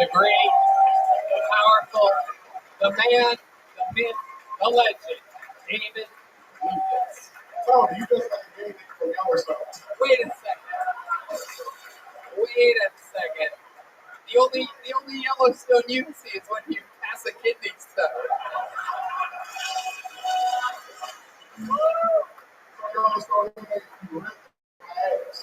the great, the powerful, the man, the myth, the legend, David Lucas. Oh, you just like David from Yellowstone. Wait a second. The only Yellowstone you see is when you pass a kidney stone. Yellowstone, you make you rip my ass.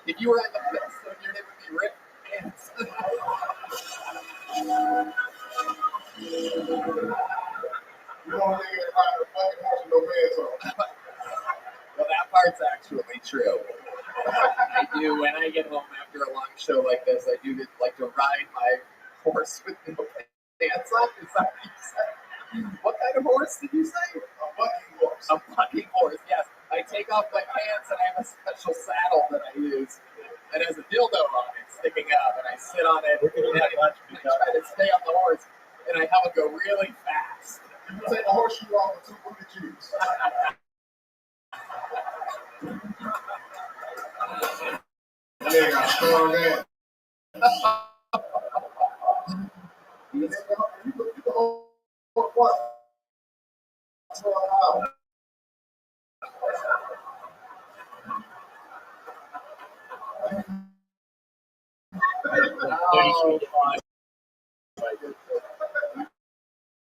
If you were at the Yellowstone, your name would be Rick Pants. You don't think it's like a fucking horse with no pants on. Well, that part's actually true. I do, when I get home after a long show like this, I do like to ride my horse with no pants on. Is that what you said? What kind of horse did you say? A bucking horse. A bucking horse, yes. I take off my pants and I have a special saddle that I use. It has a dildo on it sticking out, and I sit on it and I try to stay on the horse, and I have it go really fast. You take the horseshoe off with 2 booty cheeks. Yeah, got strong ass. You the whole what?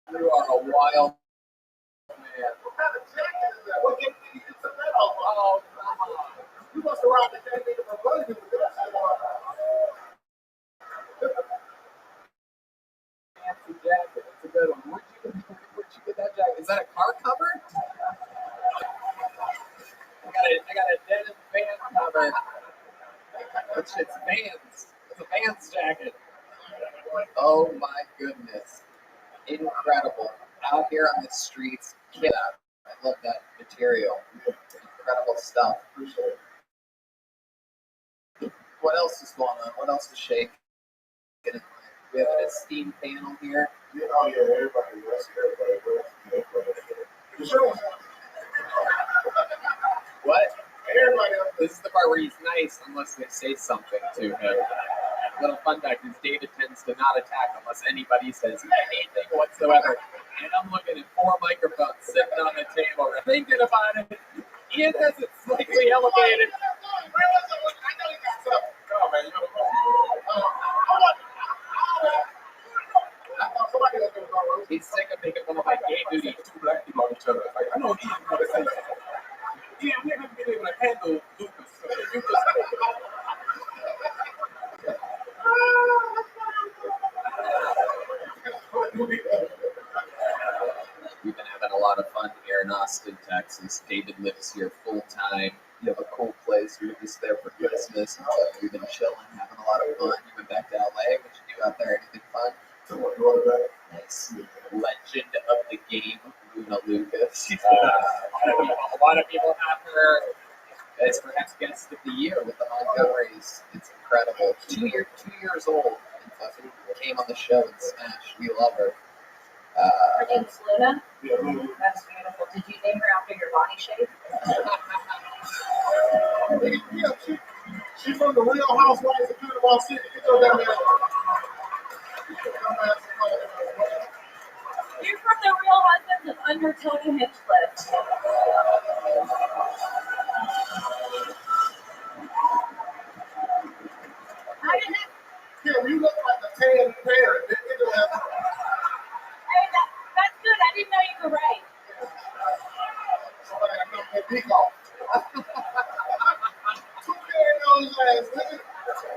You are a wild man. What game did you get to bet on? Oh, come on. You must have robbed the game from Bunny with that shit on. Fancy jacket. It's a good one. Where'd you get that jacket? Is that a car cover? I got a denim van cover. That shit's Vans. It's a Vans jacket. Oh my goodness. Incredible. Out here on the streets, yeah, I love that material. Incredible stuff. What else is going on? What else is shaking? We have an esteemed panel here. Yeah, oh yeah, everybody. That's everybody. You sure? What? Everybody else. This is the part where he's nice unless they say something to him. Little fun fact is David tends to not attack unless anybody says anything whatsoever. And I'm looking at 4 microphones sitting on the table, thinking about it. Ian has it slightly elevated. I know he got something. No, man, you don't know. Somebody else gonna go. He's sick of making one of my gay duties. 2 black people on each other. Like, I know Ian going to say something. Ian, we haven't been able to handle Lucas. We've been having a lot of fun here in Austin, Texas. David lives here full time. You have a cool place. We were just there for Christmas, and so we've been chilling, having a lot of fun. You went back to LA. What you do out there? Anything fun? Nice. Legend of the game, Luna Lucas. A lot of people have her as perhaps guest of the year with the Montgomerys. It's incredible. 2 years old, and fucking came on the show and smashed. We love her. Her name's Luna. Yeah, Luna. That's beautiful. Did you name her after your body shape? Yeah, she's from the Real Housewives of Panama City. Get your dumb ass. You're from the Real Husbands of Under Tony Hinchcliffe. How did that? Yeah, you look like a tan parrot. Get your ass. Hey, that's good. I didn't know you could write. Somebody got nothing to pick off. 2 nose ass, nigga.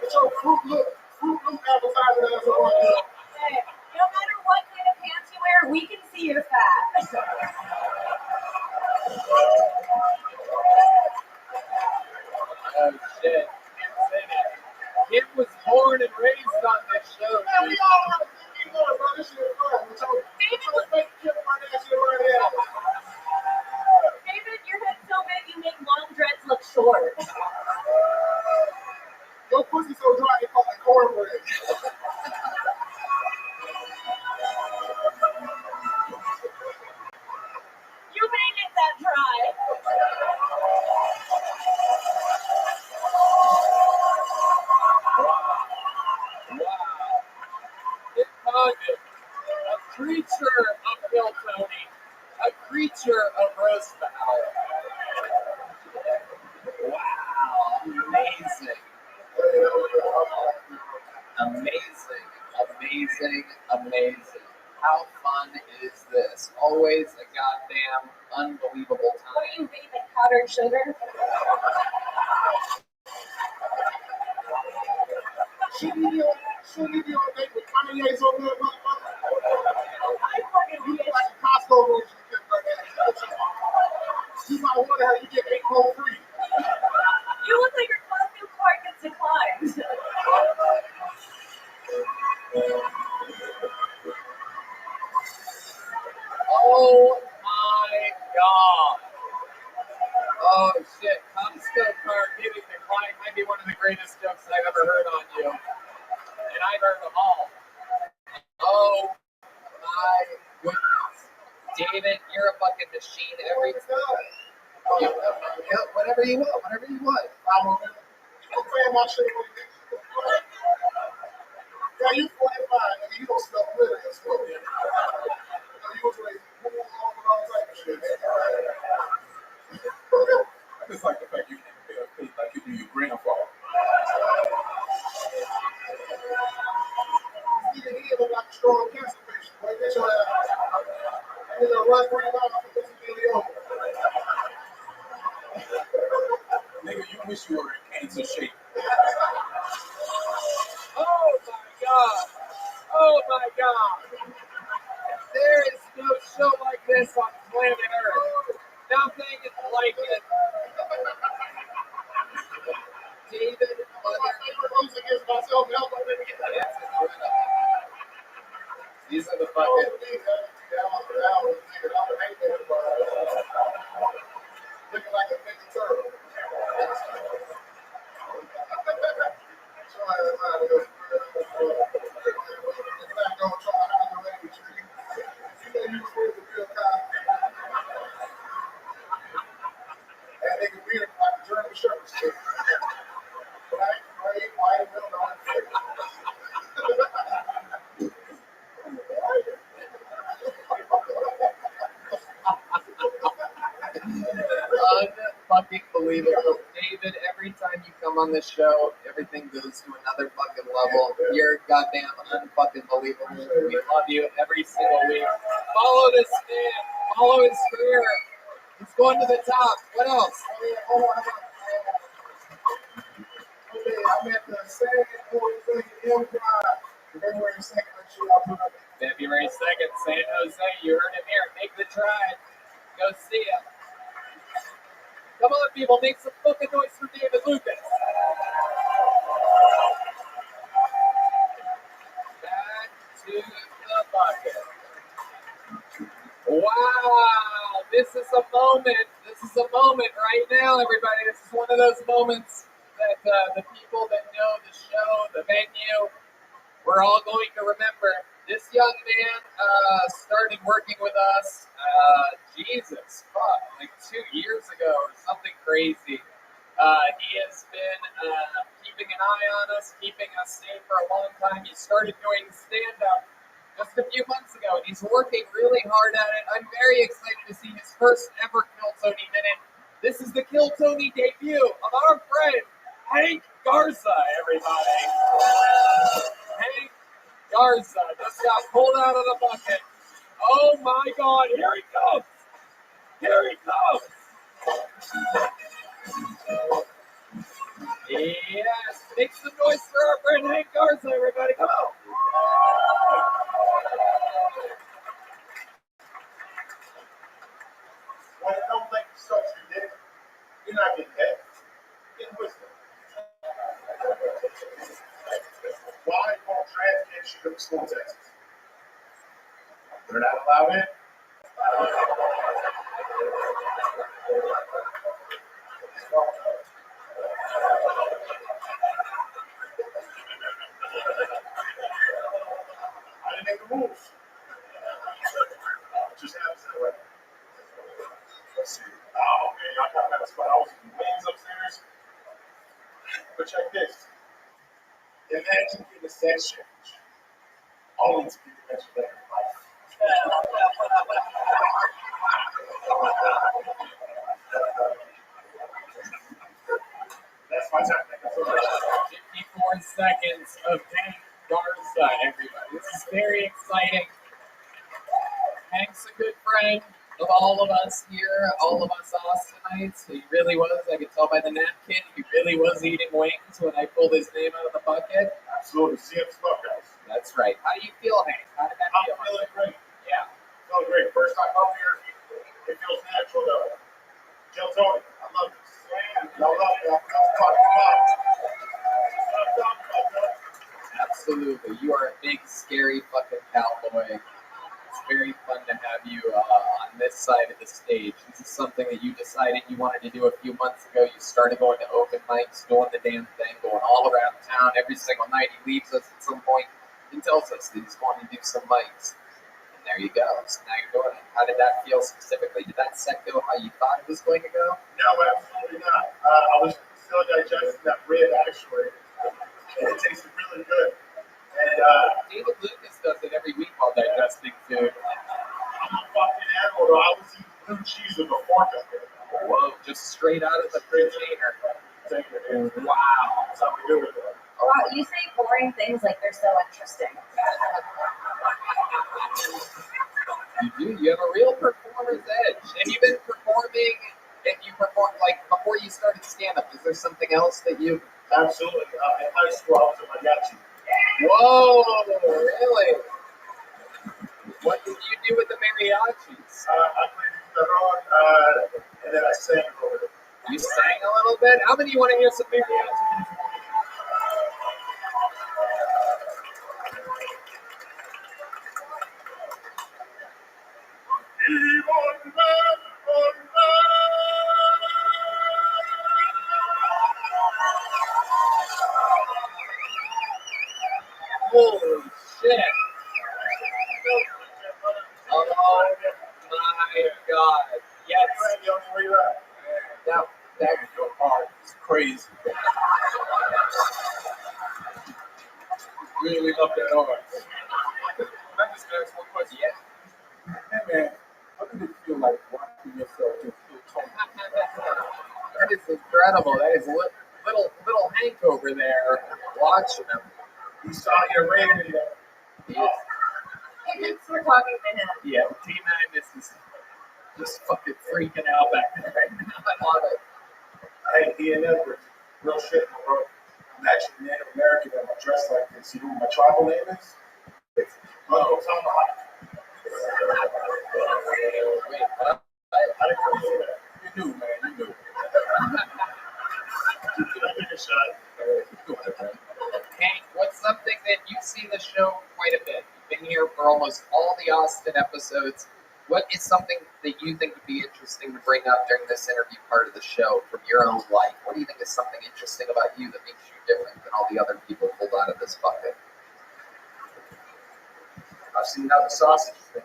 Get your Fruit Loop advertising ass on here. Hey, no matter what kind of pants you wear, we can see your fat. Oh shit. Can't say that. Kim was born and raised on this show. Man, we all have to be more, bro. This shit is fun. With your fake kid on that shit right here. David, your head's so big you make long dreads look short. Your pussy so dry you call it cornbread. You made it that dry. Wow. Incognito. A creature of Kill Tony. A creature of Roast Battle. Wow. Amazing. Amazing. Amazing. Amazing. How fun is this? Always a goddamn unbelievable What time. are you bathing? Powdered sugar? Shouldn't you be on a date with Kanye's over there, motherfucker? I fucking You look wish. like a Costco roach you get right now. You might want to have you get 8 more free. You look like your costume card gets declined. Oh my god. Oh shit. Costco card getting declined might be one of the greatest jokes I've ever heard on you. And I've heard them all. Oh my goodness. David, you're a fucking machine every time. Whatever you want, whatever you want. I'm playing my shit on you. Yeah, you 45, nigga. You don't smell good as well. You was raised cool and all type of shit. I just like the fact you can pay a face like you do your grandfather. Nigga, he look like a strong cancer patient. Right? Get your ass out. I'm gonna run 3 miles for this nearly over. Nigga, you wish you were in cancer shape. Oh my god. Oh my god. There is no show like this on planet Earth. Nothing like it. David, My favorite rules against myself now, but then again, these are the I fucking. don't believe that. Looking like a Ninja Turtle. Unfucking believable. David, every time you come on this show, everything goes to another fucking level. You're goddamn unfucking believable. We love you every single week. Follow this man. Follow his career. He's going to the top. What else? I'm at the San Jose Improv. February 2nd, make sure y'all put up. February 2nd, San Jose. You heard him here. Make the drive. Go see him. Come on, people. Make some fucking noise for David Lucas. Back to the bucket. Wow. This is a moment. This is a moment right now, everybody. This is one of those moments that the people that know the show, the venue, we're all going to remember. This young man started working with us, Jesus, fuck, like 2 years ago or something crazy. He has been keeping an eye on us, keeping us safe for a long time. He started doing stand-up just a few months ago, and he's working really hard at it. I'm very excited to see his first ever Kill Tony Minute. This is the Kill Tony debut of our friend, Hank Garza, everybody. Hank Garza just got pulled out of the bucket. Oh my God, here he comes. Here he comes. Yes, make some noise for our friend Hank Garza, everybody. Come on. When it don't think such you did, you're not getting that. Get wisdom. Why won't trans kids shoot up school Texas? They're not allowed in. I didn't make the rules. It just happens that way. Let's see. Oh, man. I got that spot. I was in wings upstairs. But check this. Imagine getting a sex change. Only to be mentioned that in life. That's my time. Thank you so much. 54 seconds of Hank Garza, everybody. This is very exciting. Hank's a good friend of all of us here, all of us Austinites. He really was. I could tell by the napkin. He really was eating wings when I pulled his name out of the bucket. Absolutely. CM Smokehouse. That's right. How do you feel, Hank? How did that feel? I'm feeling great. Yeah. Feeling great. First time up here. It feels natural though. Jill Tony, I love this. I love that. Absolutely. You are a big, scary fucking cowboy. It's very fun to have you on this side of the stage. This is something that you decided you wanted to do a few months ago. You started going to open mics, doing the damn thing, going all around town every single night. He leaves us at some point and tells us that he's going to do some mics. And there you go. So now you're doing it. How did that feel specifically? Did that set go how you thought it was going to go? No, absolutely not. I was still digesting that rib actually. And it tasted really good. And David Lucas does it every week while digesting food. I'm a fucking animal though. I was eating blue cheese with a fork up there. Whoa, just straight out of the container. Wow. That's how we do it though. Wow, you say boring things like they're so interesting. You do. You have a real performer's edge. And you've been performing, and you performed, like, before you started stand-up. Is there something else that you... Absolutely. In high school, I was a mariachi. Whoa, really? What did you do with the mariachis? I played the guitar, and then I sang over it. You sang a little bit? How many want to hear some mariachis? Holy shit. Oh my god. Yes. That your heart is crazy. Really love that art. Can I just ask one question? Yeah. Hey man, what did it feel like watching yourself just feel tone? That is incredible. That is little Hank over there watching him. You saw your radio. We're talking to him. Yeah, T-Madness is just fucking freaking out back there right now. I love it. Hey, Ian Edwards, real shit, bro. I'm actually Native American and I dress like this. You know what my tribal name is? It's Uncle Tomahawk. Wait, what? I didn't know that. You knew, man. You knew. Take a shot. Hank, what's something that you've seen the show quite a bit? You've been here for almost all the Austin episodes. What is something that you think would be interesting to bring up during this interview part of the show from your own life? What do you think is something interesting about you that makes you different than all the other people pulled out of this bucket? I've seen how the sausage is made.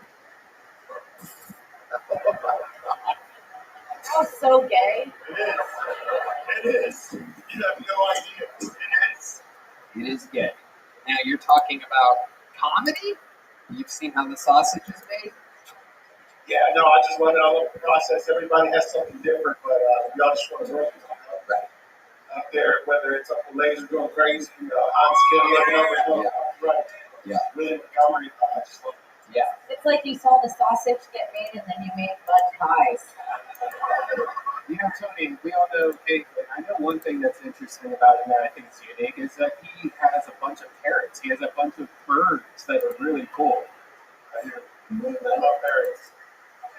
That was so gay. It is. It is. You have no idea. It is. It is gay. Now you're talking about comedy? You've seen how the sausage is made? Yeah, no, I just let it all over the process. Everybody has something different, but we all just want to work Right. out there, whether it's up the laser going crazy, hot skin, right. Yeah. Really, comedy, I just love it. Yeah. It's like you saw the sausage get made and then you made mud pies. You know, Tony, we all know, I know one thing that's interesting about him that I think is unique is that he has a bunch of parrots. He has a bunch of birds that are really cool. I love parrots.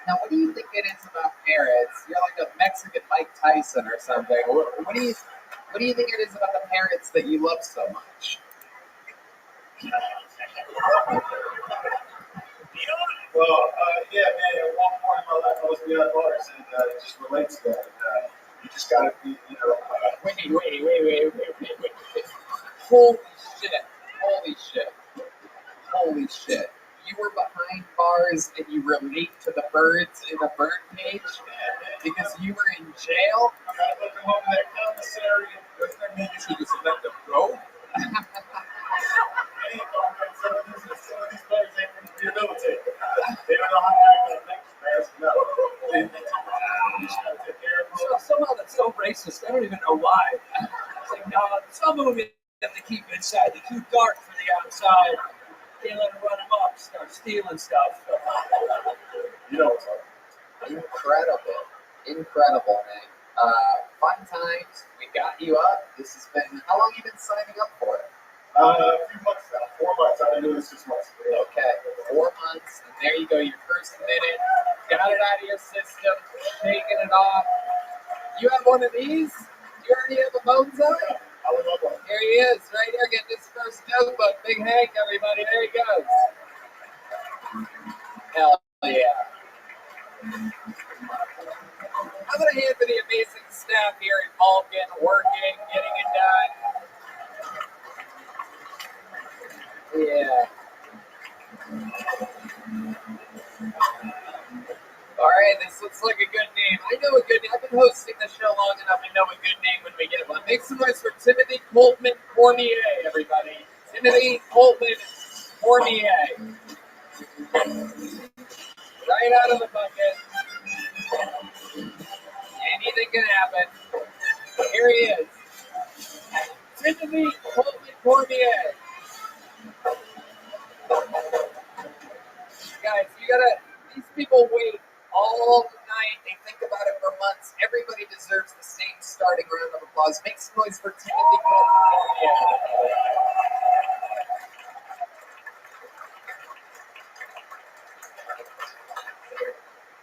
Now, what do you think it is about parrots? You're like a Mexican Mike Tyson or something. What do you think it is about the parrots that you love so much? Well, yeah, man, at one point in my life, I was beyond bars, and it just relates to that. You just gotta be, Wait. Holy shit. You were behind bars and you relate to the birds in a bird cage? Because you were in jail? I gotta let them home in that commissary. Doesn't that mean you should just let them go? Some of these buddies ain't from the military. They don't know how to act like next fast. No. You just gotta take care of them. Somehow that's so racist. I don't even know why. It's like, no, some of them you have to keep inside. They're too dark for the outside. Can't let them run them up, start stealing stuff. You know what's up. Incredible. Incredible, man. Fun times. We got you up. This has been, how long have you been signing up for it? A few months now. 4 months. I've been doing this 6 months. Okay, 4 months, and there you go, your first minute. Got it out of your system, shaking it off. You have one of these? You already have a bone zone? I would love one. Here he is, right here, getting his first notebook. Big Hank, everybody, there he goes. Hell yeah. I'm going to hand to the amazing staff here at Vulcan, working, getting it done. Yeah. All right, this looks like a good name. I know a good name. I've been hosting the show long enough to know a good name when we get one. Make some noise for Timothy Coltman Cormier, everybody. Timothy Coltman Cormier. Right out of the bucket. Anything can happen. Here he is. Timothy Coltman Cormier. Guys, you gotta, these people wait all night. They think about it for months. Everybody deserves the same starting round of applause. Make some noise for Timothy Coltman.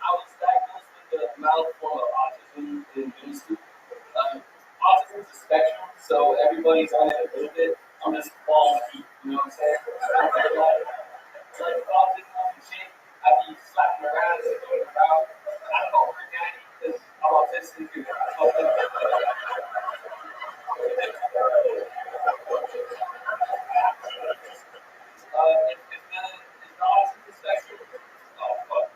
I was diagnosed with a mild form of autism in middle school. Autism is a spectrum, so everybody's on it a little bit. I'm just falling deep, you know what I'm saying? Like autism and shit, I be slapping around and going around. I don't know where daddy because I'm autistic and if the autism spectrum, oh fuck.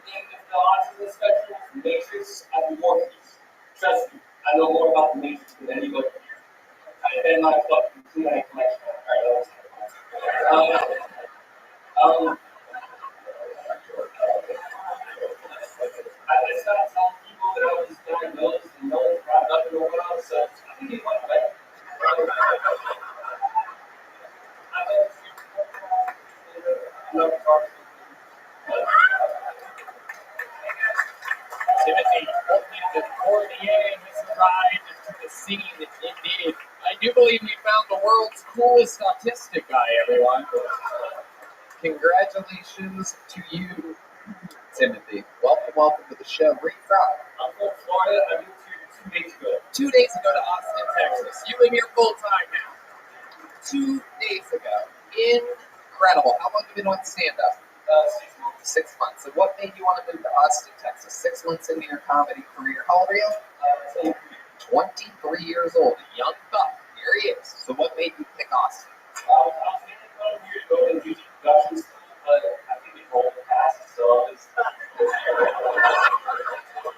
If the autism spectrum is matrix, I'd be more peace. Trust me, I know more about the matrix than anybody here. And like fucking clean connection. Alright, I started telling people that I was diagnosed and no one brought up in a while, so I think it went away. Timothy Coltman Cormier has arrived to the scene. Indeed. I do believe we found the world's coolest autistic guy, everyone. Congratulations to you, Timothy. Welcome, welcome to the show. Where are you from? I'm from Florida. I moved here 2 days ago. 2 days ago to Austin, Texas. You live here full time now. 2 days ago. Incredible. How long have you been on stand-up? 6 months. 6 months. And what made you want to move to Austin, Texas? 6 months into your comedy career. How old are you? 23 years old. A young buck. Here he is. So what made you pick Austin? I was thinking about here to go and do production school, but I think it rolled past, so I was.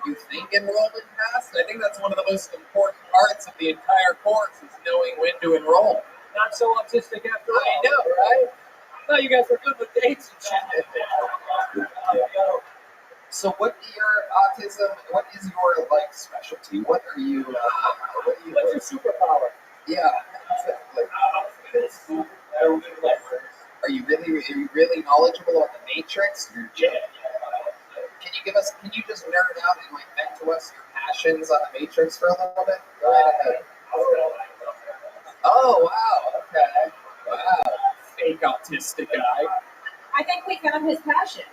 You think enrollment passed? I think that's one of the most important parts of the entire course is knowing when to enroll. Not so autistic after all. I know, right? I thought you guys were good with dates and shit. So what is your like specialty? What are you What's your superpower? yeah, exactly. I was good at school. I was good at Are you really knowledgeable on the Matrix? Yeah. Can you just nerd out and like vent to us your passions on the Matrix for a little bit? Go right ahead. Oh wow, okay. Wow. Fake autistic guy. I think we found his passion.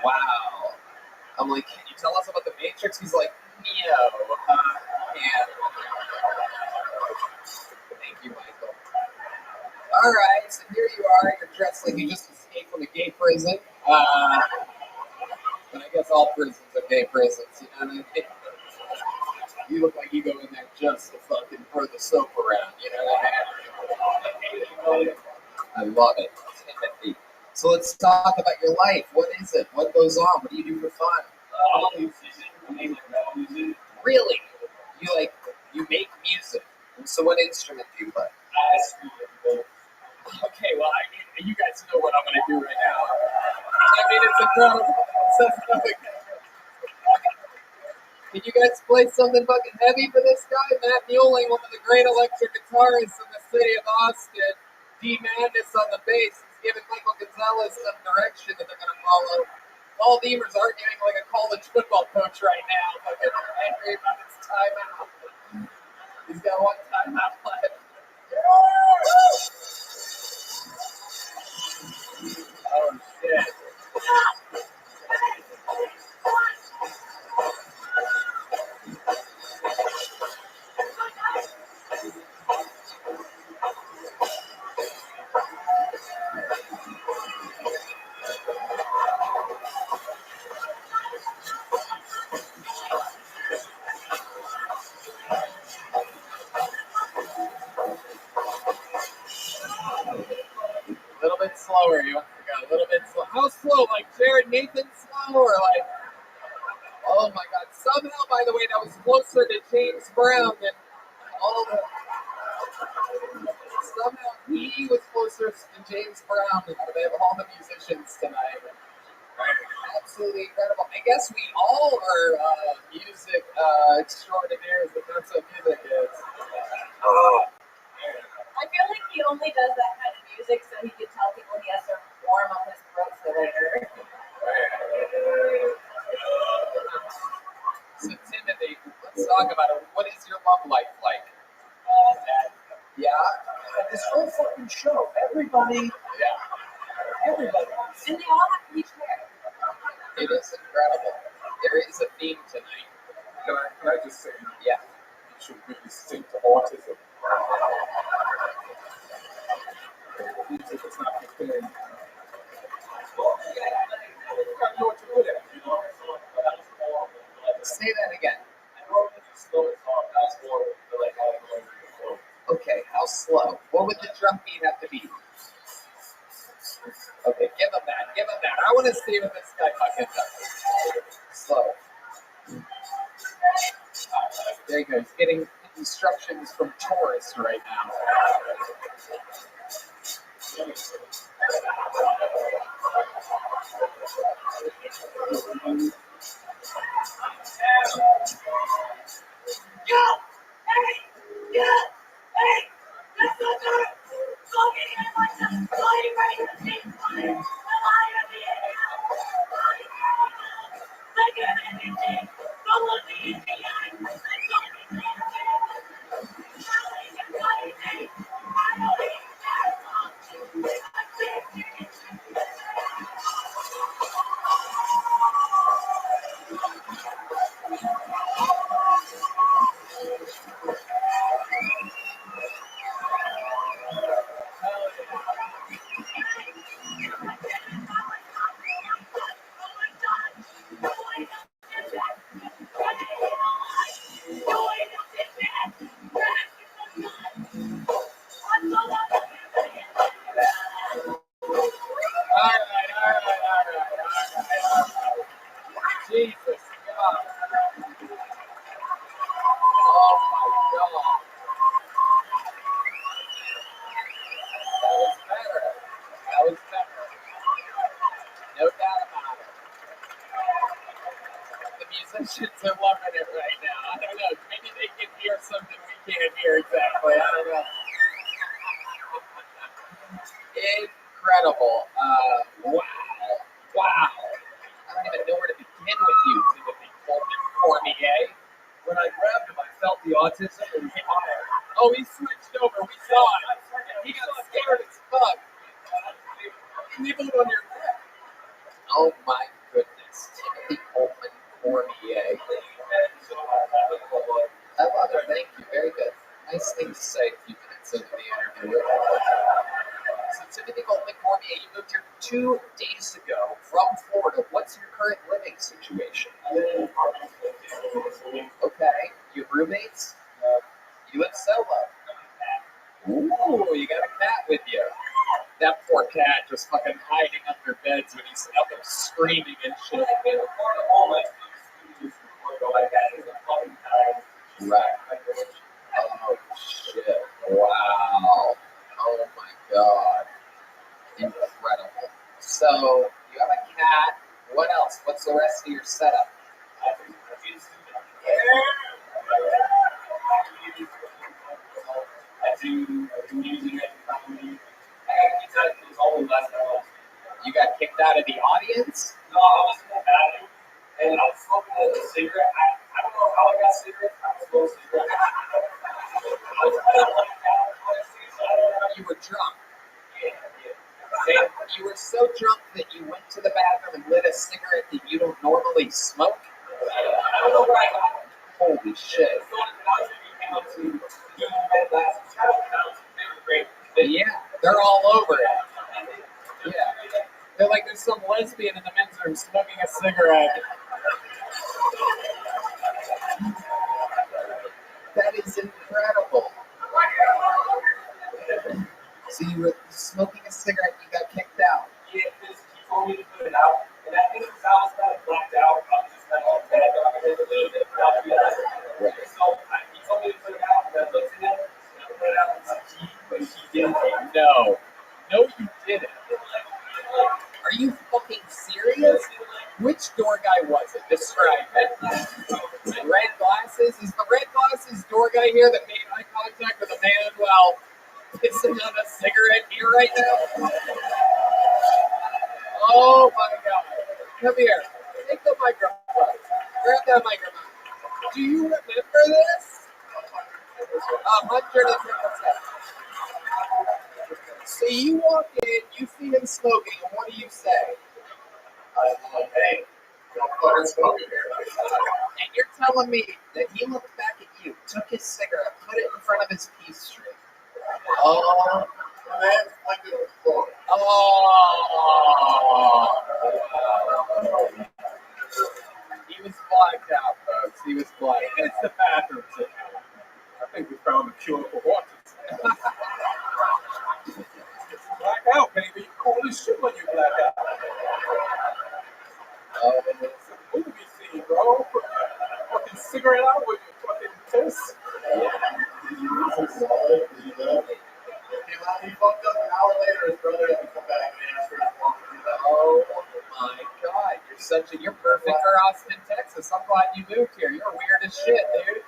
Wow. I'm like, can you tell us about the Matrix? He's like, Neo. Yeah. Thank you, Michael. All right, so here you are. You're dressed like you just escaped from a gay prison. And I guess all prisons are gay prisons. You know what I mean? You look like you go in there just to fucking throw the soap around. You know what I mean? I love it, Timothy. So let's talk about your life. What is it? What goes on? What do you do for fun? I'm a musician. I make like metal music. Really? You make music. So what instrument do you play? I scream everybody. Okay, well, I mean, you guys know what I'm going to do right now. I mean, it's incredible. So can you guys play something fucking heavy for this guy? Matt Mueling, one of the great electric guitarists in the city of Austin. D. Madness on the bass. He's giving Michael Gonzalez some direction that they're going to follow. Paul Deemer's arguing like a college football coach right now. Fucking angry about his timeout. He's got one timeout left. Oh, shit. A little bit slower. You got a little bit slow. How slow? Like Jared Nathan slow, or like? Oh my God! Somehow, by the way, that was closer to James Brown than all the. Somehow he was closer to James Brown than all the musicians tonight. Absolutely incredible. I guess we all are music extraordinaires, but that's what music is. I feel like he only does that kind of music so he can tell people he has to warm up his throat for later. So Timothy, let's talk about it. What is your love life like? Yeah. This whole fucking show, everybody. Yeah. Everybody. And they all have bleach hair. It is incredible. There is a theme tonight. Can I just say, Yeah. you should really stick to autism. Music is not your thing. Well, you gotta know what you're good at, you know? Say that again. I normally do slower songs. That's more like how I'm going before. Okay, how slow? What would the drum beat have to be? Okay, give him that. Give him that. I want to see what this guy fucking does. Slow. There you go. He's getting instructions from tourists right now. Jesus, God. Oh my God. That was better. That was better. No doubt about it. The musicians are loving it right now. I don't know. Maybe they can hear something we can't hear exactly. I don't know. Incredible. Wow. Wow. I don't even know where to begin with you, Timothy Cormier. When I grabbed him, I felt the autism and he fired. Oh, he switched over. We saw it. He got scared as fuck. Leave it on your neck. Oh my goodness. Timothy Coleman Cormier. I love it. Thank you. Very good. Nice thing to say a few minutes into the interview. So Timothy Coleman Cormier, you moved here 2 days ago from Florida. What's your current living situation? Okay. You have roommates? You live solo? Ooh, you got a cat with you. That poor cat just fucking hiding under beds when he's up and screaming and shit. Right. Oh shit! Wow! Oh my god! Incredible. So you have a cat. What else? What's the rest of your setup? You got kicked out of the audience? No, I was in the bathroom and I was smoking a cigarette. I don't know how I got cigarettes. I was smoking cigarettes. I was kind of blacked out, honestly, so I don't know. You were drunk. Yeah. And you were so drunk that you went to the bathroom and lit a cigarette that you don't normally smoke? I don't know where I got it. Holy shit. So when the came up to do red glasses, shout out to Mountain, they were great. Yeah, they're all over it. Yeah. They're like, there's some lesbian in the men's room smoking a cigarette. That is incredible. So you were smoking a cigarette, you got kicked out. Yeah, because he told me to put it out, and I think because I was kind of blacked out, I was just kind of bad dog a little bit without realizing. So he told me to put it out, and I looked at him, and I put it out with my key, but he didn't take it. No. No, you didn't. Are you fucking serious? Which door guy was it? Describe it. Red glasses? Is the red glasses door guy here that made eye contact with a man while pissing on a cigarette here right now? Oh my god. Come here. Take the microphone. Grab that microphone. Do you remember this? 110%. So you walk in, you see him smoking, and what do you say? I'm like, hey, don't fucking smoke in here. And you're telling me that he looked back at you, took his cigarette, put it in front of his peace string. Oh. The man flicked it on the floor. Oh. He was blacked out, folks. He was blacked. It's the bathroom signal. I think we found the cure for autism. It's black out, baby. You cool as shit when you black out. Oh. It's a movie scene, bro. Fucking cigarette out with your fucking piss. He fucked up an hour later. His brother had to come back and ask for his mom to do that. Oh my god, you're perfect for Austin, Texas. I'm glad you moved here. You're weird as shit, dude.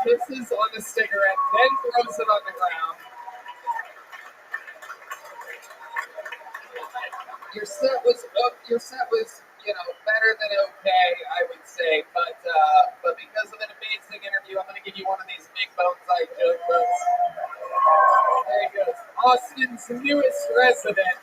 Pisses on a cigarette, then throws it on the ground. Your set was, better than okay, I would say, but because of an amazing interview, I'm going to give you one of these big bone-sized joke books. There he goes. Austin's newest resident.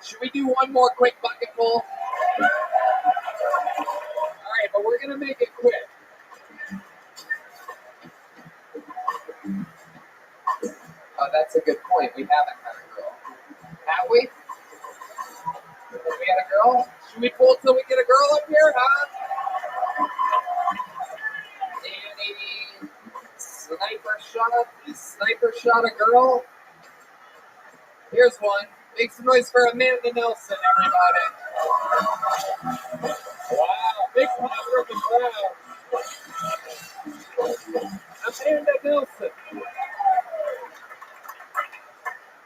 Should we do one more quick bucket full? Alright, but we're going to make it quick. Oh, that's a good point. We haven't had a girl. Have we? Have we had a girl? Should we pull till we get a girl up here, huh? Any sniper shot a girl? Here's one. Make some noise for Amanda Nelson, everybody. Wow, big clap for the crowd. Amanda Nelson.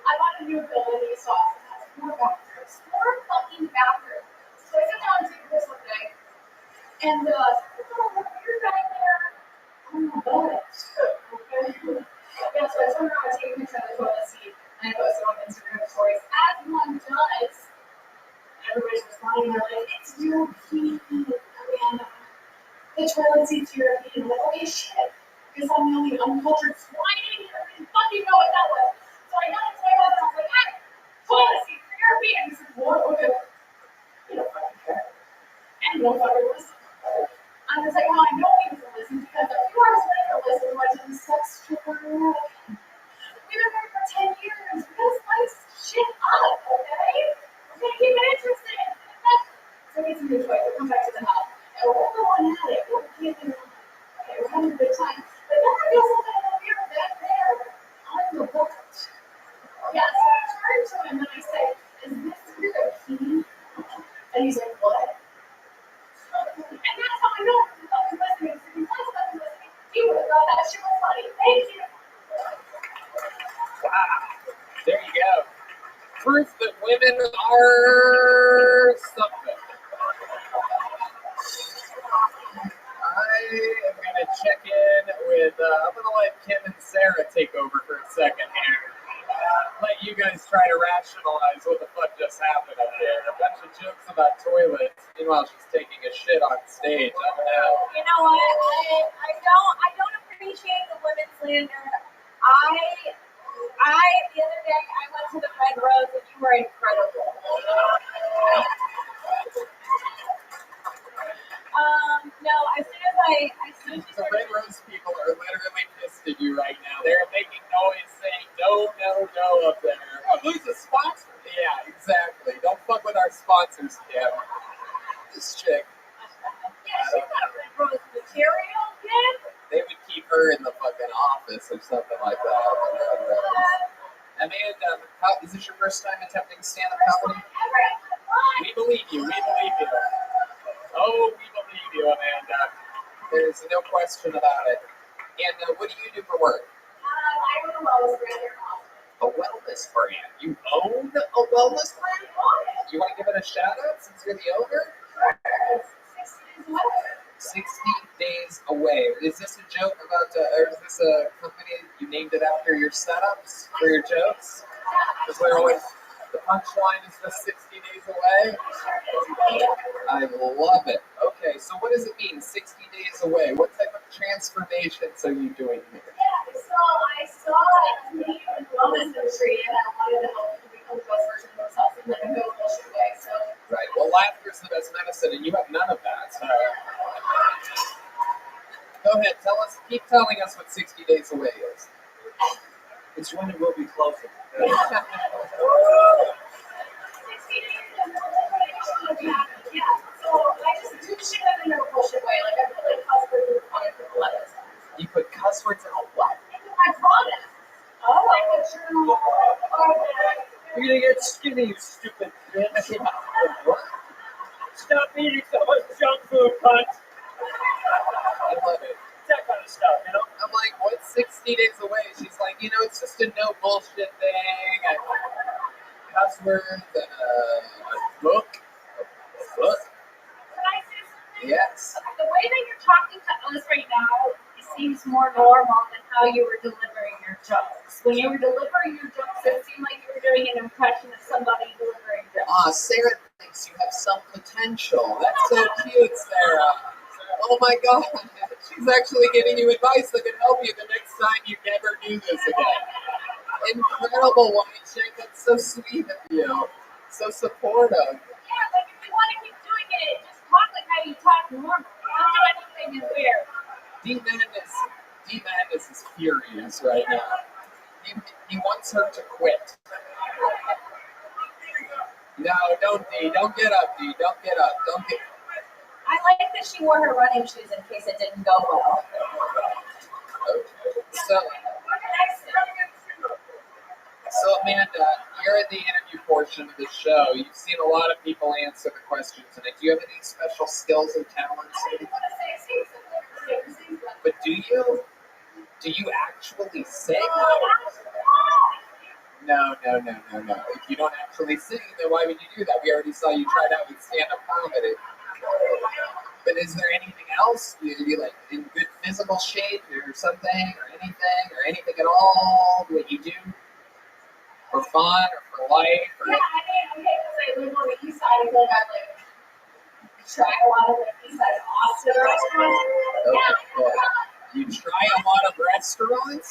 I bought a new building sauce and has 4 bathrooms. 4 fucking bathrooms. So I sit down and take this one day. And you're back there. Oh my god. Okay. Yeah, so I turned around and take a picture of the toilet seat and I posted on Instagram stories. As one does, everybody's responding, they're like, it's European, Amanda. The toilet seat's European. I'm like, okay, shit. Because I'm the only uncultured swine in here. I didn't fucking know what that was. So I got into my husband, I was like, hey, toilet seat for European. He said, what? Okay. You don't fucking care. And you don't fucking listen. I was like, well, I know he doesn't listen because a few hours later, listen to my sex stripper. We've been married for 10 years. We got a nice shit up, okay? We're gonna keep it interesting. So we get some new toys. We'll come back to the house. And we'll go on at it. We'll keep it. Okay, we're having a good time. But then I feel something over here back there on the boat. Yeah, so I turn to him and I say, is this your key? And he's like, what? And that's how I know he was listening. If he was listening, he would have thought that shit was funny. Thank you. Wow. There you go. Proof that women are something. I am going to check in with, I'm going to let Kim and Sarah take over for a second here. Let you guys try to rationalize what the fuck just happened up there. A bunch of jokes about toilets. Meanwhile, she's taking a shit on stage. I don't know. You know what? I don't appreciate the women slander. The other day I went to the Red Rose and you were incredible. No, as soon as you The started. Red Rose people are literally pissed at you right now. They're making noise saying no, no, no up there. Oh, who's a sponsor? Yeah, exactly. Don't fuck with our sponsors, Kim. This chick. Yeah, she's not Red Rose material, kid. They would keep her in the fucking office or something like that. The Red Rose. Amanda, is this your first time attempting stand-up comedy? We believe you. We believe you. Oh, we believe you, Amanda. There's no question about it. And what do you do for work? I own a wellness brand here in Austin. A wellness brand. You own a wellness brand? You want to give it a shout out since you're the owner? Sure. 60 days 60 days away. away. Is this a joke about, or is this a company you named it after your setups for your jokes? Because they're always, the punchline is just 60 days away. I love it. Okay, so what does it mean, 60 days away? What type of transformations are you doing here? Yeah, so I saw a need in the wellness industry and I wanted to help people become the best version of themselves in like a no bullshit way. So Right, well, laughter is the best medicine, and you have none of that, so. Go ahead, keep telling us what 60 days away is. It's when it will be closer. 60 days yeah. So I just do shit in a no bullshit way. Like I put like cuss words in the product with letters. You put cuss words in a what? I promise. Oh, like a journal. You're gonna get skinny, you stupid bitch. What? Stop eating so much junk food, cunt. I love it. That kind of stuff, you know? I'm like, what's 60 days away? She's like, it's just a no bullshit thing. Cuss words and a book. A book? Can I say something? Yes. The way that you're talking to us right now, it seems more normal than how you were delivering your jokes. When you were delivering your jokes, it seemed like you were doing an impression of somebody delivering jokes. Sarah thinks you have some potential. That's so cute, Sarah. Oh my God. She's actually giving you advice that can help you the next time you never do this again. Incredible, White Chick. That's so sweet of you. So supportive. Yeah, like if you want to keep doing it, just talk like how you talk normal. Don't do anything weird. D Madness is furious right now. He wants her to quit. No, don't D. Don't get up, D. Don't get up. Don't get. I like that she wore her running shoes in case it didn't go well. Okay. So Amanda, you're in the interview portion of the show. You've seen a lot of people answer the questions tonight. Do you have any special skills and talents? But do you? Do you actually sing? No. If you don't actually sing, then why would you do that? We already saw you tried out with stand-up comedy. But is there anything else? Are you like in good physical shape or something or anything at all? What you do for fun or for life? Or... Yeah, I mean, okay, because I live on the east side, I feel like I try a lot of like east side Austin restaurants. Okay. You try a lot of restaurants?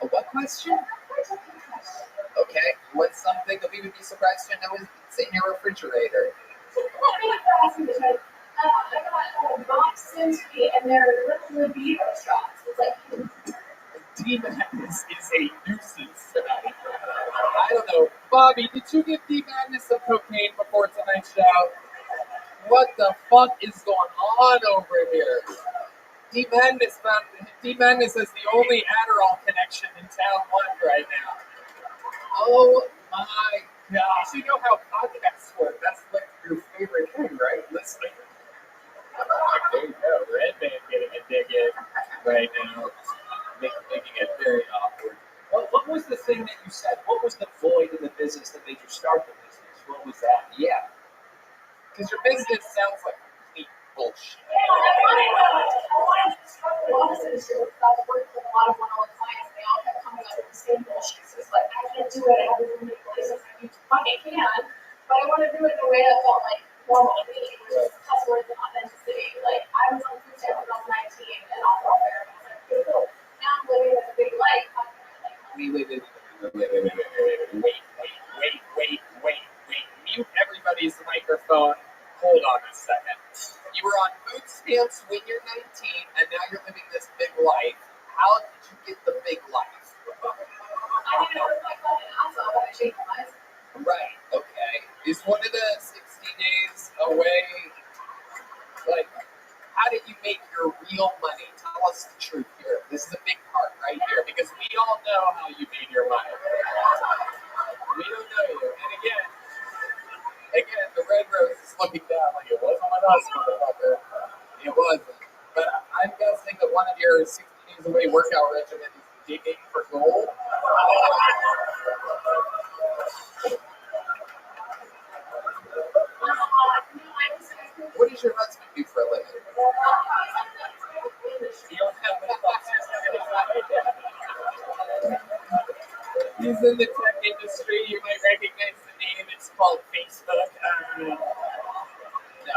A what question? Okay. What's something that we would be surprised to know is in your refrigerator? I got a box sushi and they're little libido shots. It's like D-Madness is a nuisance. Robbie, did you give D-Madness some cocaine before tonight's show? What the fuck is going on over here? D-Madness is the only Adderall connection in town one right now. Oh my gosh. You know how podcasts work. That's like your favorite thing, right? Listening. There you go. Redman getting a dig in right now. Making it very awkward. What was the thing that you said? What was the void in the business that made you start the business? What was that? Yeah. Because your business sounds like complete bullshit. I wanted to start the office industry because I was working with a lot of one-on-one clients and they all kept coming up with the same bullshit. So it's like, I can't do it at every many places I need to. I can, but I want to do it in a way that felt like normal to me, which is customers and authenticity. Like, I was on food stamp when I was 19 and on welfare, and I was like, cool. Now I'm living this big life. How can I like, Wait. Mute everybody's microphone. Hold on a second. You were on food stamps when you're 19, and now you're living this big life. How did you get the big life? I didn't know what my fucking ass off when I changed my life. Right, okay. Is one of the 60 days away, like, how did you make your real money? Tell us the truth here. This is a big part right here, because we all know how you made your money. We don't know you. And again, the Red Rose is looking down like it wasn't on us, motherfucker. It wasn't. But I'm guessing that one of your 60 days away workout regimen is digging for gold. What does your husband do for a living? You don't have any He's in the tech industry. You might recognize the name. It's called Facebook. No,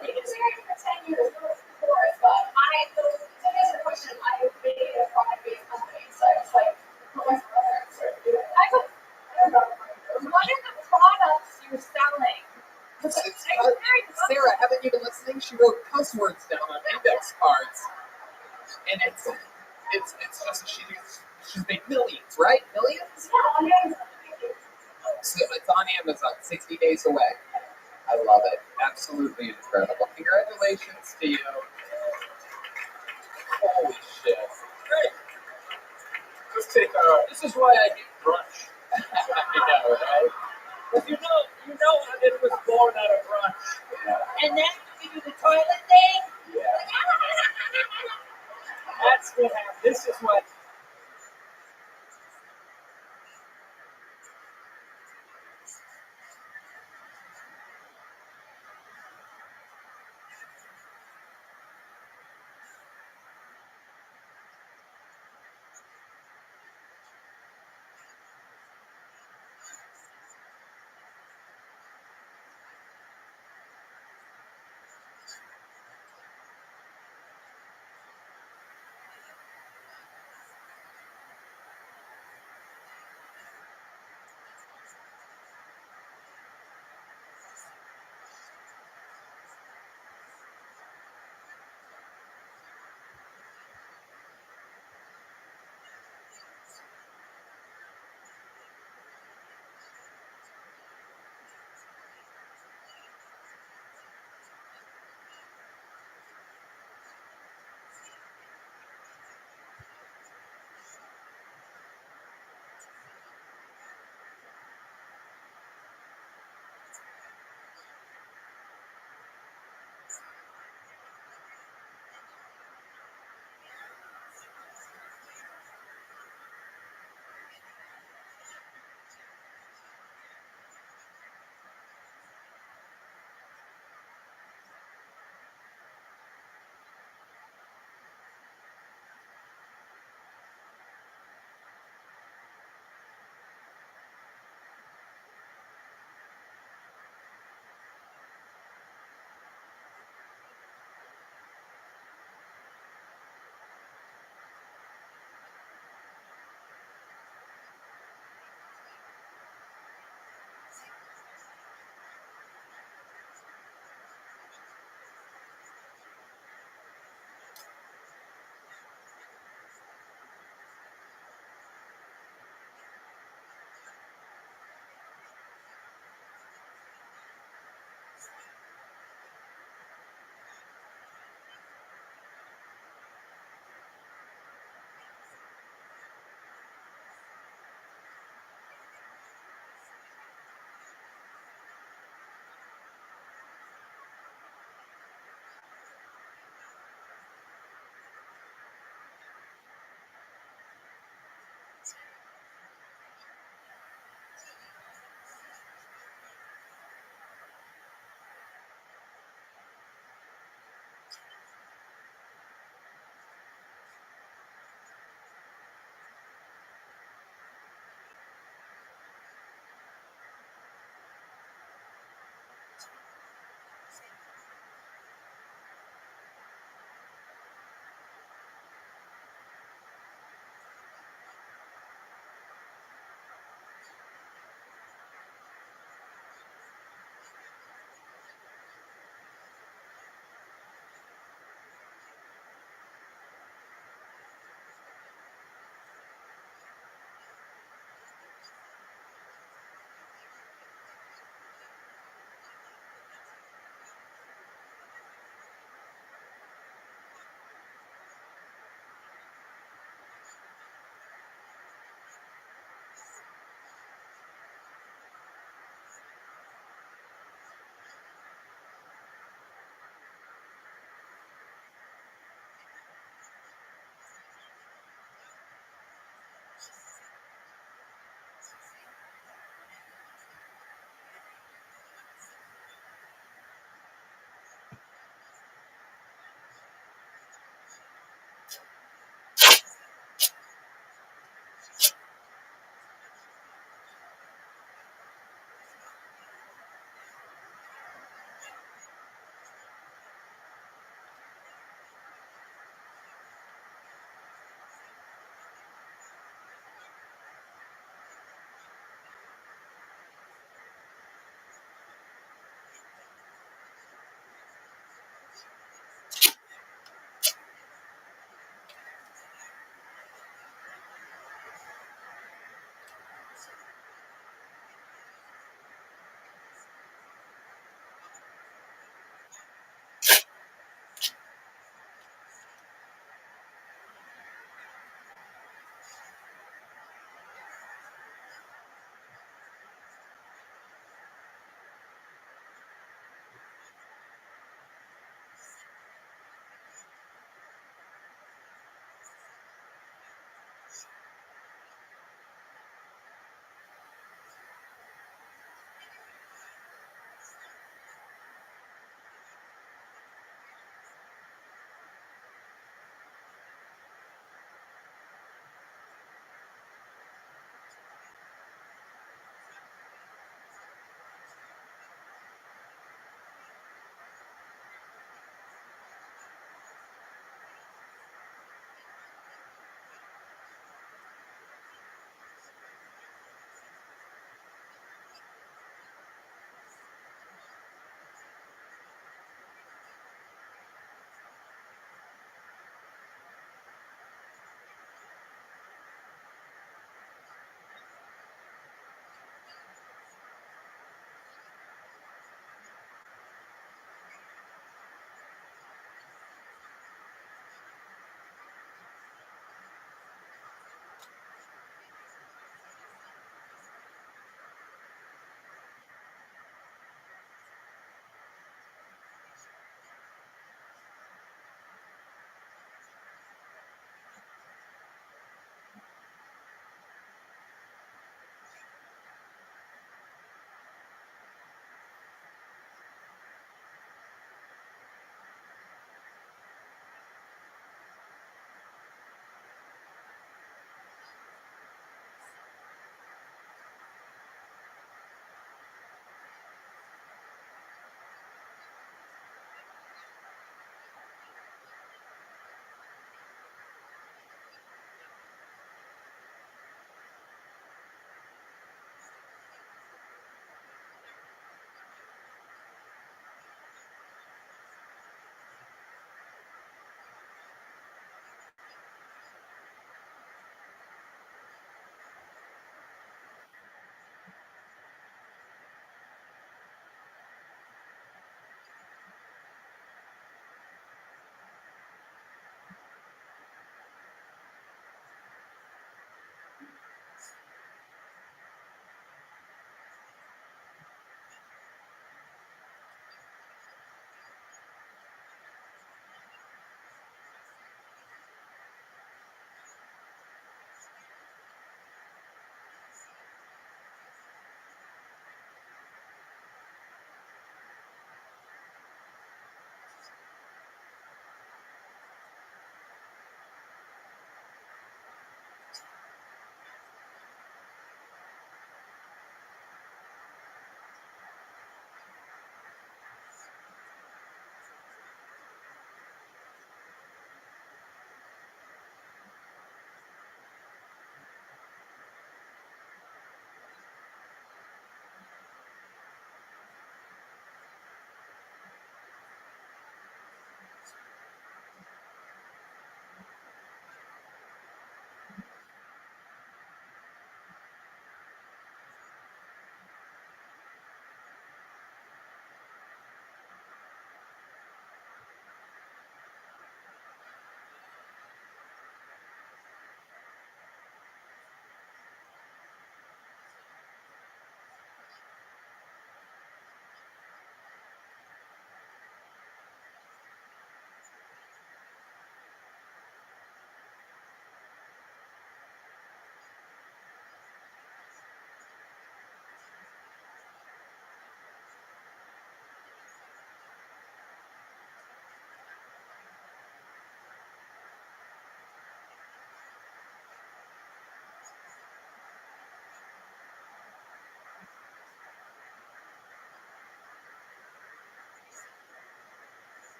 but It's very for 10 years before, but to answer your question, I made a product-based company, so I was like, put myself out there and started doing it. I don't know. What are the products you're selling? Sarah, haven't you been listening? She wrote cuss words down on index cards, and it's just she's made millions, right? Millions. Yeah, on Amazon. So it's on Amazon, 60 days away. I love it. Absolutely incredible. Congratulations to you. Holy shit. Great. Let's take this is why I get brunch. I know, right? Because you know it was born out of brunch. Yeah. And then you do the toilet thing? Yeah. That's what happened. This is what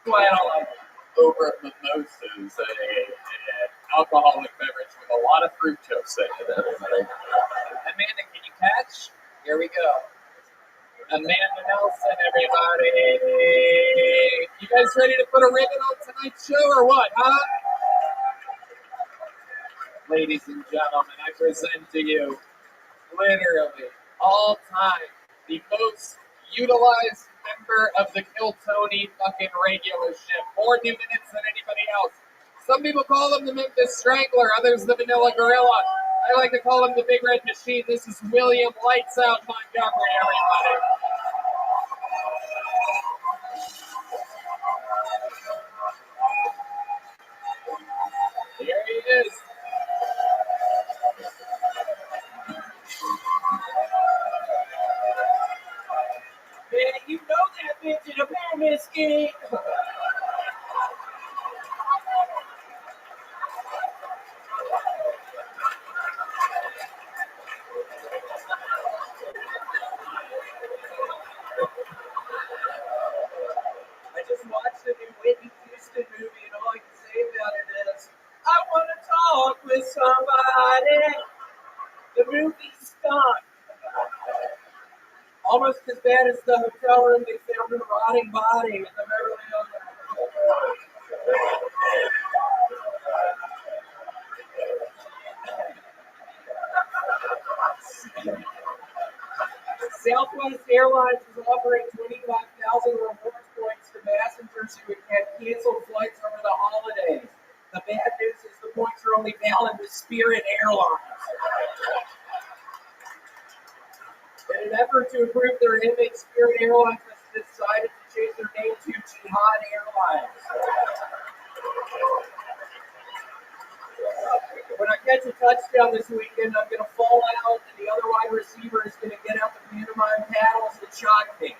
why I don't like it. Over mimosas, an alcoholic beverage with a lot of fructose in it, everybody. Amanda, can you catch? Here we go. Amanda Nelson, everybody. You guys ready to put a ribbon on tonight's show or what, huh? Ladies and gentlemen, I present to you, literally, all time, the most utilized member of the Kill Tony fucking regular ship. More new minutes than anybody else. Some people call him the Memphis Strangler, others the Vanilla Gorilla. I like to call him the Big Red Machine. This is William Lights Out Montgomery, everybody. Here he is. Man, you know that bitch in a pyramid scheme. I just watched the new Whitney Houston movie, and all I can say about it is, I want to talk with somebody. The movie stunk. Almost as bad as the hotel room they found in a rotting body in the Beverly Hills. Southwest Airlines is offering 25,000 rewards points to passengers who had canceled flights over the holidays. The bad news is the points are only valid with Spirit Airlines. In an effort to improve their image, Spirit Airlines has decided to change their name to Jihad Airlines. When I catch a touchdown this weekend, I'm going to fall out, and the other wide receiver is going to get out the pantomime paddles and shock me.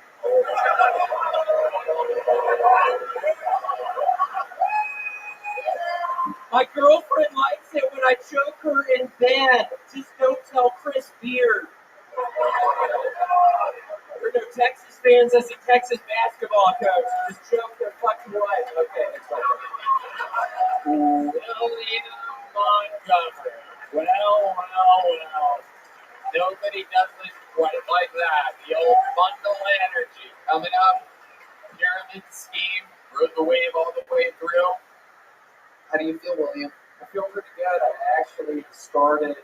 My girlfriend likes it when I choke her in bed. Just don't tell Chris Beard. There are no Texas fans as a Texas basketball coach. Just choke their fucking wife. Okay, that's right. William Montgomery. Well. Nobody does it quite like that. The old bundle energy coming up. Pyramid scheme. Rode the wave all the way through. How do you feel, William? I feel pretty good. I actually started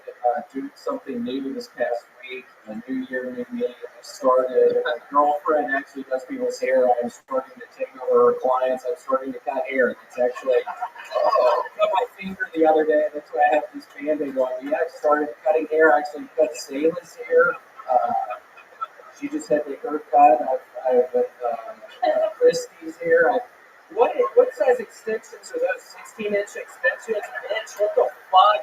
doing something new this past week. A new year, new me. I started, my girlfriend actually does people's hair. I'm starting to take over her clients. I'm starting to cut hair. It's actually, I cut my finger the other day. That's why I have this Band-Aid on. Yeah, I started cutting hair. I actually cut Salah's hair. She just had the haircut. I've Christy's hair. What size extensions are those? 16-inch extensions? Bitch, what the fuck?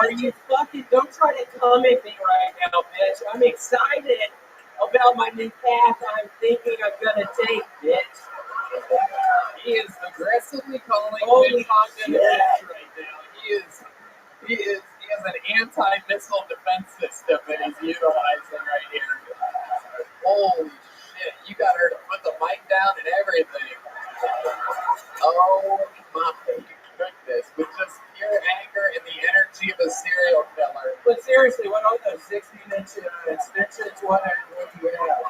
Are you fucking, don't try to come at me right now, bitch. I'm excited about my new path I'm thinking I'm gonna take, bitch. He is aggressively calling Holy Condon a shit. bitch right now. He has an anti-missile defense system that he's utilizing right here. Holy shit, you got her to put the mic down and everything. Oh my goodness, with just pure anger and the energy of a serial killer. But seriously, what are those 16-inch extensions? What do you have?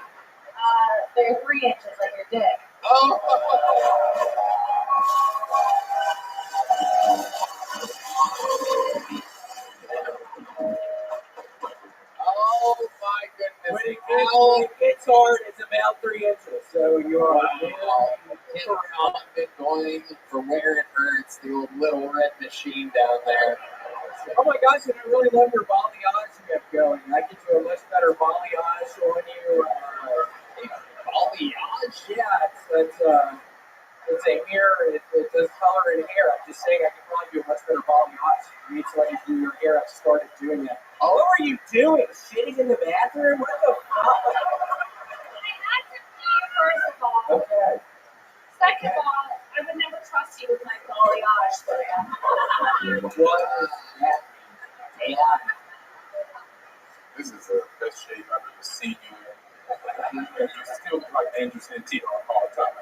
They're 3 inches like your dick. Oh! Oh my goodness. When it gets hard, it's about 3 inches. So you are going for where it hurts, the old little red machine down there. Oh my gosh, and I really love your balayage you have going. I get you a much better balayage on you. Balayage? Yeah, it's a hair, it does color in hair. I'm just saying I can probably do a much better balayage. You need to let you do your hair. I've started doing it. Oh, what are you doing? Shitting in the bathroom? What the fuck? I had to pee, first of all. Okay. Second of all, I would never trust you with my balayage. What is that? Yeah. This is the best shape I've ever seen you in. You still look like Andrew Santino all the time.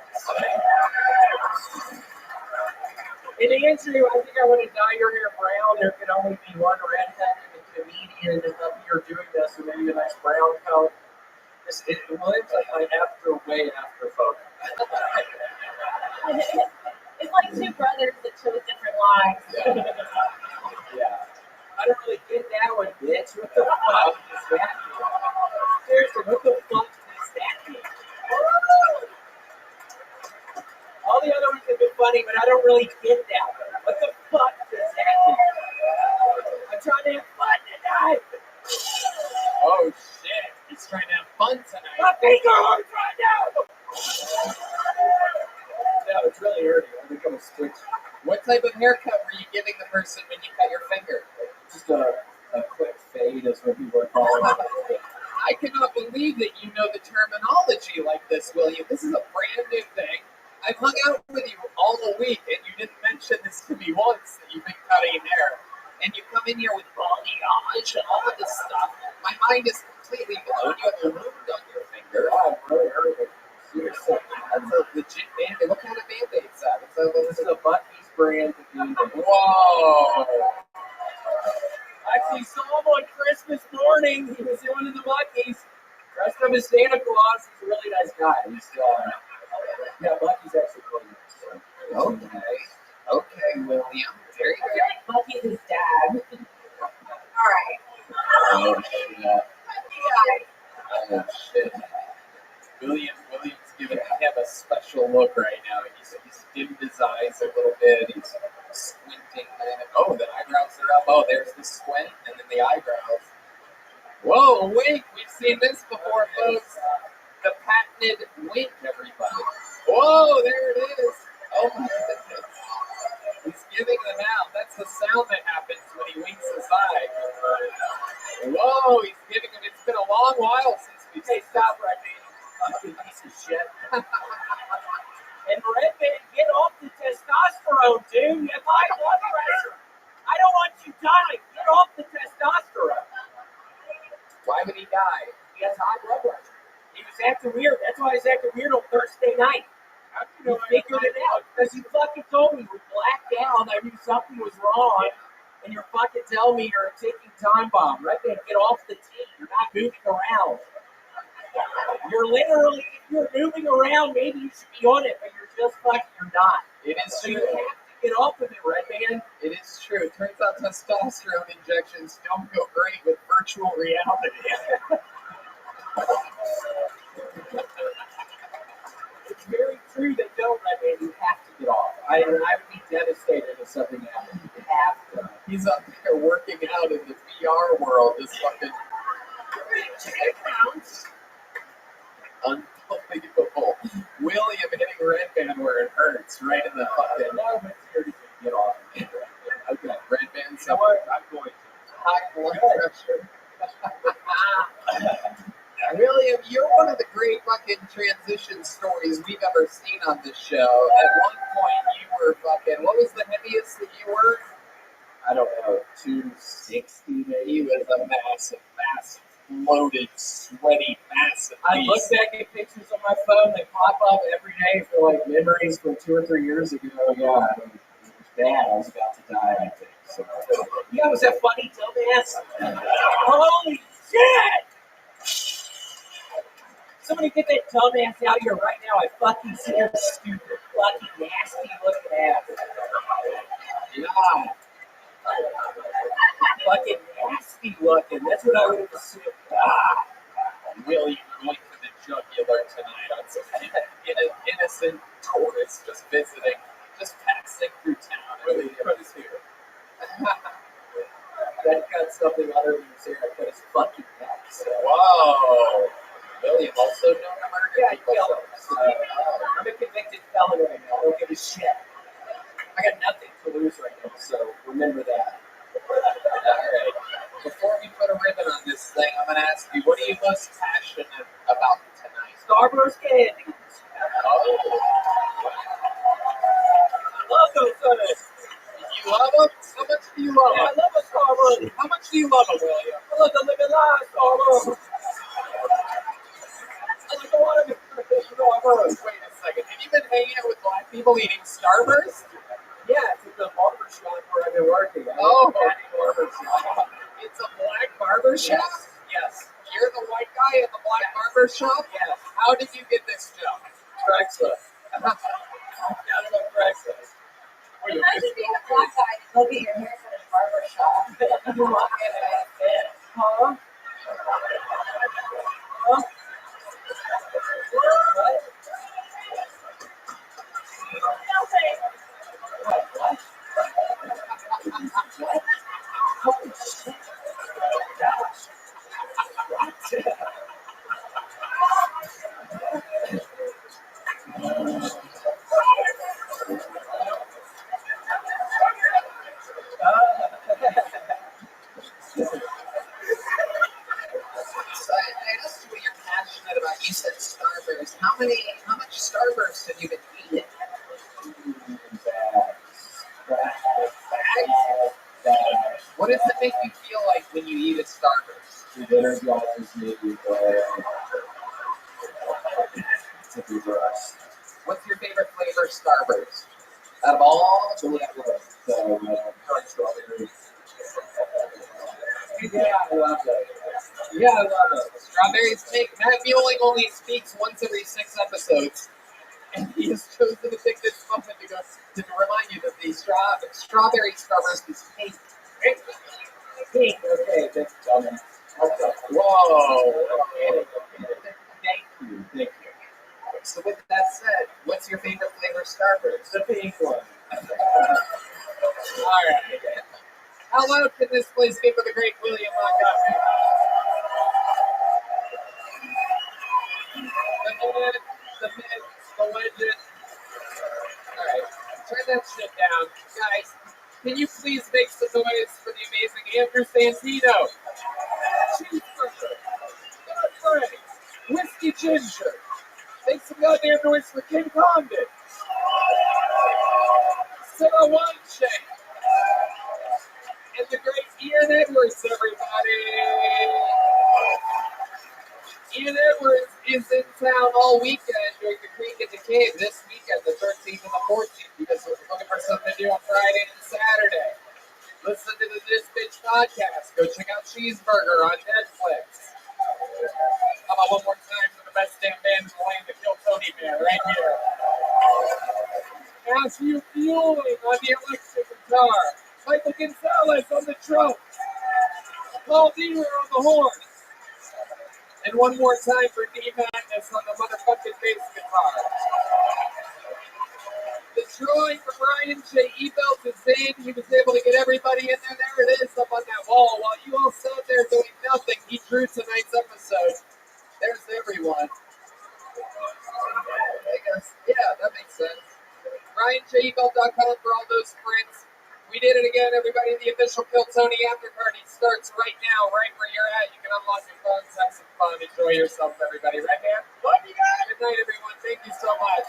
And to answer you, I think I want to dye your hair brown. There can only be one redheaded comedian up here doing this, so maybe a nice brown coat. It's like my way after photo. It's like two brothers that chose different lives. Yeah. I don't really get that one, bitch. What the fuck does that mean? Seriously, what the fuck does that mean? All the other ones have been funny, but I don't really get that one. What the fuck does that mean? I'm trying to have fun tonight. Oh shit, he's trying to have fun tonight. My finger hurts right now. No, it's really hurting. I think I'm a switch. What type of haircut were you giving the person when you cut your finger? Just a quick fade is what people are calling it. I cannot believe that you know the terminology like this, William. This is a brand new thing. I've hung out with you all the week, and you didn't mention this to me once, that you've been cutting hair. And you come in here with balayage and all of this stuff. My mind is completely blown. You have a wound on your finger. Oh, I'm really hurting. Seriously. That's a legit Band-Aid. What kind of Band-Aid is that? This is a Bucky's brand. Whoa! Actually saw him on Christmas morning. He was in one of the Bucky's. Dressed up as Santa Claus. He's a really nice guy. He's yeah, Bucky's actually really nice. Okay, William. Very I good. feel like Bucky's his dad. All right. Oh shit. William's giving him a special look right now. He's dimmed his eyes a little bit. He's squinting. Oh, the eyebrows are up. Oh, there's the squint and then the eyebrows. Whoa, wink. We've seen this before, folks. The patented wink, everybody. Whoa, there it is. Oh my goodness. He's giving them out. That's the sound that happens when he winks his eye. Whoa, he's giving them. It's been a long while since we've seen Stop right now. Fucking piece of shit. And Redman, get off the testosterone, dude. You have high blood pressure. I don't want you dying. Get off the testosterone. Why would he die? He has high blood pressure. He was acting weird. That's why he's acting weird on Thursday night. How do you You know figured it out because you fucking told me you were blacked out. I knew something was wrong, and you're fucking telling me you're a ticking time bomb. Right there, get off the tee. You're not moving around. You're literally, if you're moving around, maybe you should be on it, but you're just fucking, you're not. It is So true. you have to get off of it, Redman. It is true. It turns out testosterone injections don't go great with virtual reality. It's very true that don't, Redman. You have to get off. I would be devastated if something happened. You have to. He's up there working out in the VR world. This fucking unbelievable. William hitting Redman where it hurts, right in the fucking. No, but seriously, get off. Okay, Redman. You So know what? I'm going to. high blood pressure. William, you're one of the great fucking transition stories we've ever seen on this show. At one point, you were fucking. What was the heaviest that you were? I don't know, 260 maybe. He was a massive, bloated, sweaty, massive I look beast. back at pictures on my phone, they pop up every day for like memories from 2 or 3 years ago. Yeah, it was bad. I was about to die, I think. So. Yeah, was that funny, dumbass? Holy shit! Somebody get that dumbass out of here right now. I fucking see your stupid, fucking nasty looking ass. Yeah. Fucking nasty looking. That's what I would have assumed. William going for the jugular tonight on some innocent tourists just visiting, just passing through town. Really, put his here. That got something other than his hair. I cut his fucking neck. So. Whoa. William also known to murder Yeah, people. so, I'm a convicted felon right now. I don't give a shit. I got nothing to lose right now, so remember that. Alright. Before we put a ribbon on this thing, I'm going to ask you, what are you most passionate about tonight? Starburst candy. Oh. I love those things. You love them? How much do you love Yeah, I them? love a Starburst. How much do you love them, William? I love the living life, Starburst. I like a lot of it. Starburst. Wait a second. second. Have you been hanging out with black people eating Starburst? Yeah, it's at the barber shop where I've been working. Oh. Barber shop. It's a black barber shop? Yes. You're the white guy at the black barber shop? Yes. How did you get this job? Craigslist. Got it on Craigslist. Imagine being a black guy and go get your haircut at a barber shop. You walk in and it's it. Huh? Huh? What? No way. What? Holy shit. Gosh. What? So I asked you what you're passionate about. You said Starburst. How much Starburst have you been eating? Bags? What does it make you feel like when you eat a Starburst? It energizes me to be rushed. What's your favorite flavor Starburst? Out of all the So current strawberry. Yeah, I love those. Strawberries take. Matt Mueling only speaks once every 6 episodes, and he has chosen to take this moment to remind you that the strawberry Starburst is pink. Pink, okay, that's dumb. Whoa. Okay. Thank you. So with that said, what's your favorite flavor Starburst? The pink one. All right. How loud can this place get for the great William Montgomery? The myth, the legend. All right, turn that shit down. Guys, can you please make some noise for the amazing Andrew Santino? Cheeseburger. Good Frank. Whiskey Ginger. Make some goddamn noise for King Condon. Sarah Wineshake. And the great Ian Edwards, everybody. Ian Edwards is in town all weekend during the Creek and the Cave this weekend, the 13th and the 14th, because we're looking for something to do on Friday and Saturday. Listen to the This Bitch podcast. Go check out Cheeseburger on Netflix. How about one more time for the best damn band in the land, the Kill Tony Band, right here. Matthew Fueling on the electric guitar. Michael Gonzalez on the drum. Paul Dealer on the horn. And one more time for D Madness on the motherfucking bass guitar. The drawing for Ryan J. Ebelt is in. He was able to get everybody in there. There it is up on that wall. While you all sat there doing nothing, he drew tonight's episode. There's everyone. I guess, yeah, that makes sense. RyanJebelt.com for all those prints. We did it again, everybody. The official Kill Tony after party starts right now, right where you're at. You can unlock your phones, have some fun, enjoy yourself, everybody. Right, man? Love you guys. Good night, everyone. Thank you so much.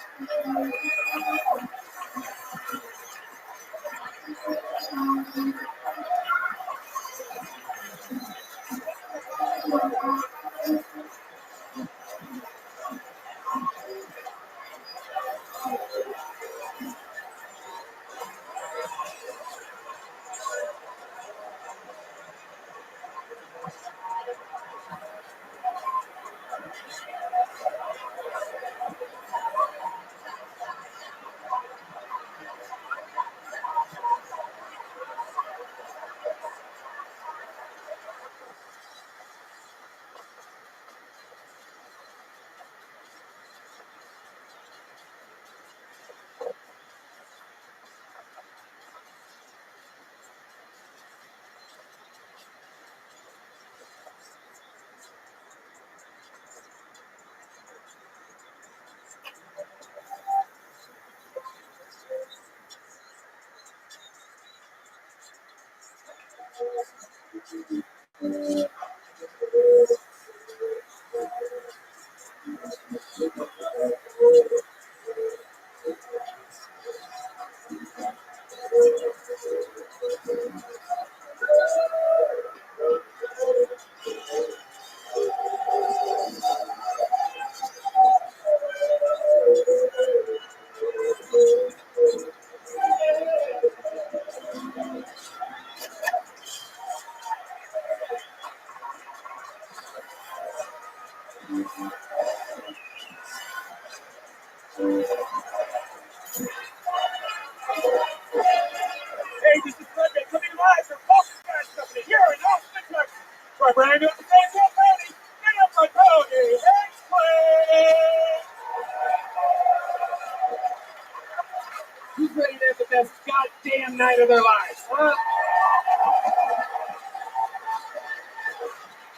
Who's ready to have the best goddamn night of their lives, huh?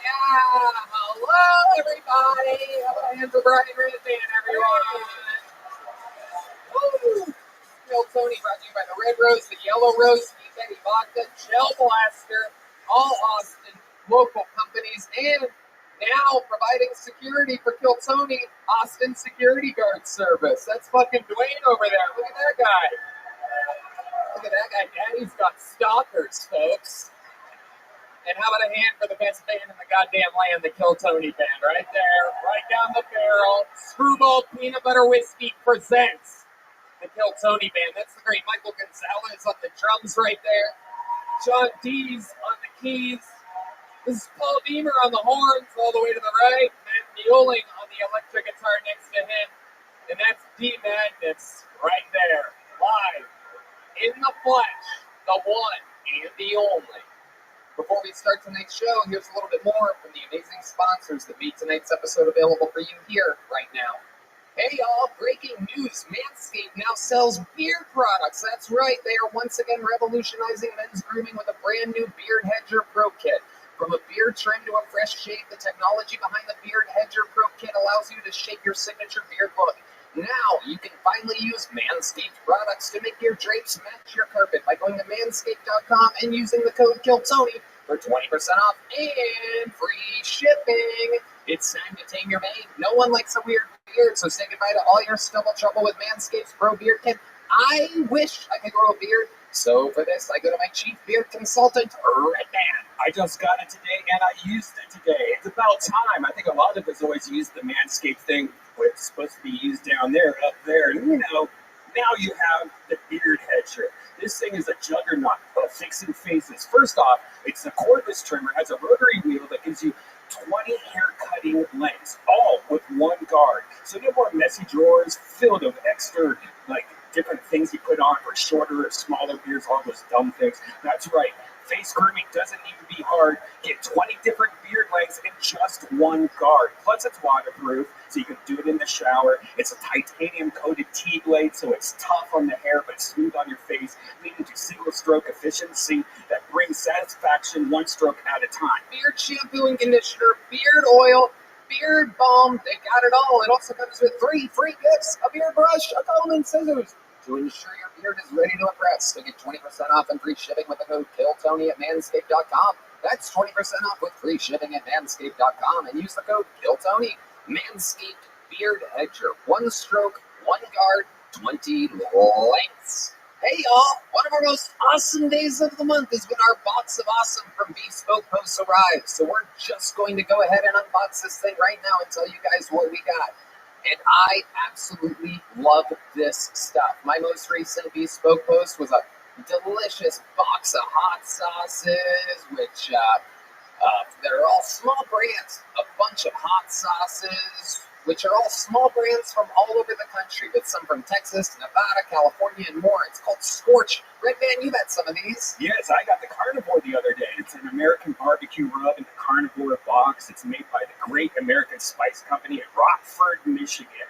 Yeah, hello everybody. Hands for Brian Redman, everyone. Woo! Bill Tony brought to you by the Red Rose, the Yellow Rose, Betty Vodka, Gel Blaster, all Austin local companies, and now providing security for Kill Tony, Austin Security Guard Service. That's fucking Dwayne over there. Look at that guy. Look at that guy. Daddy's got stalkers, folks. And how about a hand for the best band in the goddamn land, the Kill Tony Band, right there, right down the barrel. Screwball Peanut Butter Whiskey presents the Kill Tony Band. That's the great Michael Gonzalez on the drums right there. John Dees on the keys. This is Paul Beamer on the horns all the way to the right. Matt Mueling on the electric guitar next to him. And that's D Madness right there, live, in the flesh, the one and the only. Before we start tonight's show, here's a little bit more from the amazing sponsors that made tonight's episode available for you here right now. Hey y'all, breaking news, Manscaped now sells beard products. That's right, they are once again revolutionizing men's grooming with a brand new Beard Hedger Pro Kit. From a beard trim to a fresh shave, the technology behind the Beard Hedger Pro Kit allows you to shape your signature beard look. Now, you can finally use Manscaped products to make your drapes match your carpet by going to manscaped.com and using the code KILLTONY for 20% off and free shipping. It's time to tame your mane. No one likes a weird beard, so say goodbye to all your stubble trouble with Manscaped's Pro Beard Kit. I wish I could grow a beard, so for this, I go to my chief beard consultant, Redman. I just got it today and I used it today. It's about time. I think a lot of us always use the Manscaped thing where it's supposed to be used down there, up there. And you know, now you have the Beard Hedger. This thing is a juggernaut of fixing faces. First off, it's a cordless trimmer, has a rotary wheel that gives you 20 hair cutting lengths, all with one guard. So no more messy drawers filled of extra, different things you put on for shorter or smaller beards, all those dumb things. That's right. Face grooming doesn't need to be hard. Get 20 different beard lengths in just one guard. Plus, it's waterproof, so you can do it in the shower. It's a titanium-coated T-blade, so it's tough on the hair but smooth on your face, leading to single-stroke efficiency that brings satisfaction one stroke at a time. Beard shampoo and conditioner, beard oil, beard balm, they got it all. It also comes with 3 free gifts, a beard brush, a comb, and scissors to ensure your beard is ready to impress. So get 20% off and free shipping with the code KILLTONY at manscaped.com. That's 20% off with free shipping at manscaped.com and use the code KILLTONY. Manscaped Beard Hedger. One stroke, one guard, 20 lengths. Hey y'all, one of our most awesome days of the month is when our box of awesome from Bespoke Posts arrives. So we're just going to go ahead and unbox this thing right now and tell you guys what we got. And I absolutely love this stuff. My most recent Bespoke Post was a delicious box of hot sauces, which they're all small brands. A bunch of hot sauces, which are all small brands from all over the country, with some from Texas, Nevada, California, and more. It's called Scorch. Redman, you had some of these. Yes, I got the Carnivore the other day. It's an American barbecue rub in the Carnivore box. It's made by the Great American Spice Company in Rockford, Michigan.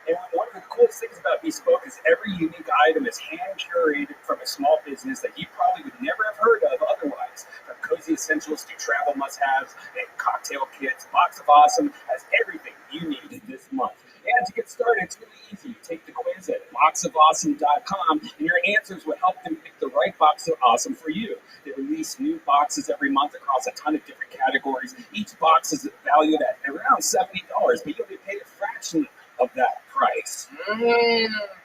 And one of the coolest things about Bespoke is every unique item is hand-curated from a small business that you probably would never have heard of otherwise. From cozy essentials to travel must-haves and cocktail kits, Box of Awesome has everything you need this month. And to get started, it's really easy. You take the quiz at boxofawesome.com, and your answers will help them pick the right Box of Awesome for you. They release new boxes every month across a ton of different categories. Each box is valued at around $70, but you'll be paid a fraction of that price.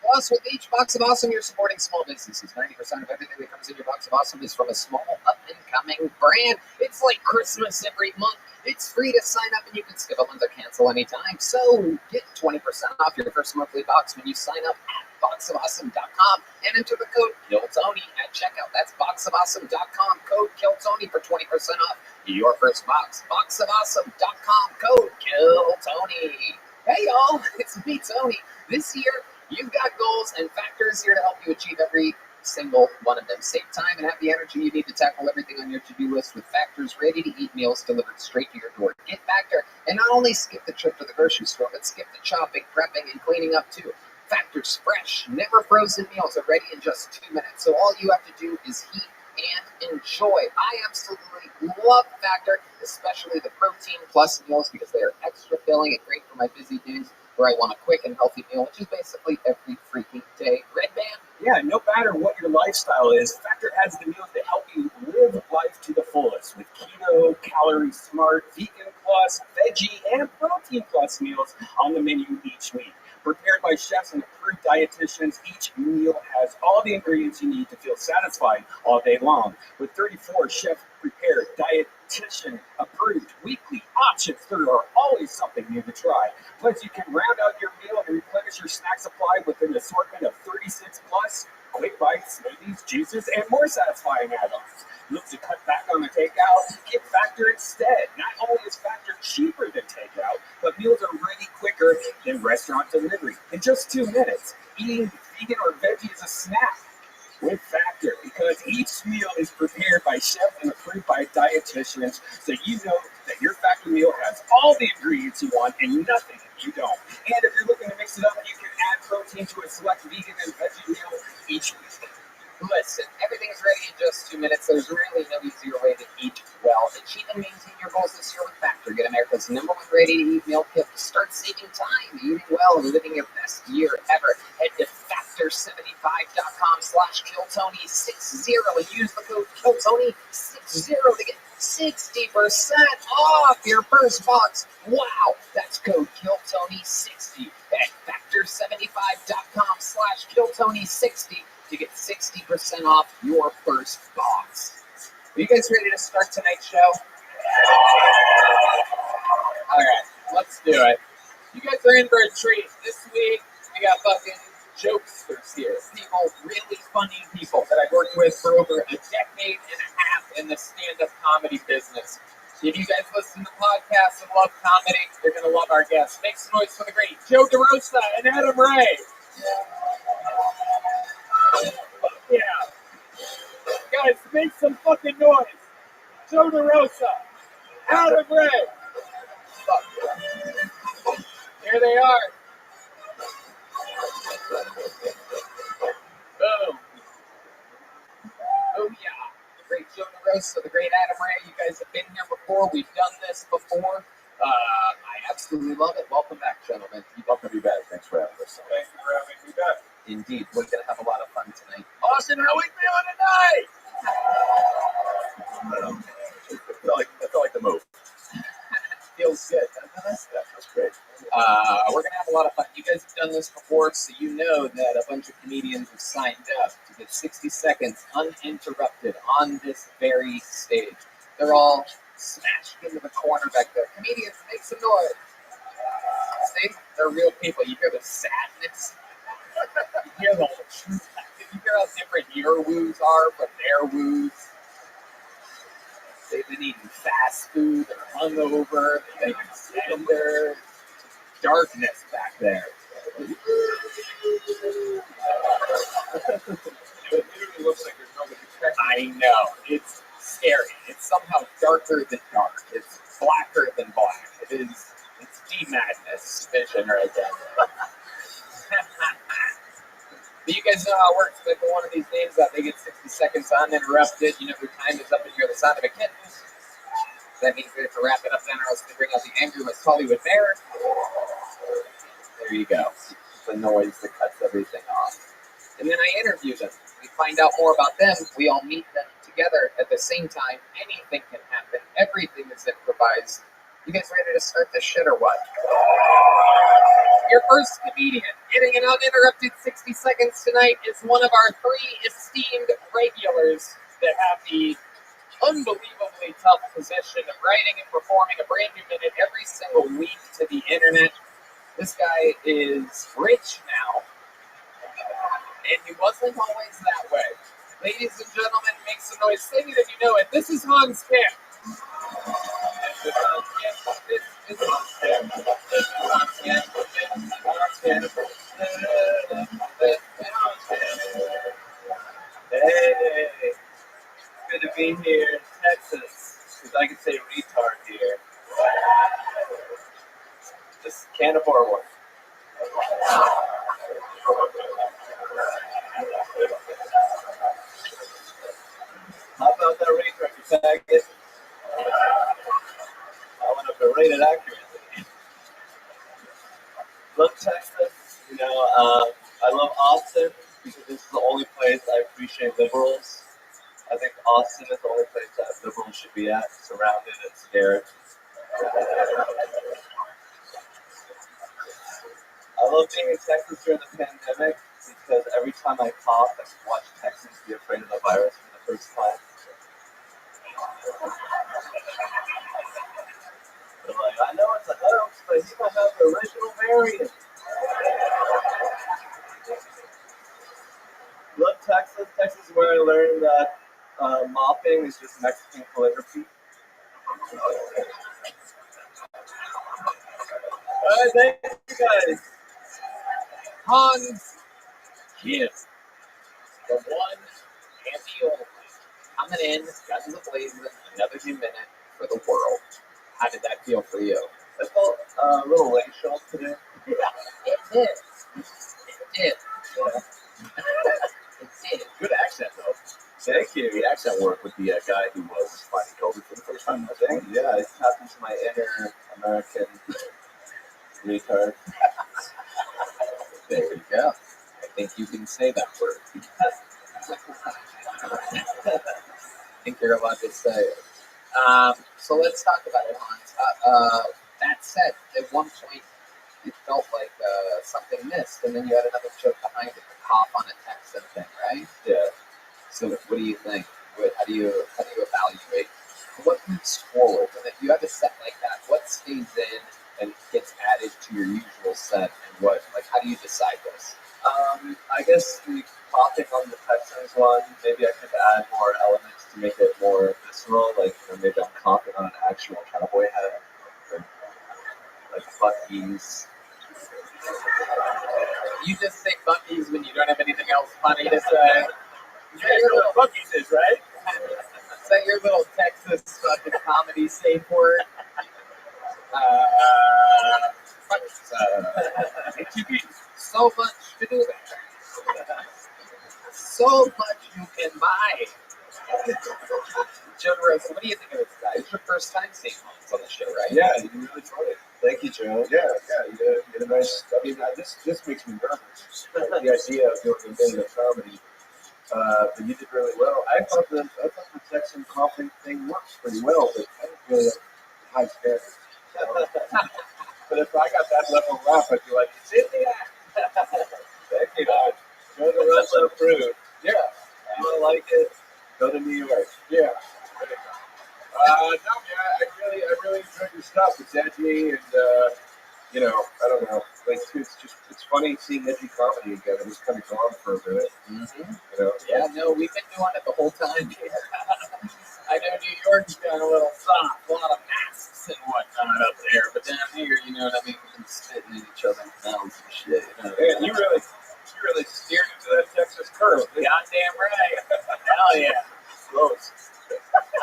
Plus, with each Box of Awesome, you're supporting small businesses. 90% of everything that comes in your Box of Awesome is from a small up-and-coming brand. It's like Christmas every month. It's free to sign up, and you can skip a month or cancel anytime. So get 20% off your first monthly box when you sign up at boxofawesome.com and enter the code KILLTONY at checkout. That's boxofawesome.com, code KILLTONY for 20% off your first box. Boxofawesome.com, code KILLTONY. Hey y'all, it's me, Tony. This year, you've got goals and factors here to help you achieve every single one of them. Save time and have the energy you need to tackle everything on your to-do list with Factor's ready-to-eat meals delivered straight to your door. Get Factor and not only skip the trip to the grocery store, but skip the chopping, prepping, and cleaning up too. Factor's fresh, never frozen meals are ready in just 2 minutes, so all you have to do is heat and enjoy. I absolutely love Factor, especially the protein plus meals because they are extra filling and great for my busy days where I want a quick and healthy meal, which is basically every freaking day. Red Band? Yeah, no matter what your lifestyle is, Factor has the meals that help you live life to the fullest with keto, calorie smart, vegan plus, veggie, and protein plus meals on the menu each week. Prepared by chefs and approved dietitians, each meal has all the ingredients you need to feel satisfied all day long. With 34 chef-prepared, dietitian-approved weekly options, there are always something new to try. Plus, you can round out your meal and replenish your snack supply with an assortment of 36 plus quick bites, smoothies, juices, and more satisfying add-ons. Look to cut back on the takeout? Get Factor instead. Not only is Factor cheaper than takeout, but meals are ready quicker than restaurant delivery. In just 2 minutes, eating vegan or veggie is a snack with Factor because each meal is prepared by chefs and approved by dietitians, so you know that your Factor meal has all the ingredients you want and nothing you don't. And if you're looking to mix it up, you can add protein to a select vegan and veggie meal each week. Listen, everything is ready in just 2 minutes. There's really no easier way to eat well. Achieve and maintain your goals this year with Factor. Get America's #1 ready-to-eat meal kit. Start saving time, eating well, and living your best year ever. Head to factor75.com/KillTony60 and use the code KillTony60 to get 60% off your first box. Wow, that's code KillTony60 at factor75.com/KillTony60 to get 60% off your first box. Are you guys ready to start tonight's show? All right, let's do it. You guys are in for a treat. This week, we got fucking jokesters here. People, really funny people that I've worked with for over a decade and a half in the stand-up comedy business. If you guys listen to podcasts and love comedy, you're going to love our guests. Make some noise for the great Joe DeRosa and Adam Ray. Yeah. Guys, make some fucking noise. Joe DeRosa, Adam Ray. Here they are. Boom. Oh yeah. The great Joe DeRosa, the great Adam Ray. You guys have been here before. We've done this before. I absolutely love it. Welcome back, gentlemen. Welcome to be back. Thanks for having us. Thank you for having me back. Indeed. We're going to have a lot of fun tonight. Austin, how we feeling tonight? I felt like the move. Feels good, doesn't it? That's great. We're going to have a lot of fun. You guys have done this before, so you know that a bunch of comedians have signed up to get 60 seconds uninterrupted on this very stage. They're all smashed into the corner back there. Comedians, make some noise. See? They're real people. You hear the sadness. You hear the truth. You hear how different your woos are from their woos. They've been eating fast food. They're hungover. They've been slender. Darkness back there. It literally looks like there's nobody expecting. I know. It's scary. It's somehow darker than dark. It's blacker than black. It's D-Madness vision right there. But you guys know how it works. They put one of these names out, they get 60 seconds uninterrupted. You know, their time is up and you hear the sound of a kitten. That means we have to wrap it up then or else we bring out the angry West Hollywood Bear. There you go. The noise that cuts everything off. And then I interview them. We find out more about them. We all meet them together at the same time. Anything can happen. Everything is improvised. You guys ready to start this shit or what? Your first comedian getting an uninterrupted 60 seconds tonight is one of our 3 esteemed regulars that have the unbelievably tough position of writing and performing a brand new minute every single week to the internet. This guy is rich now, and he wasn't always that way. Ladies and gentlemen, make some noise. Say it if you know it. This is Hans Kim. This is Hans Kim. This is Hans Kim. This is Hans Kim. This is Hans Kim. Hey, it's good to be here in Texas, because I can say retard here. Just can't afford one. How about that race record packet? I want to rate it accurately. Love Texas. I love Austin because this is the only place I appreciate liberals. I think Austin is the only place that liberals should be at, surrounded and scared. I love being in Texas during the pandemic because every time I cough, I can watch Texans be afraid of the virus for the first time. They're like, I know it's a hoax, but he might have the original variant. Love Texas. Texas is where I learned that mopping is just Mexican calligraphy. Alright, thank you guys. Hans Gibbs, the one and the only, coming in, guns a-blazing, another new minute for the world. How did that feel for you? I felt a little racial today. Yeah, it did. It did. Yeah. It did. Good accent, though. Thank you. The accent work with the guy who was fighting COVID for the first time, I think. Yeah, it tapped into my inner American retard. There you go. I think you can say that word. I think you're allowed to say it. So let's talk about it, Hans. That said, at one point it felt like something missed, and then you had another joke behind it, the cough on a text and thing, right? Yeah. So what do you think? How do you evaluate what moves forward? And if you have a set like that, what stays in and gets added to your usual set, and how do you decide this? I guess the coughing on the Texans one, maybe I could add more elements to make it more visceral, maybe I'm coughing on an actual cowboy hat, or like Bucky's. You just say Bucky's when you don't have anything else funny to say. You guys know what Bucky's is, right? Is that your little Texas fucking comedy safe word? So much to do there. So much you can buy. Joe DeRosa, what do you think of this guy? It's your first time seeing Hans on the show, right? Yeah, you're really funny. Thank you, Joe. Yeah, you did a nice. I mean, this makes me nervous. The idea of doing a bit of comedy, but you did really well. I thought the Texan coughing thing works pretty well, but I don't really have high standards. But if I got that level of laugh, I'd be like, it's in the act. Thank you. Joe DeRosa approved. Yeah. You don't like it? Go to New York. Yeah. No, man, I really enjoyed your stuff. It's edgy and, I don't know. It's funny seeing edgy comedy again. It was kind of gone for a minute. Mm-hmm. Yeah, no, we've been doing it the whole time here. I know New York's got a little soft, a lot of masks and whatnot up there, but down here, you know what I mean? We've been spitting in each other's mouths and shit. Man, you really steered into that Texas curve. Goddamn right. Hell yeah. Close.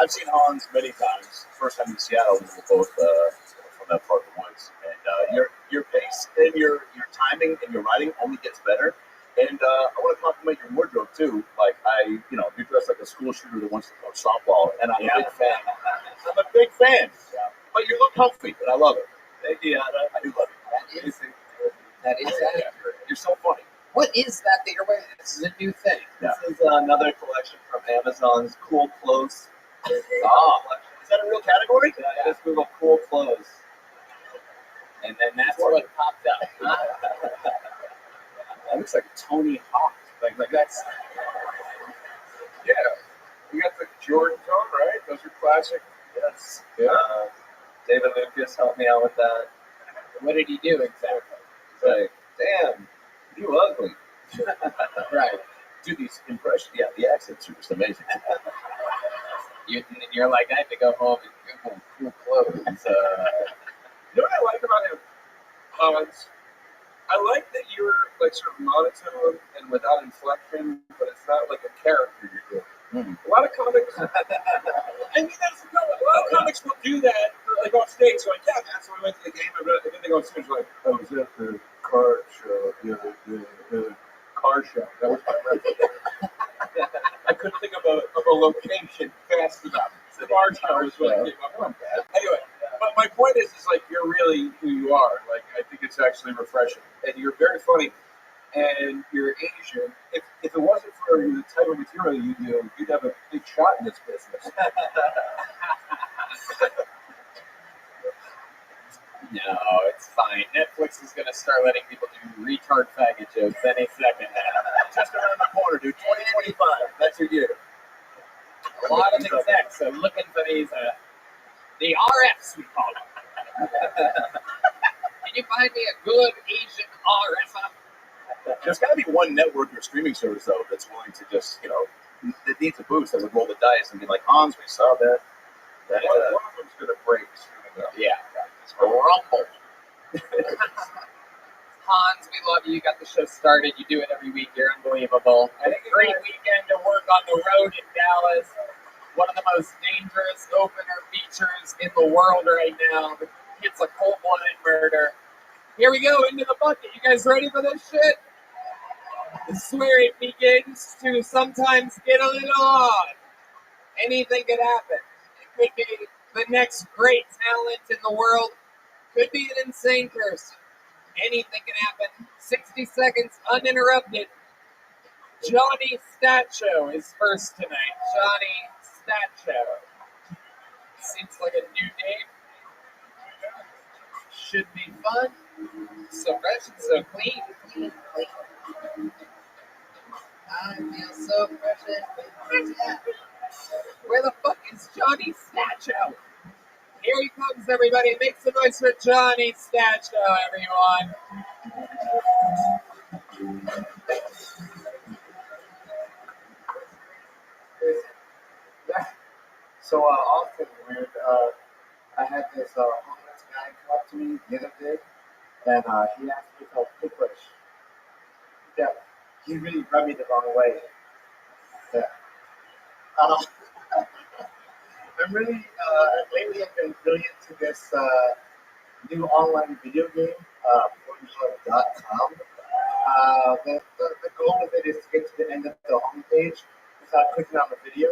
I've seen Hans many times. First time in Seattle, we were both from that part of the woods. And your pace and your timing and your writing only gets better. And I want to compliment your wardrobe too. You dress like a school shooter that wants to coach softball, and I'm a big fan. I'm a big fan. Yeah. But you look comfy, and I love it. Thank you, Anna. I do love it. That is accurate. You're so funny. What is that you're wearing? This is a new thing. Yeah. This is another collection from Amazon's Cool Clothes. Oh, Is that a real category? Yeah, just Google Cool Clothes. and then that's what popped up. Huh? That looks like Tony Hawk. Like that's. Yeah. You got the Jordan tone, right? Those are classic. Yes. Yeah. David Lucas helped me out with that. What did he do exactly? He's like, damn, you ugly. Right. Do these impressions. Yeah, the accents are just amazing. You're like, I have to go home and Google cool clothes. You know what I like about him, Hans? I like that you're like sort of monotone and without inflection, but it's not like a character you're doing. A lot of comics. I mean, that's the problem. A lot of comics will do that, like on stage. So like, yeah, man, so we went to the game, and then they go on stage like, I was at the card show the other day. location fast enough. The large numbers really came up on that. Anyway, but my point is like you're really who you are. Like I think it's actually refreshing, and you're very funny, and you're Asian. If it wasn't for the type of material you do, you'd have a big shot in this business. No, it's fine. Netflix is going to start letting people do retard faggot jokes any second now. Just around the corner, dude. 2025. That's your year. A lot of execs are looking for these, the RFs, we call them. Can you find me a good Asian RF? There's got to be one network or streaming service though that's willing to just, that needs a boost that would roll the dice and be like, Hans, we saw that. One of them's going to break streaming though. Yeah. Rumble. Hans, we love you. You got the show started. You do it every week. You're unbelievable. A great weekend to work on the road in Dallas. One of the most dangerous opener features in the world right now. It's a cold-blooded murder. Here we go, into the bucket. You guys ready for this shit? I swear it begins to sometimes get a little odd. Anything could happen. It could be the next great talent in the world. Could be an insane person. Anything can happen. 60 seconds uninterrupted. Johnny Stat Show is first tonight. Johnny Stat Show. Seems like a new name. Should be fun. So fresh and so clean. Clean. I feel so fresh and clean. Where the fuck is Johnny Stat Show? Here he comes, everybody. Make some noise for Johnny Stat Show, everyone. So often weird. I had this homeless guy come up to me the other day, and he asked me for a toothbrush. Yeah, he really rubbed me the wrong way. Yeah. I'm really lately I've been really into this new online video game, Pornhub.com. The goal of it is to get to the end of the homepage without clicking on the video.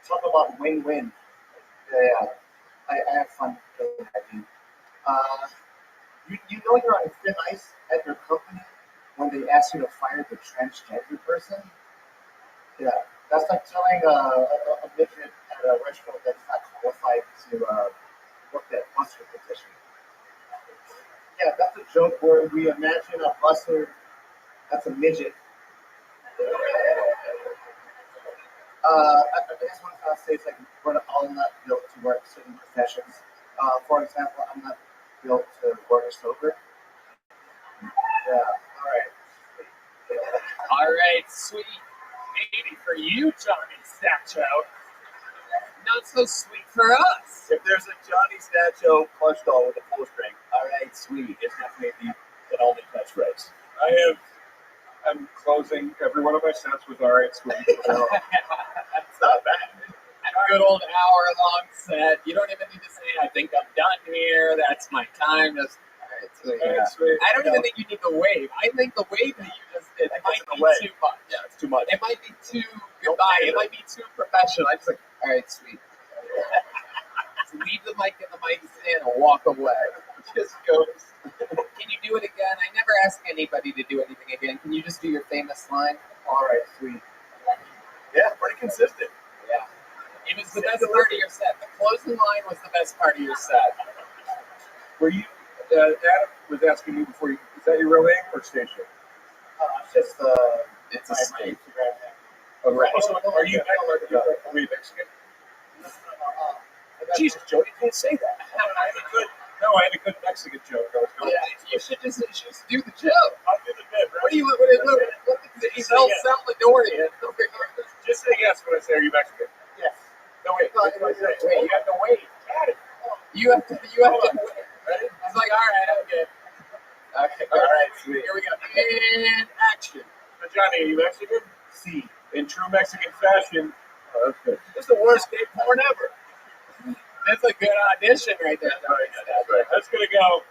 Talk about win-win. Yeah, I have fun playing that game. You know you're on thin ice at your company when they ask you to fire the transgender person? Yeah, that's like telling a midget at a restaurant that's not qualified to work that busser position. Yeah, that's a joke where we imagine a busser that's a midget. I guess one thing I'll say is like we're all not built to work certain professions. For example, I'm not built to work sober. Yeah, All right, sweet. Maybe for you, Johnny Stat Show. Not so sweet for us. If there's a Johnny Stat Show plush doll with a full string, all right, sweet. It's definitely the only catchphrase. I'm closing every one of my sets with all right, sweet. It's not bad. A good old hour-long set. You don't even need to say, I think I'm done here. That's my time. Just, all right, sweet. All right, sweet. I don't even think you need the wave. I think the wave that you just did might be too much. Yeah, it's too much. It might be too goodbye. It might be too professional. I'm just like, all right, sweet. Just leave the mic in the mic stand and walk away. Just goes. Can you do it again? I never ask anybody to do anything again. Can you just do your famous line? all right, sweet. Yeah, pretty consistent. Yeah. It was the best part of your set. The closing line was the best part of your set. Were you, Adam was asking you before, is that your real name or station? It's just It's a my state. Instagram name. Oh, right. Also, are you Mexican? Jesus, Joe, you can't say that. I had a good Mexican joke. I was going You should just do the joke. I'll do the bit, bro. What are you he's El Salvadorian. Just say yes when I say, are you Mexican? Yes. No, wait. Wait, you have to wait. You have to wait. Ready? He's like, all right, I'm good. Okay, all right, sweet. Here we go. And action. So, Johnny, are you Mexican? See. In true Mexican fashion. Oh, that's good. This is the worst gay porn ever. That's a good audition right there. That's going to go.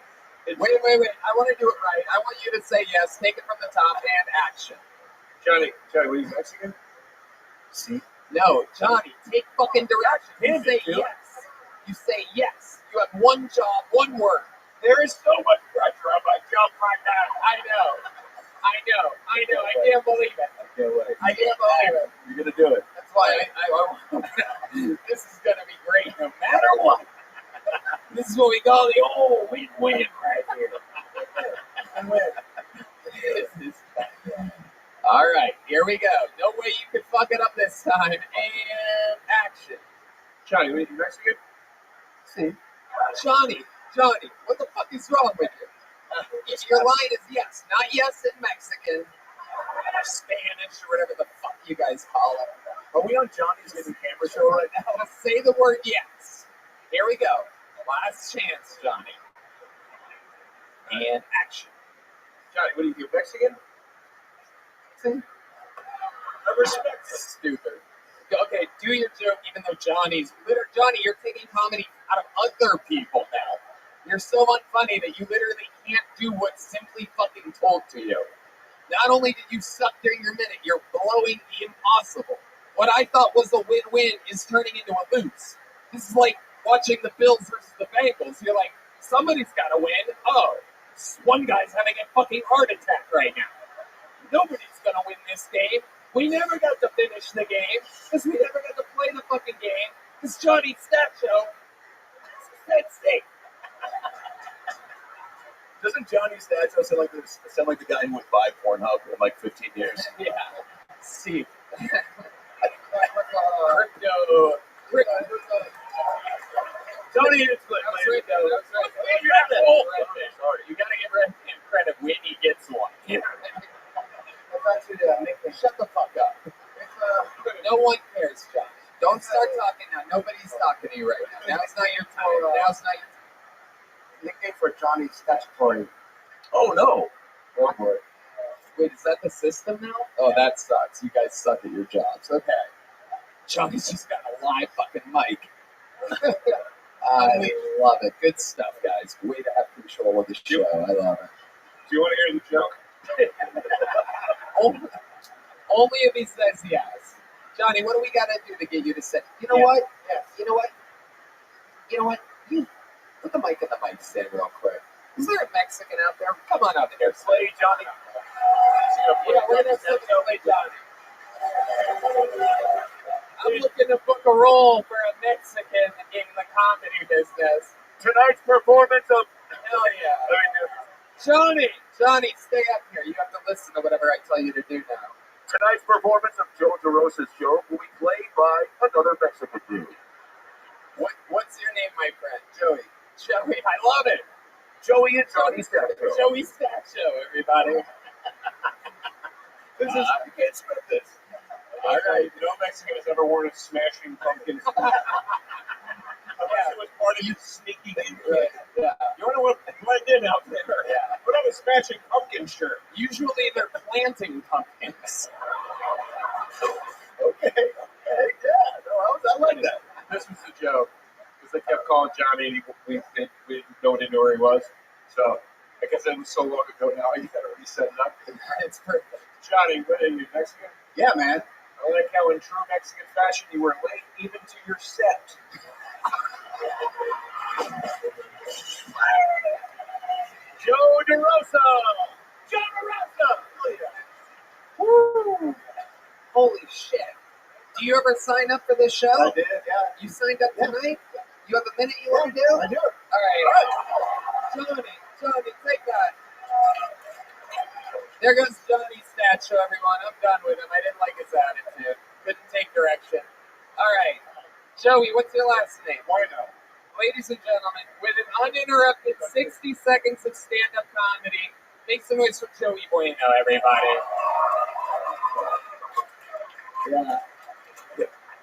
Wait. I want to do it right. I want you to say yes. Take it from the top and action. Johnny, were you Mexican? See. No, Johnny, take fucking direction. You Damn say it, dude. yes. You say yes. You have one job, one word. There is so much pressure on my job right now. I know. I can't believe it. I can't wait. I can't believe it. You're gonna do it. That's why this is gonna be great no matter what. This is what we call the old win-win right here. All right, here we go. No way you can fuck it up this time. And action. Johnny, you Mexican? See, Johnny, what the fuck is wrong with you? Your line is yes, not yes in Mexican, or Spanish, or whatever the fuck you guys call it. Are we on Johnny's hidden camera show right now? Now say the word yes. Here we go. Last chance, Johnny. And action. Johnny, what do you feel, Mexican? See? I respect this. Stupid. Okay, do your joke even though Johnny, you're taking comedy out of other people now. You're so unfunny that you literally can't do what's simply fucking told to you. Not only did you suck during your minute, you're blowing the impossible. What I thought was a win-win is turning into a lose. This is like watching the Bills versus the Bengals. You're like, somebody's got to win. Oh, one guy's having a fucking heart attack right now. Nobody's going to win this game. We never got to finish the game because we never got to play the fucking game because Johnny's stat show said steak. Doesn't Johnny's dad sound like the guy who went by Pornhub in like 15 years? Yeah. See. Tony, it's good. That was right there. You have that. Sorry. You gotta give him credit when he gets one. that's actually a nickname. Shut the fuck up. No one cares, Josh. Don't start talking now. Nobody's talking to you right now. Now's not your time. Now's not your Nickname for Johnny's statutory. Oh no. Go for it. Wait, is that the system now? Oh, that sucks. You guys suck at your jobs. Okay. Johnny's just got a live fucking mic. I love it. Good stuff, guys. Way to have control of the show. I love it. Do you want to hear the joke? Only if he says yes. Johnny, what do we got to do to get you to say, you know what? Yes. You know what? You put the mic in the mic stand real quick. Is there a Mexican out there? Come on out here. Slay Johnny. Yeah, we're going to play Johnny. I'm looking to book a role for a Mexican in the comedy business. Tonight's performance of Hell yeah. Johnny, stay up here. You have to listen to whatever I tell you to do now. tonight's performance of Joe DeRosa's show will be played by another Mexican dude. What's your name, my friend? Joey, I love it. Joey and Johnny's Stat Show. Joey Stat Show, everybody. This is you can't script this. All right. No Mexican has ever worn a Smashing Pumpkins. Unless it was part of you sneaking in. Right. Yeah. You want to blend in out there. Yeah. Put on a Smashing Pumpkin shirt. Usually they're planting pumpkins. Okay. Yeah. No, I like that. This was the joke. Because they kept calling Johnny and we no one knew where he was. So I guess it was so long ago now, you got to reset it up. It's perfect. Johnny, what are you, Mexican? Yeah, man. I like how in true Mexican fashion you were late even to your set. Joe DeRosa! Joe DeRosa! Oh, yeah. Woo! Holy shit. Do you ever sign up for this show? I did, yeah. You signed up tonight? You have a minute you want to do? I do. All right. Johnny, take that. There goes Johnny's stat show, everyone. I'm done with him. I didn't like his attitude. Couldn't take direction. All right. Joey, what's your last name? Bueno. Ladies and gentlemen, with an uninterrupted 60 seconds of stand-up comedy, make some noise for Joey Bueno, everybody. Yeah.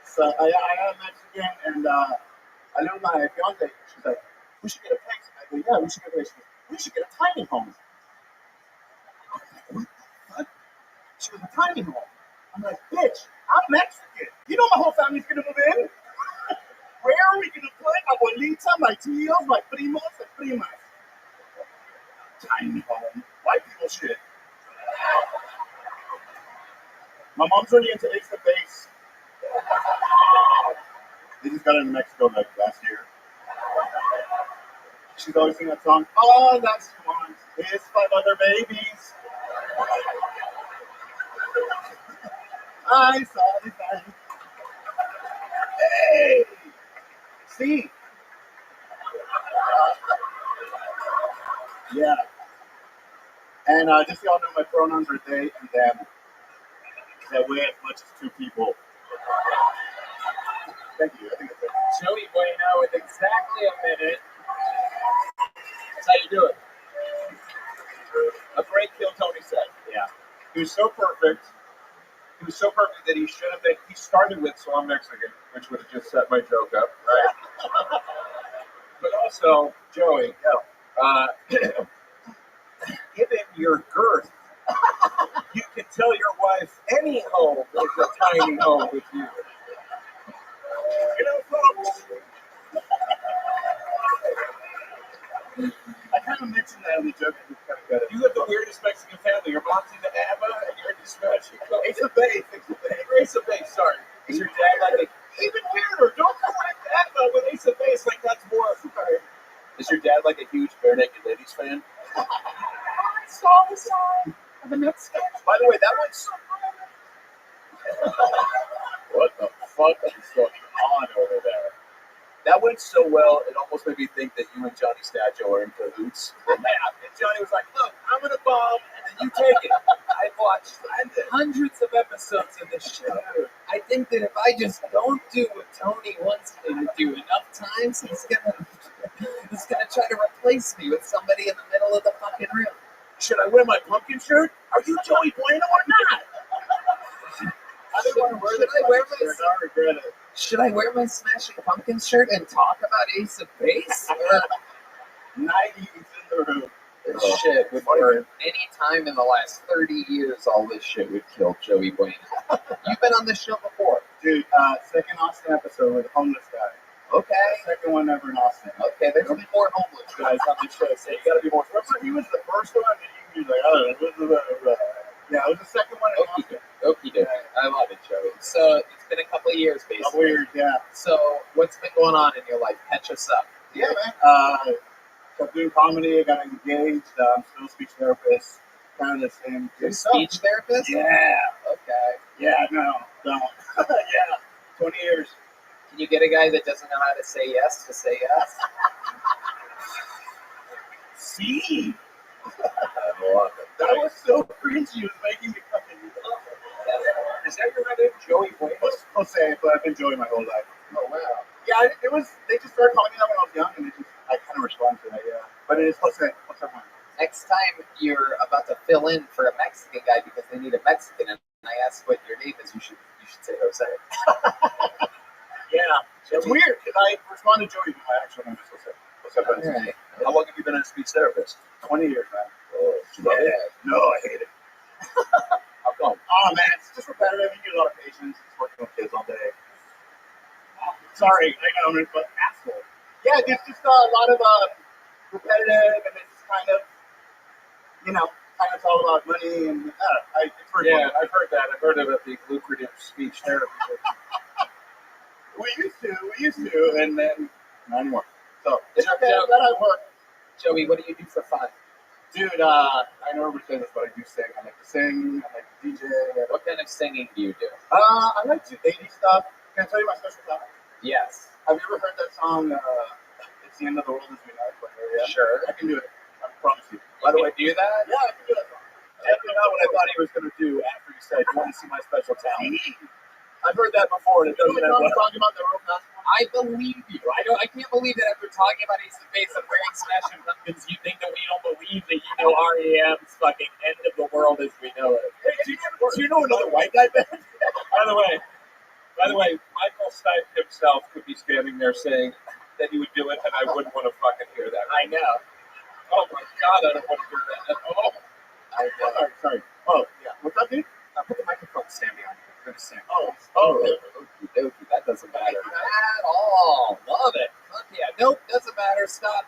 So I am Mexican, and I know my fiance. She's like, "We should get a place." I go, "Yeah, we should get a place." She goes, "We should get a tiny home." I'm like, "What the fuck?" She goes, "A tiny home." I'm like, "Bitch, I'm Mexican. You know my whole family's gonna move in. Where are we gonna put abuelita, my tios, my primos, and primas?" Tiny home. White people shit. My mom's really into Ace the Base. They just got into Mexico like last year. She's always singing that song. All that she wants is 5 other babies. I saw the thing. Hey! See? Yeah. And just so y'all know, my pronouns are they and them. That weigh as much as 2 people. Thank you. I think that's it. Joey Bueno with exactly a minute. That's how you do it. A great kill, Tony said. Yeah. He was so perfect. He was so perfect that he should have been. He started with "So I'm Mexican," which would have just set my joke up, right? But also, Joey, given your girth, you can tell your wife any home is a tiny home with you. You know, folks. I kind of mentioned that in the joke. It's kind of good. You have the weirdest Mexican family. Your mom's into ABBA, and you're into Smash. Ace of Base. Ace of Base, sorry. Is your dad like a, even weirder? Don't correct ABBA with Ace of Base like that's more. Sorry. Is your dad like a huge Bare Naked Ladies fan? I saw the song of the Mexican. By the way, that one's. What the fuck is going on over there? That went so well, it almost made me think that you and Johnny Staggio are in cahoots. Yeah, and Johnny was like, look, I'm going to bomb, and then you take it. I watched hundreds of episodes of this show. I think that if I just don't do what Tony wants me to do enough times, he's gonna try to replace me with somebody in the middle of the fucking room. Should I wear my pumpkin shirt? Are you Joey Bueno or not? I didn't want to wear Should this I wear shirt. I regret it. Should I wear my Smashing Pumpkins shirt and talk about Ace of Base? Or 90s in the room. this shit would burn any time in the last 30 years. All this shit would kill Joey Bueno. You've been on this show before. Dude, second Austin episode with the homeless guy. Okay. Second one ever in Austin. Okay, there's gonna be more homeless guys on this show, so you gotta be more. Remember, he was the first one, and he was like, oh, yeah, it was the second one in Austin. Okie dokie. I love it, Joey. So it's been a couple of years, basically. Weird, yeah. So what's been going on in your life? Catch us up. Yeah, man. Kept doing comedy. I got engaged. I'm still a speech therapist. Kind of the same. You're a speech therapist? Yeah. Okay. Yeah, no. Yeah. 20 years. Can you get a guy that doesn't know how to say yes to say yes? See? I love it. That was so cringy. It was making me fucking love it. Is that your name, Joey Bueno? I'll say it, but I've been enjoying my whole life. Oh, wow. Yeah, it was. They just started calling me that when I was young, and I kind of responded to that. Yeah, but it is Jose. What's up, man? Next time you're about to fill in for a Mexican guy because they need a Mexican, and I ask what your name is, you should say Jose. Yeah, it's weird because I responded to Joey, but my actual name is Jose. What's up, man? All right. How long have you been a speech therapist? 20 years, man. Oh, Yeah. No, I hate it. How come? Oh man, it's just repetitive. You need a lot of patience. It's working with kids all day. Sorry, I know, but asshole. Yeah, it's just a lot of repetitive, and it's kind of, it's all about money, and it's pretty Yeah, fun. I've heard that. I've heard about the lucrative speech therapy. We used to, and then not anymore. So it's Joe- okay. Joe- That I work. Joey, what do you do for fun? Dude, I know everybody says this, but I do sing. I like to sing. I like to DJ. What kind of singing do you do? I like to 80s stuff. Can I tell you my special talent? Yes. Have you ever heard that song, It's the End of the World as We Know It? By Ariel? Sure. I can do it. I promise you. By the way, do that? Yeah, I can do that song. Definitely not what I thought he was going to do after he said, "You want to see my special talent?" I've heard that before, and it You know doesn't what end I'm well. talking about, the real fast one? I believe you. I can't believe that after talking about Ace of Base and wearing Smashing Pumpkins, you think that we don't believe that you know REM's fucking End of the World as we know it. Hey, do you know another white guy band? By the way, Michael Stipe himself could be standing there saying that he would do it, and I wouldn't want to fucking hear that. I know. Oh my God, I don't want to hear that. Oh, Sorry. Oh, yeah. What's up, dude? Put the microphone stand behind you. We're going to sing. Oh. Okie dokie. That doesn't matter at all. Love it. Fuck yeah. Nope, doesn't matter. Stop.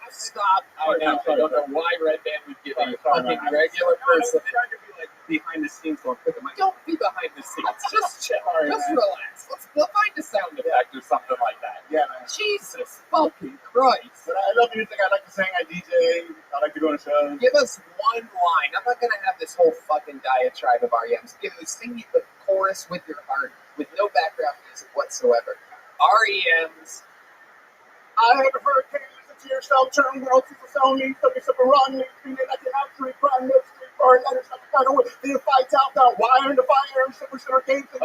I know. I don't know why Red Band would give a fucking regular person trying to be like behind the scenes going, put the mic. Don't be behind the scenes. Just chill. Sorry, Just man. relax. Let's find fucking Christ. But I love music. I like to sing. I DJ. I like to go to shows. Give us one line. I'm not gonna have this whole fucking diatribe of REMs. Sing me the chorus with your heart, with no background music whatsoever. REMs. I have heard listen to yourself, turn world to the sound, need something wrong, need to like an absolute crime, no street bar, letters, not the kind of way, then fight out that wire in the fire, and super center games. Okay.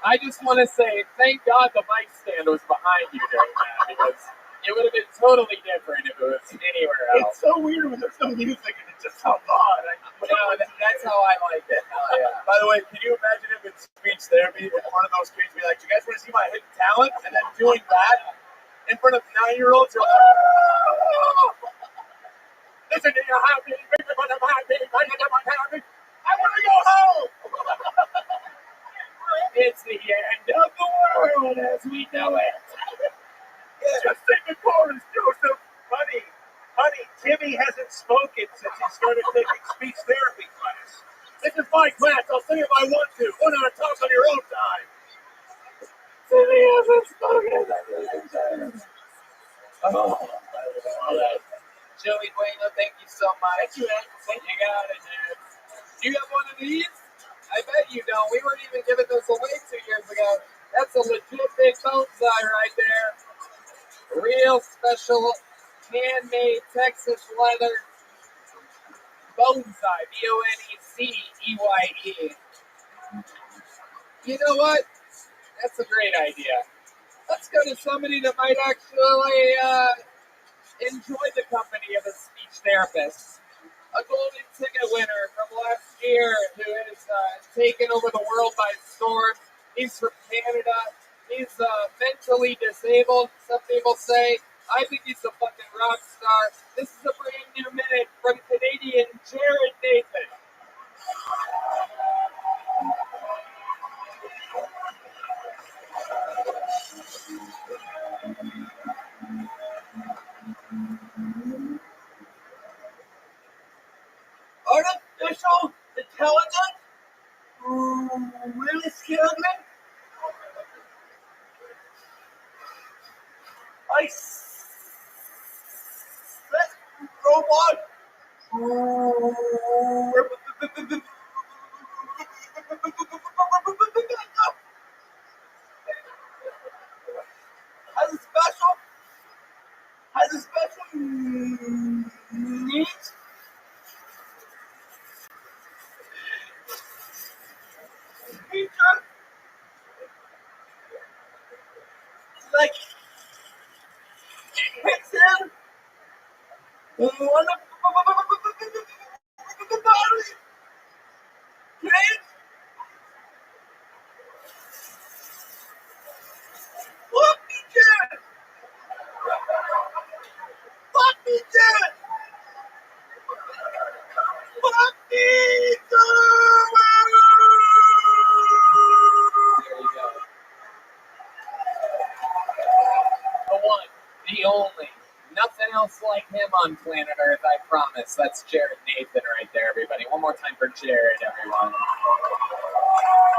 I just want to say, thank God the mic stand was behind you during that, because it would have been totally different if it was anywhere else. It's so weird when there's some music and it just sounds odd. That's how I like it. Hell yeah. By the way, can you imagine if in speech therapy, one of those kids be like, "Do you guys want to see my hidden talent?" And then doing that in front of 9-year-olds, you're like, "Listen to your happy, when I'm happy, I'm happy. I want to go home." It's the end of the world as we know it. Just sing the chorus, Joseph. Honey, Timmy hasn't spoken since he started taking speech therapy class. This is my class. I'll sing if I want to. One at a time on your own time. Timmy hasn't spoken. Oh, Joey Bueno, thank you so much. You got it, man. Do you have one of these? I bet you don't. We weren't even giving those away 2 years ago. That's a legit big bonsai right there. Real special handmade Texas leather bonsai. Boneceye. You know what? That's a great idea. Let's go to somebody that might actually enjoy the company of a speech therapist. A golden ticket winner from last year who has taken over the world by storm. He's from Canada. He's mentally disabled, some people say. I think he's a fucking rock star. This is a brand new minute from Canadian Jared Nathan. Artificial intelligence really scared me. I set robot. Has a special needs. Feature like hits him one of the body. Kids, fuck me, Jared. Fuck me, Jared. Fuck me, There you go. The one, the only. Nothing else like him on planet Earth, I promise. That's Jared Nathan right there, everybody. One more time for Jared, everyone.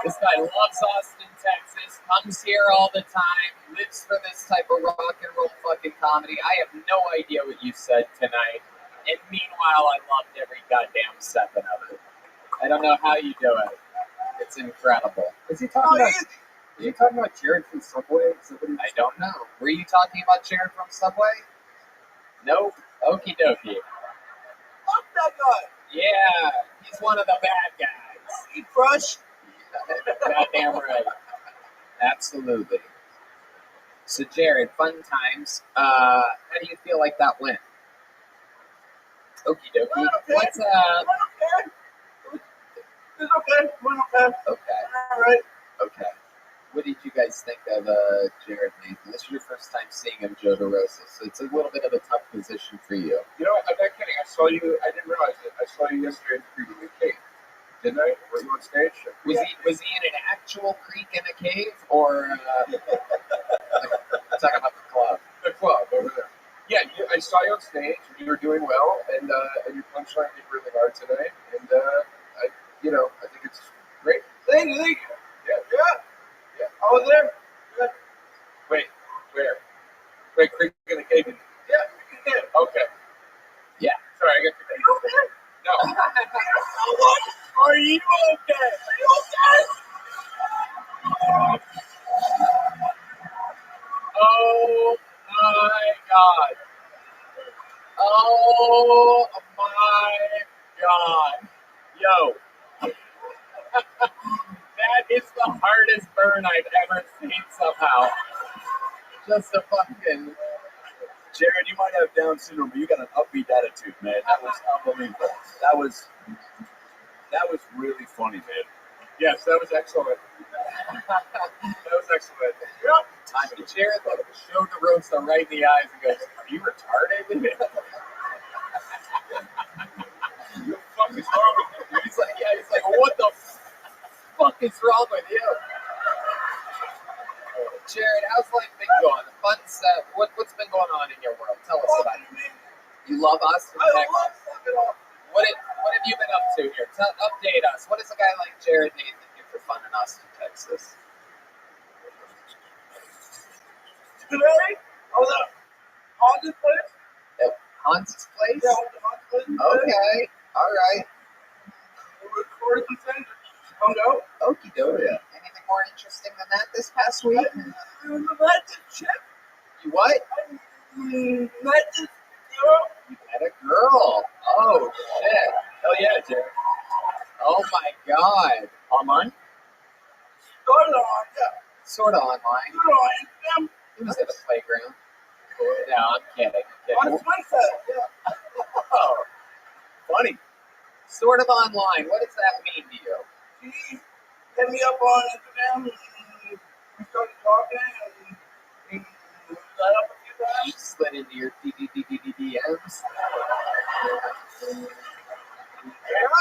This guy loves Austin, Texas, comes here all the time, lives for this type of rock and roll fucking comedy. I have no idea what you said tonight. And meanwhile, I loved every goddamn second of it. I don't know how you do it. It's incredible. Is he talking about? Are you talking about Jared from Subway? I don't know. Were you talking about Jared from Subway? Nope. Okie dokie. Fuck that guy. Yeah, he's one of the bad guys. He crushed. Goddamn right. Absolutely. So, Jared, fun times. How do you feel like that went? Okie dokie. Okay. What's It's okay. Went okay. Okay. All right. Okay. What did you guys think of Jared Nathan? This is your first time seeing him, Joe DeRosa, so it's a little bit of a tough position for you. You know, I'm not kidding. I saw you. I didn't realize it. I saw you yesterday at the Creek in the Cave. Didn't I? Were you on stage? Was he in an actual creek in a cave, or talking about the club? The club over there. Yeah, I saw you on stage. You were doing well, and your punchline hit really hard today. And I think it's great. Thank you. Yeah. Over there? Good. Wait, where? Wait, Creek in the cave. Yeah, Creek in the cave. Okay. Yeah. Sorry, I got your name. Okay? No. Are you okay? Are you okay? Oh my God. Oh my God. Yo. That is the hardest burn I've ever seen somehow. Just a fucking. Jared, you might have Down syndrome, but you got an upbeat attitude, man. That was unbelievable. That was really funny, man. Yes, that was excellent. That was excellent. Yep. Jared showed the roadster right in the eyes and goes, "Are you retarded?" What the fuck is wrong with you? He's like, "What the fuck is wrong with you?" Jared, how's life been going? Fun stuff. What's been going on in your world? Tell us about it. You love Austin, I Texas. love fucking off. What have you been up to here? Update us. What does a guy like Jared Nathan do for fun in Austin, Texas? Today, I was at Haunted Place. At Hans's place? Yeah, I went to Haunted Place. Okay. All right. We recorded some things. Hung out. Okie dokie. Anything more interesting than that this past week? I met this chick. You what? Met this girl. You met a girl. Oh, shit. Hell yeah, Jared. Oh, my God. Online? Started on, yeah. Sort of online. Started on Instagram. He was at the playground. No, I'm kidding. On a swing set, yeah. Oh, funny. Sort of online. What does that mean to you? She hit me up on Instagram and we started talking and we met up a few She times. slid into your DMs. Yeah.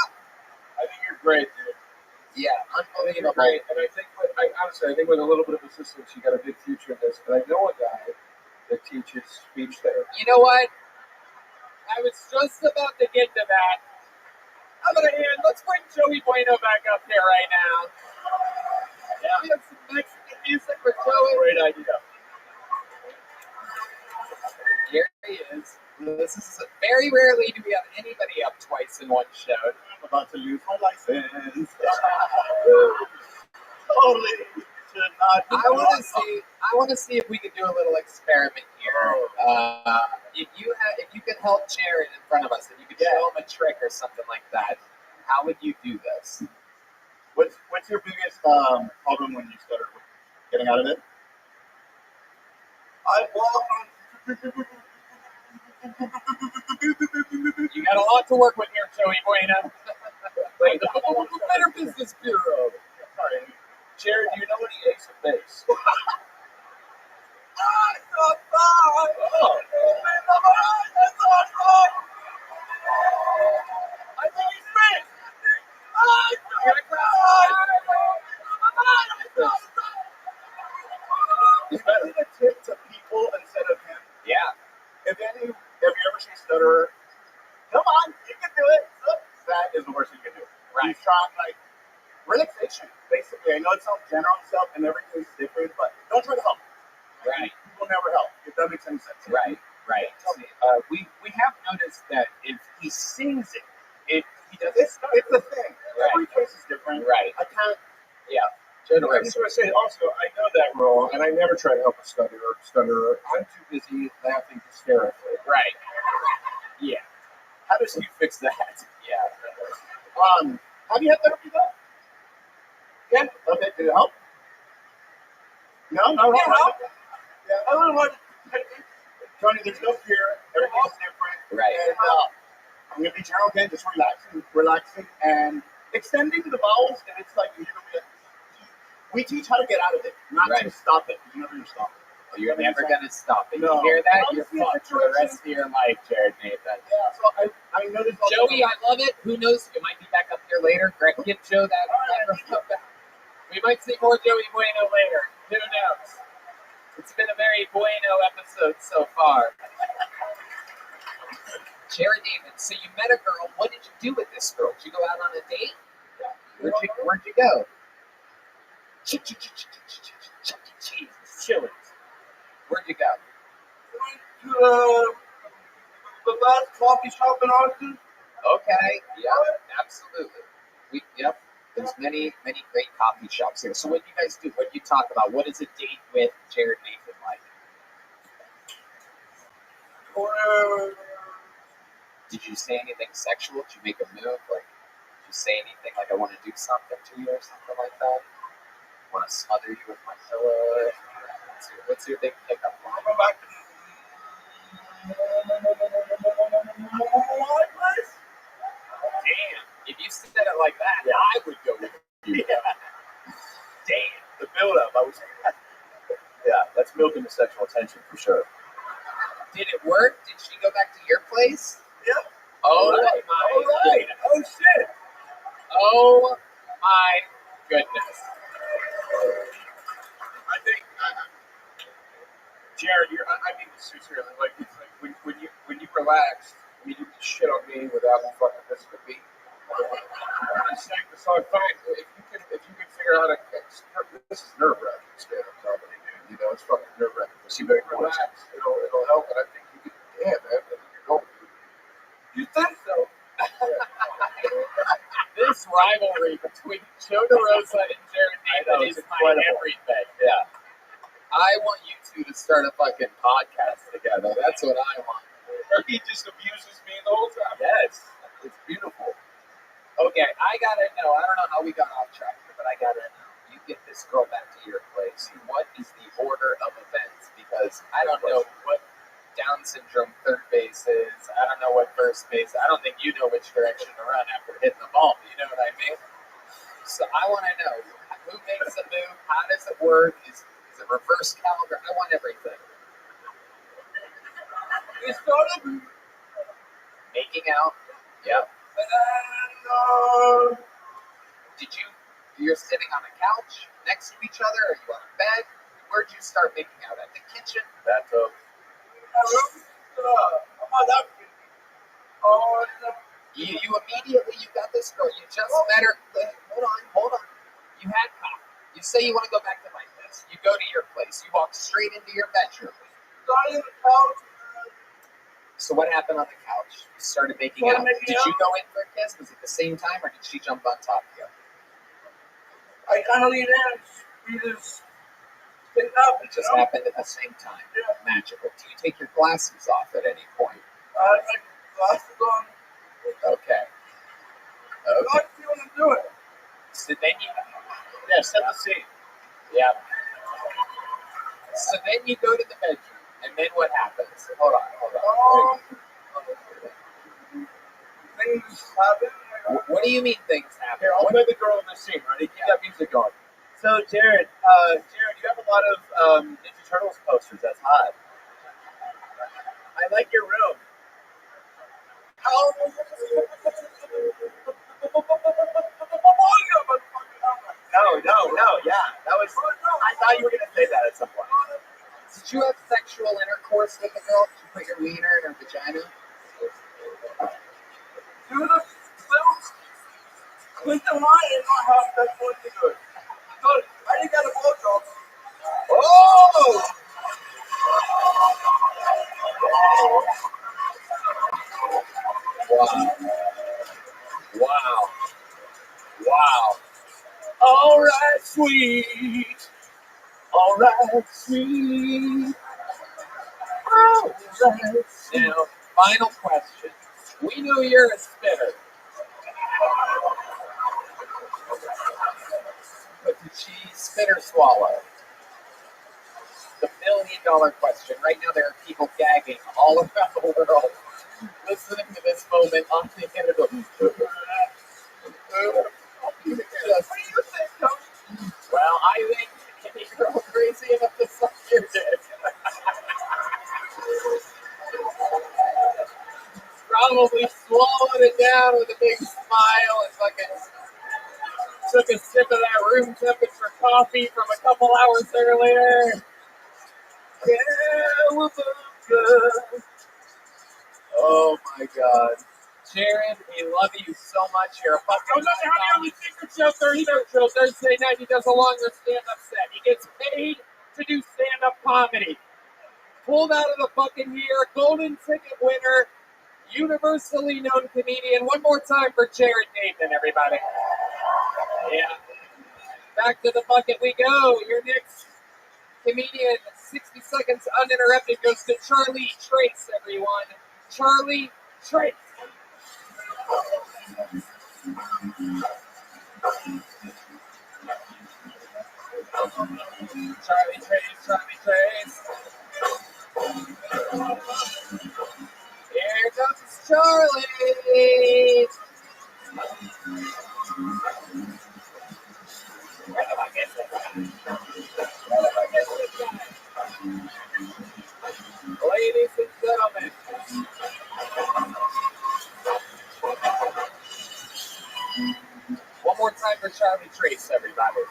I think you're great, dude. Yeah, I think you're unbelievable. great. And I think, honestly, I think with a little bit of assistance, you got a big future in this. But I know a guy that teaches speech therapy. You know what? I was just about to get to that. I'm gonna hand. Let's bring Joey Bueno back up here right now. Yeah, we have some Mexican music for Joey. Great idea. Here he is. This is very rarely do we have anybody up twice in one show. I'm about to lose my license. Totally should not. I want to see if we can do a little experiment here. If you could help Jared in front of us, if you could show him a trick or something like that, how would you do this? What's your biggest problem when you stutter? Getting out of it? I walk on. You got a lot to work with here, Joey Bueno. Like the Better Business Bureau. Sorry. Jared, do you know any ace of base? I think he's missed. Is that a tip to people instead of him? Yeah. Have you ever seen stutterer? Come on, you can do it. That is the worst you can do. Right. He's trying like relaxation, basically. I know it sounds general stuff and everything's different, but don't try to help. Right. People never help. If that makes any sense. Right. Right. We have noticed that if he sings it, he does It's a thing. Right. Every case is different. Right. I can't. I just want to say also, I know that role, and I never try to help a stutterer. I'm too busy laughing hysterically. Right. Yeah. How does he fix that? Yeah. Have you had therapy though? Yeah. Okay. Did it help? No. Yeah. Yeah. I don't know what. Tony, there's no fear. Everything's different. Right. And I'm gonna be general again, just relaxing, and extending the vowels. And it's like we teach how to get out of it, not to stop it. You never stop it. Well, you're never gonna stop it. No. You hear that? I'll You're see a fucked for the rest of your life, Jared Nathan. Yeah. So I noticed. Joey, I love it. Who knows? You might be back up here later. Greg, give Joe that microphone back. We might see more Joey Bueno later. Who knows? It's been a very bueno episode so far. Jared Nathan, so you met a girl. What did you do with this girl? Did you go out on a date? Where'd you go? cheese, chilies. Where'd you go? To the last coffee shop in Austin. Okay. Yep. Absolutely. Yep. There's many great coffee shops here. So what do you guys do? What do you talk about? What is a date with Jared Nathan like? Did you say anything sexual? Did you make a move? Like, did you say anything like I want to do something to you or something like that? I want to smother you with my pillow? What's your big pickup line? Damn. If you said it like that, I would go with you. Damn. The build-up, yeah, that's milking the sexual attention for sure. Did it work? Did she go back to your place? Yeah. Oh All right. my All right. goodness. Oh shit. Oh my goodness. I think, Jared, I mean this seriously. Like, it's like when you relax, I mean you can shit on me without fucking missing a beat. I sang the song fine. If you can figure out this is nerve wracking stand-up comedy, dude. You know, it's fucking nerve wracking. So you better relax. It'll help, and I think you can. Yeah, man. I think you're going. You think so? This rivalry between Joe DeRosa and Jared Nathan is my everything. Yeah. I want you two to start a fucking podcast together. That's what I want. Or he just abuses me the whole time. Yes. It's beautiful. Okay, I gotta know. I don't know how we got off track here, but I gotta know. You get this girl back to your place. What is the order of events? Because I don't know what Down syndrome third base is. I don't know what first base. I don't think you know which direction to run after hitting the ball. You know what I mean? So I want to know who makes the move. How does it work? Is it reverse calendar? I want everything. It started Making out. Yep. and You're sitting on a couch next to each other? Are you on a bed? Where'd you start making out? At the kitchen? bathtub. You immediately, you got this girl. You just met her. Hold on. You had coffee. You say you want to go back to my place. You go to your place. You walk straight into your bedroom. So what happened on the couch? You started making out. Did you go in for a kiss? Was it the same time, or did she jump on top of you? I kind of lean in. We just pick up. It just happened at the same time. Yeah. Magical. Do you take your glasses off at any point? My glasses on. Okay. I feel to do it. So then you set the scene. Yeah. So then you go to the bedroom, and then what happens? Hold on. Things happen. What do you mean things happen? Here, I'll play the girl in the scene, ready? Keep that music going. So, Jared, you have a lot of Ninja Turtles posters. That's hot. I like your room. No, yeah. That was. I thought you were gonna say that at some point. Did you have sexual intercourse with the girl? Did you put your wiener in her vagina? Do the little click the line and not have that point to do it. Good. I didn't get a blowjob. Oh! Wow. All right, sweet. All right, sweet. All right. Now, final question. We know you're a spitter. But did she spit or swallow? The $1 million question. Right now, there are people gagging all around the world listening to this moment on the internet. Well, I think you're all crazy enough to suck your dick. Probably swallowed it down with a big smile and fucking took a sip of that room temperature coffee from a couple hours earlier. Oh my God. Jared, we love you so much. You're a fucking on the Secret Show Thursday night. He does a longer stand-up set. He gets paid to do stand-up comedy. Pulled out of the fucking year, golden ticket winner, universally known comedian. One more time for Jared Nathan, everybody. Yeah. Back to the bucket we go. Your next comedian, 60 seconds uninterrupted, goes to Charlie Trace, everyone. Charlie Trace. Charlie Trace, Charlie Trace. Here comes Charlie. Where do I get this guy? Where do I get this guy? Ladies and gentlemen. One more time for Charlie Trace, everybody.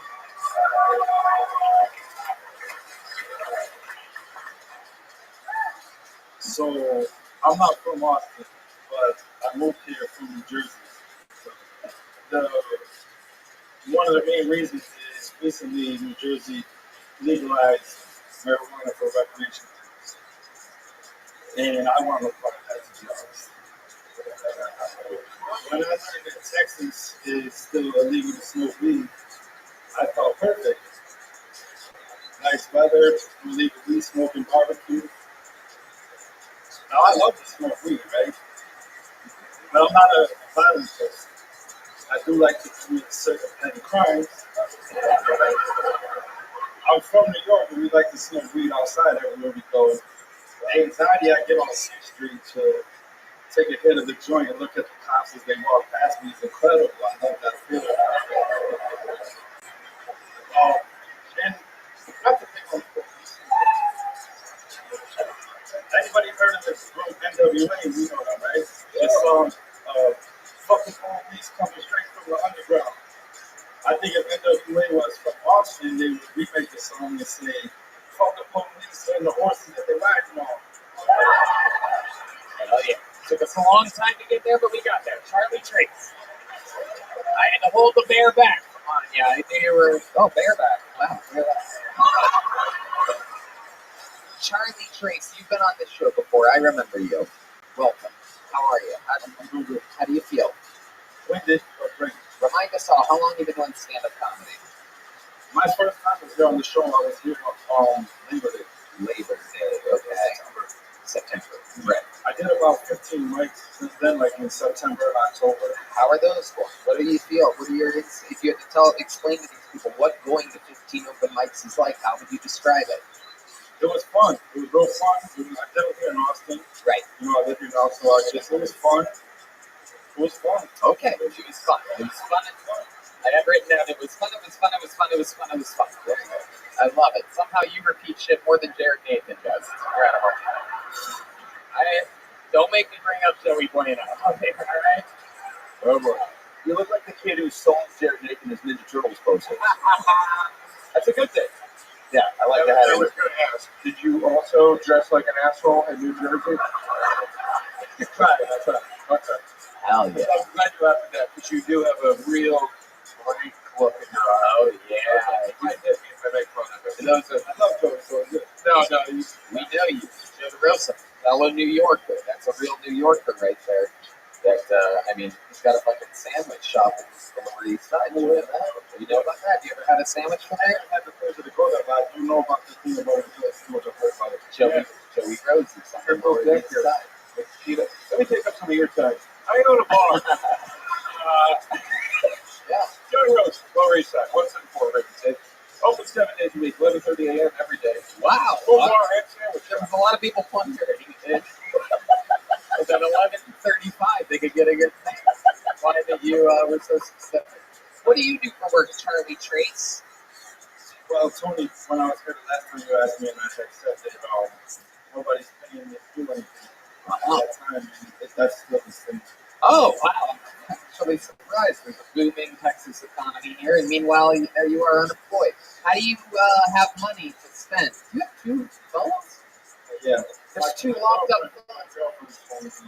So I'm not from Austin, but I moved here from New Jersey. One of the main reasons is recently New Jersey legalized marijuana for recreational use. And I want to look part of that, to be honest. When I learned that Texas is still illegal to smoke weed, I felt perfect. Nice weather, illegal weed smoking, barbecue. Now I love to smoke weed, right? But I'm not a violent person. I do like to commit certain petty crimes. I'm from New York, and we like to smoke weed outside everywhere we go. The anxiety I get on 6th Street to take a hit of the joint and look at the cops as they walk past me is incredible. I love that feeling. And not to pick on police. Anybody heard of this group NWA? We know that, right? This song, fucking police coming straight from the underground. I think if NWA was from Austin, they would remake the song and say, fuck the police and the horses that they riding on. Oh yeah. Took us a long time to get there, but we got there. Charlie Trace. I had to hold the bear back. Come on, yeah, I think you were. Oh, bareback. Wow. Charlie Trace, you've been on this show before. I remember you. Welcome. How are you? How do you feel? Winded, but great. Remind us all, how long have you been doing stand-up comedy? My first time was here on the show. I was here on Labor Day. Labor Day, okay. September. Right. I did about 15 mics since then, like in September, October. How are those going? What do you feel? What are your, if you had to explain to these people what going to 15 open mics is like, how would you describe it? It was fun. It was real fun. I did it here in Austin. Right. You know, I live here now, so it was fun. It was fun. Okay. It was fun. It was fun and fun. I have written down, it was fun, it was fun, it was fun, it was fun, it was fun. There you go. I love it. Somehow you repeat shit more than Jared Nathan does. It's incredible. Don't make me bring up Joey Bueno. Okay, all right? Oh boy. You look like the kid who sold Jared Nathan his Ninja Turtles poster. That's a good thing. Yeah, I like that. I was going to ask, did you also dress like an asshole in New Jersey? Try it. That's right. Okay. Hell yeah. I'm glad you laughed at that, because you do have a real great look in your eye. Oh, yeah. I did if I make fun of it. I love Joey, so good. No, we know you. Joe DeRosa, fellow New Yorker. That's a real New Yorker right there. That, he's got a fucking sandwich shop in the Lower East Side. You know that? You know about that? You ever had a sandwich from there? I had the pleasure to go there, but I do know about this thing about it. What I've heard about it. Joey Rosie's on the Lower East Side. Let me take up some of your time. I ain't on a bar. Yeah. Joey Rose, Lower East Side. What's it for, Ricky? Open 7 days a week, 11:30 a.m. every day. Wow. Full bar and sandwich. There was a lot of people wondering. At 11:35, they could get a good thing. Why that you were so specific. What do you do for work, Charlie Trace? Well, Tony, when I was here the last time you asked me, and I said that nobody's paying me to do anything. At that time, that's still the same. Oh, wow. I'm actually surprised. There's a booming Texas economy here, and meanwhile, there you are unemployed. How do you have money to spend? Do you have 2 phones? Yeah. There's 2 locked up phones.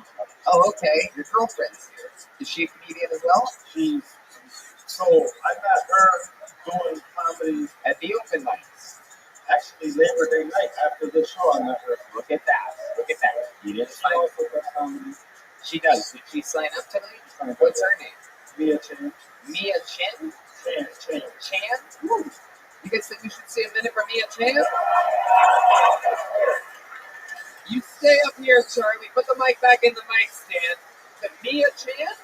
Oh, okay. Your girlfriend's here. Is she a comedian as well? So I met her doing comedy at the open mics. Actually, Labor Day night after the show, I'm not sure. Look at that. Look at that. You didn't She sign. also does comedy. She does. Did she sign up tonight? What's her name? Mia Chen. Mia Chen? Chen. Chan? Ooh. You guys think we should see a minute from Mia Chan? You stay up here, Charlie. Put the mic back in the mic stand. The Mia Chan?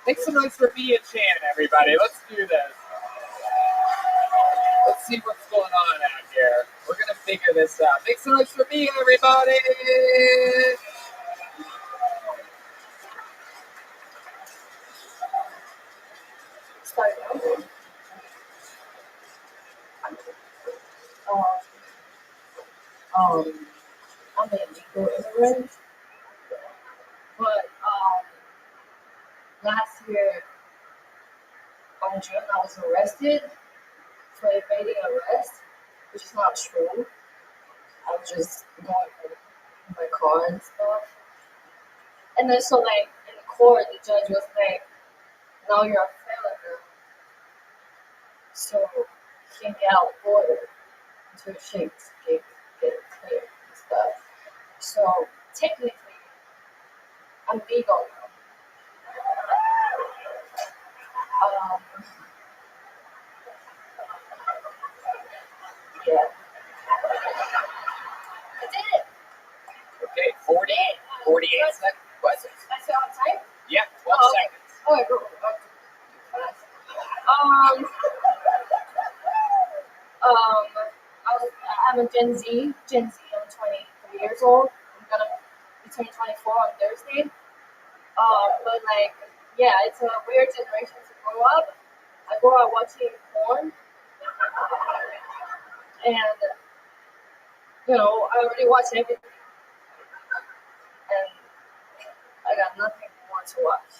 Make some noise for Mia Chan, everybody. Let's do this. Let's see what's going on out here. We're going to figure this out. Make some noise for Mia, everybody. Start now. I'm an illegal immigrant, but last year on June I was arrested for evading arrest, which is not true. I was just going in my car and stuff. And then so like in the court, the judge was like, "Now you're a felon now, so you can't get out of order until your shakes get clear and stuff." So technically, I'm legal now. Yeah. I did it. Okay, 48 seconds. What? I said on time? Yeah, 12 Oh, okay. seconds. Oh, I go. I'm a Gen Z. I'm 23 years old. I'm gonna be turning 24 on Thursday. But like, yeah, it's a weird generation to grow up. I grew up watching porn, and I already watch everything, and I got nothing more to watch.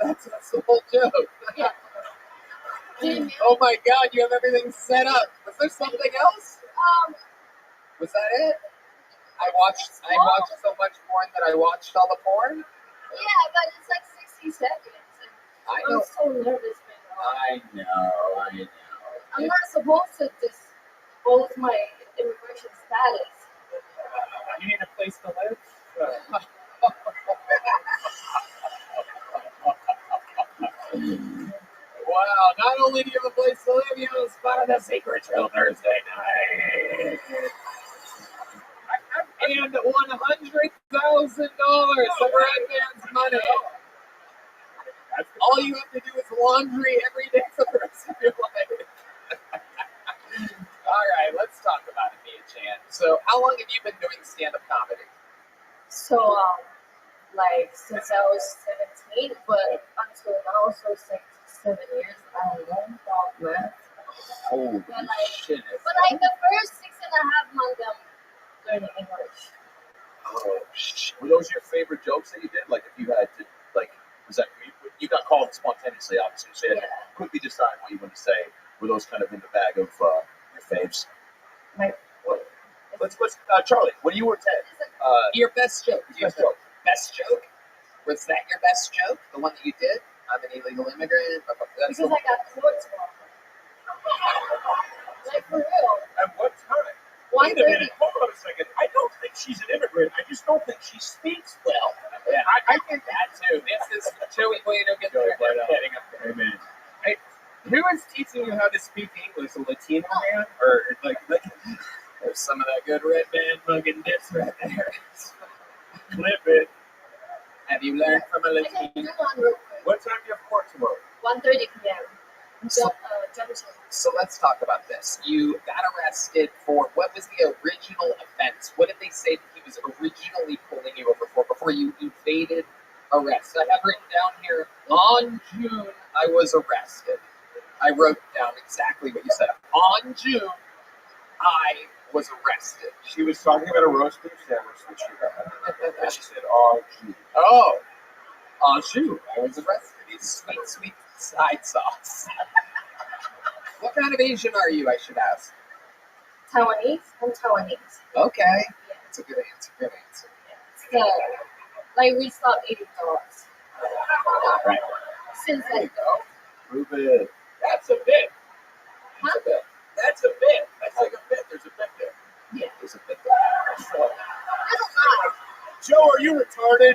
That's the whole joke. Yeah. Oh my God, you have everything set up. Was there something else? Was that it? I watched so much porn that I watched all the porn. Yeah, but it's like 60 seconds. I I'm know. so nervous right now. I know. I'm not supposed to disclose my immigration status. You need a place to live? Wow, not only do you have a place to live, you have a spot on the Secret Show Thursday night. And $100,000 of Red Man's money. All you have to do is laundry every day for the rest of your life. All right, let's talk about it, Mia Chan. So, how long have you been doing stand-up comedy? So, since I was 17, but until now, so 7 years, I don't know about math. Holy shit. But the first 6.5 months, I'm learning English. Oh, shit. Were those your favorite jokes that you did? Like, if you had to, was that, you got called spontaneously, obviously, so you had to quickly decide what you want to say. Were those kind of in the bag of your faves? Charlie, when you were 10, Your best joke. best joke. Best joke? Was that your best joke? The one that you did? I'm an illegal immigrant. That's Because I got caught tomorrow. Like, for real. At what time? Wait a minute, hold on a second. I don't think she's an immigrant. I just don't think she speaks well. Yeah, I think that too. This is Joey way to get there. Amen. Hey, who is teaching you how to speak English? A Latino man? Or like There's some of that good red man mugging dips right there. clip it? Have you learned from a I can do Latino? one real quick. What time do you have court tomorrow? 1:30 p.m. Junction. So let's talk about this. You got arrested for, what was the original offense? What did they say that he was originally pulling you over for before you evaded arrest? I have written down here, on June, I was arrested. I wrote down exactly what you said. On June, I was arrested. She was talking about a roast beef sandwich that she had. And she said, oh, gee. Oh, on June, I was arrested. It's sweet side sauce. What kind of Asian are you, I should ask? Taiwanese? I'm Taiwanese. Okay. That's a good answer. Good answer. So, we stopped eating dogs. Right. Since then, though. Prove it. That's a bit. Huh? That That's a bit. That's like a bit. There's a bit there. Yeah. There's a bit there. So, There's a lot. Joe, are you retarded?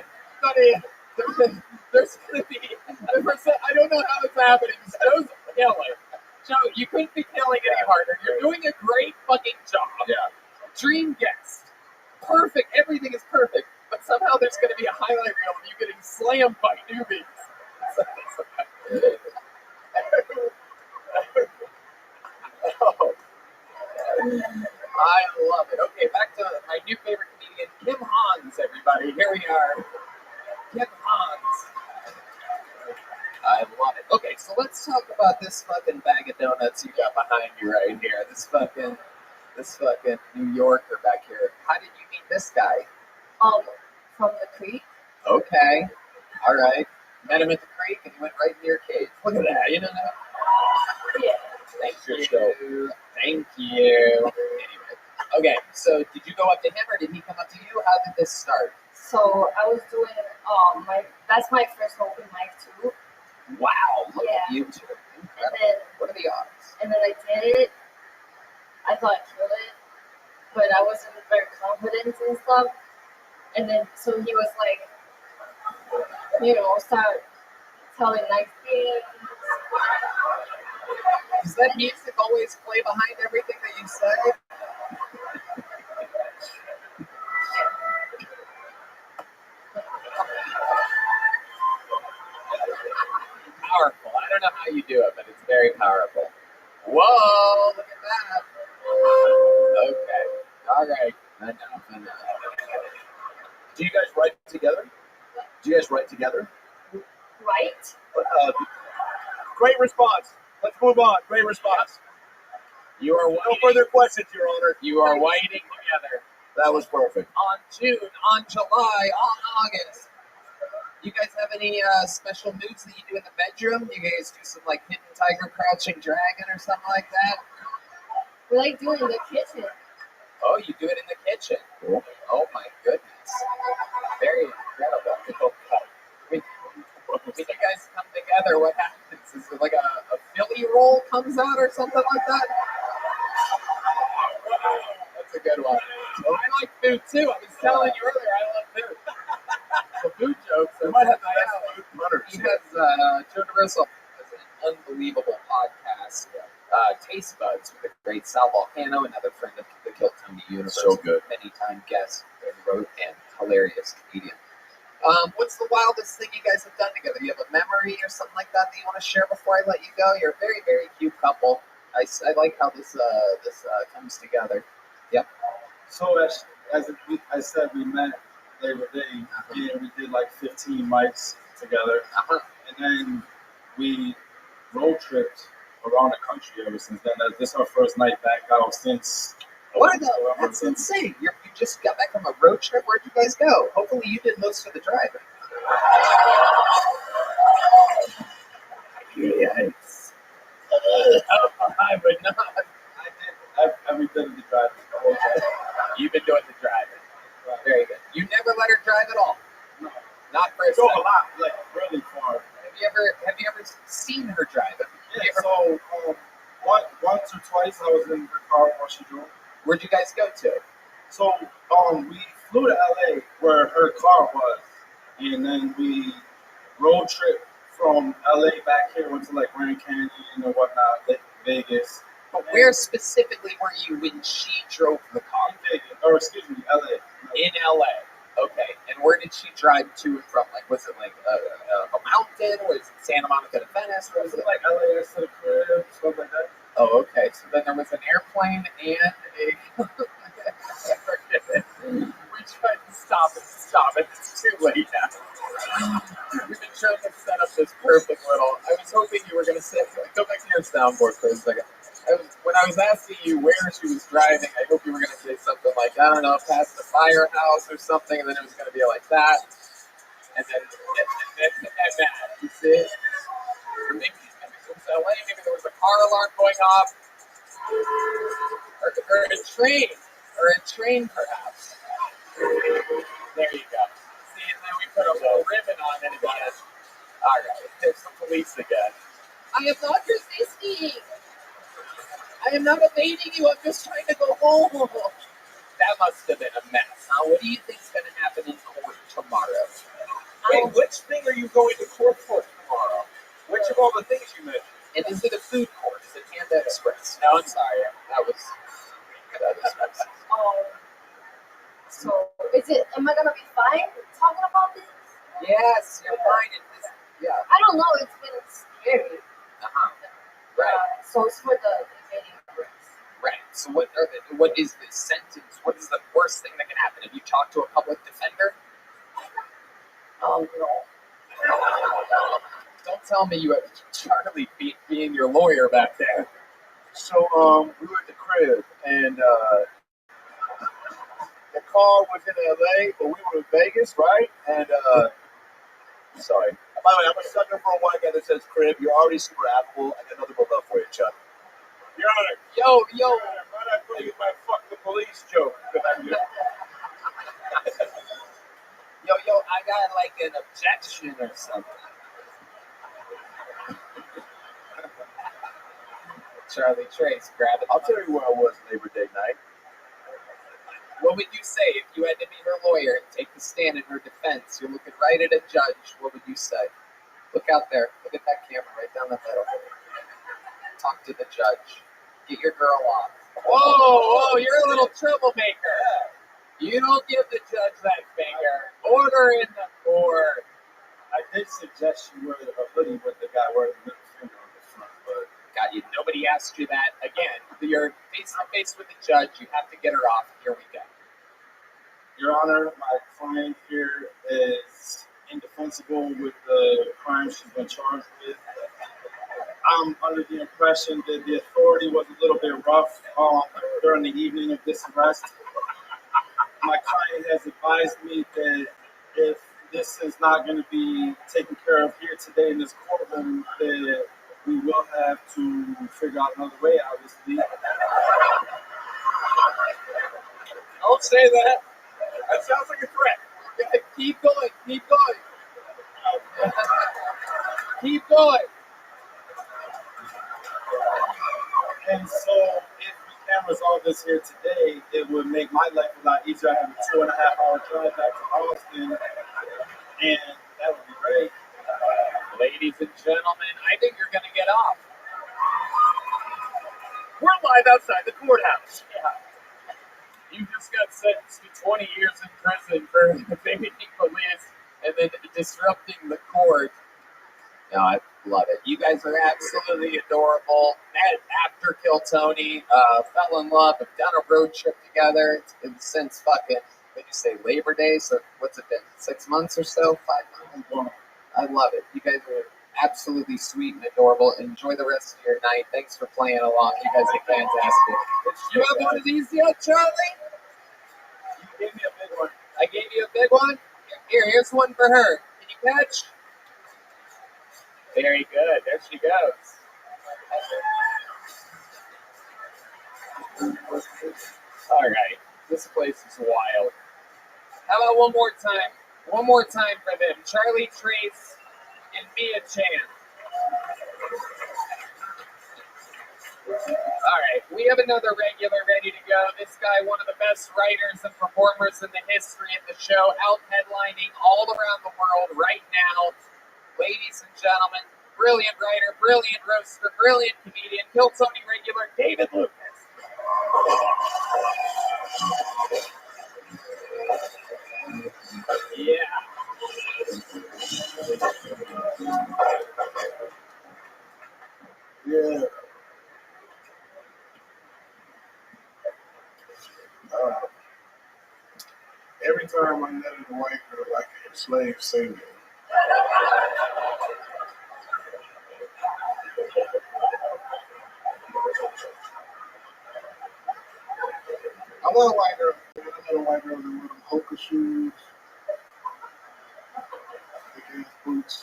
There's gonna be. I don't know how it's happening. Joe's killing. Joe, you couldn't be killing any harder. You're doing a great fucking job. Yeah. Dream guest. Perfect. Everything is perfect. But somehow there's going to be a highlight reel of you getting slammed by newbies. Oh, I love it. Okay, back to my new favorite comedian, Kim Hans, everybody. Here we are. Kim Hans. I love it. Okay, so let's talk about this fucking bag of donuts you got behind you right here. This fucking New Yorker back here. How did you meet this guy? From the creek. Okay. All right. Met him at the creek and he went right into your cage. Look at that. You know that? Yeah. Thank you. Thank you. Anyway. Okay, so did you go up to him or did he come up to you? How did this start? So I was doing that's my first open mic too. Wow. Look at Yeah. you two. And Incredible. then What are the odds? I did it. I thought I killed it, but I wasn't very confident and stuff. And then so he was like, start telling nice things. Does that music always play behind everything that you say? Powerful. I don't know how you do it, but it's very powerful. Whoa, look at that. Okay. All right. Enough. Do you guys write together? Right? Great response. Let's move on. Great response. You are No waiting. further questions, Your Honor. You are waiting together That was perfect. on June, on July, on August. You guys have any special moves that you do in the bedroom? You guys do some like hidden tiger, crouching dragon, or something like that? We like doing the kitchen. Oh, you do it in the kitchen. Cool. Oh my goodness. Very incredible. When you guys come together, what happens? Is it like a Philly roll comes out or something like that? That's a good one. Well, I like food too. I was telling you earlier, I love food. So food jokes. We might have to my ask alley. food runners. He has Joe DeRosa has an unbelievable podcast, Taste Buds, with a great Sal Volcano, another friend of the Kill Tony universe. So good. Many-time guest and wrote and hilarious comedian. What's the wildest thing you guys have done together? Do you have a memory or something like that you want to share before I let you go? You're a very, very cute couple. I like how this comes together. Yep. So as I said, we met Labor Day, and we did like 15 mics together, and then we road tripped around the country ever since then. This is our first night back out since. What the? That's insane. You just got back from a road trip. Where'd you guys go? Hopefully you did most of the driving. Yikes. I would not. I did every bit of the driving. The whole time. You've been doing the driving. Very good. You never let her drive at all? No. Not for a We drove a second. lot, like really far. Have you ever seen her drive? Yeah. So once or twice I was in her car while she drove. Where'd you guys go to? So we flew to LA where her car was, and then we road trip from LA back here, went to like Grand Canyon and whatnot, like Vegas. But where specifically were you when she drove the car? In Vegas, or excuse me, LA. In LA. Okay. And where did she drive to and from? Like, was it like a mountain? Was it Santa Monica to Venice? What was it Like LAX to the crib, stuff like that. Oh, okay. So then there was an airplane and a. We tried to stop it. It's too late now. We've been trying to set up this perfect little. I was hoping you were going to say, go back to your soundboard for a second. When I was asking you where she was driving, I hope you were going to say something like, I don't know, past the firehouse or something, and then it was going to be like that. And then that. You see? Or maybe it was LA, maybe there was a car alarm going off. Or a train perhaps. There you go. See, and then we put a little ribbon on it again. All right, there's some police again. I am not resisting. I am not evading you. I'm just trying to go home. That must have been a mess. What do you think's going to happen in court tomorrow? Wait, which thing are you going to court for tomorrow? Which of all the things you mentioned? And is it a food court? Is it Panda Express? No, I'm sorry. That was racist. So is it? Am I gonna be fine talking about this? Yes, you're fine. Yeah. I don't know. It's been scary. Right. So it's for the evading arrest. Right. So what is the sentence? What is the worst thing that can happen? Have you talked to a public defender? No. Don't tell me you have Charlie being your lawyer back there. So we were at the crib, and the car was in LA, but we were in Vegas, right? And sorry. By the way, I'm a sucker for a white guy that says crib. You're already super affable. I got another one love for you, Chuck. Your Honor, Yo. might I please my fuck the police joke? That I did. Yo, I got like an objection or something. Charlie Trace, grab it. I'll tell you where I was Labor Day night. What would you say if you had to be her lawyer and take the stand in her defense? You're looking right at a judge. What would you say? Look out there. Look at that camera right down the middle. Talk to the judge. Get your girl off. Whoa, you're a little troublemaker. You don't give the judge that finger. Order in the court. I did suggest you wear a hoodie with the guy wearing the middle finger on the front, but God, nobody asked you that. Again, you're face to face with the judge. You have to get her off. Here we go. Your Honor, my client here is indefensible with the crime she's been charged with. I'm under the impression that the authority was a little bit rough during the evening of this arrest. My client has advised me that if this is not going to be taken care of here today in this courtroom, that we will have to figure out another way, obviously. Don't say that. That sounds like a threat. Keep going. Keep going. Keep going. And so if we can resolve this here today, it would make my life a lot easier. I have a 2.5-hour drive back to Austin, and that would be great. Ladies and gentlemen, I think you're going to get off. We're live outside the courthouse. Yeah. You just got sentenced to 20 years in prison for evading police And then disrupting the court. No, I love it. You guys are absolutely adorable. Met after Kill Tony, fell in love, have done a road trip together. It's been since fucking, what did you say, Labor Day? So what's it been, 6 months or so? 5 months? I love it. You guys are absolutely sweet and adorable. Enjoy the rest of your night. Thanks for playing along. You guys are fantastic. You have one of these yet, Charlie? You gave me a big one. I gave you a big one? Here's one for her. Can you catch? Very good. There she goes. All right. This place is wild. How about one more time? One more time for them. Charlie Trace and Mia Chan. All right. We have another regular ready to go. This guy, one of the best writers and performers in the history of the show, out headlining all around the world right now. Ladies and gentlemen, brilliant writer, brilliant roaster, brilliant comedian, Kill Tony regular, David Lucas. Yeah. Yeah. Every time I met a white girl, I get slave singing. I love white girls. I met a white girl that wore them Hoka shoes, big ass boots,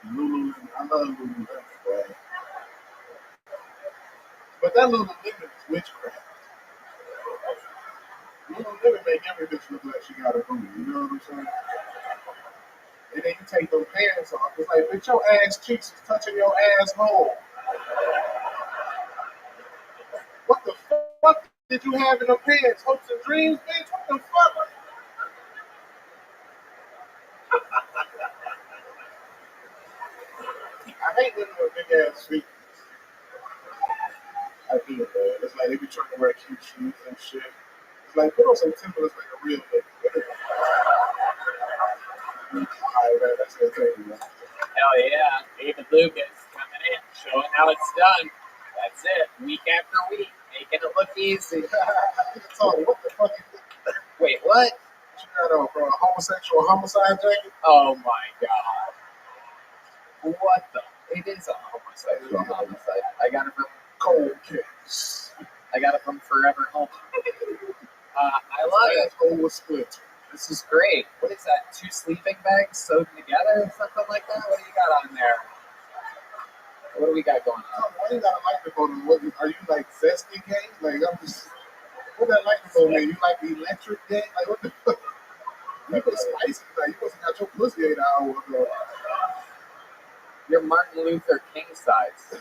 and Lululemon. I love Lululemon, boy. But that Lululemon is witchcraft. Lululemon make every bitch look like she got a booty. You know what I'm saying? And then you take those pants off. It's like, bitch, your ass cheeks is touching your asshole. What the fuck did you have in them pants? Hopes and dreams, bitch? What the fuck? I hate women with big ass feet. I do, man. It's like they be trying to wear cute shoes and shit. It's like, put on some Timberlands like a real nigga. Alright, man, that's gonna take you, man. Hell yeah, David Lucas coming in, showing how it's done. That's it, week after week, making it look easy. Tony, what the fuck is this? Wait, what? You got on, bro? A homosexual homicide jacket? Oh my god. What the? It is a homosexual homicide. I got it from Cold case. I got it from Forever Home. I love it. Asshole was split. This is great. What is that? 2 sleeping bags sewed together? Something like that? What do you got on there? What do we got going on? Why you got a microphone? What, are you like zesty gay? Like, I'm just. What that microphone mean? You like electric gay? Like, what the fuck? You put spicy. Like, you must have got your pussy 8 hours ago. You're Martin Luther King size.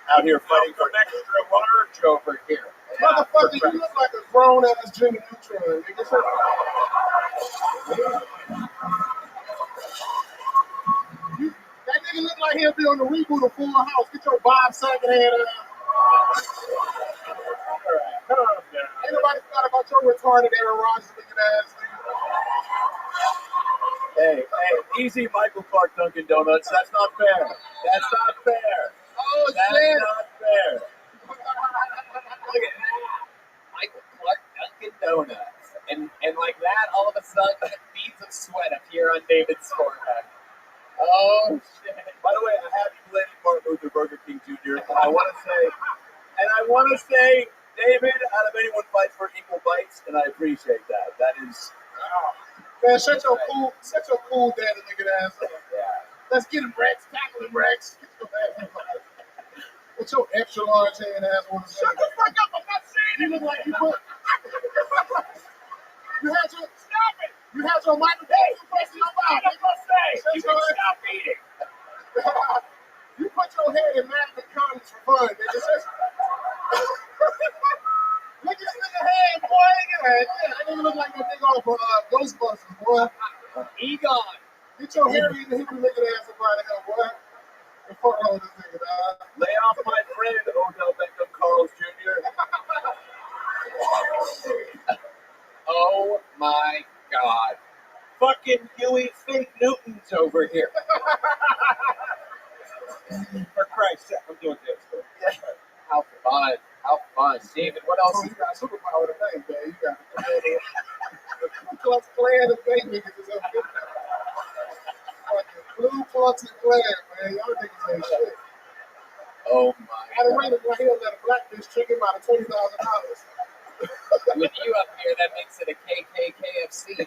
Out here fighting for extra large over here. Motherfucker, you look like a grown ass Jimmy Neutron. Nigga. That nigga look like he'll be on the reboot of Full House. Get your Bob Saget head out. Calm down. Ain't nobody thought about your retarded Aaron Rodgers looking ass nigga. Hey, easy, Michael Clark Dunkin' Donuts. That's not fair. That's not fair. Oh, That's shit. not fair. Look at that. Michael Clark Dunkin' Donuts. And like that, all of a sudden, beads of sweat appear on David's forehead. Oh, shit. By the way, a happy belated Martin Luther Burger King Jr. And I want to say, David, out of anyone fights for equal bites, and I appreciate that. That is. Man, shut your cool daddy looking ass up. Yeah. Let's get him, Rex. Tackle him, Rex. Get your ass up. What's your extra large hand ass want to say? Shut the fuck up! I'm not saying You it. look like you put. You had your stop it. You had your microphone pressed in your mouth. I'm gonna say. You Shut can your stop eating. You put your head in magic condoms for fun, nigga. Look at this nigga head, boy. Yeah, that nigga look like a nigga off of Ghostbusters, boy. Egon. Get your hairy and hippie looking ass up out of here, boy. And fuck on this nigga, dog. Lay off my friend, Odell Beckham Carlos Jr. Oh my god. Fucking Huey Fake Newtons over here. For Christ's sake, I'm doing this. How fun. How fun. David, what else? Oh, you got superpower today, man. You got the Ku Klux Klan of fake niggas is up there. Fucking Ku Klux Klan, man. Y'all niggas ain't shit. Oh my At a god. rate of right here, let a black bitch trick him out of $20,000. With you up here, that makes it a KKKFC.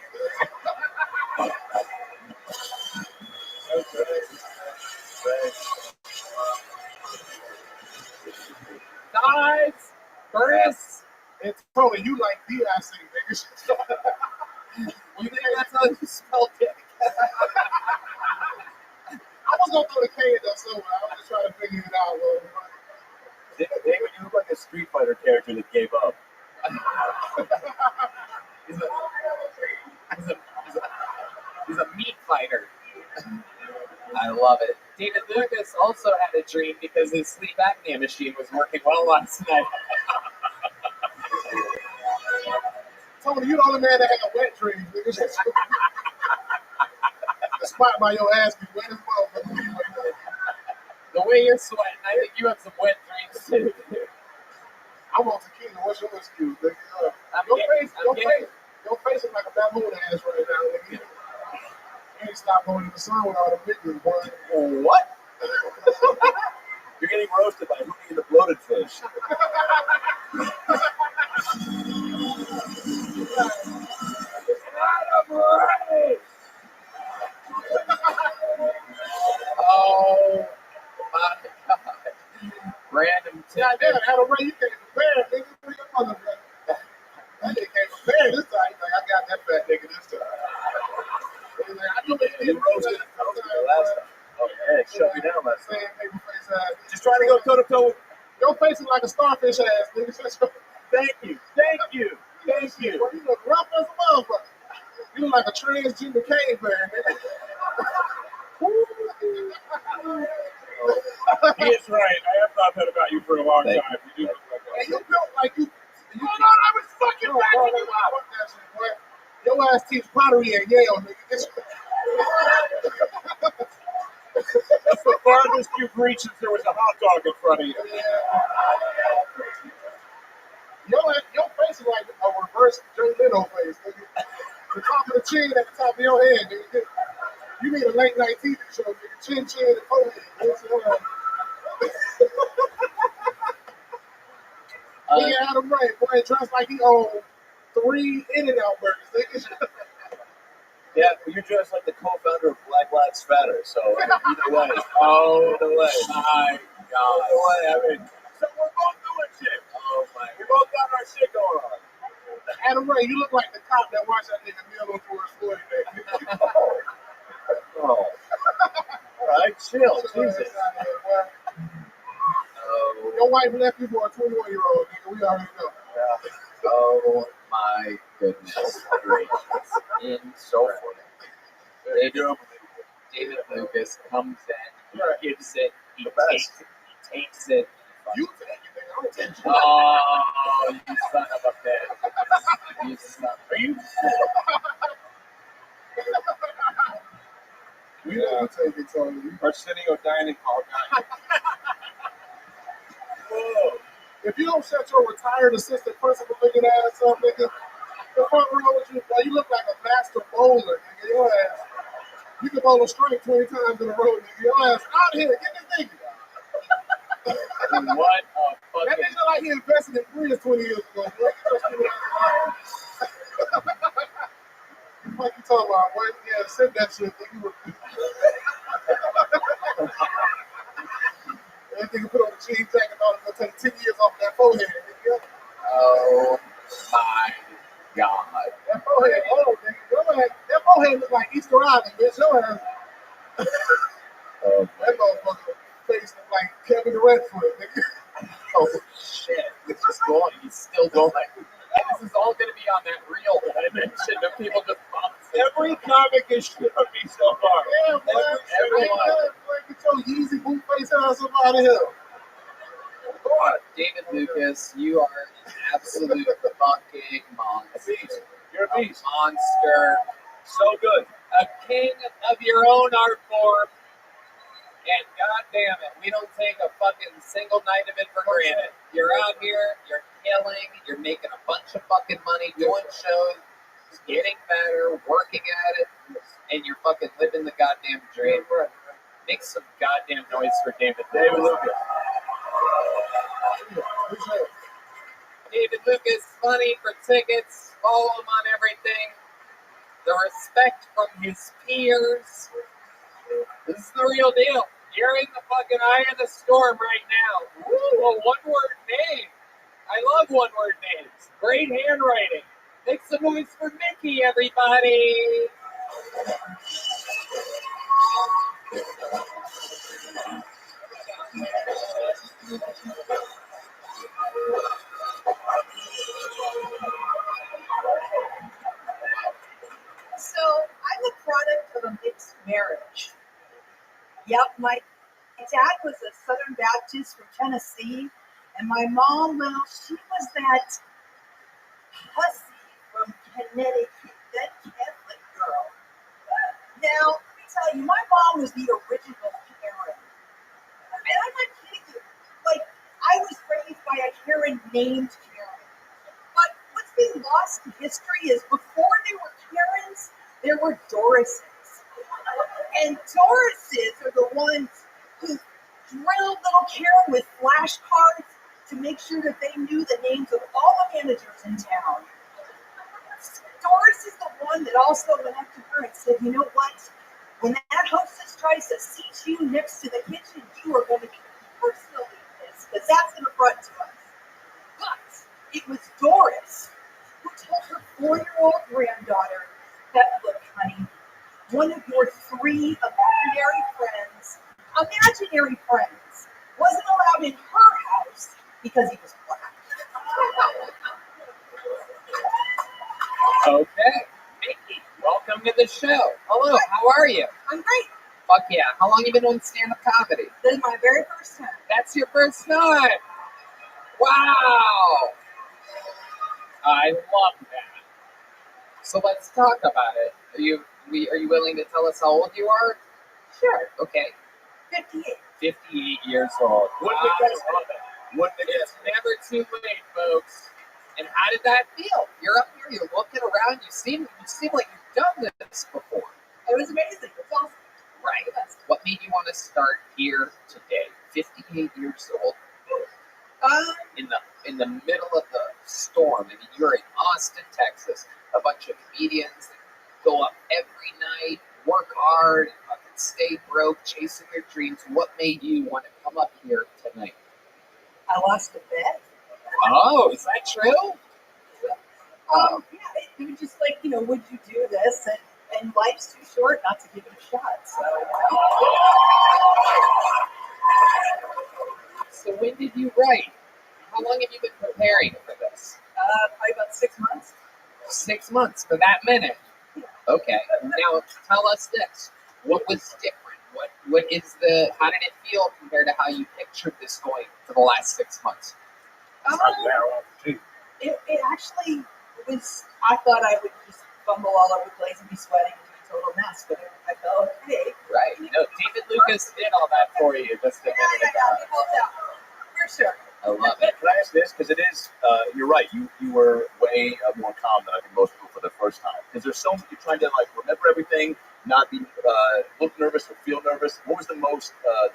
Guys, Chris, It's Tony, you like DIC, nigga. you think that's how you spell dick? I was gonna throw the K in there somewhere. I was just trying to figure it out. David, you look like a Street Fighter character that gave up. He's a meat fighter. I love it. David Lucas also had a dream because his sleep apnea machine was working well last night. Tony, you the only man that had a wet dream, nigga. The spot by your ass be wet as well. The way you're sweating, I think you have some wet dreams too. I want tequila. What's your excuse, nigga? I'm Your getting- face is like a baboon ass right now, nigga. You ain't stop going to the sun with all the niggas, boy. What? You're getting roasted by Hootie and the Bloated Fish. Oh my god. Random Yeah, tidbit. damn, Adam Ray, you can't compare, nigga. Where your motherfucker? That nigga can't compare this time. He's like, I got that fat nigga this time. He's like, I do it. You roasted the last time. go toe to toe. Your face is like a starfish ass, nigga. Thank you. Thank you. Thank you. Boy, you look rough as a motherfucker. You look like a transgender caveman, nigga. He is right. I have thought that about you for a long Thank time. You do look like And that. you built like you. Hold on, I was fucking backing you up. Fuck that shit, boy. Your ass teach pottery at Yale, nigga. That's the farthest you've reached since there was a hot dog in front of you. Your face is like a reverse Jay Leno face, nigga. The top of the chin at the top of your head, nigga. You need a late night TV show, nigga. Chin, and forehead. Nigga, Adam Ray, boy, dressed like he owned 3 In-N-Out burgers, nigga. Yeah, you're just like the co-founder of Black Lives Matter, so either way. Oh, either way. My God. Either way, I mean, so we're both doing shit. Oh, my. We both got our shit going on. Adam Ray, you look like the cop that watched that nigga kneel on Forest Floyd, nigga. Oh. All right, chill. Jesus. Your wife left you for a 21-year-old, nigga. We already know. Yeah. Oh my goodness gracious. So funny. David Lucas comes in, Right. he gives it, he The best. takes it. You take it, nigga. I don't take it. Oh, you son of a bitch. You son. Are you? You know you take it, Tony. Arsenio dining hall guy. Whoa. If you don't shut your retired assistant principal looking ass up, nigga, the front row with you, boy, you look like a master bowler, nigga. Your ass. You can bowl a straight 20 times in a row, nigga. Your ass out here. Get this nigga. What a That fucking. nigga look like he invested in Prius 20 years ago, boy. What you talking about, boy? Yeah, send that shit, nigga. That nigga put on the jean jacket and all, it's gonna take 10 years off that forehead, nigga. Oh my God. That forehead, oh, nigga. That forehead look like Easter Island, bitch. Your ass. Oh That motherfucker face look like Kevin Durant foot, nigga. Oh shit. It's just going. He's still going. And this is all going to be on that reel that I mentioned of people just bouncing. Every comic is shit on me so far. Yeah, boy. Everyone. Boy, get your Yeezy boot face ass up out of here. Go on. David Lucas, you are an absolute fucking monster. You're a beast. Monster. So good. A king of your own art form. And goddamn it, we don't take a fucking single night of it for granted. You're out here, you're killing, you're making a bunch of fucking money, doing shows, getting better, working at it, and you're fucking living the goddamn dream. Make some goddamn noise for David Lucas. David Lucas, money for tickets, follow him on everything. The respect from his peers. This is the real deal. You're in the fucking eye of the storm right now. Woo, a one-word name. I love one-word names. Great handwriting. Make some noise for Mickey, everybody. So I'm a product of a mixed marriage. Yep, my dad was a Southern Baptist from Tennessee, and my mom, well, she was that hussy from Connecticut, that Catholic girl. Now, let me tell you, my mom was the original Karen. And I'm not kidding you. Like, I was raised by a Karen named Karen. But what's been lost to history is before there were Karens, there were Dorises. And Dorises are the ones who drilled little Karen with flashcards to make sure that they knew the names of all the managers in town. Doris is the one that also went up to her and said, you know what? When that hostess tries to seat you next to the kitchen, you are going to be personally pissed because that's an affront to us. But it was Doris who told her 4-year-old granddaughter that, look, honey, one of your 3 imaginary friends wasn't allowed in her house because he was black. Okay. Mickey, welcome to the show. Hello, how are you? I'm great. Fuck yeah. How long you been doing stand-up comedy? This is my very first time. That's your first time. Wow. I love that. So let's talk about it. Are you willing to tell us how old you are? Sure. Okay. 58. 58 years old. Wouldn't Wow. have guessed it. Wouldn't have It's guessed never too late, folks. And how did that feel? You're up here, you're looking around, you seem like you've done this before. It was amazing. It was awesome. Right. What made you want to start here today? 58 years old. In the middle of the storm. I mean, you're in Austin, Texas. A bunch of comedians that go up every night, work hard, and fucking stay broke, chasing their dreams. What made you want to come up here tonight? I lost a bet. Oh, is that true? Yeah, it was just like, would you do this? And life's too short not to give it a shot. So, So when did you write? How long have you been preparing for this? probably about 6 months. 6 months for that minute. Okay. Now tell us this. What was different? How did it feel compared to how you pictured this going for the last 6 months? It actually was, I thought I would just fumble all over the place and be sweating and be a total mess, but I felt okay. Right. David Lucas did all that for you just a minute Yeah, ago. we helped out. For sure. I love it. Can I ask this? Because it is, you're right. You were way more calm than I think most people for the first time. Because there's so much, you're trying to remember everything, not be look nervous or feel nervous. What was the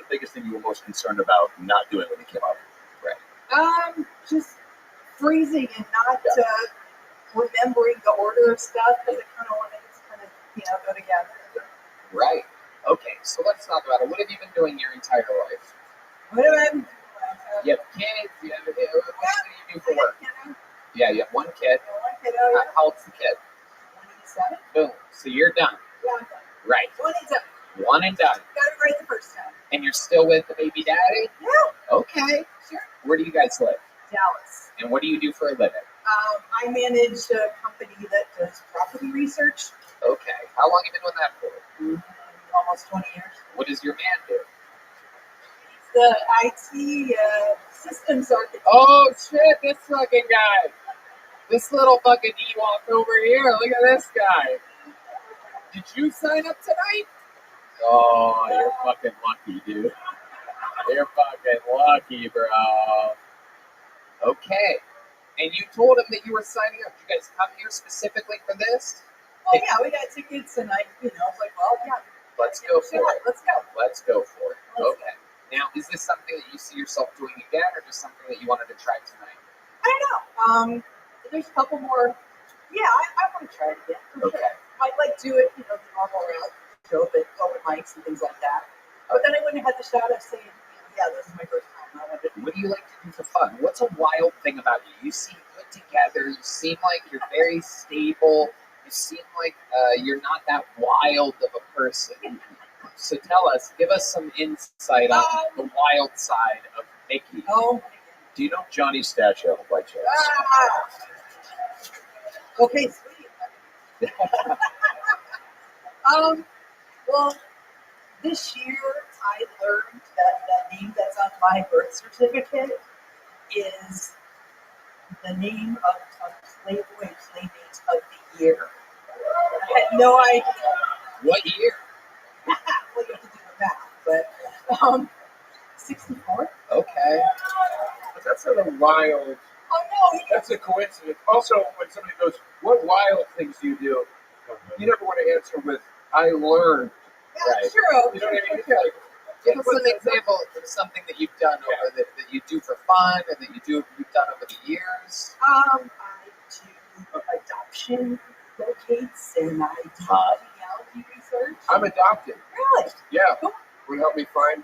biggest thing you were most concerned about not doing when you came out? Right. Just freezing and not remembering the order of stuff because I kind of wanted to go together. Right. Okay. So let's talk about it. What have you been doing your entire life? What have I been doing? You have kids. What do you do for work? Yeah, you have one kid. One kiddo, How old's the kid? 27. Boom. So you're done. Yeah, I'm done. Right. 27. One and done. Got it right the first time. And you're still with the baby daddy? Yeah. Okay. Sure. Where do you guys live? Dallas. And what do you do for a living? I manage a company that does property research. Okay. How long have you been doing that for? Almost 20 years. What does your man do? The IT systems architect. Oh shit, this fucking guy. This little fucking Ewok over here. Look at this guy. Did you sign up tonight? Oh, you're fucking lucky, dude. You're fucking lucky, bro. Okay. And you told him that you were signing up. Did you guys come here specifically for this? Well, yeah, we got tickets, and I was like, well, yeah. Let's go for it. Let's go. Let's go for it. Let's Okay. Now, is this something that you see yourself doing again, or just something that you wanted to try tonight? I don't know. There's a couple more. Yeah, I want to try it again. For Okay. sure. I'd like to do it, the normal route, show up at open mics and things like that. But then I wouldn't have had the shot of saying, yeah, this is my first time. I wanted to What do you like to do for fun? What's a wild thing about you? You seem put together. You seem like you're very stable. You seem like you're not that wild of a person. So tell us, give us some insight on the wild side of Mickey. Oh, Do you know Johnny's statue by chance? okay, sweet. Well, this year I learned that name that's on my birth certificate is the name of Playboy Playmate of the Year. I had no idea. What year? Well, you have to do the math, but 64. Okay. But that's not a wild. Oh no, That's a coincidence. Also, when somebody goes, "What wild things do you do?" You never want to answer with, "I learned." that's true. You know what I mean? True. Like, Give us an example of something that you've done over that you do for fun, or that you've done over the years. I do adoption locates and I do genealogy research. I'm adopted. Really? Yeah. Cool. Would help me find.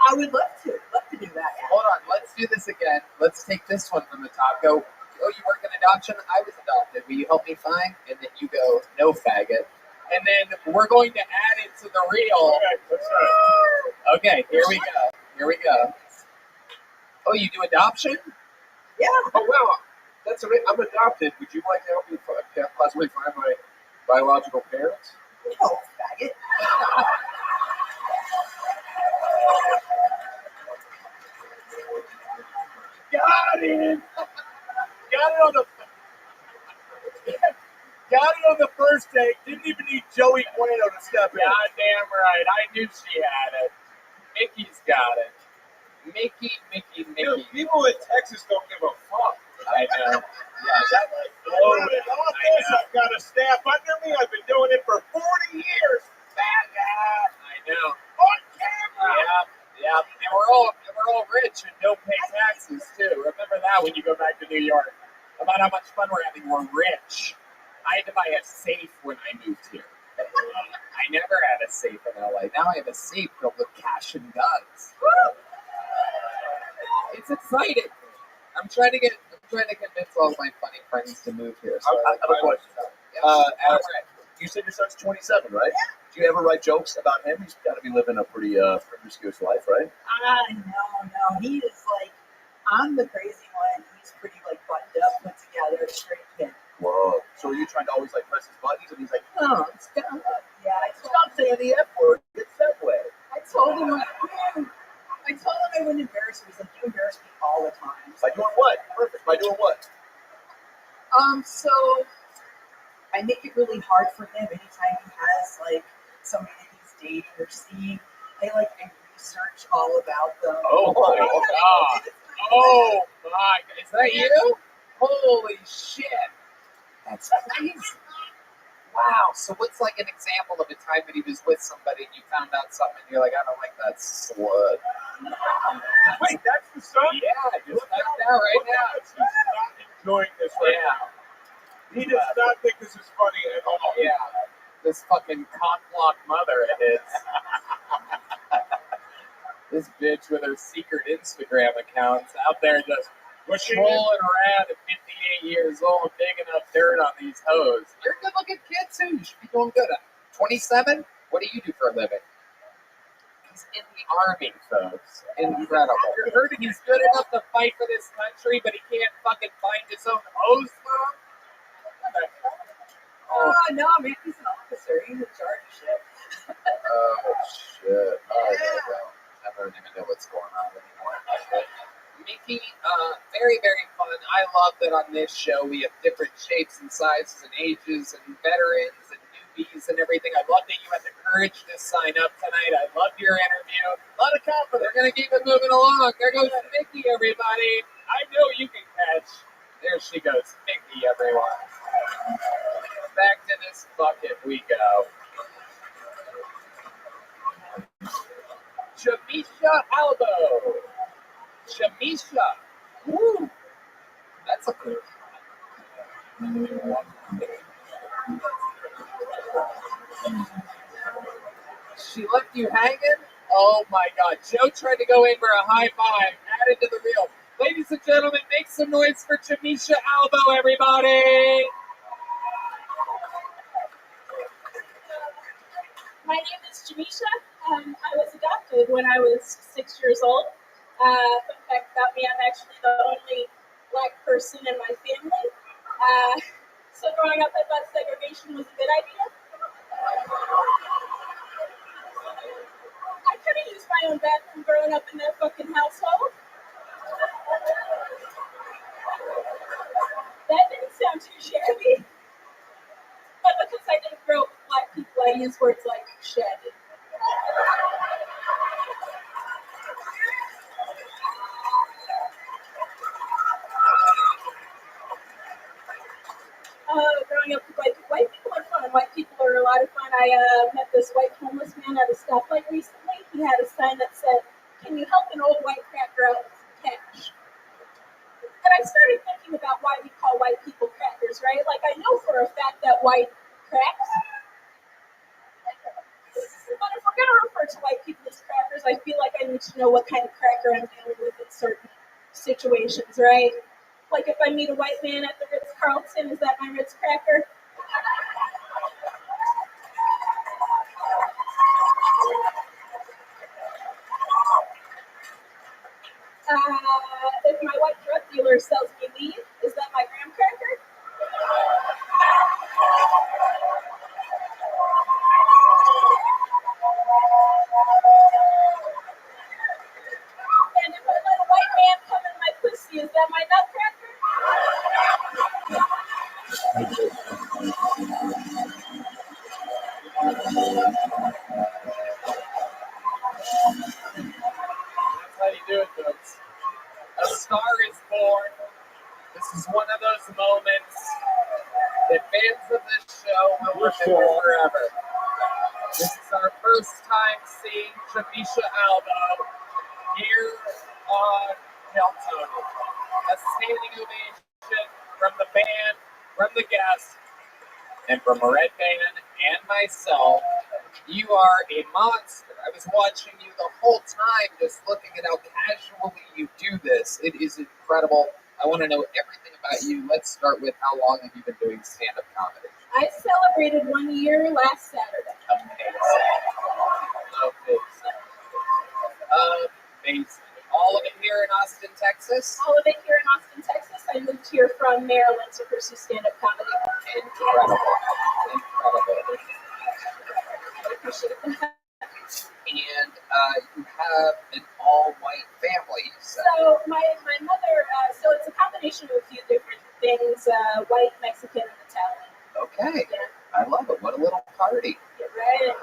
I would love to do that. Yeah. Hold on, let's do this again. Let's take this one from the top. Go, oh, you work in adoption? I was adopted. Will you help me find? And then you go, no, faggot. And then we're going to add it to the reel. All right, let's Okay, here we go. Oh, you do adoption? Yeah. Oh wow, that's amazing. I'm adopted. Would you like to help me possibly find my biological parents? No, faggot. Got it. Got it on the first take. Didn't even need Joey Bueno to step in. Goddamn right. I knew she had it. Mickey's got it. Mickey. Dude, people in Texas don't give a fuck. I know. Yeah, that was Loaded on this, I've got a staff under me. I've been doing it for 40 years. Faggot! I know. On camera! Yeah. And we're all rich and don't pay taxes too. Remember that when you go back to New York. About how much fun we're having. We're rich. I had to buy a safe when I moved here. I never had a safe in LA. Now I have a safe filled with cash and guns. It's exciting. I'm trying to convince all my funny friends to move here. So I have a question. Adam, You said your son's 27, right? Do you ever write jokes about him? He's got to be living a pretty promiscuous life, right? No. He is like, I'm the crazy one. He's pretty like buttoned up, put together, straight kid. Whoa. So are you trying to always like press his buttons? And he's like, No, stop. Yeah, stop saying the F word. It's that way. I told him I wouldn't embarrass him. He's like, you embarrass me all the time. By doing what? Perfect. By doing what? So I make it really hard for him anytime he has like somebody that he's dating or seeing. I research all about them. Oh my God. Oh my God. Is that you? Holy shit. That's crazy. Wow. So what's like an example of a time that he was with somebody and you found out something and you're like, I don't like that slut. Wait, that's the son? Yeah, I just found out right now. He's not enjoying this right now. He does not think this is funny at all. Yeah. This fucking cockblock mother of his. This bitch with her secret Instagram accounts out there just trolling around at 58 years old, digging up dirt on these hoes. You're a good-looking kid, too. You should be doing good. 27? What do you do for a living? He's in the army, folks. Incredible. You heard he's good enough to fight for this country, but he can't fucking find his own hose, Mom? Oh, no, man, he's an officer. He's in charge of shit. Oh, shit. I don't even know what's going on anymore. Mickey, very, very fun. I love that on this show we have different shapes and sizes and ages and veterans and newbies and everything. I love that you had the courage to sign up tonight. I loved your interview. A lot of confidence. We're going to keep it moving along. There goes Mickey, everybody. I know you can catch. There she goes. Mickey, everyone. Back to this bucket we go. Chamisha Albo. Chamisha. Woo. That's a cool. She left you hanging? Oh my God. Joe tried to go in for a high five. Added to the reel. Ladies and gentlemen, make some noise for Chamisha Albo, everybody. My name is Jamisha. I was adopted when I was 6 years old. Fun fact about me, I'm actually the only Black person in my family. So growing up, I thought segregation was a good idea. I could have used my own bathroom growing up in that fucking household. That didn't sound too shabby. But because I didn't grow up with Black people, I use words like shabby. Growing up with white people are fun. White people are a lot of fun. I met this white homeless man at a stoplight recently. He had a sign that said, "Can you help an old white cracker out with some cash?" And I started thinking about why we call white people crackers, right? Like, I know for a fact that white cracks. But if we're going to refer to white people as crackers, I feel like I need to know what kind of cracker I'm dealing with in certain situations, right? Like if I meet a white man at the Ritz-Carlton, is that my Ritz cracker? jeweler sells me weed. Is that my graham cracker? And if I let a white man come in my pussy, is that my nutcracker? That's how you do it, folks. A star is born. This is one of those moments that fans of this show will remember forever. This is our first time seeing Shamisha Albo here on Hilton. A standing ovation from the band, from the guests, and from Red Band and myself. You are a monster. I was watching you the whole time, just looking at how casually you do this. It is incredible. I want to know everything about you. Let's start with how long have you been doing stand-up comedy? I celebrated 1 year last Saturday. Amazing. Amazing. All of it here in Austin, Texas? All of it here in Austin, Texas. I moved here from Maryland to pursue stand-up comedy. Incredible. Incredible. I appreciate that. And you have an all-white family. So my mother, so it's a combination of a few different things, white, Mexican, and Italian. Okay. Yeah. I love it. What a little party. You're right.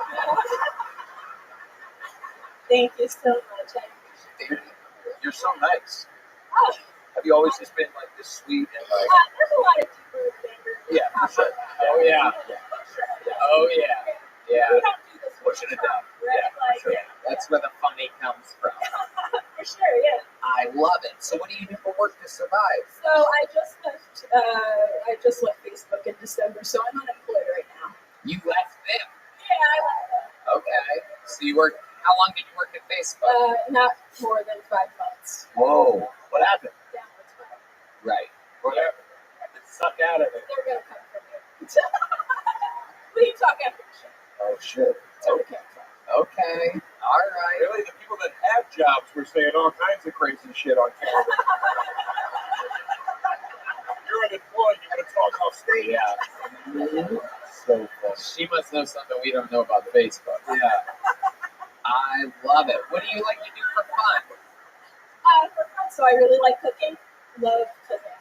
Thank you so much. I appreciate it. You're so nice. Oh, Have you always just been like this sweet and like? there's a lot of deeper fingers. Yeah, for sure. Oh, yeah. Oh, yeah. Yeah. We don't do this Pushing it down. right? Yeah, Like, for sure. Yeah. That's where the funny comes from. for sure, yeah. I love it. So what do you do for work to survive? So I just left Facebook in December, so I'm unemployed right now. You left them. Yeah, I left them. Okay. So you worked, how long did you work at Facebook? Not more than 5 months. Whoa, what happened? Downwards five. Right. Whatever. Suck out of it. They're gonna come from you. We can talk after the show. Oh shit. Okay. Okay. All right. Really, the people that have jobs were saying all kinds of crazy shit on camera. You're unemployed. You gotta talk off stage. Yeah. So funny. She must know something we don't know about Facebook. Yeah. I love it. What do you like to do for fun? For fun, so I really like cooking. Love cooking.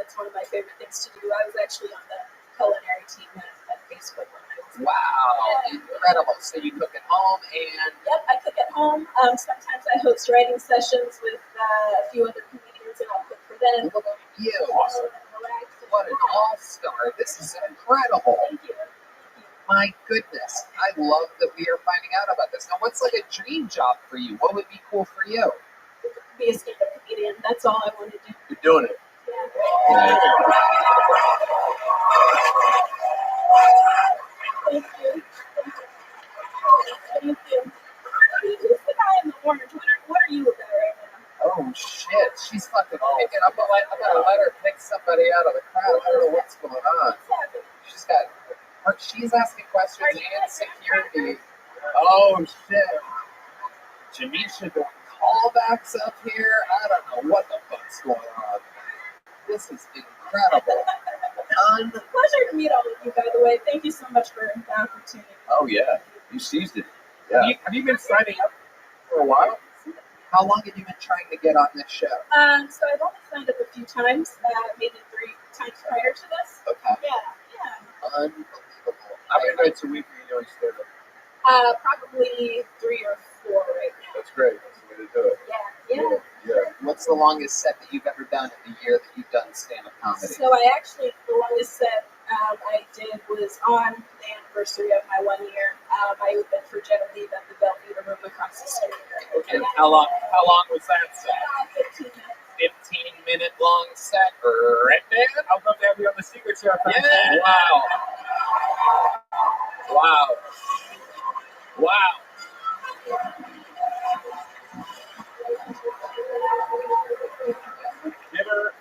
It's one of my favorite things to do. I was actually on the culinary team at Facebook when I was. Wow. Incredible. So you cook at home and Yep, I cook at home. Sometimes I host writing sessions with a few other comedians, and I'll cook for them. look at you. Awesome. Relax. What an all-star. This is incredible. Thank you. My goodness. I love that we are finding out about this. Now, what's like a dream job for you? What would be cool for you? Be a stand-up comedian. That's all I want to do. You're doing it. Yeah. Thank you. Thank you. Who's the guy in the orange? What are you about right now? Oh, shit. She's fucking picking up. I gotta let her pick somebody out of the crowd. I don't know what's going on. What's happening? She's asking questions Are you and security. Oh, shit. Janisha doing callbacks up here. I don't know what the fuck's going on. This is incredible. Pleasure to meet all of you, by the way. Thank you so much for the opportunity. Oh yeah. You seized it. Yeah. Have you been signing up for a while? How long have you been trying to get on this show? So I've only signed up a few times, maybe 3 times prior to this. Okay. Yeah. Unbelievable. How many nights a week are you doing stand up? Probably 3 or 4 right now. That's great. That's the way to do it. Yeah. Yeah. What's the longest set that you've ever done in the year that you've done stand-up comedy? So the longest set I did was on the anniversary of my 1 year. I opened for Genevieve at the Belvedere Room across the street. And how long was that set? 15 minutes. 15-minute long set. Right there? I'd love to have you on the Secret Show. Yeah. Wow. Wow. Wow.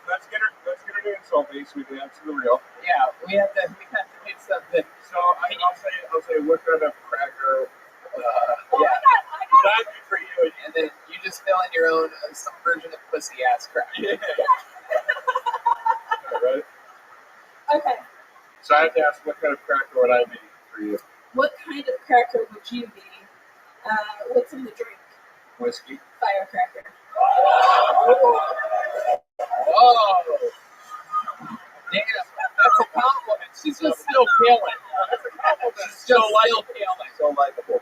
Let's get her to insult me so we can answer the real. Yeah, we have to do something. So I'll say what kind of cracker I Yeah. got would I be for you? And then you just fill in your own some version of pussy ass crack. Yeah. So I have to ask, what kind of cracker would I be for you? What kind of cracker would you be? What's in the drink? Whiskey. Firecracker. Oh, damn, that's a compliment. She's just still killing. That's a compliment. She's still killing. So likable.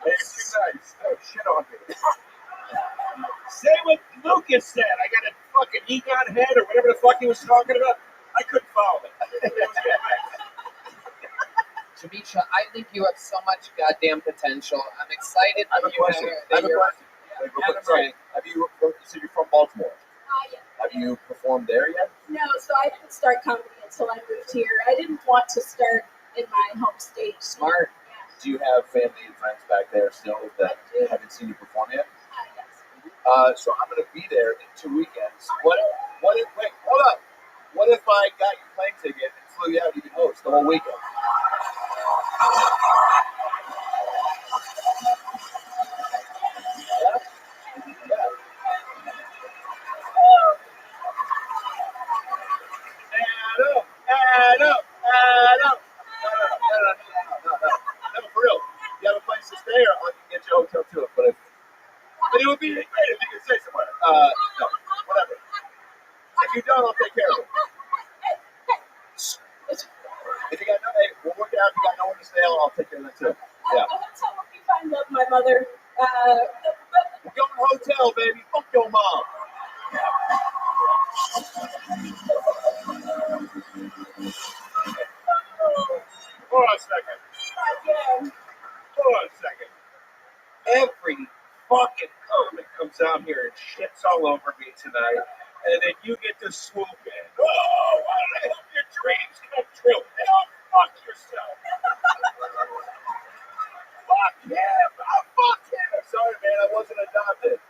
It's too nice. Oh, shit on me. Say what Lucas said. I got a fucking Egon head or whatever the fuck he was talking about. I couldn't follow it. Jamisha, I think you have so much goddamn potential. I'm excited. I have a question. Have you, so you're from Baltimore. Yeah. Have you performed there yet? No, so I didn't start comedy until I moved here. I didn't want to start in my home state. Smart. Yeah. Do you have family and friends back there still that haven't seen you perform yet? Yes. So I'm going to be there in 2 weekends. What if, wait, hold up. What if I got your plane ticket and flew you out, you could host the whole weekend? Add up. No, for real. You have a place to stay, or I can get you a hotel too. But it would be great if you could stay somewhere. No, whatever. If you don't, I'll take care of it. If you got no, hey, we'll work it out. If you got nowhere to stay, I'll take care of that too. Yeah. A hotel would be fine, love my mother. We're going to hotel, baby. Fuck your mom. Hold on a second. Again. Hold on a second. Every fucking comic comes out here and shits all over me tonight, and then you get to swoop in. Oh, I hope your dreams come true. Oh, fuck yourself. Fuck him. Oh, fuck him. Sorry, man. I wasn't adopted.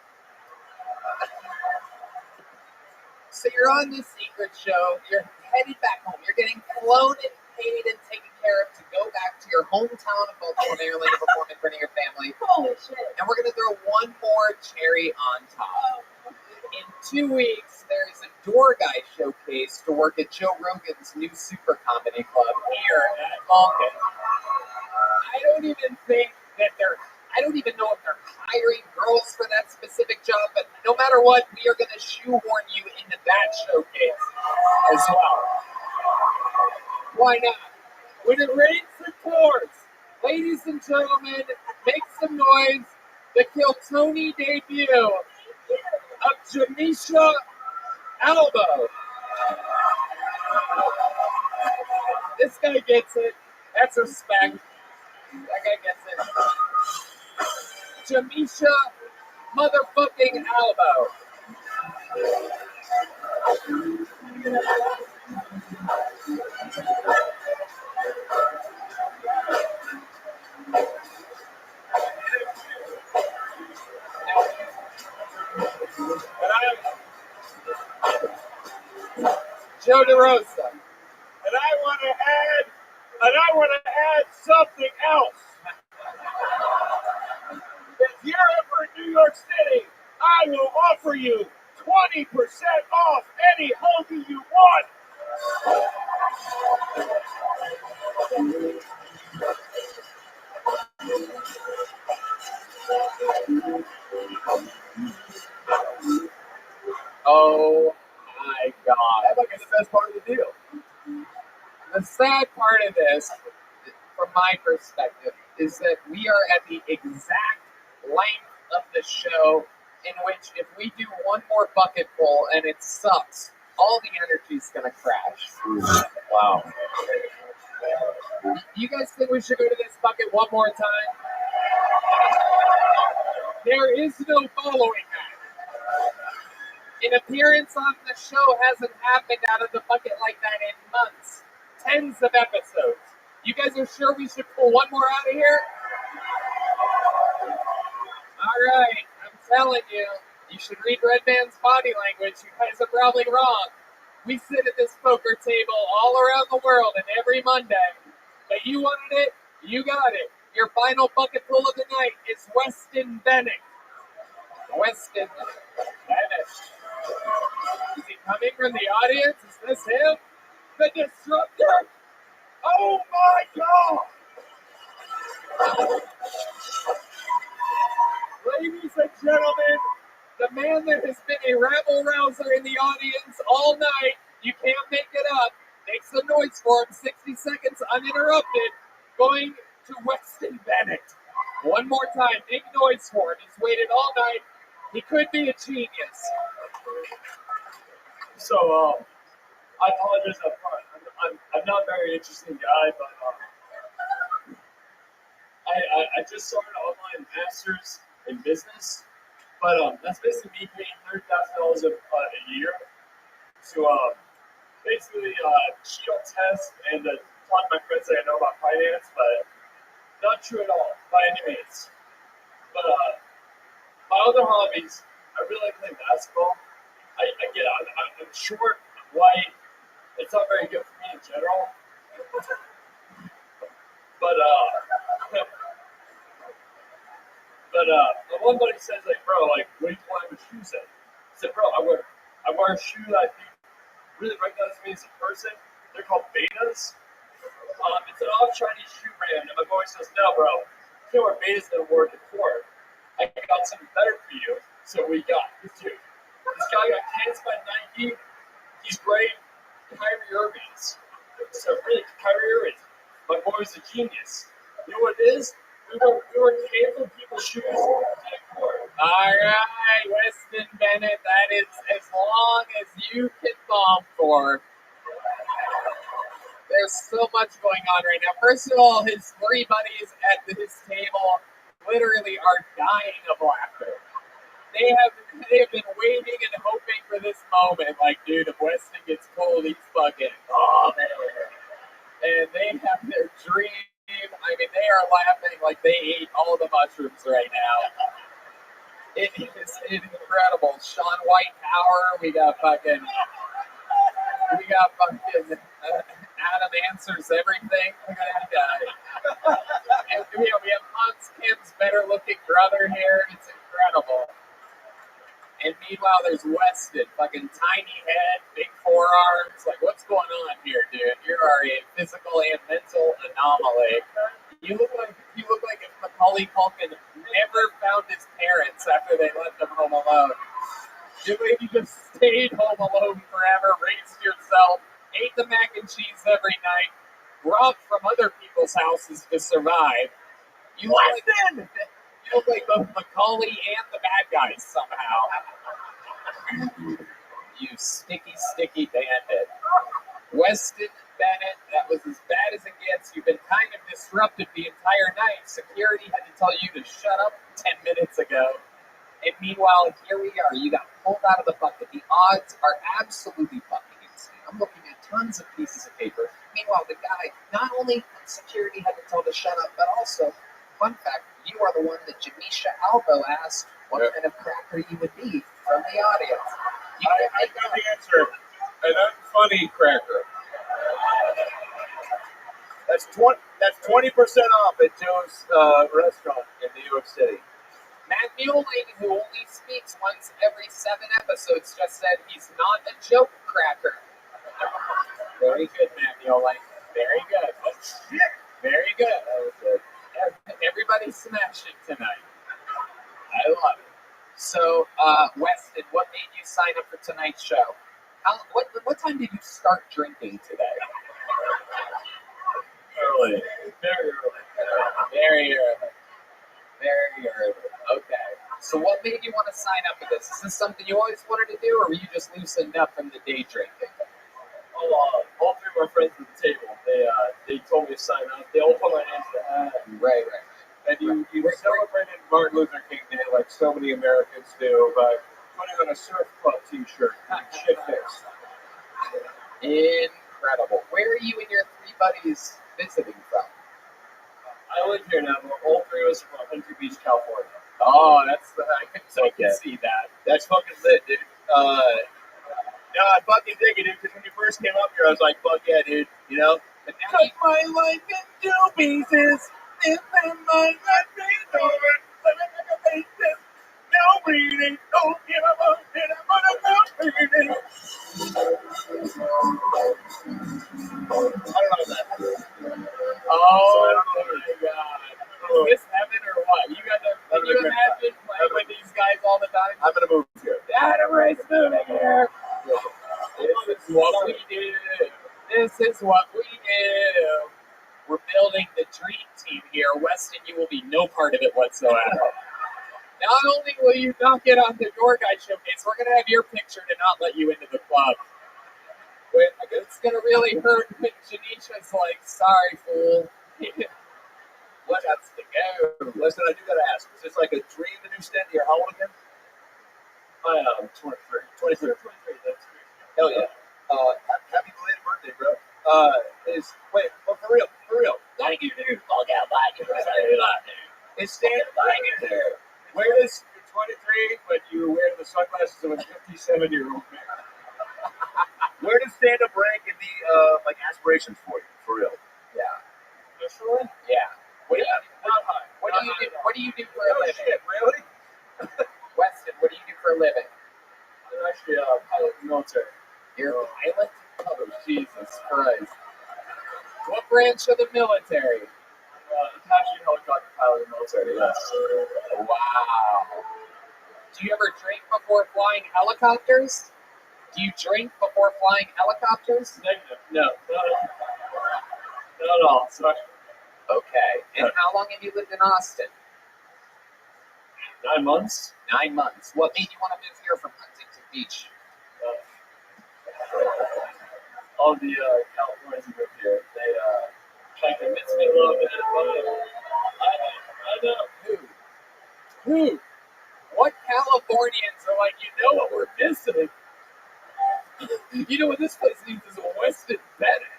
So you're on this secret show. You're headed back home. You're getting flown and paid and taken care of to go back to your hometown of Baltimore, Maryland, to perform in front of your family. Holy shit. And we're going to throw one more cherry on top. In 2 weeks, there's a door guy showcase to work at Joe Rogan's new super comedy club here at Malkin. I don't even know if they're hiring girls for that specific job, but no matter what, we are going to shoehorn you into that showcase as well. Why not? When it rains, it pours. Ladies and gentlemen, make some noise. The Kiltony debut of Jamisha Albo. This guy gets it. That's respect. That guy gets it. Jamisha motherfucking Albo. Joe DeRosa. And I want to add something else. If you're ever in New York City, I will offer you 20% off any hoagie you want. Oh my God. That might be the best part of the deal. The sad part of this, from my perspective, is that we are at the exact length of the show in which if we do one more bucketful and it sucks, all the energy's going to crash. Wow. You guys think we should go to this bucket one more time? There is no following that. An appearance on the show hasn't happened out of the bucket like that in months. Tens of episodes. You guys are sure we should pull one more out of here? All right, I'm telling you, you should read Redman's body language. You guys are probably wrong. We sit at this poker table all around the world and every Monday. But you wanted it, you got it. Your final bucket full of the night is Weston Bennett. Weston Bennett. Is he coming from the audience? Is this him? The disruptor. Oh my God. Ladies and gentlemen, the man that has been a rabble rouser in the audience all night, you can't make it up. Make some noise for him, 60 seconds uninterrupted, going to Weston Bennett. One more time, make noise for him. He's waited all night. He could be a genius. So, I apologize up front. I'm not a very interesting guy, but I just started an online master's in business. But that's basically me paying $30,000 a year to basically cheat on tests and talk to my friends that I know about finance, but not true at all by any means. But my other hobbies, I really like playing basketball. I get it. I'm short, I'm white. It's not very good for me in general. But one buddy says, like, bro, like, what do you want with shoes in? I said, bro, I wear a shoe that I think really recognizes me as a person. They're called Betas. It's an off Chinese shoe brand, and my boy says, no, bro, you can't wear Betas that wore it before. I got something better for you. So we got this dude. This guy got cans by Nike. He's great. Kyrie Irving's. So really, Kyrie Irving. My boy's a genius. You know what it is? We were canceling people's shoes at a court. All right, Weston Bennett, that is as long as you can bomb for. There's so much going on right now. First of all, his three buddies at his table literally are dying of laughter. They have been waiting and hoping for this moment. Like, dude, if Weston gets cold, he's fucking and they have their dream. I mean, they are laughing like they ate all the mushrooms right now. It is incredible. Sean White Power. We got fucking Adam answers everything. And we have Hans Kim's better looking brother here. It's incredible. And meanwhile, there's Weston, fucking tiny head, big forearms. Like, what's going on here, dude? You are a physical and mental anomaly. You look like if Macaulay Culkin never found his parents after they left him home alone. You just stayed home alone forever, raised yourself, ate the mac and cheese every night, robbed from other people's houses to survive. You look like both Macaulay and the bad guys somehow. You sticky, sticky bandit. Weston Bennett, that was as bad as it gets. You've been kind of disrupted the entire night. Security had to tell you to shut up 10 minutes ago. And meanwhile, here we are. You got pulled out of the bucket. The odds are absolutely fucking insane. I'm looking at tons of pieces of paper. Meanwhile, the guy, not only security had to tell to shut up, but also, fun fact, you are the one that Jamisha Albo asked what kind of cracker you would be from the audience. I got the answer. An unfunny cracker. That's 20% off at Joe's restaurant in New York City. Matt Mueller, who only speaks once every 7 episodes, just said he's not a joke cracker. Very good, Matt Mueller. Very good. Oh, shit. Very good. That was good. Everybody's smashing tonight. I love it. So, Weston, what made you sign up for tonight's show? What time did you start drinking today? Early. Very early. Very early. Very early. Okay. So what made you want to sign up for this? Is this something you always wanted to do, or were you just loosened up from the day drinking? All three of my friends at the table, they told me to sign up. They all put my names to hat. Right. And you celebrated Martin Luther King Day like so many Americans do by putting on a surf club t-shirt. Shit fixed. Incredible. Where are you and your 3 buddies visiting from? I live here now, but all three of us are from Huntington Beach, California. Oh, I can see that. That's fucking lit, dude. No, I fucking dig it, dude, because when you first came up here, I was like, fuck yeah, dude, you know? But now Cut my life in 2 pieces, and then my life is over. No bleeding, don't give a fuck, and I'm gonna go bleeding. dream team here. Weston, you will be no part of it whatsoever. Not only will you not get on the door guide showcase, we're going to have your picture to not let you into the club. It's going to really hurt when Janisha's like, sorry, fool. What has to go? Listen, I do gotta ask. Is this like a dream to do stand here? How old again? I am 23. 23. That's Hell yeah. Happy belated birthday, bro. Wait, but for real. Thank you, dude. Look out, bye. Is stand where does You're 23, but you're wearing the sunglasses of a 57-year-old man. where does stand up rank in the like aspirations for you? For real. Yeah. Sure. Yeah. Not high. What do you do? What do you do for a Oh, living? shit, really? Weston, what do you do for a living? I'm actually a pilot in the military. You're a pilot? Oh, Jesus Christ. What branch of the military? Apache helicopter pilot in the military, yes. Wow. Do you ever drink before flying helicopters? Do you drink before flying helicopters? Negative. No, not at all. Sorry. Okay. And how long have you lived in Austin? 9 months. 9 months. What made you want to move here from Huntington Beach? All the Californians who live here, they try to convince me a little bit, but I know. Who? What Californians are like, you know what we're missing? You know what this place needs is a Weston Bennett.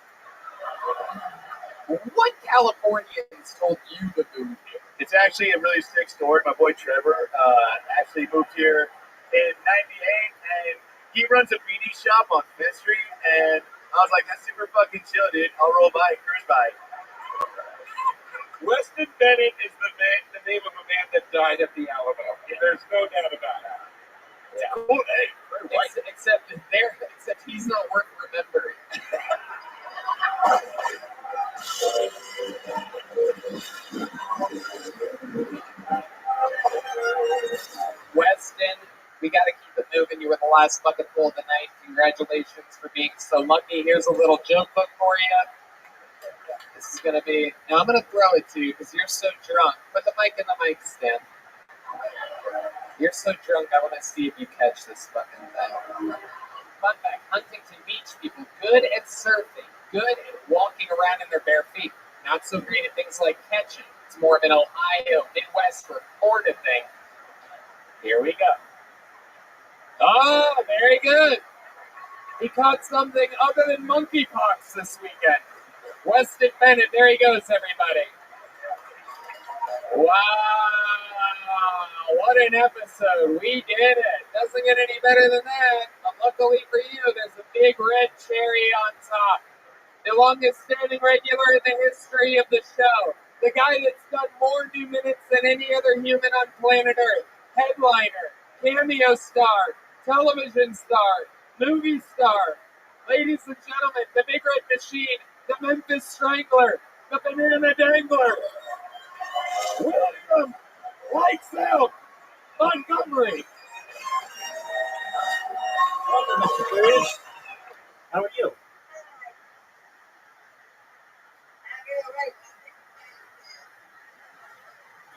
What Californians told you to move here? It's actually a really sick story. My boy Trevor actually moved here in '98, and he runs a beanie shop on Fifth Street. And I was like, "That's super fucking chill, dude. I'll roll by, cruise by." Weston Bennett is the name of a man that died at the Alamo. There's no doubt about it. It's a cool name. Except he's not worth remembering. Weston, we got to keep it moving. You were the last fucking pull of the night. Congratulations for being so lucky. Here's a little joke book for you. This is going to be... Now, I'm going to throw it to you because you're so drunk. Put the mic in the mic stand. You're so drunk, I want to see if you catch this fucking thing. Fun fact, Huntington Beach people, good at surfing, good at walking around in their bare feet. Not so great at things like catching. It's more of an Ohio, Midwest, Florida thing. Here we go. Oh, very good. He caught something other than monkeypox this weekend. Weston Bennett, there he goes, everybody. Wow, what an episode. We did it. Doesn't get any better than that. But luckily for you, there's a big red cherry on top. The longest standing regular in the history of the show. The guy that's done more new minutes than any other human on planet Earth. Headliner, cameo star, television star, movie star. Ladies and gentlemen, the Big Red Machine, the Memphis Strangler, the Banana Dangler. William, lights out, Montgomery. Welcome, Mr. Bridge. How are you?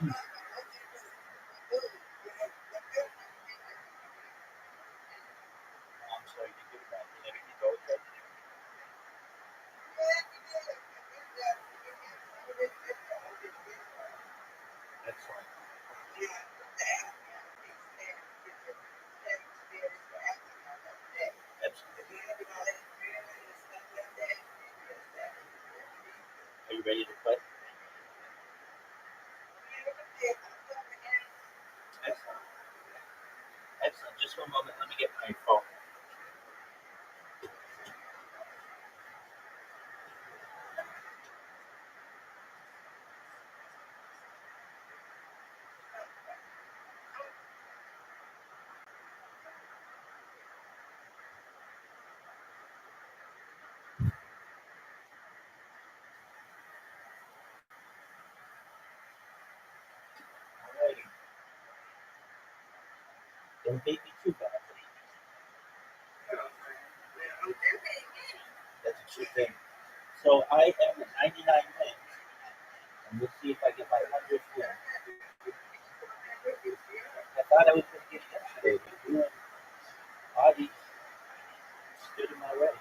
I'm sorry to hear that. Did everything go okay? Excellent. Absolutely. Are you ready to play? Excellent. Excellent. Just one moment. Let me get my phone. Alrighty. Don't beat me too bad. That's a true thing. So I have 99 pins. And we'll see if I get my 100th win. I thought I was going to get it yesterday, but you and Audie stood in my way.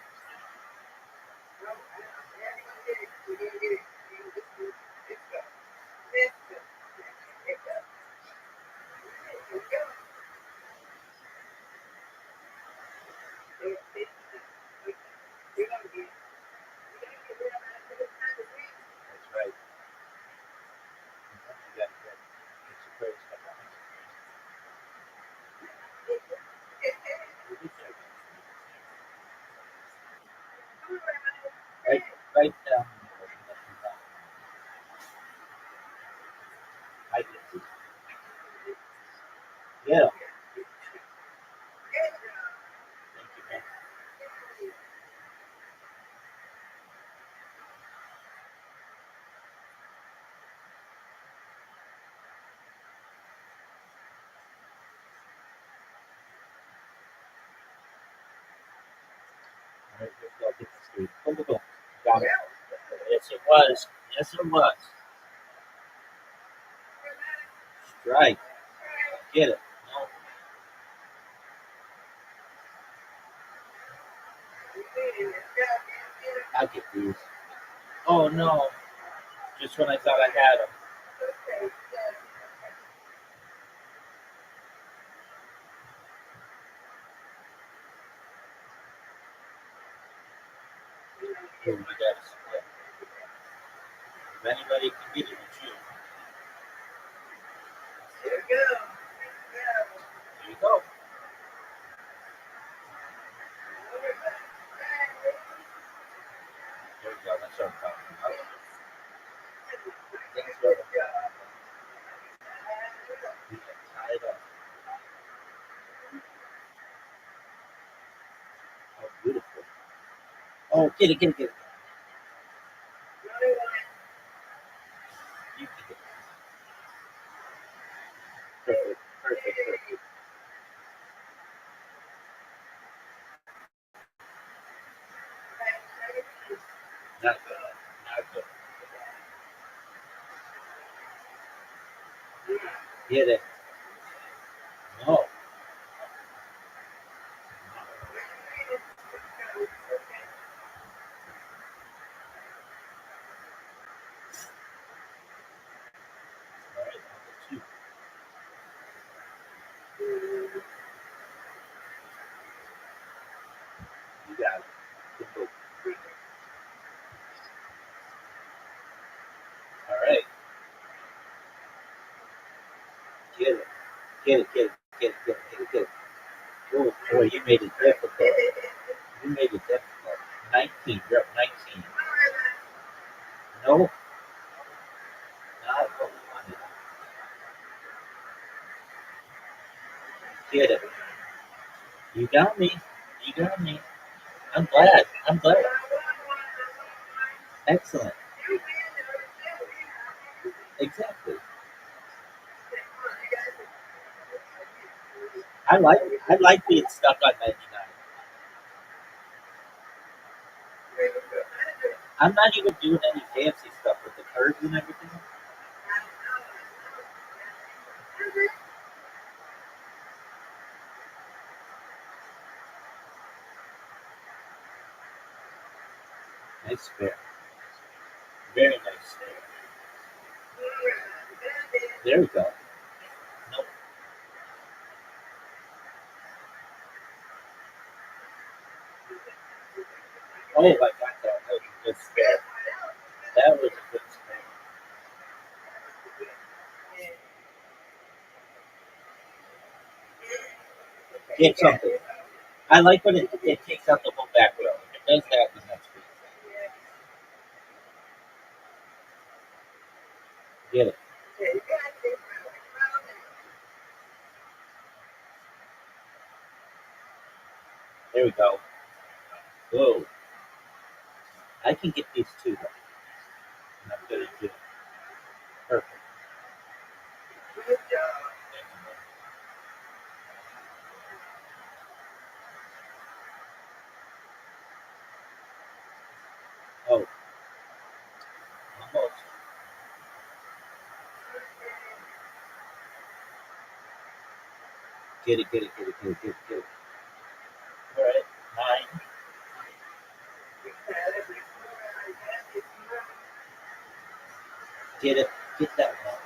That's right. You got to get your praise stuff on. Right down. I get it. Yeah. Thank you, man. All right, let's get this straight. Boom, boom, boom. Got it. Yes, it was. Yes, it was. Strike. Get it. No. I'll get these. Oh, no. Just when I thought I had them. Boom, you got to split. If anybody can get it, it's you. There you go. There you go. That's what I'm talking about. Things go to we get tied up. Oh, beautiful. Oh, get it. You can get it. Perfect. Not good. Get it. No. All right, number 2. You got it. Good move. All right. Get it. Oh, boy, you made it difficult. 19. You're up 19. No. Not what we wanted. Get it. You got me. I'm glad. Excellent. Exactly. I like being stuck on 99. I'm not even doing any fancy stuff with the curves and everything. Nice fair. Very nice fair. There we go. Nope. Oh, I got that. That was a good spare. Get something. I like when it takes out the whole back row. If it does that, then that's good. Get it. There we go. Whoa. I can get these 2 though. And I'm going to do it. Perfect. Oh. Almost. Get it, get it, get it, get it, get it, get it. All right, 9. Get it, get that one.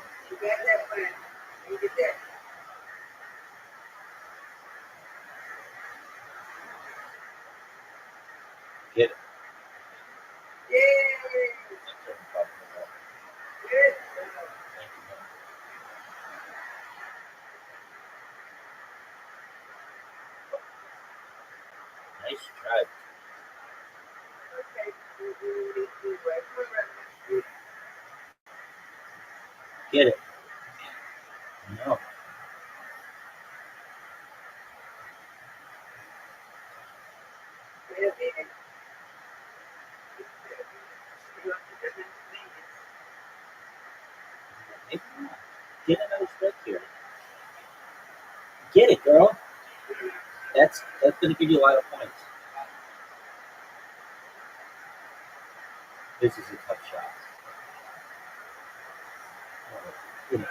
Get it. That's what I'm talking about. Thank you, man. Nice try. Get it. No. Hey, come on. Get another strike here. Get it, girl. That's going to give you a lot of points. This is a tough shot. Oh,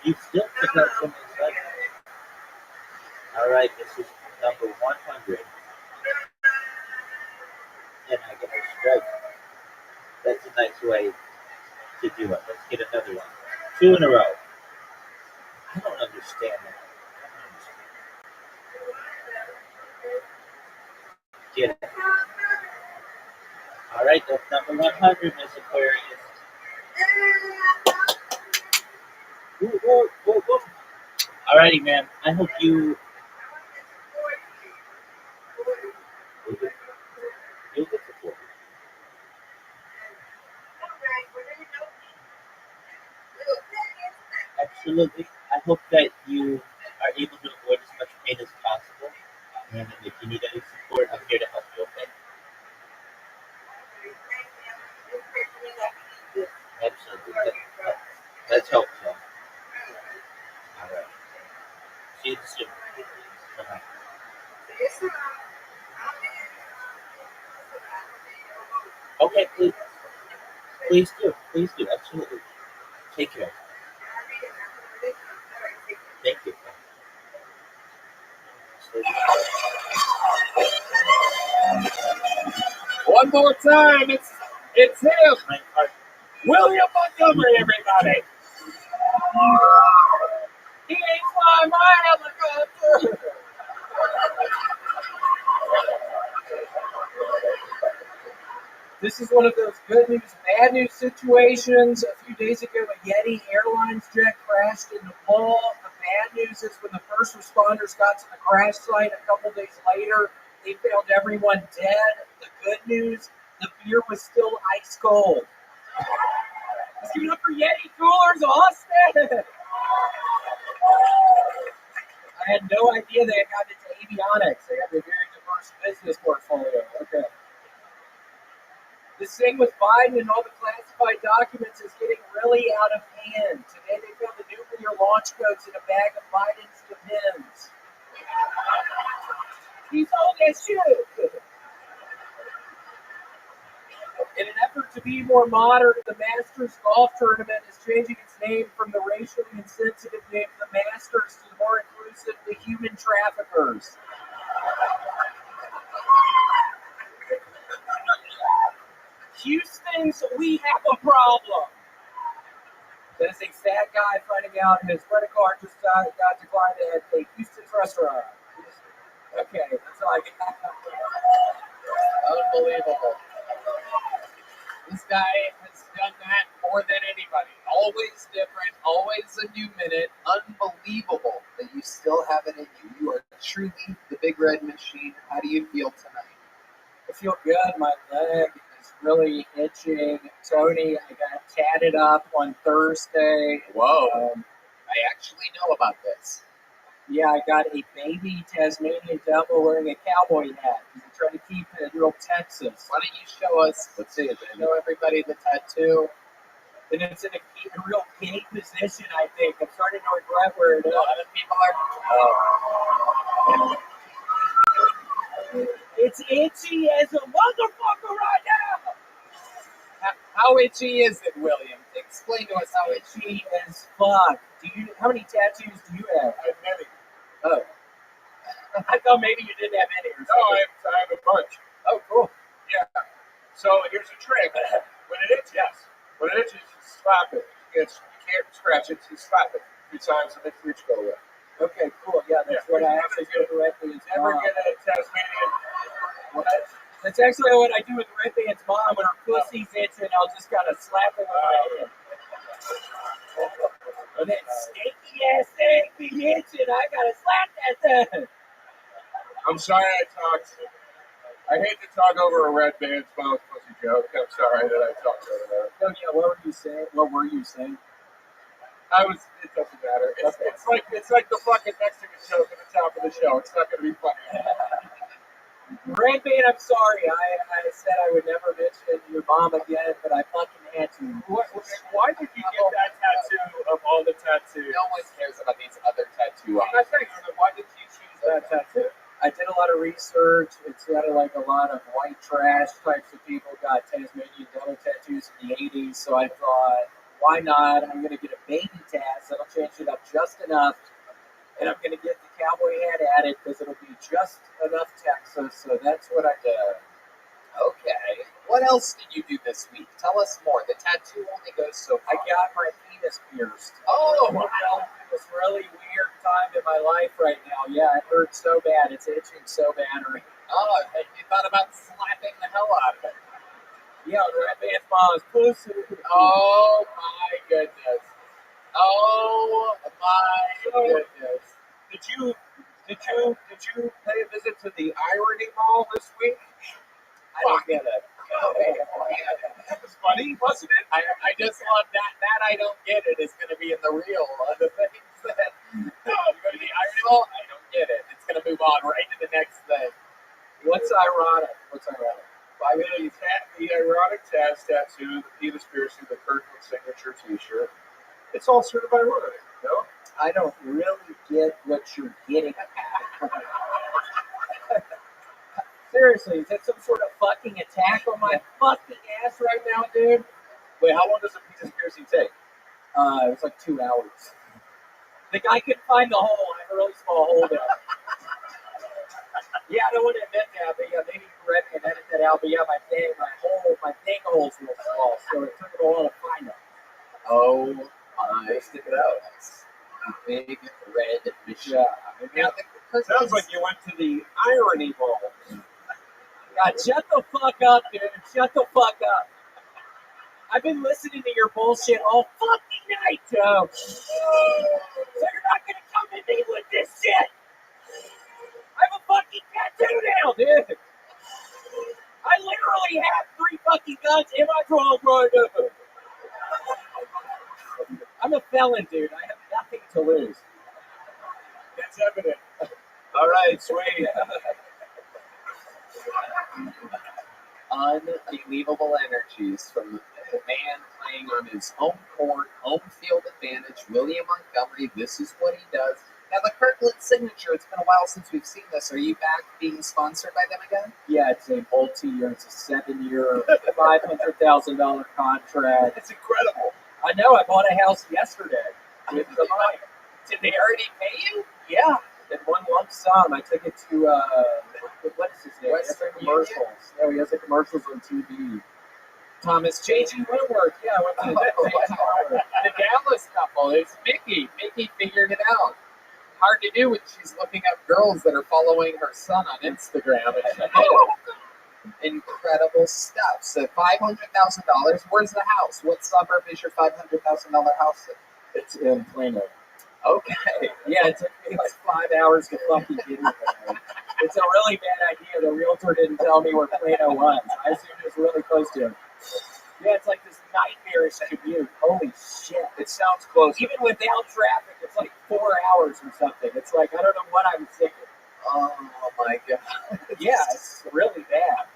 you still pick up so many strikes. All right, this is number 100. And I get a strike. That's a nice way to do it. Let's get another one. 2 in a row. I don't understand that. Get it. All right, that's number 100, Miss Aquarius. Ooh, ooh, ooh, ooh. All righty, man. I hope you. You'll get the 40. Absolutely. I hope that you are able to avoid as much pain as possible. And if you need any support, I'm here to help you, okay? Absolutely. Let's hope so. All right. See you soon. Bye-bye. Okay, please. Please do. Please do. Absolutely. Take care. Thank you. One more time. It's him. William Montgomery, everybody. He ain't flying my helicopter. This is one of those good news, bad news situations. A few days ago, a Yeti Airlines jet crashed in the mall. The bad news is when the first responders got to the crash site a couple days later, they found everyone dead. The good news, the beer was still ice cold. Let's give it up for Yeti Coolers, Austin! I had no idea they had gotten into avionics. They have a very diverse business portfolio. Okay. This thing with Biden and all the classified documents is getting really out of hand. Today they found the nuclear launch codes in a bag of Biden's Depends. He's all that shit. In an effort to be more modern, the Masters Golf Tournament is changing its name from the racially insensitive name the Masters to the more inclusive the Human Traffickers. Houston's We Have a Problem. There's a fat guy finding out his credit card just got declined at a Houston's restaurant. Okay, that's all I got. Unbelievable. This guy has done that more than anybody. Always different, always a new minute. Unbelievable that you still have it in you. You are truly the Big Red Machine. How do you feel tonight? I feel good. My leg is really itching. Tony, I got tatted up on Thursday. Whoa. I actually know about this. Yeah, I got a baby Tasmanian devil wearing a cowboy hat. He's trying to keep it real Texas. Why don't you show us? Let's see it. Show everybody the tattoo. And it's in a real gay position, I think. I'm starting to regret wearing it. A lot of people are. It's itchy as a motherfucker right now. How itchy is it, William? Explain to us how itchy. Itchy as fuck. How many tattoos do you have? I have many. Oh. I thought maybe you didn't have any or No, something. I have a bunch. Oh, cool. Yeah. So here's a trick. When it itches, you slap it. You can't scratch it, so you slap it 3 times and make the itch go away. Okay, cool. Yeah, that's what I actually do directly. Never get a Tasmanian. What? That's actually what I do with Red Band's mom when her pussy's itching. I'll just kind of slap it with my hand. And that stinky ass thing be itching. I gotta slap that thing. I'm sorry I hate to talk over a Red Band's mom's pussy joke. I'm sorry that I talked over that. No, yeah. What were you saying? What were you saying? It doesn't matter. It's like the fucking Mexican joke at the top of the show. It's not going to be funny. Red Band, I'm sorry. I said I would never mention your mom again, but I fucking had to. Why did you get that tattoo of all the tattoos? No one cares about these other tattoo I options. think, why did you choose that tattoo? I did a lot of research. It's got like a lot of white trash types of people got Tasmanian devil tattoos in the 80s, so I thought, why not? I'm going to get a baby tat, that'll change it up just enough, and I'm going to get the cowboy hat added because it'll be just enough Texas, so that's what I did. Okay. What else did you do this week? Tell us more. The tattoo only goes so I far. got my penis pierced. Oh, I'm going through this really weird time in my life right now. Yeah, it hurts so bad. It's itching so bad right now. oh, you thought about slapping the hell out of it. Yeah, the Red Band's mom's pussy. Oh my goodness. Oh my goodness. Did you pay a visit to the Irony Mall this week? I don't get it. Oh, That was funny, wasn't it? I just love that. That I don't get it is going to be in the reel of the things that. You go to the Irony Mall, I don't get it. It's going to move on right to the next thing. What's ironic? The ironic Taz tattoo, the penis piercing, the Kirkland signature T-shirt. It's all sort of ironic, no? I don't really get what you're getting at. Seriously, is that some sort of fucking attack on my fucking ass right now, dude? Wait, how long does a penis piercing take? It was like 2 hours. The guy couldn't find the hole. I have a really small hole there. Yeah, I don't want to admit that, but yeah, maybe you read me and edit that out. But yeah, my thing hole's real small, so it took a while to find it. Oh my Stick it out. A big red machine. Yeah. Now, the Sounds like you went to the Irony Mall. God, shut the fuck up, dude. Shut the fuck up. I've been listening to your bullshit all fucking night, Joe. So you're not gonna come at me with this shit. I have a fucking tattoo now, dude. I literally have 3 fucking guns in my trunk right now. I'm a felon, dude. I have nothing to lose. That's evident. All right, sweet. unbelievable energies from the man playing on his home court, home field advantage, William Montgomery. This is what he does. Now, the Kirkland signature, it's been a while since we've seen this. Are you back being sponsored by them again? Yeah, it's a multi-year, it's a 7-year, $500,000 contract. It's incredible. I know, I bought a house yesterday with the money. Did they already pay you? Yeah, in one lump sum. I took it to, what is his name? Western he has the commercials. Yeah, he has the commercials on TV. Thomas J.G. Woodward. Yeah, I went to the Dallas couple. It's Mickey. Mickey figured it out. Hard to do when she's looking up girls that are following her son on Instagram. And she did it. Incredible stuff. So $500,000. Where's the house? What suburb is your $500,000 house in? It's in Plano. Okay. Yeah, it took me like 5 hours to fucking get it. It's a really bad idea. The realtor didn't tell me where Plano was. I assumed it was really close to him. Yeah, it's like this nightmarish commute. Holy shit. It sounds close. Even without traffic, it's like 4 hours or something. It's like, I don't know what I was thinking. Oh my God. Yeah, it's really bad.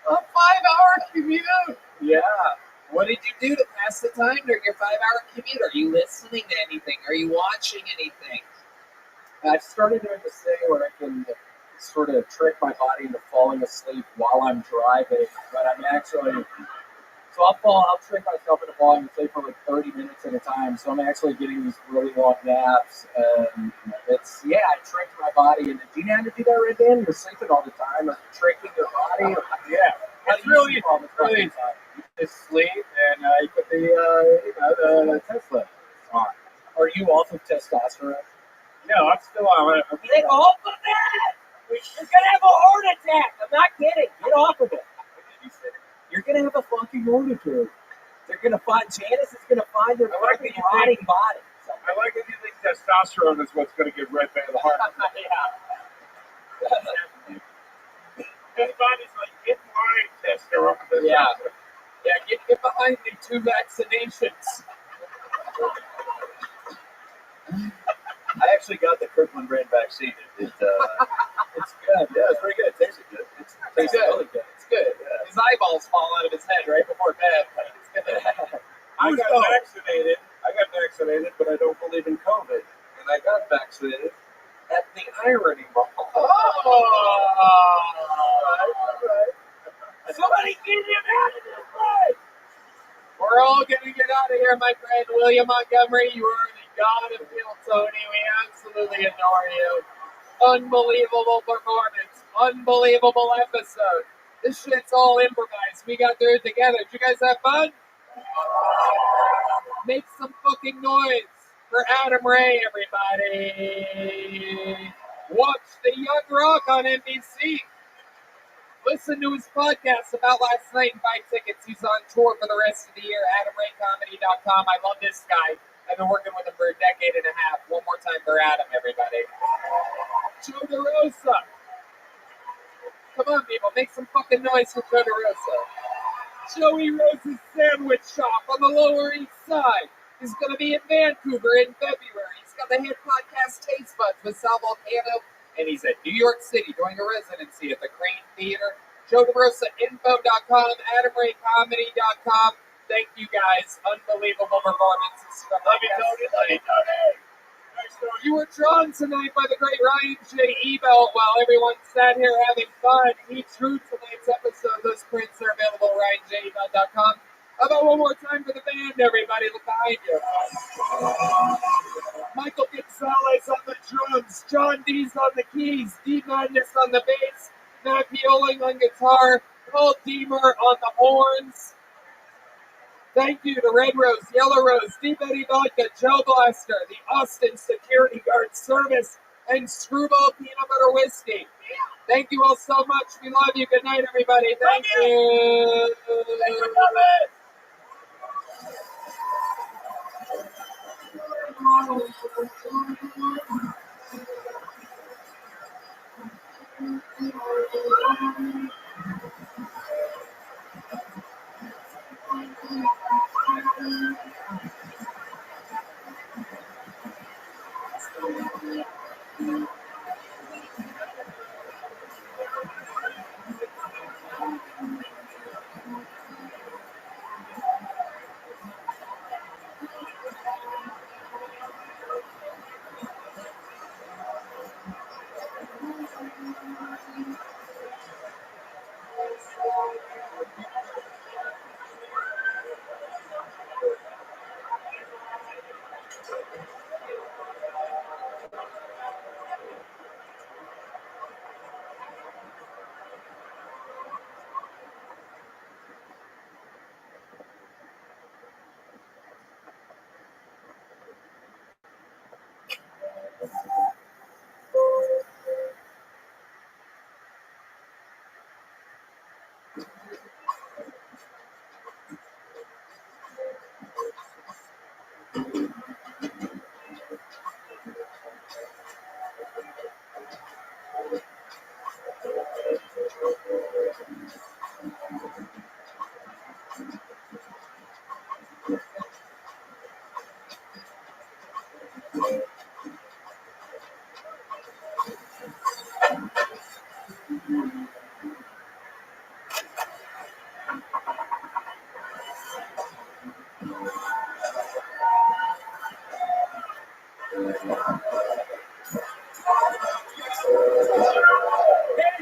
A 5-hour commute. Yeah. What did you do to pass the time during your 5-hour commute? Are you listening to anything? Are you watching anything? I've started doing this thing where I can sort of trick my body into falling asleep while I'm driving, but I'm actually So I'll trick myself into falling asleep for like 30 minutes at a time. So I'm actually getting these really long naps. And I tricked my body. And do you know how to do that, Red Dan? You're sleeping all the time. Are you tricking your body? Yeah. It's really easy. You just sleep and you put the Tesla on. Are you off of testosterone? No, I'm still on. Get off of that! You're gonna have a heart attack. I'm not kidding. Get off of it. You're gonna have a fucking heart attack. They're gonna find Janice is gonna find your fucking rotting body. I like that you think testosterone is what's going to get Red Band the heart. His body's like, get my testosterone. Yeah. Yeah, get behind me, 2 vaccinations. I actually got the Kirkland brand vaccine. It's good. Yeah, it's pretty good. It tasted good. It tastes really good. It's good. Yeah. His eyeballs fall out of his head right before bed. But it's good. I got vaccinated, but I don't believe in COVID. And I got vaccinated at the Irony Mall. Somebody get him out of this place! We're all gonna get out of here, my friend William Montgomery. You are the god of Bill Tony. We absolutely adore you. Unbelievable performance. Unbelievable episode. This shit's all improvised. We got through it together. Did you guys have fun? Make some fucking noise for Adam Ray, everybody. Watch The Young Rock on NBC. Listen to his podcast about last night and buy tickets. He's on tour for the rest of the year. AdamRayComedy.com. I love this guy. I've been working with him for a decade and a half. One more time for Adam, everybody. Joe DeRosa. Come on, people. Make some fucking noise for Joe DeRosa. Joey Rose's Sandwich Shop on the Lower East Side. He's going to be in Vancouver in February. He's got the hit podcast Taste Buds with Sal Volcano. And he's at New York City doing a residency at the Crane Theater. JoeDeRosaInfo.com, AdamRayComedy.com. Thank you guys. Unbelievable performances. Love you, Tony. Love you, Tony. You were drawn tonight by the great Ryan J. Ebelt while everyone sat here having fun. He drew tonight's episode. Those prints are available at RyanJEbelt.com. How about one more time for the band, everybody? Look behind you. Michael Gonzalez on the drums, John Dees on the keys, D. Madness on the bass, Matt Pioling on guitar, Paul Deemer on the horns. Thank you to Red Rose, Yellow Rose, D. Betty Vodka, Joe Blaster, the Austin Security Guard Service, and Screwball Peanut Butter Whiskey. Thank you all so much. We love you. Good night, everybody. Thank you. Thanks for coming.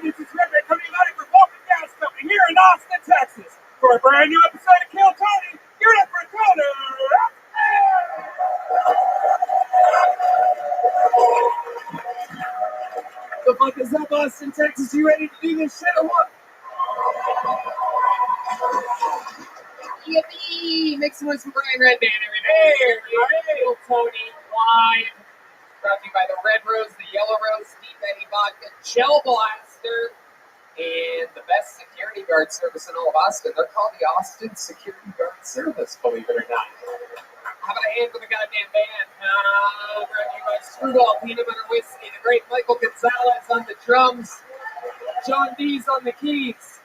This is Rabbi coming live from Walking Gas Company here in Austin, Texas, for a brand new episode of Kill What's up, Austin, Texas? You ready to do this shit or what? Yippee! Make some noise for Brian Redman, everybody. Hey, Little Tony Wine. Brought to you by the Red Rose, the Yellow Rose, Deep Eddy Vodka, Gel Blaster, and the best security guard service in all of Austin. They're called the Austin Security Guard Service, believe it or not. How about a hand for the goddamn band? Brought to you by Screwball Peanut Butter Whiskey, the great Michael Gonzalez on the drums, John Dees on the keys,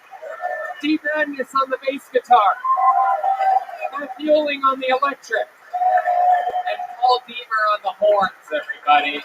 Deep Madness on the bass guitar, Matt Fueling on the electric, and Paul Deaver on the horns, everybody.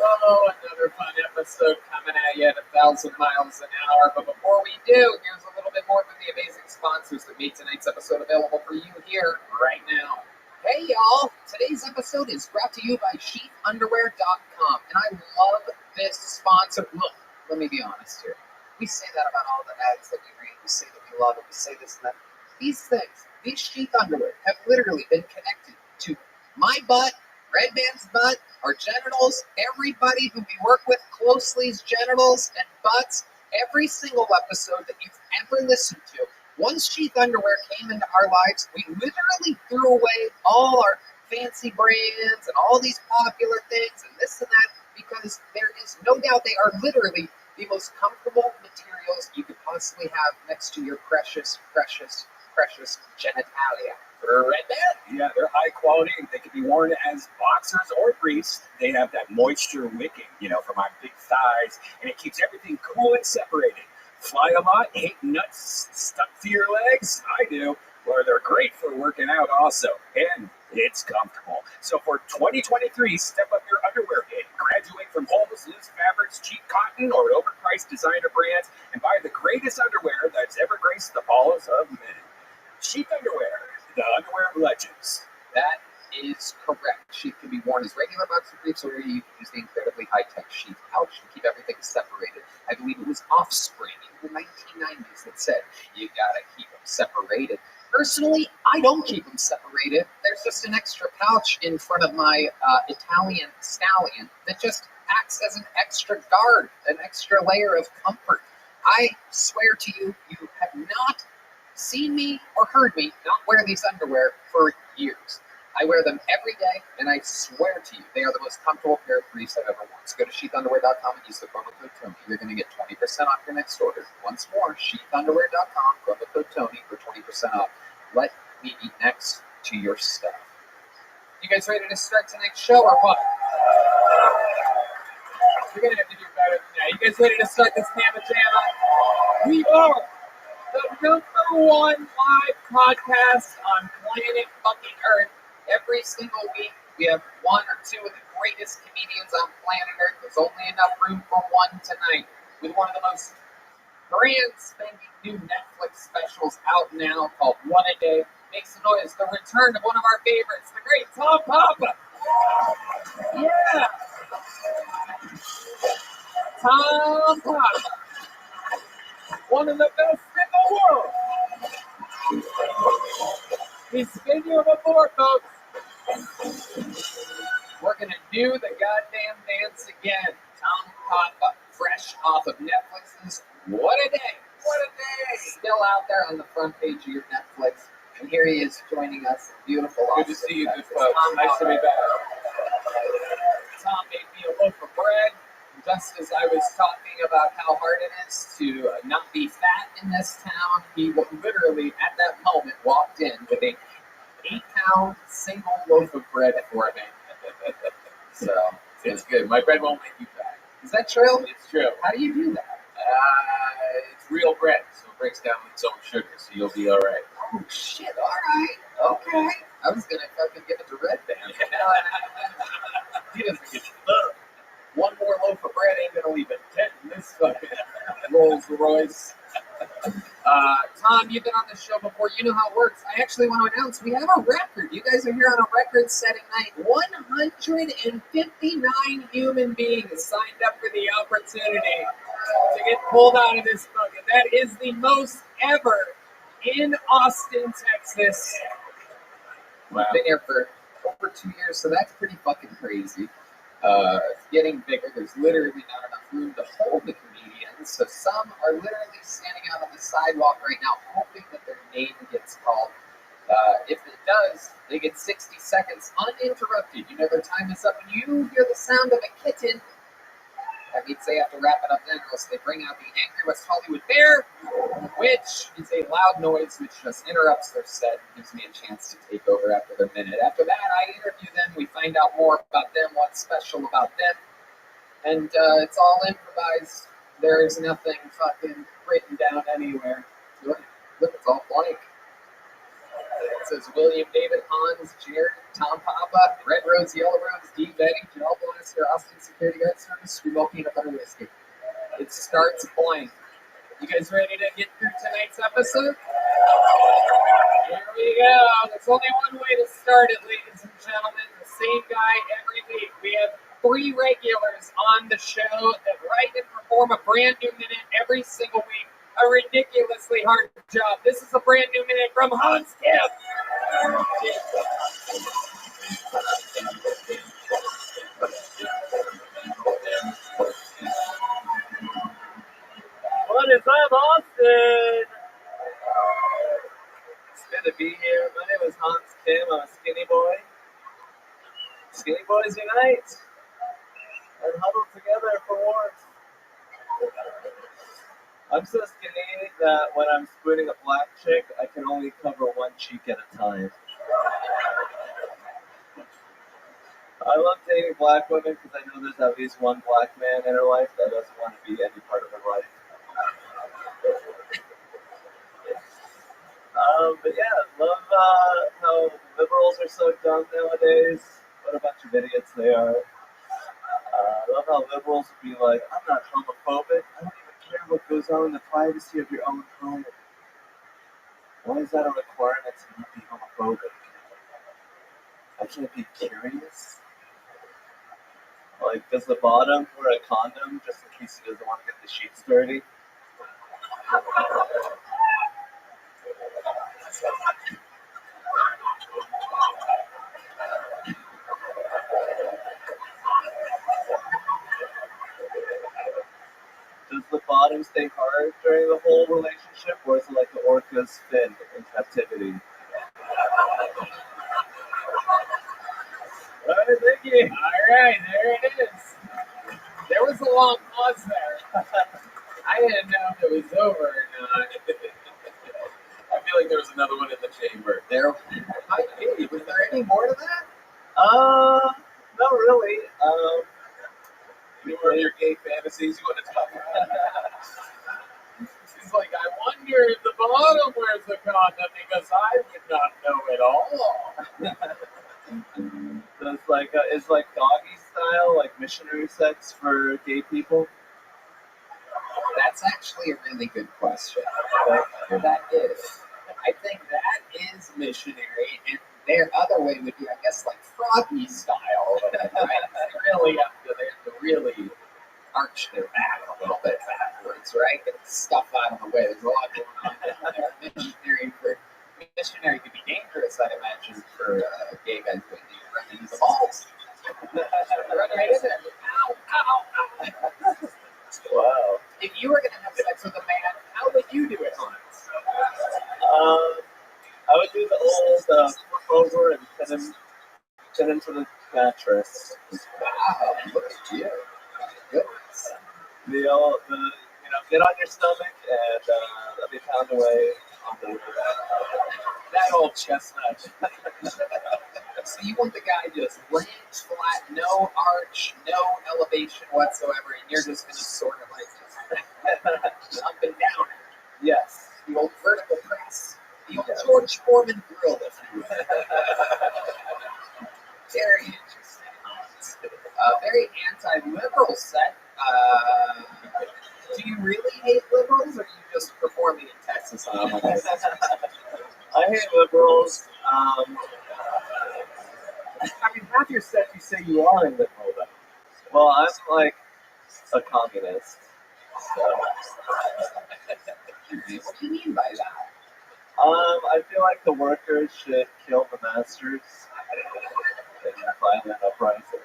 Oh, another fun episode coming at you at 1,000 miles an hour. But before we do, here's a little bit more from the amazing sponsors that made tonight's episode available for you here right now. Hey, y'all. Today's episode is brought to you by sheathunderwear.com. And I love this sponsor. Look, let me be honest here. We say that about all the ads that we read. We say that we love it. We say this and that. These things, these sheath underwear, have literally been connected to my butt, Red Band's butt, our genitals, everybody who we work with closely's genitals and butts. Every single episode that you've ever listened to, once sheath underwear came into our lives, we literally threw away all our fancy brands and all these popular things and this and that, because there is no doubt they are literally the most comfortable materials you could possibly have next to your precious, precious, precious genitalia. Red Band? Yeah, they're high quality. They can be worn as boxers or briefs. They have that moisture wicking, for my big thighs, and it keeps everything cool and separated. Fly a lot, hate nuts stuck to your legs? I do. Well, they're great for working out also, and it's comfortable. So for 2023, step up your underwear game. Graduate from holes, loose fabrics, cheap cotton, or overpriced designer brands, and buy the greatest underwear that's ever graced the halls of men. Sheath underwear, the underwear of legends. That is correct. Sheath can be worn as regular boxer briefs, or you can use the incredibly high-tech sheath pouch to keep everything separated. I believe it was Offspring in the 1990s that said, you gotta keep them separated. Personally, I don't keep them separated. There's just an extra pouch in front of my Italian stallion that just acts as an extra guard, an extra layer of comfort. I swear to you, you have not seen me or heard me not wear these underwear for years. I wear them every day, and I swear to you, they are the most comfortable pair of briefs I've ever worn. So go to sheathunderwear.com and use the promo code Tony. You're going to get 20% off your next order. Once more, sheathunderwear.com, promo code Tony for 20% off. Let me be next to your stuff. You guys ready to start tonight's show or what? You're going to have to do better than that. You guys ready to start this Mamma Jamma? We are the #1 live podcast on planet fucking Earth. Every single week, we have one or two of the greatest comedians on planet Earth. There's only enough room for one tonight, with one of the most brand spanking new Netflix specials out now called One a Day. Makes the noise. The return of one of our favorites, the great Tom Papa. Yeah. Tom Papa. One of the best in the world. He's speaking before, folks. We're going to do the goddamn dance again. Tom Papa, fresh off of Netflix's What a Day. What a Day. Still out there on the front page of your Netflix. And here he is joining us. Beautiful. Good to see you, good folks. Nice to be back. Tom made me a loaf of bread. Just as I was talking about how hard it is to not be fat in this town, he literally, at that moment, walked in with a 8-pound single loaf of bread for me. So, It's good. My bread won't make you fat. is that true? It's true. How do you do that? It's real bread, so it breaks down its own sugar, so you'll be all right. Oh, shit, all right. Okay. I was going to fucking give it to Red Band. He doesn't get love. One more loaf of bread ain't gonna leave a dent in this fucking Rolls Royce. Tom, you've been on this show before. You know how it works. I actually want to announce we have a record. You guys are here on a record-setting night. 159 human beings signed up for the opportunity to get pulled out of this bucket. That is the most ever in Austin, Texas. Wow. We've been here for over 2 years, so that's pretty fucking crazy. It's getting bigger. There's literally not enough room sidewalk right now, hoping that their name gets called. If it does, they get 60 seconds uninterrupted. You know their time is up, and you hear the sound of a kitten. That means they have to wrap it up then, or else they bring out the Angry West Hollywood Bear, which is a loud noise which just interrupts their set and gives me a chance to take over after their minute. After that, I interview them. We find out more about them, what's special about them, and it's all improvised. There is nothing fucking written down anywhere. Look, it's all blank. It says William, David, Hans, Jared, Tom Papa, Red Rose, Yellow Rose, D. Betty, Gel Blaster, Austin Security Guard Service, Screwball Peanut Butter Whiskey. It starts blank. You guys ready to get through tonight's episode? Here we go. There's only one way to start it, ladies and gentlemen. The same guy every week. We have 3 regulars on the show that write and perform a brand new minute every single week. A ridiculously hard job. This is a brand new minute from Hans Kim. What is up, Austin? It's good to be here. My name is Hans Kim. I'm a skinny boy. Skinny boys unite and huddle together for warmth. I'm so skinny that when I'm spooning a black chick, I can only cover one cheek at a time. I love dating black women because I know there's at least one black man in her life that doesn't want to be any part of her life. But yeah, love how liberals are so dumb nowadays. What a bunch of idiots they are. I love how liberals would be like, I'm not homophobic. I don't even care what goes on in the privacy of your own home. Why is that a requirement to not be homophobic? I can't be curious. Like, does the bottom wear a condom just in case he doesn't want to get the sheets dirty? Does the bottom stay hard during the whole relationship, or is it like the orca's fin in captivity? All right, thank you. All right, there it is. There was a long pause there. I didn't know if it was over or not. I feel like there was another one in the chamber. There might be. Was there any more to that? Not really. Any more of your gay fantasies you want to talk about? He's like, I wonder if the bottom wears the condom because I would not know at all. So it's like, is like doggy style, like missionary sex for gay people? That's actually a really good question. That is. I think that is missionary, and their other way would be, I guess, like froggy style, right? They have to really arch their back a little bit backwards, right? Get the stuff out of the way. There's a lot going on there. Missionary could be dangerous, I'd imagine, for gay guys when you run into the balls. Run right in there. Ow, ow, ow. Wow. If you were going to have sex with a man, how would you do it, Hans? I would do the old flip over and pin him to the mattress. Wow, look at you. Goodness. Get on your stomach and let me pound away on that old chestnut. So you want the guy just laying flat, no arch, no elevation whatsoever, and you're just going to sort of like just up and down. Yes. The old vertical press. The old George Foreman grill. Very interesting. Very anti-liberal set. Do you really hate liberals, or are you just performing in Texas on them? I hate liberals. I mean, half your set you say you are a liberal, though. Well, I'm like a communist. So. What do you mean by that? I feel like the workers should kill the masters in a violent uprising.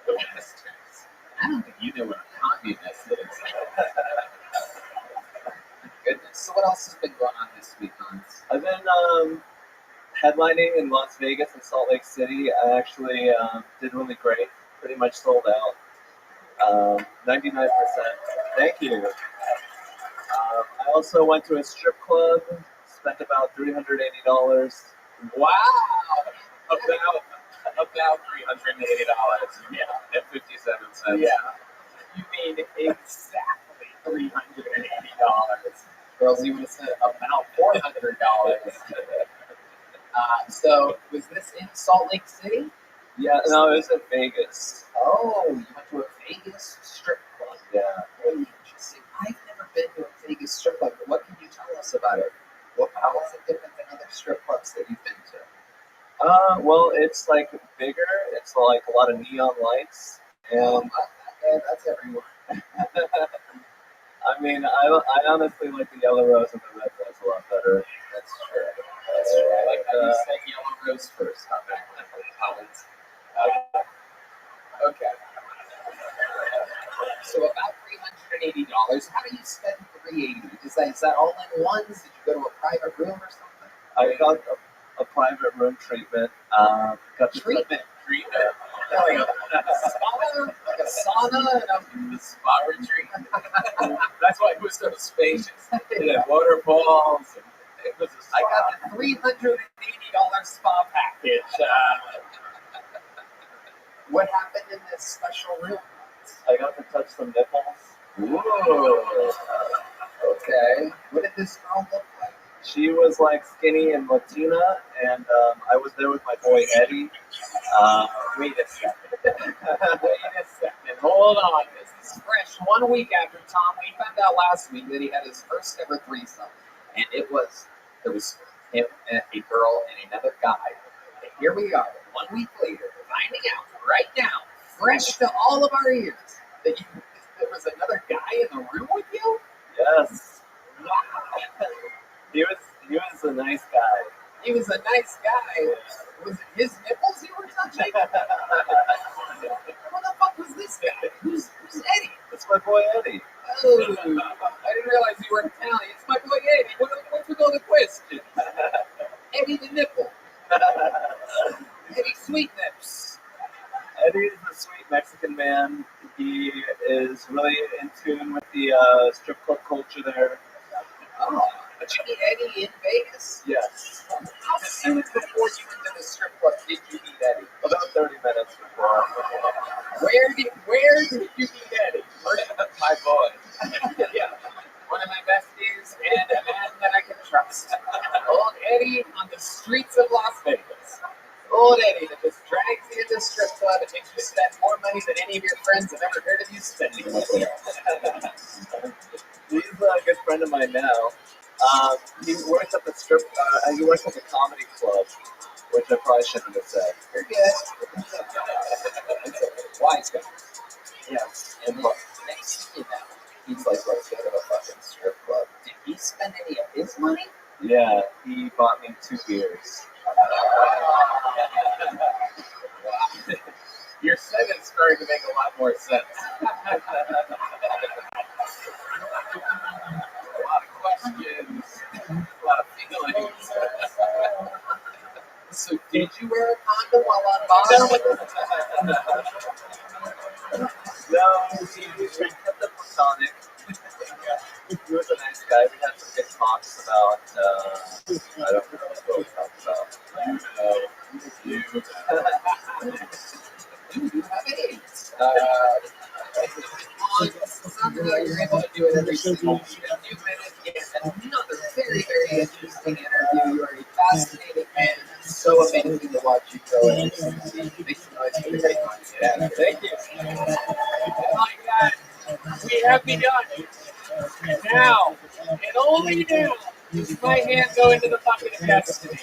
The masters? I don't think you know what a communist is. Goodness. So last week, Hans? I've been headlining in Las Vegas and Salt Lake City. I actually did really great. Pretty much sold out. 99%. Thank you. I also went to a strip club. Spent about $380. Wow! About $380. Yeah. And 57 cents. Yeah. You mean exactly $380. Girls, you would have said about $400. So, was this in Salt Lake City? Yeah, no, it was in Vegas. Oh, you went to a Vegas strip club. Yeah. Really interesting. I've never been to a Vegas strip club. What can you tell us about it? How is it different than other strip clubs that you've been to? Well, it's like bigger. It's like a lot of neon lights, and That's everywhere. I mean, I honestly like the yellow rose and the red rose a lot better. That's true. That's true. I like how you said yellow rose first. How about Collins? Okay. So about $380. How do you spend $380? Is that all in ones? Did you go to a private room or something? I got a private room treatment. Got the Treatment. Like a sauna and a spa retreat. That's why it was so spacious. It had waterfalls. It was I got the $380 spa package. What happened in this special room? I got to touch some nipples. Whoa. Okay. What did this girl look like? She was like skinny and Latina, and I was there with my boy Eddie. Wait a second. Wait a second. Hold on. This is fresh. 1 week after Tom, we found out last week that he had his first ever threesome. And there was him and a girl and another guy. And here we are, 1 week later, finding out right now, fresh to all of our ears, that there was another guy in the room with you? Yes. Wow. He was a nice guy. He was a nice guy. Was it his nipples you were touching? What the fuck was this guy? Who's Eddie? It's my boy Eddie. Oh, I didn't realize you were Italian. It's my boy Eddie. What's with all the questions? Eddie the nipple. Eddie Sweet Nips. Eddie is a sweet Mexican man. He is really in tune with the strip club culture there. Oh, but you meet Eddie in Vegas? Yes. How soon before you went to the strip club did you meet Eddie? About 30 minutes before. Where did you meet Eddie? my boy. Yeah, one of my besties and a man that I can trust. Old Eddie on the streets of Las Vegas. Old Eddie that just drags you into the strip club and makes you spend more money than any of your friends have ever heard of you spending with you. He's a good friend of mine now. He works at the he works at the comedy club, which I probably shouldn't have said. You're good. It's a wise guy. Yes. And look, next thing you know, he's like, let's go to a fucking strip club. Did he spend any of his money? Yeah, he bought me 2 beers. Wow. Your sentence starting to make a lot more sense. A lot of questions, a lot of feelings. So, did you wear a condom while on bottom? No, we kept it platonic. He was a nice guy. We had some good talks about, I don't know what we talked about. You have AIDS. Somehow you're able to do it every single week. You managed another very, very interesting interview. You are a fascinating man. So amazing to watch you go. Make some noise for the great minds. Yeah, thank you. My God, we have begun. And now, and only now, does my hand go into the bucket of destiny.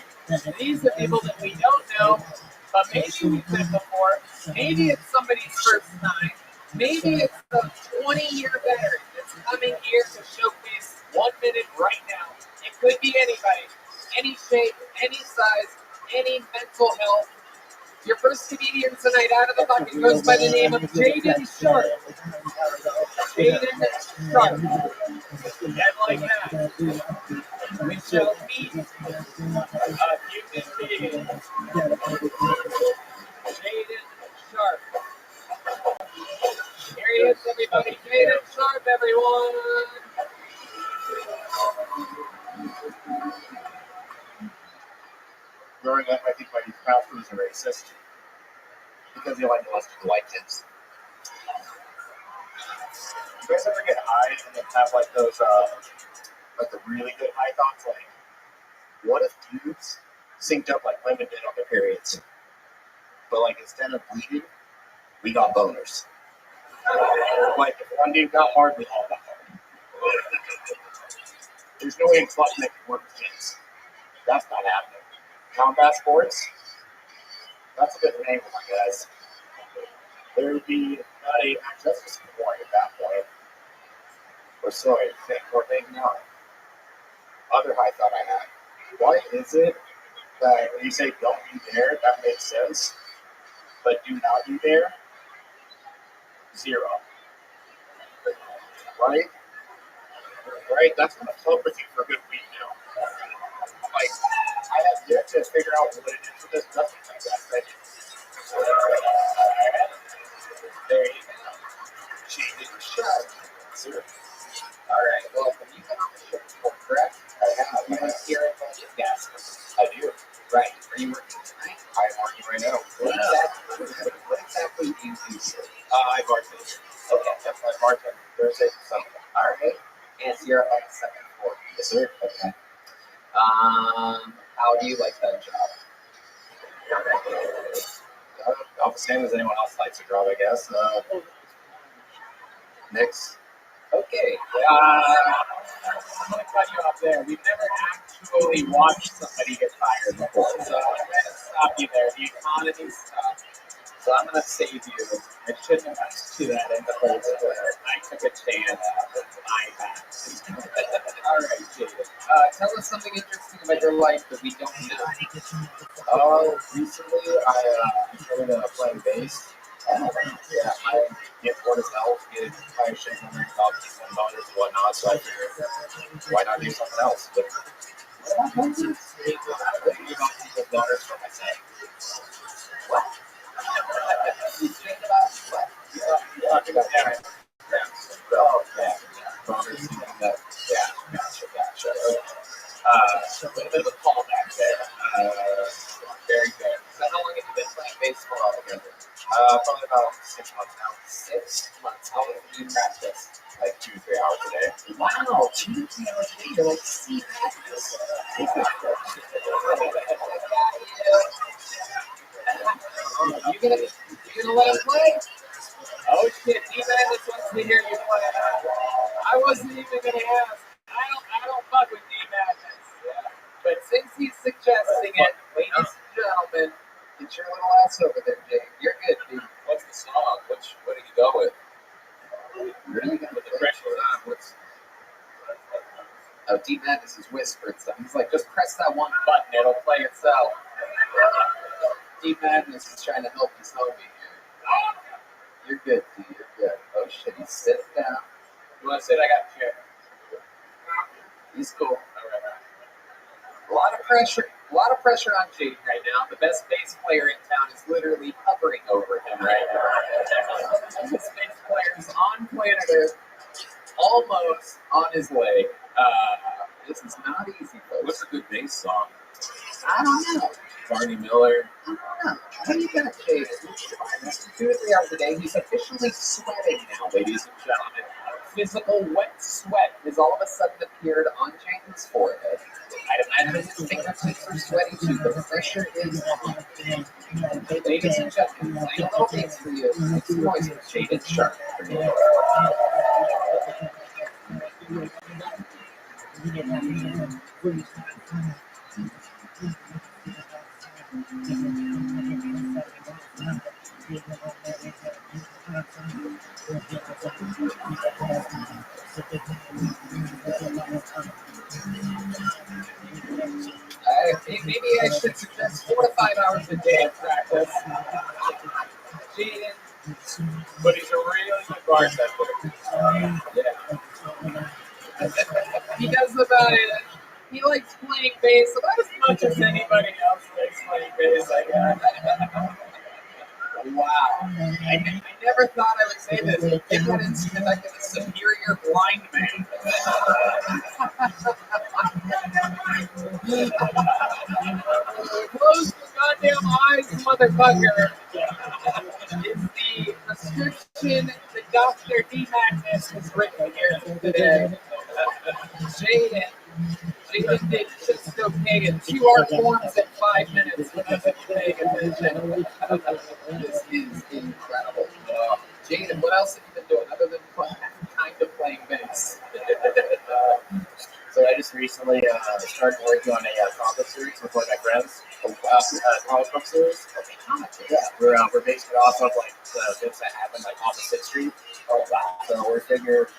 These are people that we don't know, but maybe we've met before. Maybe it's somebody's first time. Maybe it's a 20-year veteran that's coming here to showcase 1 minute right now. It could be anybody, any shape, any size, any mental health. Your first comedian tonight out of the bucket goes by the name of Jaden Sharp. Jaden Sharp. And like that, we shall meet a human being. Jaden Sharp. Here he is, everybody. Jaden Sharp, everyone. Growing up, I think my pastor was a racist because he liked to listen to white kids. You guys ever get high and then have like those, like the really good high thoughts? Like, what if dudes synced up like women did on their periods? But like instead of bleeding, we got boners. Like if one dude got hard, we all got hard. There's no way in clubs that can work with kids. That's not happening. Combat sports, that's a good name for my guys. There would be not a justice point at that point. Or sorry, we're thinking out. Other high thought I had. Why is it that when you say don't be there, that makes sense, but do not be there? Zero. Right? Right? That's going to float with you for a good week now. Like, I have yet to figure out what it is for this nothing like that thing. There you go. Cheating shot. Sir. All right. Well, have you been on the show before, correct? I have. You want to hear it? Yes. I do. Right. Are you working tonight? I'm working right now. What exactly do you do, sir? I bartend. Okay. Yep, I bartend. Thursday to Sunday. All right. And so you're up on the second floor. Yes, sir. Okay. How do you like that job? Not the same as anyone else likes a job, I guess. Next. Okay. I'm going to cut you off there. We've never actually watched somebody get fired before, so I'm going to stop you there. The economy's tough. So I'm going to save you. I shouldn't have asked you that in the first place. I took a chance with my back. All right, Jaden. Tell us something interesting about your life that we don't know. Recently I started playing bass. Yeah, I get bored as hell, get tired of shit wondering about people and boners and whatnot, so I figured, why not do something else? But I'm thinking about people's boners for myself. What? You think about what? You're talking about that. Oh, yeah. Boners, yeah, gotcha. A little bit of a callback there. Very good. So how long have you been playing bass for altogether? Probably about 6 months now. 6 months. How long do you practice? Like 2 to 3 hours a day. Wow, 2 to 3 hours a day. You're like Steve Matthews. You gonna let him play? Oh shit, Steve Matthews wants to hear you play. I wasn't even gonna ask. I don't fuck with Steve Matthews. Yeah. But since he's suggesting it, ladies and gentlemen, get your little ass over there, Jake. You're good, dude. What's the song? What did you go with? Really good with the pressure on. Oh, Deep Madness is whispering stuff. He's like, just press that one button, it'll play itself. Deep Madness is trying to help his homie here. You're good, dude. You're good. Oh shit, he's sitting down. You want to sit? I got a chair. He's cool. A lot of pressure on Jaden right now. The best bass player in town is literally hovering over him right now. The best bass player is on planet Earth, almost on his way. This is not easy, folks. What's a good bass song? I don't know. Barney Miller. I don't know. What do you got, Jaden? 2 to 3 hours a day. He's officially sweating now, ladies and gentlemen. Physical wet sweat has all of a sudden appeared on Jaden's forehead. I'd imagine his fingertips are sweaty too. The pressure is on. Ladies and gentlemen, playing a little bass for you. It's the voice of Jaden Sharp. Maybe I should suggest 4 to 5 hours a day of practice. Jaden, But he's a really good bartender. yeah. He does about it. He likes playing base about as much as anybody else likes playing base, I guess. Wow. I never thought I would say this, but give that instrument back to the superior blind man. Close your goddamn eyes, motherfucker. It's the prescription that Dr. D. Magnus has written here today. Jaden did just okay in 2 art forms in 5 minutes. Paying attention. This is incredible. Jaden, what else have you been doing other than kind of playing bass? So I just recently started working on a comic series with one of my friends. Comic book series. Yeah, we're basically off of like the events that happen like off of 6th Street. Oh wow! So we're figured,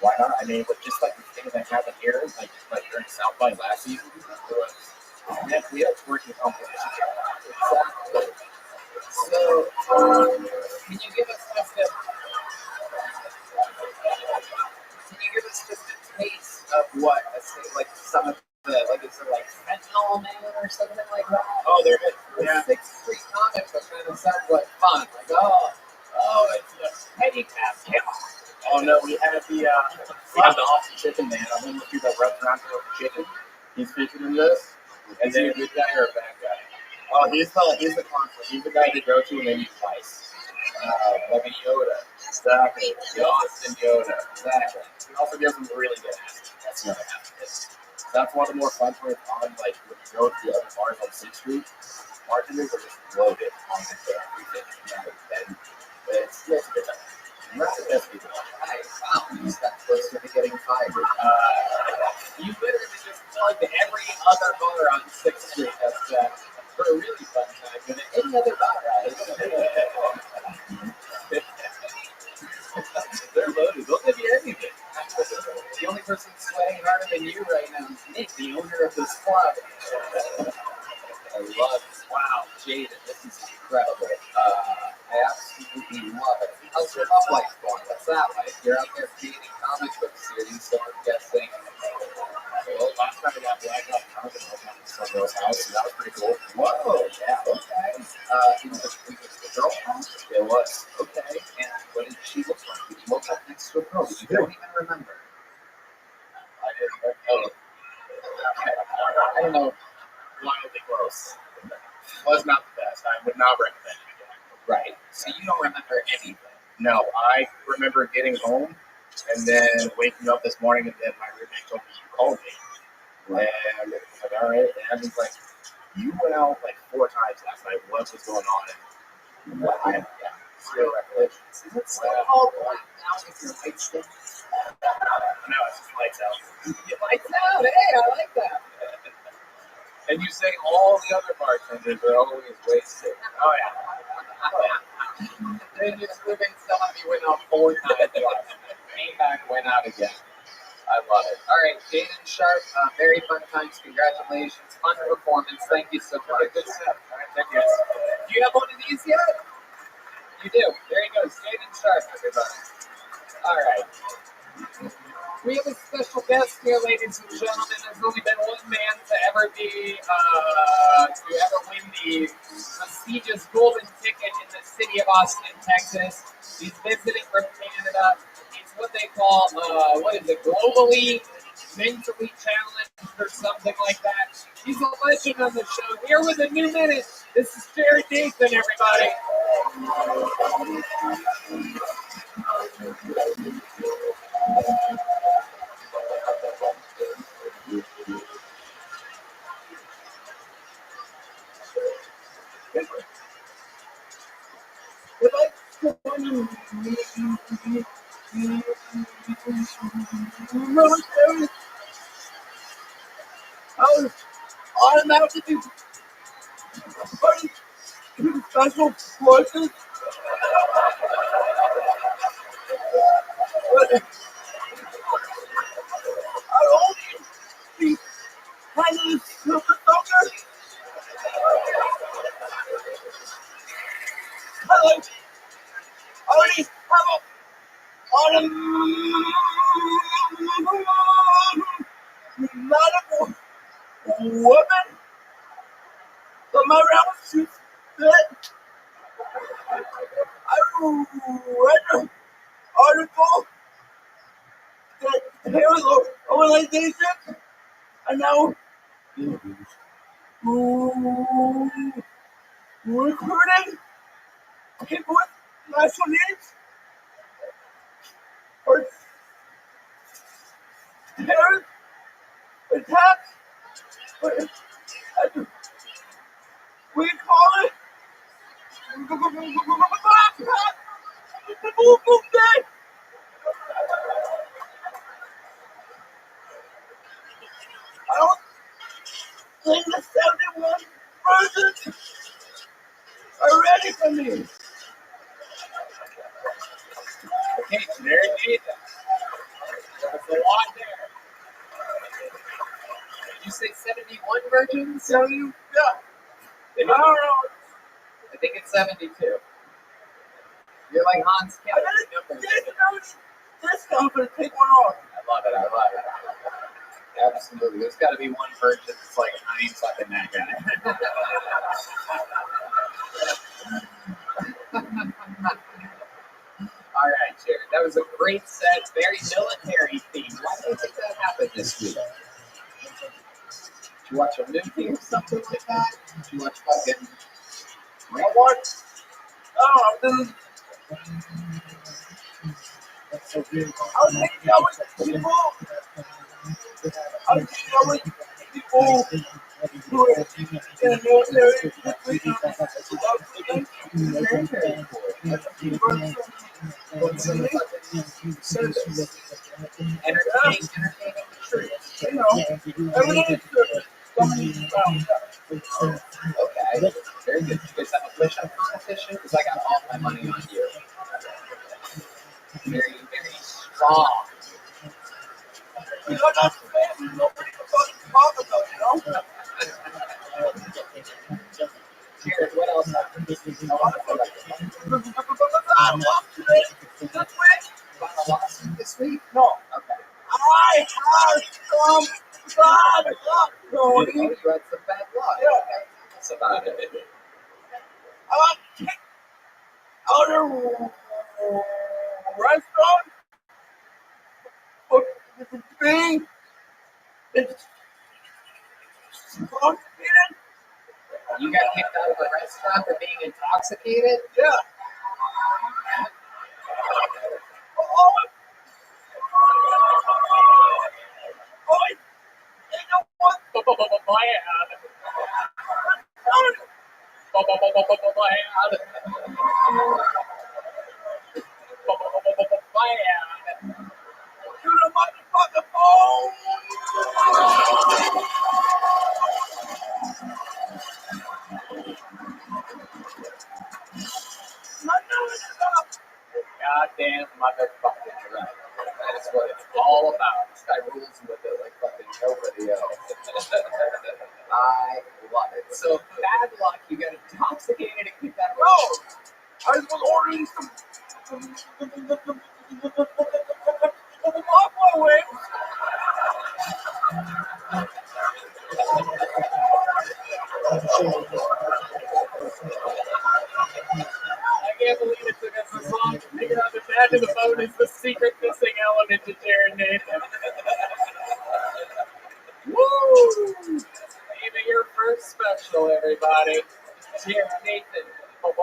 why not? I mean, with just like the things that happened here, like during South by last season, we have working competition. So, can you give us just a taste of what like some of the like is there like Fentanyl Man or something like that? Oh, there is. Yeah. 6th Street comics, but kind of sounds like fun. Like it's the petty cast. Yeah. Oh no, we have the awesome chicken man. I'm gonna do the restaurant for chicken. He's featured in this. And then a good guy or a bad guy? Oh, he's the conflict. He's the guy they go to and they need advice. Like a Yoda. Exactly. The Austin Yoda. Exactly. He also gives them really good acting. That's the other half of this. That's one of the more fun parts on like when you go to the other bars on 6th Street. Bartenders are just loaded on everything. And it's a good time. That's the best people. Wow, you just got closer to getting fired. You literally just plugged every other bar on 6th Street. That's for a really fun time. But any other bar, they're loaded. They'll give you anything. The only person sweating harder than you right now is Nick, the owner of this club. I love it. Wow, Jaden, this is incredible. I absolutely love it. How's your love life going? What's that like? You're out there creating comic book series, so I'm guessing. Well, last time I got Black Ops comic book on someone's house, and that was pretty cool. Whoa, yeah, okay. It was a girl house? It was. Okay, and what did she look like? Did you woke up next to a girl that you don't even remember? I didn't. Oh. I don't know. Wildly close. Was not the best. I would not recommend it again. Right. So you don't remember anything? No, I remember getting home and then waking up this morning, and then my roommate told me you called me. And it's like, all right. And he's like, you went out like 4 times last night. What was going on? And yeah, zero recollections. Is it still called blackout if your lights dim? No, it's just lights out. Lights out. Hey, I like that. And you say all the other bartenders are always wasted. Oh yeah. Then you're living still on me went out 4 times. Came back, went out again. I love it. All right, Jaden Sharp, very fun times. Congratulations. Fun performance. Thank you so much. Good stuff. All right, thank you. Do you have one of these yet? You do. There he goes. Jaden Sharp, everybody. All right. We have a special guest here, ladies and gentlemen. There's only been one man to ever win the prestigious golden ticket in the city of Austin, Texas. He's visiting from Canada. It's what they call, globally mentally challenged or something like that. He's a legend on the show. Here with a new minute. This is Jared Nathan, everybody. Automatically special choices. I only be kind of super soaker. I already have a automatic woman. But my round shoes fit. I read an article that there was an organization and now recruiting people with special needs or terrorist attacks. We call it Boom Day. I don't think the 71 versions are ready for me. Okay, there indeed. There's a lot there. Did you say 71 virgins? Yeah. I don't know. I think it's 72. You're like Hans I Kemp. got discount for take one off. I love it. Absolutely. There's got to be one virgin that's like, I ain't fucking that guy. All right, Jared. That was a great set. Very military themed. Why do you think that happened this week? Did you watch a movie or something like that? Did you watch fucking... What? Oh, this is... I was hanging out with people. I was hanging out with people who are in the military. Entertaining. You know, everything is good. Okay, very good. You guys have a push-up competition? Because I got all my money on you. Very, very strong. You know, that's the thing. Nobody can fucking talk about, you know? Jared, what else happened? I lost today. This week? This week? No. Okay. I had some bad luck, Tony. You had some bad luck. Yeah. Okay. Tell us about it. I got kicked out of a restaurant for being intoxicated. You got kicked out of a restaurant for being intoxicated? Yeah. Goddamn motherfucking right. That is what it's all about. This guy rules with it like fucking nobody else. I love it. So bad luck, you got intoxicated and kicked out of No, I was ordering some waffle wings. I can't believe it took us this long to figure out that that to the phone is the secret missing element to Jared Nathan. Woo! Maybe your first special, everybody. Jared Nathan. Oh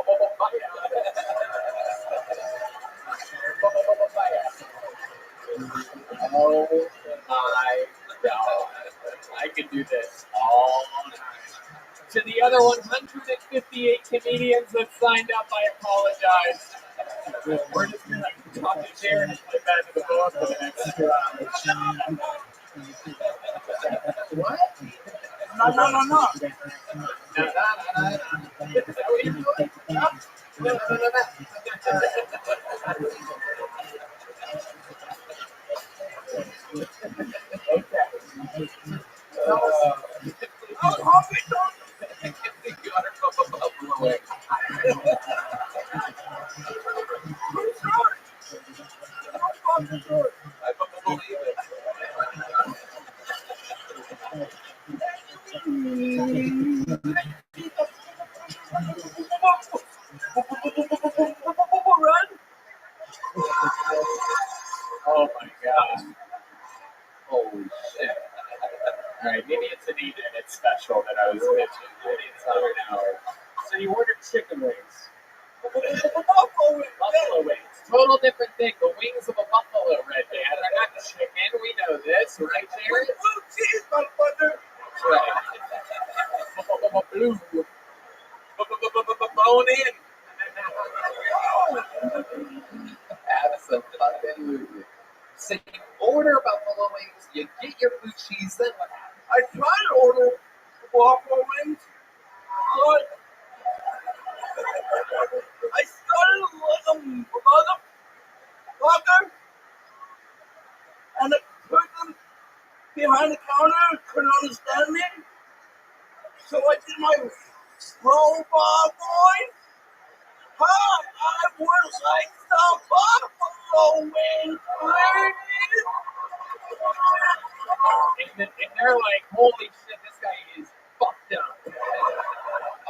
my God. I could do this all night. To the other 158 comedians that signed up, I apologize. We're just going to talk to Jared and play back to the phone for the next 2 hours. What? No. Is that what you're doing? No. Okay. Holy shit. Alright, maybe it's an even and it's special that I was pitching. Maybe it's not an hour. So you ordered chicken wings. Buffalo wings. Total different thing. The wings of a buffalo, Red Man. They're not chicken. We know this, right, Jared? Blue cheese, motherfucker. That's right. Blue. Bone in. Absolutely. So you order buffalo wings, you get your blue cheese, then what happens? I tried to order buffalo wings, but I started like a motherfucker, and the person behind the counter couldn't understand me, so I did my robot voice. Hi, I would like some buffalo wings, please. And they're like, holy shit, this guy is fucked up.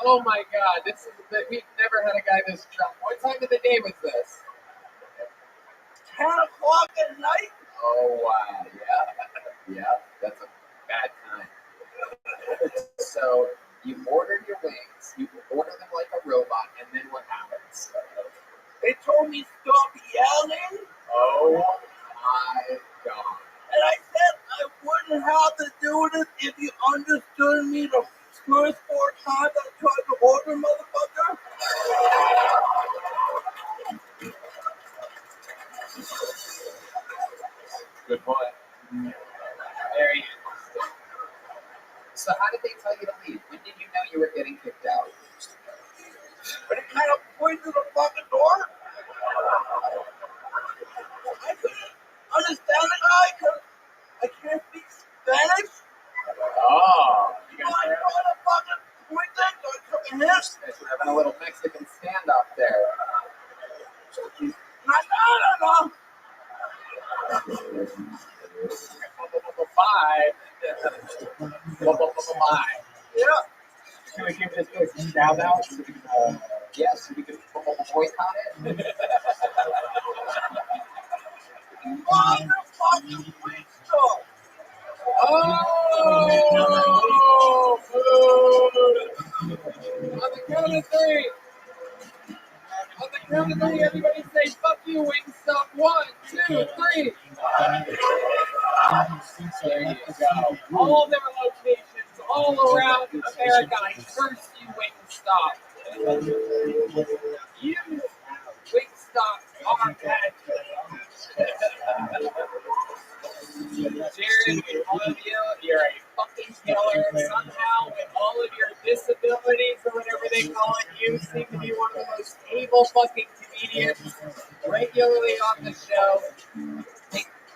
Oh my god, we've never had a guy this drunk. What time of the day was this? 10 o'clock at night? Oh wow, yeah, that's a bad time. So you ordered your wings, you order them like a robot, and then what happens? They told me stop yelling. Oh my god. And I said I wouldn't have to do this if you understood me the first 4 times I tried to order, motherfucker. Good point. Very interesting. So how did they tell you to leave? When did you know you were getting kicked out? But it kind of pointed to the fucking door. I couldn't understand the guy because I can't speak Spanish. Oh, you So I tried to fucking point that so I couldn't hear. guys were having a little Mexican standoff there. No. Five. Yeah. Can we give this place a shout out? Yes, we could boycott it. Motherfucking weak stuff. Oh! Food! On the count of 3. On the count of 3, everybody say, fuck you, Wingstop. 1, 2, 3. There you go. All their locations all around America. I curse you, Wingstop. You, Wingstop, are bad. Jared, with all of you, you're a fucking killer. Somehow, with all of your disabilities or whatever they call it, you seem to be one of the most able fucking comedians regularly on the show.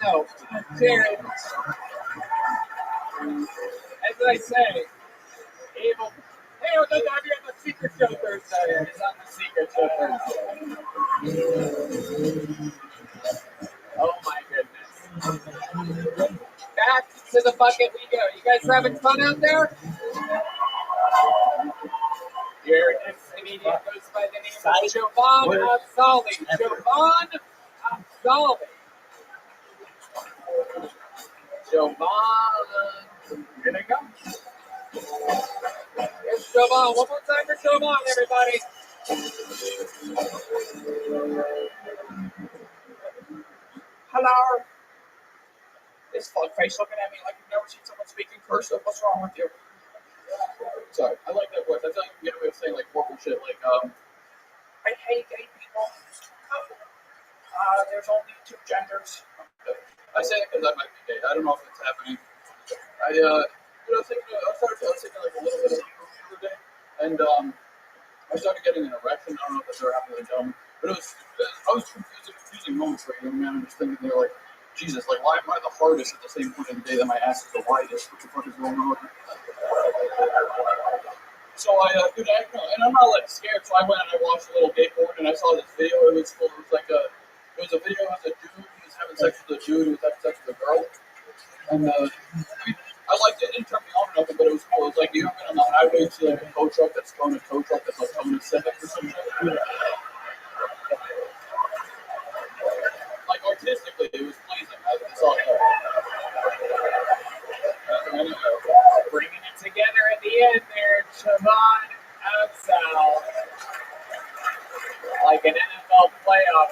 No, Jared, as I say, able. Hey, I'm here on the Secret Show Thursday. It's on the Secret Show Thursday. Oh my goodness. Back to the bucket we go. You guys having fun out there? Your next comedian goes by the name of Jovan Absali. Jovan Absali. Jovan. Here they go. Here's Jovan. One more time for Jovan, everybody. Hello. This fuckface looking at me like you've never seen someone speaking cursive. What's wrong with you? Sorry, I like that voice. I feel like you can get away with saying like horrible shit, like I hate gay people. There's only 2 genders. I say it because I might be gay. I don't know if it's happening. I was thinking like a little bit of Hebrew the other day, and I started getting an erection. I don't know if that's ever happened to a gentleman, but I was confusing moments for a young man. I'm just thinking, they're like, Jesus, like why am I the hardest at the same point in the day that my ass is the widest? What the fuck is going on? So dude, and I'm not like scared. So I went and I watched a little gay porn, and I saw this video. It was cool. It was a video of a dude who was having sex with a dude who was having sex with a girl, and I liked it. It didn't turn me on or nothing, but it was cool. It was like you ever been on the highway and see like a tow truck that's towing a tow truck that's like coming to Civic or some shit. Like artistically, it was pleasing. I saw it.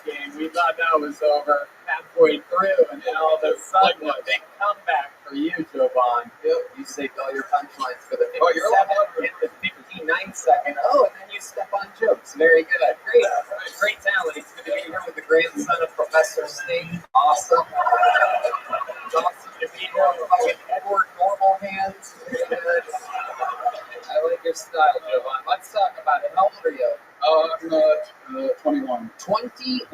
game. We thought that was over halfway through, and then all of a sudden, a big comeback for you, Jovan. You saved all your punchlines for the 57th and the 59th second. Oh, and then you step on jokes. Very good. Great talent. He's going to be here with the grandson of Professor Snake. Awesome. It's awesome to be here with fucking Edward Normal Hands. I like your style, Jovan. Let's talk about it. How old are you? I'm 21. 21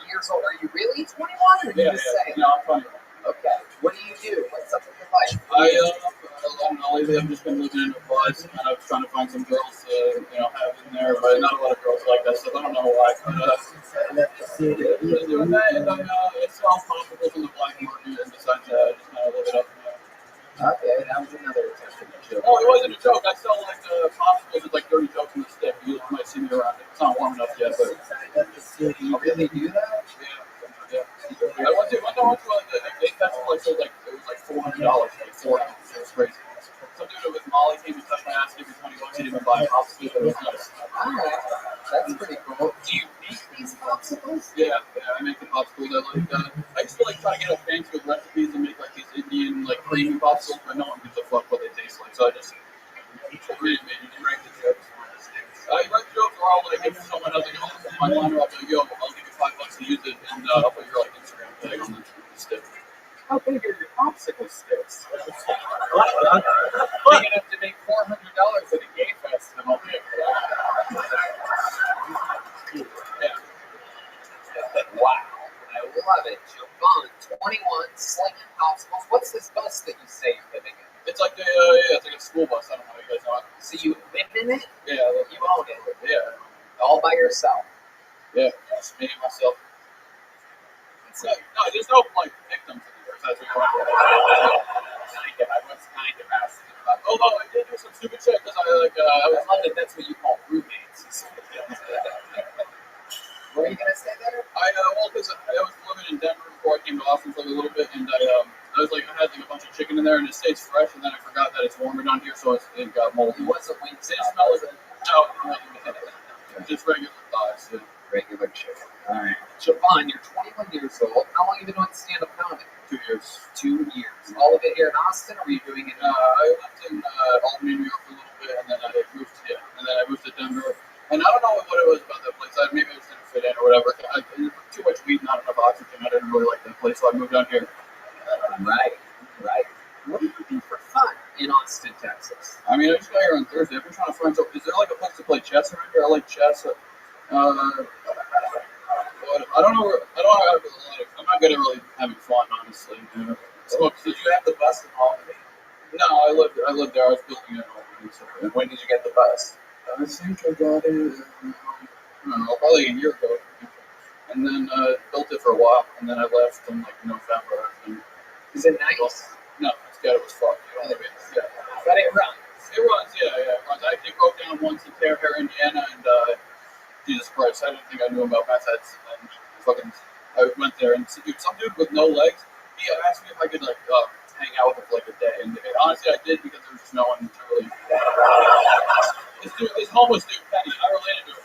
years old. Are you really 21, or did you just say? No, I'm 21. Okay. What do you do? What's up with your life? I don't know. Lately, I've just been living in a bus, and I was trying to find some girls to, have in there, but not a lot of girls like that stuff. I don't know why. But doing that, and I sell popsicles in the black market, and besides that, I just kind of live it up. Okay, that was another attempt at a joke. Oh, it wasn't a joke. I sell popsicles with 30 jokes in the stick. You might see me around it. It's not warm enough yet, but you really do that? Yeah. I went to a big festival. It was $400 for 4 ounces. It was crazy. Some dude with Molly came and touched my ass, gave me $20. He didn't even buy a popsicle, but it was nice. Alright, that's pretty cool. Do you make these popsicles? Yeah, I make the popsicles. I used to try to get up fancy with recipes and make these Indian creamy popsicles, but no one gives a fuck what they taste like. So I just write the jokes. I write the jokes where I'll if someone doesn't know my line, I'll be yo, I'll give you $5 to use it, and I'll put your Instagram tag on the stick. How big are your popsicle sticks? Big enough to make $400 at a gay festival. Yeah. Wow, I love it. Jovan, 21, slinging popsicles. What's this bus that you say you're living in? It's like it's like a school bus. I don't know how you guys know it. So you live in it? Yeah, you own it. Yeah. All by yourself. Yeah, just me and myself. No, there's no victims in there. That's what you want. I was kind of asking about. Although I did do some stupid shit because I was London. That's what you call roommates. What are you gonna say there? Because I was living in Denver before I came to Austin for a little bit, and I had a bunch of chicken in there, and it stays fresh, and then I forgot that it's warmer down here, so it got moldy. It wasn't wings. It smelled like no, just regular thighs. Yeah. Regular chicken. All right. Jovan, you're 21 years old. How long have you been doing stand-up comedy? 2 years. 2 years. All of it here in Austin, or were you doing it? I lived in Albany, New York for a little bit, and then I moved to Denver. And I don't know what it was about that place. Maybe I just didn't fit in or whatever. Too much weed, not enough oxygen. I didn't really like that place, so I moved down here. Right. What do you do for fun in Austin, Texas? I just got here on Thursday. I've been trying to find something. Is there a place to play chess around here? I like chess. I don't know. I'm not good at really having fun, honestly. So, did you have the bus in Albany? No, I lived there. I was building it in Albany. So. And when did you get the bus? I think I got it, I don't know, probably a year ago. And then built it for a while, and then I left in November. And is it nice? No, it's good. It was fucked. Yeah. But it runs. It runs, yeah. It runs. I actually broke down once in Terre Haute, Indiana, and Jesus Christ, I didn't think I knew about meth heads. And I went there, and some dude with no legs, he asked me if I could hang out with him for a day. And honestly, I did because there was just no one to really. This homeless dude, Penny, I related to him.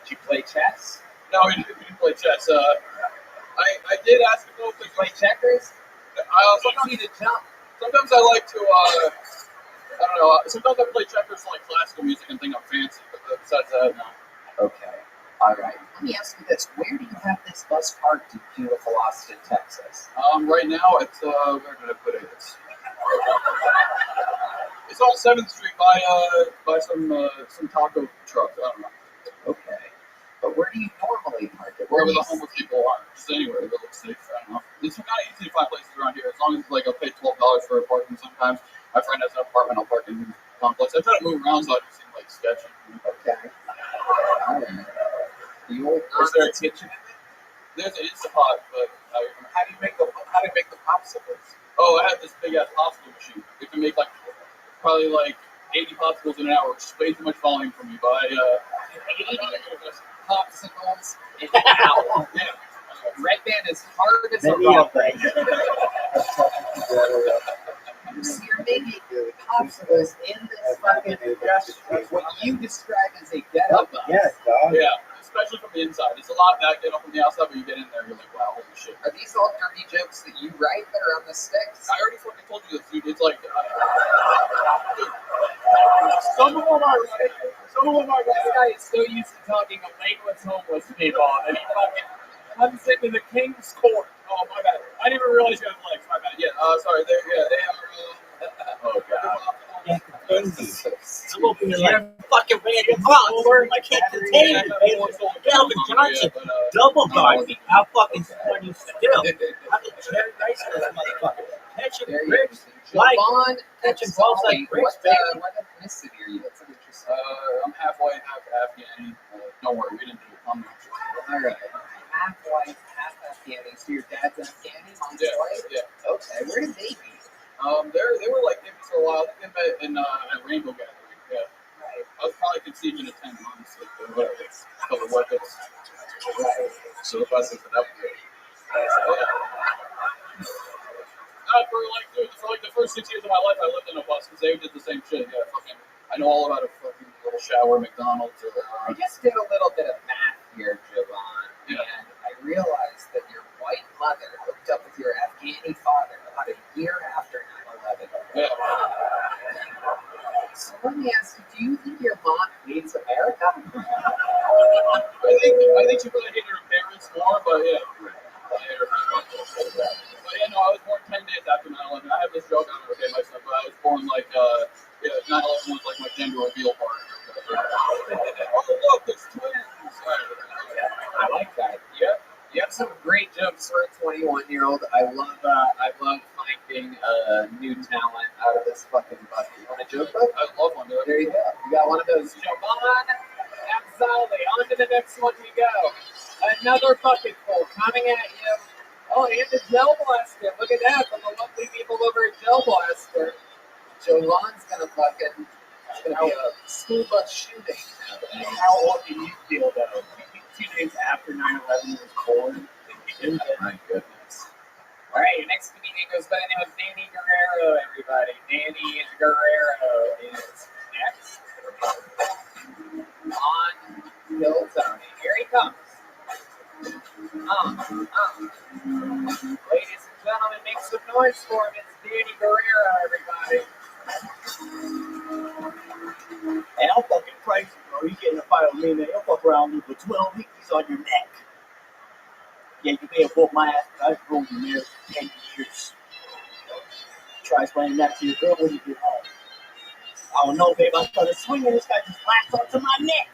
Did you play chess? No, he didn't play chess. I did ask him to play checkers. Sometimes I like to. I don't know. Sometimes I play checkers for classical music and think I'm fancy, but besides that, no. Okay. All right. Let me ask you this: where do you have this bus parked in beautiful Austin, Texas? Right now it's where did I put it? It's on 7th Street by some taco trucks. I don't know. Okay. But where do you normally park it? Wherever the homeless people are. Just anywhere that looks safe. I don't know. It's kind of easy to find places around here. As long as I'll pay $12 for a parking sometimes. My friend has an apartment. I'll park in his complex. I try to move around so I don't seem sketchy. Okay. All right. Is there a kitchen in it? There's an Instapot, but how do you make the popsicles? Oh, I have this big ass popsicle machine. It can make probably 80 popsicles in an hour, which is way too much volume for me. But 80 popsicles in an hour. Yeah. Red Band is hard as a rock. So you're making popsicles in this fucking what you describe as a get-up bus. Yeah, dog. Yeah. especially from the inside. It's a lot that get up from the outside, but you get in there, you're like, wow, holy shit. Are these all dirty jokes that you write that are on the sticks? I already fucking told you this, dude. It's like, dude, some of them are right. Some of them are This right. guy is so used to talking to legless homeless people that he fucking comes into the king's court. Oh, my bad. I didn't even realize you had legs. My bad. Yeah, sorry. They are. Oh, God. I'm opening like fucking random box. I can't contain it, baby. Calvin Johnson double guard me. How fucking funny you still? I can Jerry Rice in this motherfucker. Catching bricks, like catching balls like bricks, baby. What ethnicity are you? That's an interesting. I'm halfway, half Afghani. Don't worry, we didn't do it. I'm not sure. All right. Half white, half Afghani. So your dad's Afghani, mom's white? Yeah. Okay. Where did they meet? They were like neighbors for a while. I think they met in at Rainbow Gathering. Yeah. Right. I was probably conceived in a 10, honestly. But whatever. So the work is. Right. So the bus is an upgrade. Not for like, dude, for like the first 6 years of my life, I lived in a bus because they did the same shit. Yeah, fucking. I know all about a fucking little shower, McDonald's, or. I just did a little bit of math here, Javon, Yeah. and I realized that your white mother hooked up with your Afghani father about a year after 9/11. Yeah. So let me ask you, do you think your mom hates America? I think she probably hated her parents more, but yeah. But yeah, no, I was born 10 days after 9/11. I have this joke on it, okay, myself, but I was born like, 9/11 was like my gender reveal party. Oh, look, it's twins. I like that. Yep. You have some great jokes for a 21-year-old. I love finding new talent out of this fucking bucket. You want a joke book? I love one, dude. There you go. You got one of those. Javon, absolutely. On to the next one we go. Another bucket full coming at you. Oh, and the Gel Blaster. Look at that from the lovely people over at Gel Blaster. Javon's gonna fucking. It's gonna be a school bus shooting happening. How old do you feel though? 2 days after 9/11 was born. My goodness. All right, your next comedian goes by the name of Danny Guerrero, everybody. Danny Guerrero is next on Bill Tony. Here he comes. Ladies and gentlemen, make some noise for him. It's Danny Guerrero, everybody. Hey, I'm fucking crazy, bro. You getting a fight with me, man. You'll fuck around with 12 hickeys on your neck. Yeah, you may have whooped my ass, but I've grown you there for 10 years. Try explaining that to your girl when you get home. I don't know, babe. I started swinging. This guy just latched onto my neck.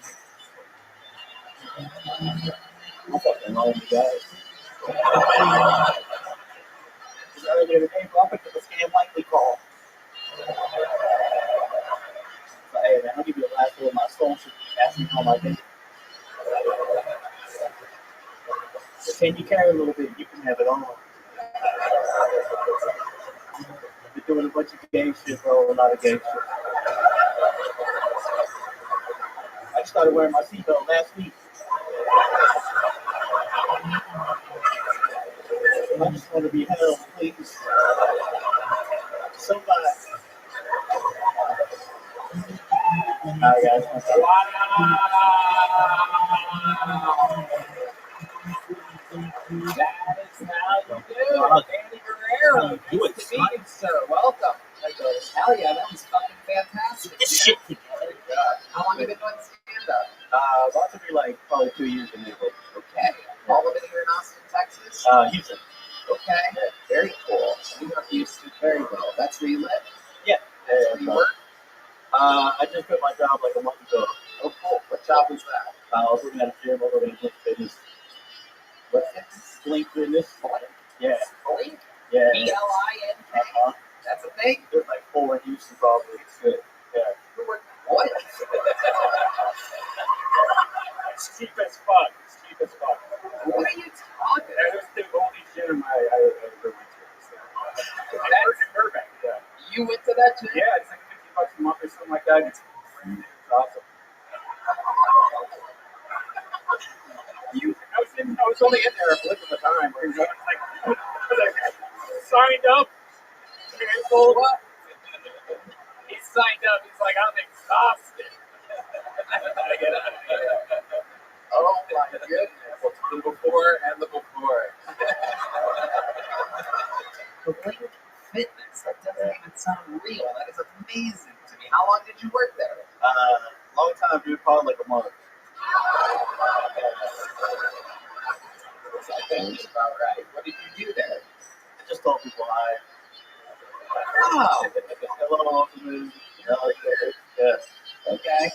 I'm fucking lonely, guys. Earlier today, bro, I picked up a scam likely call. But hey, man, I'll give you the last word of my soul. So ask me how my day. Can you carry a little bit? You can have it on. I've been doing a bunch of gay shit, bro. A lot of gay shit. I started wearing my seatbelt last week. I just want to be held, please. Somebody. Alright, guys. That is how you do. Danny Guerrero. Do it, Nice to meet you, sir. Welcome. Hell yeah, that was fucking fantastic. Get this shit together. How long have you been doing stand-up? About to be like probably 2 years in April. Okay. All of it here in Austin, Texas? Houston. Okay. Very cool. You know Houston very well. That's where you live? Yeah. That's where you work? I just quit my job like a month ago. Oh, cool. What job was that? I was working at a gym over in Blink Fitness. What fitness? Blink Fitness? Yeah. Blink? Yeah. B-L-I-N-K? That's a thing? There's like 4 in Houston probably. It's good. Yeah. What? It's cheap as fuck. It's cheap as fuck. What are you talking That was the only gym I ever went to. In Burbank, yeah. You went to that gym? Yeah, it's like $50 a month or something like that. It's awesome. I was only in there a blip of a time. Where I was like, signed up. And told What? He signed up. He's like, I'm exhausted. I gotta get out of here. Oh my goodness. The before and the before. The Blink Fitness. That doesn't even sound real. That is amazing to me. How long did you work there? Long time, dude. Probably like a month. That sounds about right. What did you do there? I just told people hi. Oh, Hello, afternoon. Yeah. okay.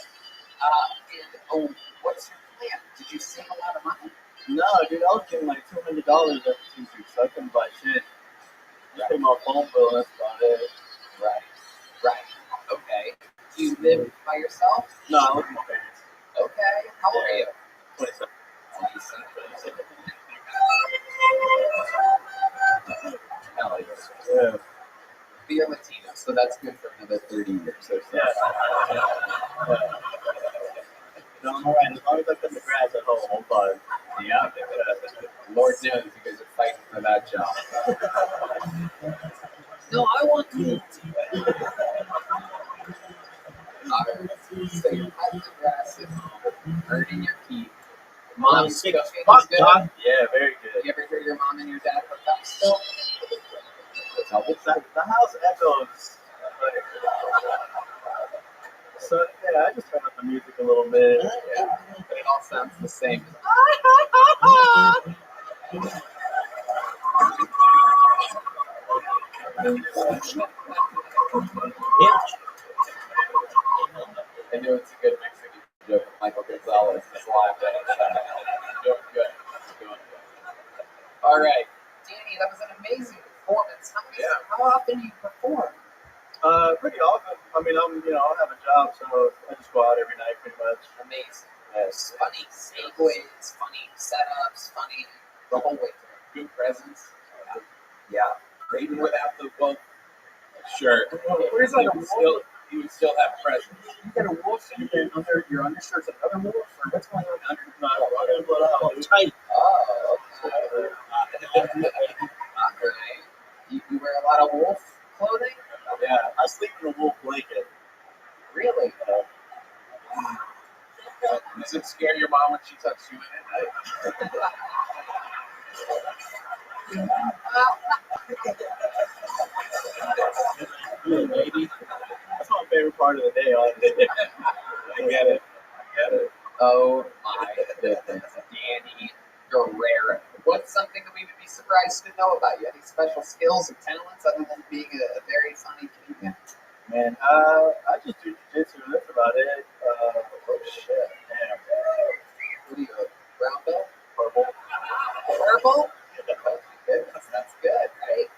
And what's your plan? Did you save a lot of money? No, dude, I was getting like $200 every 2 weeks, so I couldn't buy shit. Just pay my phone bill, and that's about it. Right. Okay. Do you live by yourself? No, I live with my parents. Okay. How old are you? 27. 27. Hell yeah. Yeah. But you're Latino, so that's good for another 30 years or so. Yeah. No, I'm alright. As long as I cut the grass at home, I'm fine. Yeah. Lord knows you guys are fighting for that job. No, I want to. So you're cutting the grass at home, earning your keep. Mom's cooking is good. Yeah, very good. You ever hear your mom and your dad hook up still? The house echoes. So, yeah, I just turn up the music a little bit. Yeah, but it all sounds the same. I know it's a good Mexican joke. Michael Gonzalez is live at it. Doing good. All right. Danny, that was an amazing performance. How often do you perform? Pretty often. I mean, I have a job, so I just go out every night pretty much. Amazing. Yes. Funny segues, funny setups, funny the whole way through. Good presence. Yeah. Even without the wolf. Sure. Where's like a wolf? You would still have presence. You got a wolf and then under your undershirt's another wolf, or what's going on under? Taik. Oh, okay. You wear a lot of wolf clothing? Yeah, I sleep in a wolf blanket. Really? Does it scare your mom when she tucks you in at night? Baby. That's my favorite part of the day, honestly. I get it. Oh my goodness, Danny Guerrero. What's something that we would be surprised to know about you? Any special skills or talents other than being a very funny comedian? Man, I just do jiu-jitsu. That's about it. Oh shit. Damn. What are you, a brown belt? Purple. Purple? Oh my goodness, that's good, right?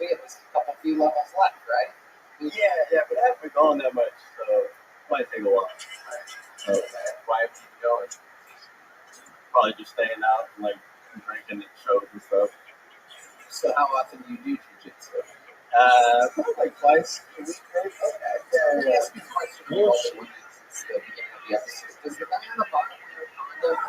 We have just a few levels left, right? Yeah, but I haven't been going that much, so it might take a while. Okay. Why have you been going? Probably just staying out and like drinking at shows and stuff. So how often do you do jiu-jitsu? Probably like twice a week, maybe. Okay. Let me ask you a question. It's the beginning of the episode. Does the guy on the bottom wear a condom?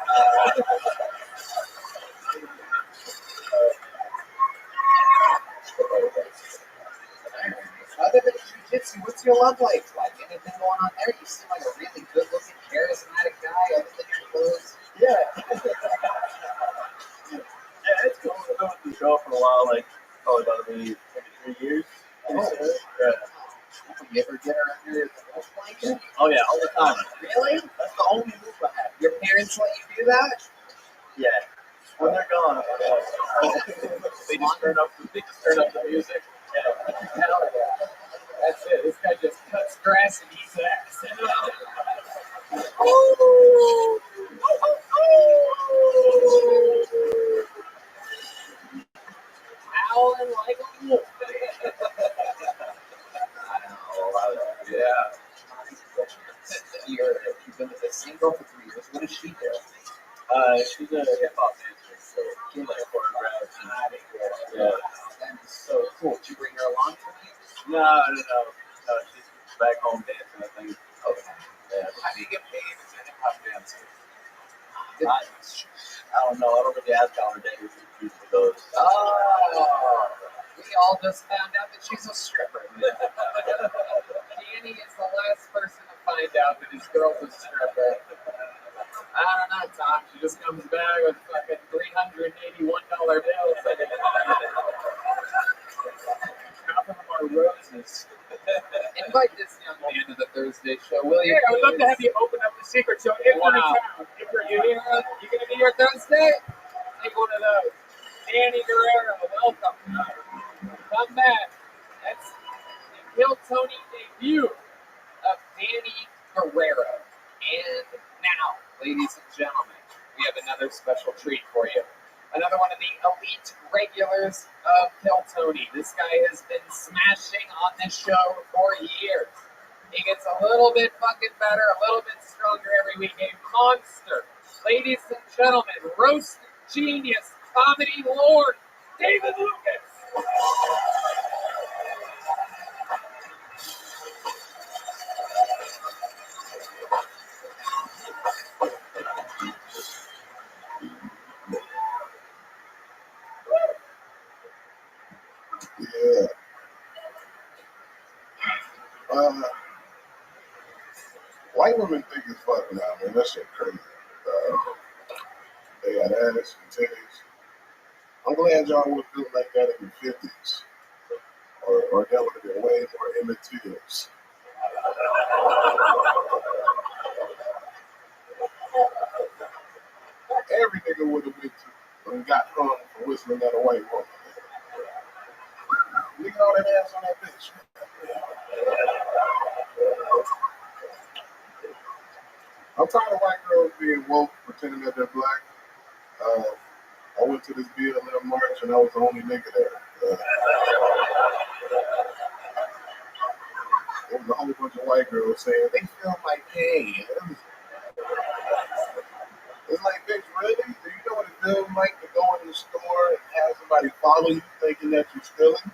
Other than jiu-jitsu, what's your love life like? Anything going on there? You seem like a really good-looking, charismatic guy. Other than your clothes. Yeah, it's cool. I've been with the show for a while, like probably about maybe 3 years. Oh. Yeah. You ever get her under the wolf blanket? Oh yeah, all the time. Really? That's the only move I have. Your parents let you do that? Yeah. When they're gone, They just turn up the music. Yeah. Hell yeah. That's it. This guy just cuts grass and eats ass. Howling like a wolf. Yeah. You've been with a single for 3 years. What does she do? She's a hip hop dancer, so she like choreographs and yeah. That is so cool. Did you bring her along for me? No, she's back home dancing, I think. Okay. Yeah. How do you get paid as a hip hop dancer? I don't know. I don't really ask how her day usually goes. Oh, we all just found out that she's a stripper. Danny is the last person to find out that his girl's a stripper. I I don't know, Tom. She just comes back with fucking $381 bills. Half of them are roses. Invite this young man to the Thursday show, will you? Yeah, I would love to have you open up the secret show if you're in Wow. town. If you're here, you gonna be here Thursday? Take one of those. Danny Guerrero, welcome. Come back. That's the Kill Tony debut of Danny Guerrero. And now, ladies and gentlemen, we have another special treat for you. Another one of the elite regulars of Kill Tony. This guy has been smashing on this show for years. He gets a little bit fucking better, a little bit stronger every week. A monster. Ladies and gentlemen, roast genius, comedy lord, David Lucas. Yeah. White women think it's fun now, man. That shit crazy. They got ass and titties. I'm glad y'all would feel like that in the 50s. Or that would have been way more immaterials. Every nigga would have been to and got hung for whistling at a white woman. Look at all that ass on that bitch. I'm tired of white girls being woke, pretending that they're black. I went to this BLM march and I was the only nigga there. There was a whole bunch of white girls saying they feel my pain. It's like, bitch, really? Do you know what it feels like to go in the store and have somebody follow you thinking that you're stealing?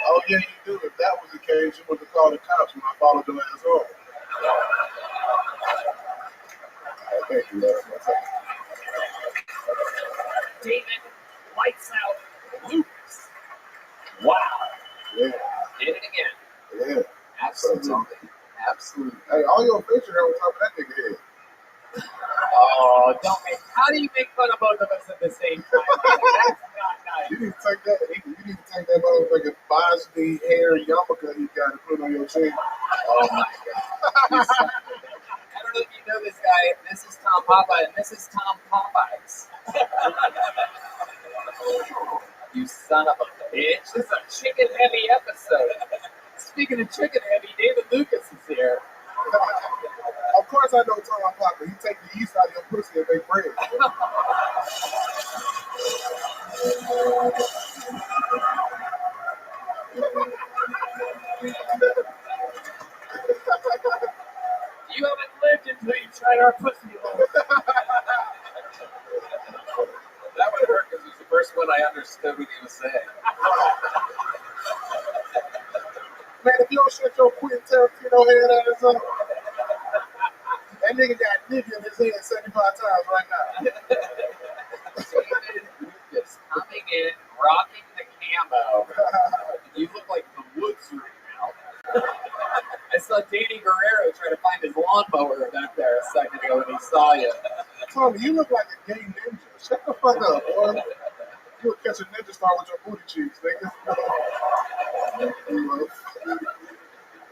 Oh, yeah, you do. If that was the case, you would have called the cops when I followed your ass home. Thank you, Lord. David, lights out, Lucas. Wow. Yeah. Did it again. Yeah. Absolutely. Absolutely. Hey, all your facial hair on top of that nigga head. Oh, don't make. How do you make fun of both of us at the same time? That's not nice. You need to take that. You need to take that motherfucking Bosley hair yarmulke you got to put on your chin. Oh my god. I don't know if you know this guy. This is Tom Popeye, and this is Tom Popeyes. You son of a bitch. This is a chicken-heavy episode. Speaking of chicken-heavy, David Lucas is here. Of course I know Tom Popper. He take the yeast out of your pussy and make bread. You haven't lived until you tried our pussy hole. That would hurt because it was the first one I understood what he was saying. Man, if you don't shut your Quentin Tarantino head ass up, that nigga got nigga in his head 75 times right now. David Lucas coming in, rocking the camo. You look like the woods right now. I saw Danny Guerrero try to find his lawnmower back there a second ago when he saw you. Tommy, you look like a gay ninja. Shut the fuck up, boy. You'll catch a ninja star with your booty cheeks, nigga.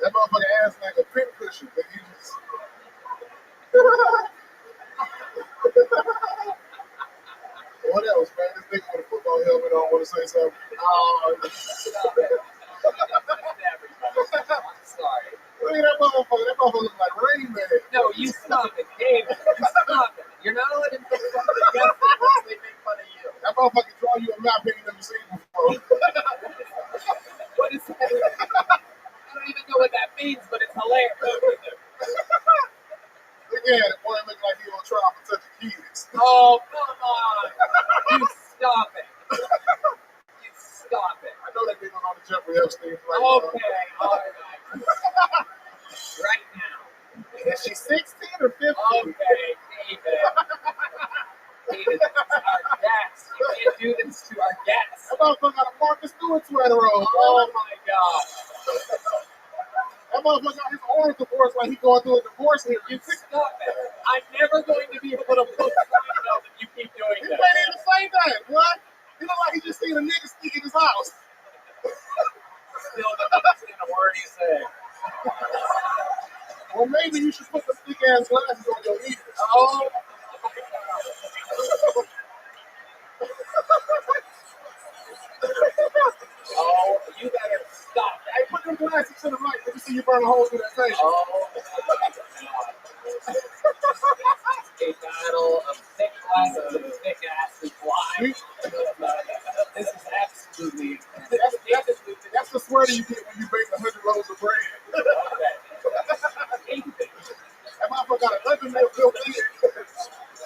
That motherfucker ass like a pin cushion, nigga. You just... What else, man? This nigga with a football helmet on want to say something. Oh, stop it. I'm sorry. Look at that motherfucker. That motherfucker looks like Rain Man. No, you stop it, David. You stop it. You're not letting him make fun of the guests unless they make fun of you. That motherfucker draw you a map you never seen before. What is that? I don't even know what that means, but it's hilarious. Again, the boy look like he on trial for touching keys. Oh, come on. You stop it. You stop it. I know that nigga on the Jeffrey Epstein flight. Okay, all right. Right now. Is she 16 or 15? Okay, David. David, this is our guest. You can't do this to our guests. That motherfucker got a Marcus Stewart sweater on. Oh my god. That motherfucker got his arms divorced like he going through a divorce here. You stop it. I'm never going to be able to post Seinfeld if you keep doing He that. can't even say that. What? He look like he just seen a nigga sneak in his house. Still don't understand a word he's saying. Or maybe you should put the thick ass glasses on your ears. Oh. Oh, you better stop. Hey, put them glasses to the right. Let me see you burn a hole through that face. Oh, a battle of thick glasses and thick asses fly. This is absolutely. That's the sweater you get when you bake 100 loaves of bread. That motherfucker got 11 more built in.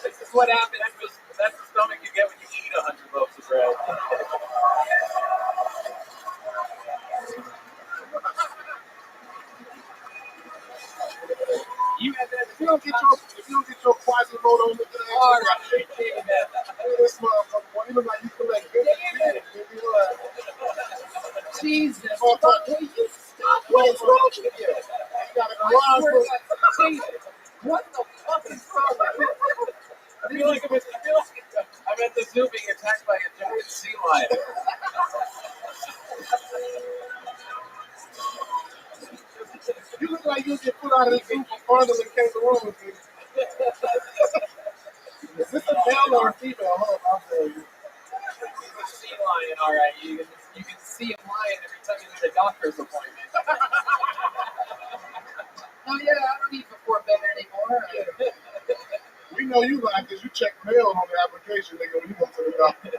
This is what happens. That's the stomach you get when you eat 100 loaves of bread. You have that. If you don't get your Quasimodo looking ass, All right, this motherfucker, boy, you look like you collect David. Jesus, will you stop? What is wrong with you? You got a garage full. Jesus, what the fuck is wrong with you? I feel like I'm at the zoo being attacked by a giant sea lion. You look like you get put out of the zoo for fondling kangaroos. Is this a male or a female? Hold on, I'll tell you. He's a sea lion, all right. You can see him lying every time you need a doctor's appointment. Oh yeah, I don't eat before bed anymore. We know you lie because you check mail on the application, nigga, when you go to the doctor.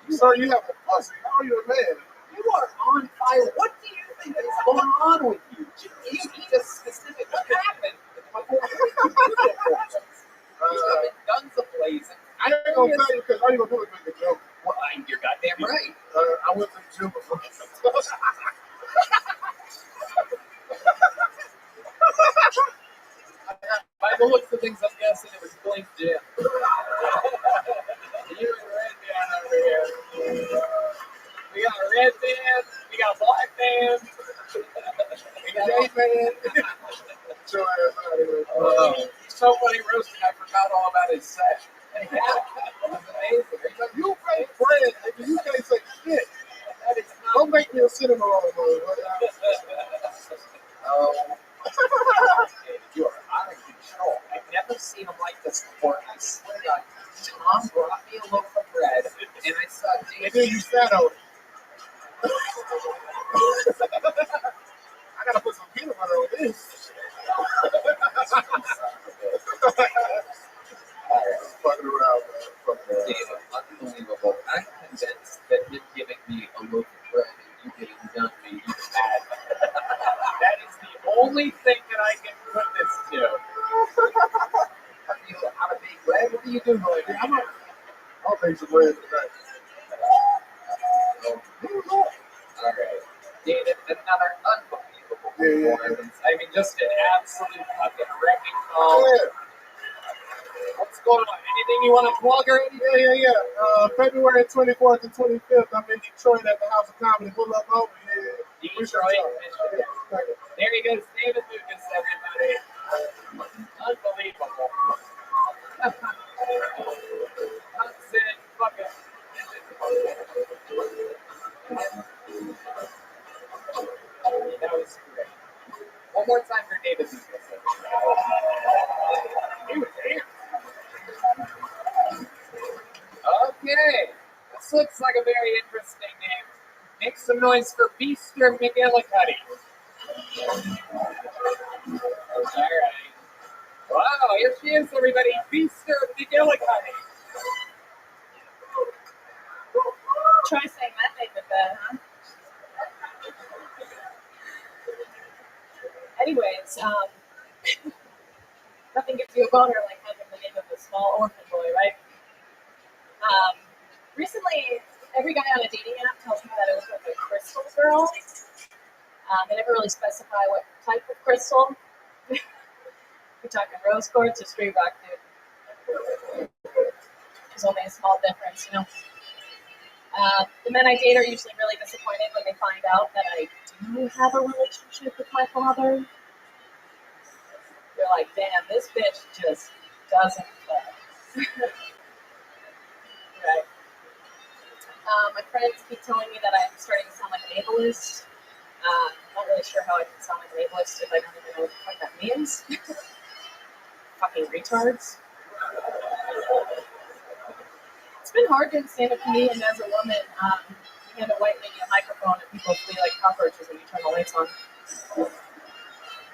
Sir, you have a pussy. How are you a man? You are on fire. What do you think is going on with you? You eat a specific. What happened? Guns ablazing. I ain't gonna tell you because all you gonna do is make a joke. Well, you're goddamn right. I went to the gym before. By the looks of things, I'm guessing it was Blink Jim. You and Red Man over here. We got Red Man, we got Black Man, we got Gay man. Get your ass out of here. so funny roasting, I forgot all about his set. It was amazing. You fake friends, nigga. You can't say shit. That is not. Don't make me a cinema roll, Oh. You are out of control. I've never seen him like this before. I swear to God, Tom brought me a loaf of bread, and I saw and David. then you sat on it. I gotta put some peanut butter on this. Fucking around, man. Fucking around. David, unbelievable. I'm convinced that him giving me a loaf of bread and you getting done made you mad. That is the only thing that I can put this to. Are you out of baked bread? What are you doing right now? I'll take some bread tonight. All right. David, another unbelievable performance. I mean, just an absolute fucking wrecking ball. Yeah. What's going on? Anything you want to plug or anything? Yeah. February 24th and 25th, I'm in Detroit at the House of Comedy. Pull up over here. Detroit, Michigan. There he goes, David Lucas, everybody. Unbelievable. That's it. Fucking. That was great. One more time for David Lucas. He was here. Okay. This looks like a very interesting name. Make some noise for Beaster McGillicuddy. Alright. Wow, here she is, everybody. Beaster McGillicuddy. Try saying that name with that, huh? Anyways, nothing gives you a boner like having the name of a small orphan boy, right? Recently, every guy on a dating app tells me that it was like a crystal girl. They never really specify what type of crystal. We're talking rose quartz or straight rock, dude. There's only a small difference, you know. The men I date are usually really disappointed when they find out that I do you have a relationship with my father? You're like, damn, this bitch just doesn't fuck. Right. My friends keep telling me that I'm starting to sound like an ableist. Not really sure how I can sound like an ableist if I don't even know what the fuck that means. Fucking retards. It's been hard doing stand-up comedian as a woman. You hand a white lady a microphone and people flee like cockroaches when you turn the lights on.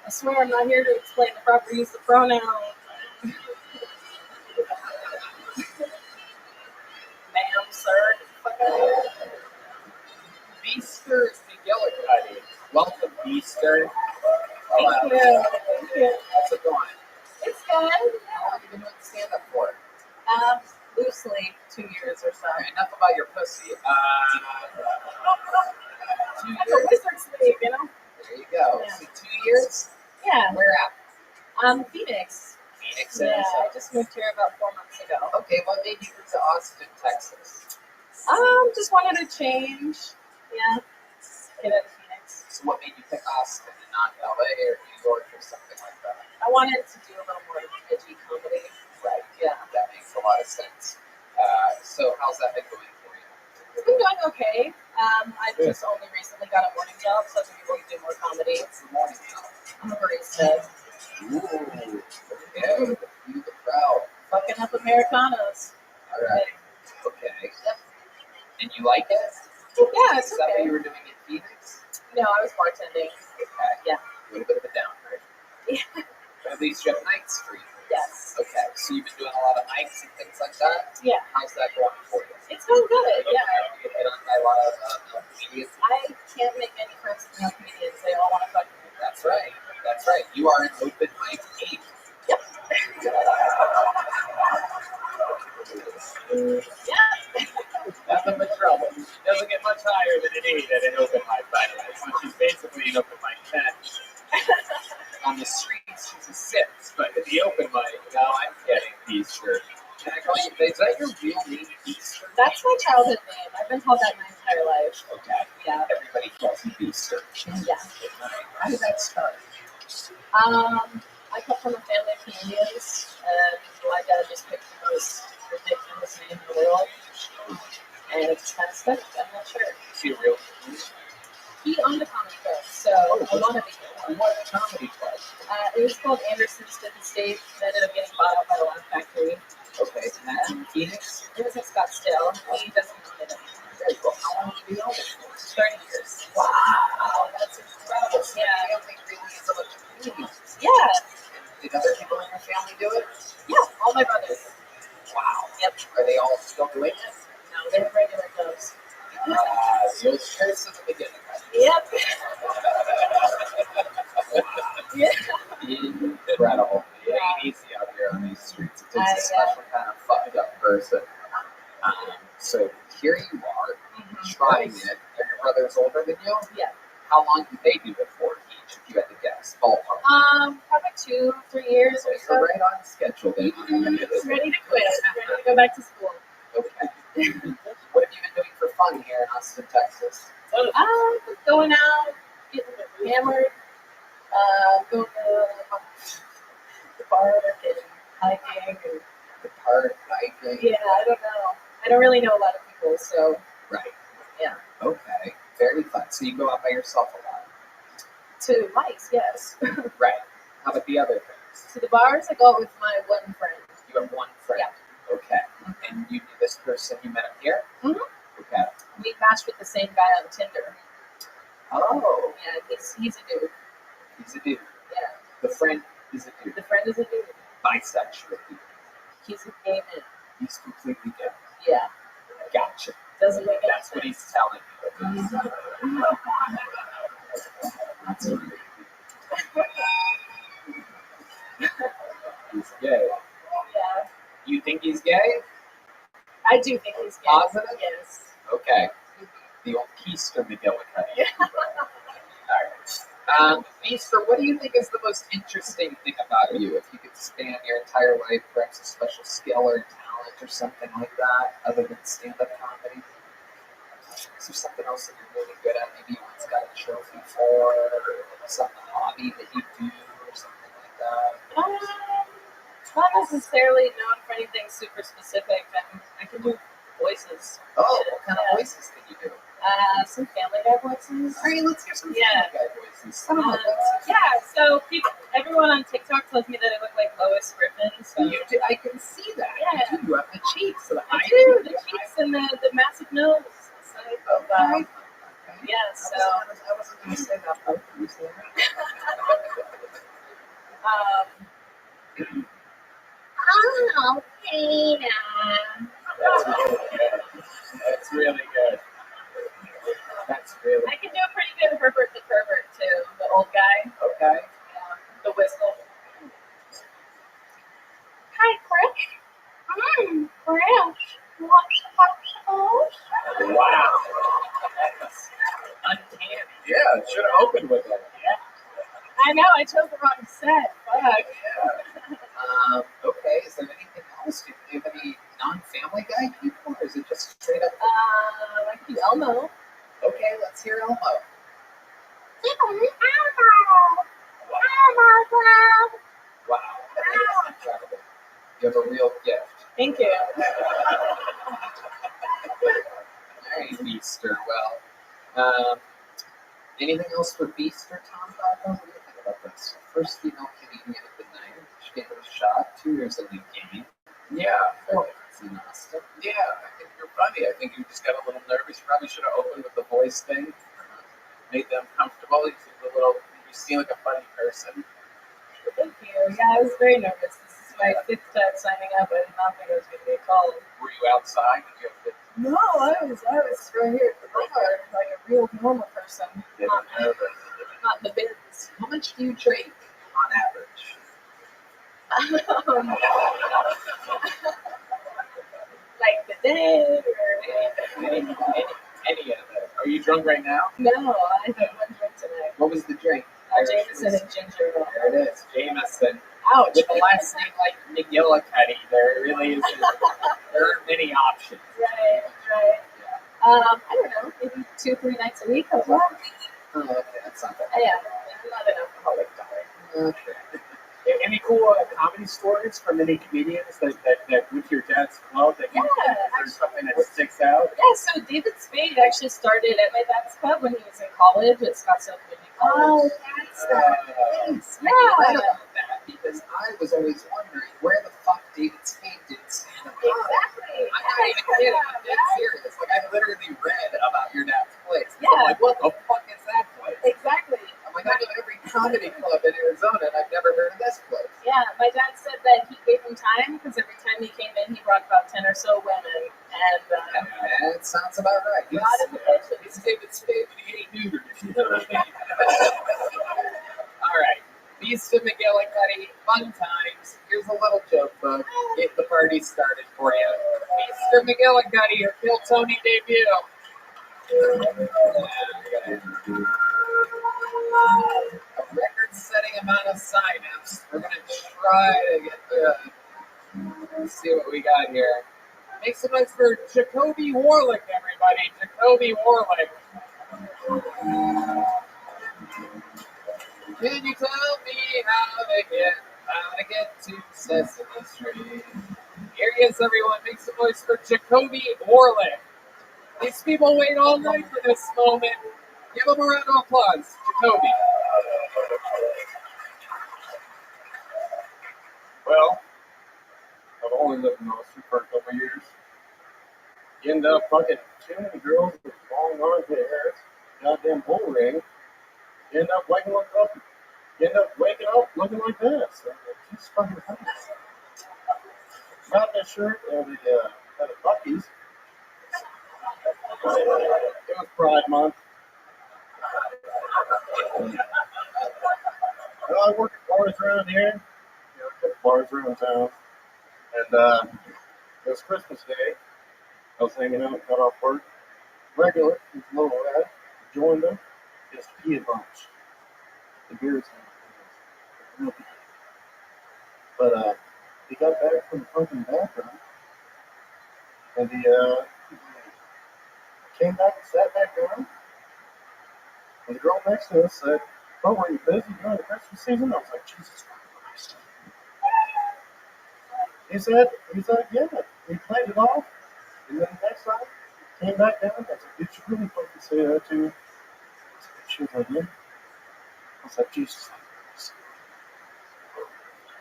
I swear I'm not here to explain the proper use of pronoun. Ma'am, sir, fuck out of here. Beaster McGillicuddy. Welcome, Beaster. Thank you. Thank you. How's it going? It's good. How long have you been doing stand-up for? Loosely 2 years or so. Alright, enough about your pussy. 2 That's a years. wizard sleep, you know? There you go. Yeah. So 2 years? Yeah. Where at? Phoenix. Phoenix, Yeah, Arizona. I just moved here about 4 months ago. Okay, what made you move to Austin, Texas? Just wanted to change. Yeah. Get out of Phoenix. So what made you pick Austin and not LA or New York or something like that? I wanted to do a little more edgy comedy. Right. Yeah. That makes a lot of sense. So how's that been going for you? It's been going okay. I just only recently got a morning job, so I've been able to do more comedy. What's the morning job? I'm a barista. Ooh, okay. You the crowd. Fucking up Americanos. All right. Okay. Yep. And you like it? Yeah, it's Is that what okay. you were doing in Phoenix? No, I was bartending. Okay. Yeah. A little bit of a downgrade. Yeah. But at least you have nights free. Yes. Okay. So you've been doing a lot of nights and things like that? Yeah. How's that going for you? It's going good, yeah. You get hit on by a lot of comedians? I can't make any friends with no comedians. They all want to fuck me. That's right. That's right. You are an open mic geek. Yep. Yeah. Nothing but trouble. It doesn't get much higher than an 8 at an open mic, by the way. So she's basically an open mic 10. On the streets, she's a 6, but at the open mic, no, I'm kidding, Easter. Can I call you? Is that your real name, Easter? That's my childhood name. I've been called that my entire life. Okay. Yeah. Everybody calls you Easter. Yeah. How did that start? I come from a family of Canadians, and my dad just picked the most ridiculous name in the world. And it's kind of stuck. I'm not sure. Is he a real name? He owned a comedy club, so I want to be good. What comedy club? It was called Anderson's Fifth Estate. It ended up getting bought out by the Laugh Factory. Okay, and that's in Phoenix? It was in Scottsdale. He doesn't own it anymore. Very cool. How long have you owned it for? 30 years. Wow, that's incredible. So Yeah. your family really is a bunch of comedians. Yeah. Did other people in your family do it? Yeah, all my brothers. Wow. Yep. Are they all still doing it? No, they're regular clubs. The old curse of the beginning. Yep. Yeah. Incredible. It ain't easy out here on these streets. It takes a special kind of fucked up person. So here you are, trying it, and your brother's older than you? Yeah. How long did they do it for each, if you had to guess? Ballpark. Probably 2-3 years So or you're so. right on schedule then. Ready to quit. Ready to go back to school. Okay. What have you been doing for fun here in Austin, Texas? Going out, getting hammered, going to the park and hiking. And, The park, hiking? yeah, I don't know. I don't really know a lot of people, so Right. yeah. Okay. Very fun. So you go out by yourself a lot? To Mike's, yes. Right. How about the other things? To the bars, I go out with my one friend. You have one friend? Yeah. Okay. And you knew this person, you met him here? Mm-hmm. Okay. We matched with the same guy on Tinder. Oh. Yeah, he's a dude. He's a dude. Yeah. The friend is a dude. The friend is a dude. Bisexual dude. He's a gay man. He's completely gay. Yeah. Gotcha. Doesn't make any That's what sense. he's telling you. That's what he's gay. Yeah. You think he's gay? I do think he's gay. Positive? Yes. Okay. The old Keister McGillicuddy. Yeah. All right. Easter, what do you think is the most interesting thing about you? If you could span your entire life, perhaps a special skill or talent or something like that, other than stand-up comedy? Is there something else that you're really good at? Maybe you once got a trophy or some hobby that you do or something like that? Not necessarily known for anything super specific. I can do voices. Oh, what kind of voices can you do? Some Family Guy voices. All right, let's hear some Yeah. Family Guy voices. Yeah, so everyone on TikTok tells me that I look like Lois Griffin. So You do, I can see that. Yeah. You do. You have the cheeks. The I high do, the cheeks. cheeks and the massive nose. So, Okay. yeah, so I wasn't going to say that part. You say okay now. That's really good. That's really I can do a pretty good Herbert the Pervert too, the old guy. okay. Yeah, the whistle. Hi, Chris. Fresh. Want some popsicles? Wow. That's uncanny. Yeah, it should have opened with that. I know, I chose the wrong set. Fuck. Okay, is there anything else? Do you have any non-Family Guy people, or is it just straight up? I can do Elmo. Okay, let's hear Elmo. Wow, that is incredible. You have a real gift. Thank you. All right, Beaster. Well, anything else for Beaster, Tom? What do you think about this? First female comedian of the night. She gave it a shot. 2 years in the game. Yeah. It's in Austin. Yeah, I think you're funny. I think you just got a little nervous. You probably should have opened with the voice thing. Made them comfortable. You seem like a funny person. Thank you. Yeah, I was very nervous. This is my 5th time signing up. I did not think I was going to get called. Were you outside? Did you have to No, I was right here at the bar, like a real normal person. get nervous? Not the biz. How much do you drink on average? Like the day or Any of it? Are you drunk right now? no, I had one drink tonight. What was the drink? Jameson and ginger ale. There it is, Jameson. Ouch. With the last name like McGillicuddy, there really isn't. There aren't many options. Right. I don't know, maybe 2-3 nights a week. How's that? Oh, okay, that's not bad. Yeah, I'm not an alcoholic, darling. Okay. Any cool comedy stories from any comedians that with your dad's club that you there's something that sticks out? Yeah, so David Spade actually started at my dad's club when he was in college at Scottsdale Community College. That's that place. Yeah. I read about that because I was always wondering where the fuck David Spade did stand up. Exactly. I'm not even kidding. I'm dead serious. Like, I literally read about your dad's place. Yeah. I'm like, what the fuck is that place? Exactly. I'm like, I know every comedy club in Arizona, and I've never heard of this place. Yeah, my dad said that he gave him time because every time he came in, he brought about 10 or so women. And That sounds about right. not in the kitchen. He's David Spade, but he ain't neutered, if you know what I mean. All right. Beast of McGillicuddy, fun times. Here's a little joke book. Get the party started for you. Beast of McGillicuddy, your Kill Tony debut. A record-setting amount of sign-ups. We're gonna try to get let's see what we got here. Make some noise for Jacoby Warlick, everybody. Jacoby Warlick. Can you tell me how to get to Sesame Street? Here he is, everyone. Make some noise for Jacoby Warlick. These people wait all night for this moment. Give them a round of applause. Jacoby. Well, I've only lived in Austin for a couple of years. You end up fucking killing girls with long armpit hairs, goddamn bull ring. You end up waking up looking like this. So, Jesus fucking Christ. Got that shirt at the Buc-ee's. It was Pride Month. Well, I work at bars around here. A couple bars around town. And it was Christmas Day. I was hanging out, got off work. Regular, this little lad, joined them, just pee a bunch. The beer's on. But he got back from the fucking bathroom, and he came back and sat back down, And the girl next to us said, "Oh, were you busy during the Christmas season?" I was like, Jesus Christ. He said, yeah. He played it off. And then the next time, came back down. I was like, did you really fucking say that to me? She was like, yeah. I was like, Jesus Christ.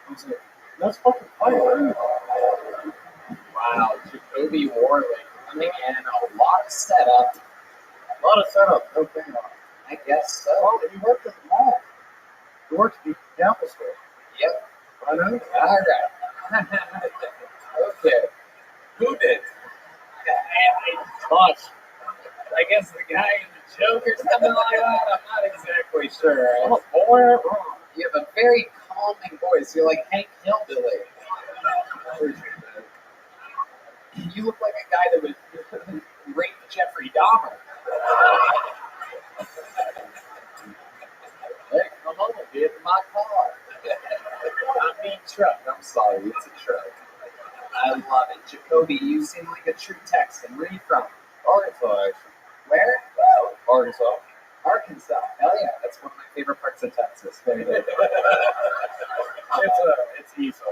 I was like, that's fucking fire. Wow, Jacoby Warwick coming in, a lot of setup. A lot of setup, no payoff. I guess so. Well, he worked at the mall. He worked at the Apple store. Yep. I know. All right. Okay. Who did? Gosh. I guess the guy in the joke or something like that. I'm not exactly sure. Oh, boy, you have a very calming voice. You're like Hank Hillbilly. You look like a guy that would rape Jeffrey Dahmer. Hey, come on, get in my car. I mean truck. I'm sorry, it's a truck. I love it. Jacoby, you seem like a true Texan. Where are you from? Arkansas, actually. Where? Arkansas. Arkansas. Hell yeah, that's one of my favorite parts of Texas. Very good. It's East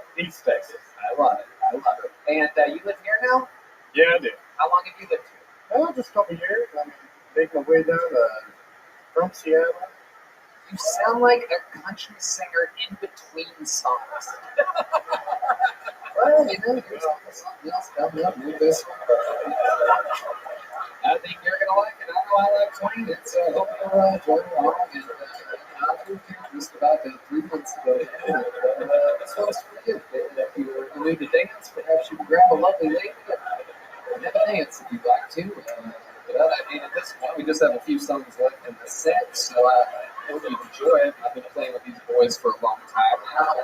Texas. I love it. I love it. And you live here now? Yeah, I do. How long have you lived here? Well, just a couple years. I mean, making my way down from Seattle. You sound like a country singer in between songs. Well, you know, there's something else coming up with this one. I think you're going to like it. I know I like playing it, so I hope you'll join along. And I moved here just about 3 months ago. This one's for you. If you're new to dance, perhaps you can grab a lovely lady and have a dance if you'd like to. But I mean, at this point, we just have a few songs left in the set, so I hope you enjoy it. I've been playing with these boys for a long time now.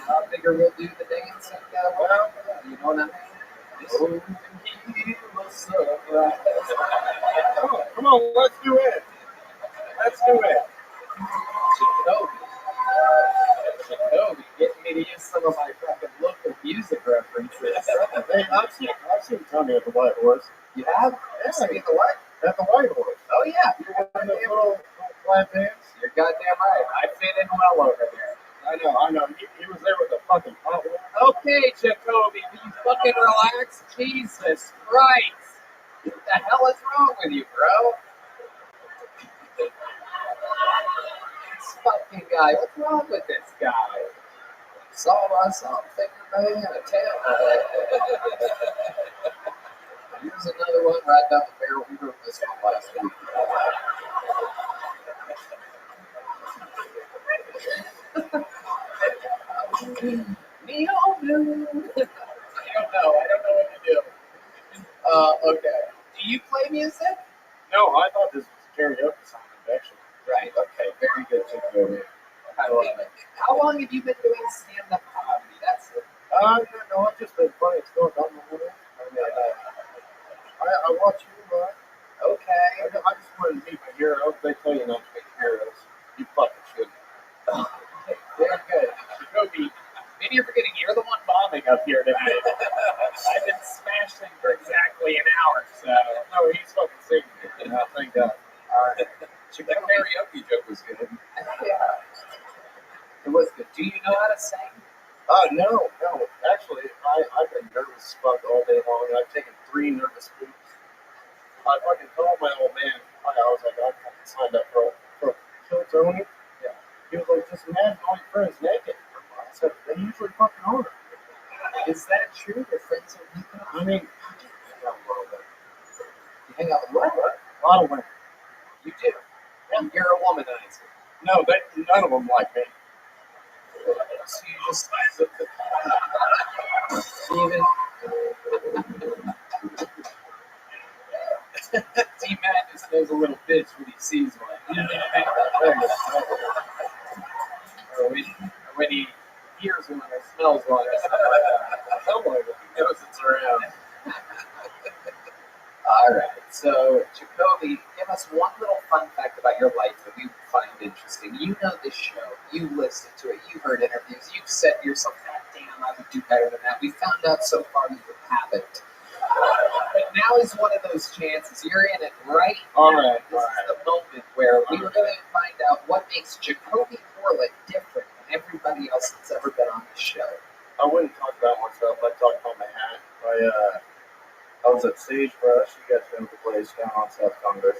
I figure we'll do the dance and well, you know what I mean? Oh, Come on, let's do it. Let's do it. Jacoby, getting me to use some of my fucking local music references. Hey, I've seen Tommy at the White Horse. You have? Yeah, at the White Horse. Oh yeah, You're one of those little flat bands. you're goddamn right. I fit in well over there. I know. He was there with a fucking hot one. Okay, Jacoby, will you fucking relax? Jesus Christ. What the hell is wrong with you, bro? This fucking guy, what's wrong with this guy? Saw myself, finger man, a tail. Here's another one right down the barrel. We wrote this one last week. Me oh no. I don't know what to do. Okay. Do you play music? No, I thought this was a karaoke song, actually. Right, okay, very good, Jacoby. I love it. How long have you been doing stand-up comedy? That's it. No, I've just been playing stuff on the way. I watch you, Okay. I just wanted to meet my heroes. They tell you not to meet heroes. You fucking should. Very good. Jacoby, maybe you're forgetting you're the one bombing up here tonight. I've been smashing for exactly an hour, so No, he's fucking singing. Thank God. All right. that karaoke joke was good. Yeah. It was good. Do you know how to sing? No. Actually, I've been nervous as fuck all day long. I've taken 3 nervous poops. I fucking told my old man, I was like, I fucking signed up for Kill Tony. Yeah. He was like, just imagine all your friends naked. I said, they usually fucking are. Is that true? Your friends are naked? I mean, You hang out with women? a lot of women. You do. And you're a womanizer. No, none of them like me. So you just even D Madness knows a little bitch when he sees one. You know what I mean? Or when he hears one or smells one or something like that. Something like that. He knows it's around. All right. So, Jacoby, give us one little fun fact about your life that we find interesting. You know this show. You listened to it. You heard interviews. You've said to yourself, God damn, I would do better than that. We found out so far you haven't. But now is one of those chances. You're in it right All now. right. This is the moment where we were going to find out what makes Jacoby Orlick different than everybody else that's ever been on the show. I wouldn't talk about myself. I'd talk about my hat. I was at Sagebrush. You guys know the place down on South Congress.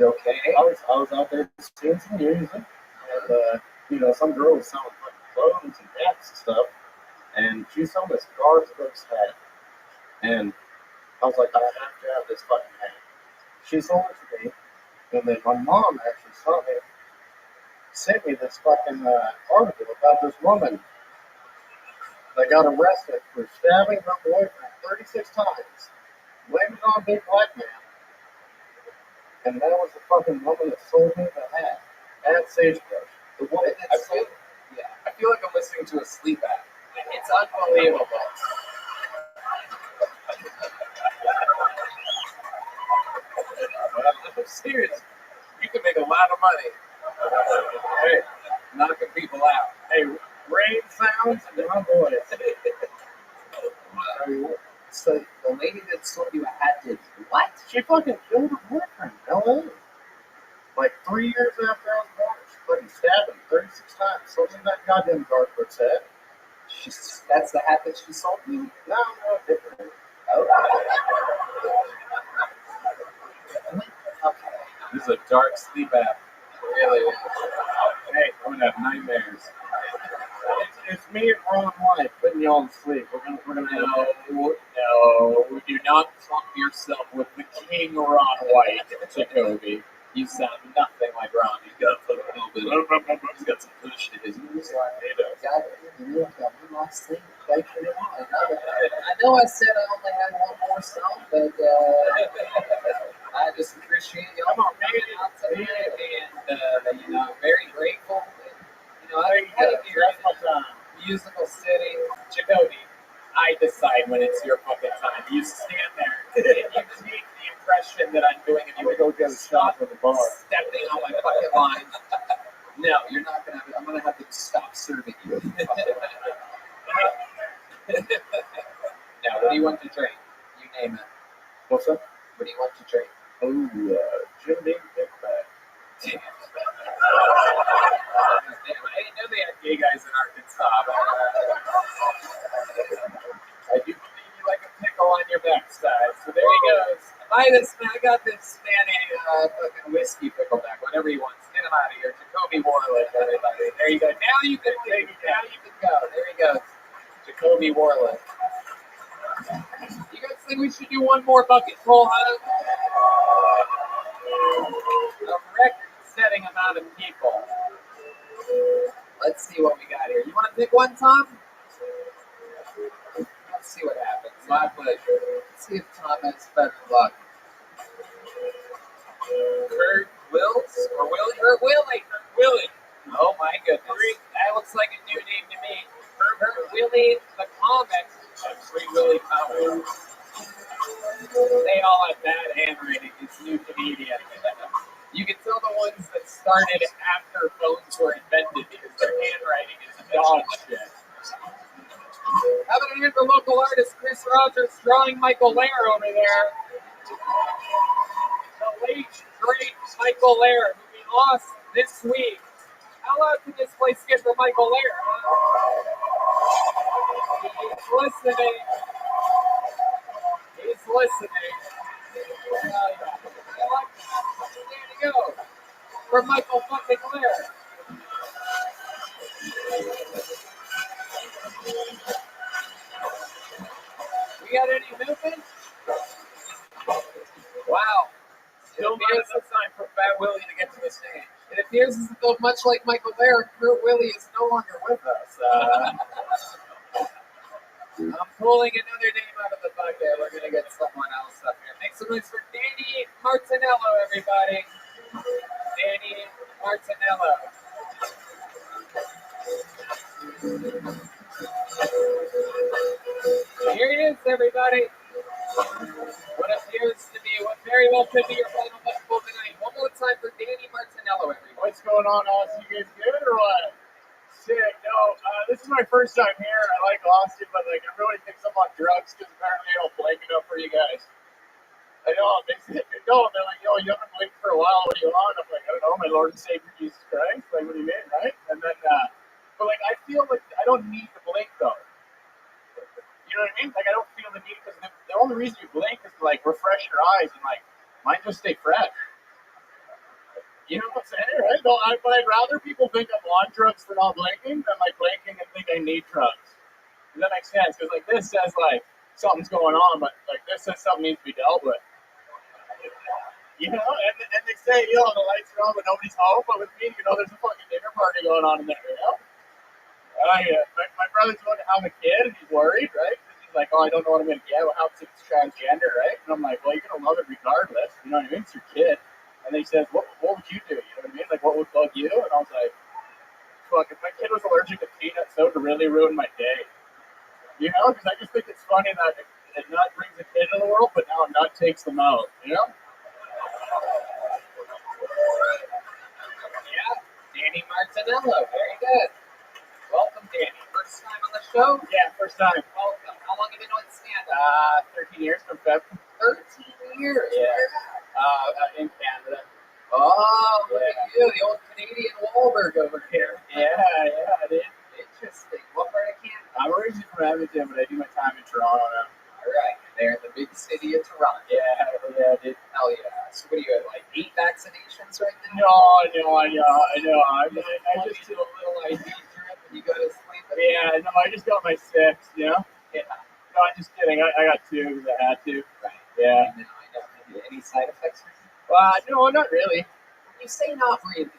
Okay. I was out there seeing some music, and some girl was selling fucking clothes and hats and stuff, and she's selling this Garthbrooks hat, and I was like, I have to have this fucking hat. She sold it to me, and then my mom actually sent me this fucking article about this woman that got arrested for stabbing her boyfriend 36 times, blaming it on a big black man. And that was the fucking woman that sold me the hat at Sagebrush. The woman that sold it. I feel like I'm listening to a sleep app. It's unbelievable. I'm serious. You can make a lot of money. Hey, knocking people out. Hey, rain sounds and my voice. So the lady that sold you a hat did what? She fucking killed her boyfriend in L.A. Like 3 years after I was born, she fucking stabbed him 36 times. Sold him that goddamn Garthbrooks hat. That's the hat that she sold you? No, different. Oh. Okay. This is a dark sleep app. Really? Hey, I'm gonna have nightmares. It's me and Ron White putting you all to sleep. We're gonna No, do not clump yourself with the King Ron White, Jacoby. You sound nothing like Ron. He's got a little bit of, he's got some push to his voice. I know I said I only had one more song, but I just appreciate y'all for coming out tonight, and I'm very grateful. I came here in musical city, Jacoby. I decide when it's your fucking time. You stand there and you take the impression that I'm doing, and you go get a shot from the bar. Stepping on my fucking line. No, you're not gonna have it. I'm gonna have to stop serving you. Now, what do you want to drink? You name it. What's up? What do you want to drink? Jim Beam Pickback. Damn, I didn't know they had gay guys in Arkansas. But, I do believe you like a pickle on your backside. So there he goes. I got this man a fucking whiskey pickleback, whatever he wants. Get him out of here. Jacoby Warlick, everybody. There you go. Now you can leave. Now you can go. There he goes. Jacoby Warlick. You guys think we should do one more bucket full, huh? A record-setting amount of people. Let's see what we got here. You want to pick one, Tom? Let's see what happens. My pleasure. Let's see if Tom has better luck. Kurt Wills or Willie? Kurt Willie. Kurt Willie. Oh my goodness. That looks like a new name to me. Kurt Willie, the comic. Free Willie Power. They all have bad handwriting. It's new comedian. You can tell the ones that started after phones were invented because their handwriting is dog shit. How about here's the local artist Chris Rogers drawing Michael Lair over there. The late, great Michael Lair, who we lost this week. How loud can this place get for Michael Lair? He's listening. He's listening. There you go. For Michael fucking Lair. We got any movement? Wow. Still not enough time for Fat Willie to get to the stage. It appears as though, much like Michael Lair, Kurt Willie is no longer with us. I'm pulling another name out of the bucket. We're going to get someone else up here. Make some noise for Danny Martinello, everybody. Danny Martinello. Here he is, everybody. What appears to be, what very well could be your final bucketful tonight. One more time for Danny Martinello, everybody. What's going on, Austin? You guys good or what? Sick. No, this is my first time here. I like Austin, but like everybody thinks I'm on drugs because apparently I don't blank enough for you guys. I know, they say, no, they're like, yo, you haven't blinked for a while, what do you want? I'm like, I don't know, my Lord and Savior Jesus Christ, like, what do you mean, right? And then, but like, I feel like I don't need to blink though. You know what I mean? Like, I don't feel the need, because the only reason you blink is to like refresh your eyes, and like, mine just stay fresh. You know what I'm saying, right? No, but I'd rather people think I'm on drugs for not blinking than like blinking and think I need drugs. Does that make sense? Because like this says like something's going on, but like this says something needs to be dealt with. You know, and they say, yo, the lights are on, but nobody's home. But with me, you know, there's a fucking dinner party going on in there, you know? My brother's going to have a kid, and he's worried, right? Because he's like, oh, I don't know what I'm going to get. What happens if it's transgender, right? And I'm like, well, you're going to love it regardless. You know what I mean? It's your kid. And then he says, what would you do? You know what I mean? Like, what would bug you? And I was like, fuck, if my kid was allergic to peanuts, that would really ruin my day. You know? Because I just think it's funny that a nut brings a kid into the world, but now a nut takes them out, you know? Yeah, Danny Martinello, very good. Welcome, Danny. First time on the show? Yeah, first time. Welcome. How long have you been doing stand-up? 13 years from Feb. 13 years? Yeah. In Canada. Oh, look at you, the old Canadian Wahlberg over here. Yeah, dude. Interesting. What part of Canada? I'm originally from Edmonton, but I do my time in Toronto now. All right, there in the big city of Toronto. Yeah, dude. Hell yeah. So what do you have, like 8 vaccinations right now? No, I know. I just do a little ID drip and you go to sleep. Yeah, no, I just got my 6, you know? Yeah. No, I'm just kidding. I got 2 because I had to. Right. Yeah. I know. Any side effects? No, not really. You say not really.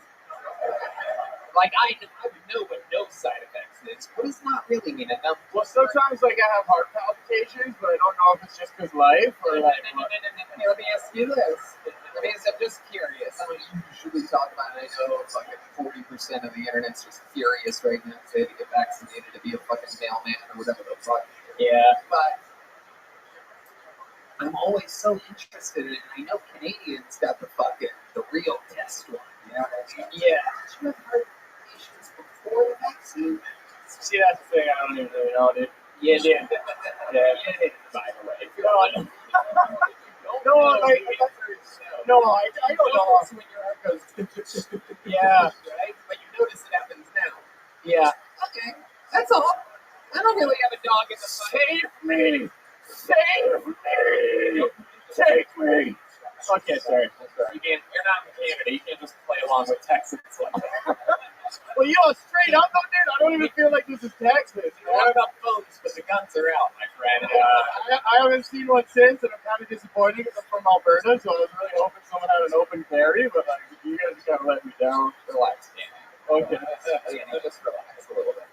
Like, I would know what no side effects is. What does not really mean? Well, sometimes, like, I have heart palpitations, but I don't know if it's just because life or, like... Let me ask you this. I'm just curious. I don't usually talk about it. I know fucking 40% of the internet's just furious right now because they had to get vaccinated to be a fucking mailman or whatever the fuck. Yeah. But I'm always so interested in it. I know Canadians got the real test one. You know what I mean? Yeah. Did you have heart palpitations before the vaccine? See, that's the thing. I don't even really know, dude. Yeah, dude. Yeah, by the way. No, I don't know. When your heart goes, Yeah. right? But you notice it happens now. Yeah. Okay, that's all. I don't really have a dog in the fight. Save me! Save me! Take me! Okay, sorry. You're not in Canada. You can't just play along with Texans like that. Well, straight up, though, dude, I don't even feel like this is Texas. You have enough phones, but the guns are out, my friend. I haven't seen one since, and I'm kind of disappointed because I'm from Alberta, so I was really hoping someone had an open carry, but like, you guys kind of let me down. Relax, Danny. Okay. Danny, just relax a little bit.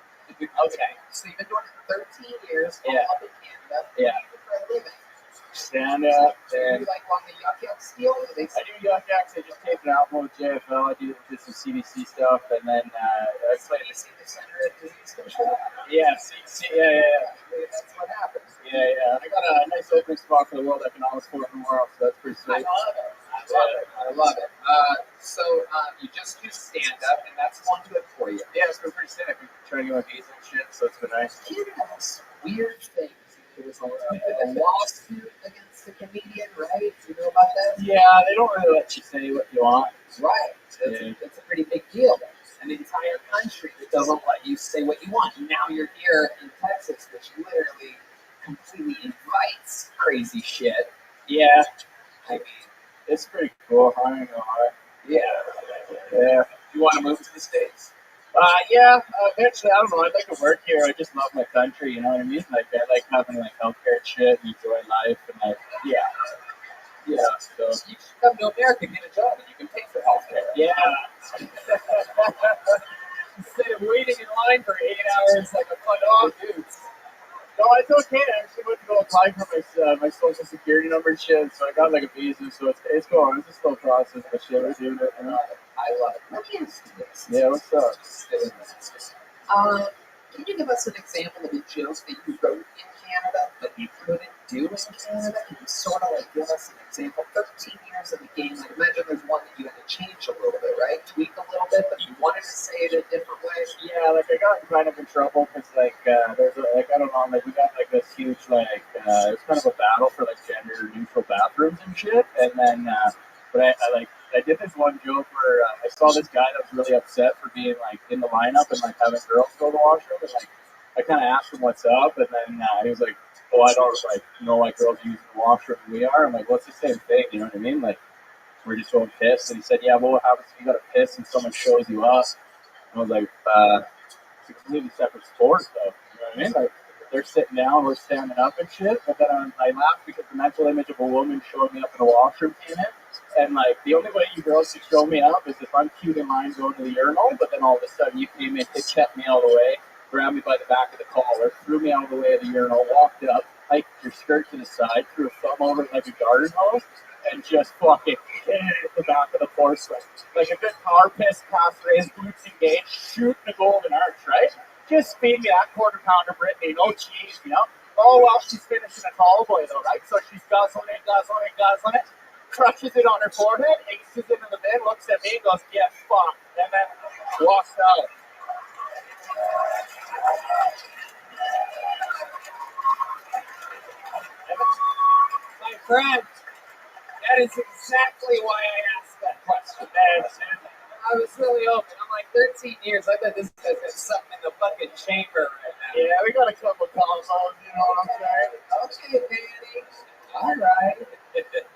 Okay, so you've been doing it for 13 years, all up in Canada. Yeah. For a living. Stand up. Do you like on the Yuck Yuck deal? I do Yuck Yucks. I just taped an album with JFL. I do some CDC stuff, and then I play the Center of Disease Control. Yeah. That's what happens. Yeah. I got a nice opening spot for the World Economic Forum tomorrow, so that's pretty sweet. I love it. So you just do stand-up, and that's one good for you. Yeah, it's been pretty sick. I've been trying to get my visa and shit, so it's been nice. Canada has weird things. There was a lawsuit against the comedian, right? You know about that? Yeah, they don't really let you say what you want. Right. That's a pretty big deal. An entire country that doesn't let you say what you want. Now you're here in Texas, which literally completely invites crazy shit. Yeah. I mean, it's pretty cool. I don't know. Yeah. You want to move to the States? Eventually, I don't know. I'd like to work here. I just love my country, you know what I mean? Like, I like having, like, healthcare and shit and enjoy life and, like, yeah. So you should come to America, get a job, and you can pay for healthcare. Yeah. Instead of waiting in line for 8 hours like a fun dog, dudes. No, it's okay. I actually went to go apply for my social security number and shit, so I got, like, a visa, so it's going. It's a slow process, but shit, we're doing it, you know? I love it. Let me ask you this. Yeah, what's up? Can you give us an example of a joke that you wrote in Canada that you couldn't do in Canada? Can you sort of like give us an example? 13 years of the game, I imagine there's one that you had to change a little bit, right? Tweak a little bit, but you wanted to say it a different way. Yeah, like I got kind of in trouble because like there's I don't know, like we got like this huge like it was kind of a battle for like gender neutral bathrooms and shit. And then, but I did this one joke where I saw this guy that was really upset for being like in the lineup and like having girls go to the washroom, and like I kind of asked him what's up, and then he was like, "Oh, I don't like girls using the washroom than we are." I'm like, "Well, it's the same thing, you know what I mean? Like we're just going piss." And he said, "Yeah, well, what happens if you got to piss and someone shows you up?" And I was like, "It's a completely separate sport, though." You know what I mean? Like they're sitting down, we're standing up and shit. But then I laughed because the mental image of a woman showing me up in a washroom unit. And like the only way you girls could show me up is if I'm cute in line going to the urinal, but then all of a sudden you came in, checked me all the way, grabbed me by the back of the collar, threw me out of the way of the urinal, walked up, hiked your skirt to the side, threw a thumb over it like a garden hose, and just fucking hit the back of the porcelain. Like a good power piss, pass raise, boots engaged, shooting a golden arch, right? Just feed me that quarter pounder Brittany, no cheese, you know? Oh, well, she's finishing a tall boy though, right? So she's guzzling it, crushes it on her forehead, aces into the bin, looks at me and goes, "Yeah, fuck," and then walks out. My friend, that is exactly why I asked that question. I was really open. I'm like, 13 years. I bet this guy's got something in the fucking chamber right now. Yeah, we got a couple calls on, you know what I'm saying? Okay, Danny. All right.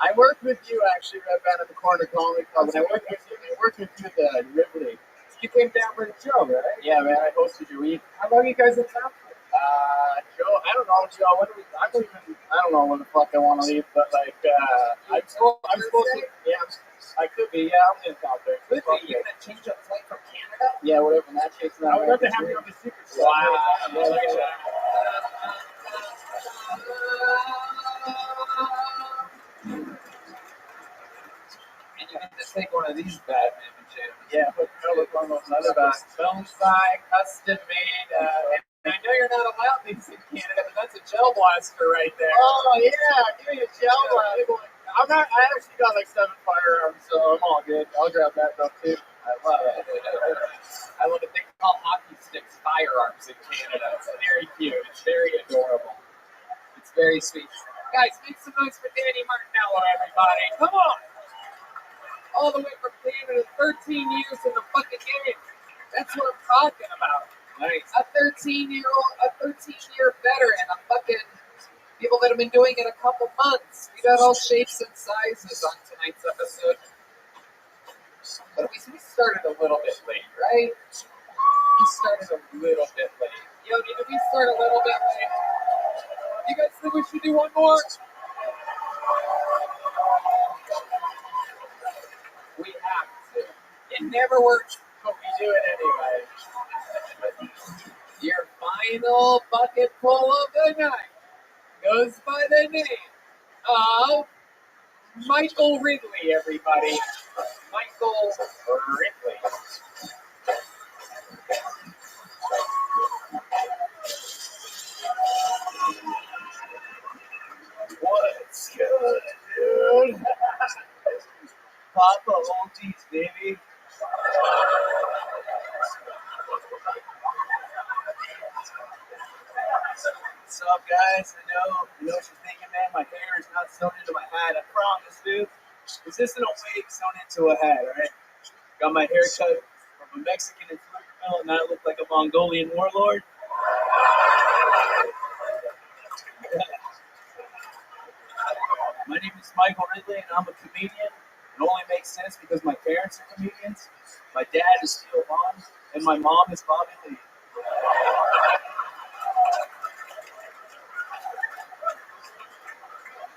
I worked with you actually right down at the Corner Comedy Club, and I worked with you at Ripley. You came down for the show, right? Yeah, man. I hosted your week. How long are you guys in town? Joe, I don't know, Joe. When do we? I don't know when the fuck I want to leave, but like, I'm supposed to. Yeah, I could be. Yeah, I'm in town there. Could be. You're gonna change up flight from Canada? Yeah, whatever. In that case, I would love to have you on the secret. Wow. Yeah, look at that. And you can just take one of these Batman pajamas. Yeah, put on those other bags. Filmed by, custom made. And I know you're not allowed these in Canada, but that's a gel blaster right there. Oh yeah, give me a gel blaster. I actually got like 7 firearms, so I'm all good. I'll grab that stuff too. I love it. I love it. They call hockey sticks firearms in Canada. It's very cute. It's very adorable. It's very sweet. Guys, make some noise for Danny Martinello, everybody. Come on. All the way from Canada, 13 years in the fucking game. That's what I'm talking about. Nice. A 13-year veteran. A fucking people that have been doing it a couple months. We got all shapes and sizes on tonight's episode. But we started a little bit late, right? We started a little bit late. Yo, did we start a little bit late? You guys think we should do one more? We have to. It never works, but we do it anyway. Your final bucket full of the night goes by the name of Michael Ridley, everybody. Michael Ridley. What's good, dude? Papa Oldies, baby. What's up, guys? I know what you're thinking, man. My hair is not sewn into my hat. I promise, dude. This isn't a wig sewn into a hat, all right? Got my hair cut from a Mexican in Pflugerville, and I look like a Mongolian warlord. My name is Michael Ridley, and I'm a comedian. It only makes sense because my parents are comedians. My dad is Theo Vaughn, and my mom is Bobby Lee.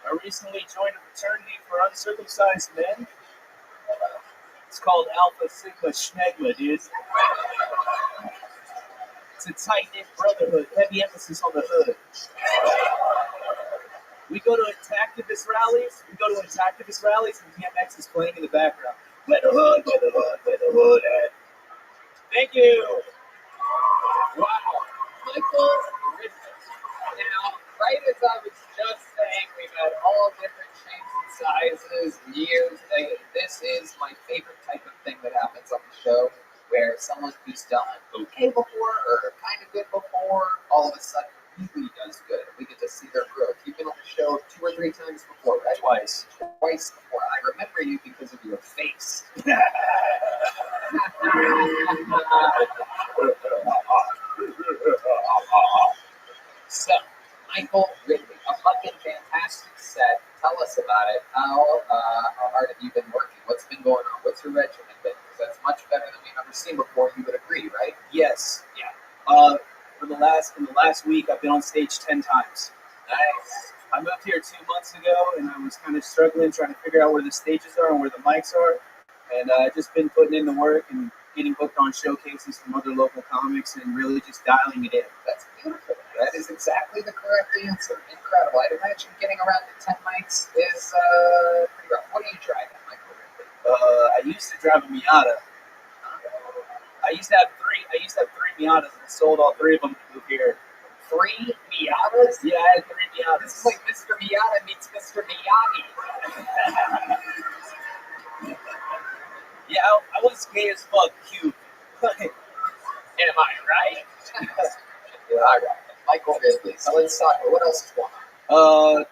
I recently joined a fraternity for uncircumcised men. It's called Alpha Sigma Schmegma, dude. It's a tight-knit brotherhood, heavy emphasis on the hood. We go to activist rallies, and DMX is playing in the background. Where the hood, where the hood, where the hood at? Thank you. Wow. Michael Ridley. Now, right as I was just saying, we've had all different shapes and sizes, years. This is my favorite type of thing that happens on the show, where someone who's done okay before or kind of good before, all of a sudden really does good. We get to see their growth. You've been on the show 2 or 3 times before, right? Twice. twice before. I remember you because of your face. So, Michael Ridley, a fucking fantastic set. Tell us about it. How hard have you been working? What's been going on? What's your regimen been? Because that's much better than we've ever seen before. You would agree, right? Yes. Yeah. In the last week, I've been on stage 10 times. Nice. I moved here 2 months ago, and I was kind of struggling trying to figure out where the stages are and where the mics are. And I've just been putting in the work and getting booked on showcases from other local comics and really just dialing it in. That's beautiful. That is exactly the correct answer. Incredible. I'd imagine getting around the 10 mics is pretty rough. What are you driving, Michael Ridley? I used to drive a Miata. I used to have three Miatas, and I sold all three of them to move here. 3 Miatas? Yeah, I had 3 Miatas. This is like Mr. Miata meets Mr. Miyagi. Yeah, I was gay as fuck, cute. Am I right? Yeah, all right. Michael Ridley. So let's talk. What else is going on?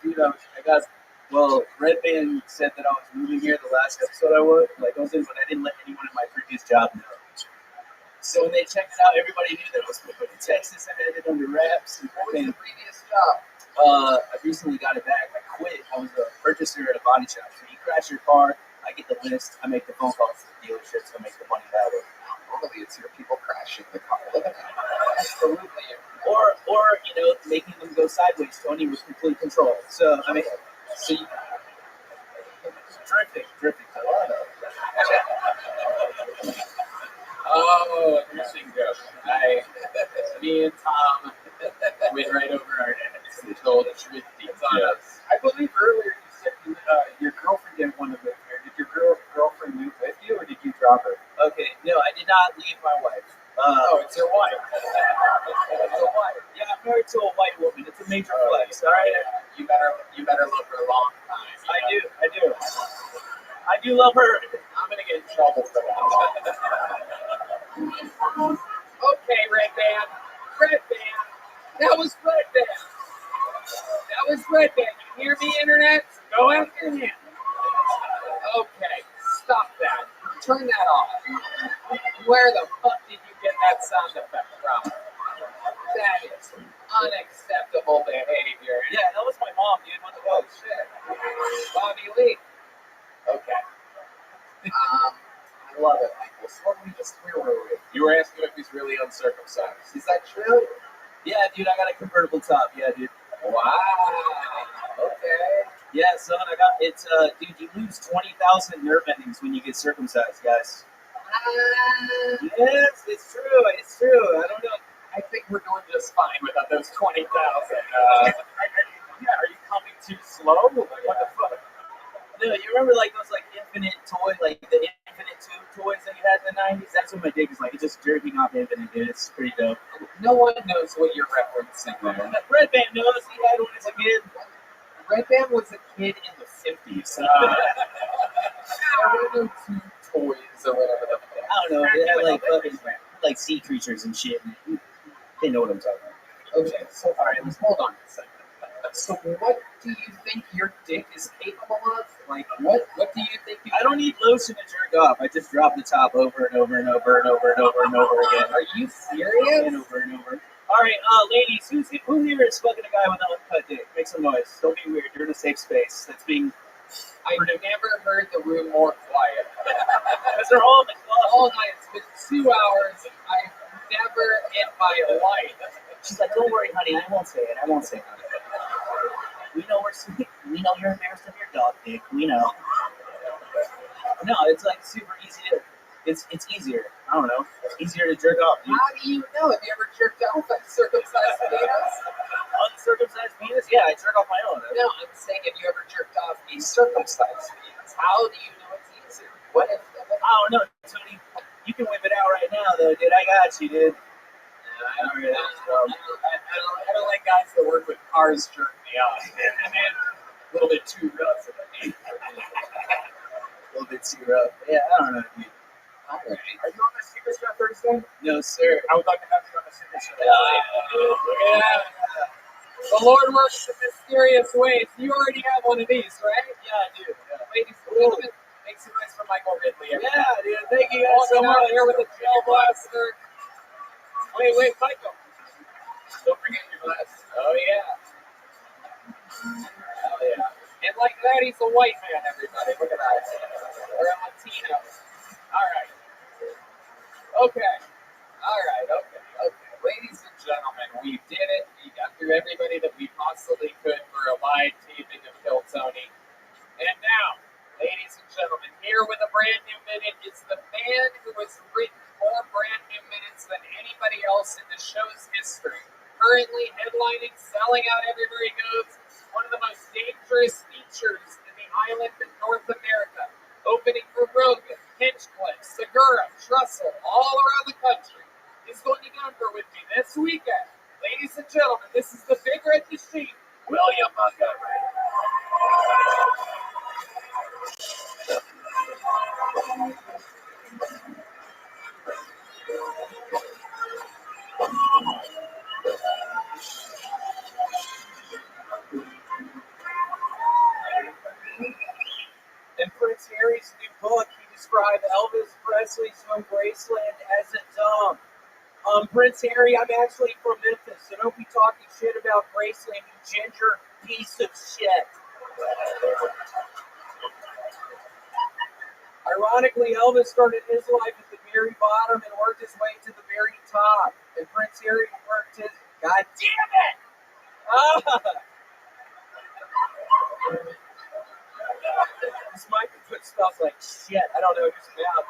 Red Band said that I was moving here the last episode I was in, but I didn't let anyone in my previous job know. So when they checked it out, everybody knew that I was moving to Texas. I had it under wraps. What was your previous job? I recently got it back. I quit. I was a purchaser at a body shop. So you crash your car, I get the list, I make the phone calls to the dealerships, I make the money that way. Normally it's your people crashing the car. Absolutely. Or making them go sideways, Tony, with complete control. So I mean, drifting. Oh, interesting joke. Me and Tom went right over our heads and told a drifting joke. I believe earlier you said your girlfriend didn't want to live here. Did your girlfriend move with you, or did you drop her? Okay, no, I did not leave my wife. It's your wife. It's a wife. Yeah, I'm married to a white woman. It's a major flex. All right. You better love her a long time. I do love her. I'm gonna get in trouble for that. Okay, Red Band. That was Red Band. You hear me, Internet? Go after him. Okay, stop that. Turn that off. Where the fuck did you get that sound effect from? That is unacceptable behavior. Yeah, that was my mom, dude. What the fuck? Shit. Bobby Lee. Okay. I love it, Michael. So where were we? You were asking if he's really uncircumcised. Is that true? Yeah, dude, I got a convertible top. Yeah, dude. Wow. Okay. Yeah, son, dude, you lose 20,000 nerve endings when you get circumcised, guys. Yes, it's true. I don't know. I think we're doing just fine without those 20,000. Are you coming too slow? Like, what the fuck? No, you remember those infinite toy, the infinite tube toys that you had in the 90s? That's what my dick is like. It's just jerking off infinite, dude. It's pretty dope. No one knows what you're referencing there. Red Band knows. He had one as a kid. Red Band was a kid in the 50s. There were no tube toys or whatever the fuck. I don't know. They had fucking sea creatures and shit. They know what I'm talking about. Okay, so all right, let's hold on a second. So what do you think your dick is capable of? What do you think? I don't need lotion to jerk off. I just drop the top over and over and over and over and over and over again. Are you serious? And over and over. All right, ladies, who here is fucking a guy with an uncut dick? Make some noise. Don't be weird. You're in a safe space. That's being. I've never heard the room more quiet. Because they're all in the closet. All night. It's been 2 hours. I've never in my life. She's like, don't worry, honey. I won't say it. We know we know you're embarrassed of your dog dick. We know. No, it's super easy to. It's easier. I don't know. It's easier to jerk off. How do you know? Have you ever jerked off a circumcised penis? Uncircumcised penis? Yeah, I jerk off my own. No, I'm saying, have you ever jerked off a circumcised penis? How do you know it's easier? What if? I don't know, Tony. You can whip it out right now, though, dude. I got you, dude. I don't like guys that work with cars jerk me off. A little bit too rough for me. A little bit too rough. Yeah, I don't know, dude. All right. Are you on the Secret Show Thursday? No, sir. I would like to have you on the Secret Show. Yeah. The Lord works in mysterious ways. You already have one of these, right? Yeah, I do. Yeah. gentlemen, make some noise for Michael Ridley. Yeah, dude. Thank you guys so Walking out much. here with a gel blaster. Wait, Michael. Don't forget your glasses. Oh, yeah. Oh, yeah. And like that, he's a white man, everybody. Look at that. Or a Latino. All right. Okay. All right. Okay. Ladies and gentlemen, we did it. We got through everybody that we possibly could for a live taping of Kill Tony. And now, ladies and gentlemen, here with a brand new minute is the man who has written more brand new minutes than anybody else in the show's history. Currently headlining, selling out everywhere he goes, one of the most dangerous features in the island of North America. Opening for Rogan, Hinchcliffe, Segura, Trussell, all around the country. He's going to Denver with me this weekend. Ladies and gentlemen, this is the Big Red Machine, William Montgomery. In Prince Harry's new book, he described Elvis Presley's home Graceland as a dump. Prince Harry, I'm actually from Memphis, so don't be talking shit about Graceland, you ginger piece of shit. Ironically, Elvis started his life at the very bottom and worked his way to the very top. And Prince Harry worked his... God damn it! This mic can put stuff like shit. I don't know, just about.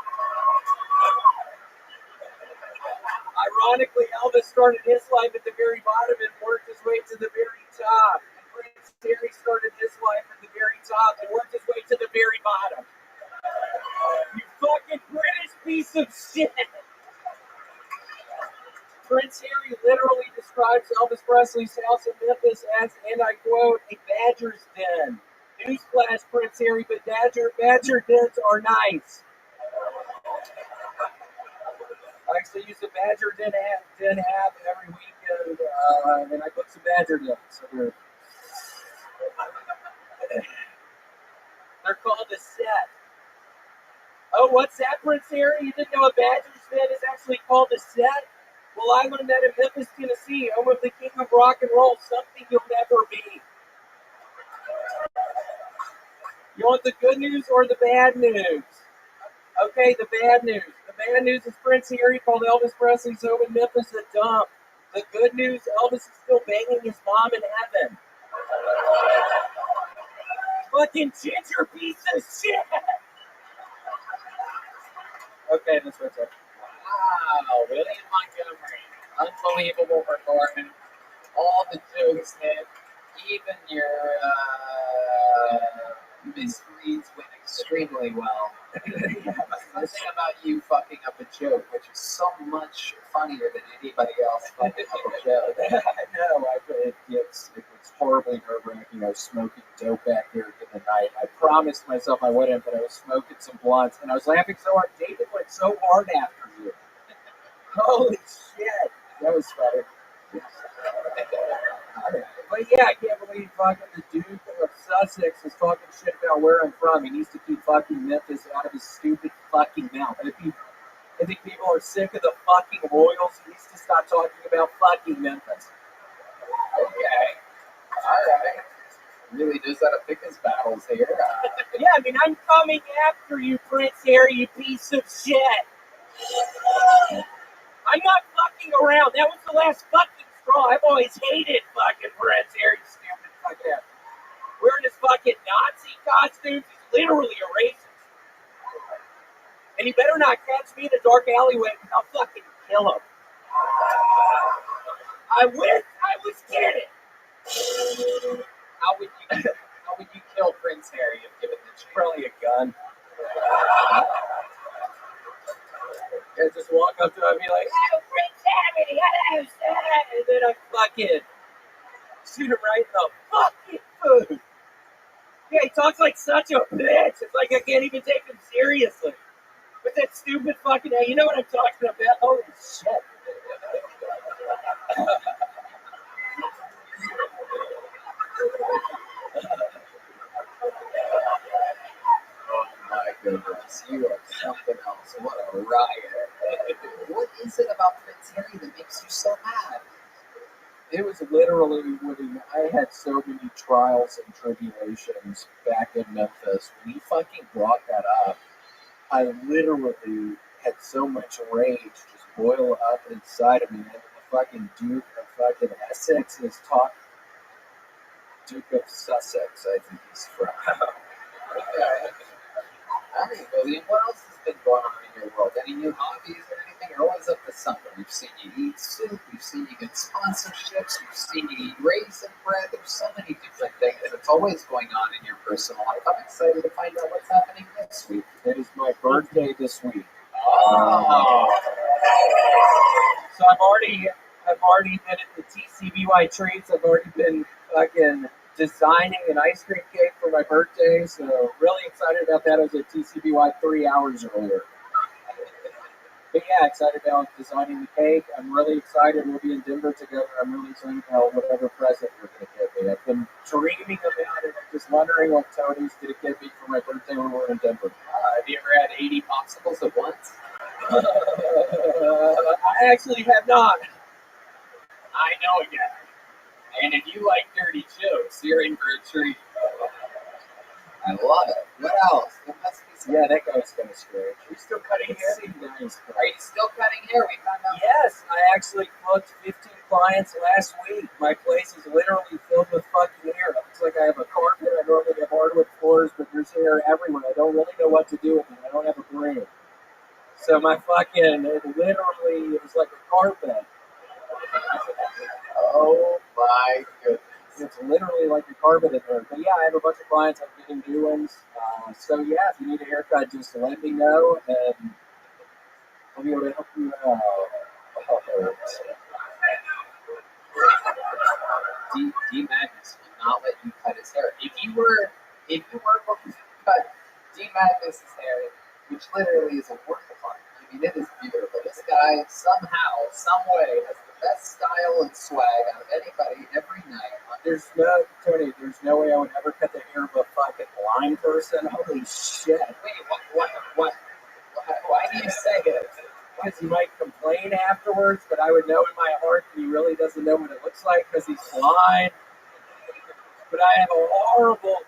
Ironically, Elvis started his life at the very bottom and worked his way to the very top. And Prince Harry started his life at the very top and worked his way to the very bottom. You fucking British piece of shit! Prince Harry literally describes Elvis Presley's house in Memphis as, and I quote, a badger's den. Newsflash, Prince Harry, but badger dens are nice. I actually use the badger den app every weekend, and I put some badger dens. So they're called a set. Oh, what's that, Prince Harry? You didn't know a badger's den is actually called a set? Well, I learned that in Memphis, Tennessee, home of the king of rock and roll, something you'll never be. You want the good news or the bad news? Okay, the bad news. The bad news is Prince Harry called Elvis Presley's home in Memphis a dump. The good news, Elvis is still banging his mom in heaven. Fucking ginger piece of shit! Okay, that's what's up. Wow, William Montgomery. Unbelievable performance. All the jokes hit. Even your misreads went extremely well. Something about you fucking up a joke, which is so much funnier than anybody else fucking up a joke. I know, it's horribly nerve-wracking. I was smoking dope back here in the night. I promised myself I wouldn't, but I was smoking some blunts, and I was laughing so hard. David went so hard after you. Holy shit. That was funny. But yeah, I can't believe fucking the Duke of Sussex is talking shit about where I'm from. He needs to keep fucking Memphis out of his stupid fucking mouth. I think people are sick of the fucking Royals. He needs to stop talking about fucking Memphis. Okay. Alright. Really knows how to pick his battles here. Yeah, I mean, I'm coming after you, Prince Harry, you piece of shit. I'm not fucking around. That was the last fucking straw. I've always hated fucking Prince Harry, stupid fucking ass. Wearing his fucking Nazi costumes. He's literally a racist. And he better not catch me in a dark alleyway because I'll fucking kill him. I was kidding. How would you kill Prince Harry if given the chance? Probably a gun. I just walk up to him and be like, "Oh, Prince Harry, hello, sir," and then I fucking shoot him right in the fucking food. Yeah, he talks like such a bitch. It's like I can't even take him seriously. With that stupid fucking, you know what I'm talking about? Holy shit. goodness, you are something else. What a riot. What is it about Prince Harry that makes you so mad? It was literally when I had so many trials and tribulations back in Memphis. When he fucking brought that up, I literally had so much rage just boil up inside of me. And the fucking Duke of fucking Essex is talking. Duke of Sussex, I think he's from. All right, William, what else has been going on in your world? Any new hobbies or anything? You're always up to something. We've seen you eat soup. We've seen you get sponsorships. We've seen you eat raisin bread. There's so many different things, and it's always going on in your personal life. I'm excited to find out what's happening this week. It is my birthday this week. Oh. So I've already been at the TCBY treats. I've already been fucking designing an ice cream cake for my birthday. So really excited about that. I was at TCBY 3 hours earlier. But yeah, excited about designing the cake. I'm really excited. We'll be in Denver together. I'm really excited about whatever present you're going to get me. I've been dreaming about it. I'm just wondering what Tony's going to get me for my birthday when we're in Denver. Have you ever had 80 popsicles at once? I actually have not. I know a guy. And if you like dirty jokes, you're in for a treat. I love it. What else? There must be some. Yeah, that guy's kind of strange. You're still cutting hair? Nice. Are you still cutting hair? We found out. Yes, I actually booked 15 clients last week. My place is literally filled with fucking hair. It looks like I have a carpet. I normally have hardwood floors, but there's hair everywhere. I don't really know what to do with it. I don't have a brain. So my fucking, it was like a carpet. Oh my goodness. It's literally like a carpet in there. But yeah, I have a bunch of clients. I'm getting new ones. So yeah, if you need a haircut, just let me know, and I'll be able to help you out. D Magnus will not let you cut his hair. If you were going to cut D Magnus's hair, which literally is a work of art. I mean, it is beautiful. This guy somehow, some way, has the best style and swag out of anybody every night. There's no way I would ever cut the hair of a fucking blind person. Holy shit. Wait, what? Why do you say it? Because he might complain afterwards, but I would know in my heart that he really doesn't know what it looks like because he's blind. But I have a horrible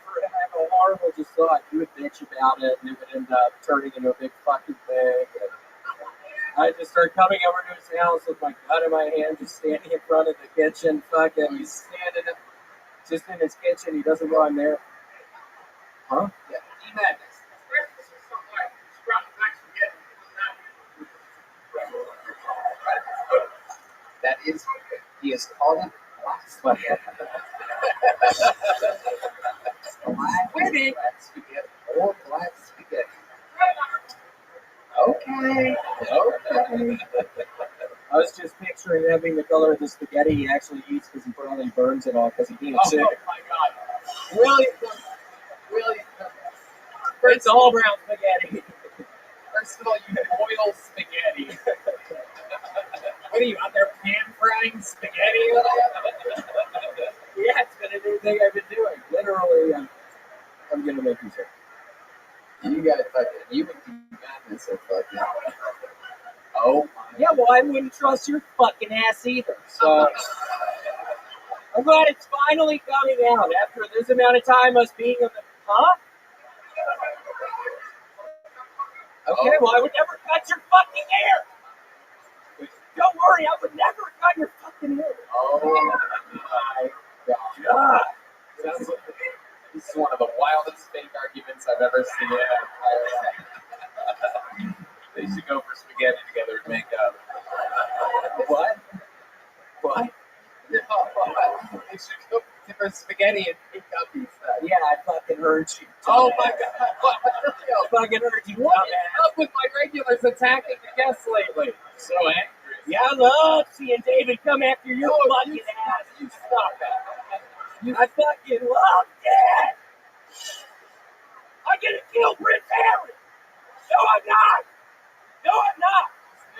just thought. He would bitch about it, and it would end up turning into a big fucking thing. And I just started coming over to his house with my gun in my hand, just standing in front of the kitchen, fucking. He's standing up, just in his kitchen. He doesn't know I'm there. Huh? Yeah, D Magnus. That is, he has called it black spaghetti. Black spaghetti. Or black spaghetti. Okay. I was just picturing him being the color of the spaghetti he actually eats because he probably burns it all because he can't see. Oh my God. William. It's all brown spaghetti. First of all, you boil spaghetti. What are you out there pan frying spaghetti? Yeah, it's been a new thing I've been doing. Literally, I'm gonna make you sick. You guys fucking, you and D Magnus are fucking. Oh my. Yeah, well, I wouldn't trust your fucking ass either. So I'm glad it's finally coming out after this amount of time us being on the. Huh? Okay, well, I would never cut your fucking hair. Don't worry, I would never cut your fucking hair. Oh my God. This is one of the wildest fake arguments I've ever seen in my entire life. They should go for spaghetti together and make up. What? No, they should go for spaghetti and make up, he said. Yeah, I fucking heard you. Oh my God. I fucking heard you. What is up with my regulars attacking the guests lately? So angry. Yeah, I love seeing David come after your fucking ass. You stop that. I fucking love that. I'm gonna kill Prince Harry. No, I'm not.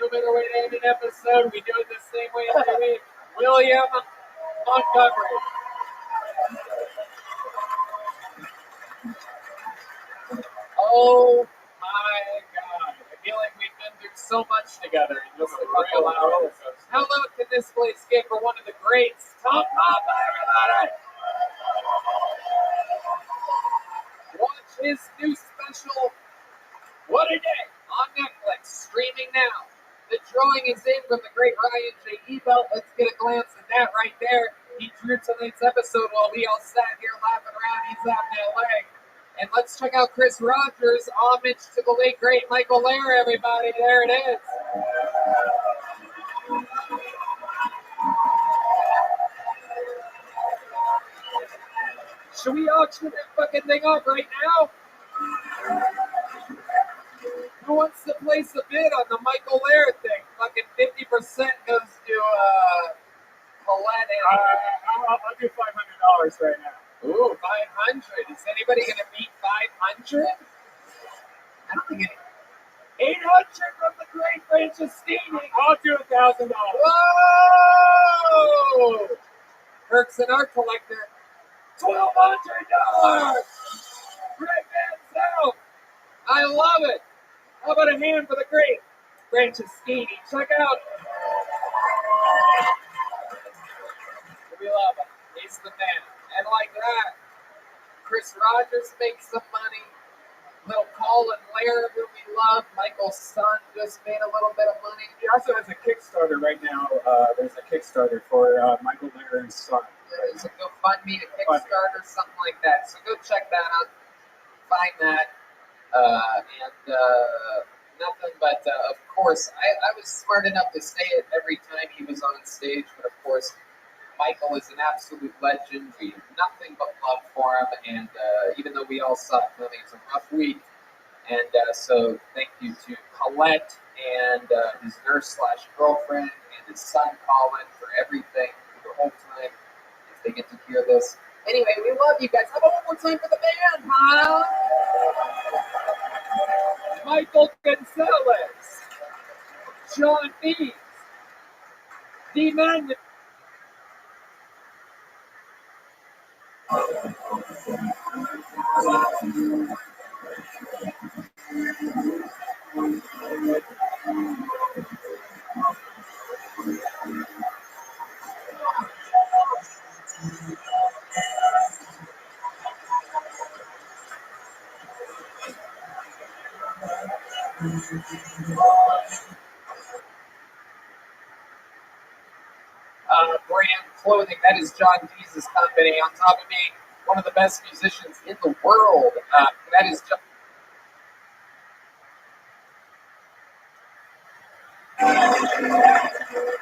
No better way to end an episode. We do it the same way every week. William Montgomery. Oh so much together in just a couple hours. How low can this place get for one of the greats? Tom Papa, everybody! Watch his new special, What a Day, on Netflix, streaming now. The drawing is in from the great Ryan J. Ebelt. Let's get a glance at that right there. He drew tonight's episode while we all sat here laughing around. He's out in LA. And let's check out Chris Rogers' homage to the late great Michael Lair, everybody. There it is. Should we auction that fucking thing off right now? Who wants to place a bid on the Michael Lair thing? Fucking 50% goes to Colette and... I'll do $500 right now. Ooh, 500. Is anybody going to beat 500? I don't think any. 800 from the great Franciscini. I'll do $1,000. Whoa! Kirk's an art collector. $1,200. Greg Van Zell. I love it. How about a hand for the great Franciscini? Check out. We love him. He's the man. And like that, Chris Rogers makes some money. Little Colin Lair, who we love. Michael's son just made a little bit of money. He also has a Kickstarter right now. There's a Kickstarter for Michael Lair's son. There's a GoFundMe, a Kickstarter, something like that. So go check that out. Find that. Nothing but, of course, I was smart enough to say it every time he was on stage, but of course, Michael is an absolute legend. We have nothing but love for him, and even though we all saw it coming, it's a rough week. And so thank you to Colette and his nurse/girlfriend and his son Colin for everything for the whole time. If they get to hear this. Anyway, we love you guys. How about one more time for the band, huh? Michael Gonzalez, John Bees, D. Magnet. Brand clothing. That is John Deese's company. On top of being one of the best musicians in the world, that is John.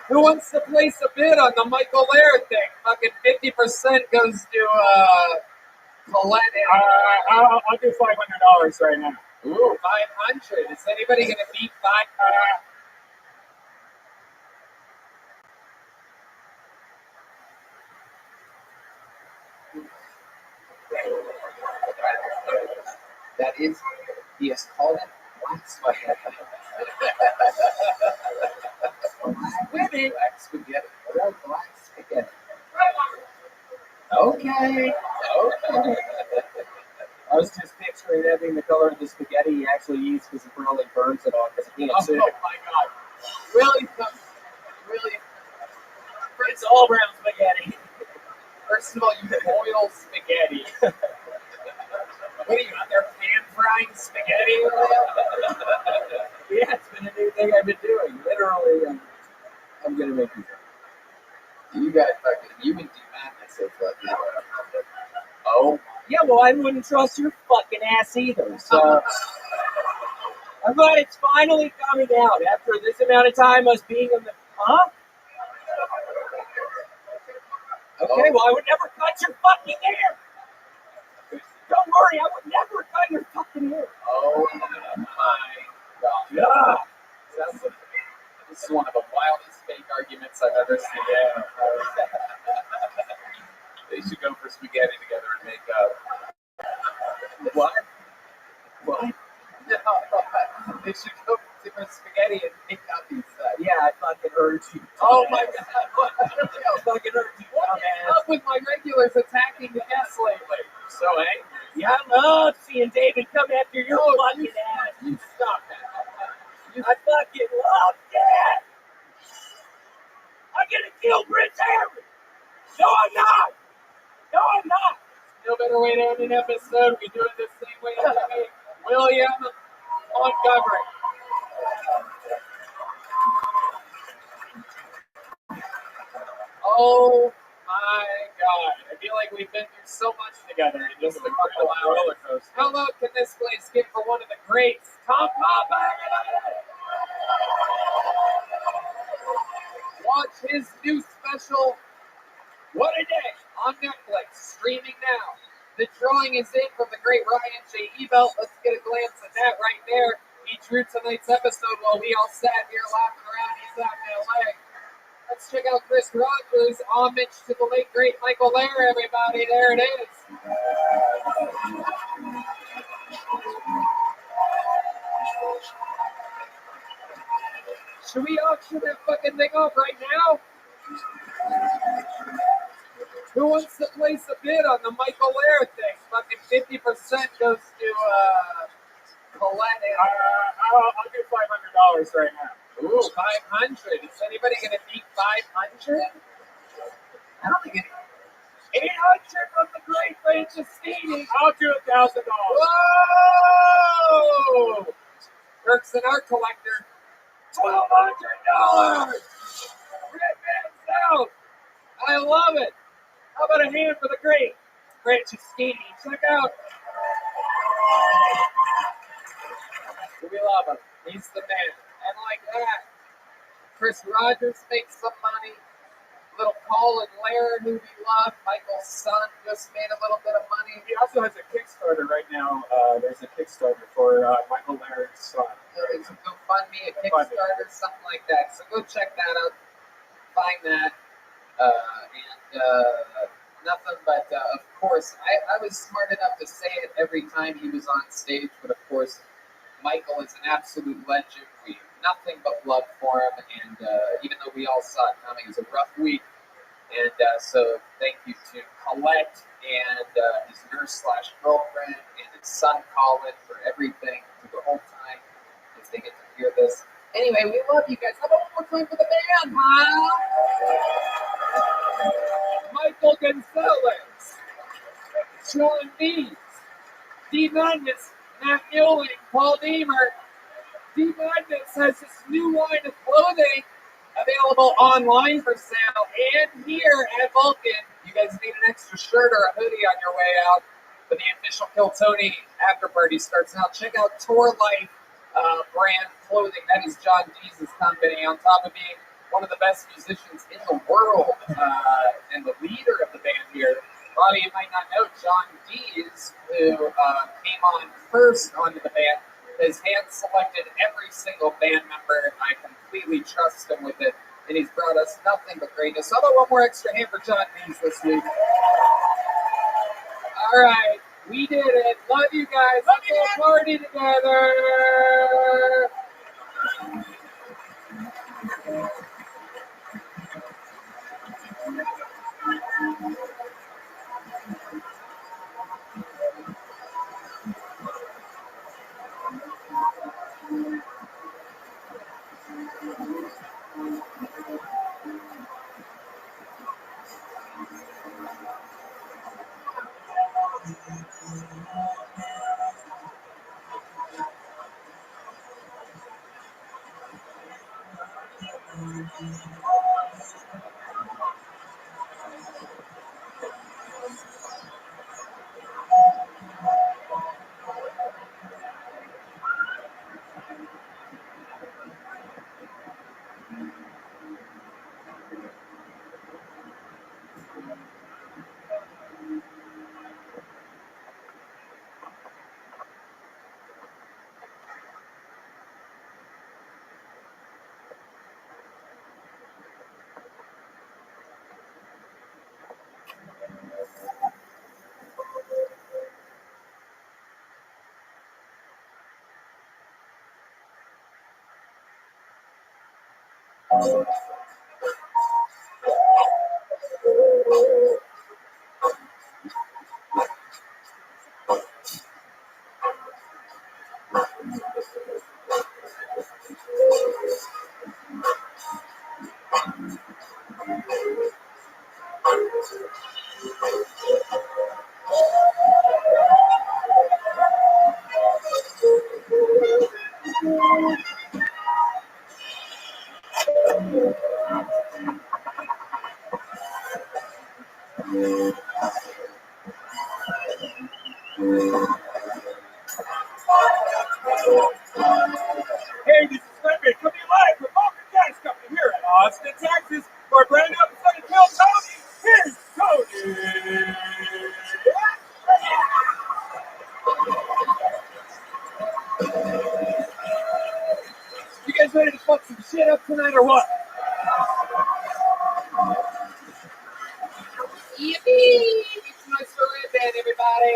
Who wants to place a bid on the Michael Lair thing? Fucking 50% goes to Colette and... I'll do $500 right now. Ooh, 500. Is anybody going to beat 500? That is, he has called it black spaghetti. Black spaghetti. Black spaghetti. Okay. I was just picturing that being the color of the spaghetti he actually eats because it probably burns it off because he can't see it. Oh my God. Really? Really? It's all brown spaghetti. First of all, you boil spaghetti. What are you out there pan frying spaghetti? Yeah, it's been a new thing I've been doing. Literally, I'm gonna make you. You guys fucking, you and D-Madness are fucking. Oh. Yeah, well, I wouldn't trust your fucking ass either, so. I'm glad it's finally coming out after this amount of time us being in the. Huh? Okay, well, I would never cut your fucking hair. Don't worry, I would never cut your fucking hair. Oh my God. Yeah. This is one of the wildest fake arguments I've ever seen. Yeah. They should go for spaghetti together and make up. What? What? No, they should go for spaghetti and make up these. Yeah, I fucking heard you. Oh my God. What? I fucking heard you. What is up with my regulars attacking the guests lately? So angry. Yeah, I love seeing David come after your fucking ass. You stop that. I fucking love that. I'm gonna kill Prince Harry. No, I'm not. No, I'm not. No better way to end an episode. We do it the same way every week. William Montgomery. Oh my God. I feel like we've been through so much together in just a couple hours. How low can this place get for one of the greats? Tom Papa, everybody! Watch his new special, What a Day, on Netflix, streaming now. The drawing is in from the great Ryan J. Ebelt. Let's get a glance at that right there. He drew tonight's episode while we all sat here laughing around. He's out in LA. Let's check out Chris Rogers' homage to the late great Michael Lair, everybody. There it is. Should we auction that fucking thing off right now? Who wants to place a bid on the Michael Lair thing? Fucking 50% goes to Colette. I'll give $500 right now. Ooh, 500. Is anybody gonna beat 500? I don't think it. 800 from the great Franciscini. I'll do $1,000. Whoa! Kirk's an art collector. $1,200. Red Man South. I love it. How about a hand for the great Franciscini? Check out. We love him. He's the man. And like that, Chris Rogers makes some money. Little Colin Lair, who we love. Michael's son just made a little bit of money. He also has a Kickstarter right now. There's a Kickstarter for Michael Lair's son. There's a GoFundMe, a Kickstarter, something like that. So go check that out. Find that. Nothing but, of course, I was smart enough to say it every time he was on stage, but of course, Michael is an absolute legend. We have nothing but love for him, and even though we all saw it coming, it was a rough week. And so thank you to Colette and his nurse/girlfriend and his son Colin for everything through the whole time as they get to hear this. Anyway, we love you guys. How about one more time for the band, huh? Michael Gonzalez, Sean Dees, D. Madness, Matt Mueling, Paul Deemer. D. Madness has this new line of clothing available online for sale and here at Vulcan. You guys need an extra shirt or a hoodie on your way out, but the official Kill Tony after party starts now. Check out Tour Life brand clothing. That is John Dees' company, on top of being one of the best musicians in the world and the leader of the band here. A lot of you might not know John Dees, who came on first onto the band, has hand-selected every single band member. I completely trust him with it, and he's brought us nothing but greatness. How about one more extra hand for John Dees this week? All right, we did it. Love you guys. Let's all party together. Hey, this is Rabbi coming live from Walker Gas Company here at Austin, Texas, for a brand new episode of Kill Tony. Here's Tony. You guys ready to fuck some shit up tonight or what? Yippee! It's my story band, everybody.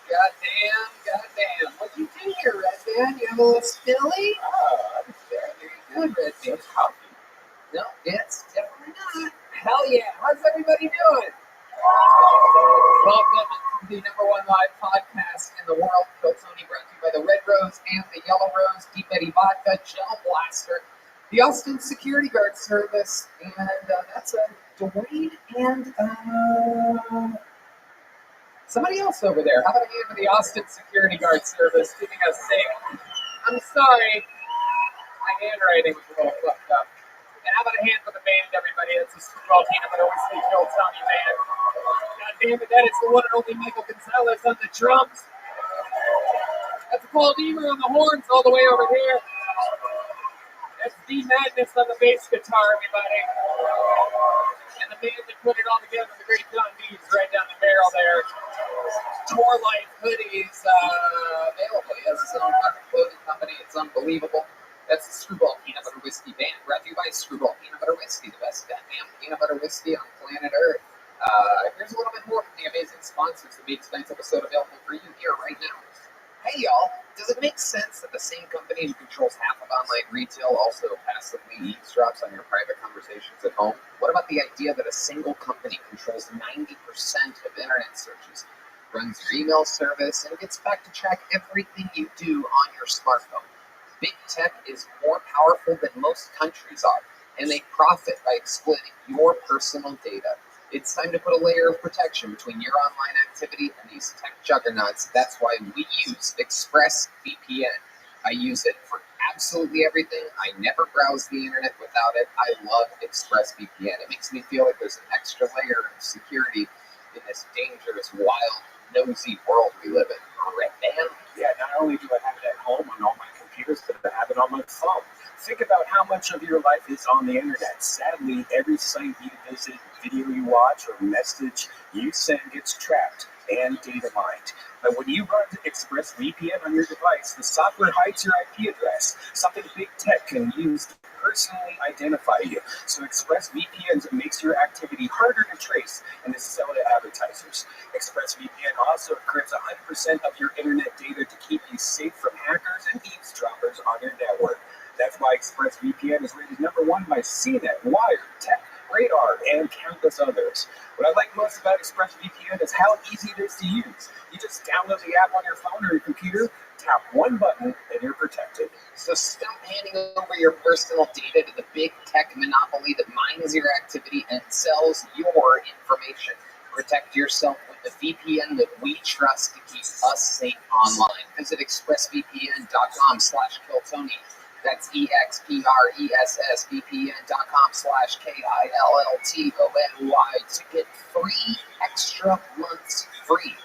Goddamn. What'd you do here, Red Band? You have a little stilly? Oh, that's very good, Red Band. No, it's definitely not. Hell yeah. How's everybody doing? Welcome to the #1 live podcast in the world. Kill Tony, brought to you by the Red Rose and the Yellow Rose, Deep Eddy Vodka, Gel Blaster, the Austin Security Guard Service, and that's Dwayne and somebody else over there. How about a hand for the Austin Security Guard Service keeping us safe? I'm sorry, my handwriting was a little fucked up. And how about a hand for the band, everybody? It's a Super Peanut Butter Whiskey Kill Tony band. God damn it, that is the one and only Michael Gonzalez on the drums. That's Paul Deemer on the horns all the way over here. That's D Madness on the bass guitar, everybody. And the man that put it all together, the great Don Dees, right down the barrel there. Tour Life hoodies available. He has his own fucking clothing company. It's unbelievable. That's the Screwball Peanut Butter Whiskey Band, brought to you by Screwball Peanut Butter Whiskey, the best goddamn peanut butter whiskey on planet Earth. Here's a little bit more from the amazing sponsors that made tonight's episode available for you here right now. Hey y'all, does it make sense that the same company who controls half of online retail also passively eavesdrops on your private conversations at home? What about the idea that a single company controls 90% of internet searches, runs your email service, and gets back to track everything you do on your smartphone? Big tech is more powerful than most countries are, and they profit by exploiting your personal data. It's time to put a layer of protection between your online activity and these tech juggernauts. That's why we use ExpressVPN. I use it for absolutely everything. I never browse the internet without it. I love ExpressVPN. It makes me feel like there's an extra layer of security in this dangerous, wild, nosy world we live in. Red Band. Yeah, not only do I have it at home on all my computers, but I have it on my phone. Think about how much of your life is on the internet. Sadly, every site you visit, video you watch, or message you send gets tracked and data mined. But when you run ExpressVPN on your device, the software hides your IP address, something big tech can use to personally identify you. So ExpressVPN makes your activity harder to trace and to sell to advertisers. ExpressVPN also encrypts 100% of your internet data to keep you safe from hackers and eavesdroppers on your network. That's why ExpressVPN is rated #1 by CNET, Wired, Tech, Radar, and countless others. What I like most about ExpressVPN is how easy it is to use. You just download the app on your phone or your computer, tap one button, and you're protected. So stop handing over your personal data to the big tech monopoly that mines your activity and sells your information. Protect yourself with the VPN that we trust to keep us safe online. Visit expressvpn.com/killtony. That's expressvpn.com/KILLTONY to get 3 extra months free.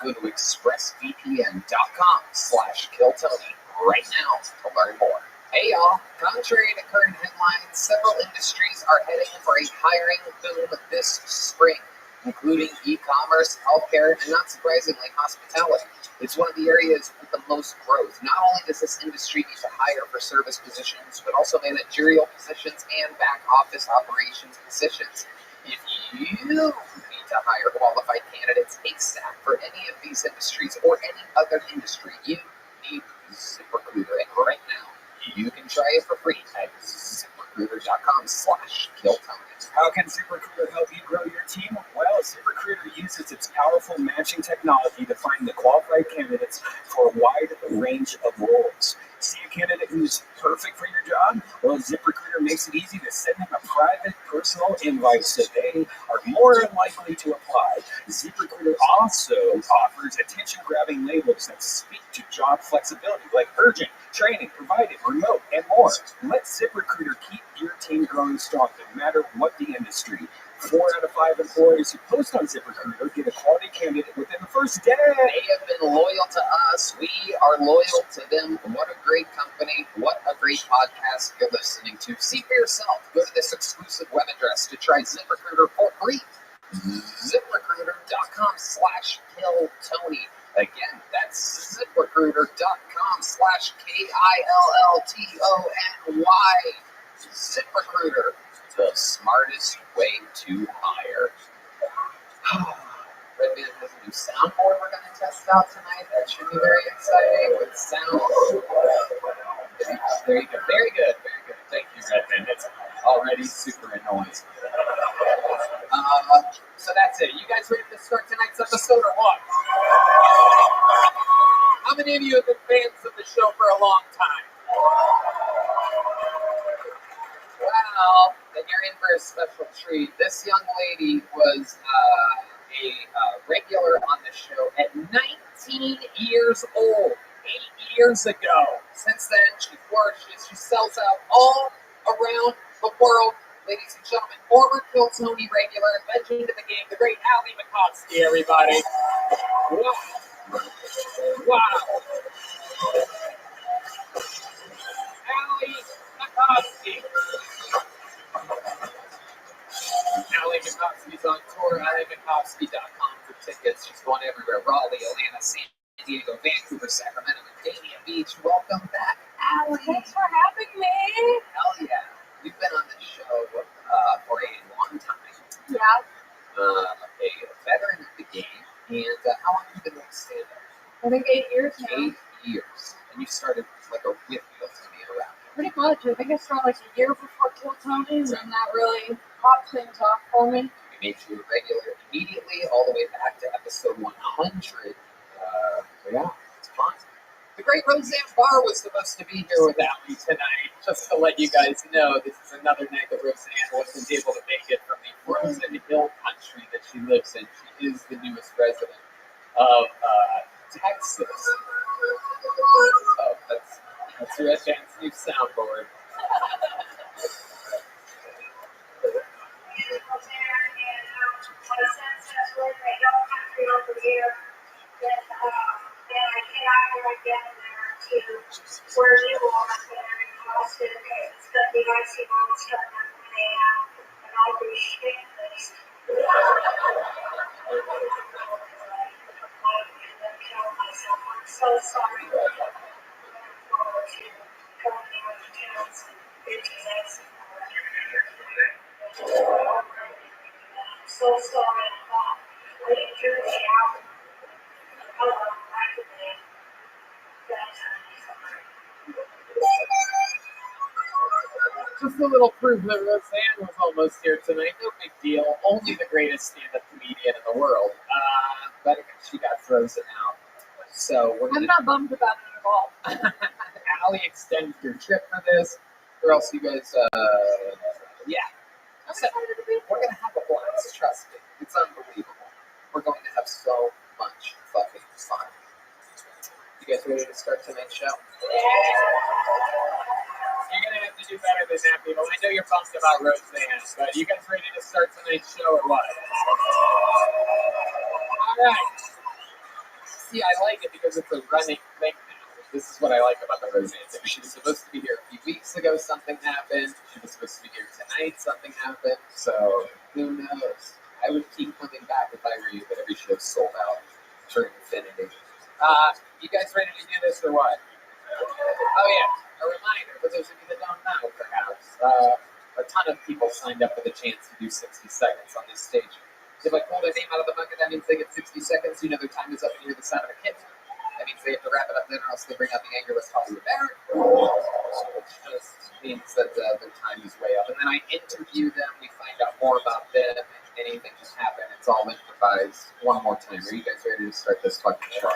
Go to expressvpn.com/killtony right now to learn more. Hey y'all, contrary to current headlines, several industries are heading for a hiring boom this spring, including e-commerce, healthcare, and not surprisingly, hospitality. It's one of the areas with the most growth. Not only does this industry need to hire for service positions, but also managerial positions and back office operations positions. If you need to hire qualified candidates ASAP for any of these industries or any other industry, you need ZipRecruiter. And right now, you can try it for free at ZipRecruiter.com/killtony. How can ZipRecruiter help you grow your team? Well, ZipRecruiter uses its powerful matching technology to find the qualified candidates for a wide range of roles. See a candidate who's perfect for your job? Well, ZipRecruiter makes it easy to send them a private, personal invite so they are more likely to apply. ZipRecruiter also offers attention-grabbing labels that speak to job flexibility, like urgent, training provided remote, and more. Let ZipRecruiter keep your team growing strong no matter what the industry. 4 out of 5 employees who post on ZipRecruiter get a quality candidate within the first day. They have been loyal to us. We are loyal to them. What a great company. What a great podcast you're listening to. See for yourself. Go to this exclusive web address to try ZipRecruiter for free. ZipRecruiter.com/KillTony. Again, that's ZipRecruiter.com/KILLTONY. ZipRecruiter, the smartest way to hire. Redman has a new soundboard we're going to test out tonight. That should be very exciting with sound. There you go. Very good. Very good. Thank you, Redman. It's already super annoying. So that's it. You guys ready to start tonight's episode or what? How many of you have been fans of the show for a long time? Well, then you're in for a special treat. This young lady was a regular on the show at 19 years old, 8 years ago. Since then, she flourishes. She sells out all around the world. Ladies and gentlemen, former Kill Tony regular, legend of the game, the great Ali Makovsky, everybody. Wow. Wow. Ali Makovsky. Ali Makovsky's on tour, AliMakovsky.com for tickets. She's going everywhere. Raleigh, Atlanta, San Diego, Vancouver, Sacramento, and Dania Beach. Welcome back, Ali. Thanks for having me. Hell yeah. You've been on the show for a long time. Yeah. A veteran of the game. And how long have you been doing stand-up? I think 8 years now. 8 years. And you started like a whip Kill Tony around. Pretty much. I think I started like a year before Kill Tony's, and that really popped things off for me. We made you a regular immediately, all the way back to episode 100. Yeah, it's fun. The great Roseanne Barr was supposed to be here without me tonight. Just to let you guys know, this is another night that Roseanne wasn't able to make it from the frozen hill country that she lives in. She is the newest resident of Texas. Oh, that's your advanced new soundboard. Where you are there in Boston, it's going to be icy on starting at 1 a.m. and I'll be shameless. I'm so sorry. I'm looking forward to coming here with towns and bitches and I'm so sorry about leaving Jersey out. Just a little proof that Roseanne was almost here tonight. No big deal. Only the greatest stand-up comedian in the world. But she got frozen out. So we're I'm not bummed about it at all. Ali extended your trip for this. Or else you guys, yeah. So, we're going to have a blast. Trust me. It's unbelievable. We're going to have so much fucking fun. You guys ready to start tonight's show? You're going to have to do better than that, people. I know you're pumped about Roseanne, but you guys ready to start tonight's show or what? All right. See, I like it because it's a running thing now. This is what I like about the Roseanne thing. She was supposed to be here a few weeks ago. Something happened. She was supposed to be here tonight. Something happened. So, who knows? I would keep coming back if I were you, but every show's sold out for infinity. You guys ready to do this or what? Oh yeah, a reminder for those of you that don't know, perhaps, a ton of people signed up for the chance to do 60 seconds on this stage. If I pull their name out of the bucket, that means they get 60 seconds. You know their time is up and you hear the sound of a kitten. That means they have to wrap it up then or else they bring out the angerless Hollywood Baron. Which just means that their time is way up. And then I interview them, we find out more about them, and anything just happened. It's all improvised. One more time. Are you guys ready to start this fucking show?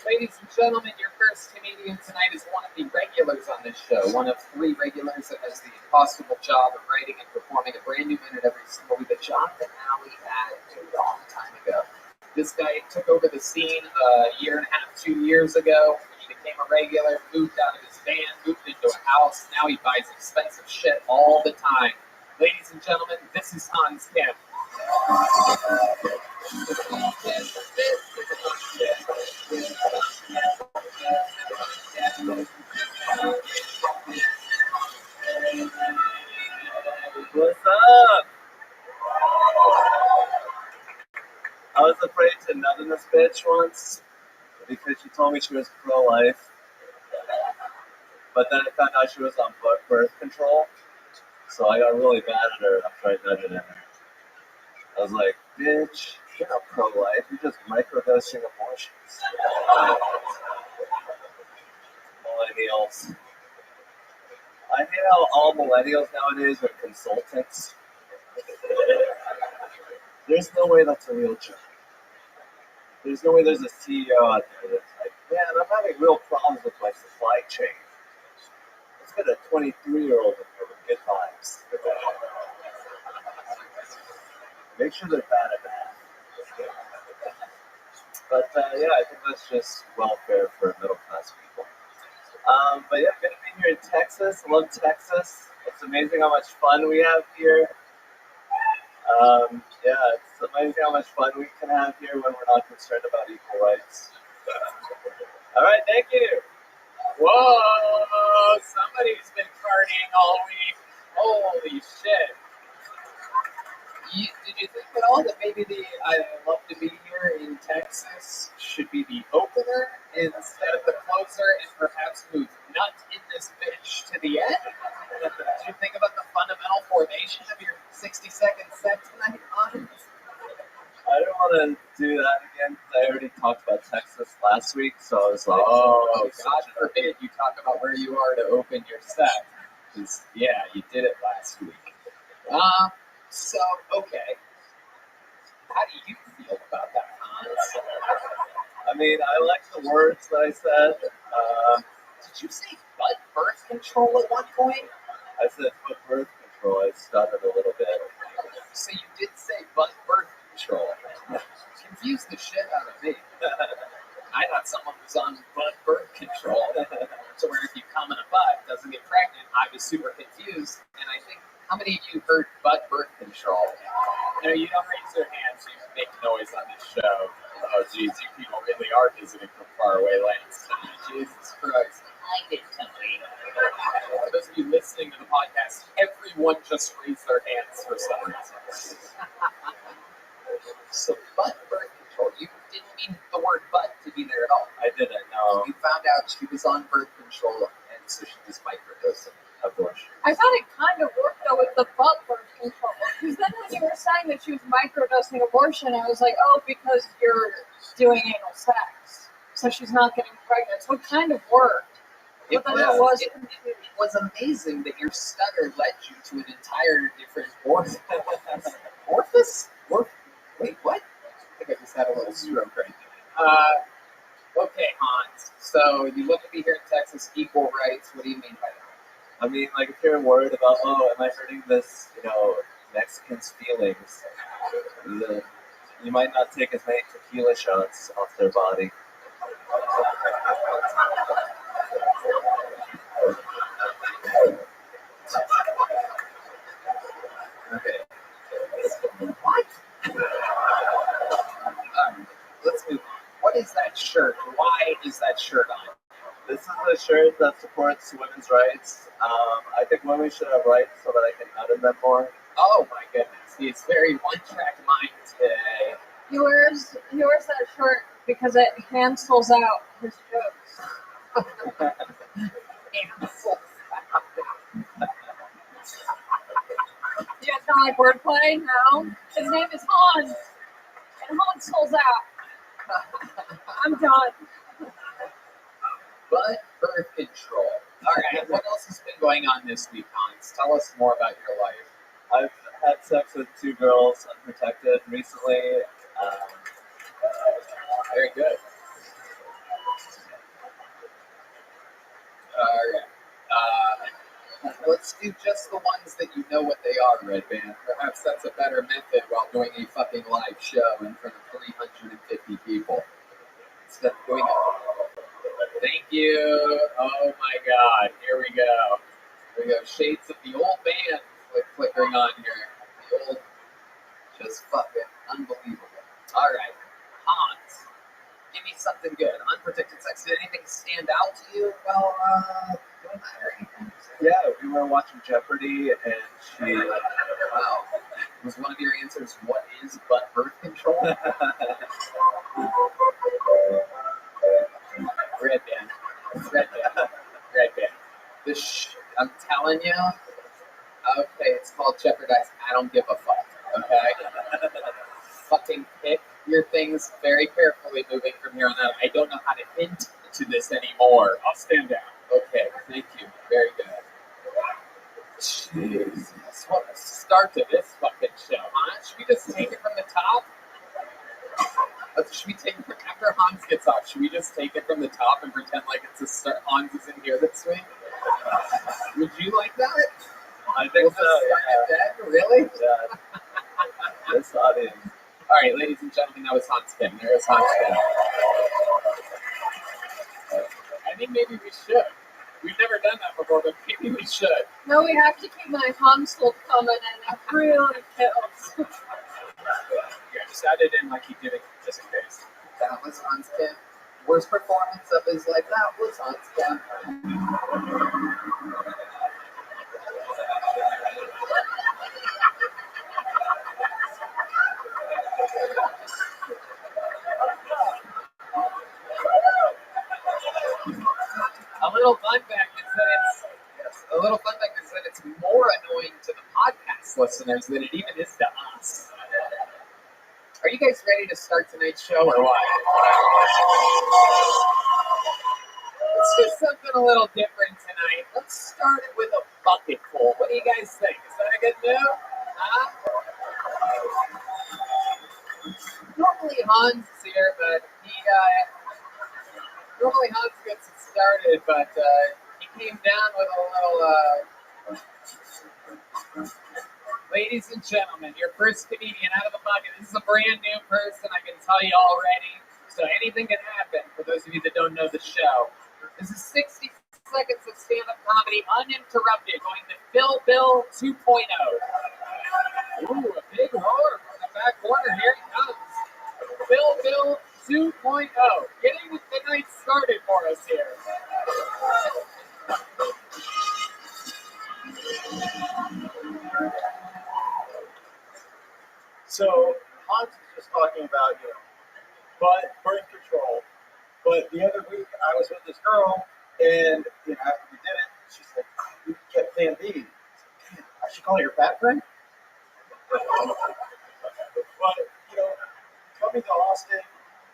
Ladies and gentlemen, your first comedian tonight is one of the regulars on this show. One of 3 regulars that has the impossible job of writing and performing a brand new minute every single week. A job that Ali had a long time ago. This guy took over the scene a year and a half, 2 years ago. He became a regular, moved out of his van, moved into a house. Now he buys expensive shit all the time. Ladies and gentlemen, this is Hans Kim. What's up? I was afraid to nut in this bitch once because she told me she was pro-life, but then I found out she was on birth control, so I got really mad at her after I nutted in her. I was like, bitch, you're not pro-life, you're just microdosing abortions. Millennials. I hate how all millennials nowadays are consultants. There's no way that's a real job. There's no way there's a CEO out there that's like, man, I'm having real problems with my supply chain. Let's get a 23-year-old in here with good vibes. Make sure they're bad at math. But yeah, I think that's just welfare for middle-class people. But yeah, good to be here in Texas. I love Texas. It's amazing how much fun we have here. Yeah, it's amazing how much fun we can have here when we're not concerned about equal rights. All right, thank you. Whoa! Somebody's been partying all week. Holy shit! Did you think at all that maybe the I Love to Be Here in Texas should be the opener instead of the closer and perhaps move nut in this bitch to the end? Did you think about the fundamental formation of your 60-second set tonight, Hans? I don't want to do that again because I already talked about Texas last week, so I was like, oh, God forbid you talk about where you are to open your set. Because, yeah, you did it last week. So, okay. How do you feel about that, Hans? I mean, I like the words that I said. Did you say butt birth control at one point? I said butt birth control. I stuttered a little bit. So you did say butt birth control. Confused the shit out of me. I thought someone was on butt birth control. So where if you come in a butt, doesn't get pregnant. I was super confused. And I think, how many of you heard butt birth control? You know, you don't raise your hands, you make noise on this show. Oh, geez, you people really are visiting from faraway lands tonight. Jesus Christ. I did something. For those of you listening to the podcast, everyone just raised their hands for some reason. So butt birth control, you didn't mean the word butt to be there at all. I didn't, no. You found out she was on birth control, and so she just microdosed abortion. I thought it kind of worked though with the butt birth control. Because then when you were saying that she was microdosing abortion, I was like, oh, because you're doing anal sex. So she's not getting pregnant. So it kind of worked. But then it was amazing that your stutter led you to an entire different orifice. Orifice? Wait, what? I think I just had a little stroke right there. Okay, Hans. So you look to be here in Texas, equal rights. What do you mean by that? I mean, like, if you're worried about, oh, am I hurting this, Mexican's feelings, then you might not take as many tequila shots off their body. Okay. What? Let's move on. What is that shirt? Why is that shirt on? This is a shirt that supports women's rights. I think women should have rights so that I can nut in them more. Oh my goodness, he's very one-track mind today. He wears that shirt because it cancels out his jokes. You guys don't like wordplay? No? His name is Hans. And Hans sells out. I'm done. Butt birth control. Alright, what else has been going on this week, Hans? Tell us more about your life. I've had sex with 2 girls unprotected recently. Very good. Alright. Let's do just the ones that you know what they are, Red Band. Perhaps that's a better method while doing a fucking live show in front of 350 people. Instead of doing it. Thank you. Oh my God. Here we go. Here we go. Shades of the old band flickering on here. The old, just fucking unbelievable. All right. Hans, give me something good. Unprotected sex. Did anything stand out to you while doing that or anything? Yeah, we were watching Jeopardy, and she. Wow. Was one of your answers, what is butt birth control? Red band. Red band. Red band. I'm telling you. Okay, it's called Jeopardize. I don't give a fuck. Okay? Fucking pick your things very carefully moving from here on out. I don't know how to hint to this anymore. I'll stand down. Okay, thank you. Very good. Jesus. What the start to this fucking show, huh? Should we just take it from the top? Should we take it from after Hans gets off? Should we just take it from the top and pretend like it's a start? Hans is in here this week. Would you like that? I think so. Yeah. Really? Yeah. This audience. All right, ladies and gentlemen, that was Hans Kim. There was Hans Kim. I think maybe we should. We've never done that before, but maybe we should. No, we have to keep my Hansel coming, and that really kills. Yeah, just add it in like he did it just in case. That was Hans Kim. Worst performance of his life. That was Hans Kim. A little fun fact is that it's more annoying to the podcast listeners than it even is to us. Are you guys ready to start tonight's show or what? Let's do something a little different tonight. Let's start it with a bucket full. What do you guys think? Is that a good move? Huh? Normally Hans is here, but normally Hans gets it started, but he came down with a little. Ladies and gentlemen, your first comedian out of the bucket. This is a brand new person, I can tell you already. So anything can happen for those of you that don't know the show. This is 60 seconds of stand-up comedy uninterrupted, going to Phil Bill 2.0. Ooh, a big roar from the back corner. Here he comes. Phil Bill 2.0. Getting the night started for us here. So Hans was just talking about, birth control. But the other week I was with this girl, and after we did it, she's like, "You kept Plan B." I said, "Damn, I should call your fat friend." But coming to Austin,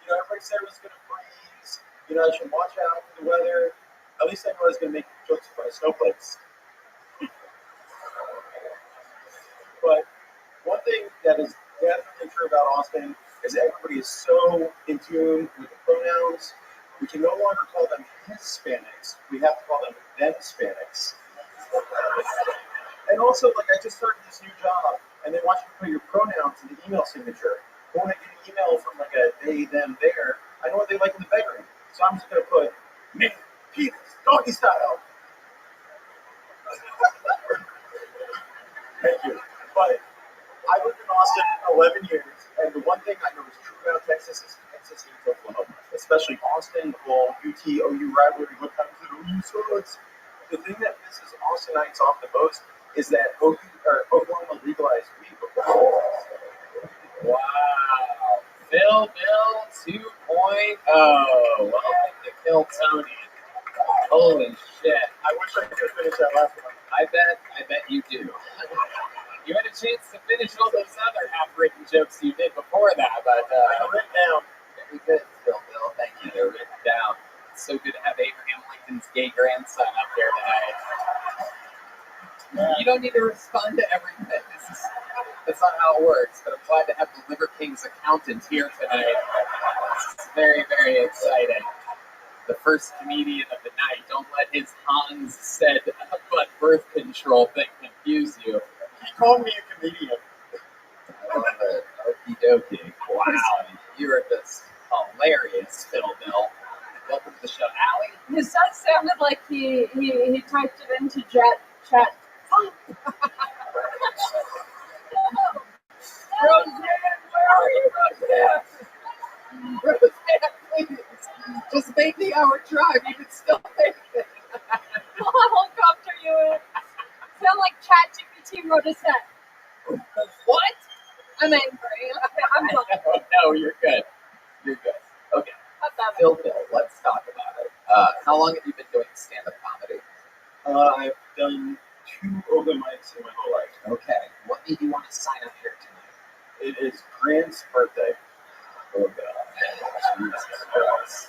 everybody said it was going to freeze. I should watch out for the weather. At least I know I was going to make jokes about snowflakes. But one thing that is definitely true about Austin is that everybody is so in tune with the pronouns. We can no longer call them Hispanics. We have to call them them-Hispanics. And also, I just started this new job, and they want you to put your pronouns in the email signature. But when I get an email from a they, them, their, I know what they like in the bedroom. So I'm just going to put me, penis, doggy style. Thank you. But I lived in Austin 11 years, and the one thing I know is true about Texas is Texas hates Oklahoma, especially Austin, the whole UT-OU rivalry. What time is it? OU sucks. The thing that pisses Austinites off the most is that Oklahoma legalized weed before. Wow. Phil Bill 2.0. Welcome to Kill Tony. Holy shit. I wish I could finish that last one. I bet you do. You had a chance to finish all those other half-written jokes you did before that, but they're written down. Very good, Phil Bill. Thank you. They're written down. It's so good to have Abraham Lincoln's gay grandson up here tonight. You don't need to respond to everything. That's not how it works, but I'm glad to have the Liver King's accountant here tonight. It's very, very exciting. the first comedian of the night. Don't let his Hans said but birth control thing confuse you. He called me a comedian. I love it. Okie dokie. Wow, you're just hilarious, Phil Bill. Welcome to the show, Allie. His son sounded like he typed it into chat. Roseanne, where are you, Roseanne? Roseanne, please. Just make the hour drive. You can still make it. I'll helicopter you in. Sound like ChatGPT wrote a set. What? I'm angry. I'm done. No, you're good. You're good. Okay. Phil, let's talk about it. How long have you been doing stand-up comedy? I've done 2 open mics in my whole life. Okay. What made you want to sign up here tonight? It is Grant's birthday. Oh, God. Jesus Christ.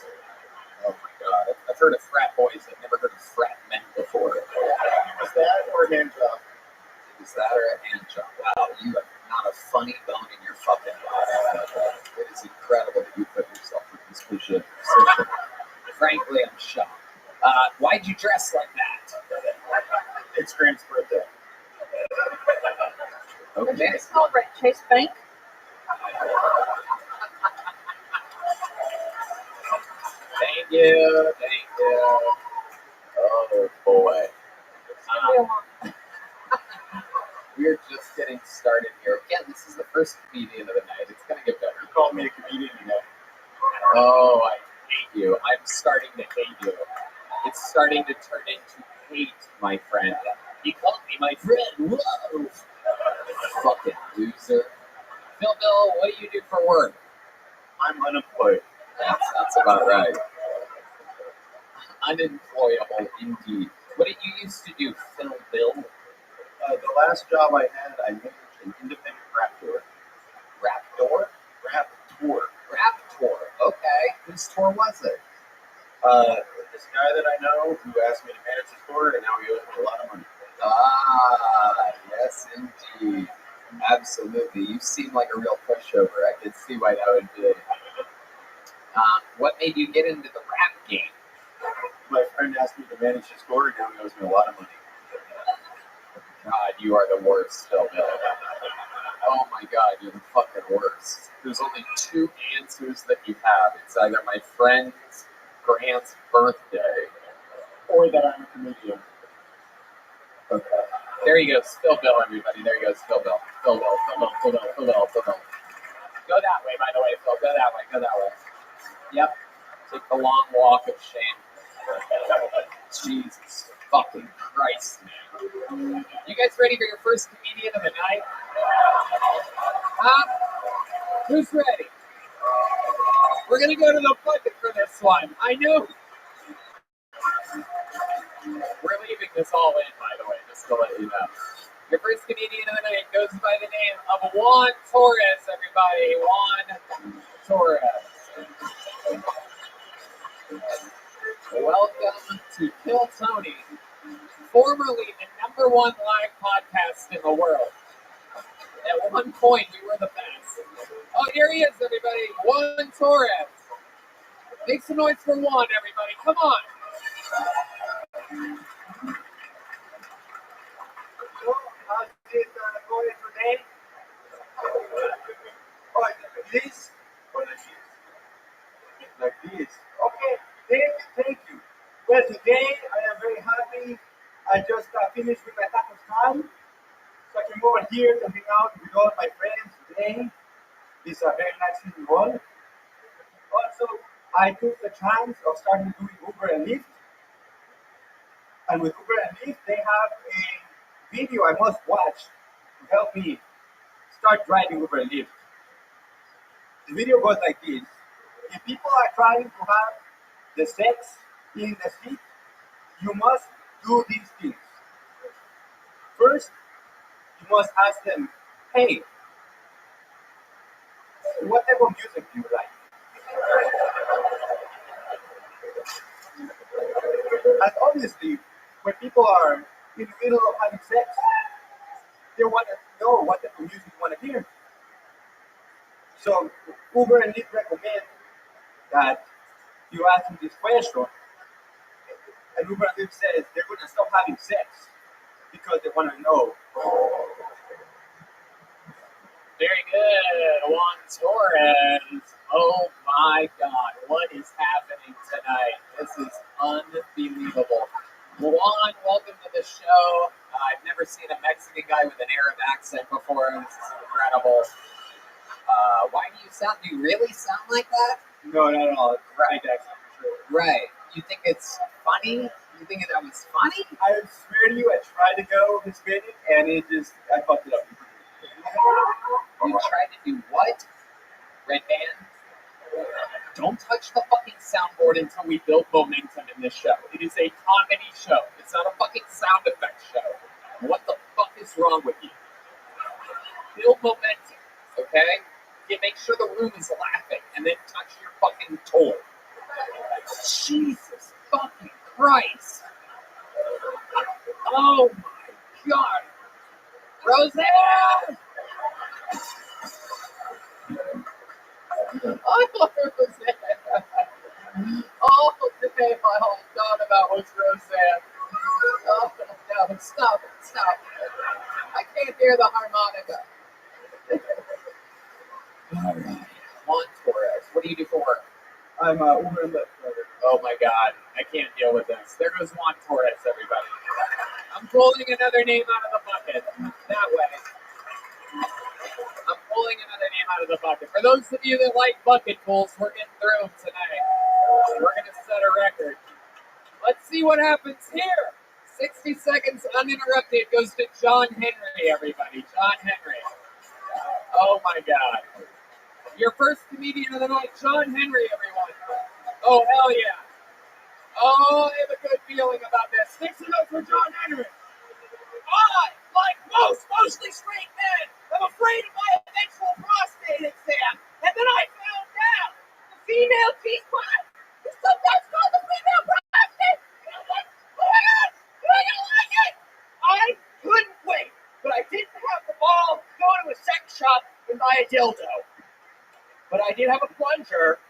Oh, my God. I've heard of frat boys. I've never heard of frat men before. Was that or a hand job? Is that or a hand job? Wow, you have not a funny bone in your fucking body. It is incredible that you put yourself in this position. Frankly, I'm shocked. Why'd you dress like that? It's Grant's birthday. What did Okay. you celebrate? Chase Bank? Thank you. Thank you. Oh, boy. We're just getting started here. Again, this is the first comedian of the night. It's going to get better. You called me a comedian today. Oh, I hate you. I'm starting to hate you. It's starting to turn into hate, my friend. He called me my friend. Whoa. Fucking loser. Phil, what do you do for work? I'm unemployed. That's about right. Unemployable indeed. What did you used to do, Phil Bill? The last job I had, I managed an independent rap tour. Rap tour? Rap tour. Rap tour. Okay. Whose tour was it? This guy that I know who asked me to manage his tour, and now he owes me a lot of money. Ah, yes, indeed. Absolutely. You seem like a real pushover. I can see why that would be. What made you get into the rap game? My friend asked me to manage his tour, and now he owes me a lot of money. God, you are the worst, Phil Bill. Oh my God, you're the fucking worst. There's only 2 answers that you have. It's either my friend's Grant's birthday, Or that I'm a comedian. okay. There he goes, Phil Bill, everybody. There he goes, Phil Bill. Phil Bill, Phil Bill, Phil Bill, Phil Bill, Phil Bill. Go that way, by the way, Phil. Go that way, go that way. Yep. Take the long walk of shame. Jesus fucking Christ, man. You guys ready for your first comedian of the night? Huh? Who's ready? We're gonna go to the bucket for this one. I knew. We're leaving this all in, by the way, just to let you know. Your first comedian of the night goes by the name of Juan Torres, everybody. Juan Torres. Welcome to Kill Tony, formerly the #1 live podcast in the world. At one point, we were the best. Oh, here he is, everybody. Juan Torres. Make some noise for Juan, everybody. Come on. So, how's it going today? Like this? Or like this? Like this. Okay, thank you. Well, today I am very happy. I just finished with my taco time. So I came over here to hang out with all my friends today. It's a very nice evening one. Also, I took the chance of starting doing Uber and Lyft. And with Uber and Lyft, they have a video I must watch to help me start driving Uber and Lyft. The video goes like this. If people are trying to have the sex in the seat, you must do these things. First, you must ask them, hey, what type of music do you like? And obviously, when people are in the middle of having sex, they want to know what type of music you want to hear. So Uber and Lyft recommend that you ask them this question, everybody says they're going to stop having sex because they want to know. Very good, Juan Torres. Oh my God, what is happening tonight? This is unbelievable. Juan, welcome to the show. I've never seen a Mexican guy with an Arab accent before. This is incredible. Why do you really sound like that? No, not at all. Right. Right. You think it's funny? You think that was funny? I swear to you, I tried to go Hispanic and I fucked it up. You tried to do what? Red band? Don't touch the fucking soundboard until we build momentum in this show. It is a comedy show. It's not a fucking sound effect show. What the fuck is wrong with you? Build momentum, okay? You make sure the room is laughing and then touch your fucking toy. Jesus fucking Christ. Oh my God. Roseanne! Oh, Roseanne. Oh, today my whole thought about was Roseanne. Oh, no, stop it. I can't hear the harmonica. All right. Juan Torres, what do you do for work? I'm Uber and Lyft driver. Oh my God, I can't deal with this. There goes Juan Torres, everybody. I'm pulling another name out of the bucket. That way. I'm pulling another name out of the bucket. For those of you that like bucket pulls, we're getting through them tonight. We're going to set a record. Let's see what happens here. 60 seconds uninterrupted goes to John Henry, everybody. John Henry. Oh my God. Your first comedian of the night, John Henry, everyone. Oh, hell yeah. Oh, I have a good feeling about this. 60 notes for John Henry. I, like most mostly straight men, am afraid of my eventual prostate exam. And then I found out the female G-spot is sometimes called the female prostate. Oh my God, am I gonna like it? I couldn't wait, but I didn't have the ball to go to a sex shop and buy a dildo. But I did have a plunger,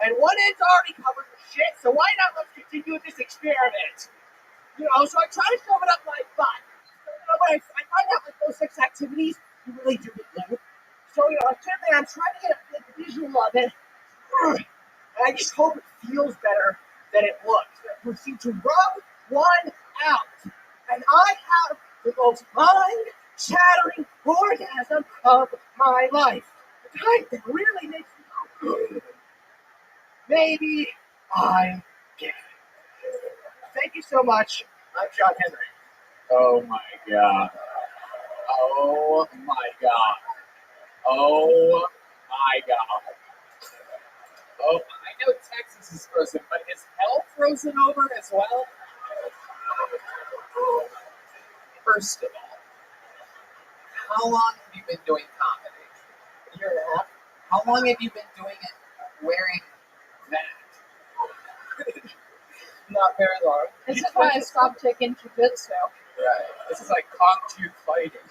and one end's already covered with shit, so why not let's continue with this experiment? You know, so I try to shove it up my butt. But I find out like those sex activities, you really do get loose. So, you know, I'm trying to get a visual of it. And I just hope it feels better than it looks. I proceed to rub one out. And I have the most mind-shattering orgasm of my life. The type that really makes me go, maybe I'm gay. Thank you so much. I'm John Henry. Oh my God. Oh my God. Oh my God. Oh, I know Texas is frozen, but is hell frozen over as well? First of all, how long have you been doing comedy? A year and a half. How long have you been doing it wearing that? Not very long. This is why I stopped taking jujitsu. Right. This is like Kung Fu fighting.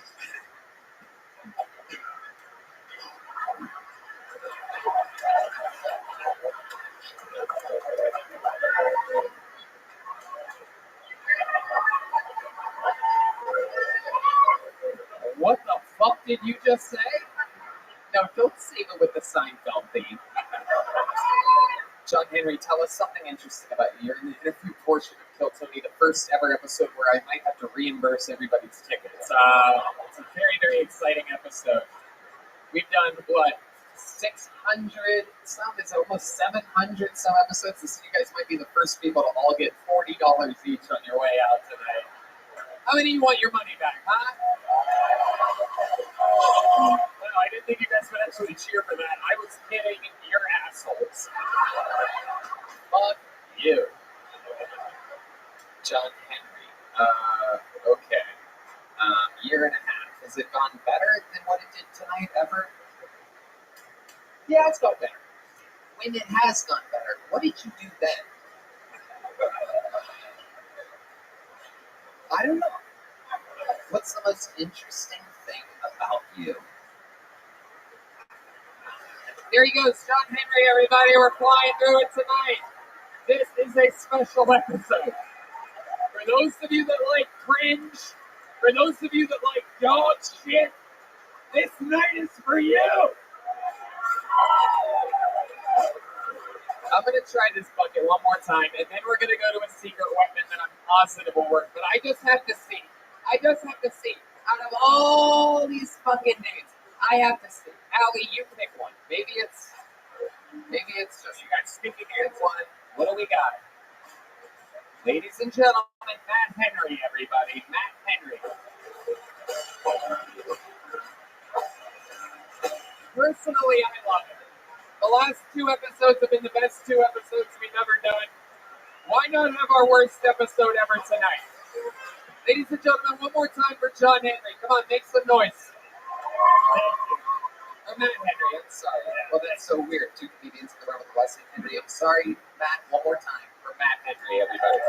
What the fuck did you just say? No, don't save it with the Seinfeld theme. John Henry, tell us something interesting about you. You're in the interview portion of Kill Tony, the first ever episode where I might have to reimburse everybody's tickets. It's a very, very exciting episode. We've done, what, 600 some? It's almost 700 some episodes. So you guys might be the first people to all get $40 each on your way out tonight. How many of you want your money back, huh? No, I didn't think you guys would actually cheer for that. I was kidding. You're assholes. Fuck you. John Henry. Okay. Year and a half. Has it gone better than what it did tonight ever? Yeah, it's gone better. When it has gone better, what did you do then? I don't know. What's the most interesting thing about you? Here he goes, John Henry, everybody. We're flying through it tonight. This is a special episode. For those of you that like cringe, for those of you that like dog shit, this night is for you. I'm going to try this bucket one more time, and then we're going to go to a secret weapon that I'm positive will work. But I just have to see. Out of all these fucking names, I have to see. Allie, you pick one. Maybe it's just you got sticky hands one. What do we got? Ladies and gentlemen, Matt Henry, everybody. Matt Henry. Personally, I love it. The last 2 episodes have been the best 2 episodes we've ever done. Why not have our worst episode ever tonight? Ladies and gentlemen, one more time for John Henry. Come on, make some noise. Or Matt Henry, I'm sorry. Well, that's so weird. 2 comedians in the room with the last name Henry. I'm sorry, Matt, one more time for Matt Henry, everybody.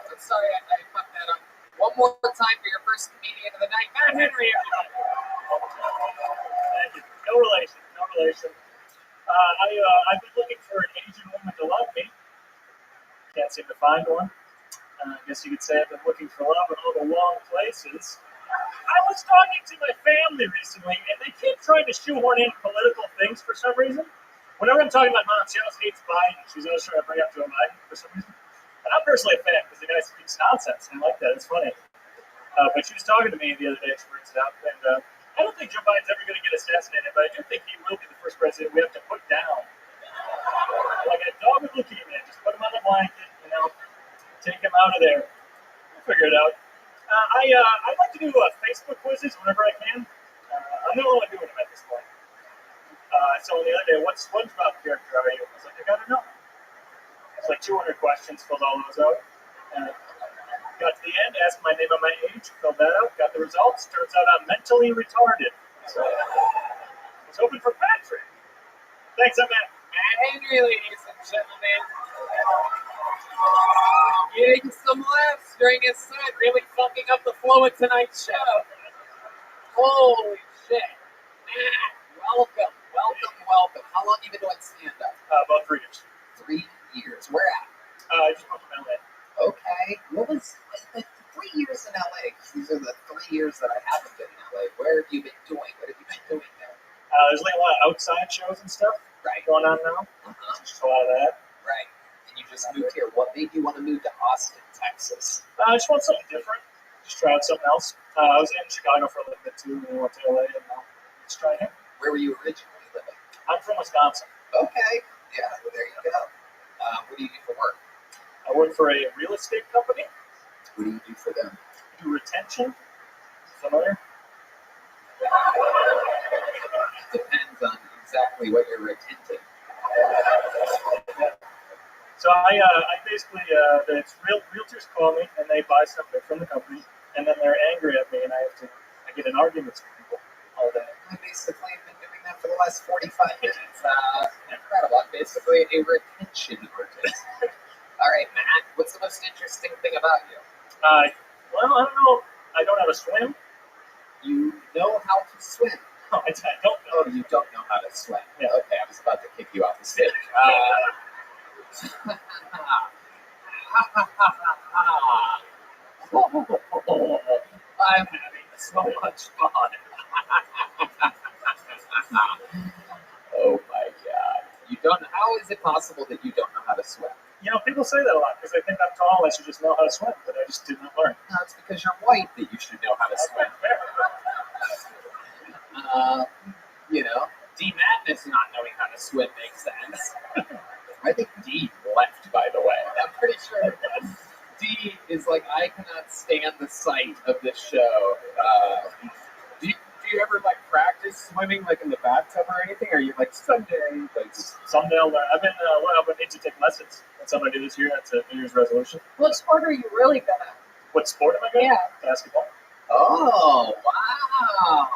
I'm sorry, I fucked that up. One more time for your first comedian of the night, Matt Henry, everybody. Thank you. No relation. I've been looking for an Asian woman to love me. Can't seem to find one. I guess you could say I've been looking for love in all the wrong places. I was talking to my family recently, and they keep trying to shoehorn in political things for some reason. Whenever I'm talking to my mom, she always hates Biden. She's always trying to bring up Joe Biden for some reason. And I'm personally a fan because the guy speaks nonsense, and I like that. It's funny. But she was talking to me the other day. She brings it up, and I don't think Joe Biden's ever going to get assassinated, but I do think he will be the first president we have to put down. Like a dog with leukemia, just put him on the blanket, take him out of there. We'll figure it out. I like to do Facebook quizzes whenever I can. I'm the only one doing them at this point. So the other day, what SpongeBob character are you? I was like, I gotta know. It's like 200 questions, filled all those out. Got to the end, asked my name and my age, filled that out, got the results. Turns out I'm mentally retarded. So I was hoping for Patrick. Thanks, I'm Matt Henry, ladies and gentlemen. Getting some laughs during his set, really fucking up the flow of tonight's show. Holy shit. Matt, welcome. How long have you been doing stand-up? About 3 years. 3 years. Where at? Just moved to LA. Okay. What was 3 years in LA? These are the 3 years that I haven't been in LA. Where have you been doing? What have you been doing there? There's like a lot of outside shows and stuff going on now. Just a lot of that. Right. And you just moved here. What made you want to move to Austin, Texas? I just want something different. Just try out something else. I was in Chicago for a little bit too, and then went to LA, and now just trying it. Where were you originally living? I'm from Wisconsin. Okay. Yeah, well, there you go. What do you do for work? I work for a real estate company. What do you do for them? Do retention. Familiar? Depends on exactly what you're retenting. So I basically, realtors call me and they buy something from the company, and then they're angry at me, and I get in arguments with people all day. I basically have been doing that for the last 45 minutes. Incredible. I'm basically a retention artist. All right, Matt, what's the most interesting thing about you? Well, I don't know. I don't know how to swim. You know how to swim? No, I don't know. Oh, you don't know how to swim. Yeah. Okay, I was about to kick you off the stage. I'm having so much fun. Oh my God. You don't. How is it possible that you don't know how to swim? People say that a lot because they think I'm tall. I should just know how to swim, but I just did not learn. No, it's because you're white that you should know how to swim. D. Madness not knowing how to swim makes sense. I think D left, by the way. I'm pretty sure D is like, I cannot stand the sight of this show. Do you ever practice swimming in the bathtub or anything? Or are you someday? Someday I'll learn. I've been need to take lessons. That's something I do this year. That's a New Year's resolution. What sport are you really good at? What sport am I good at? Yeah. Basketball. Oh, wow.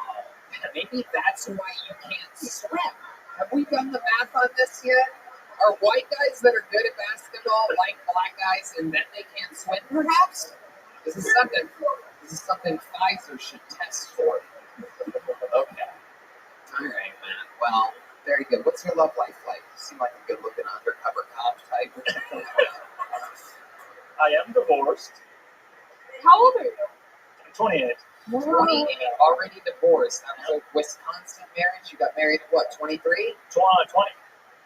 Maybe that's why you can't swim. Have we done the math on this yet? Are white guys that are good at basketball like black guys and then they can't swim, perhaps? This is something Pfizer should test for. Okay. All right, man. Well, Very good. What's your love life like? You seem like a good-looking undercover cop type or something. I am divorced. How old are you? I'm 28. 20, already divorced. That was a Wisconsin marriage. You got married at what, 23? 20.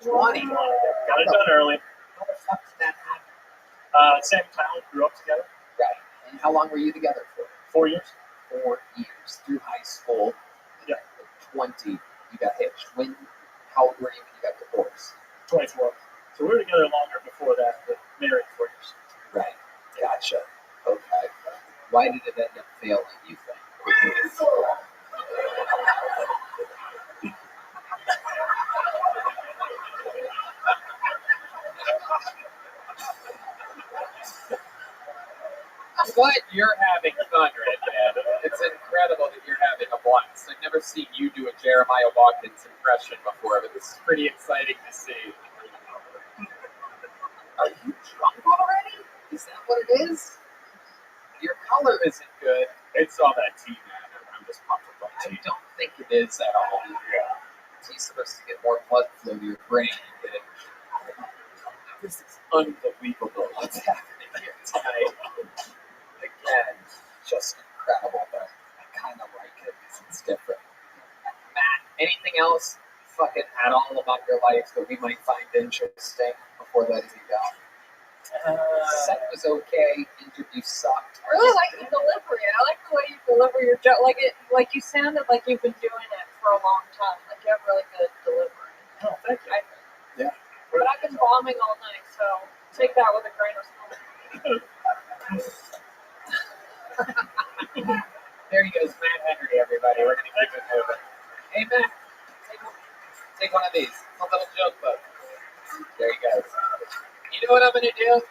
20. Got it done early. How the fuck did that happen? Same town, grew up together. Right. And how long were you together for? 4 years. 4 years. Through high school. Yeah. At 20, you got hitched. How old were you when you got divorced? 24. So we were together longer before that, but married 4 years. Right. Gotcha. Okay. Why did it end up failing, you think? I'm glad you're having fun, Red Dad. It's incredible that you're having a blast. I've never seen you do a Jeremiah Watkins impression before, but this is pretty exciting to see. Are you drunk already? Is that what it is? Your color isn't good. It's all that tea, man. I'm just pumped up on I tea. don't think it is at all. Yeah. Tea's supposed to get more blood flow to your brain. This is unbelievable what's happening here tonight. Again, just incredible, but I kind of like it because it's different. Matt, anything else fucking at all about your life that we might find interesting before letting you go? Set was okay. Interview sucked. I really like the delivery. I like the way you deliver your joke. Like you sounded like you've been doing it for a long time. Like you have really good delivery. Oh, thank you. Yeah. But I've been bombing all night, so take that with a grain of salt. There he goes, Matt Henry, everybody. We're going to keep it moving. Hey, Matt, take one of these. It's a little joke book. There he goes. You know what I'm going to do?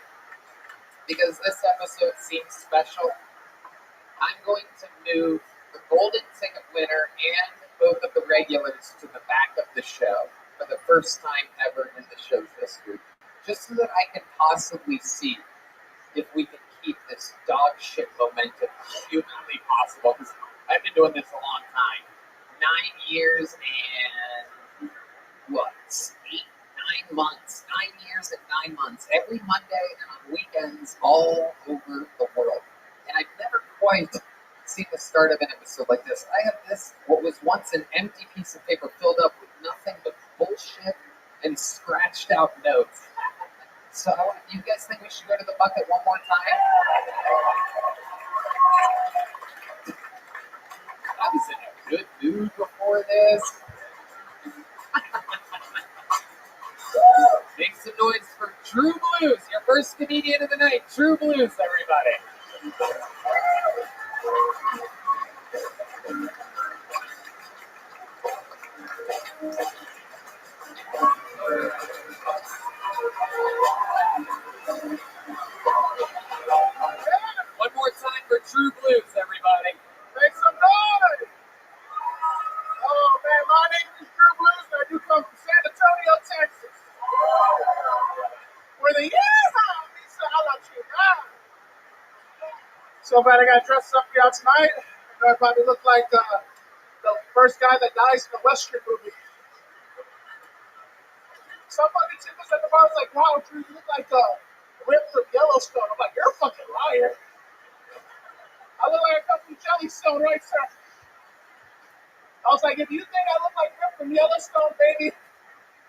Because this episode seems special, I'm going to move the golden ticket winner and both of the regulars to the back of the show for the first time ever in the show's history, just so that I can possibly see if we can keep this dog shit momentum humanly possible. Because I've been doing this a long time. 9 years and what? 8, 9 months. 9 years and 9 months. Every Monday and on weekends all over the world. And I've never quite seen the start of an episode like this. I have this, what was once an empty piece of paper filled up with nothing but bullshit and scratched out notes. So you guys think we should go to the bucket one more time? I was in a good mood before this. Make some noise for True Blues, your first comedian of the night. True Blues, everybody. One more time for True Blues, everybody. Make some noise! Oh man, my name is Drew Blues and I do come from San Antonio, Texas. Where the yeehaw meets the ala chica. So glad I got dressed up for y'all tonight. I know I probably look like the first guy that dies in a Western movie. Some fucking chicks at the bar was like, wow, Drew, you look like the Rip from Yellowstone. I'm like, you're a fucking liar. I look like I come from Jellystone, right, sir? I was like, if you think I look like Rip from Yellowstone, baby,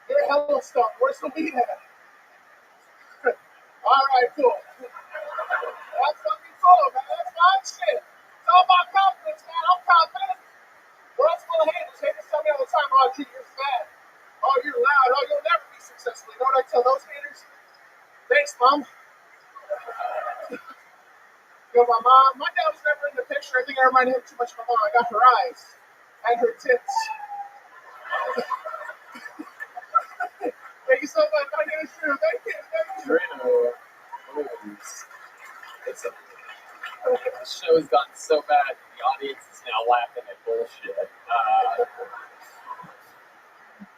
you're Yellowstone. Where's the weed at? All right, cool. That's fucking cool, man. That's fine shit. It's all about confidence, man. I'm confident. World's full of haters. Haters tell me all the time, oh, G, you're fat. Oh, you're loud. Oh, you'll never be successful. You know what I tell those haters? Thanks, Mom. Yo, my dad was never in the picture. I think I reminded him too much of my mom. I got her eyes and her tits. Thank you so much. My name is Drew. Thank you. Drew Blues. The show has gone so bad, the audience is now laughing at bullshit.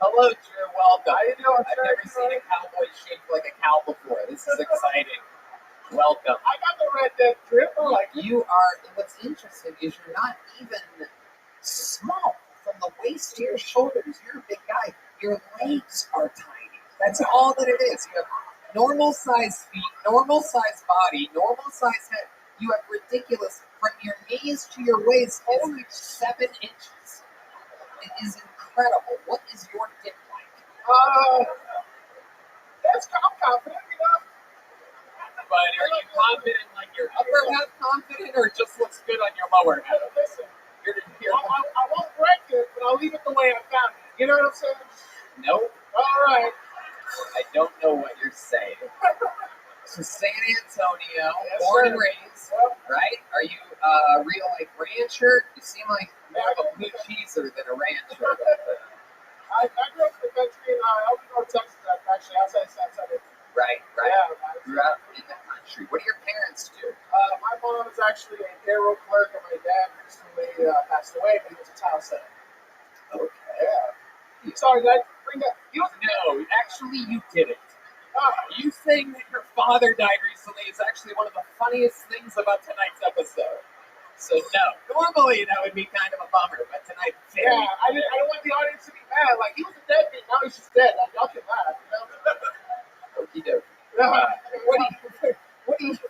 Hello, Drew. Welcome. How you doing, I've never seen a cowboy shaped like a cow before. This is exciting. Welcome. I got the red dead drip. Like you are, what's interesting is you're not even small from the waist to your shoulders. You're a big guy. Your legs are tiny. That's all that it is. You have normal size feet, normal size body, normal size head. You have ridiculous, from your knees to your waist, only 7 inches. It is incredible. What is your dick like? I'm confident, you know. But are you confident, like your upper half confident, or just looks good on your lower half? Listen, I won't break it, but I'll leave it the way I found it. You know what I'm saying? Nope. All right. I don't know what you're saying. So San Antonio, Yes, born sir. and raised, right? Are you real like rancher? You seem like more of a blue cheeser than a rancher. I grew up in the country in Elmore, Texas, actually outside San Antonio. Right. Yeah, Grew up in the country. What do your parents do? my mom is actually a payroll clerk, and my dad recently passed away, but he was a tile setter. Okay. Yeah. Sorry, did I bring that? No, actually you didn't. You saying that your father died recently is actually one of the funniest things about tonight's episode. So no, normally that would be kind of a bummer, but tonight. Yeah, I don't want the audience to be mad. Like, he was a deadbeat, now he's just dead. Like, y'all can laugh, you know? Okie dokie. What do you? Thank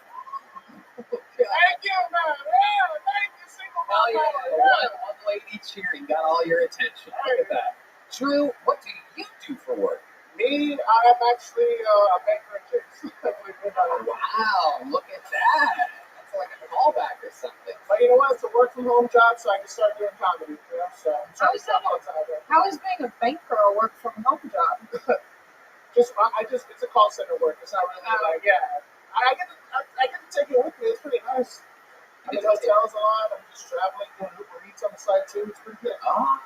you, man. Yeah, thank you, single Oh mom. yeah, one lady cheering got all your attention. Look at that. Drew, what do you do for work? Me, I'm actually a banker in Chicks. Wow, look at that. That's like a callback or something. But you know what? It's a work from home job, so I can start doing comedy. You know, so I'm trying to stop all the time. How is being a banker a work from home job? It's a call center work. It's not really like, yeah. I get to take it with me. It's pretty nice. I'm in hotels a lot. I'm just traveling, doing Uber Eats on the side too. It's pretty good. Oh,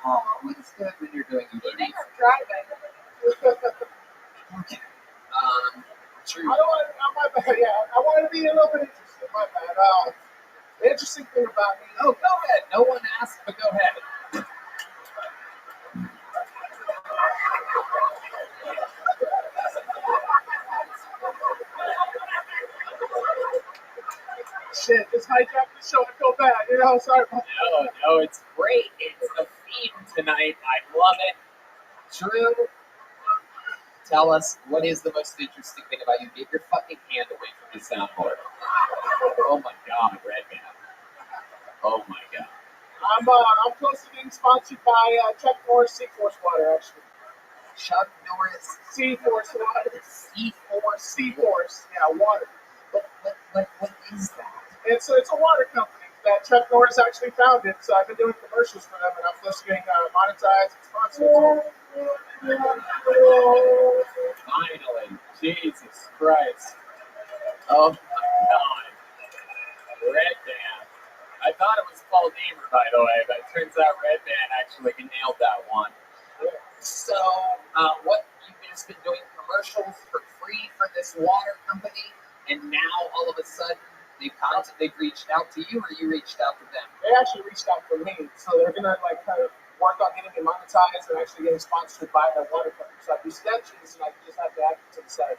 it's good when you're doing Uber Eats. Driving. Okay. Drew. I wanted to be a little bit interesting. My bad. The interesting thing about me. Oh, go ahead. No one asked, but go ahead. Shit, just hijacked the show. I feel bad. You know, sorry about that. No, it's great. It's a theme tonight. I love it. Drew, tell us, what is the most interesting thing about you? Get your fucking hand away from the soundboard. Oh my God, Redman. Oh my God. I'm close to being sponsored by Chuck Norris Seaforce Water, actually. Chuck Norris Seaforce Water. Seaforce. Yeah, water. What is that? It's a water company that Chuck Norris actually founded. So I've been doing commercials for them, and I'm supposed to be getting monetized and sponsored. Finally, Jesus Christ. Oh my God. Red Band. I thought it was Paul Deamer, by the way, but it turns out Red Band actually nailed that one. So, what, you've just been doing commercials for free for this water company, and now all of a sudden they've reached out to you, or you reached out to them? They actually reached out for me, so they're gonna kind of work on getting me monetized and actually getting sponsored by the water company. So I do sketches, and I just have to add to the side.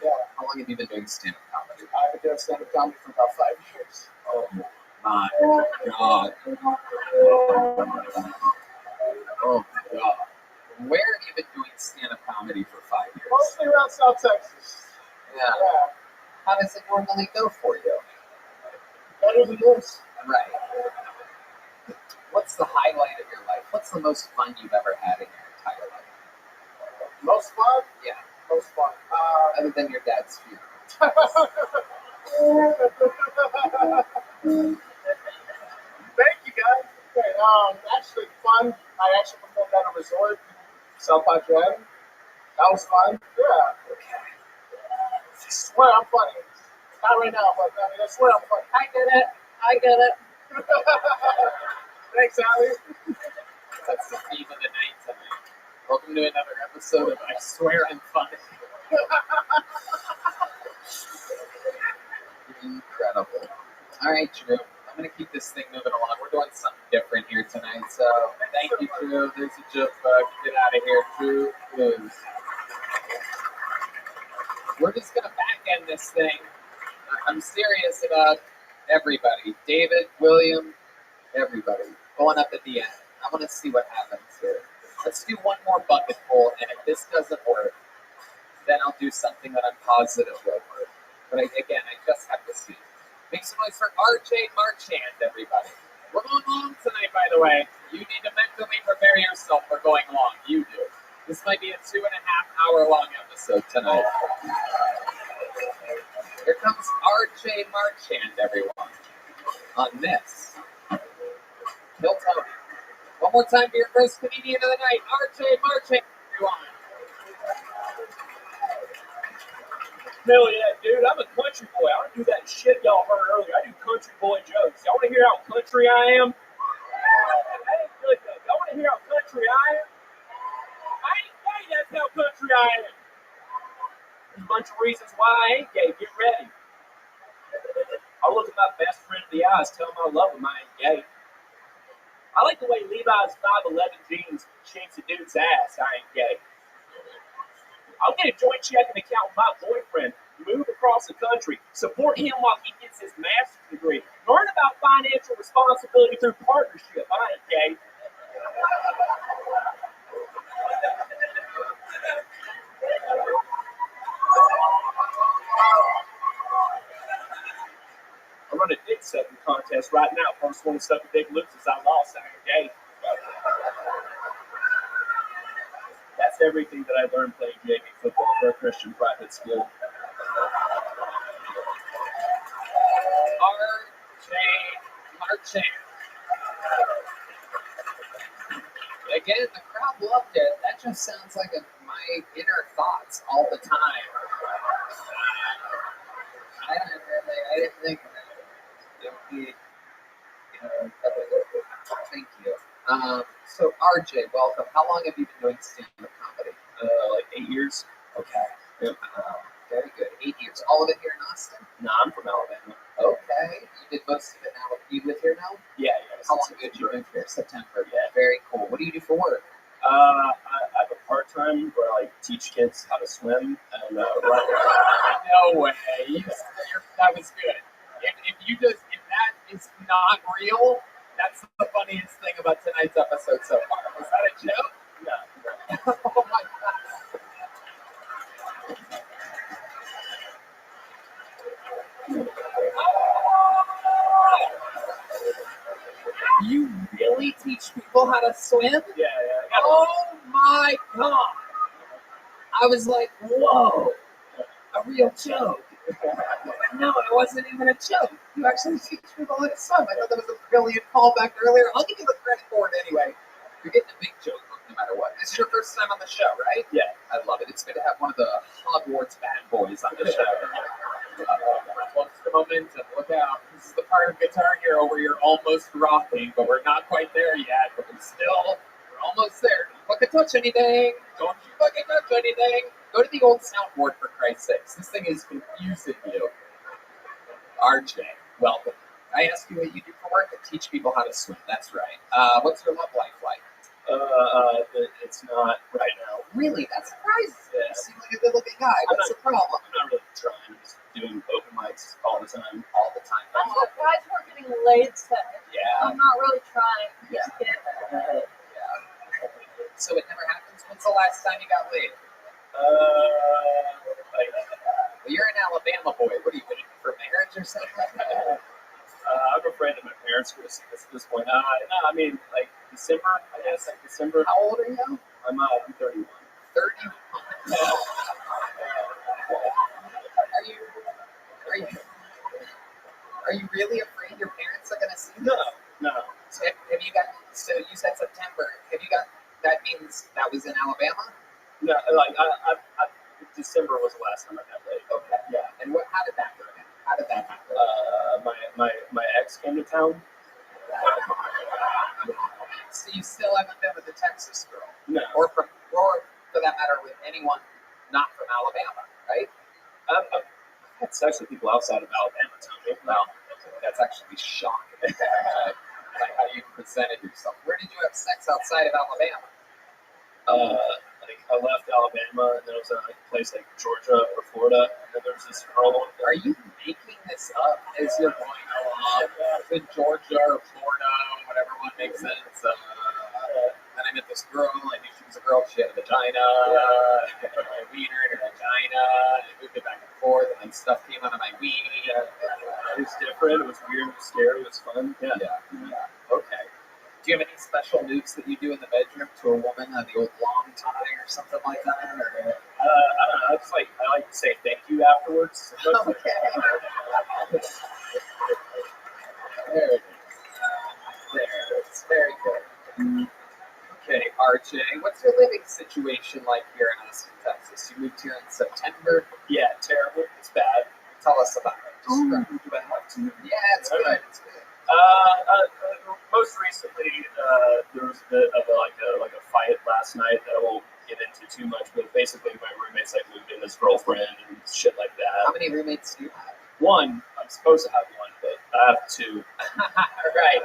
Yeah. How long have you been doing stand-up comedy? I've been doing stand-up comedy for about 5 years. Oh my God. Oh my God. Where have you been doing stand-up comedy for 5 years? Mostly around South Texas. Yeah. How does it normally go for you? Better than this. Right. What's the highlight of your life? What's the most fun you've ever had in your entire life? Most fun? Yeah. Most fun. Other than your dad's funeral. Thank you, guys. Okay, actually fun. I actually performed at a resort, South Padre. That was fun. Yeah. Okay. I swear I'm funny. Not right now, but I swear I'm funny. I get it. Thanks, Allie. That's the theme of the night tonight. Welcome to another episode of I Swear I'm Funny. Incredible. All right, Drew. I'm going to keep this thing moving along. We're doing something different here tonight, so thank you, Drew. There's a joke bug. Get out of here, Drew. Please. We're just going to back end this thing. I'm serious about everybody. David, William, everybody. Going up at the end. I want to see what happens here. Let's do one more bucket full, and if this doesn't work, then I'll do something that I'm positive will work. But again, I just have to see. Make some noise for RJ Marchand, everybody. We're going long tonight, by the way. You need to mentally prepare yourself for going long. You do. This might be a 2.5-hour long episode tonight. Here comes RJ Marchand, everyone. On this. Kill Tony. One more time for your first comedian of the night, RJ Marchand, everyone. Hell yeah, dude, I'm a country boy. I don't do that shit y'all heard earlier. I do country boy jokes. Y'all want to hear how country I am? I ain't good though. Y'all want to hear how country I am? I ain't gay, that's how country I am. There's a bunch of reasons why I ain't gay. Get ready. I'll look at my best friend in the eyes, tell him I love him, I ain't gay. I like the way Levi's 5'11 jeans shakes a dude's ass, I ain't gay. I'll get a joint checking account with my boyfriend, move across the country, support him while he gets his master's degree, learn about financial responsibility through partnership. I ain't gay. I run a dick sucking contest right now. First one to suck a dick loses. I lost. I ain't gay. That's everything that I learned playing JV football for a Christian private school. RJ Marchand. Again, the crowd loved it. That just sounds like my inner thoughts all the time. I didn't think it would be, thank you. So RJ, welcome. How long have you been doing stand-up comedy? Like 8 years. Okay. Yep. Very good. 8 years. All of it here in Austin? No, I'm from Alabama. Okay. You did most of it now. You live here now? Yeah. How long did you live here? September. Yeah. Very cool. What do you do for work? I have a part-time where I teach kids how to swim and run. No way. That was good. If that is not real, that's the funniest thing about tonight's episode so far. Was that a joke? No. Oh my god. You really teach people how to swim? Yeah. Oh my god. I was like, whoa, a real joke. No, it wasn't even a joke. You actually teach people how to swim. I thought that was a brilliant callback earlier. I'll give you the credit for it anyway. You're getting a big joke no matter what. This is your first time on the show, right? Yeah. I love it. It's good to have one of the Hogwarts bad boys on the show. What's the momentum? Look out. This is the part of Guitar Hero where you're almost rocking, but we're not quite there yet. But we're almost there. Don't fucking touch anything. Don't you fucking touch anything. Go to the old soundboard, for Christ's sakes. This thing is confusing you. RJ, welcome. I asked you what you do for work. I teach people how to swim. That's right. What's your love life like? It's not right now. Really? That surprises me. You seem like a good-looking guy. What's the problem? I'm not really trying. I'm just doing open mics all the time. All the time. I'm surprised we're getting laid today. Yeah. I'm not really trying. Yeah. Just kidding. So it never happens? When's the last time you got laid? Well, you're an Alabama boy. What are you waiting for marriage or something? I'm afraid that my parents would at this point. No, I mean, like December, I guess, like December. How old are you? I'm 31. 31? Are you really afraid your parents are going to see this? No. So so you said September. Have you got, that means that was in Alabama? No, like, December was the last time I got laid. Okay. Yeah. And how did that go down? How did that happen? My ex came to town. So you still haven't been with a Texas girl? No. Or for that matter, with anyone not from Alabama, right? I've had sex with people outside of Alabama, Tony. Well, that's actually shocking. Like how you presented yourself. Where did you have sex outside of Alabama? Like I left Alabama and then I was at like a place like Georgia or Florida, and then there's this girl. Are you making this up as you're going along with Georgia or Florida, whatever one makes sense? And I met this girl, and you Yeah. It was different. It was weird. It was scary. It was fun. Yeah. Okay. Do you have any special moves that you do in the bedroom to a woman on the old long tie or something like that? Or? I don't know. It's like I like to say thank you afterwards. Okay. There it is. There it is. Very good. Okay, RJ, what's your living situation like here in Austin, Texas? You moved here in September. Yeah, terrible. It's bad. Tell us about it. Do I have to? Yeah, it's good. It's good. Most recently, there was a bit of a fight last night that I won't get into too much, but basically my roommates like moved in his girlfriend and shit like that. How many roommates do you have? One. I'm supposed to have one, but I have two. Right.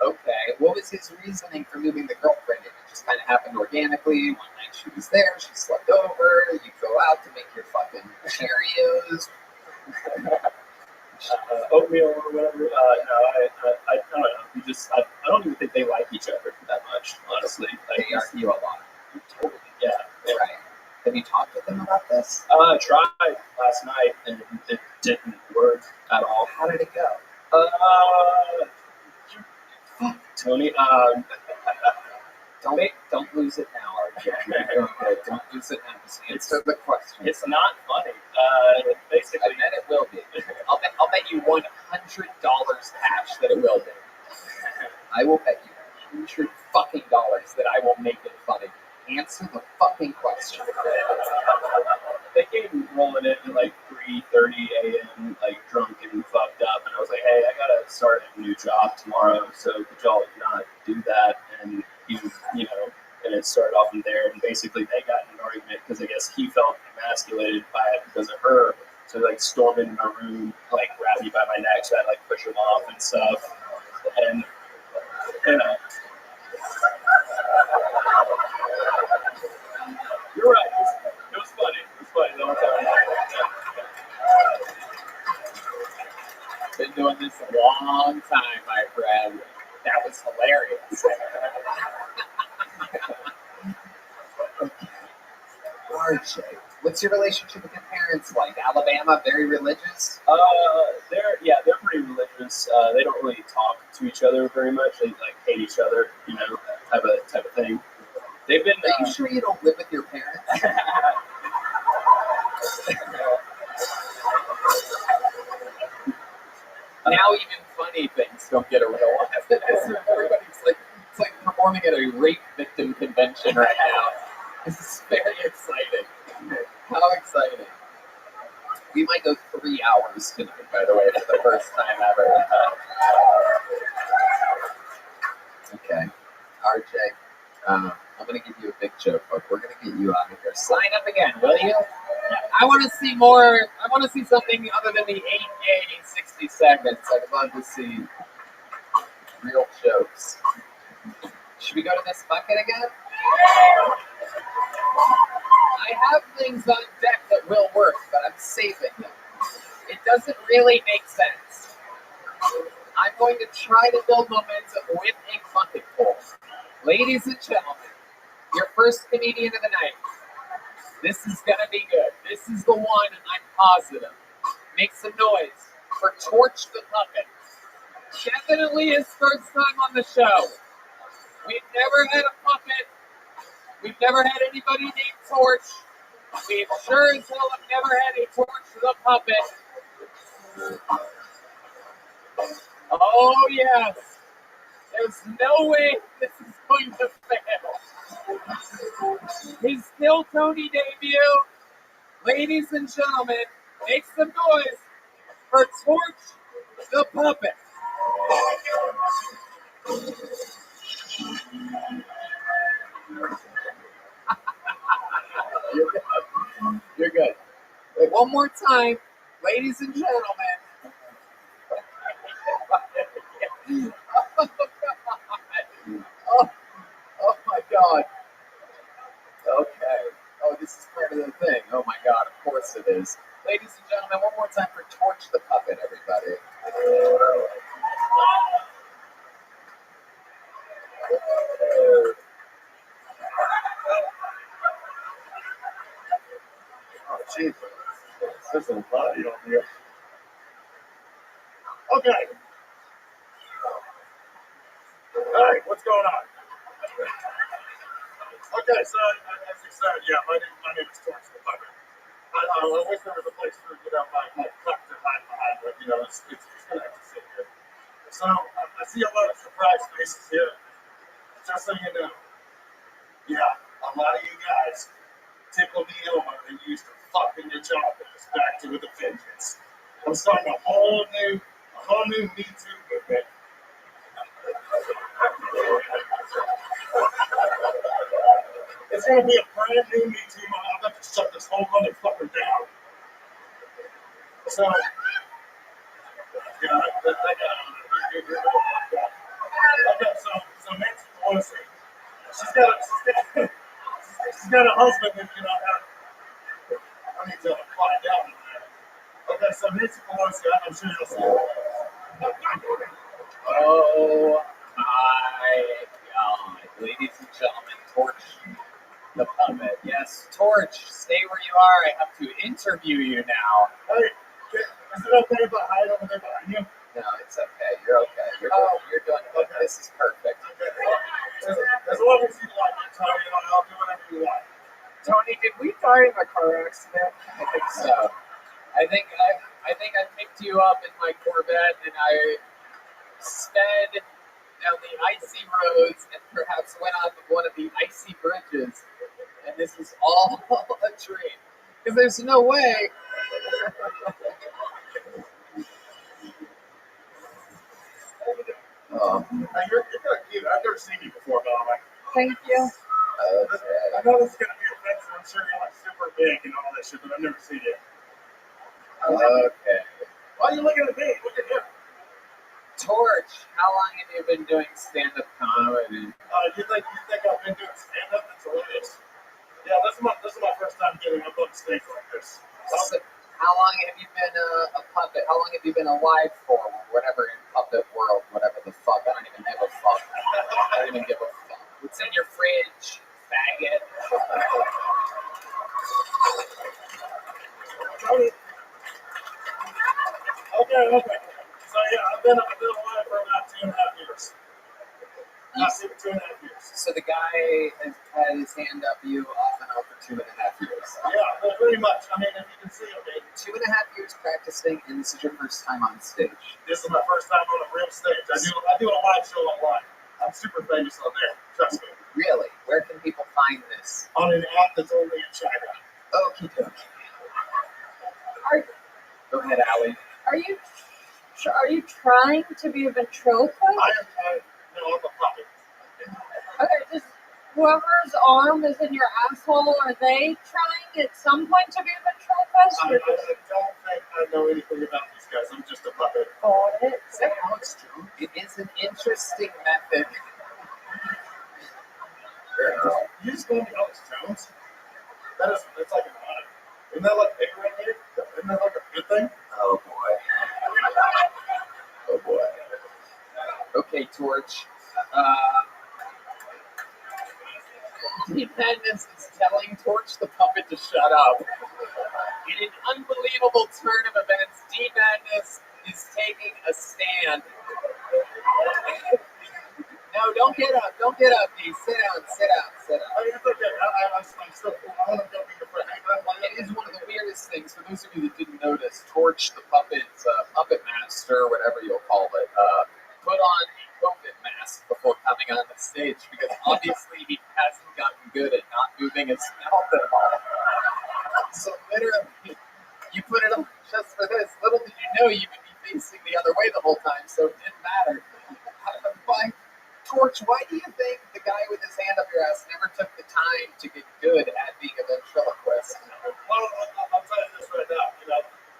Okay. What was his reasoning for moving the girlfriend in? It just kind of happened organically. One night she was there, she slept over. You go out to make your fucking Cheerios. Oatmeal or whatever. No, I don't know. I don't even think they like each other that much, honestly. Like, They argue a lot. Totally. Yeah. Right. Have you talked with them about this? I tried last night and it didn't work at all. How did it go? Fuck, Tony. Don't lose it now, RJ. Okay, don't lose it now. Just answer the question. It's not funny. Basically, I bet it will be. I'll bet you $100 cash that it will be. I will bet you $100 fucking that I will make it funny. Answer the fucking question. They came rolling in at like 3:30 a.m. like drunk and fucked up, and I was like, hey, I gotta start a new job tomorrow, so could y'all not do that? And and it started off from there, and basically they got in an argument because I guess he felt emasculated by it because of her, so like stormed into my room, like grabbed me by my neck, so I like push him off and stuff, and you're right. It was funny. It was funny the whole time. Been doing this a long time, my friend. That was hilarious. RJ, what's your relationship with your parents like? Alabama, very religious? They're pretty religious. They don't really talk to each other very much. They like hate each other, type of thing. They've been. Are you sure you don't live with your parents? Now even funny things don't get a real laugh. Everybody's like, it's like performing at a rape victim convention right now. This is very exciting. How exciting. We might go 3 hours tonight, by the way, for the first time ever. Okay. RJ, I'm going to give you a big joke, but we're going to get you out of here. Sign up again, will you? I want to see more. I want to see something other than the 8A 60 seconds. I'd love to see real jokes. Should we go to this bucket again? I have things on deck that will work, but I'm saving them. It doesn't really make sense. I'm going to try to build momentum with a bucket full. Ladies and gentlemen, your first comedian of the night. This is going to be good. This is the one, I'm positive. Make some noise for Torch the Puppet. Definitely his first time on the show. We've never had a puppet. We've never had anybody named Torch. We sure as hell have never had a Torch the Puppet. Oh, yes. There's no way this is going to fail. His Still Tony debut. Ladies and gentlemen, make some noise for Torch the Puppet. You're good. Wait, one more time, ladies and gentlemen. Oh my God. Okay. Oh, this is part of the thing. Oh my God, of course it is. Ladies and gentlemen, one more time for Torch the Puppet, everybody. Oh, jeez. There's a body on here. Okay. All right, what's going on? Okay, so as you said, yeah, my name is Torch the Puppet. I wish there was a place for my cup to hide behind, but it's gonna have to sit here. So I see a lot of surprise faces here. Just so you know, yeah, a lot of you guys tickled me over and used to fuck in your childhoods back to with a vengeance. I'm starting a whole new Me Too movement. It's gonna be a brand new Me Too. I'm about to shut this whole motherfucker down. So, yeah, okay, so Nancy Pelosi, she's got a husband that I need to find out. Okay, so Nancy Pelosi, I'm sure you'll see her. Oh my God, ladies and gentlemen, Torch the Puppet. Yes, Torch, stay where you are. I have to interview you now. Hey, is it okay if I hide over there behind you? No, it's okay. You're okay. You're doing good. Okay. This is perfect. Okay. As long as you like it, Tony, I'll do whatever you want. Tony, did we die in a car accident? I think so. I think I picked you up in my Corvette and I sped down the icy roads and perhaps went on one of the icy bridges. And this is all a dream. Because there's no way. You're kind of cute. I've never seen you before, Mama. Thank you. I know this is going to be offensive. I'm sure you're like super big and all that shit, but I've never seen you. Okay. Why are you looking at me? Look at him. Torch, how long have you been doing stand-up comedy? You think I've been doing stand-up? That's hilarious. Yeah, this is my first time getting up on stage like this. So, how long have you been a puppet? How long have you been alive for? Whatever in puppet world, whatever the fuck. I don't even give a fuck. I don't even give a fuck. What's in your fridge, faggot? Okay. So yeah, I've been alive for about 2.5 years. Not even 2.5 years. So the guy has had his hand up you off and on for 2.5 years. Yeah, well, pretty much. I mean, if you can see it, baby. 2.5 years practicing, and this is your first time on stage. This is my first time on a real stage. I do a live show online. I'm super famous on there. Trust me. Really? Where can people find this? On an app that's only in China. Okie dokie. Go ahead, Allie. Are you trying to be a ventriloquist? No, I'm a puppet. Okay, just whoever's arm is in your asshole, are they trying at some point to be a ventriloquist? I don't think I know anything about these guys. I'm just a puppet. Got it. Is that Alex Jones? It is an interesting method. You just call me Alex Jones? That's like an honor. Isn't that like big right here? Isn't that like a good thing? Oh boy. Oh boy. Okay, Torch. Steve Madness is telling Torch the Puppet to shut up. In an unbelievable turn of events, Steve Madness is taking a stand. No, don't get up. Don't get up, D. Sit down. Oh, it's okay. I'm still cool. I want to go be your friend. It is one of the weirdest things. For those of you that didn't notice, Torch the Puppet's puppet master, whatever you'll call it, put on a COVID mask before coming on the stage because obviously he hasn't gotten good at not moving his mouth at all. So literally, you put it on just for this. Little did you know you would be facing the other way the whole time, so it didn't matter. Torch, why do you think the guy with his hand up your ass never took the time to get good at being a ventriloquist? Well, I'll tell you this right now.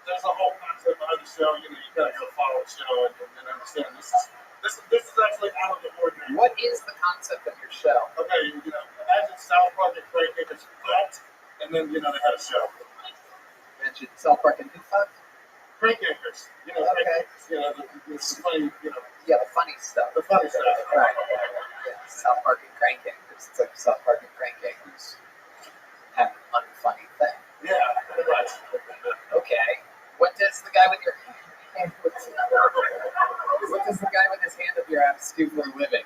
There's a whole concept behind the show. You gotta go follow the show and understand this is actually out of the ordinary. What is the concept of your show? Okay, imagine South Park and Crank Anchors fucked, and then they had a show. Mentioned South Park and who fucked? Crank Anchors. Okay. The funny, Yeah, the funny stuff. The funny stuff. Right. Yeah, South Park and Crank Anchors. It's like South Park and Crank Anchors have an unfunny thing. Yeah, pretty much. Okay. What does the guy with your And what does the guy with his hand up your ass do for a living?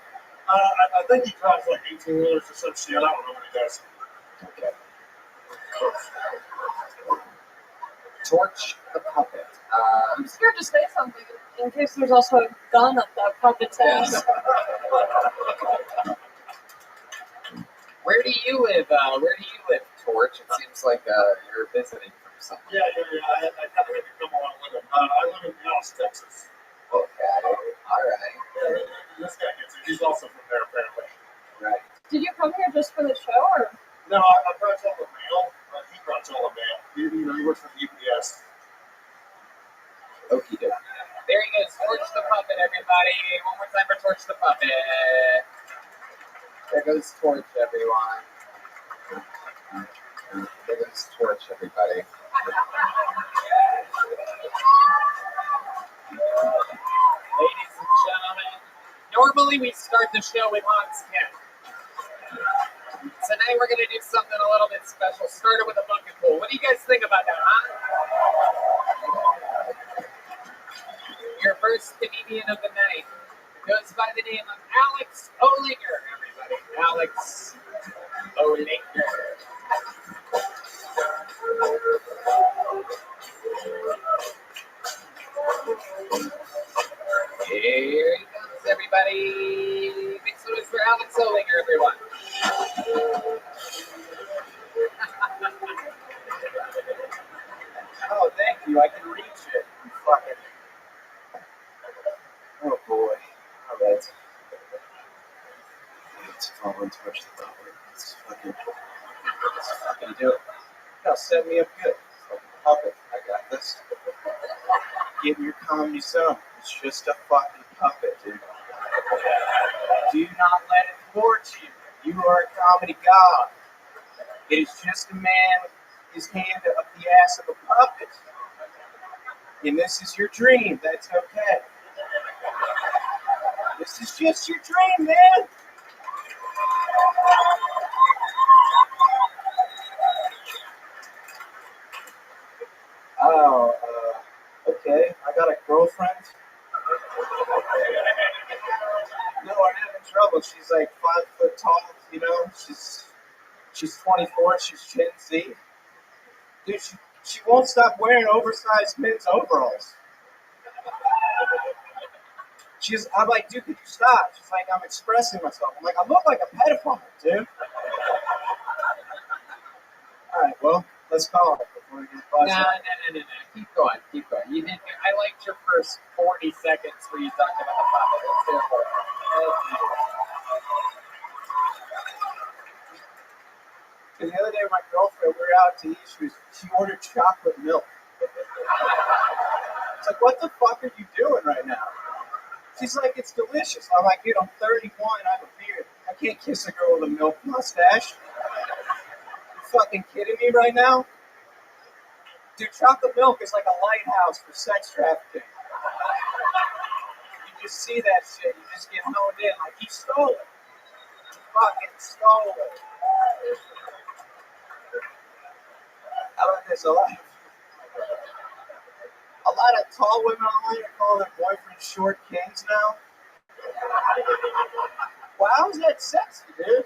I think he drives like 18 wheelers or some shit. I don't know what he does. Okay. Torch the puppet. I'm scared to say something in case there's also a gun up that puppet's ass. Where do you live? Torch? It seems like you're visiting from somewhere. Yeah. I kind of had to come along with him. I live in Dallas, Texas. Okay. All right. Yeah, this guy gets it. He's also from there, apparently. Right. Did you come here just for the show, or? No, I brought all the mail. He brought all the mail. He works for UPS. Okie dokie. There he goes. Torch the puppet, everybody. One more time for Torch the puppet. There goes Torch, everyone. There goes Torch, everybody. Ladies and gentlemen, normally we start the show with ROTHSCHILD. Tonight we're going to do something a little bit special. Started with a bucket pool. What do you guys think about that, huh? Your first comedian of the night goes by the name of Alex Olinger, everybody. Alex Olinger. Here he comes, everybody. Make some noise for Alex Olinger, everyone. Oh, thank you. I can reach it. Fucking. Oh boy. All right. Let's follow and touch the puppet. Let's fucking do it. No, set me up good. Fucking puppet. I got this. Get in your comedy zone. It's just a fucking puppet, dude. Do not let it thwart you. You are a comedy god. It is just a man with his hand up the ass of a puppet. And this is your dream. That's okay. This is just your dream, man. Oh, okay. I got a girlfriend. No, I'm having trouble. She's like 5 foot tall, you know. She's 24. She's Gen Z. Dude, she won't stop wearing oversized men's overalls. I'm like, dude, could you stop? She's like, I'm expressing myself. I'm like, I look like a pedophile, dude. All right, well, let's call it before we get buzzed. No. Keep going. You did. I liked your first 40 seconds where you talked about the puppet. Let's hear it for it. The other day, my girlfriend, we were out to eat. She ordered chocolate milk. It's like, what the fuck are you doing right now? She's like, it's delicious. I'm like, dude, I'm 31. I have a beard. I can't kiss a girl with a milk mustache. You fucking kidding me right now? Dude, chocolate milk is like a lighthouse for sex trafficking. You just see that shit. You just get honed in. Like, he stole it. He fucking stole it. How about this? A lot of tall women online are calling their boyfriends short kings now. Wow, how's that sexy, dude?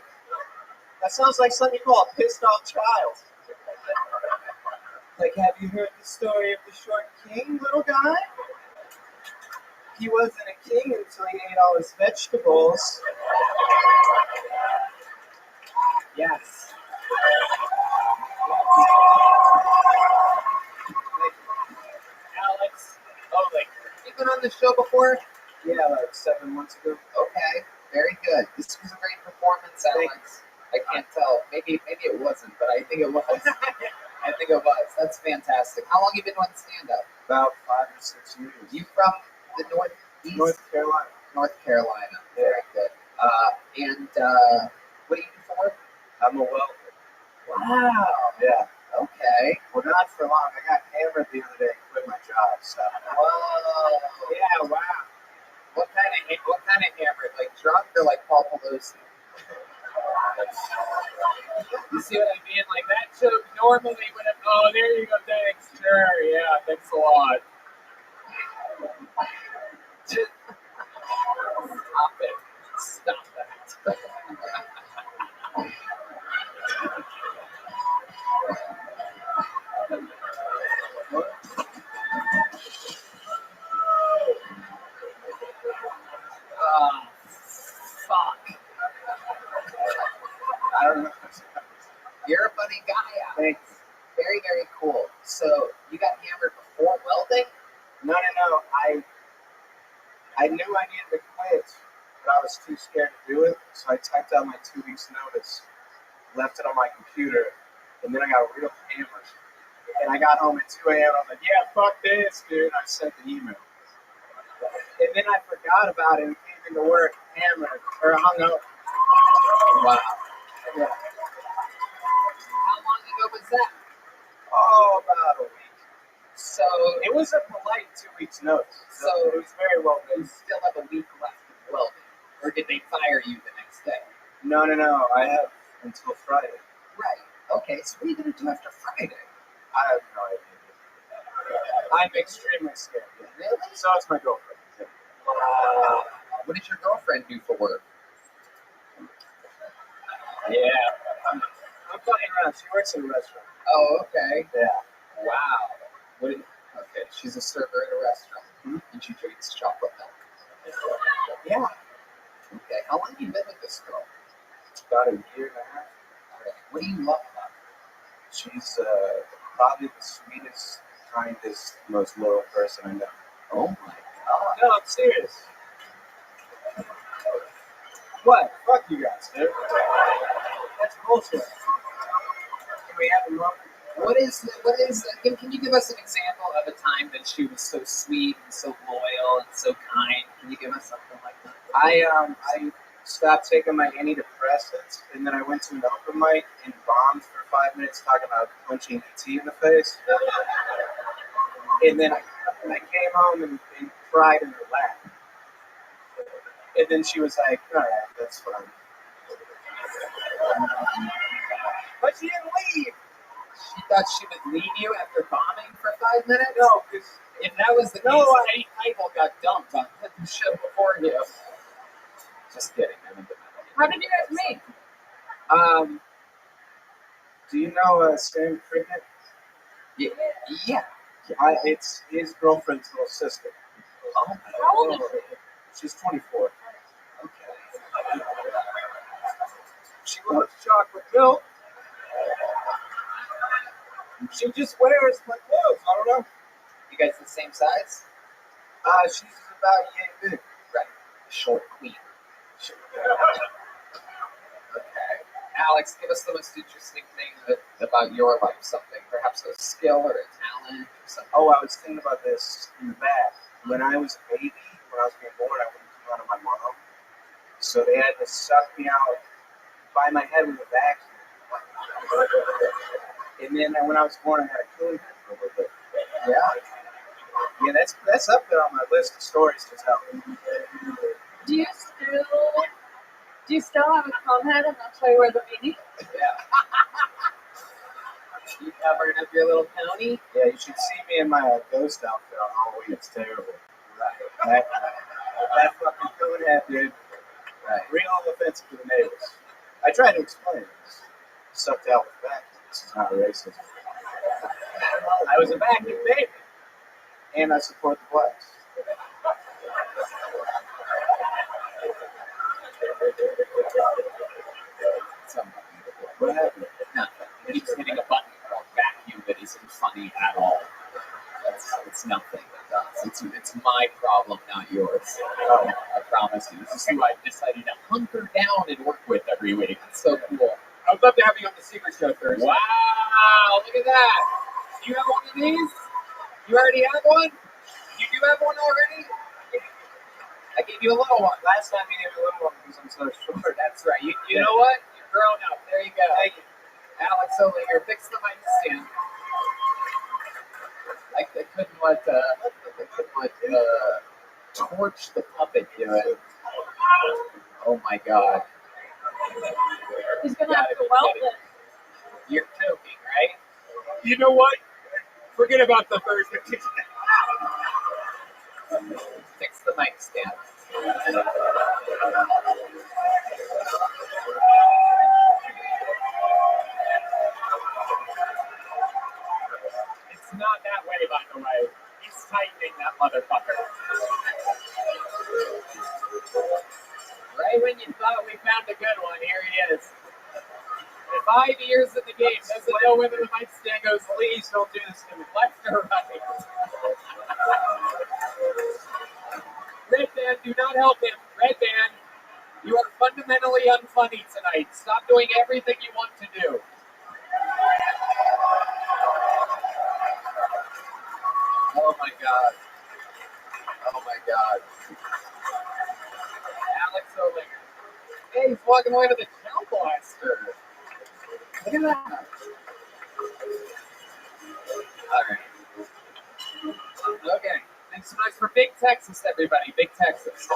That sounds like something you call a pissed off child. Like, have you heard the story of the short king, little guy? He wasn't a king until he ate all his vegetables. Yes. Alex Olinger. You've been on the show before? Yeah, like 7 months ago. Okay, very good. This was a great performance, Alex. I can't tell. Maybe it wasn't, but I think it was. I think it was. That's fantastic. How long have you been on stand-up? About 5 or 6 years. You from the Northeast? North Carolina. North Carolina. Very good. And what do you do for work? I'm a welder. Wow. Yeah. Okay. Well, not for long. I got hammered the other day and quit my job. So. Whoa. Yeah. Wow. What kind of hammered? Like drunk or like Paul Pelosi? You see what I mean? Like that joke normally would have. Oh, there you go. Thanks. Sure. Yeah. Thanks a lot. I knew I needed to quit, but I was too scared to do it. So I typed out my 2 weeks notice, left it on my computer, and then I got real hammered. And I got home at 2 a.m. I was like, yeah, fuck this, dude. I sent the email. And then I forgot about it and came into work hammered or hung up. Wow. Yeah. How long ago was that? Oh, about a week. So It was a polite 2 weeks notice. So it was very well you done. still have a week left of welding, or did they fire you the next day? No. I have until Friday. Right. Okay. So what are you gonna do after Friday? I have no idea. I'm extremely scared. Yeah. Really? So it's my girlfriend. Yeah. What does your girlfriend do for work? Yeah. I'm fucking around. She works in a restaurant. Oh, okay. Yeah. Wow. Okay, she's a server at a restaurant, and she drinks chocolate milk. Yeah. Okay. How long have you been with this girl? About a year and a half. All right. What do you love about her? She's probably the sweetest, kindest, most loyal person I know. Oh my God. No, I'm serious. What? Fuck you guys, dude. That's bullshit. Can we have a moment? Can you give us an example of a time that she was so sweet and so loyal and so kind? Can you give us something like that? I stopped taking my antidepressants, and then I went to an open mic and bombed for 5 minutes talking about punching ET in the face. And then I came home and cried in her lap. And then she was like, all right, that's fine. But she didn't leave. She thought she would leave you after bombing for 5 minutes? No, because if that was the case, 8 people got dumped on the show before you. Just kidding. How did you guys meet? Do you know Sam Cricket? Yeah. It's his girlfriend's little sister. Oh, How old is she? She's 24. okay. She loves chocolate milk. She just wears my clothes. I don't know. You guys the same size? She's about yay big. Right. Short queen. Okay. Alex, give us the most interesting thing about your life. Something, perhaps a skill or a talent or something. Oh, I was thinking about this in the back. When I was a baby, when I was being born, I wouldn't come out of my mom. So they had to suck me out by my head with a vacuum. And then when I was born, I had a coon head for a little bit. Yeah, that's up there on my list of stories to tell. Do you still have a comb head and that's why you wear the beanie? Yeah. You covered up your little pony? Yeah, you should see me in my ghost outfit on Halloween. It's terrible. Right. That fucking coon head, dude. Right. Real offensive to the neighbors. I tried to explain it. Sucked out with that. This is not racist. I was a vacuum baby. And I support the blacks. What happened? Nothing. He's hitting a button called vacuum that isn't funny at all. It's nothing. It's my problem, not yours. I promise you. This is who I've decided to hunker down and work with every week. It's so cool. I would love to have you on the Secret Show Thursday. Wow, look at that. Do you have one of these? You already have one? You do have one already? I gave you a little one. Last time you gave me a little one because I'm so short. That's right. You know what? You're grown up. There you go. Thank you. Alex over here, fix the mic stand. I couldn't let torch the puppet do it. Oh my God. He's gonna have to weld it. You're joking, right? You know what? Forget about the Thursday. Fix the mic stand. It's not that way, by the way. He's tightening that motherfucker. Right when you thought we found a good one, here he is. 5 years in the game, doesn't know whether the mic stand goes, please don't do this to me. Left or right? Right there. band, do not help him. Red band, you are fundamentally unfunny tonight. Stop doing everything you want to do. Oh my God. Oh my God. Alex O'Linger. Hey, he's walking away with a gel blaster. Look at that. Alright. Okay. Thanks so much for Big Texas, everybody. Big Texas.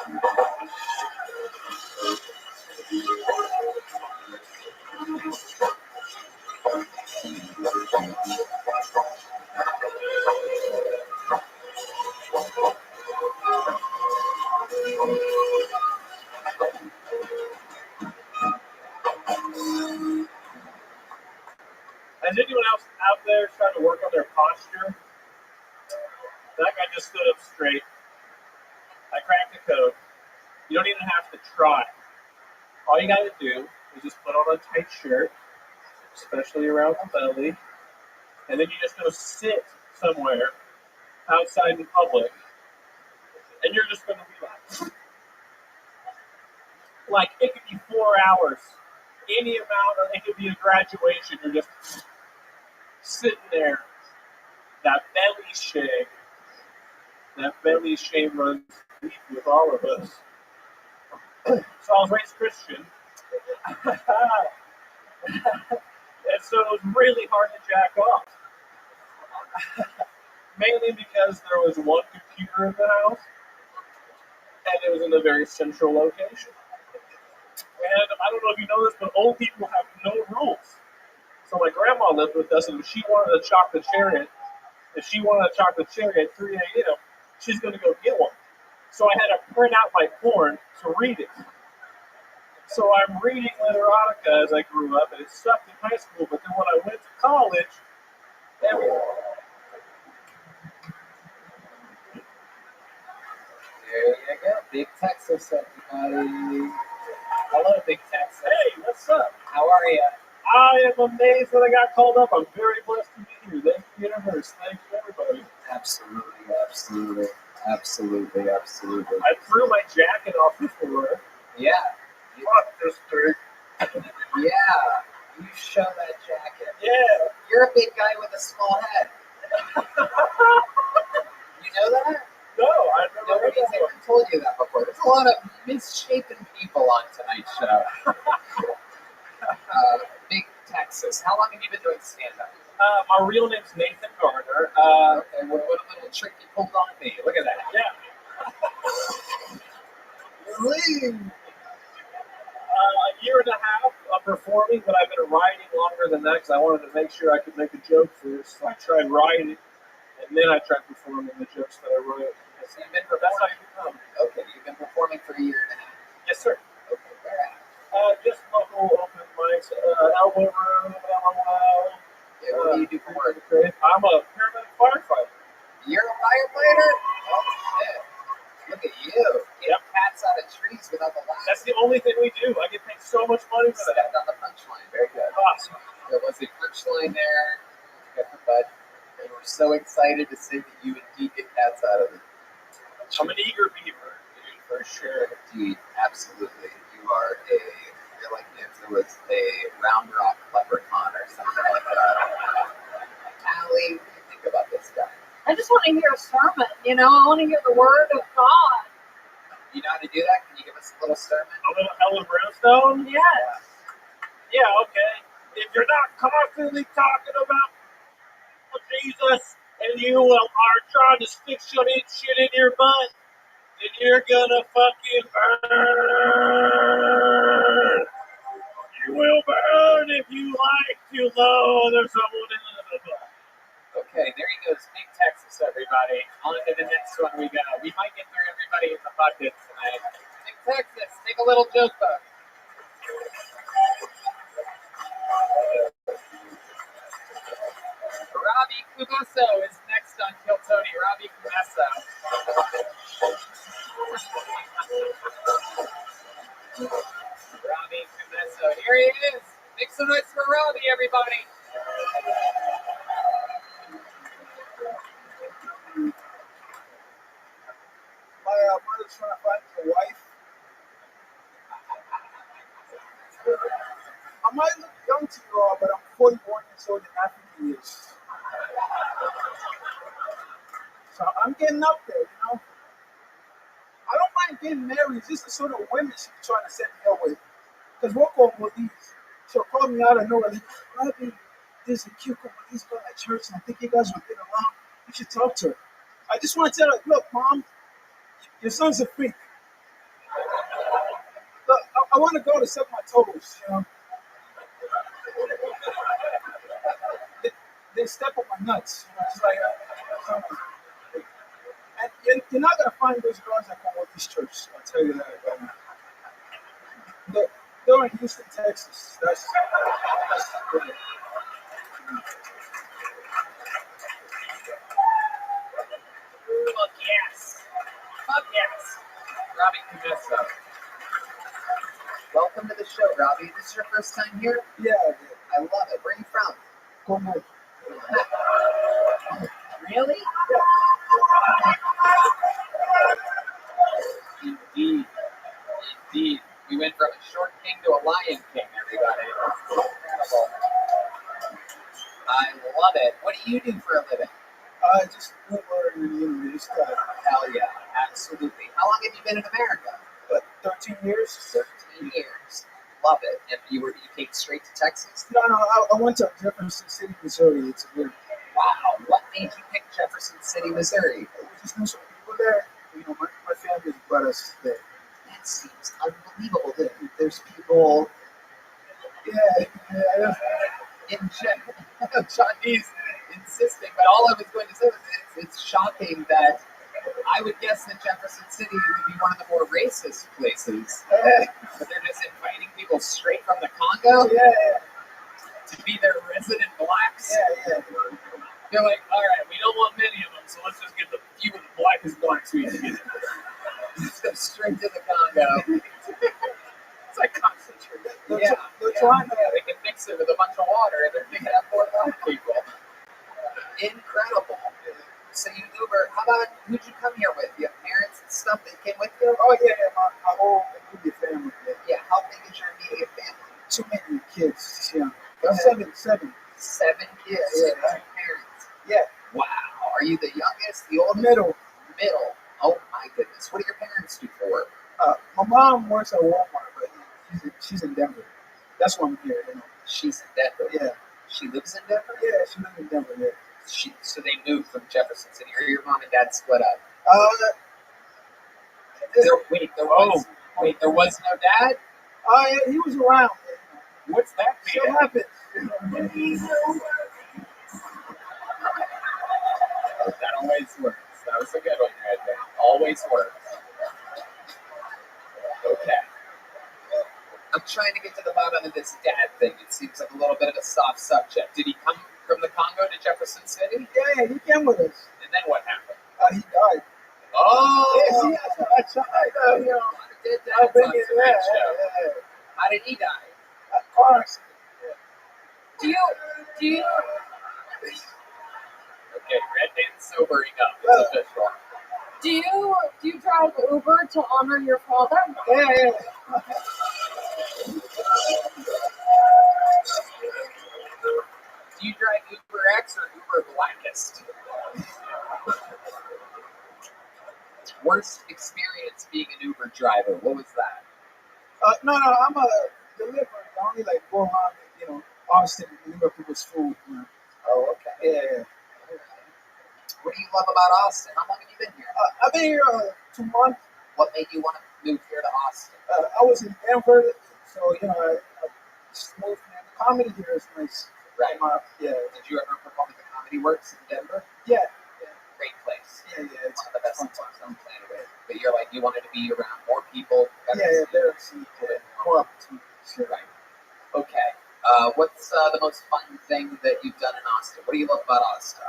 Has anyone else out there trying to work on their posture? That guy just stood up straight. I cracked the code. You don't even have to try. All you gotta do is just put on a tight shirt, especially around the belly, and then you just go sit somewhere outside in public, and you're just gonna relax. Like, it could be 4 hours, any amount, or it could be a graduation. You're just sitting there, that belly shake. That belly shame runs deep with all of us. So I was raised Christian. And so it was really hard to jack off. Mainly because there was one computer in the house, and it was in a very central location. And I don't know if you know this, but old people have no rules. So my grandma lived with us, and if she wanted a chocolate cherry at 3 a.m., she's going to go get one. So I had to print out my porn to read it. So I'm reading Literotica as I grew up, and it sucked in high school, but then when I went to college, everything. There you go. Big Texas, everybody. Hello, Big Texas. Hey, what's up? How are you? I am amazed that I got called up. I'm very blessed to be here. Thank you, universe. Thank you, everybody. Absolutely, absolutely, absolutely, absolutely. I threw my jacket off the floor. Yeah. Fuck this thing. Yeah. You show that jacket. Yeah. You're a big guy with a small head. You know that? No, I've never heard Nobody's ever told you that before. There's a lot of misshapen people on tonight's show. Big Texas. How long have you been doing stand-up? My real name's Nathan Garner. Okay, what a little trick you pulled on me. Look at that. Yeah. Leave. A year and a half of performing, but I've been writing longer than that because I wanted to make sure I could make a joke first. So I tried writing, and then I tried performing the jokes that I wrote. So you've been That's how you become. Okay, you've been performing for a year and a half. Yes, sir. Okay, where at? Just local open mics, Elbow Room, LOL. Yeah, what do you do for work? I'm a paramedic firefighter. You're a firefighter? Oh, shit. Look at you. Getting cats out of trees without the ladder. That's the only thing we do. I get paid so much money for that. Stepped on the punchline. Very good. Awesome. There was a punchline there. But we were so excited to say that you indeed get cats out of it. I'm an eager beaver, dude, for sure. Indeed, absolutely. You're like if there was a Round Rock leprechaun or something like that. Allie, what do you think about this guy? I just want to hear a sermon, I want to hear the word of God. You know how to do that? Can you give us a little sermon? A little hell and brimstone? Yes. Yeah, okay. If you're not constantly talking about Jesus and you are trying to stick shit in your butt, then you're gonna fucking burn. You will burn if you like to know there's someone in the butt. Okay, there he goes. Big Texas, everybody. On to the next one we go. We might get through everybody in the bucket tonight. Big Texas, take a little joke book. Rabbi Kumaso is next on Kill Tony. Rabbi Kumaso. Rabbi Kumaso. Here he is. Make some noise for Rabbi, everybody. My mother's trying to find me a wife. I might look young to you all, but I'm 41 years old in African years. So I'm getting up there, you know. I don't mind getting married. It's just the sort of women she's trying to set me up with. Because we'll call police. She'll call me out of nowhere like, Rabbi, there's a cute police girl at church, and I think you guys would get along. You should talk to her. I just want to tell her, look, Mom, your son's a freak. Look, I want to go to suck my toes, you know. They step on my nuts. You know, it's like, and you're not gonna find those girls that come with this church. I'll tell you that. They're in Houston, Texas. That's great. Fuck yes. Fuck yes. Robbie Camessa. Welcome to the show, Robbie. This is your first time here? Yeah. I love it. Where are you from? Como? Really? Indeed. Indeed. We went from a short king to a lion king, everybody. Incredible. I love it. What do you do for a living? Just Uber and just Hell yeah, absolutely. How long have you been in America? 13 years. 13 years. Love it. And you came straight to Texas? No, I went to Jefferson City, Missouri. It's weird. Wow. What made you pick Jefferson City, Missouri? We just knew some people there. You know, my family brought us there. That seems unbelievable that there's people. Yeah. Chinese insisting, but all I was going to say was it's shocking that I would guess that Jefferson City would be one of the more racist places. But they're just inviting people straight from the Congo to be their resident blacks. Yeah. They're like, all right, we don't want many of them, so let's just get the few of the blackest blacks we can get. Just go straight to the Congo. It's like concentrated. They're trying to. They can mix it with a bunch of water and they can have more black people. Incredible. So you Uber, how about, who'd you come here with? You have parents and stuff that came with you? Oh, yeah, my whole immediate family. Yeah, how big is your immediate family? Too many kids, yeah. Okay. Seven. 7 kids, Yeah. 2 parents. Yeah. Wow. Are you the youngest, the oldest? Middle. Oh my goodness. What do your parents do for work? My mom works at Walmart, but she's in Denver. That's why I'm here, you know. She's in Denver? Yeah. She lives in Denver? Yeah, she lives in Denver, yeah. So they moved from Jefferson City, or your mom and dad split up? There was no dad? Yeah, he was around. What's that mean? Still happens. That always works. That was a good one right there. Always works. Okay. I'm trying to get to the bottom of this dad thing. It seems like a little bit of a soft subject. Did he come from the Congo to Jefferson City? Yeah, he came with us. And then what happened? He died. Oh! Yeah, I tried. You know, I've been here. Yeah. How did he die? Car accident. Do you Okay, Red Man's sobering up. It's official. do you drive Uber to honor your father? Yeah. Do you drive Uber X or Uber Blackest? Worst experience being an Uber driver. What was that? No, I'm a deliverer. I only like go around, you know, Austin and deliver people's food. You know. Oh, okay. Yeah. What do you love about Austin? How long have you been here? I've been here 2 months. What made you want to move here to Austin? I was in Denver, so you know, I just moved here. The comedy here is nice. Right. Yeah. Did you ever perform at the Comedy Works in Denver? Yeah. Great place. Yeah. It's one of the best places on the planet. But you're like, you wanted to be around more people. Yeah, there are some more opportunities. Right. Okay. What's the most fun thing that you've done in Austin? What do you love about Austin?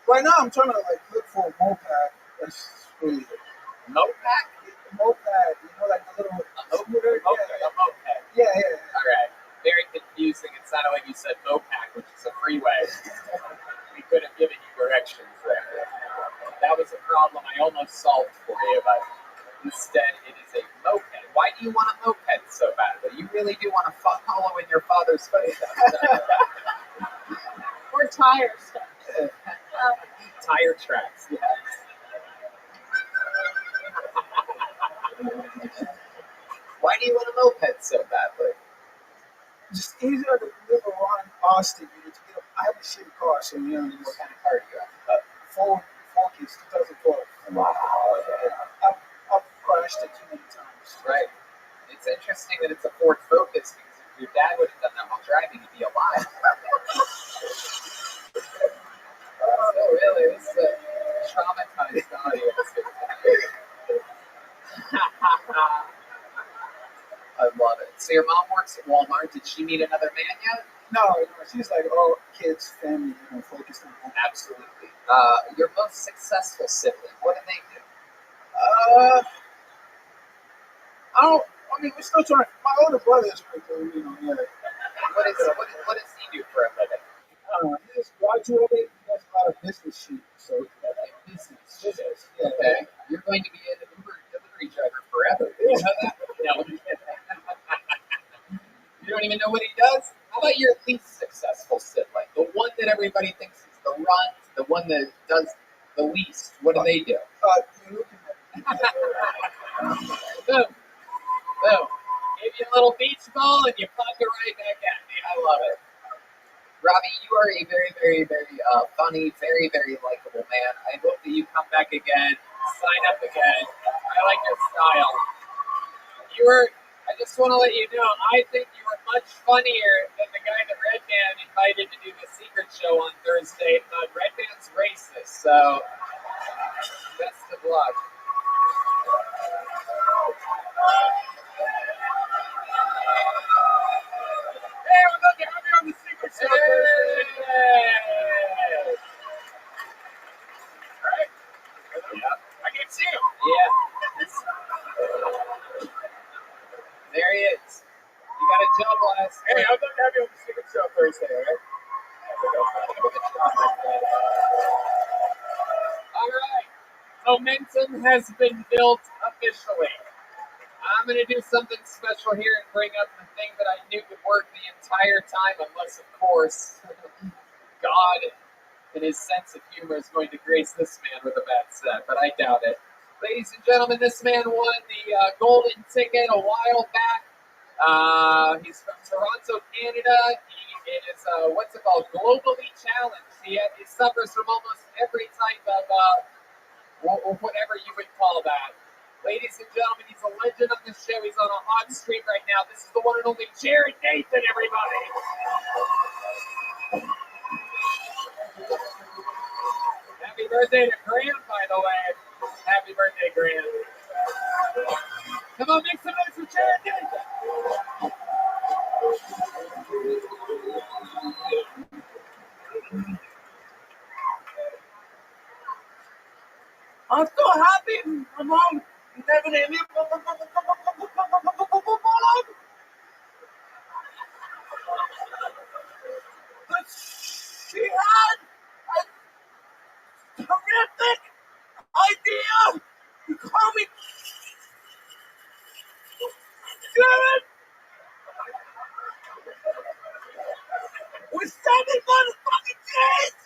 Right now, I'm trying to look for a moped. That's really good. Moped? Moped, you know, like the little scooter. A moped. Yeah. All right. Very confusing. It sounded like you said Mopac, which is a freeway. We could have given you directions there. That was a problem I almost solved for you, but Instead, it is a moped. Why do you want a moped so badly? You really do want to fuck hollow in your father's face. Or tire stuff. Tire tracks, yes. Why do you want a moped so badly? Just easier to live around Austin. You know, to get I have a shitty car, so you know. What kind of car do you have? Focus, 2012. Wow. I've crashed it too many times. Right. It's interesting that it's a Ford Focus because if your dad would have done that while driving, he'd be alive. Oh, really? This is a traumatized audience. I love it. So your mom works at Walmart. Did she meet another man yet? No, she's like, kids, family, focused on that. Absolutely. Your most successful sibling, what do they do? We're still trying. My older brother is pretty cool, yeah. What does he do for a living? He just graduated. He does a lot of business shit. So business. Yeah. Okay. You're going to be an Uber delivery driver forever. You know that? No. You don't even know what he does? How about your least successful sibling? The one that everybody thinks is the runt, the one that does the least. What do they do? Boom. Boom. Give you a little beach ball and you pop it right back at me. I love it. Robbie, you are a very, very, very funny, very, very likable man. I hope that you come back again, sign up again. I like your style. I just want to let you know, I think you were much funnier than the guy that Redman invited to do the secret show on Thursday. But Redman's racist, so best of luck. Hey, we're lucky to have you on the secret show Thursday. Right? Yeah. I can see him. Yeah. There he is. You got a job last night. Hey, I'd love to have you on the secret show Thursday, all right? All right. Momentum has been built officially. I'm going to do something special here and bring up the thing that I knew would work the entire time, unless, of course, God and his sense of humor is going to grace this man with a bad set, but I doubt it. Ladies and gentlemen, this man won the golden ticket a while back. He's from Toronto, Canada. He is, globally challenged. He suffers from almost every type of, whatever you would call that. Ladies and gentlemen, he's a legend on this show. He's on a hot streak right now. This is the one and only Jared Nathan, everybody. Happy birthday to Graham, by the way. Happy birthday, Graham. Come on, make some noise for Jared Nathan. I'm so happy, my mom never named me. But she had a terrific idea to call me Jared with 7 motherfucking J's.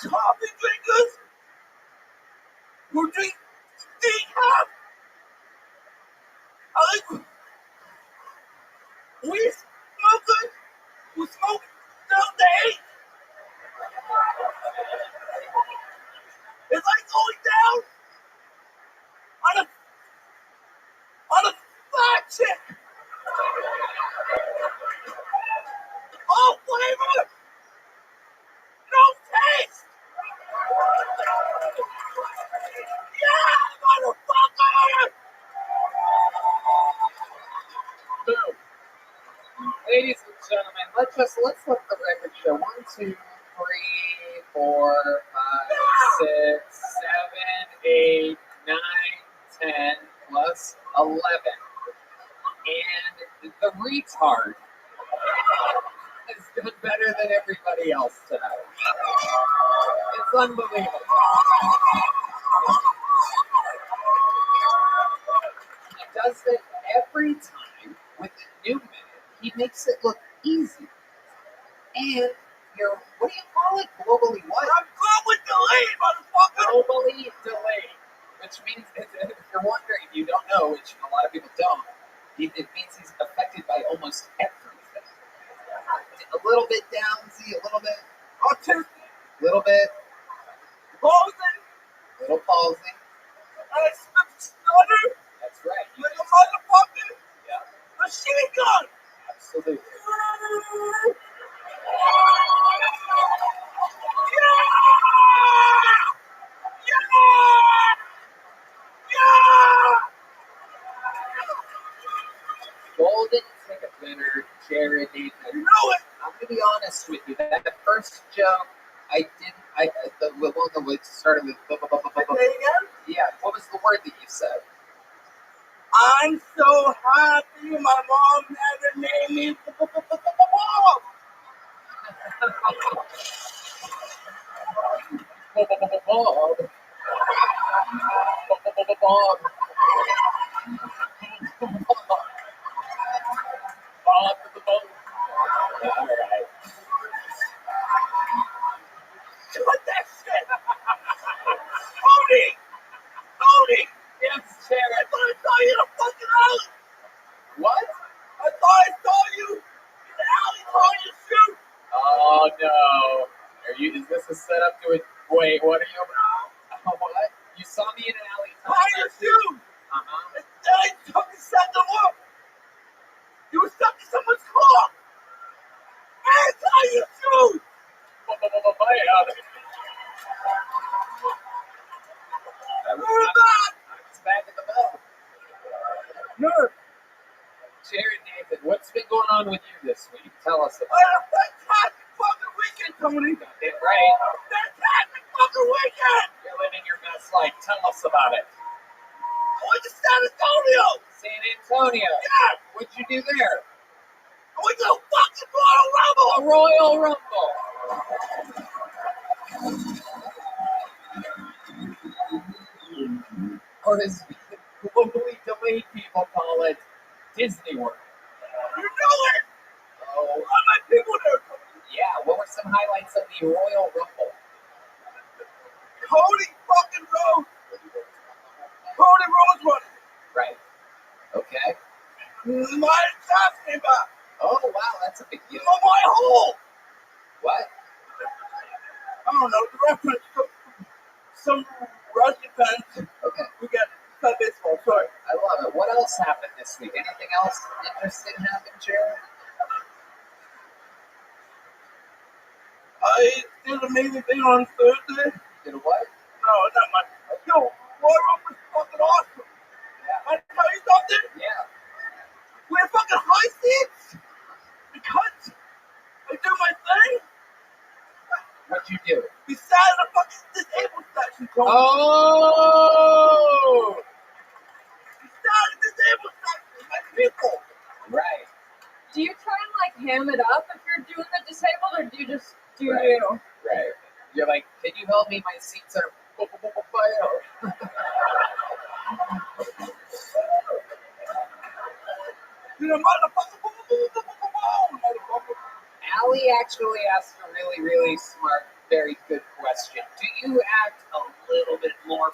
Coffee drinkers who drink decaf. Weed smokers who smoke down the 8. It's like going down on a fat chick. All flavor, no taste. Yeah, motherfucker! Boom. Ladies and gentlemen, let's let the record show. 1, 2, 3, 4, 5, 6, 7, 8, 9, 10, plus 11. And the retard has done better than everybody else tonight. It's unbelievable. He does it every time with a new minute. He makes it look easy. And you're, what do you call it? Globally what? I'm globally delayed, motherfucker! Globally delayed. Which means, if you're wondering, if you don't know, which a lot of people don't, it means he's affected by almost everything. A little bit downsy, a little bit autistic, a little bit pausing, a little pausing. Stutter. That's right. Like a motherfucker. Yeah. Machine gun. Absolutely. Golden ticket winner, Jared Nathan. You know it. I'm gonna be honest with you. That first joke, the one that started with. Yeah. What was the word that you said? I'm so happy my mom never named me Bob. All right. What that shit? Cody! Yes, Jared. I thought I saw you in a fucking alley. What? I thought I saw you in the alley calling you shoot. Oh no. Is this a setup to it? Wait, what are you about? Oh, what? You saw me in an alley calling you shoot. Uh-huh. And then I fucking set them up. You were stuck in someone's car. And how you shoot. It's back at the bell. Nerd. Jared Nathan, what's been going on with you this week? Tell us about it. I had a fantastic fucking weekend, Tony. Right. Fantastic fucking weekend. You're living your best life. Tell us about it. I went to San Antonio. San Antonio? Yeah. What'd you do there? I went to a fucking Royal Rumble. A Royal Rumble. Or as globally delayed people call it, Disney World. You know it! Oh. All my people there. Yeah, what were some highlights of the Royal Rumble? Cody fucking Rhodes. Cody Rhodes won. Right. Okay. My staff came back. Oh, wow, that's a big deal. Oh, my hole. What? I don't know, the reference to some Russian fans. Okay. We got baseball, sorry. I love it. What else happened this week? Anything else interesting happened, Jared? I did an amazing thing on Thursday. Did a what? No, not much. Yo, Royal Rumble was fucking awesome. Yeah. I tell you something? Yeah. We had fucking high seats. Because I do my thing. What'd you do? We sat in a fucking disabled section. Oh! We sat in a disabled section with my people. Right. Do you try and like ham it up if you're doing the disabled, or do you just do you? Right. You're like, can you help me? My seats are. Allie actually asked a really, really smart, very good question. Do you act a little bit more,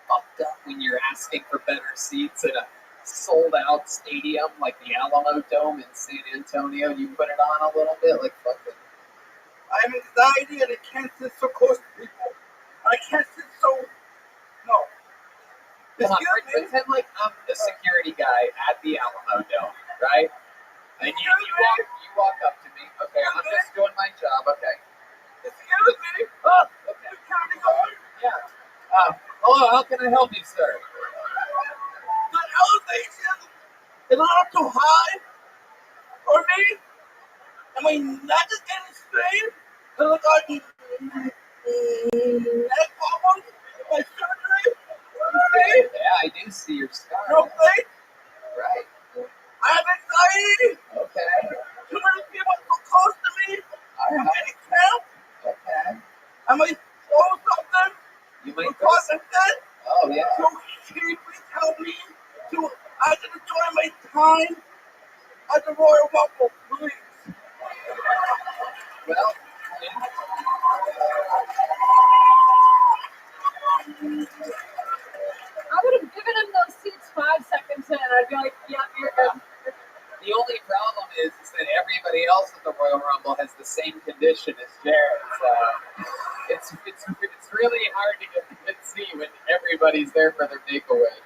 fucked up when you're asking for better seats at a sold-out stadium like the Alamo Dome in San Antonio? You put it on a little bit, like fuck it. I have anxiety and I can't sit so close to people. I can't sit so. No. Come on, pretend like I'm the security guy at the Alamo Dome, right? And you walk up to me. Okay, I'm just doing my job. Okay. Excuse me. Oh, okay. Security guard. Yeah. Hello. How can I help you, sir? The elevation is not too high for me. And my neck is getting strained. I look like neck problems. My surgery. See? Yeah, I do see your scar. No face. Right. I have anxiety. Okay. too many people so close to me. Any camp? Okay. I might throw something. You might because of that. Oh, yeah. So can you please help me to I can enjoy my time at the Royal Rumble, please? Well, I would have given him those seats 5 seconds in. I'd be like, yeah, you're good. the only problem is that everybody else at the Royal Rumble has the same condition as Jared. So it's really hard to get the see when everybody's there for their takeaway.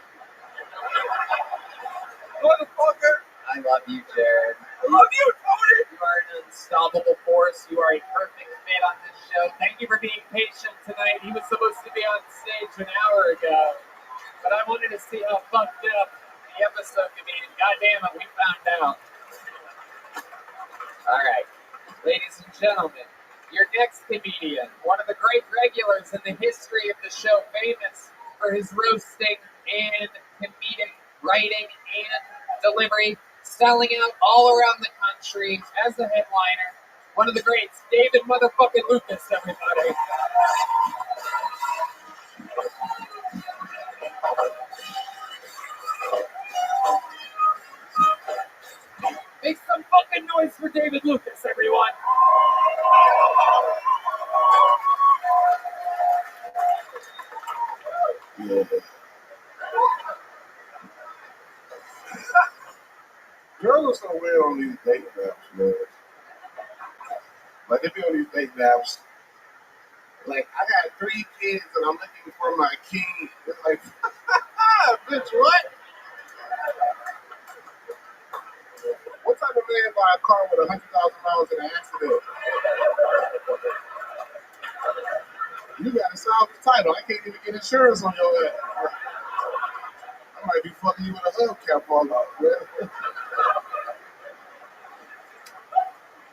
Motherfucker! I love you, Jared. I love you, Tony! You are an unstoppable force. You are a perfect fit on this show. Thank you for being patient tonight. He was supposed to be on stage an hour ago, but I wanted to see how fucked up the episode could be, and goddamn it, we found out. All right, ladies and gentlemen, your next comedian, one of the great regulars in the history of the show, famous for his roasting and comedic writing and delivery, selling out all around the country as the headliner. One of the greats, David motherfucking Lucas, everybody. Make some fucking noise for David Lucas, everyone. Yeah. Girls are so weird on these dating apps, man. Like, they be on these dating apps. Like, I got 3 kids and I'm looking for my king. It's like, bitch, what? What type of man buy a car with 100,000 miles in an accident? You gotta solve the title. I can't even get insurance on your ass. I might be fucking you with a hubcap on off, man.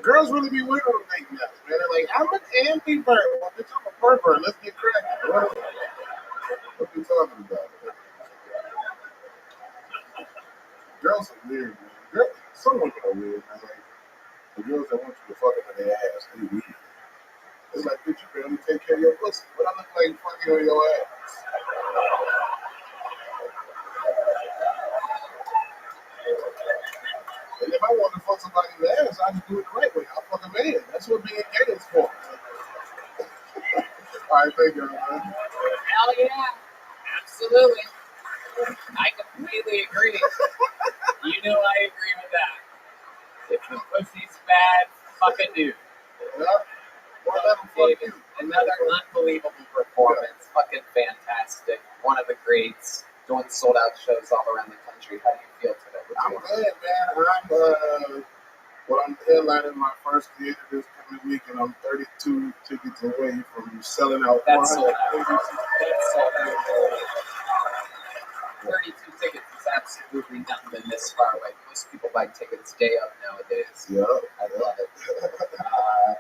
Girls really be weird on dating apps, man. They're like, I'm an ambivert. Well, bitch, I'm a pervert. Let's get cracking. What are you talking about? Girls are weird, man. Some women are weird, man. Like, the girls that want you to fuck them in their ass, they weird. It's like, bitch, you barely take care of your pussy. But I look like fucking on your ass. And if I want to fuck somebody in the ass, I just do it the right way. I'll fuck a man. That's what being gay is for. All right, thank you, man. Hell yeah. Absolutely. I completely agree. You know I agree with that. If the pussy's bad, fuck a dude. David, another unbelievable performance. Fucking fantastic. One of the greats. Doing sold out shows all around the country. How do you feel today? I'm glad, man. I'm headlining my first theater this coming week, and I'm 32 tickets away from selling out. That's sold out. That's sold out. 32 tickets is absolutely nothing this far away. Most people buy tickets day of nowadays. Yeah. I love it.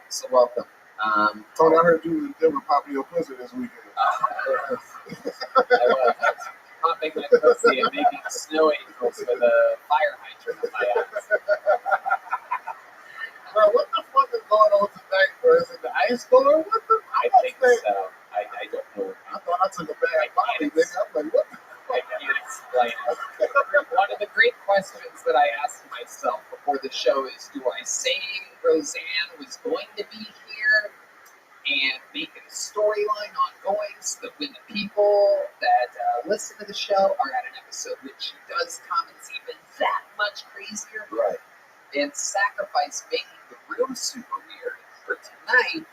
So welcome. Tony, I heard you was in Denver popping your pussy this weekend. I was popping my pussy and making snow angels with a fire hydrant on my ass. Bro, what the fuck is going on tonight, bro? Is it the ice storm? What the I think so. I don't know. I thought I took a bad body, nigga. I'm like, what the I can't explain it. One of the great questions that I asked myself before the show is, do I say Roseanne was going to be here and make a storyline ongoing so that when the people that listen to the show are at an episode which she does comments even that much crazier, right, and sacrifice making the room super weird for tonight,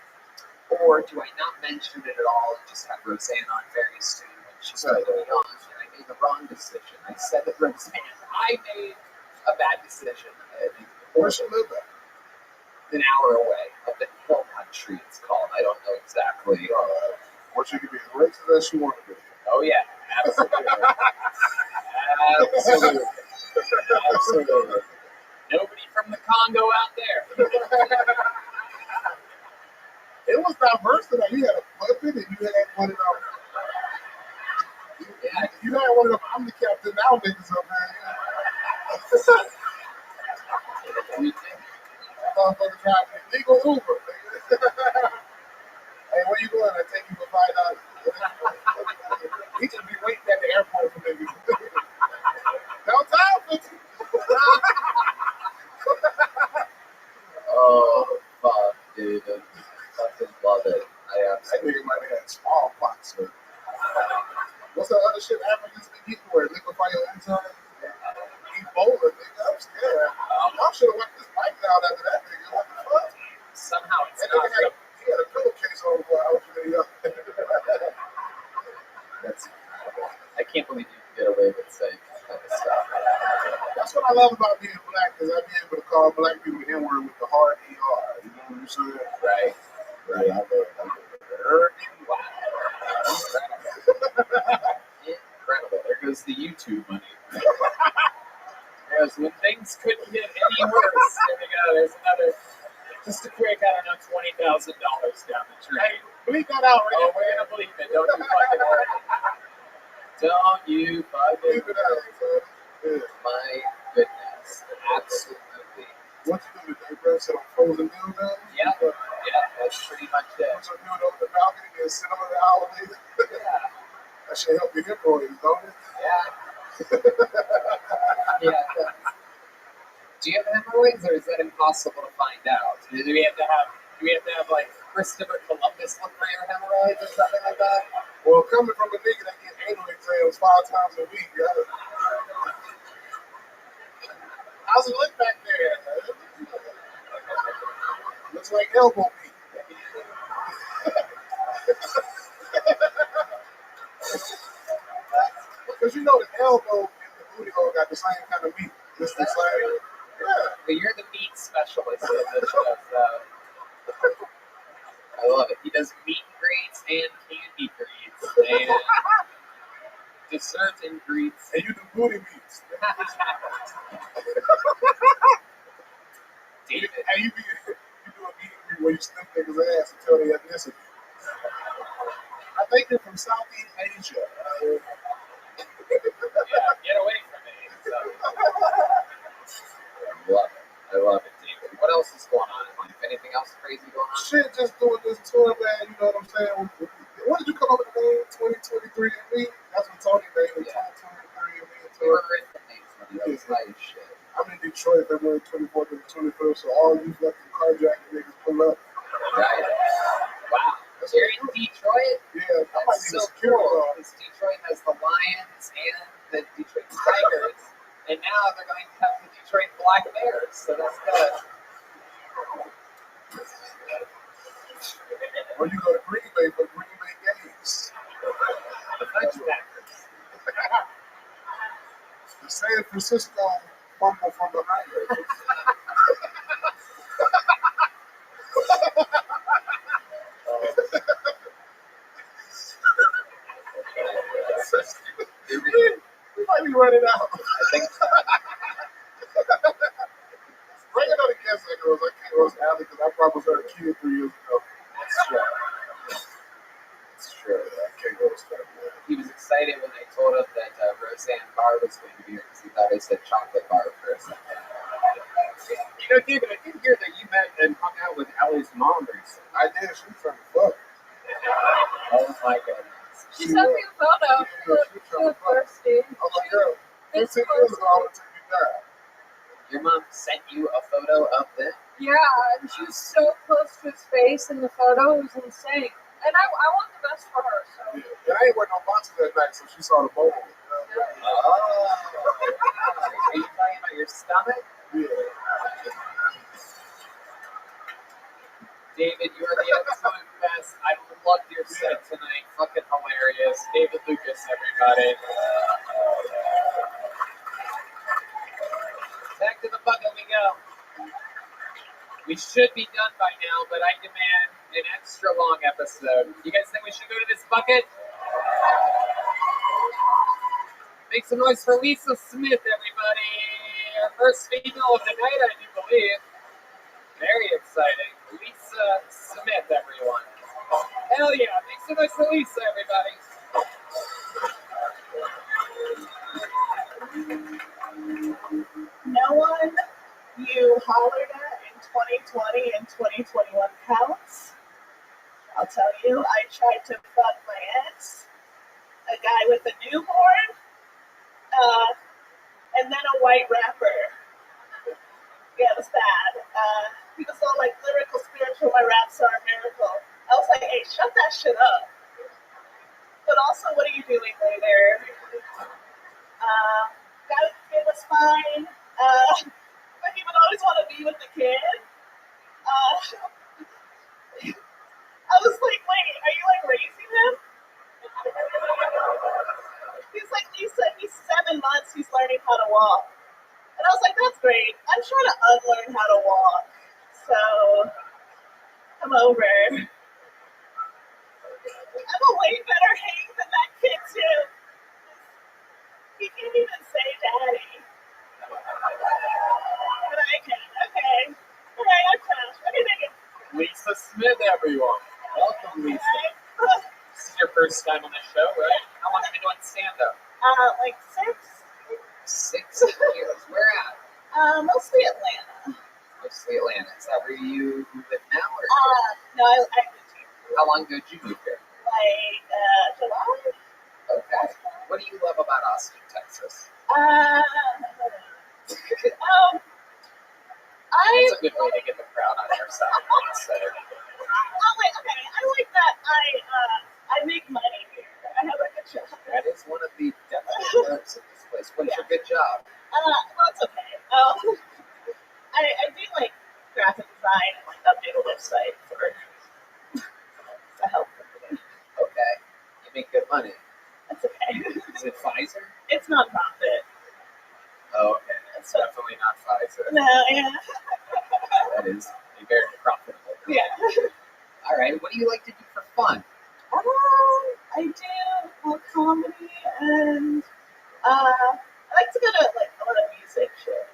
or do I not mention it at all and just have Roseanne on very soon when she's going to be on? And I made the wrong decision. I said that Roseanne, I made a bad decision. Where she live at? An hour away, up in Hill Country, it's called. I don't know exactly. Where she could be as racist as she wanted to be. Oh, yeah, absolutely. Absolutely. Absolutely. Nobody from the Congo out there. It was diverse tonight. You had a puppet and you had one of them. Yeah, you had one of them. I'm the captain now niggas up here. motherfucker driving illegal Uber. Hey, where you going? I take you for $5. He just be waiting at the airport for niggas. Downtown, 50. Oh, fuck, dude. I fucking love it. I That nigga might have had smallpox. Or what's that other shit Africa used to be getting where liquefy your enzymes? Ebola, nigga. I'm scared. I should have wiped this mic down after that nigga. What the fuck? somehow it's That not. nigga he had a pillowcase on while I was really young. That's I can't believe you can get away with saying this kind of stuff. That's what I love about being black, because I be able to call black people the N-word with the hard ER. You know what I'm saying? Right. Yeah, I love it. Wow. Incredible. There goes the YouTube money. Because when things couldn't get any worse, here we go. There's another, just a quick, I don't know, $20,000 down the drain. Bleep that out, right? Oh, we're going to bleep it. Don't you fucking worry. Don't you fucking Bleep it out, son. Yeah. My goodness. Absolutely. What you do today, bro? Sit on frozen dildo? Yeah. Yeah, that's pretty much it. Put your dildo on the balcony and sit on it an hour later? Yeah. That should help your hemorrhoids, don't it? Yeah. Yeah. Do you have hemorrhoids, or is that impossible to find out? Do we have to have like Christopher Columbus look for your hemorrhoids or something like that? Well, coming from a nigga that gets anal exams 5 times a week, how's it look back there? Looks like elbow meat. Because you know the elbow and the booty hole got the same kind of meat. It's the same. Yeah. But you're the meat specialist of the show, so I love it. He does meat and greets and candy greets and dessert and greets. And you do booty meats. David. And you do a meat and greet where you sniff niggas' ass and tell their ethnicity. I think they're from Southeast Asia. Yeah, get away from me. So. I love it, David. What else is going on in life? Anything else crazy going on? Shit, just doing this tour, man. You know what I'm saying? When did you come up with the name 2023 and me? That's what Tony named it. 2023 and me. You were in the names when that was nice shit. I'm in Detroit February 24th and 25th, so all you fucking carjacking niggas pull up. Right. Wow. You're in Detroit? Yeah, I might That's need a so security cool. guard. Because Detroit has the Lions and the Detroit Tigers, and now they're going to have the Detroit Black Bears, so that's good. Or you go to Green Bay for Green Bay games. The French Packers. The San Francisco fumble from behind. We might be running out. I think Bring another guest that goes. I can't roast Allie because I probably was her kid 3 years ago. that's true. It's true. I can't roast that, man. He was excited when I told him that Roseanne Barr was going to be here because he thought I said chocolate bar for a second. You know, David, I did hear that you met and hung out with Allie's mom recently. I did. She was trying to fuck. Oh my goodness. She sent me a photo for the first day. I'm like, girl, 15 It's years ago, I would take you down. Your mom sent you a photo of this? Yeah, and she was so close to his face in the photo, it was insane. And I want the best for her, so. Yeah. And I ain't wearing no boxes that night, so she saw the bowl. Oh. Are you talking about your stomach? Yeah. David, you are the absolute best. I loved your set tonight. Fucking hilarious. David Lucas, everybody. Back to the bucket we go. We should be done by now, but I demand an extra long episode. You guys think we should go to this bucket? Make some noise for Lisa Smith, everybody. Our first female of the night, I do believe. Very exciting. Lisa Smith, everyone. Hell yeah. Make some noise for Lisa, everybody. No one you hollered at in 2020 and 2021 counts. I'll tell you, I tried to fuck my ex, a guy with a newborn, and then a white rapper. Yeah, it was bad. He was all like lyrical, spiritual, my raps are a miracle. I was like, hey, shut that shit up. But also, what are you doing later? Guy with the kid was fine. But he would always want to be with the kid. I was like, wait, are you like raising him? He's like, Lisa, he's 7 months, he's learning how to walk. And I was like, that's great. I'm trying to unlearn how to walk. So, come over. I'm a way better hang than that kid, too. He can't even say daddy. But I can. Okay. Alright, I'm trash. Okay, thank you. Lisa Smith, everyone. Welcome, Lisa. This is your first time on the show, right? How long have you been doing stand-up? Like 6. 6 years. Where at? Mostly Atlanta. Mostly Atlanta. Is that where you live now? Or No, I moved here. how long ago did you move here? Like, July? Okay. What do you love about Austin, Texas? That's a good way to get the crowd on your side. So. Okay. I like that I make money here. I have a good job. That is one of the definite perks of this place. What's your good job? Well, it's okay. I do like graphic design and like update a website for a health company. Okay. You make good money. That's okay. Is it Pfizer? It's nonprofit. Oh, okay. It's definitely not Pfizer. No, yeah. That is very profitable. Yeah. All right. What do you like to do for fun? I do comedy and I like to go to like a lot of music shit.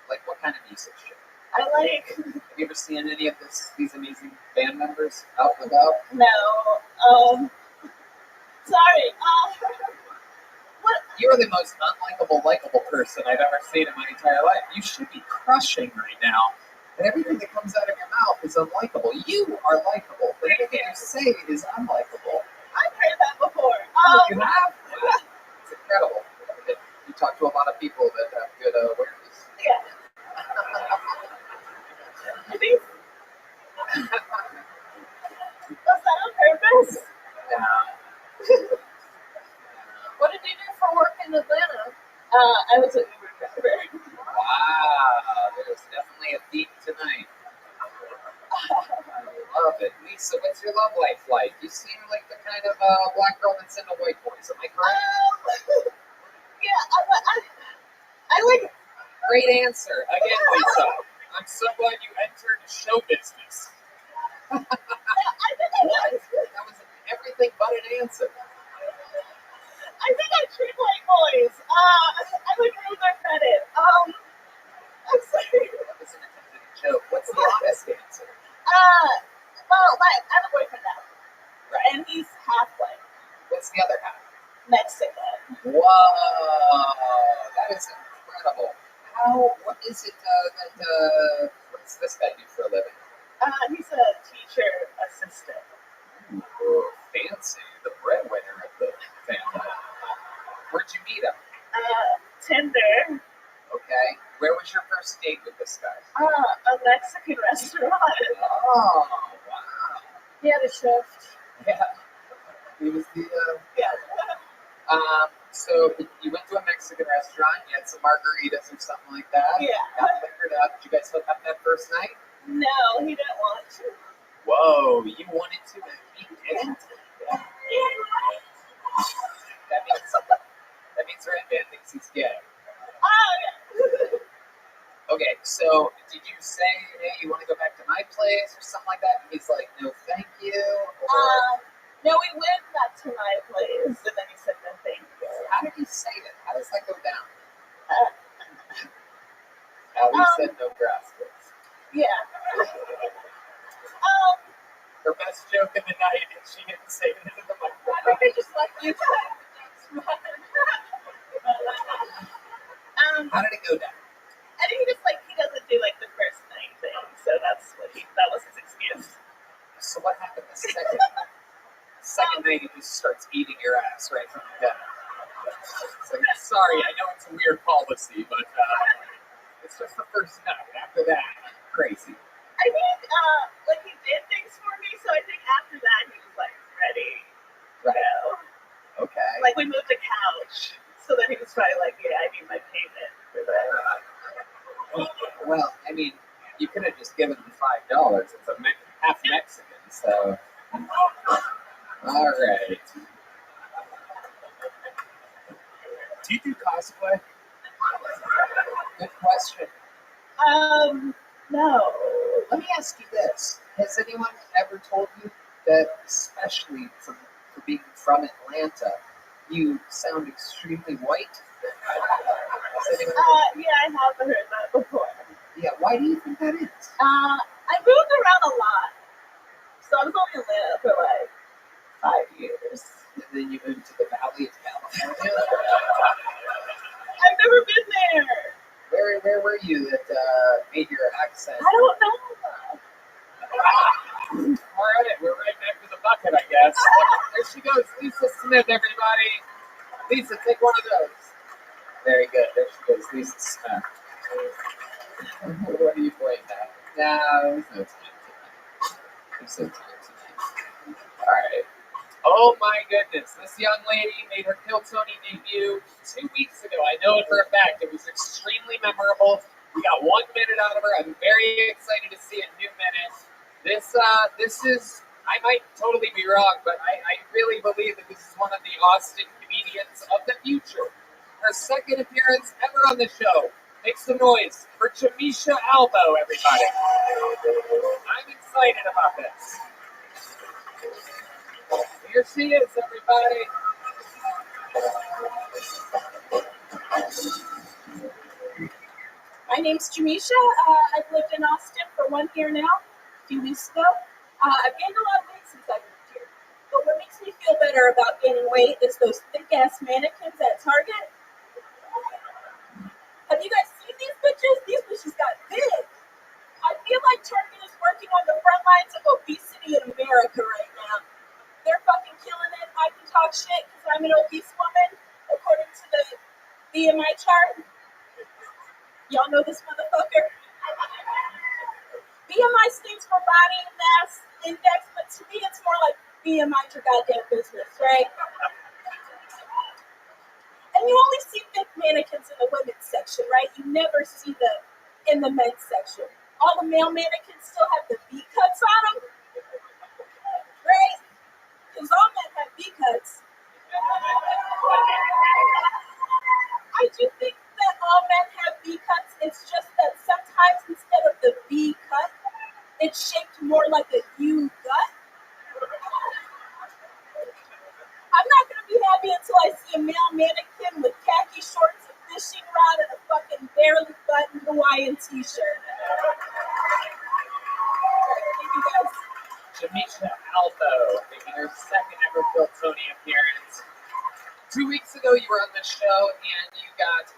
Like what kind of music shit? I like. Have you ever seen any of these amazing band members out and about? No. Sorry. What? You're the most unlikable, likable person I've ever seen in my entire life. You should be crushing right now. And everything that comes out of your mouth is unlikable. You are likable, but everything you say is unlikable. I've heard that before. You have? It's incredible. You talk to a lot of people that have good awareness. Yeah. I think. Was that on purpose? Yeah. What did you do for work in Atlanta? I was an Uber driver. Wow, there's definitely a theme tonight. I love it. Lisa, what's your love life like? You seem like the kind of black girl that's into white boys. Am I correct? Yeah, I like. Great answer. Again, Lisa. I'm so glad you entered show business. I think I What? That was everything but an answer. I think I treat white boys. I would give their credit. I'm sorry. That was an attempted joke. What's the honest answer? Well, I have a boyfriend now. Right. And he's half white. What's the other half? Mexican. Whoa, that is incredible. What is it what's this guy do for a living? He's a teacher assistant. Ooh, fancy. The breadwinner of the family. Where'd you meet him? Tinder. Okay. Where was your first date with this guy? A Mexican restaurant. Oh, wow. He had a shift. Yeah. He was the, Yeah. So you went to a Mexican restaurant, you had some margaritas or something like that. Yeah. Got liquored up. Did you guys hook up that first night? No, he didn't want to. Whoa, you wanted to and he didn't? That means Red Man thinks he's gay. Okay, so did you say, hey, you want to go back to my place or something like that? And he's like, no, thank you. Or, No, we went back to my place, and then he said no thank you. how did he say that? How does that go down? How he said no gracias. Yeah. Her best joke of the night, and she didn't say it into the microphone. I think they just like you. How did it go down? I think he just like he doesn't do like the first night things. So that was his excuse. So what happened the second night? He just starts eating your ass right from the get. So sorry, I know it's a weird policy, but it's just the first night. After that, crazy. I think like he did things for me, so I think after that he was like ready. Right. You know? Okay. Like we moved a couch, so then he was probably like, yeah, I need my payment for that. Well, I mean, you could have just given him $5. It's half Mexican, so. All right. Do you do cosplay? Good question. No. Let me ask you this: has anyone ever told you that, especially for being from Atlanta, you sound extremely white? Has anyone ever... Yeah, I have heard that before. Yeah, why do you think that is? I moved around a lot, so I was only in Atlanta for like 5 years. And then you moved to the Valley of California? I've never been there. Where were you that made your accent? I don't know. All right, we're right back to the bucket, I guess. There she goes, Lisa Smith, everybody. Lisa, take one of those. Very good. There she goes, Lisa Smith. What are you playing now? No, there's no time tonight. There's no time tonight. All right. Oh my goodness, this young lady made her Kill Tony debut 2 weeks ago. I know it for a fact. It was extremely memorable. We got 1 minute out of her. I'm very excited to see a new minute. This is, I might totally be wrong, but I really believe that this is one of the Austin comedians of the future. Her second appearance ever on the show. Make some noise for Jamisha Albo, everybody. I'm excited about this. Here she is, everybody. My name's Jamisha. I've lived in Austin for 1 year now, a few weeks ago. I've gained a lot of weight since I moved here. But what makes me feel better about gaining weight is those thick-ass mannequins at Target. Have you guys seen these bitches? These bitches got big. I feel like Target is working on the front lines of obesity in America right now. They're fucking killing it. I can talk shit because I'm an obese woman, according to the BMI chart. Y'all know this motherfucker? BMI stands for Body Mass Index, but to me it's more like BMI your goddamn business, right? And you only see thick mannequins in the women's section, right? You never see them in the men's section. All the male mannequins still have the V cuts on them, right? Because all men have V cuts. I do think that all men have V cuts. It's just that sometimes instead of the V cut, it's shaped more like a U gut. I'm not going to be happy until I see a male mannequin with khaki shorts, a fishing rod, and a fucking barely buttoned Hawaiian t-shirt. Thank you guys. Jamisha Albo making her second ever Kill Tony appearance. 2 weeks ago, you were on the show and you got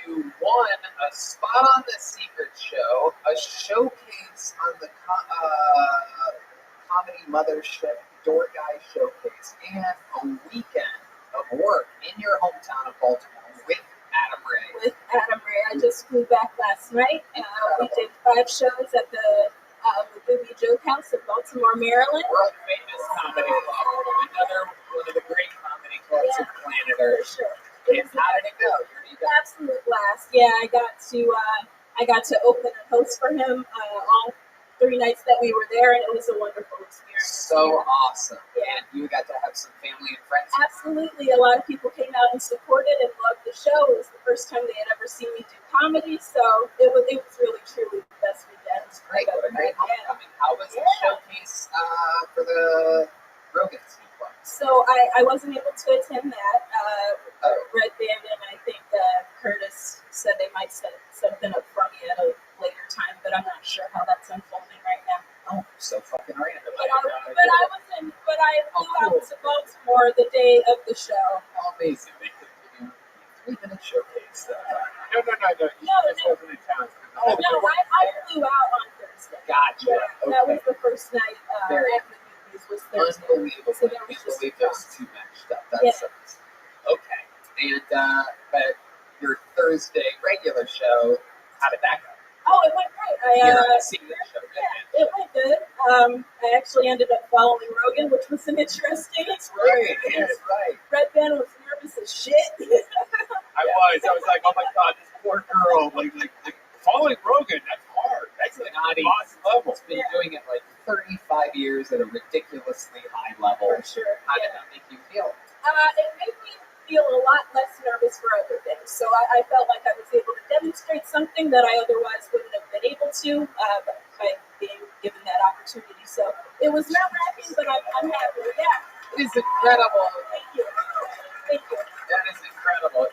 you won a spot on the Secret Show, a showcase on the Comedy Mothership Door Guy Showcase, and a weekend of work in your hometown of Baltimore with Adam Ray. With Adam Ray, I just flew back last night. We did 5 shows at the Rabbi Joke House in Baltimore, Maryland. World famous comedy club, another one of the great comedy clubs of planet Earth. For sure. And how did it go? Absolute blast. Yeah, I got to open and host for him all 3 nights that we were there, and it was a wonderful experience. So awesome. And you got to have some family and friends. Absolutely. A lot of people came out and supported and loved the show. It was the first time they had ever seen me do comedy, so it was really, truly the best weekend. It's great. What a great homecoming. How was the showcase for the Rogan's Club? So I wasn't able to attend that. Red Band and I think Curtis said they might set something up for me at a later time, but I'm not sure how that's unfolding right now. Oh, so fucking random. But I flew out to Baltimore the day of the show. Oh, amazing. They could give you a 3-minute showcase. No. You just wasn't in town. No, I flew out on Thursday. Gotcha. Yeah, that was the first night Very after the movies was Thursday. unbelievable. So I there was can't just believe those two matched up. That Yeah. sucks. Okay. And but your Thursday regular show, how did that go? Oh, it went great. Here on the secret show. Yeah, it went good. I actually ended up following Rogan, which was an interesting experience. That's right. Red Ben was nervous as shit. I was like, oh my god, this poor girl. Like following Rogan, that's hard. That's like boss level. He's been doing it like 35 years at a ridiculously high level. For sure. How did that make you feel? It made me feel a lot less nervous for other things. So I felt like I was able to demonstrate something that I otherwise wouldn't have been able to by being given that opportunity. So it was nerve-wracking, but I'm happy. Yeah. It is incredible. Thank you. Thank you. That is incredible.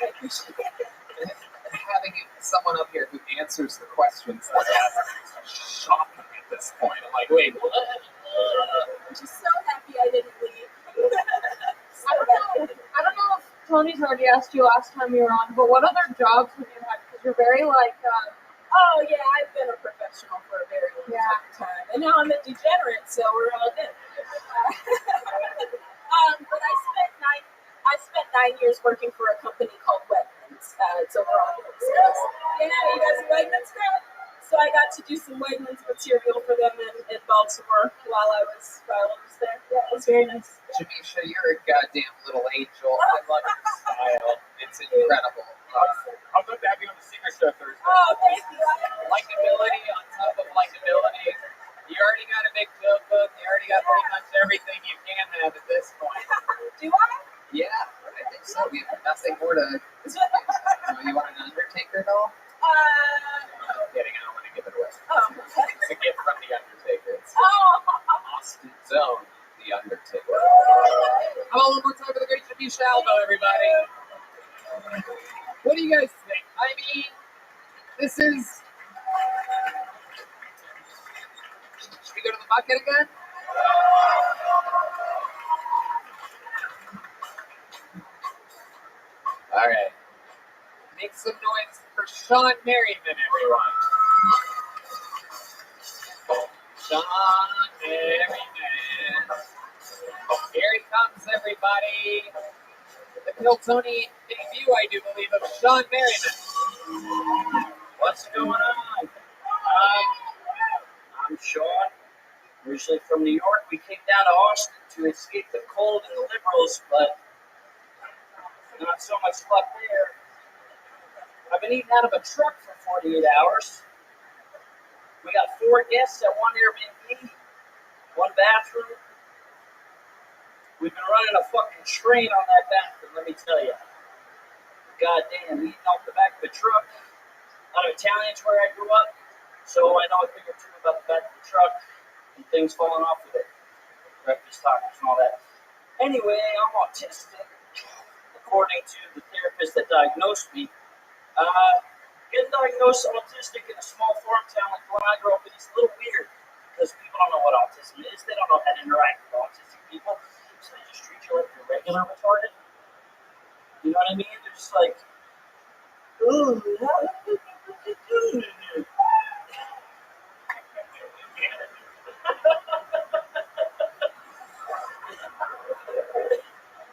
I appreciate it. And having someone up here who answers the questions that I ask is shocking at this point. I'm like, wait, what? I'm just so happy I didn't leave. I don't know if Tony's already asked you last time you were on, but what other jobs have you had? Because you're very like. Oh yeah, I've been a professional for a very long time, and now I'm a degenerate, so we're all good. But I spent 9 years working for a company called Wegmans. It's over on the East Coast. Yeah, you guys are Wegmans crowd. So I got to do some Wegmans material for them in Baltimore while I was there. Yeah, it was very nice. Jamisha, you're a goddamn little angel. I love your style. It's incredible. I'm going to have you on the secret show Thursday. Oh, thank you. Likability on top of likability. You already got a big joke book. You already got pretty much everything you can have at this point. Do I? Yeah, I think so. We have nothing more to. You want an Undertaker doll? I'm kidding. I don't want to give it away. Oh, okay. It's a gift from the Undertaker. It's Austin's own The Undertaker. How about one more time for the great Jamisha Albo, everybody? What do you guys think? I mean, this is. Should we go to the bucket again? All right. Make some noise for Sean Merriman, everyone. Sean Merriman. Here he comes, everybody. The Piltoni debut, I do believe, of Sean Merriman. What's going on? I'm Sean, originally from New York. We came down to Austin to escape the cold and the liberals, but not so much luck there. I've been eating out of a truck for 48 hours. We got 4 guests at one Airbnb, 1 bathroom. We've been running a fucking train on that bathroom, let me tell you. Goddamn, eating off the back of the truck. A lot of Italians where I grew up, so I know a thing or two about the back of the truck and things falling off of it. Breakfast tacos and all that. Anyway, I'm autistic, according to the therapist that diagnosed me. Getting diagnosed autistic in a small farm town like the one I grew up in is a little weird because people don't know what autism is. They don't know how to interact with autistic people, so they just treat you like you're regular retarded. You know what I mean? They're just like, ooh, it's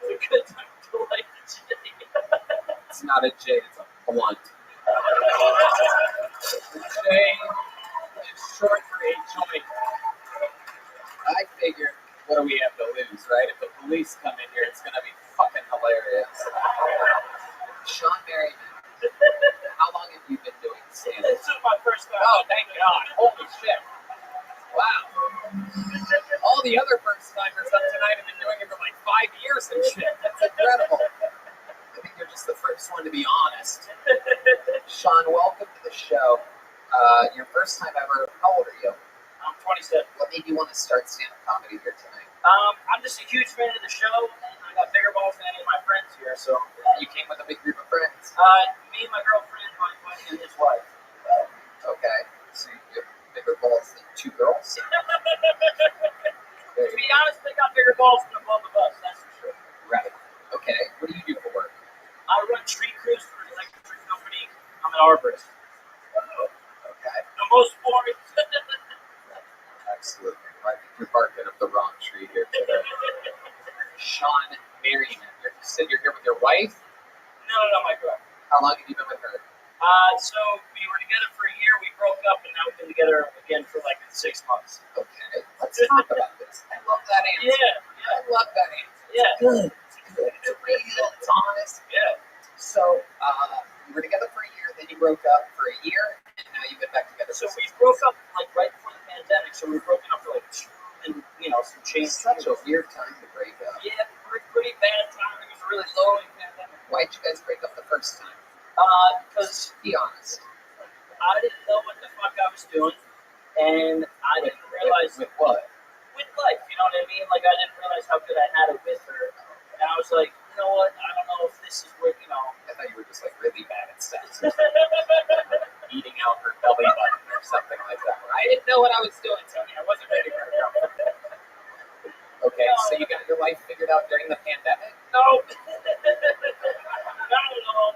a good time to light the J. It's not a J, it's a blunt. The J is short for a joint. I figured, what do we have to lose, right? If the police come in here, it's going to be fucking hilarious. Sean Merriman, how long have you been doing stand-up? This is my first time. Oh, thank God. Holy shit. Wow. All the other first-timers up tonight have been doing it for like 5 years and shit. That's incredible. I think you're just the first one to be honest. Sean, welcome to the show. Your first time ever. How old are you? I'm 27. What made you want to start stand-up comedy here tonight? I'm just a huge fan of the show, and I got bigger balls than any of my friends here, so. You came with a big group of friends? Me, my girlfriend, my buddy, and his wife. Okay. So you have bigger balls than 2 girls? To be honest, they got bigger balls than the both of us, that's for sure. Right. Okay. What do you do for work? I run tree crews for an electric company. I'm an arborist. Okay. The most boring. I think you're barking up the wrong tree here today. Sean Merriman. You said you're here with your wife? No, my girl. How long have you been with her? So we were together for a year. We broke up, and now we've been together again for like 6 months. Okay, let's talk about this. I love that answer. Yeah. I love that answer. Yeah. Good. It's good. It's real. It's honest. Yeah. So, you were together for a year, then you broke up for a year, and now you've been back together. So we broke up like right before the pandemic. So we were broken up for like 2 and some change. Such a weird time to break up. Yeah, pretty bad time. It was really low in the pandemic. Why'd you guys break up the first time? Because be honest. I didn't know what the fuck I was doing, and I didn't realize with what? With life, you know what I mean? Like I didn't realize how good I had it with her, and I was like, you know what? I don't know if this is what I thought you were just like really bad at sex, eating out her belly button or something like that. I didn't know what I was doing, Tony. I wasn't ready for it. Okay, so you got your life figured out during the pandemic? No,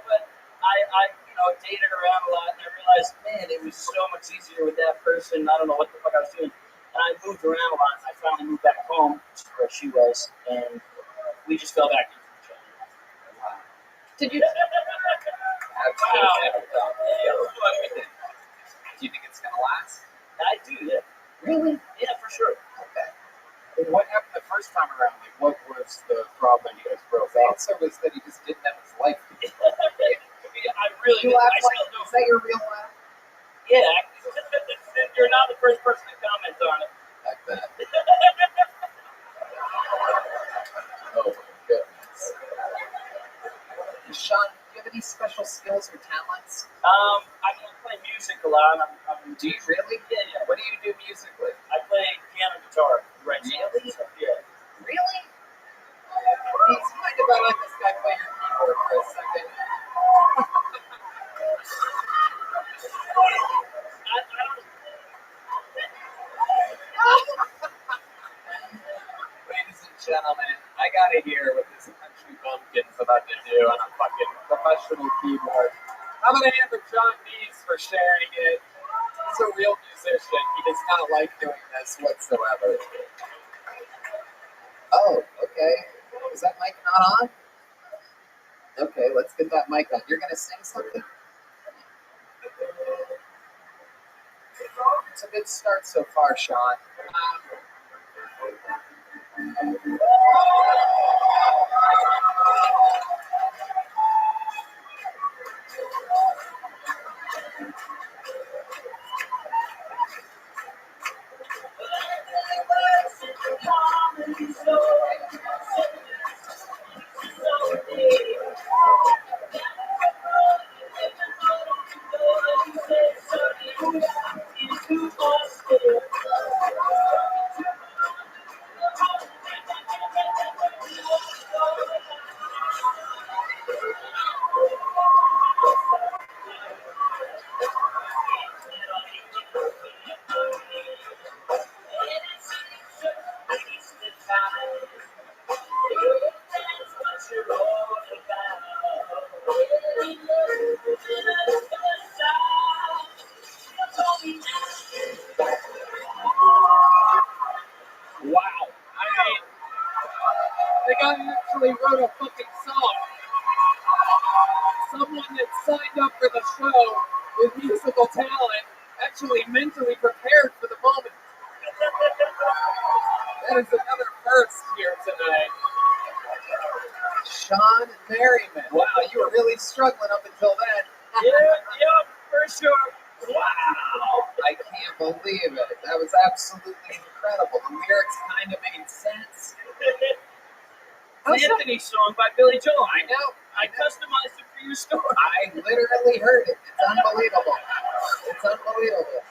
but I dated around a lot, and I realized, man, it was so much easier with that person. I don't know what the fuck I was doing. And I moved around a lot. I finally moved back home to where she was, and we just fell back into each other. Wow. Did you? Do you think it's gonna last? I do, yeah. Really? Yeah, for sure. Okay. What happened the first time around? Like, what was the problem that you guys broke The up? answer was that he just didn't have his life. I really You did. laugh I like, still do. is that your real laugh? Yeah, you're not the first person to comment on it. I bet. Oh my goodness. Sean, do you have any special skills or talents? I can play music a lot. Do you really? Yeah. What do you do musically? I play piano, guitar, right? Really? Yeah. Really? Do you mind if I let this guy play your keyboard for a second? Ladies and gentlemen, I gotta hear what this country bumpkin's about to do on a fucking professional keyboard. I'm gonna hand it to John Dees for sharing it. He's a real musician. He does not like doing this whatsoever. Oh, okay. Is that mic not on? Okay, let's get that mic on. You're gonna sing something? It's a good start so far, Sean. Wow. I mean, the guy actually wrote a fucking song. Someone that signed up for the show with musical talent actually mentally prepared for the moment. That is another first here tonight. Sean Merriman. Wow, you were really struggling up until then. Yeah, for sure. Wow. I can't believe it. That was absolutely incredible. The lyrics kind of made sense. It's Anthony's song by Billy Joel. I know. I customized it for your story. I literally heard it. It's unbelievable. It's unbelievable.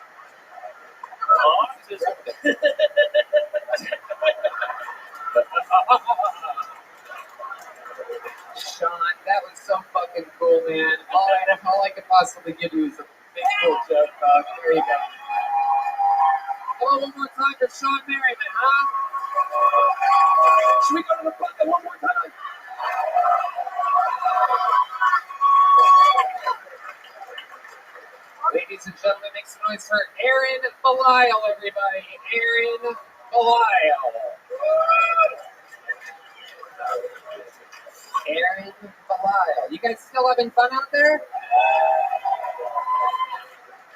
Sean, that was so fucking cool, man. All I could possibly give you is a big cool joke, dog. There you go. Hello, one more time for Sean Merriman, huh? Should we go to the bucket one more time? Ladies and gentlemen, make some noise for Aaron Belisle, everybody. Aaron Belial. Aaron Belial. You guys still having fun out there?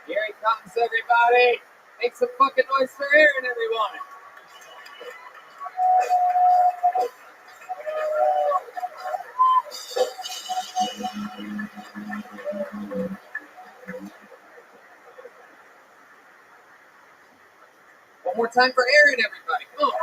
Here he comes, everybody. Make some fucking noise for Aaron, everyone. One more time for Aaron, everybody. Come on.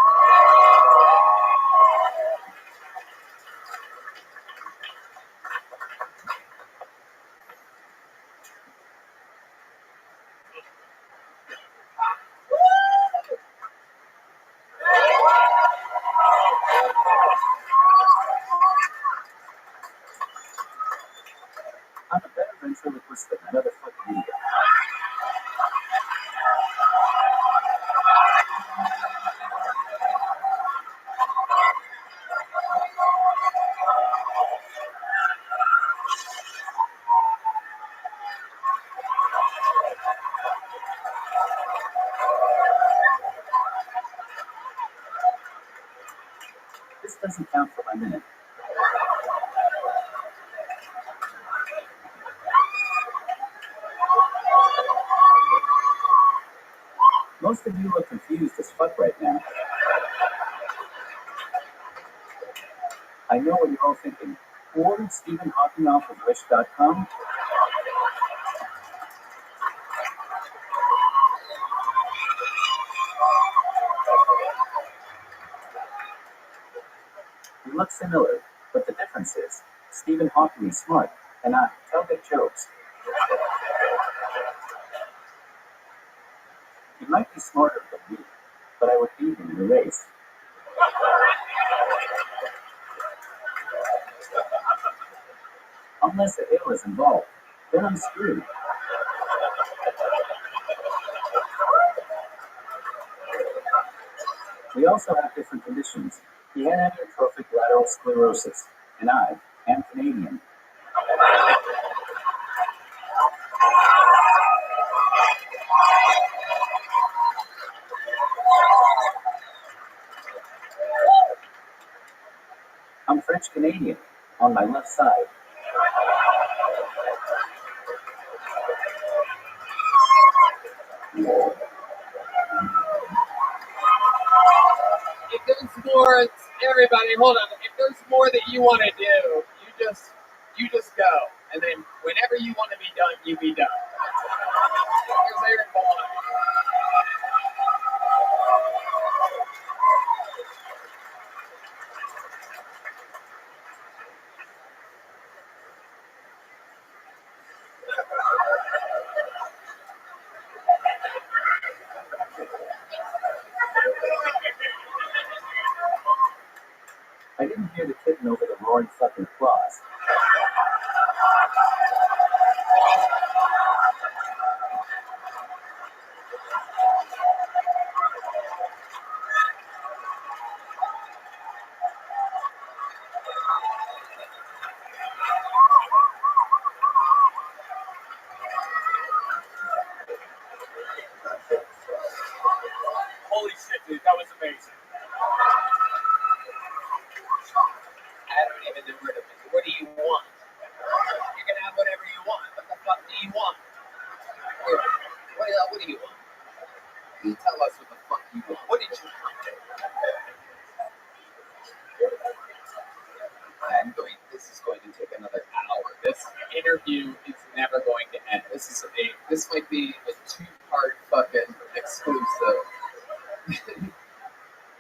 I'm a better ventriloquist than another fucking idiot. This doesn't count for my minute. Most of you are confused as fuck right now. I know what you're all thinking. Who ordered Stephen Hawking off of Wish.com? We look similar, but the difference is Stephen Hawking is smart, and I tell good jokes. He might be smarter than me, but I would beat him in a race. Unless a hill is involved, then I'm screwed. We also have different conditions. He had amyotrophic lateral sclerosis, and I am Canadian. I'm French Canadian on my left side. If there's more, everybody, hold on. If there's more that you want to do, you just go, and then whenever you want to be done, you be done. Here's Aaron Belial. I didn't hear the kitten over the roaring fucking claws. Holy shit, dude, that was amazing. I don't even know where to begin. What do you want? You can have whatever you want. What the fuck do you want? What do you want? You tell us what the fuck you want. What did you want? This is going to take another hour. This interview is never going to end. This might be a 2-part fucking exclusive.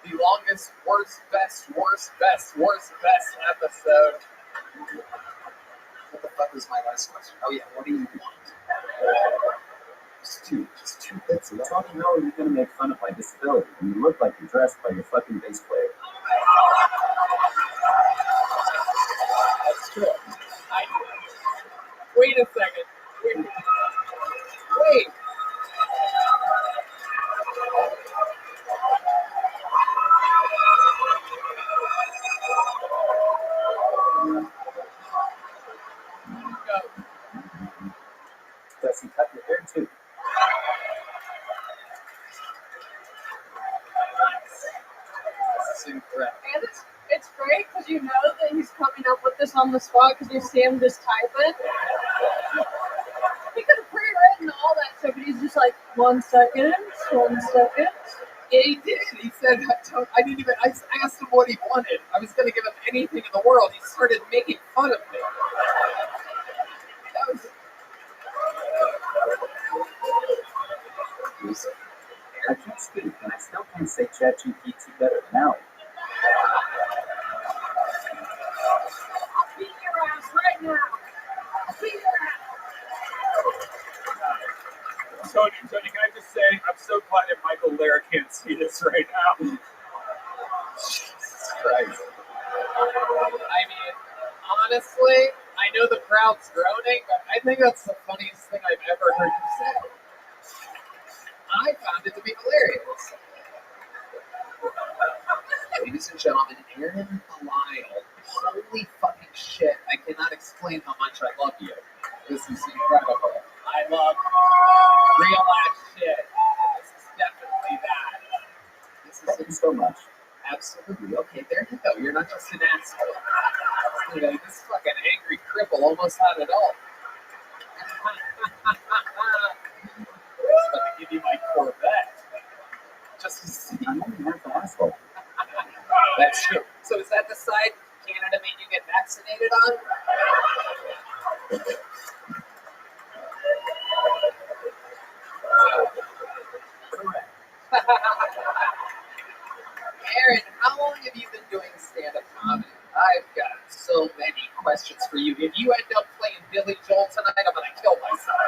The longest, worst, best episode. What the fuck was my last question? Oh yeah, what do you want? Just two bits. It's all you know you're gonna make fun of my disability, and you look like you're dressed by your fucking bass player. That's true. Wait a second. Wait. Does he cut your hair too? Yes. It's incredible. And it's great because you know that he's coming up with this on the spot because you see him just type it. He could have pre-written all that stuff, but he's just like, 1 second, 1 second. Yeah, he did. He said, I didn't even, I asked him what he wanted. I was going to give him anything in the world. He started making fun of me. That was... I can't speak, and I still can't say ChatGPT better than Allie. I'll beat your ass right now. I'll beat your ass. Tony, can I just say, I'm so glad that Michael Lara can't see this right now. Jesus Christ. I mean, honestly, I know the crowd's groaning, but I think that's the funniest thing I've ever heard you say. I found it to be hilarious. Ladies and gentlemen, Aaron Belial. Holy fucking shit. I cannot explain how much I love you. This is incredible. I love real ass shit. This is definitely that. Thank you so much. Absolutely. Okay, there you go. You're not just an asshole. You know, this fucking angry cripple almost had it all. I'm going to give you my Corvette. Just to see. I'm only half an asshole. That's true. So is that the side Canada made you get vaccinated on? Correct. Aaron, how long have you been doing stand-up comedy? I've got so many questions for you. If you end up playing Billy Joel tonight, I'm going to kill myself.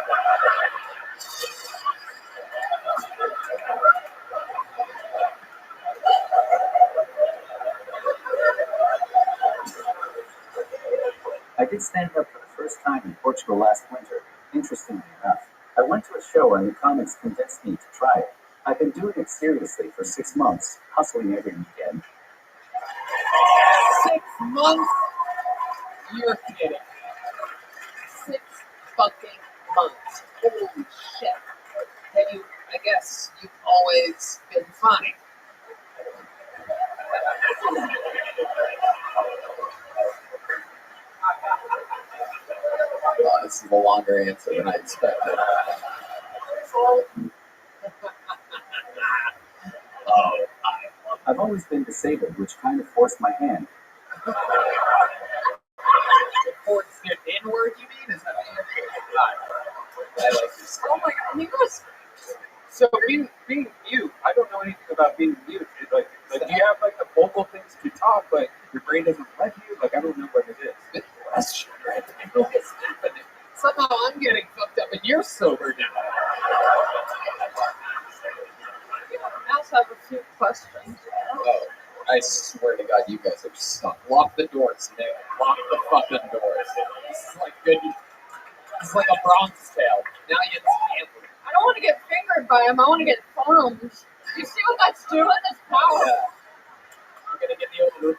I did stand up for the first time in Portugal last winter, interestingly enough. I went to a show and the comics convinced me to try it. I've been doing it seriously for 6 months, hustling every weekend. 6 months? You're kidding. 6 fucking months. Holy shit. Have you, I guess, you've always been funny. Well, this is a longer answer than I expected. I've always been disabled, which kind of forced my hand. Forced it inward, you mean? Is that what I like this. Oh my god, you guys. So being mute, I don't know anything about being mute. Like you have like the vocal things to talk, but your brain doesn't let you. Like I don't know what it is. Good question, right? I know what's happening. Somehow I'm getting fucked up and you're sober now. I also have a few questions. Oh, I swear to God, you guys are stuck. Lock the doors, Nick. Lock the fucking doors. This is like good. This is like a Bronx Tale. Now you can't. I don't want to get fingered by him. I want to get thumbed. You see what that's doing? It's power. Yeah. I'm gonna get the old.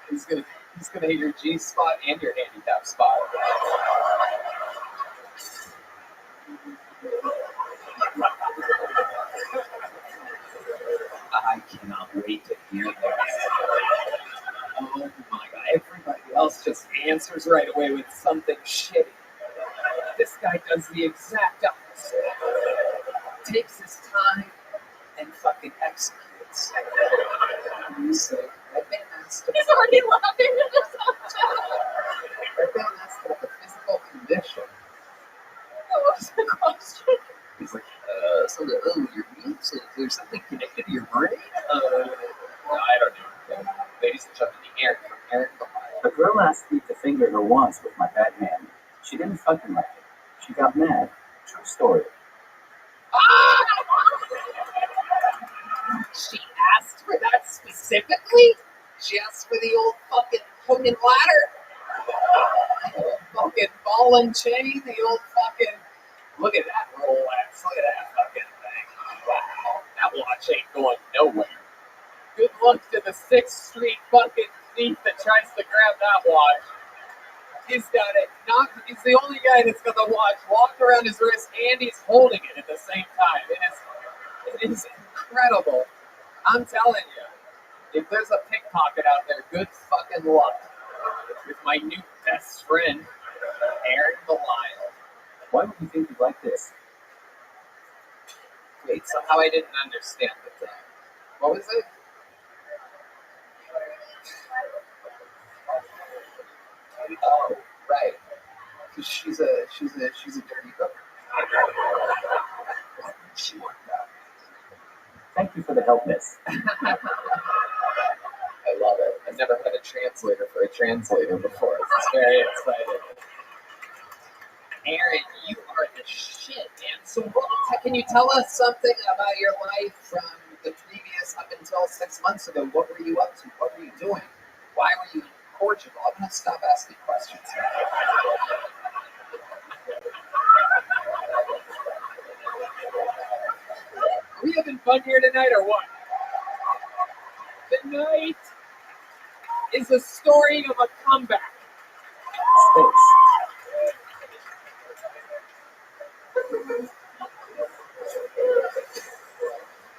He's gonna hit your G spot and your handicap spot. I cannot wait to hear this. Oh my God! Everybody else just answers right away with something shitty. This guy does the exact opposite. Takes his time and fucking executes. So, I've been asked about, He's already laughing at his own joke. I've been asked about the physical condition. What was the question? He's like, you're mute, so there's something connected to your brain? No, I don't know. Ladies and gentlemen, Aaron. A girl asked me to finger her once with my bad hand. She didn't fucking like it. She got mad. True story. She asked for that specifically? She asked for the old fucking Hogan ladder? The old fucking ball and chain? The old fucking... Look at that Rolex. Look at that fucking thing. Wow. That watch ain't going nowhere. Good luck to the 6th Street fucking thief that tries to grab that watch. He's got it. He's the only guy that's got the watch locked around his wrist, and he's holding it at the same time. It is incredible. I'm telling you, if there's a pickpocket out there, good fucking luck with my new best friend, Aaron the Lyle. Why would you think you'd like this? Wait, somehow I didn't understand the thing. What was it? Oh, right. She's a dirty cook. She worked out. Thank you for the help, miss. I love it. I've never had a translator for a translator before. It's very exciting. Aaron, you are the shit, man. So can you tell us something about your life from the previous up until 6 months ago? What were you up to? What were you doing? Why were you in Portugal? I'm going to stop asking questions. Are we having fun here tonight or what? Tonight is the story of a comeback. Space.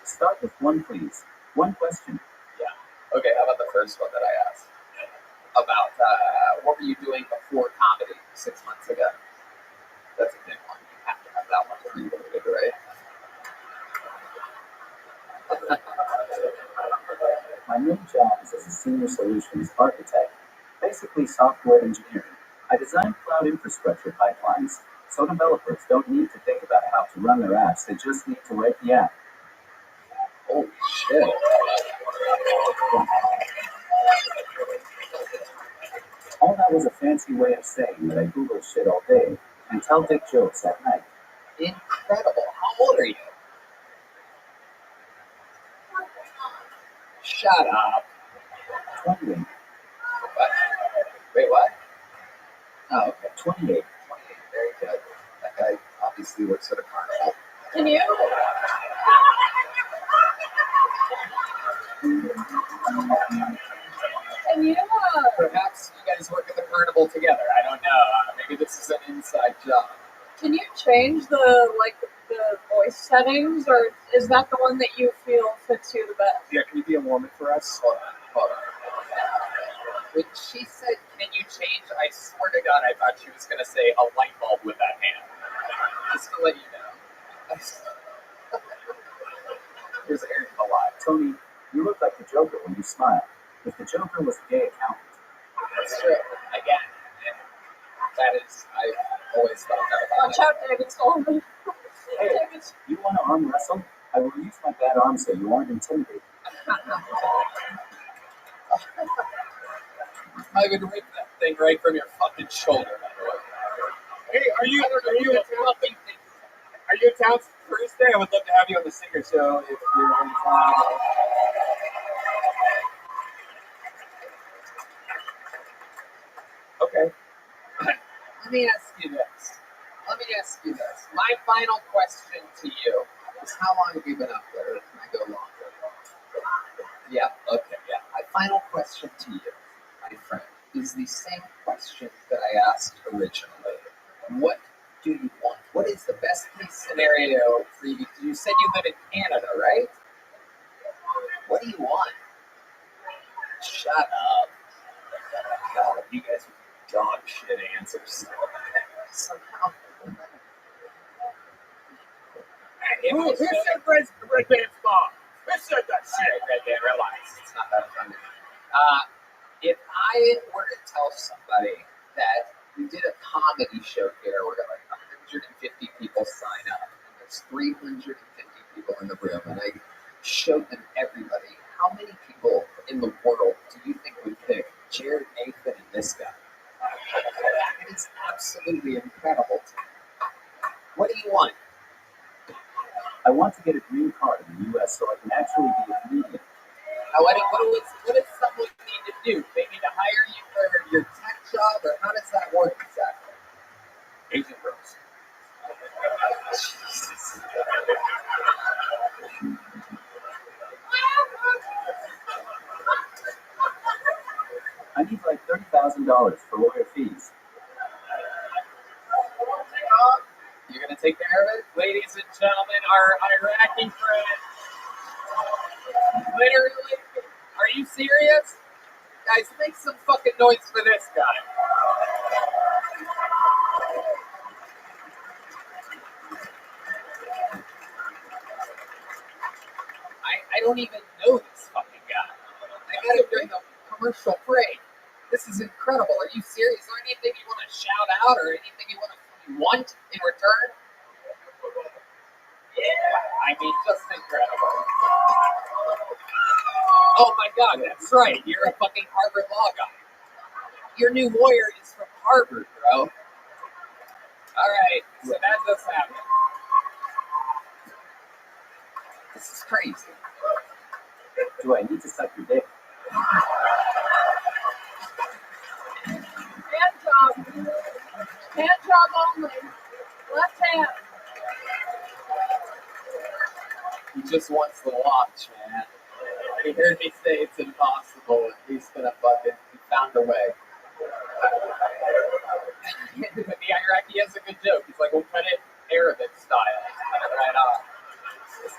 Start with one, please. One question. Yeah. Okay, how about the first one that I asked? About what were you doing before comedy 6 months ago? That's a good one. You have to have that one preloaded, right? My main job is as a senior solutions architect, basically software engineering. I design cloud infrastructure pipelines, so developers don't need to think about how to run their apps, they just need to write the app. Holy shit. All that was a fancy way of saying that I Google shit all day and tell dick jokes at night. Incredible. How old are you? Shut up. 28. What? Wait, what? Oh, okay. 28. 28. Very good. That guy obviously works at a carnival. Can you? Can you? Perhaps you guys work at the carnival together. I don't know. Maybe this is an inside job. Can you change the voice settings, or is that the one that you feel fits you the best? Yeah, can you be a woman for us? Hold on. When she said, "Can you change?" I swear to God, I thought she was going to say a light bulb with that hand. Just to let you know. Here's Aaron a lot. Tony, you look like the Joker when you smile. If the Joker was a gay accountant. That's true. Again, and that is, I've always thought that about Watch out, David Solomon. Hey, you want to arm wrestle? I will use my bad arm so you aren't intimidated. I would rip that thing right from your fucking shoulder, by the way. Hey, are you in town Thursday? I would love to have you on the Singer Show if you're in town. Okay. Let me ask you this. My final question to you is, how long have you been up there? Can I go longer? Yeah, okay, yeah. My final question to you, my friend, is the same question that I asked originally. What do you want? What is the best case scenario for you? You said you live in Canada, right? What do you want? Shut up. God, you guys are dog shit answers. Somehow. Hey, who said Red Band's mom? Who said that shit? Red Band, relax. It's not that funny. If I were to tell somebody that we did a comedy show here where like 150 people sign up, and there's 350 people in the room, and I showed them everybody, how many people in the world do you think would pick Jared, Nathan, and this guy? It is absolutely incredible to me. What do you want? I want to get a green card in the U.S. so I can actually be a comedian. Now, what does someone need to do? They need to hire you for your tech job, or how does that work exactly? Agent Rose. Jesus. I need like $30,000 for lawyer fees. You're gonna take care of it? Ladies and gentlemen, our Iraqi friend. Literally? Are you serious? Guys, make some fucking noise for this guy. I don't even know this fucking guy. I met him during the commercial break. This is incredible. Are you serious? Is there anything you want to shout out or anything you want in return? Yeah, I mean, just incredible. Oh my God, that's right. You're a fucking Harvard law guy. Your new lawyer is from Harvard, bro. All right, so that just happened. This is crazy. Do I need to suck your dick? Hand job. Hand job only. Left hand. He just wants to watch, man. He heard me say it's impossible, and he's gonna fucking found a way. The Iraqi has a good joke. He's like, we'll cut it Arabic style. Cut it right off. This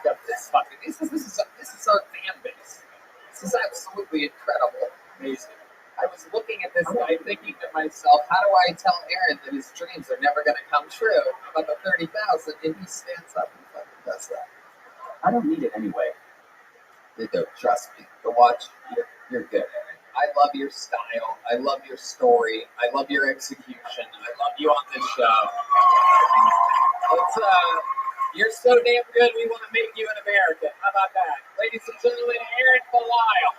is our fan base. This is absolutely incredible. Amazing. I was looking at this guy thinking to myself, how do I tell Aaron that his dreams are never going to come true about the 30,000? And he stands up and fucking does that. I don't need it anyway. You don't trust me. Go watch. You're good, Aaron. I love your style. I love your story. I love your execution. I love you on this show. You're so damn good, we want to make you an American. How about that? Ladies and gentlemen, Aaron Belisle.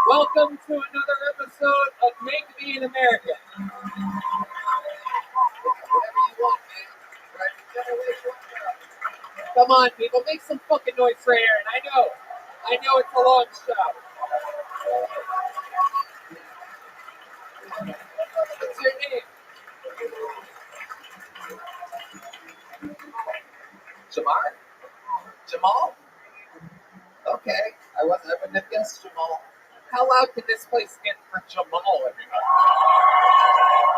Welcome to another episode of Make Me an American. Whatever you want, man. Right? Whichever way you want to go. Come on, people, make some fucking noise for Aaron. I know it's a long show. What's your name? Jamar? Jamal? Okay, I wouldn't have guessed Jamal. How loud can this place get for Jamal, everybody?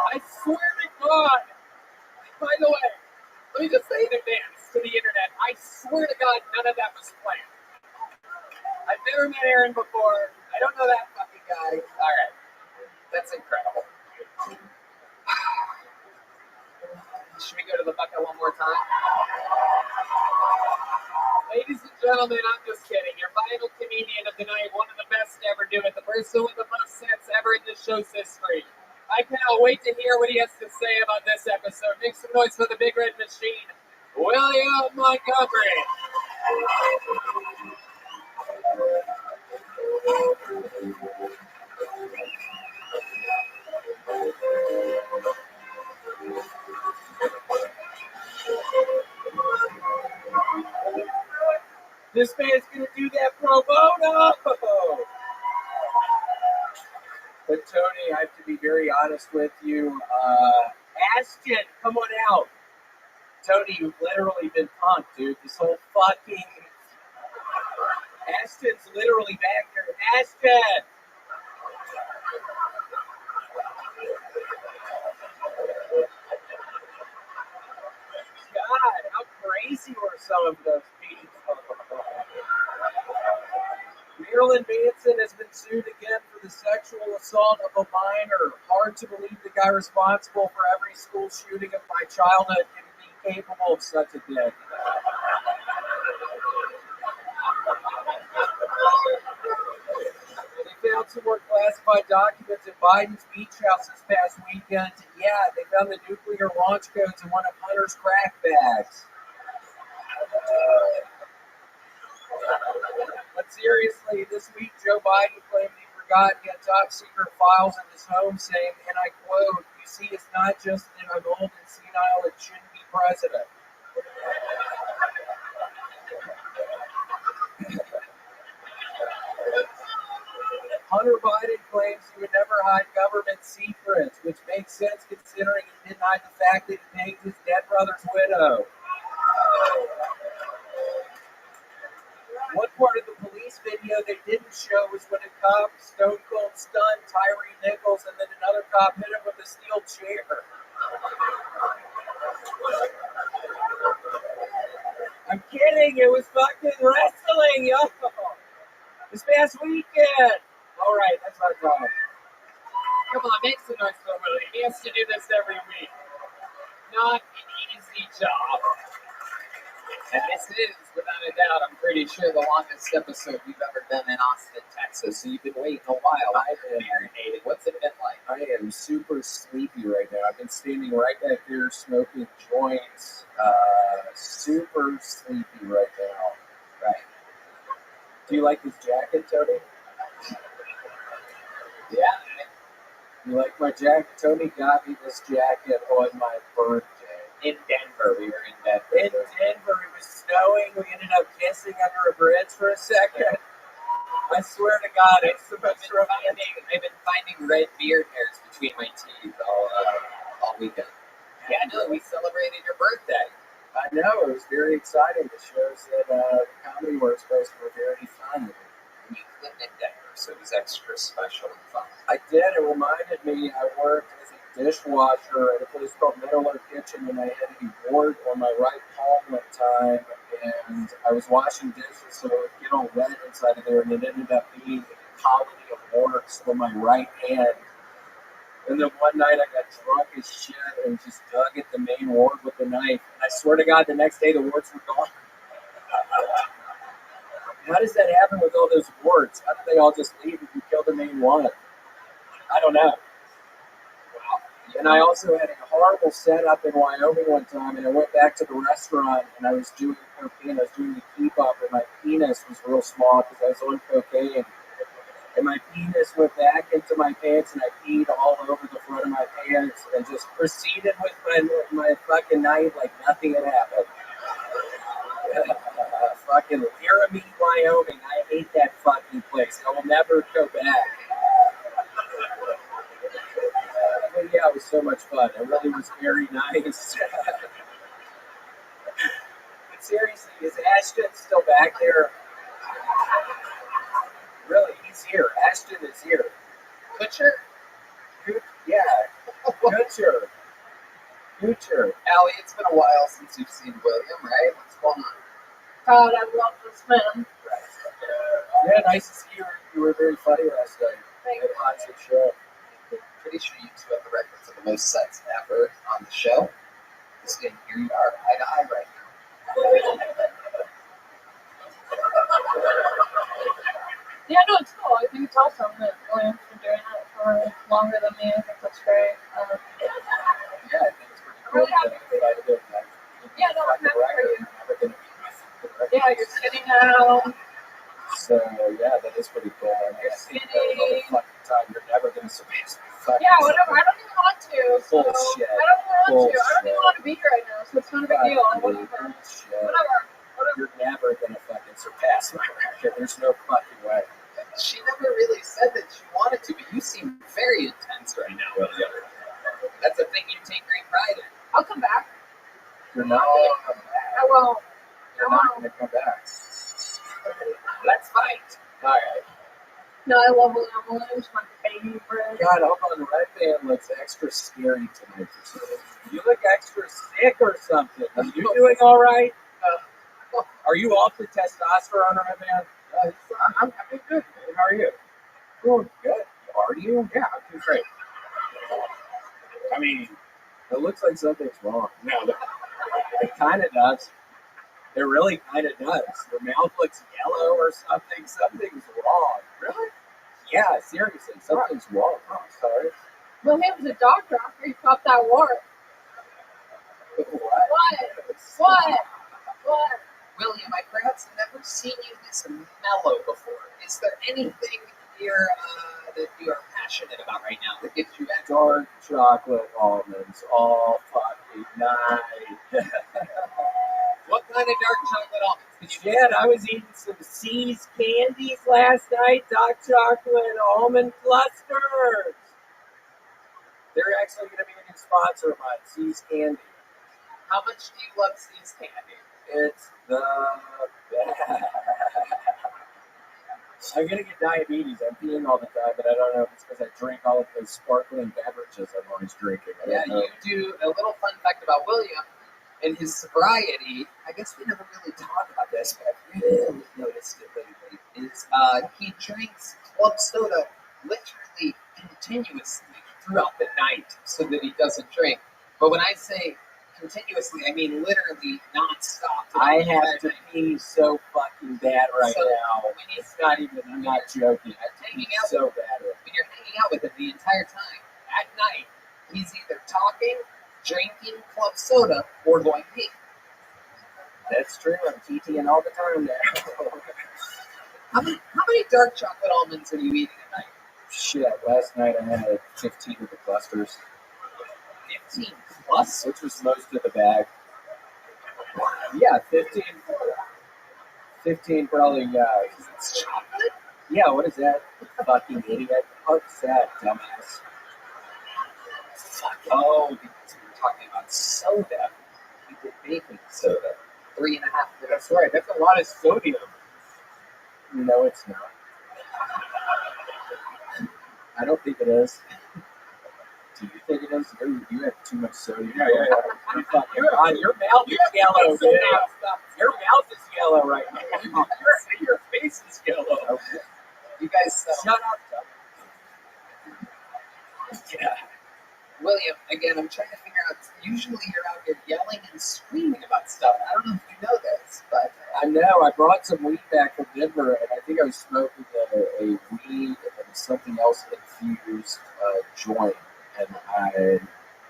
I swear to God. By the way, let me just say in advance to the internet, I swear to God, none of that was planned. I've never met Aaron before. I don't know that fucking guy. All right, that's incredible. Should we go to the bucket one more time? Ladies and gentlemen, I'm just kidding. Your final comedian of the night, one of the best to ever do it, the person with the most sets ever in this show's history. I cannot wait to hear what he has to say about this episode. Make some noise for the Big Red Machine, William Montgomery. This man's gonna do that pro bono. But Tony, I have to be very honest with you. Ashton, come on out. Tony, you've literally been punked, dude. This whole fucking Ashton's literally back here. Ashton. God, how crazy were some of those meetings? Marilyn Manson has been sued again for the sexual assault of a minor. Hard to believe the guy responsible for every school shooting of my childhood can be capable of such a thing. They found some more classified documents at Biden's beach house this past weekend. Yeah, they found the nuclear launch codes in one of Hunter's crack bags. But seriously, this week Joe Biden claimed he forgot he had top secret files in his home, saying, and I quote, "You see, it's not just an old and senile, it shouldn't be president." Hunter Biden claims he would never hide government secrets, which makes sense considering he didn't hide the fact that he banged his dead brother's widow. One part of the police video they didn't show was when a cop stone cold stunned Tyree Nichols and then another cop hit him with a steel chair. wrestling. It was fucking wrestling, yo. This past weekend. All right, that's our time. Come on, make some noise for Willie. He has to do this every week. Not an easy job. And this is, without a doubt, I'm pretty sure the longest episode we've ever done in Austin, Texas. So you've been waiting a while. I've been marinating. What's it been like? I am super sleepy right now. I've been standing right back here smoking joints. Super sleepy right now. Right. Do you like this jacket, Tony? Yeah. You like my jacket? Tony got me this jacket on my birthday. In Denver. We were in Denver. In Denver, it was snowing. We ended up kissing under a bridge for a second. I swear to God, it's the best romantic. I've been finding red beard hairs between my teeth all weekend. Yeah, no, we celebrated your birthday. I know, it was very exciting. It shows that comedy works best were very fun. You lived in Denver, so it was extra special and fun. I did. It reminded me I worked as a dishwasher at a place called Middler Kitchen, and I had a wart on my right palm one time, and I was washing dishes, so it would get all wet inside of there, and it ended up being a colony of warts on my right hand. And then one night I got drunk as shit and just dug at the main wart with a knife. And I swear to God, the next day the warts were gone. How does that happen with all those warts? How do they all just leave if you kill the main one? I don't know. Wow. And I also had a horrible setup in Wyoming one time, and I went back to the restaurant, and I was doing cocaine. I was doing the keep up, and my penis was real small because I was on cocaine. And my penis went back into my pants, and I peed all over the front of my pants, and just proceeded with my fucking knife like nothing had happened. Fucking Laramie, Wyoming. I hate that fucking place. I will never go back. But yeah, it was so much fun. It really was very nice. But seriously, is Ashton still back there? Really, he's here. Ashton is here. Kutcher? Yeah. Kutcher. Allie, it's been a while since you've seen William, right? What's going on? God, I love this man. Yeah, nice to see you. You were very funny last night. Thank you. Lots of show. Pretty sure you two have the records of the most sets ever on the show. Just here you are, eye to eye right now. Yeah, no, it's cool. I think it's awesome that William's been doing it for longer than me. I think that's great. Yeah, I think it's pretty cool. Really happy for you. Yeah, no, I'm happy for you. Yeah, you're sitting down. So, yeah, that is pretty cool. And I think another fucking time you're never going to surpass me. Yeah, whatever. I don't even want to. So Bullshit. I don't even want to. I don't even want to be here right now, so it's not a big deal. Whatever. You're never going to fucking surpass my record. There's no fucking way. She never really said that she wanted to, but you seem very intense right now, William. That's a thing you take great pride in. I'll come back. You're not going to come back. I won't. You're not going to come back. Let's fight. All right. No, I love William. William's my favorite. God, hold on. The red band looks extra scary tonight. You look extra sick or something. Are you doing all right? Are you off the testosterone, Red Band? I'm doing good. How are you? Doing good. Are you? Yeah, I'm doing great. I mean, it looks like something's wrong. No, it kind of does. It really kind of does. Your mouth looks yellow or something. Something's wrong. Really? Yeah, seriously. Something's wrong. Oh, I'm sorry. William's a doctor after he popped that wart. What? William, I perhaps never seen you this mellow before. Is there anything here that you are passionate about right now that gives you that? Dark chocolate almonds all fucking night. What kind of dark chocolate almonds? Shit, I was eating some C's candies last night. Dark chocolate almond clusters. They're actually going to be a new sponsor of mine, C's Candy. How much do you love C's candy? It's the best. I'm going to get diabetes. I'm peeing all the time, but I don't know if it's because I drink all of those sparkling beverages I'm always drinking. Yeah, you do. A little fun fact about William in his sobriety, I guess we never really talked about this, but I've really noticed it lately, is he drinks club soda literally continuously throughout the night so that he doesn't drink. But when I say continuously, I mean literally non-stop. I have to pee so fucking bad right So, now. when he's It's not even, I'm not joking. hanging out So bad. when you're hanging out with him the entire time, at night, he's either talking, drinking club soda, or going pee. That's true. I'm TTing all the time now. How many dark chocolate almonds are you eating at night? Shit, last night I had 15 of the clusters. 15 plus? Which was most of the bag. Yeah, 15. 15 probably, It's chocolate? yeah, what is that? Fucking idiot. What's that, dumbass? Oh, because we were talking about soda. We did baking soda. 3.5 grams. That's right, that's a lot of sodium. No, it's not. I don't think it is. Do you think it is? You have too much sodium. Yeah. Your mouth is yellow, dude. Your mouth is yellow right now. Your face is yellow. Okay. You guys, Shut up, yeah. William, again, I'm trying to figure out. Usually you're out here yelling and screaming about stuff. I don't know if you know this, but I know. I brought some weed back from Denver, and I think I was smoking a weed and something else infused joint, and I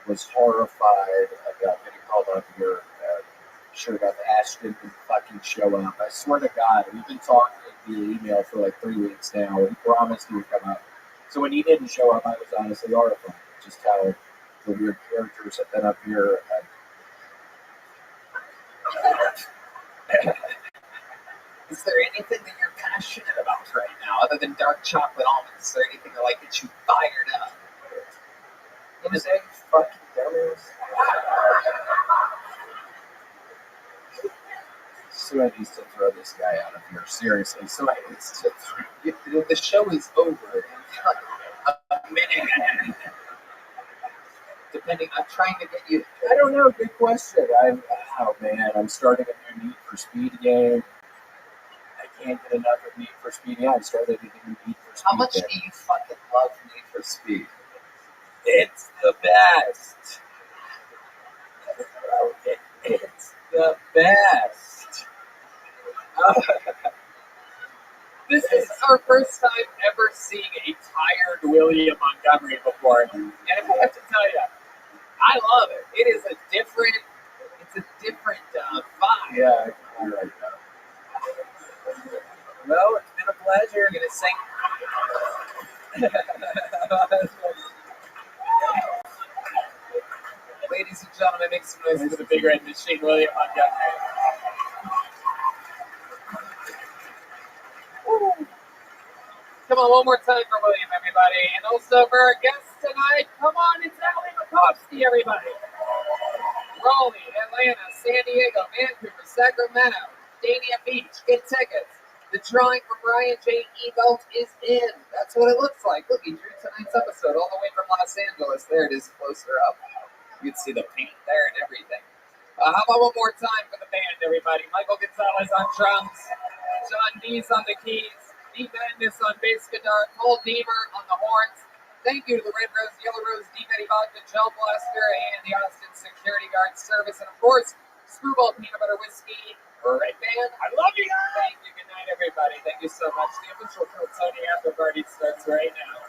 was horrified about getting called up here. Sure enough, Ash didn't fucking show up. I swear to God, we've been talking via email for like 3 weeks now, and he promised he would come up. So when he didn't show up, I was honestly horrified. Just how the weird characters have been up here. is there anything that you're passionate about right now other than dark chocolate almonds? Is there anything that like gets you fired up? What is that, fucking dumbass? So I need to throw this guy out of here. Seriously. So I need to throw. The show is over in a minute. Depending, I'm trying to get you. I don't know. Good question. I'm starting a new Need for Speed game. I can't get enough of Need for Speed. Yeah, I started a new Need for Speed. How much do you fucking love Need for Speed? It's the best. It's the best. This is our first time ever seeing a tired William Montgomery before, and I have to tell you, I love it. It is a different vibe. Yeah, you're right now. Well, it's been a pleasure. You're gonna sing. Ladies and gentlemen, make some noise for the Big Red Machine, William Montgomery. Come on, one more time for William, everybody. And also for our guests tonight, come on, it's Ali Makovsky, everybody. Raleigh, Atlanta, San Diego, Vancouver, Sacramento, Dania Beach, get tickets. The drawing for Brian J. Ebelt is in. That's what it looks like. Look, he drew tonight's episode all the way from Los Angeles. There it is, closer up. You can see the paint there and everything. How about one more time for the band, everybody? Michael Gonzalez on drums, John Dees on the keys, Dee Madness on bass guitar, Cole Deaver on the horns. Thank you to the Red Rose, Yellow Rose, Deep Eddie Vodka, Gel Blaster, and the Austin Security Guard Service. And of course, Screwball Peanut Butter Whiskey, Red Band. I love you guys. Thank you. Good night, everybody. Thank you so much. The official Kill Tony after party starts right now.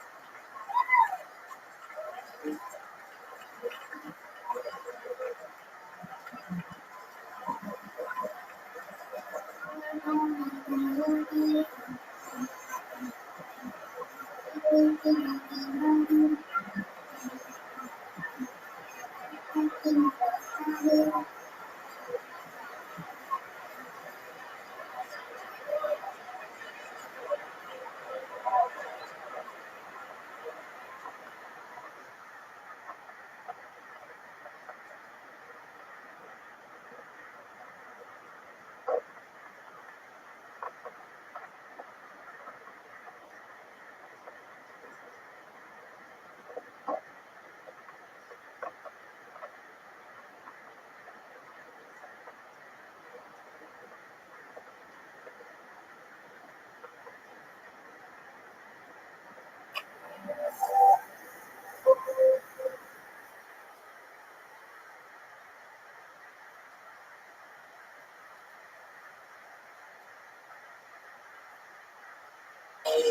Hey,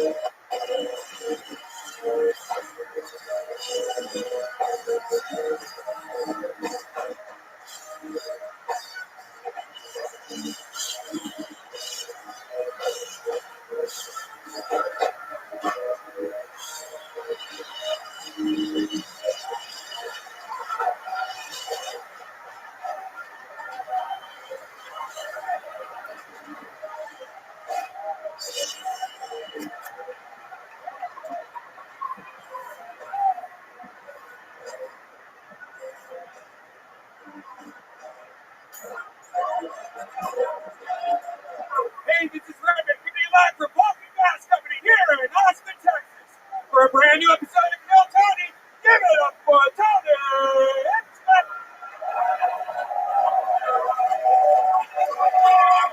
this is Rabbi, coming to you live from Walking Gas Company here in Austin, Texas. For a brand new episode of Kill Tony, give it up for Tony!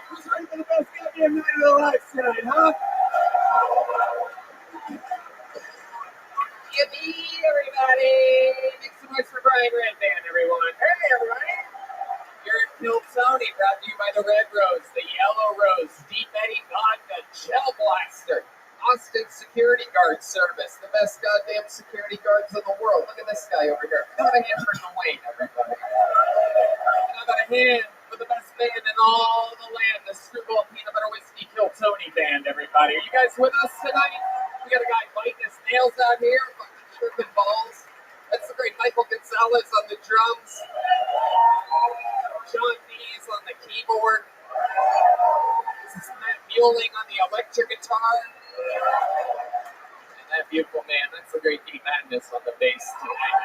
Who's ready for the best goddamn night of their lives tonight, huh? Yippee, everybody! Make some noise for Brian Redband, everyone. Hey, everybody! You're at Kill Tony, brought to you by the Red Rose, the Yellow Rose, Deep Eddy Vodka, Gel Blaster, Austin Security Guard Service, the best goddamn security guards in the world. Look at this guy over here. How about a hand for Dwayne, everybody? How about a hand for the best band in all the land, the Screwball Peanut Butter Whiskey Kill Tony Band, everybody. Are you guys with us tonight? We got a guy biting his nails out here, fucking tripping balls. That's the great Michael Gonzalez on the drums. John Dees on the keyboard. This is Matt Mueling on the electric guitar. And that beautiful man, that's the great Deep Madness on the bass tonight.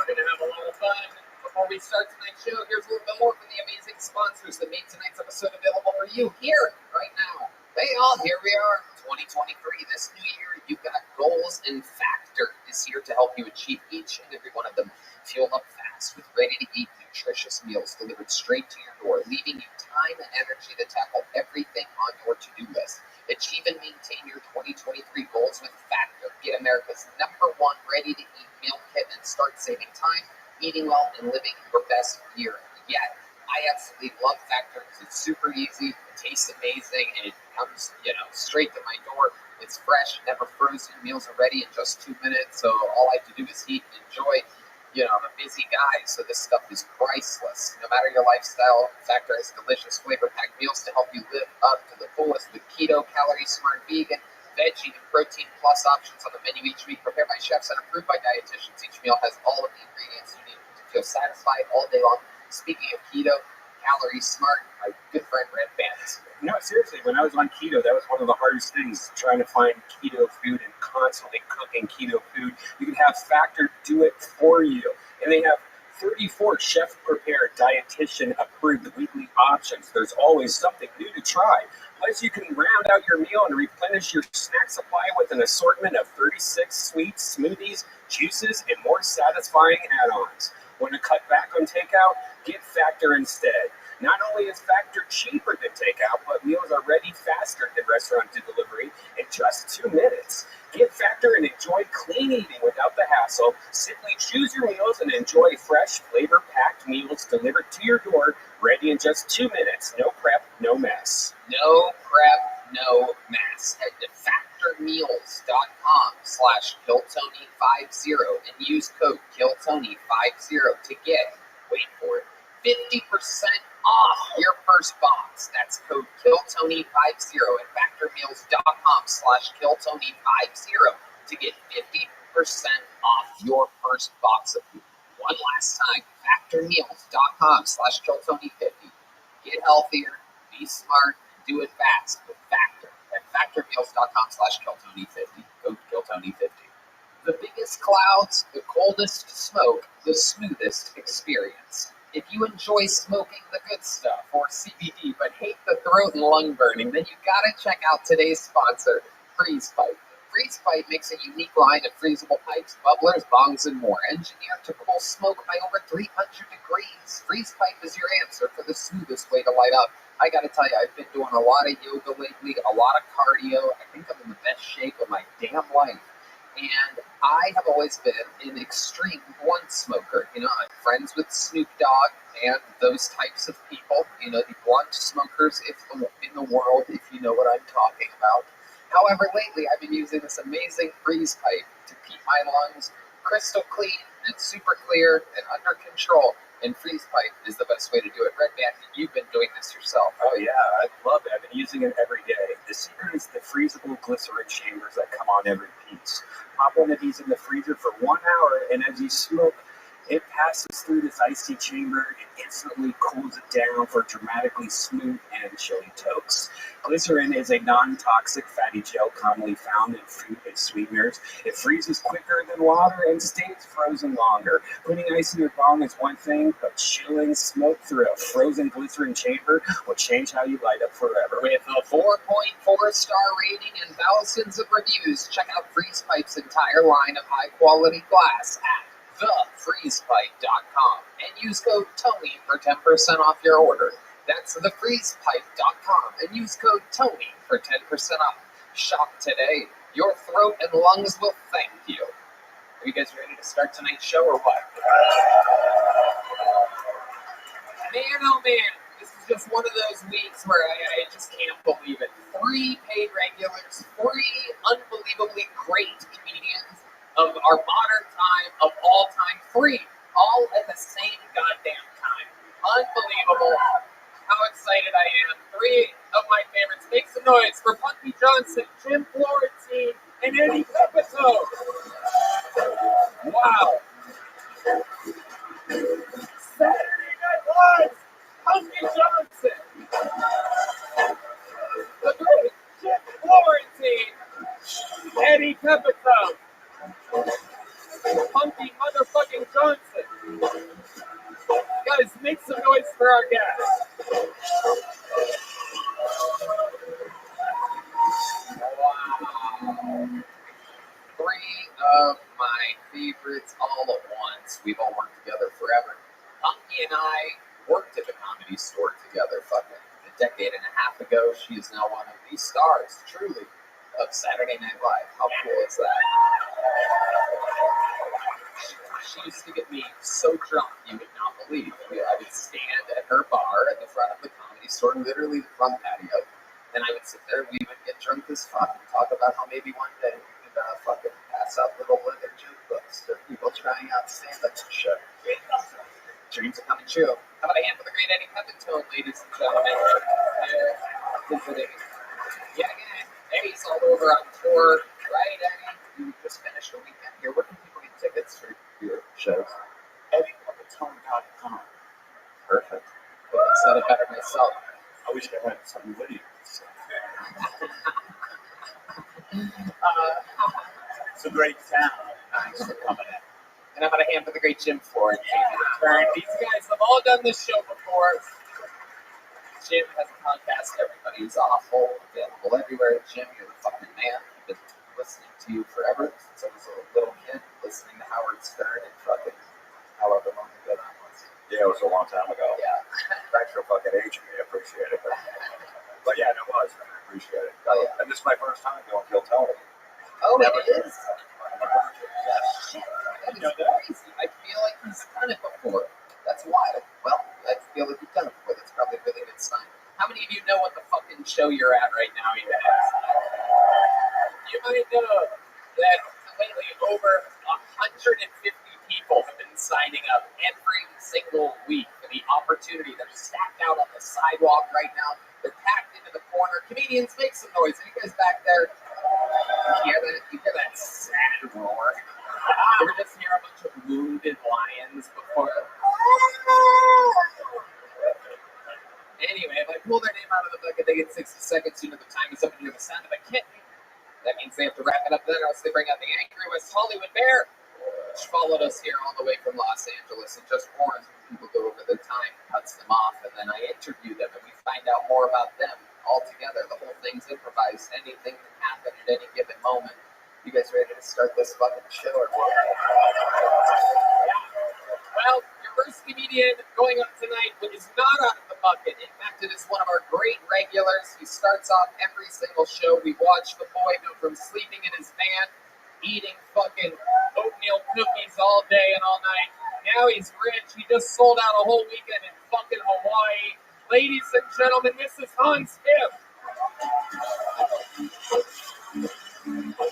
We're going to have a lot of fun. Before we start tonight's show, here's a little bit more from the amazing sponsors that made tonight's episode available for you here, right now. Hey all, here we are, 2023, this new year. You've got goals, and Factor is here to help you achieve each and every one of them. Fuel up fast with ready-to-eat, nutritious meals delivered straight to your door, leaving you time and energy to tackle everything on your to-do list. Achieve and maintain your 2023 goals with Factor. Get America's #1 ready-to-eat meal kit and start saving time, eating well, and living your best year yet. I absolutely love Factor because it's super easy, it tastes amazing, and it comes, straight to my door. It's fresh, never frozen. Meals are ready in just 2 minutes, so all I have to do is heat and enjoy. I'm a busy guy, so this stuff is priceless. No matter your lifestyle, Factor has delicious flavor-packed meals to help you live up to the fullest with keto, calorie-smart, vegan, veggie, and protein plus options on the menu each week. Prepared by chefs and approved by dietitians, each meal has all of the ingredients you need to feel satisfied all day long. Speaking of keto, calorie smart, my good friend Red Bands. Seriously, when I was on keto, that was one of the hardest things, trying to find keto food and constantly cooking keto food. You can have Factor do it for you. And they have 34 chef-prepared, dietitian-approved weekly options. There's always something new to try. Plus, you can round out your meal and replenish your snack supply with an assortment of 36 sweets, smoothies, juices, and more satisfying add-ons. Want to cut back on takeout? Get Factor instead. Not only is Factor cheaper than takeout, but meals are ready faster than restaurant delivery in just 2 minutes. Get Factor and enjoy clean eating without the hassle. Simply choose your meals and enjoy fresh, flavor-packed meals delivered to your door, ready in just 2 minutes. No prep, no mess. No prep, no mess. Head to factormeals.com/KillTony50 and use code KillTony50 to get, wait for it, 50% off your first box. That's code KillTony50 at factormeals.com/KillTony50 to get 50% off your first box of food. One last time, factormeals.com/KillTony50. Get healthier, be smart, and do it fast with Factor at factormeals.com/KillTony50. Code KillTony50. The biggest clouds, the coldest smoke, the smoothest experience. If you enjoy smoking the good stuff or CBD but hate the throat and lung burning, then you gotta check out today's sponsor, Freeze Pipe. Freeze Pipe makes a unique line of freezable pipes, bubblers, bongs, and more, engineered to cool smoke by over 300 degrees. Freeze Pipe is your answer for the smoothest way to light up. I gotta tell you, I've been doing a lot of yoga lately, a lot of cardio. I think I'm in the best shape of my damn life. And I have always been an extreme blunt smoker. I'm friends with Snoop Dogg and those types of people, the blunt smokers in the world, if you know what I'm talking about. However, lately I've been using this amazing freeze pipe to keep my lungs crystal clean and super clear and under control. And freeze pipe is the best way to do it. Red Man, you've been doing this yourself. Oh yeah, I love it. I've been using it every day. The secret is the freezable glycerin chambers that come on every piece. Pop one of these in the freezer for 1 hour, and as you smoke, it passes through this icy chamber. It instantly cools it down for dramatically smooth and chilly tokes. Glycerin is a non-toxic fatty gel commonly found in fruit and sweeteners. It freezes quicker than water and stays frozen longer. Putting ice in your bong is one thing, but chilling smoke through a frozen glycerin chamber will change how you light up forever. With a 4.4-star rating and thousands of reviews, check out Freeze Pipe's entire line of high-quality glass at thefreezepipe.com and use code TONY for 10% off your order. That's thefreezepipe.com and use code TONY for 10% off. Shop today. Your throat and lungs will thank you. Are you guys ready to start tonight's show or what? Man, oh man, this is just one of those weeks where I just can't believe it. 3 paid regulars, 3 unbelievably great comedians of our modern time, of all time, 3, all at the same goddamn time. Unbelievable how excited I am. 3 of my favorites. Make some noise for Punky Johnson, Jim Florentine, and Eddie Pepito. Wow. Saturday Night Live, Punky Johnson. The great Jim Florentine, Eddie Pepito. Punky motherfucking Johnson. Guys, make some noise for our guests. Wow. 3 of my favorites all at once. We've all worked together forever. Punky and I worked at the Comedy Store together fucking a decade and a half ago. She is now one of the stars, truly, of Saturday Night Live. How cool is that? She used to get me so drunk you would not believe. I would stand at her bar at the front of the Comedy Store, literally the front patio, and I would sit there and we would get drunk as fuck and talk about how maybe one day we could fucking pass out little living joke books to people trying out stand-up show. Dreams are coming true. How about a hand for the great Eddie Pepito, ladies and gentlemen? Visiting yet again. Eddie's all over on tour, right, Eddie? You just finished a weekend here. Where can people get tickets for your shows? EddiePepito.com. Perfect. Well, I said it better myself. I wish I had something with you. It's a great town. Thanks for coming in. And how about a hand for the great Jim Florentine in return? These guys have all done this show before. Jim has a podcast, Everybody's Awful, available everywhere. Jim, you're the fucking man. I've been listening to you forever since I was a little kid, listening to Howard Stern and fucking however long ago that was. Yeah, it was a long time ago. Yeah. Thanks for fucking aging me. I appreciate it. But yeah, it was. I appreciate it. Oh, yeah. And this is my first time doing Kill Tony. Oh, Never it is? Shit, that is crazy. I feel like he's done it before. That's wild. Well, I feel like you've done it before. That's probably a really good sign. How many of you know what the fucking show you're at right now, you guys? You might know that lately over 150 people have been signing up every single week for the opportunity. They're stacked out on the sidewalk right now. They're packed into the corner. Comedians, make some noise. Are you guys back there? You hear that? You hear that sad roar? You ever just hear a bunch of wounded lions before? Anyway, if I pull their name out of the bucket, they get 60 seconds. You know the time is up and hear the sound of a kitten. That means they have to wrap it up then, or else they bring out the angry West Hollywood Bear, which followed us here all the way from Los Angeles and just warns when people go over the time, cuts them off, and then I interview them and we find out more about them all together. The whole thing's improvised. Anything can happen at any given moment. You guys ready to start this fucking show or what? Well, your first comedian going up tonight is not out of the bucket. In fact, it is one of our great regulars. He starts off every single show. We watch the boy go from sleeping in his van, eating fucking oatmeal cookies all day and all night. Now he's rich. He just sold out a whole weekend in fucking Hawaii. Ladies and gentlemen, this is Hans Kim. Hey,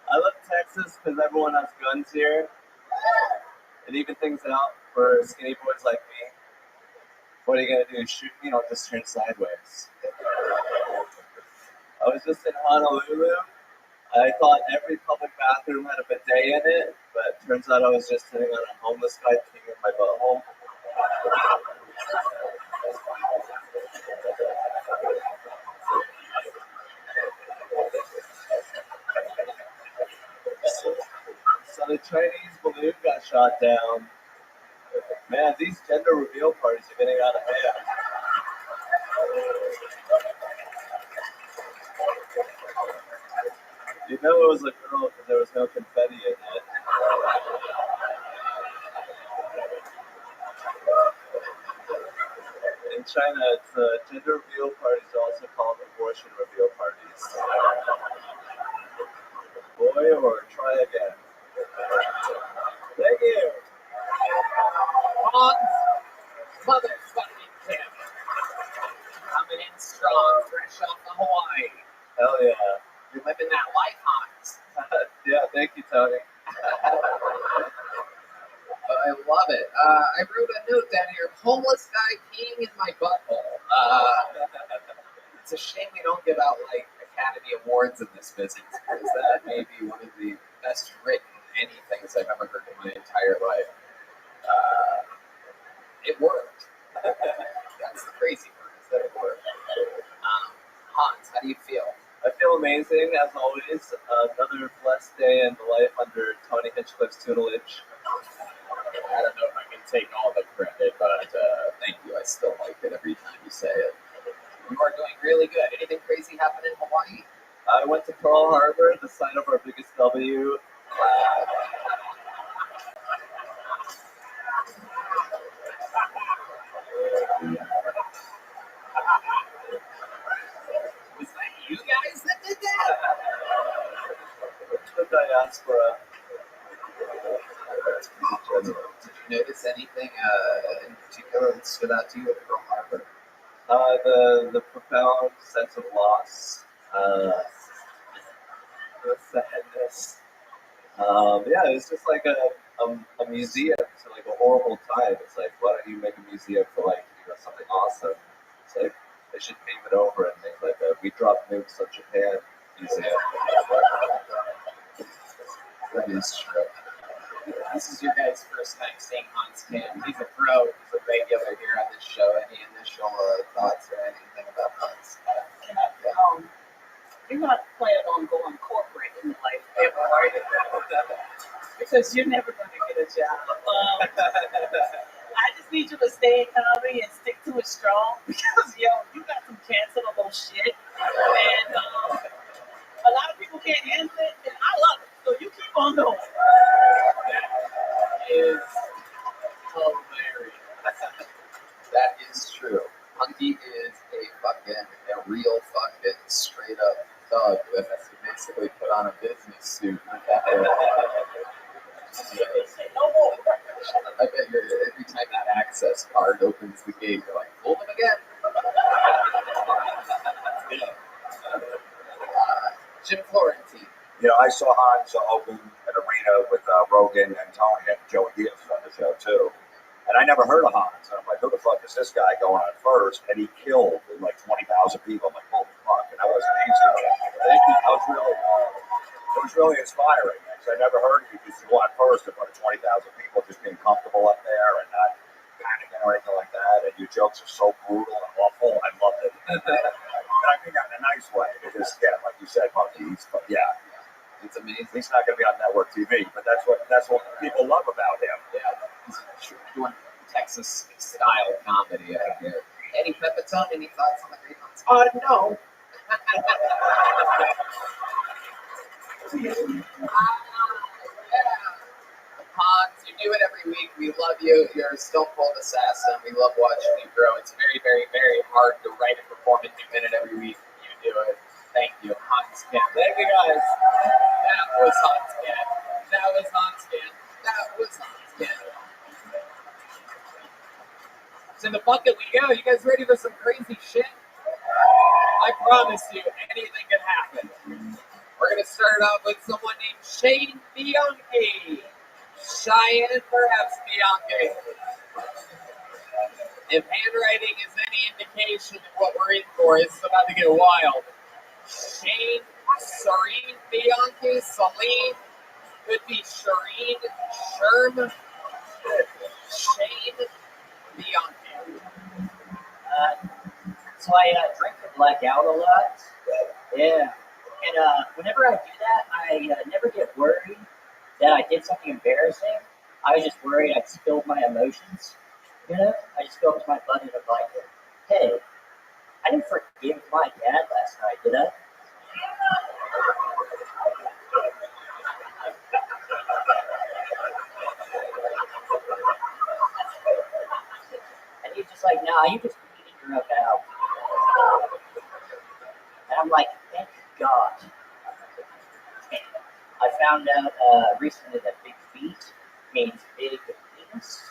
I love Texas because everyone has guns here. It even things out for skinny boys like me. What are you gonna do? Shoot me? I'll just turn sideways. I was just in Honolulu. I thought every public bathroom had a bidet in it, but turns out I was just sitting on a homeless guy peeing in my butthole. So the Chinese balloon got shot down. Man, these gender reveal parties are getting out of hand. You know it was a girl because there was no confetti in it. In China, it's gender reveal parties are also called abortion reveal parties. Boy, or try again. Thank you. Hans, motherfucking Kim. Coming in strong, fresh off of Hawaii. Hell yeah. You're living that life, Hans. Yeah, thank you, Tony. I love it. I wrote a note down here, homeless guy peeing in my butthole. It's a shame we don't give out, like, Academy Awards in this business, because that may be one of the best written anythings I've ever heard in my entire life. It worked. That's the crazy part, is that it worked. Hans, how do you feel? I feel amazing, as always. Another blessed day in the life under Tony Hinchcliffe's tutelage. I don't know if I can take all the credit, but thank you. I still like it every time you say it. You are doing really good. Anything crazy happen in Hawaii? I went to Pearl Harbor, the site of our biggest W. Was that you guys that did that? The diaspora. Did you notice anything in particular that stood out to you at Pearl Harbor? The profound sense of loss, the sadness. Yeah, it's just like a museum to like a horrible time. It's like, why don't you make a museum for like, something awesome? It's like they should pave it over and make like a We Drop Nukes on Japan museum. That is true. This is your guys' first time seeing Hans Kim. He's a pro. He's a regular here on this show. Any initial thoughts or anything about Hans? You're not planning on going corporate in your life, are you? Because you're never going to get a job. I just need you to stay in comedy and stick to it strong because, you got some cancelable shit. And a lot of people can't handle it, and I love it. So you keep on going. That is hilarious. That is true. Hunky is a real fucking straight up thug that has to basically put on a business suit. I bet every time that access card opens the gate, you're like, hold them again. Jim Florentine. I saw Hans open an arena with Rogan and Tony and Joey Diaz on the show too. And I never heard of Hans. And I'm like, who the fuck is this guy going on first? And he killed like 20,000 people. I'm like, holy fuck. And that was amazing. It was really inspiring. Because I never heard you just go on first in front of 20,000 people just being comfortable up there and not panicking or anything like that. And your jokes are so brutal and awful. I loved it. And I mean that in a nice way. It just, like you said, Monkey, it's amazing. He's not going to be on network TV, but that's what people love about him. Yeah, he's doing Texas style comedy out here. Eddie Pepitone, any thoughts on the Great Hunts? No. Hans, you do it every week. We love you. You're a stone cold assassin. We love watching you grow. It's very, very, very hard to write and perform a new minute every week. You do it. Thank you, Hans Ken. Thank you guys. That was Hans Ken. That was Hans Ken. That was Hans Ken. To the bucket we go. You guys ready for some crazy shit? I promise you, anything can happen. We're going to start off with someone named Shane Bianchi. Cheyenne, perhaps Bianchi. If handwriting is any indication of what we're in for, it's about to get wild. Shane, Serene Bianchi, Celine, could be Shireen, Sherm, Shane Bianchi. So I drink and black out a lot. Yeah. And whenever I do that, I never get worried that I did something embarrassing. I was just worried I'd spilled my emotions. You know? I just go up to my buddy and I'm like, hey, I didn't forgive my dad last night, did I? And he's just like, nah, you just needed your own out. And I'm like, thank God. I found out recently that big feet means big penis.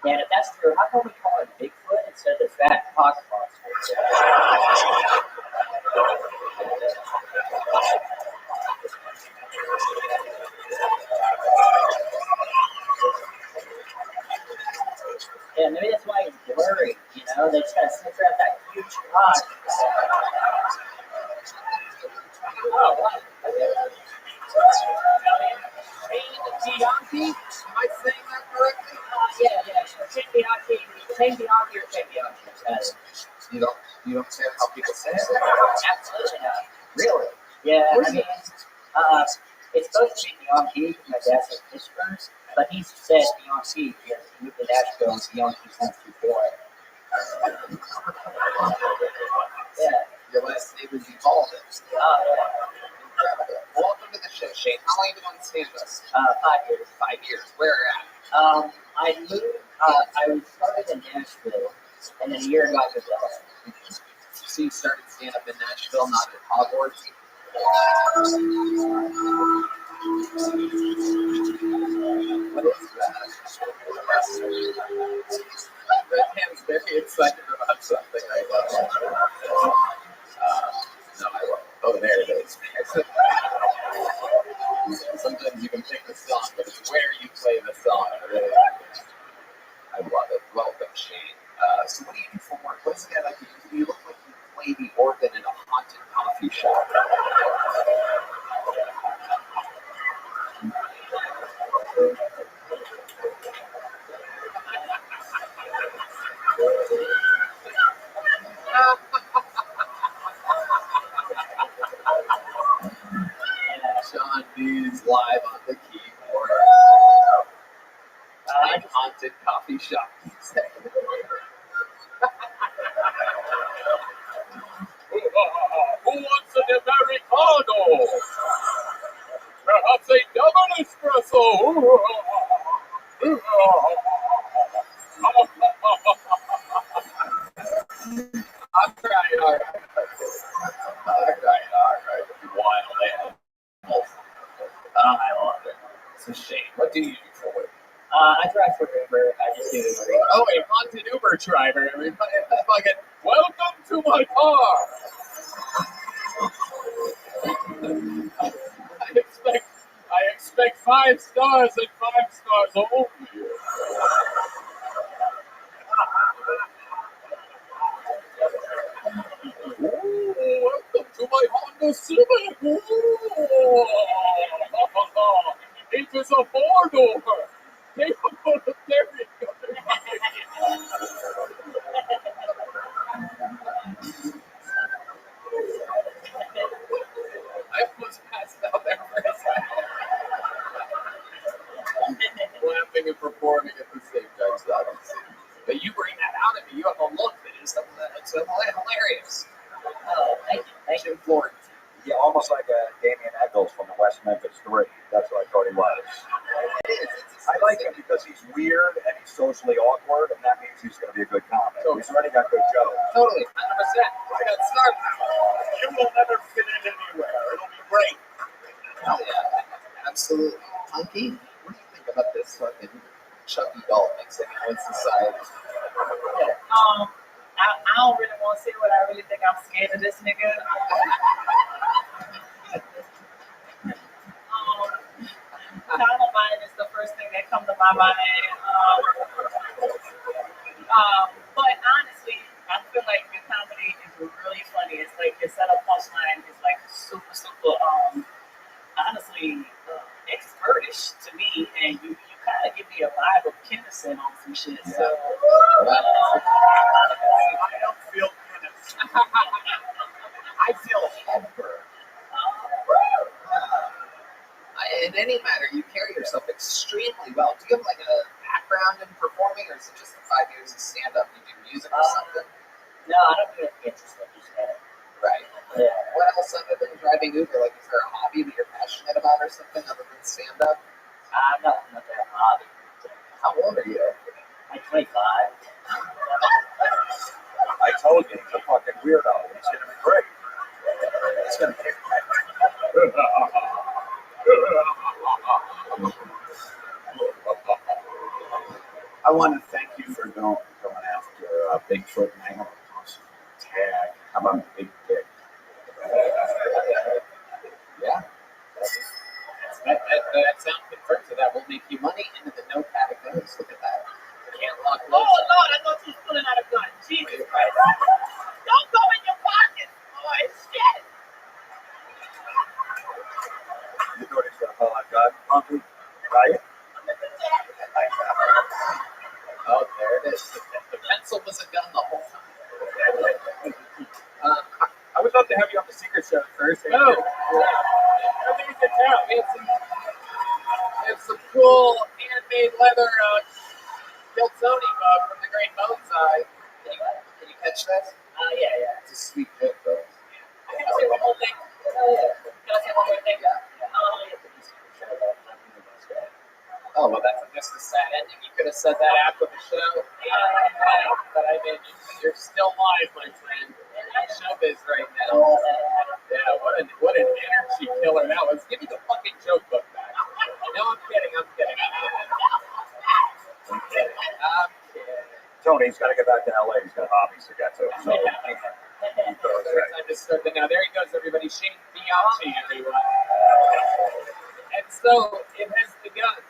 And if that's true, how come we call it Bigfoot instead of the fat pox monster? Yeah, maybe that's why it's blurry, you know? They just gotta censor out that huge cock. Oh, wow. Shane Bianchi? Am I saying that correctly? Yeah. Shane Bianchi. Shane Bianchi or Shane Bianchi. You don't care how people say it? Absolutely not. Really? Yeah, I mean, it's supposed to be Bianchi because my dad said Pittsburgh, but he said Bianchi because he moved to Nashville and Bianchi sounds too boring. Yeah. Your last name is Evolved. Oh, yeah. Incredible. Welcome to the show, Shane. How long have you been on stand-up? 5 years. 5 years. Where at? I moved, I started in Nashville, and then a year ago I moved to LA. So you started stand-up in Nashville, not at Hogwarts? What is that? Redhead's very excited about something. I love it. No, I love it. Oh, there it is. Sometimes you can pick the song, but it's where you play the song. I really like it. I love it. Welcome, Shane. So what do you do for work? What does it like? You look like you play the organ in a haunted coffee shop. Sean D's live on the keyboard. Haunted coffee shop. Who wants an Americano? Perhaps a double espresso. All right. Wild animals. I love it. So Shane, what do you do for work? I drive for Uber. I just do Uber. Oh, a haunted Uber driver. Everybody, fucking welcome to my car. I expect 5 stars and 5 stars only. Welcome to my Honda Civic. It is a 4-door. There you go. I almost passed out there for a second. Laughing and performing at the same time, so obviously. But you bring that out of me. You have a look that is hilarious. Oh, thank you. Thank you. Florence. Yeah, almost like Damian Eccles from the West Memphis 3. That's what I thought he was. It is. I like him because he's weird and he's socially awkward, and that means he's going to be a good comic. Totally. He's already got good jokes. Totally, 100%. I got started. it will never fit in anywhere. It'll be great. Hell yeah, absolutely. Hunky, what do you think about this fucking Chucky doll mixing in with society? I don't really want to say what I really think. I'm scared of this nigga. Columbine is the first thing that comes to my mind. But honestly, I feel like your comedy is really funny. It's like your setup punchline is like super, super, honestly, expertish to me. And you kind of give me a vibe of Kinnison on some shit. So, I don't feel Guinness. I feel headburn. In any matter, you carry yourself extremely well. Do you have like a background in performing, or is it just the 5 years of stand-up? You do music or something? No, I don't think it's interesting. You said. Right. Yeah. What else other than driving Uber? Like, is there a hobby that you're passionate about or something other than stand-up? I'm not that hobby. How old are you? I'm 25. I told you, he's a fucking weirdo. He's going to be great. He's going to be I want to thank you for going after Bigfoot, and I have a awesome tag. How about Big Dick? Yeah. That sound confirmed. So that will make you money into the notepad it goes. Look at that. Can't lock Oh, those. Lord, I thought you was pulling out a gun. Jesus Christ. Don't go in your pockets, boy. Shit. You thought he's going to pull out God, Uncle, right? Oh, there it is. The pencil was a gun the whole time. I would love to have you on the secret show first. Oh, yeah. Everything's in town. We have some cool handmade leather Giltoni mug from the Great Bonsai. Can you catch this? Yeah. It's a sweet bit, though. Can I say one more thing? Can I say one more thing? Oh, well, that's just a sad ending. You could have said that after the show. But I mean, you're still live, my friend. You're showbiz right now. Yeah, what an energy killer that was. Give me the fucking joke book back. No, I'm kidding. I'm kidding. Tony's got to get back to LA. He's got hobbies to get to. So, Time to start the now. There he goes, everybody. Shane Bianchi, everyone. And so it has begun.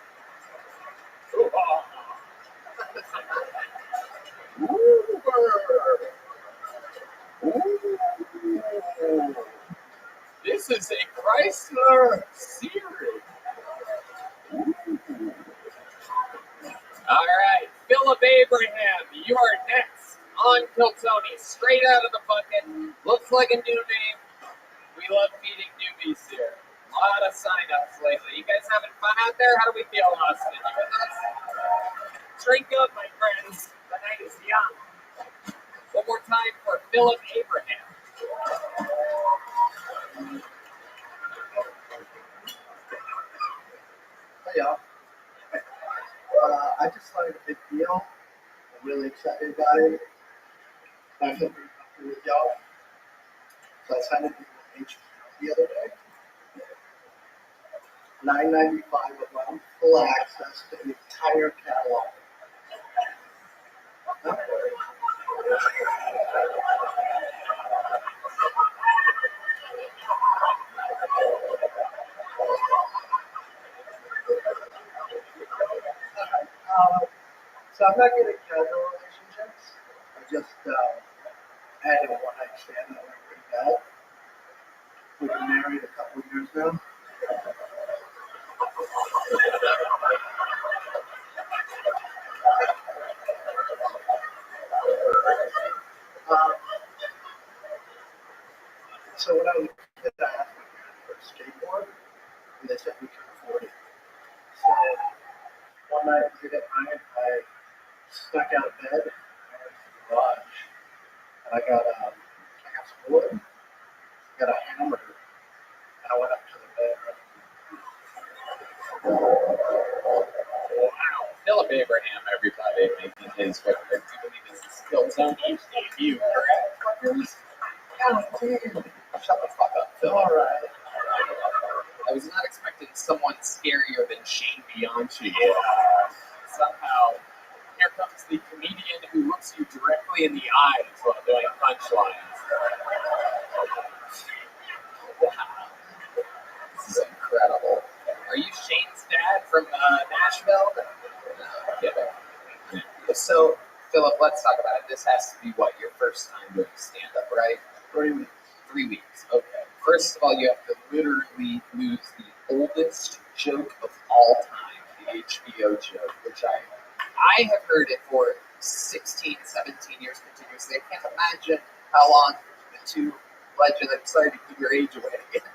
This is a Chrysler series. All right, Philip Abraham, you are next on Kiltony, straight out of the bucket. Looks like a new name. We love meeting newbies here. A lot of sign-ups lately. You guys having fun out there? How do we feel, Austin? You with us? Drink up, my friends. The night is young. One more time for Philip Abraham. Hey, y'all. I just signed a big deal. I'm really excited about it. I'm pretty happy with y'all. So I signed a deal with HBO the other day. $9.95 a month, full access to the entire catalog. So I'm not good at casual relationships. I just had a one-night stand that went pretty bad. We've been married a couple of years now. So when I was a kid, I asked my parents for a skateboard, and they said we couldn't afford it. So one night, late at night, I snuck out of bed, I went to the garage, and I got some wood, got a hammer, and I went up to the bedroom. Wow, Philip Abraham, everybody, making his what I believe is his Kiltony debut, correct? Oh, dude. Shut the fuck up, Phil. All right. I was not expecting someone scarier than Shane Bianchi. Somehow, here comes the comedian who looks you directly in the eyes while doing punchlines. Wow. This is incredible. Are you Shane's dad from Nashville? No, kidding. So, Philip, let's talk about it. This has to be what, your first time doing stand-up, right? 3 weeks. 3 weeks. Okay. First of all, you have to literally lose the oldest joke of all time, the HBO joke, which I have heard it for 16, 17 years continuously. I can't imagine how long the two legends, I'm sorry to give your age away again,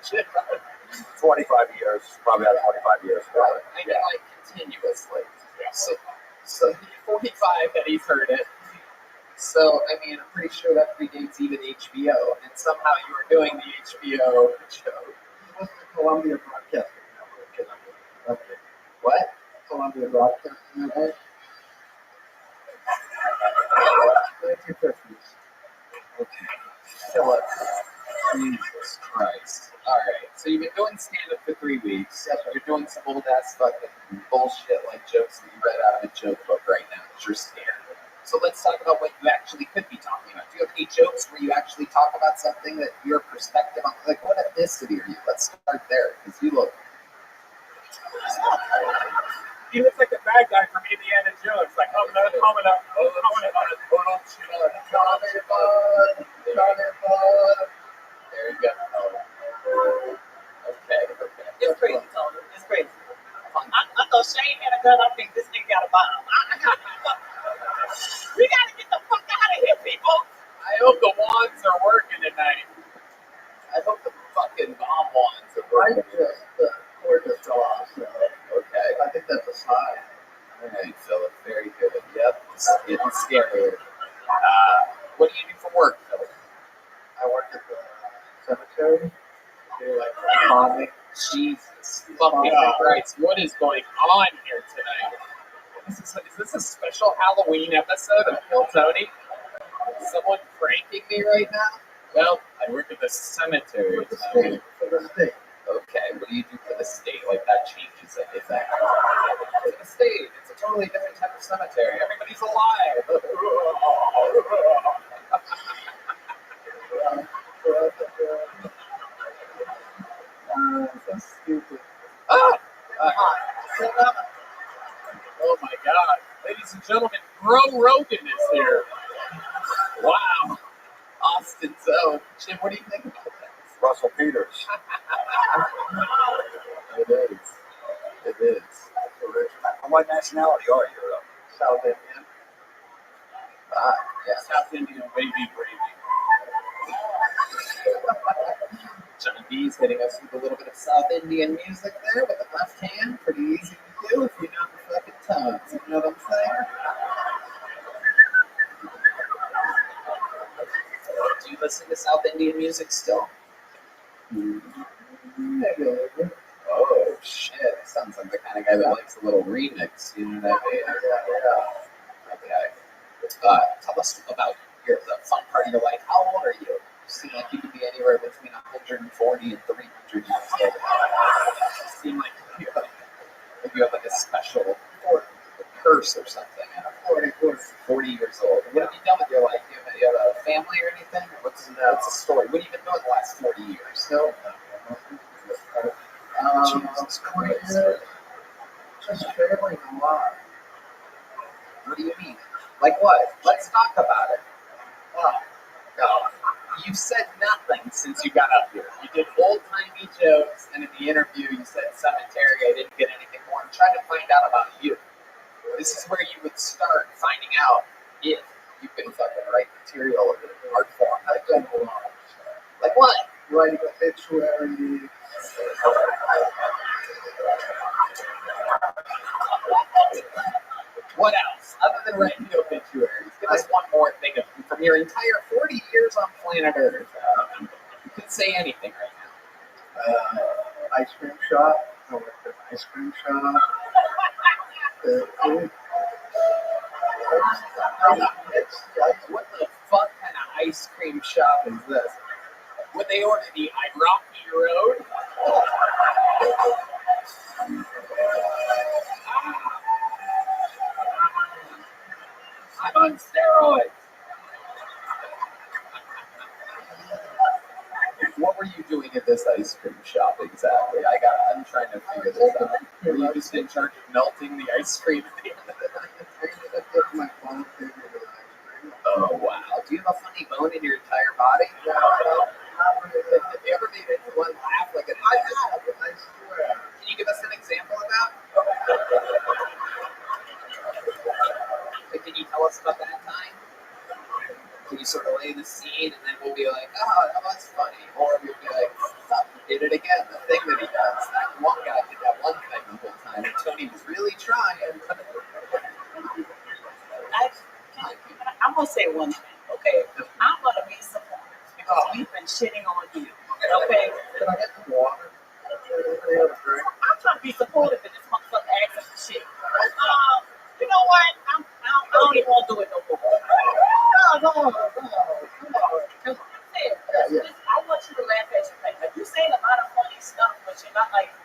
25 years, probably out of 25 years. Right. I mean, like, continuously. Yeah. So he's 45 and he's heard it. So, I mean, I'm pretty sure that predates even HBO, and somehow you were doing the HBO show. It was the Columbia Broadcasting Network. Okay. What? Columbia Broadcasting Network. 1950s. Okay. Philip. Jesus Christ. Alright, so you've been doing stand-up for 3 weeks. You're doing some old-ass fucking bullshit like jokes that you read out of a joke book right now that you're scared. So let's talk about what you actually could be talking about. Do you have any jokes where you actually talk about something that your perspective on, like, what ethnicity are you? Let's start there, because you look. He looks like the bad guy from Indiana Jones, like coming up. There you go. Okay. It's crazy, Tony. It's crazy. I thought Shane had a gun. I think this nigga got a bomb. We gotta get the fuck out of here, people. I hope the wands are working tonight. I hope the fucking bomb wands are working. We're just off, so. Okay. I think that's a sign. Alright, Philip. Very good. Yep. It's getting scarier. What do you do for work, Philip? I work at the cemetery. Do like farming. Jesus fucking Christ. What is going on here tonight? Is this a special Halloween episode of Kill Tony? Is someone pranking me right now? Well, I work at the cemetery. For the state. Okay, what do you do for the state? Like, that changes everything. For the state, it's a totally different type of cemetery. Everybody's alive. So stupid. Oh my God. Ladies and gentlemen, Rogan is here. Wow. Austin's own. Jim, what do you think about that? Russell Peters. It is. It is. What nationality are you, though? South Indian. Yeah. South Indian wavy gravy. John B's hitting us with a little bit of South Indian music there with the left hand. Pretty easy to do if you know the fucking tones. You know what I'm saying? Do you listen to South Indian music still? Maybe a little bit. Oh, shit. Sounds like the kind of guy that likes a little remix. You know what I mean? Yeah. Okay. Tell us about the fun part of your life. How old are you? You seem like you could be anywhere between 140 and 300 years old. You seem like you have like a special curse or something. 40 years old. What have you done with your life? Do you have a family or anything? What's the story? What have you been doing the last 40 years? So, Jesus Christ. Just failing a lot. What do you mean? Like what? Let's talk about it. You said nothing since you got up here. You did old-timey jokes, and in the interview you said cemetery. I didn't get anything more. I'm trying to find out about you. This is where you would start finding out if you can fucking write material in art form. I've done a lot. Like what? Writing obituaries. What else? Other than writing obituaries, give us one more thing from your entire 40 years on planet Earth. You can say anything right now. Ice cream shop. I worked at an ice cream shop. What the fuck kind of ice cream shop is this? Would they order the Iraqi Road? I'm on steroids. What were you doing at this ice cream shop exactly? I'm trying to figure this out. Were you just in charge of melting the ice cream at the end of the night? Oh wow. Do you have a funny bone in your entire body? Have you ever made anyone laugh like an I swear. Can you give us an example of that? Like, can you tell us about that time? Can you sort of lay the scene and then we'll be like, oh, that's funny. Or we'll be like, stop, he did it again. The thing that he does. That one guy did that one thing the whole time and Tony was really trying. I'm gonna say one thing, okay? I'm gonna be supportive because we've been shitting on you, okay? Can I get some water? I'm trying to be supportive and this motherfucker asking for shit. You know what? I don't even want to do it no more. No. Come on. I want you to laugh at your face. Like, you're saying a lot of funny stuff, but you're not like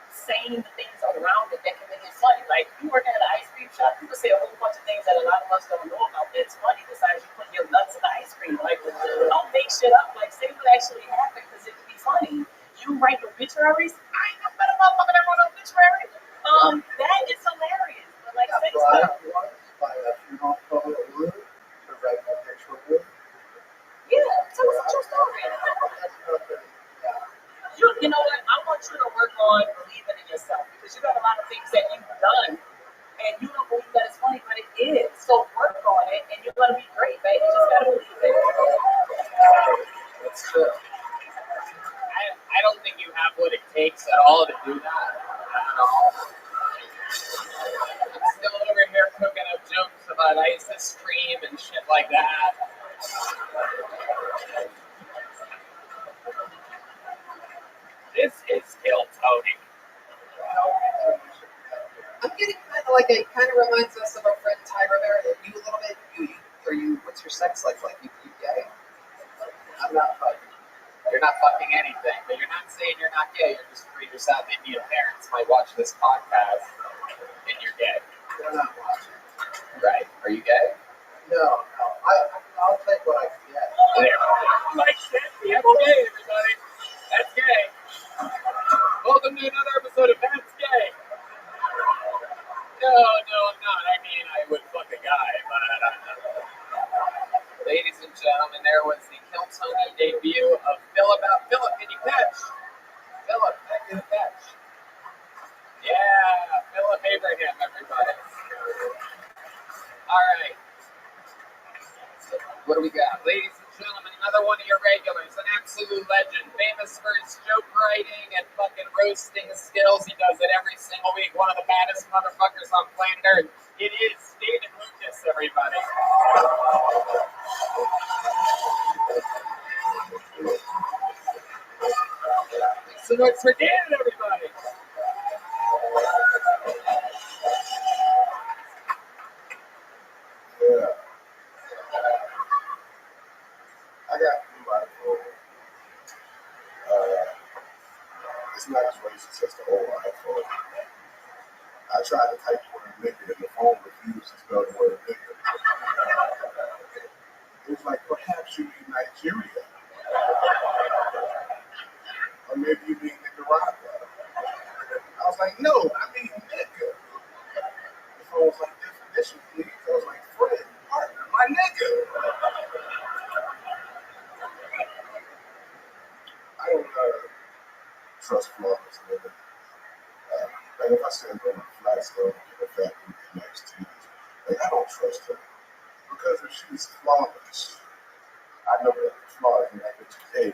saying the things around it that can make it funny. Like, you working at an ice cream shop, you can say a whole bunch of things that a lot of us don't know about that's funny besides you putting your nuts in the ice cream. Like, don't make shit up. Like, say what actually happened because it could be funny. You write obituaries? I ain't no better motherfucker that wrote an obituary. That is hilarious. But like, say stuff. Yeah, tell us your story. You know what? I want you to work on believing in yourself because you got a lot of things that you've done and you don't believe that it's funny, but it is. So work on it and you're gonna be great, baby. You just gotta believe it. That's true. I don't think you have what it takes at all to do that. I'm still over here cooking up jokes about ice cream and shit like that. This is still Tony. I'm getting kind of like it kind of reminds us of our friend Tyra there. You a little bit. What's your sex life like? You gay? I'm not fucking. You're not fucking anything, but you're not saying you're not gay. You're just afraid your South Indian parents might watch this podcast and you're gay. They're not watching. Right. Are you gay? No. I'll take what I can get. There. Like that. That's gay, everybody. That's gay. Welcome to another episode of That's Gay. No, I'm not. I mean, I would fuck a guy, but I don't know. Ladies and gentlemen, there was the Kill Tony debut of Philip. Can you catch? Philip, back to the catch. Yeah, Philip Abraham, everybody. All right. What do we got? Ladies and gentlemen, another one of your regulars, an absolute legend, famous for his joke writing and fucking roasting skills. He does it every single week. One of the baddest motherfuckers on planet Earth. It is David Lucas, everybody. So it's for Dan, everybody. Yeah. I got blue out of it's not as racist as the old iPhone. I tried to type the word nigga and the phone refused to spell the word nigga. It was like, perhaps you mean Nigeria. Or maybe you mean Nicaragua. I was like, no, I mean nigga. The phone was like, definition, please. I was like, friend, partner, my nigga. I don't trust flawless women. Like if I stand on a flat stone and a fat dude next to you, like I don't trust her. Because if she's flawless, I know that the flaws in that bitch is hey.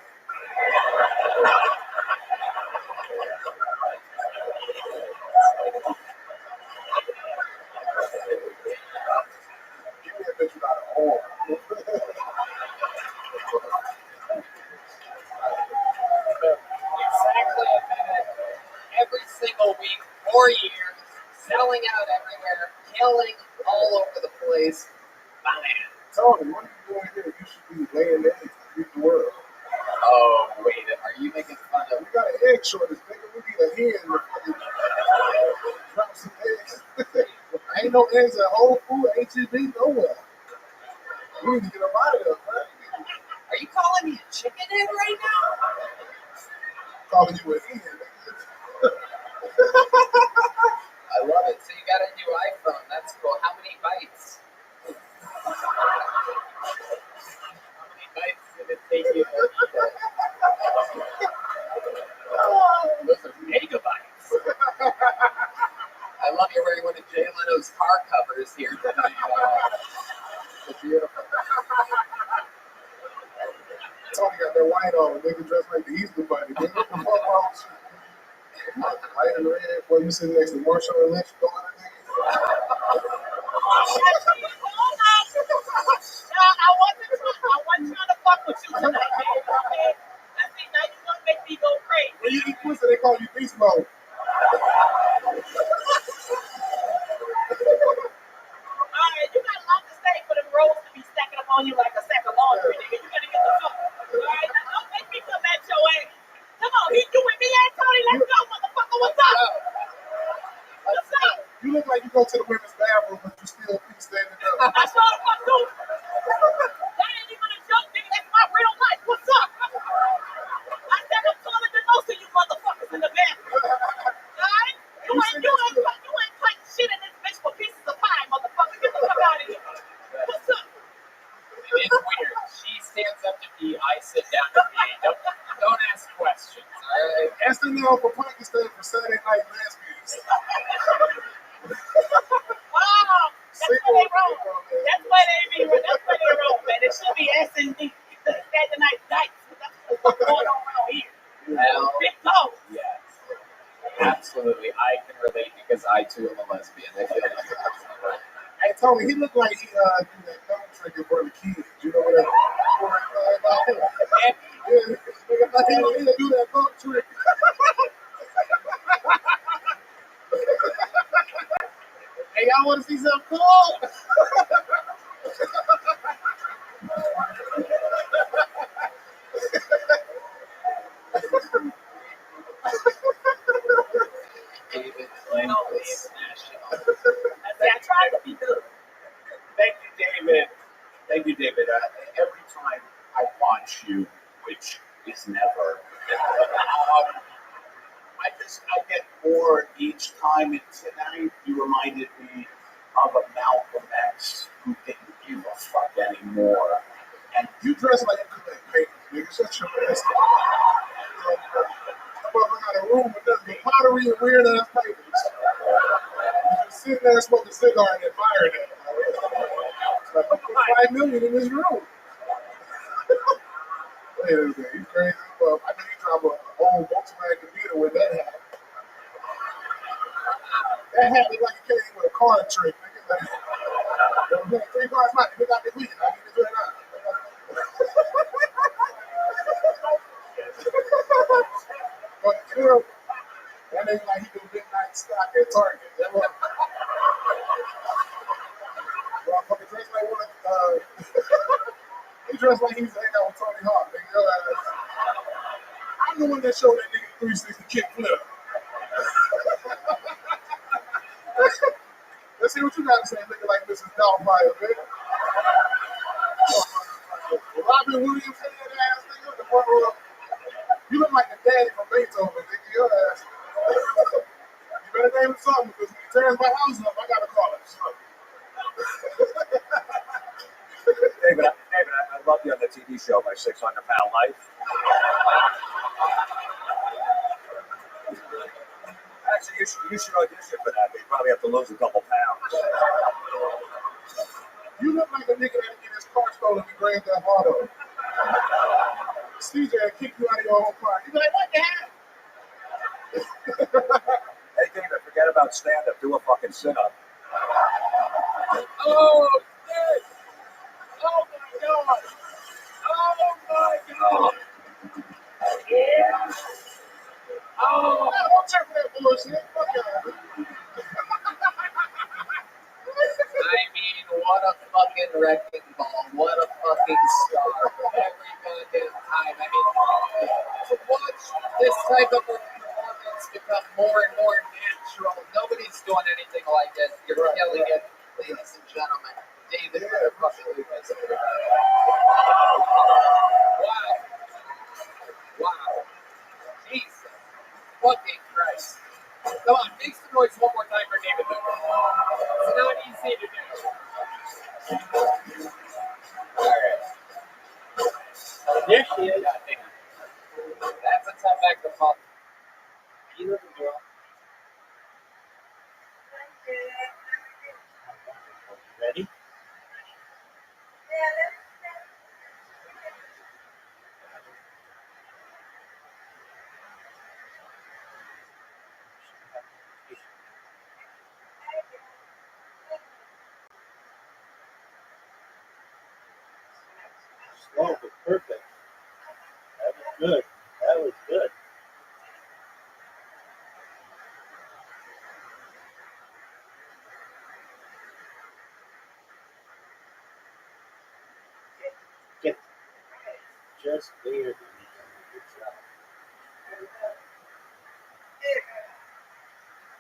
Give me a bitch without an arm. Exactly a minute. Every single week, 4 years, selling out everywhere, killing all over the place. Man. Tony, what are you doing here? You should be laying eggs to feed the world. Oh no eggs at Whole Foods, H-E-B, nowhere. We need to get them out of there, man. Are you calling me a chicken head right now? Calling you an hen. I love it. So you got a new iPhone. That's cool. How many bytes? How many bytes did it take you to read it? Those are megabytes. I love you wearing one of Jay Leno's car covers here tonight. It's beautiful. Tony got that white on. Nigga dressed like the Easter Bunny. Nigga, what the fuck wrong with you? White and red. Boy, you sitting next to Marshall and Lynch going on, nigga. I wasn't trying to fuck with you tonight, man. Okay? I think now you're gonna make me go crazy. When you eat pussy, they call you beast mode. Alright, you got a lot to say for them rolls to be stacking up on you like a sack of laundry, nigga. You better get the fuck. Alright, now don't make me come at your ass. Come on, you with me, Tony? Let's go, motherfucker. What's up? What's up? You look like you go to the women's bathroom, but you still keep standing up. I saw the fuck too. That ain't even a joke, nigga. That's my real life. What's up? I said I'm taller than most of you motherfuckers in the bathroom. Alright? You ain't cutting shit in this bitch for pieces of pie, motherfucker. Get the fuck out of here. What's up? It's weird. She stands up to pee. I sit down to pee. Don't ask questions. All right. SNL for Pakistan for Saturday Night Lesbians. Wow, that's where they roll. That's where they roll, man. It should be S&D. Saturday Night Dice. That's what's going on around here. Hell, Big dog. yes. Absolutely. I can relate because I too am a lesbian. I feel like that's Hey, Tony, he looked like he do that thumb trick in front of the kids. You know what I mean? Yeah, he'll do that thumb trick. Hey, y'all want to see something cool? David Langley's national. I tried to be good. Thank you, David. Thank you, David. Every time I watch you, which is never, I get bored each time. And tonight, you reminded me of a Malcolm X who didn't give a fuck anymore. And you dress like you collect papers, nigga. Shut your ass up. Got a room with nothing but pottery and weird ass papers. You just sit there and smoke a cigar and admire that. It's like, I put $5 million in this room. Wait a minute, you crazy? Well, I know you drive an old Volkswagen Beetle with that hat. That hat looked like it came with a card trick, nigga. Like, 3 cars, not. They got the weekend. I need to do it now. But you know, that nigga like he do midnight stock at Target. That motherfucker dressed like one of he dressed like he used to hang out with Tony Hawk, nigga. Your ass. I'm the one that showed that nigga 360 kick flip. Let's see what you got to say, nigga, like Mrs. Doubtfire, man. Robin Williams head ass nigga in the front row. You look like the daddy from Beethoven, nigga. Your ass. You better name him something because when he tears my house up, I gotta call him. David, I love you on the TV show, My 600-Pound Life. Actually, you should audition for that. You probably have to lose a couple pounds. You look like a nigga that get his car stolen in Grand Theft Auto. CJ kick you out of your own car. You be like, what the hell? Hey, David, forget about stand-up. Do a fucking sit-up. Oh, shit! Oh, my God! Oh, my God! Yeah! Oh, don't check that bullshit. Fuck y'all. I mean, what a fucking wrecking ball. What a fucking star for every goddamn time. I mean, to watch this type of performance become more and more natural. Nobody's doing anything like it. You're killing it. There she is. That's a tough act to follow. You little girl. Ready? Slow, but perfect. That was good. That was good. Get just there. Good job.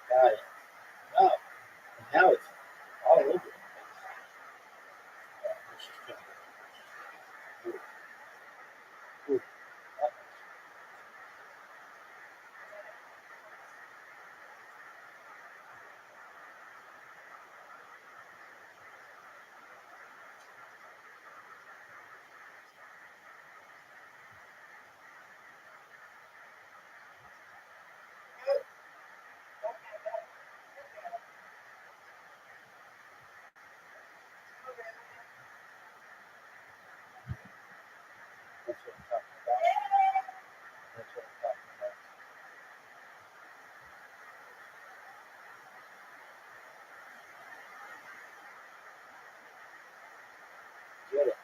Got it. Oh, now it's all over. Ooh. That's what I'm talking about. That's what I'm talking about. Get it.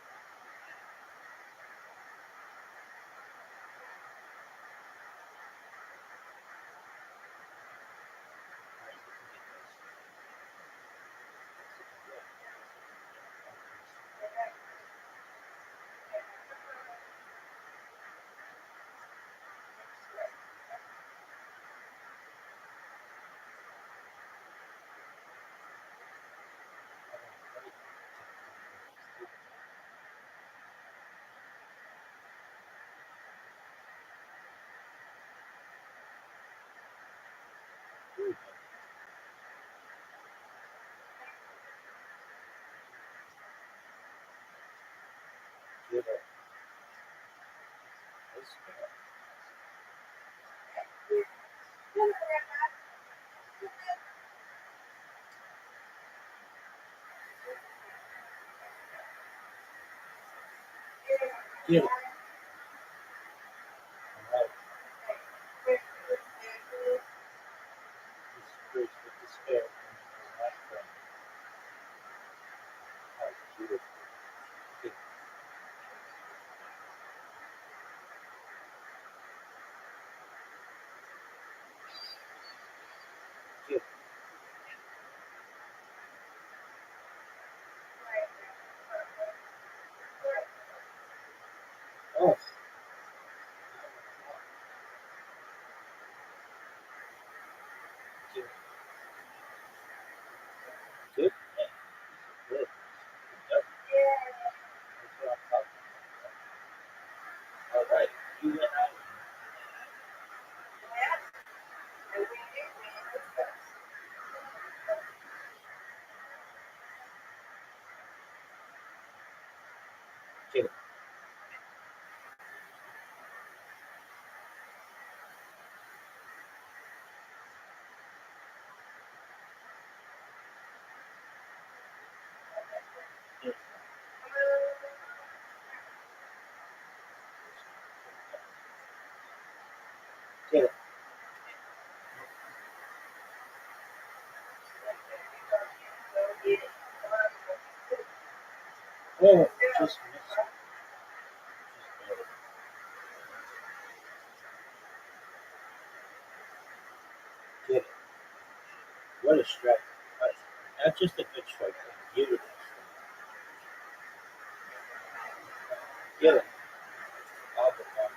Get it. That's good. Get it. All right. This bridge with the spare. Right from. All right, get it. Get it. Get it. Oh. Get it. Good. Good. Yep. That's what I'm talking about. All right. You went out. Get it. Get it. Get it. Oh, just missed it. Get it. What a strike. That's just a good strike. Beautiful. Get it. Off the ball.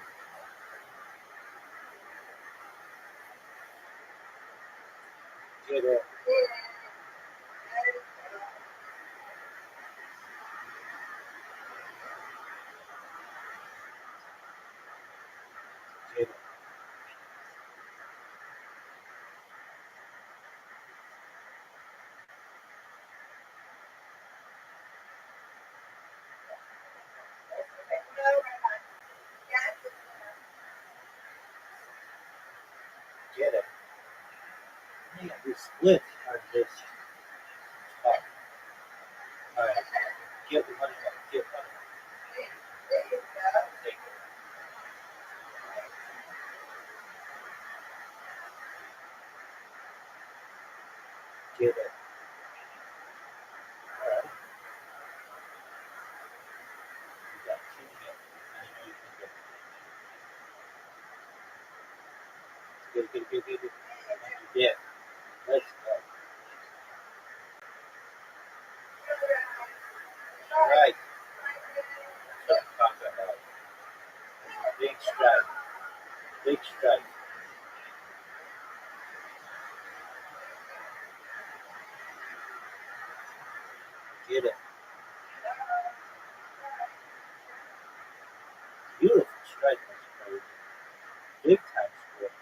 Get it. Get it. the splits are just tough. All right, get the money back. Get money. Take it. Get it. All right. You got 2 hits. I know you can get it. Get it. Yeah. Let's go. Right. That's what I'm talking about. Big strike. Big strike. Get it. Beautiful strike, Mr. Crazy. Big time score.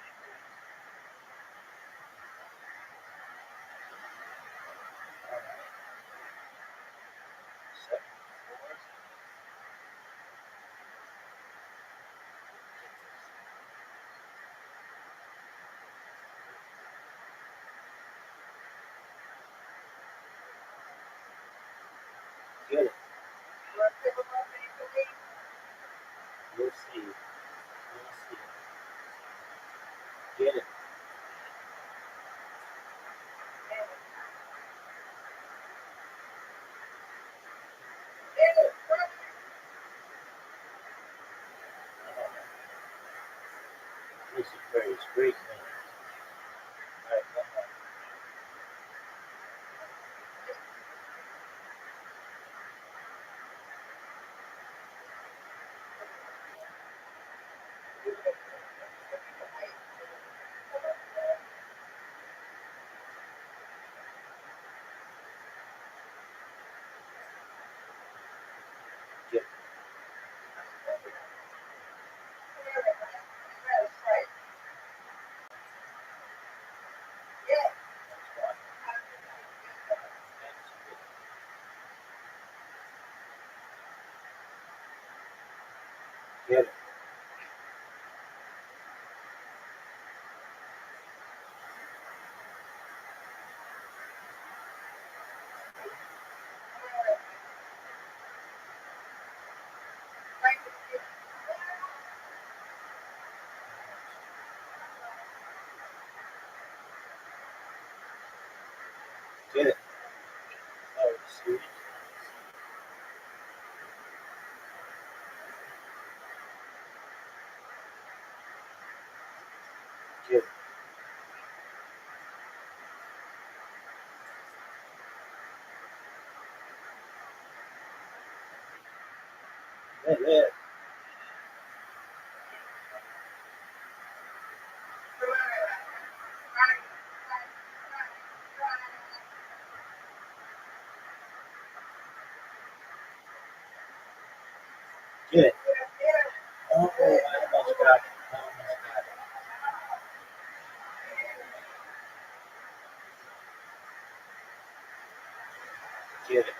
Get it. We'll see. We'll see. Get it. This is very straight, man. All right, come on. Get it. Get it. Get it. Oh, sweet. Get it. Yeah. Get it. Oh, I almost got it. Almost got it. Get it.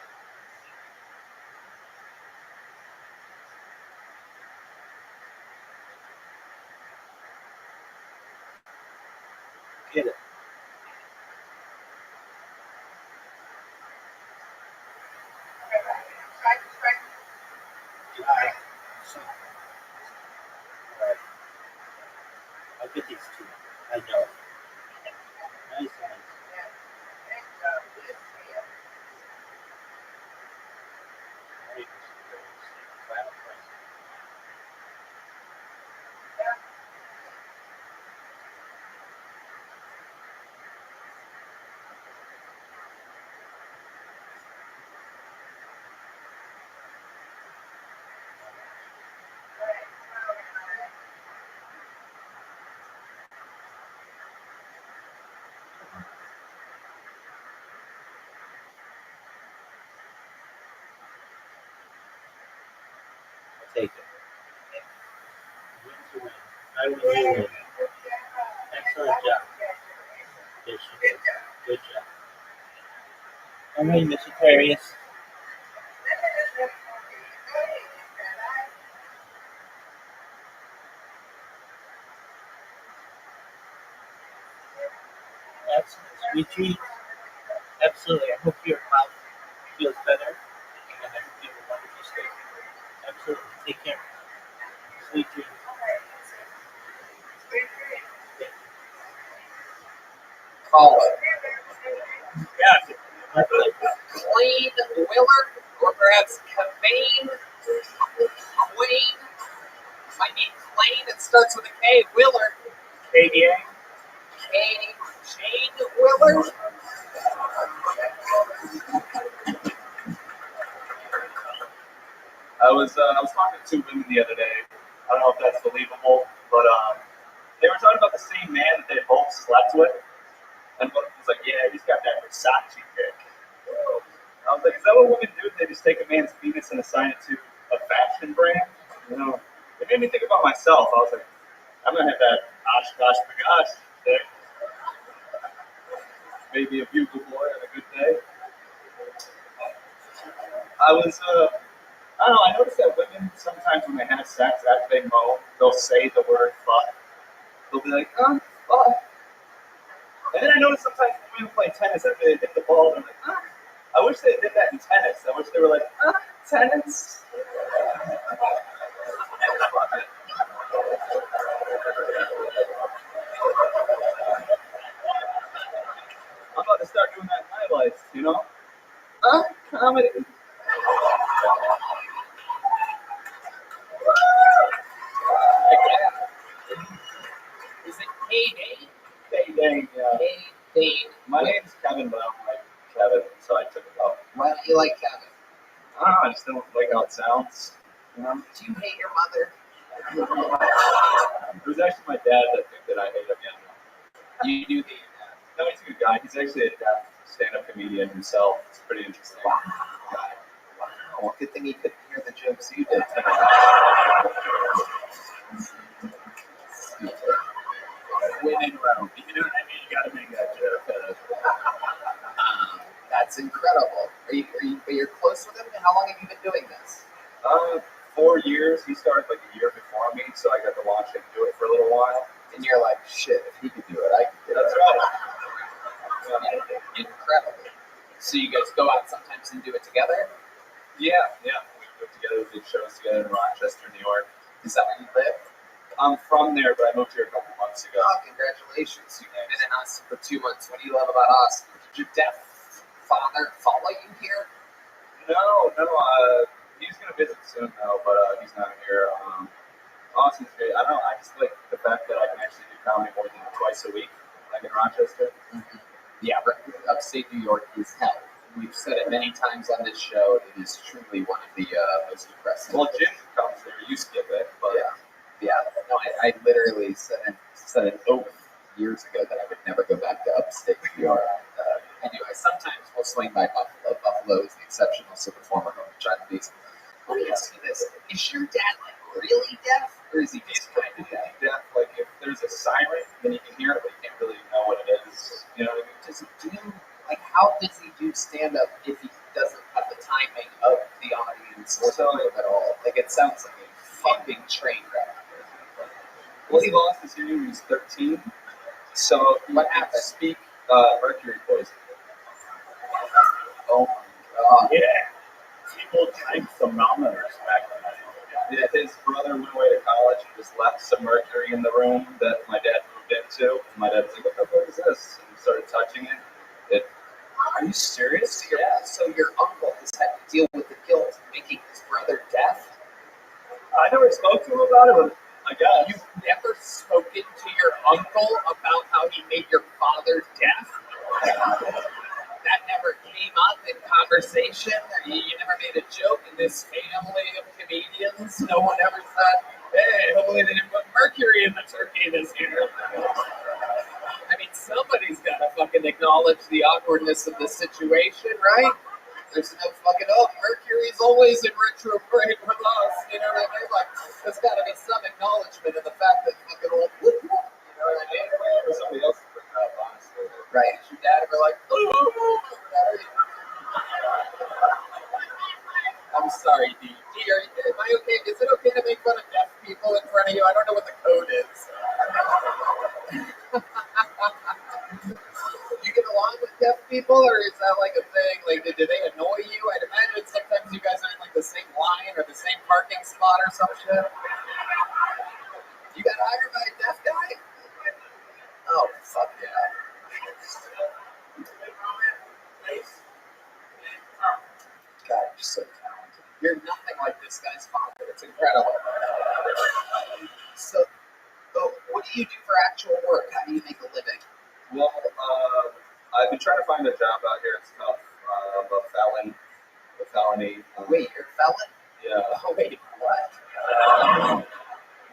Get it. All right. All right. I'll get these two. I know. Nice. Right. Final price. I'll take it. Win to win. I win, you win. Excellent job. Yes, you did. Good job. All right, Miss Aquarius. Excellent. Eugene, absolutely. I hope your mouth feels better, and I hope you have a wonderful stay. Absolutely. Take care. Sweet dreams. Call it. Yeah. Clayne Willard, or perhaps Kavane Quain. Might be Clayne. It starts with a K. Willard. KDA. Shane Willard. I was talking to two women the other day. I don't know if that's believable, but they were talking about the same man that they both slept with, and one of them was like, "Yeah, he's got that Versace dick." I was like, "Is that what women do? They just take a man's penis and assign it to a fashion brand?" You know, it made me think about myself. I was like, "I'm gonna have that Oshkosh Bagosh dick. Maybe a bugle boy on a good day." I was I don't know, I noticed that women sometimes when they have sex after they moan, they'll say the word fuck. They'll be like, fuck. And then I noticed sometimes when women play tennis after they hit the ball, they're like, I wish they did that in tennis. I wish they were like, tennis. I'm about to start doing that in my life, you know? Comedy. Is it K-Dane? K-Dane, yeah. K-Dane. My name's Kevin, but I don't like Kevin, so I took it up. Why don't you like Kevin? I don't know, I just don't like how it sounds. You know? Do you hate your mother? It was actually my dad that think that I hate him, yeah. You do hate your dad? No, he's a good guy. He's actually a deaf stand-up comedian himself. It's pretty interesting. Wow. Well, good thing he couldn't hear the jokes you did tonight. Win in Rome. You know what I mean? You gotta make that joke. That's incredible. But you're close with him? And how long have you been doing this? 4 years. He started like a year before me, so I got to watch him do it for a little while. And you're like, shit, if he could do it, I could do it. That's right. Incredible. So you guys go out sometimes and do it together? Yeah. We do it together. We did shows together in Rochester, New York. Is that where you live? I'm from there, but I moved here a couple months ago. Oh, congratulations. You've been in Austin for 2 months. What do you love about Austin? Did your deaf father follow you here? No. He's going to visit soon, though, but he's not here. Austin's great. I don't know. I just like the fact that I can actually do comedy more than twice a week, like in Rochester. Mm-hmm. Yeah, upstate New York is hell. We've said it many times on this show. It is truly one of the most depressing. Well, Jim comes there. You skip it, but yeah. No, I literally said an oath years ago that I would never go back to upstate New York. Anyway, sometimes we'll swing by Buffalo. Buffalo is the exceptional sort of former home of John Beast. Let me ask you this: is your dad like really deaf, or is he just kind of deaf? deaf. Like if there's a siren, then you can hear it, but you can't really know what it is. You know what I mean? Does he do like how does he do stand up if he doesn't have the timing of the audience or something at all? Like it sounds like a fucking train wreck. Well, he lost his hearing when he was 13. So what happened? Speak mercury poisoning. Oh my god! Yeah. People drank thermometers back then. Yeah, his brother went away to college and just left some mercury in the room that my dad moved into. And my dad was like, "What the fuck is this?" And he started touching it. Are you serious? So your uncle has had to deal with the guilt of making his brother deaf? I never spoke to him about it, but I guess. You've never spoken to your uncle about how he made your father deaf? That never came up in conversation? You never made a joke in this family of comedians? No one ever said, hey, hopefully they didn't put mercury in the turkey this year. I mean, somebody's got to fucking acknowledge the awkwardness of the situation, right? There's no fucking, Mercury's always in retrograde with us, you know what I mean? Like, there's got to be some acknowledgement of the fact that fucking old, you know what I mean? Or somebody else to bring it up, honestly. Right, is your dad ever like, I'm sorry, D. Am I okay? Is it okay to make fun of deaf people in front of you? I don't know what the code is. You get along or is that like a thing? Like, do they annoy you? I'd imagine sometimes you guys are in like the same line or the same parking spot or some shit. You got hired by a deaf guy? Oh, fuck yeah. God, you're so talented. You're nothing like this guy's father. It's incredible. So, what do you do for actual work? How do you make a living? Well, I've been trying to find a job out here. It's tough. I'm a felony. Wait, you're a felon? Yeah. Oh, wait, what?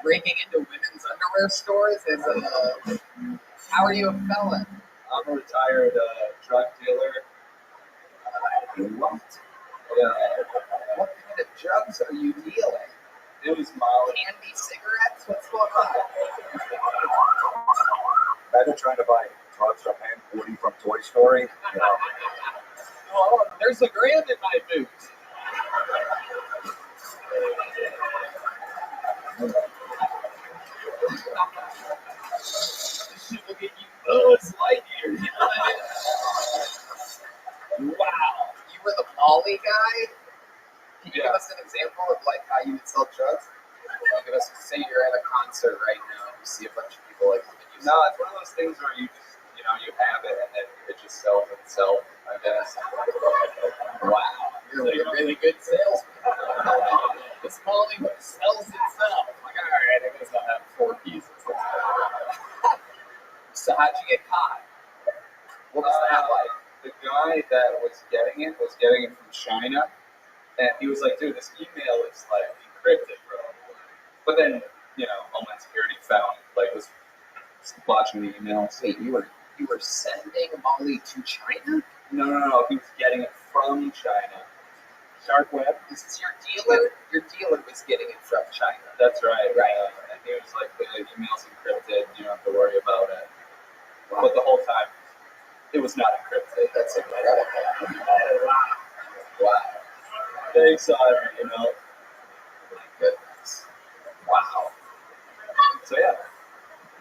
Breaking into women's underwear stores is a... How are you a felon? I'm a retired drug dealer. What? Yeah. What kind of drugs are you dealing? It was Molly. Candy cigarettes? What's going on? I've been trying to buy drugs from Woody from Toy Story. You know. Oh, there's a grand in my boot. Should look at you, Buzz Lightyear. You know what I mean? Wow. You were the Molly guy? Can you give us an example of like how you would sell drugs? Can you give us, say you're at a concert right now and you see a bunch of people like you. No, it's one of those things where you just, you have it and then it just sells itself, I guess. Wow. You're a really good salesman. This Molly sells itself. I'm like, all right, I guess I'll have 4 pieces. So how'd you get caught? What was that like? The guy that was getting it from China, and he was like, dude, this email is like encrypted, bro. But then, Homeland Security was watching the emails. Wait, you were sending Molly to China? No, he was getting it from China. Shark web. This is your dealer? Your dealer was getting it from China. That's right. Right. And he was like, the email's encrypted, you don't have to worry about it. Wow. But the whole time, it was not encrypted. That's incredible. Wow. They saw it, My goodness. Wow. So yeah.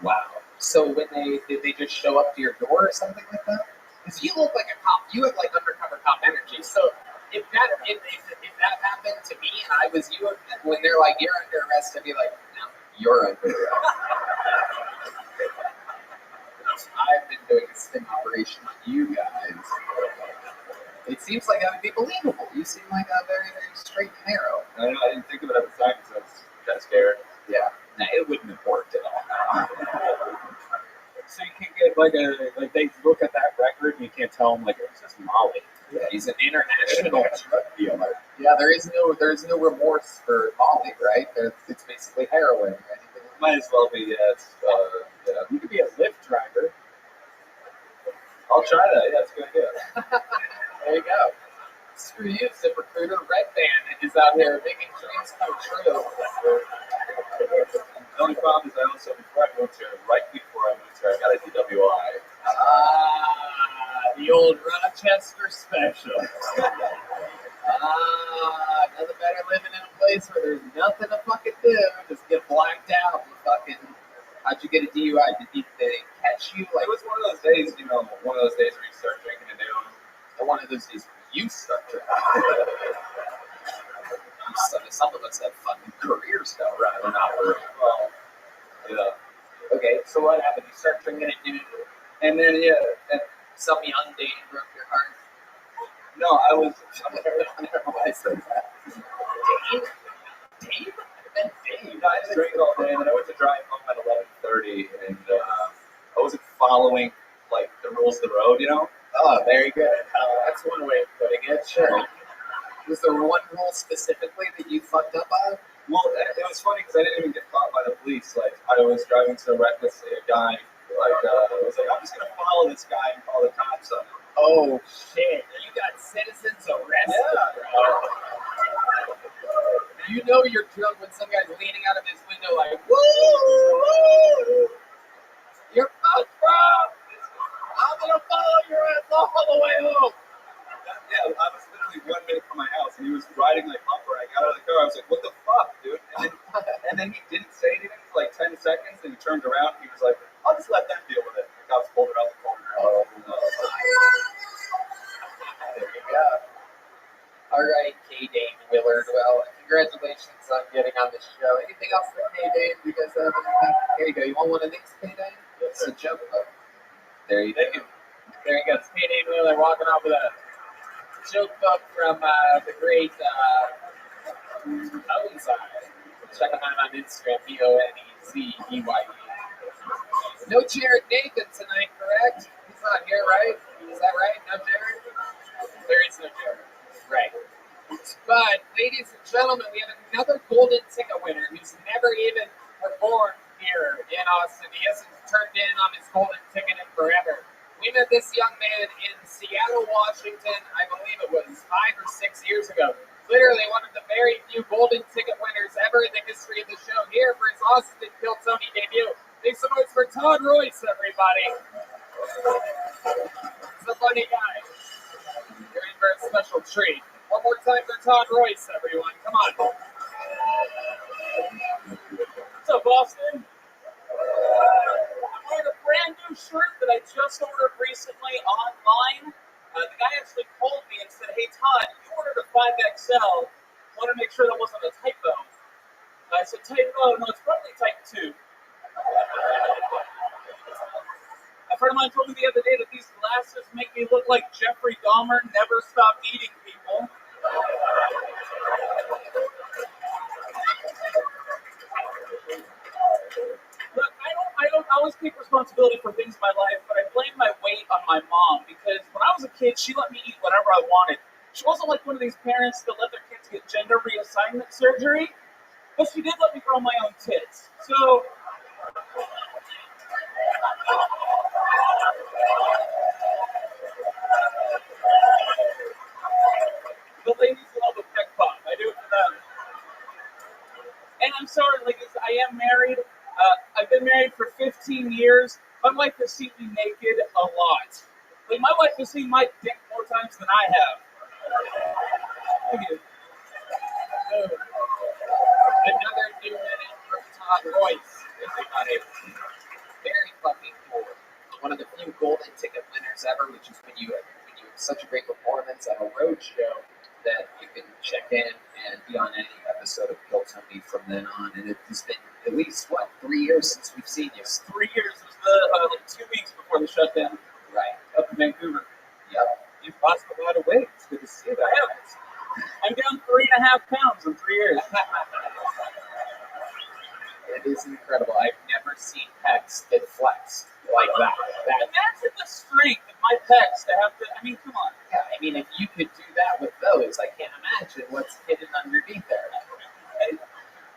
Wow. So did they just show up to your door or something like that? Because you look like a cop. You have like undercover cop energy. So if that happened to me and I was you, when they're like, you're under arrest, I'd be like, no, you're under arrest. I've been doing a sting operation on you guys. It seems like that would be believable. You seem like a very, very straight and narrow. I know, I didn't think of it at the time because I was kind of scared. Yeah. Nah, it wouldn't have worked at all. So you can get they look at that record and you can't tell them it's just Molly. Yeah, he's an international drug dealer. Yeah, there is no remorse for Molly, right? It's basically heroin. Right? Might as well be. You could be a Lyft driver. I'll try that. Yeah, it's a good idea. There you go. Screw you, ZipRecruiter. Red Band is out there making dreams come true. The only problem is before I moved here, I got a DWI. The old Rochester special. Nothing better living in a place where there's nothing to fucking do. Just get blacked out. How'd you get a DUI? Did they catch you? It was one of those days, where you start drinking at noon. And one of those days where you start drinking. Some of us have fucking careers though, right? We're not really. Well, yeah. Okay, so what happened? You start drinking at noon, and then some young dame broke your heart. No, I was. I don't know why I said that. Dave? And Dave. I drank all day, and then I went to drive home at 11:30, and I wasn't following the rules of the road, Oh, very good. That's one way of putting it. Sure. Was there one rule specifically that you fucked up on? Well, it was funny because I didn't even get caught by the police. I was driving so recklessly, a guy was like, I'm just gonna follow this guy and call the cops on him. Oh shit! You got citizens arrested, bro. You know you're drunk when some guy's leaning out of his window like, woo, woo. You're fucked, bro. I'm gonna follow your ass all the way home. Yeah, I was literally 1 minute from my house, and he was riding up where I got out of the car. I was like, what the fuck, dude? And then he didn't say anything for 10 seconds, and he turned around, and he was like, I'll just let them deal with it. The cops pulled around the corner. All right, K. Dane Willard. Well, congratulations on getting on the show. Anything else for K. Dane? You guys have anything? Here you go. You want one of these, K. Dane? It's a joke book. There you go. There you go. It's K. Dane Willard walking off with a joke book from the great Ozai. Check him out on Instagram, BONEZEY. No Jared Nathan tonight, correct? He's not here, right? Is that right? No Jared? There is no Jared. Right. But, ladies and gentlemen, we have another golden ticket winner who's never even performed here in Austin. He hasn't turned in on his golden ticket in forever. We met this young man in Seattle, Washington, I believe it was 5 or 6 years ago. Literally one of the very few golden ticket winners ever in the history of the show, here for his Austin Kill Tony debut. Make some noise for Todd Royce, everybody. He's a funny guy. You're in for a special treat. One more time for Todd Royce, everyone. Come on. What's up, Austin? I'm wearing a brand new shirt that I just ordered recently online. The guy actually called me and said, "Hey, Todd, you ordered a 5XL. Want to make sure that wasn't a typo." I said, "Typo? No, it's probably type 2. A friend of mine told me the other day that these glasses make me look like Jeffrey Dahmer never stopped eating people. Look, I don't always take responsibility for things in my life, but I blame my weight on my mom because when I was a kid, she let me eat whatever I wanted. She wasn't like one of these parents that let their kids get gender reassignment surgery, but she did let me grow my own tits. So the ladies love a peck pop. I do it for them. And I'm sorry, ladies, I am married. I've been married for 15 years. My wife has seen me naked a lot. Like, my wife has seen my dick more times than I have. Look at it. Another new minute from Todd Royce, everybody. Very fucking cool. One of the few golden ticket winners ever, which is when you have such a great performance at a road show that you can check in and be on any episode of Kill Tony from then on. And it's been at least, 3 years since we've seen you? 3 years. It was like 2 weeks before the shutdown. Right. Up in Vancouver. Yep. You've lost a lot of weight. It's good to see that. I have. I'm down 3.5 pounds in 3 years. It is incredible. I've never seen pecs get flexed like that. Imagine the strength of my pecs to have to, I mean, come on. Yeah, I mean, if you could do that with those, I can't imagine what's hidden underneath there. And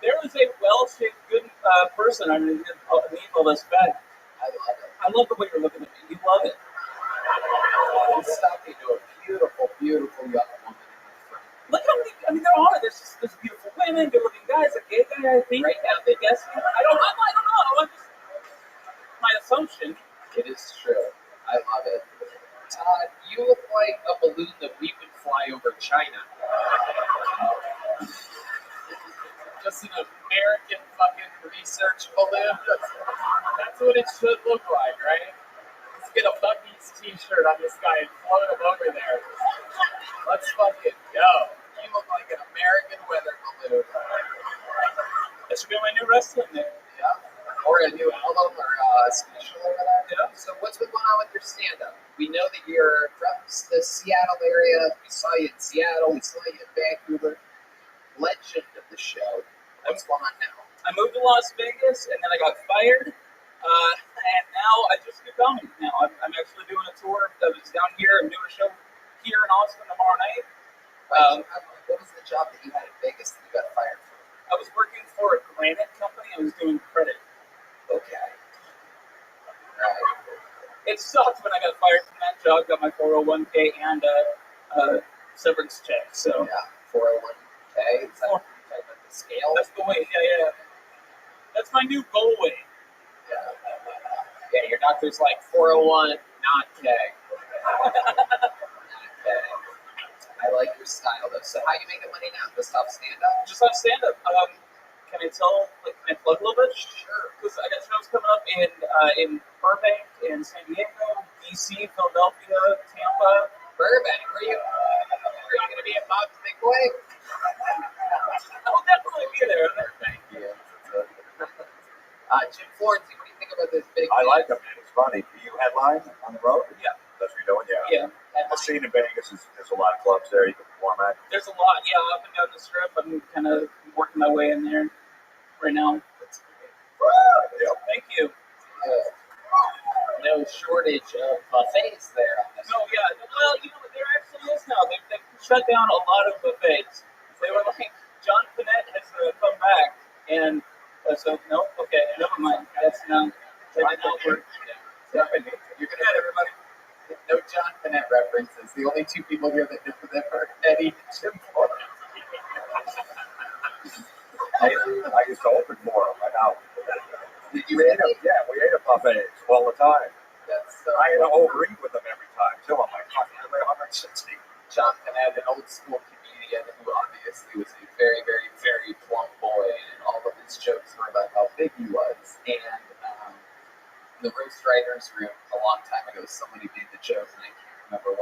there was a well-shaped, good person underneath all this fat. I love it. I love the way you're looking at me. You love it. You're talking to a beautiful, beautiful young woman. Look how many, I mean, there are, there's beautiful women, good-looking guys, a gay guy, I think. Right now, they guess. I don't know. I'm just, my assumption. It is true. I love it. Todd, you look like a balloon that we would fly over China. Just an American fucking research balloon. That's what it should look like, right? Let's get a Bucky's t-shirt on this guy and float him over there. Let's fucking go. You look like an American weather balloon. That should be my new wrestling name. Yeah. Or a new album or special over there. Yeah. So what's been going on with your stand-up? We know that you're from the Seattle area. We saw you in Seattle. We saw you in Vancouver. Legend of the show. What's going on now? I moved to Las Vegas, and then I got fired. And now I just do comedy now. I'm actually doing a tour. I was down here. I'm doing a show here in Austin tomorrow night. What was the job that you had in Vegas that you got fired for? I was working for a granite company. I was doing credit. Okay. Right. It sucked when I got fired from that job. Got my 401k and severance check. So yeah, 401k. Is that type of the scale? That's the way. Yeah. That's my new goal weight. Yeah. Yeah. Your doctor's like 401, not K. I like your style though. So how you making money now? Just off stand-up? Just off stand-up. Can I tell, can I plug a little bit? Sure. Because I got shows coming up in Burbank, in San Diego, DC, Philadelphia, Tampa. Burbank? Where are you going to to be at Bob's Big Way? I'll definitely be there. Thank you. Jim Florence, what do you think about this big? I like them, man. It's funny. Do you headline on the road? Yeah. That's what you're doing, yeah. Yeah. The scene in Vegas there's a lot of clubs there you can perform at. There's a lot, yeah, up and down the strip. I'm kind of working my way in there right now. Yeah. Thank you. No shortage of buffets there. No, yeah. Well, you know, there actually is now. They've shut down a lot of buffets. They were like, John Finette has come back, and so, no, okay, never mind. That's now. You're gonna get everybody. No John Finette references. The only two people here that know them are Eddie and Jim Florence. I used to open for them. I know. Did you eat them? Yeah, we ate at buffets all the time. That's I had to overeat with them every time too. I'm like, fuck, you're like 160. John Finette, an old school comedian who obviously was a very, very, very plump boy, and all of his jokes were about how big he was. And in the roast writers' room a long time ago, somebody made the joke, and I can't remember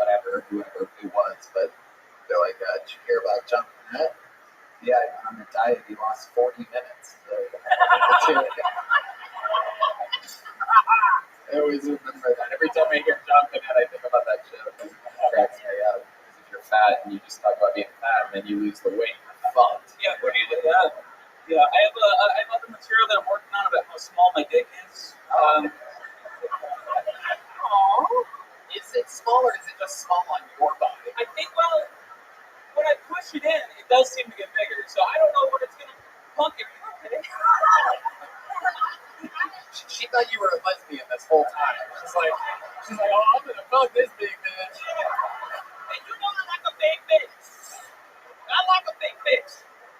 whoever it was, but they're like, "Did you hear about John Finette? Yeah, he went on a diet. He lost 40 minutes." So, I always remember that. Every time I hear John Finette, I think about that joke. It cracks me up. Because if you're fat and you just talk about being fat and then you lose the weight, you're fucked. Yeah, what do you do that? Yeah, I have other material that I'm working on about how small my dick is. Is it small or is it just small on your body? I think, well, when I push it in, it does seem to get bigger. So I don't know what it's going to punk it. She thought you were a lesbian this whole time. She's like, oh, I'm gonna fuck this big bitch. And you know I like a big bitch. I like a big bitch.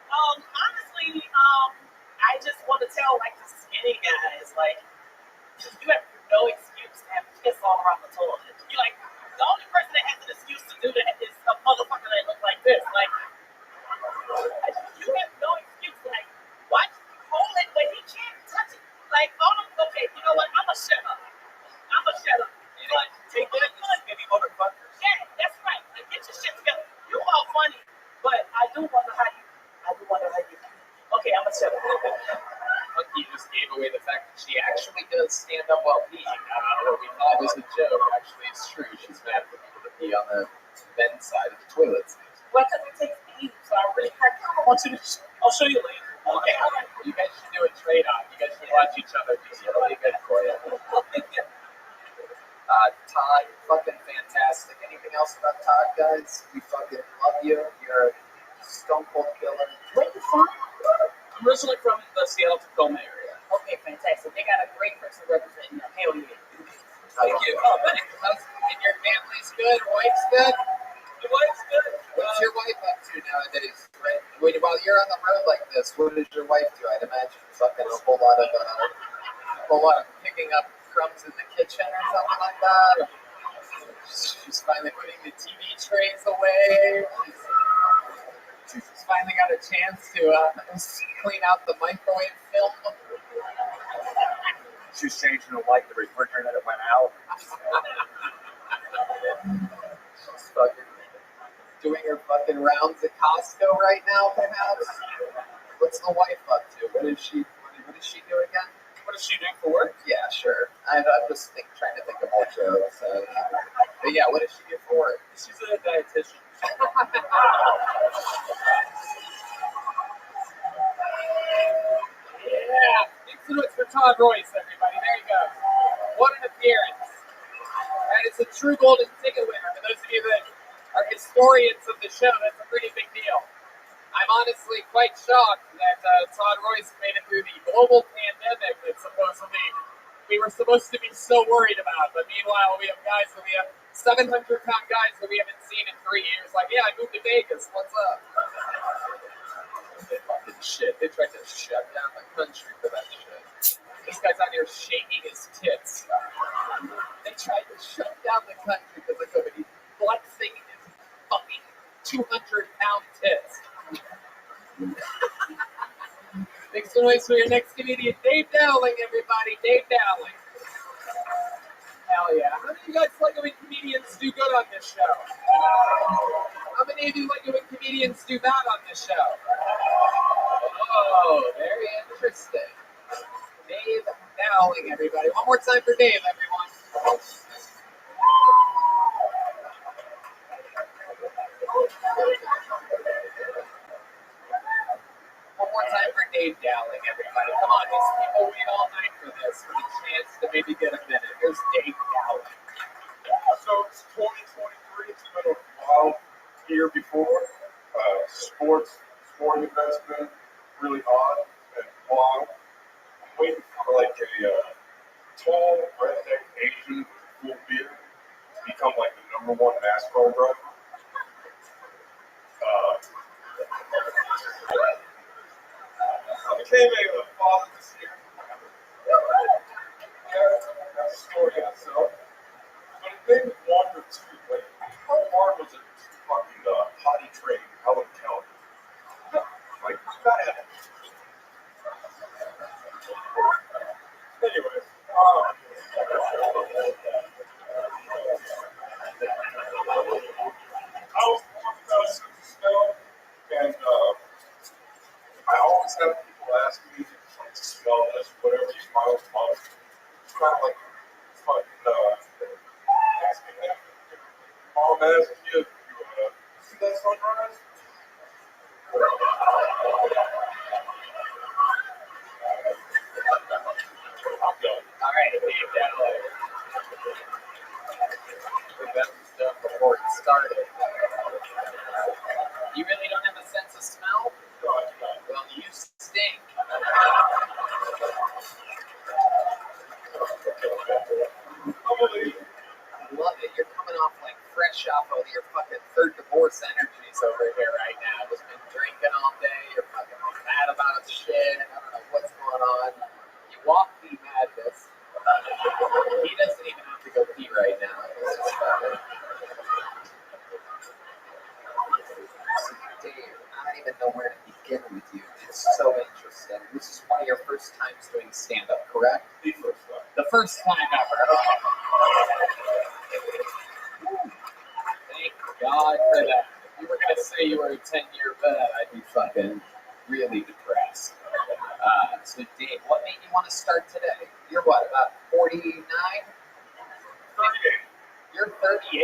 Honestly, I just want to tell like the skinny guys, like, you have no excuse to have piss all around the toilet. You're like, the only person that has an excuse to do that is a motherfucker that looks like this. Like, you have no excuse. Like, why do you hold it when he can't touch it? Like, okay, you know what? I'ma shut up. But take that, you skinny motherfucker. yeah, that's right. Like, get your shit together. You all funny, but I do wonder how you. Okay, I'ma shut up. Monkey just gave away the fact that she actually does stand up while peeing. What we thought was a joke actually is true. She's mad for people to pee on the men's side of the toilet seat. Well, because it takes me, so I really want you to. I'll show you later. Okay, you guys should do a trade-off. You guys should watch each other. It's really good for you. Todd, fucking fantastic. Anything else about Todd, guys? We fucking love you. You're a stone cold killer. Where you from? I'm originally from the Seattle, Tacoma area. Okay, fantastic. They got a great person representing them. Hell yeah. Thank you. Oh, thanks. And your family's good? Wife's good? Your wife's good. What's your wife up to nowadays? Right? While you're on the road like this, what does your wife do? I'd imagine fucking a whole lot of picking up crumbs in the kitchen or something like that. She's finally putting the TV trays away. She's finally got a chance to clean out the microwave film. She's changing the light in the refrigerator that went out. She's fucking doing her fucking rounds at Costco right now, perhaps. What's the wife up to? What does she do again? What does she do for work? Yeah, sure. I'm just trying to think of more jokes. But yeah, what does she do for work? She's a dietitian. Yeah, influence for Todd Royce, everybody. There you go. What an appearance. That is a true golden ticket winner. For those of you that are historians of the show, that's a pretty big deal. I'm honestly quite shocked that Todd Royce made it through the global pandemic that supposedly we were supposed to be so worried about. But meanwhile, we have 700-pound guys that we haven't seen in 3 years. Like, yeah, I moved to Vegas. What's up? They fucking shit. They tried to shut down the country for that shit. This guy's out here shaking his tits. They tried to shut down the country because of COVID. He's flexing his fucking 200-pound tits. Make some noise for your next comedian, Dave Dowling, everybody. Dave Dowling. Hell yeah. How do you guys like it when comedians do good on this show? How many maybe what you and comedians do not on this show. Oh, very interesting. Dave Dowling, everybody. One more time for Dave, everyone. One more time for Dave Dowling, everybody. Come on, these people wait all night for this, for the chance to maybe get a minute. Here's Dave Dowling. So it's 2023. It's been a wild year before. Sporting events been really hot and wild. I'm waiting for like a tall, redneck Asian with a full beard to become like the #1 NASCAR driver. I became a father this year. That's a story in itself. But it didn't wonder too. Like, how hard was it to fucking potty train Helen Keller? Like, you gotta have it. Anyways, I was born without a sense of smell, and I always have people ask me, like, to smell this, whatever you smell, it's kind of like fucking asking that. Mom asks you, you see that sunrise? I'm done. All right, Dave Dowling. We got this done before it started. You really don't have a sense of smell? Well, you stink. I love it. You're coming off like fresh off of your fucking third divorce energies over here right now. Just been drinking all day. You're fucking mad about shit. I don't know what's going on. You walk the madness. He doesn't even have to go pee right now. Dave, I don't even know where to begin with you. It's so interesting. This is one of your first times doing stand-up, correct? The first time. The first time ever. Thank God for that. If you were going to say you were a 10-year vet, I'd be fucking really depressed. So, Dave, what made you want to start today? You're what, about 49? 38. You're 38?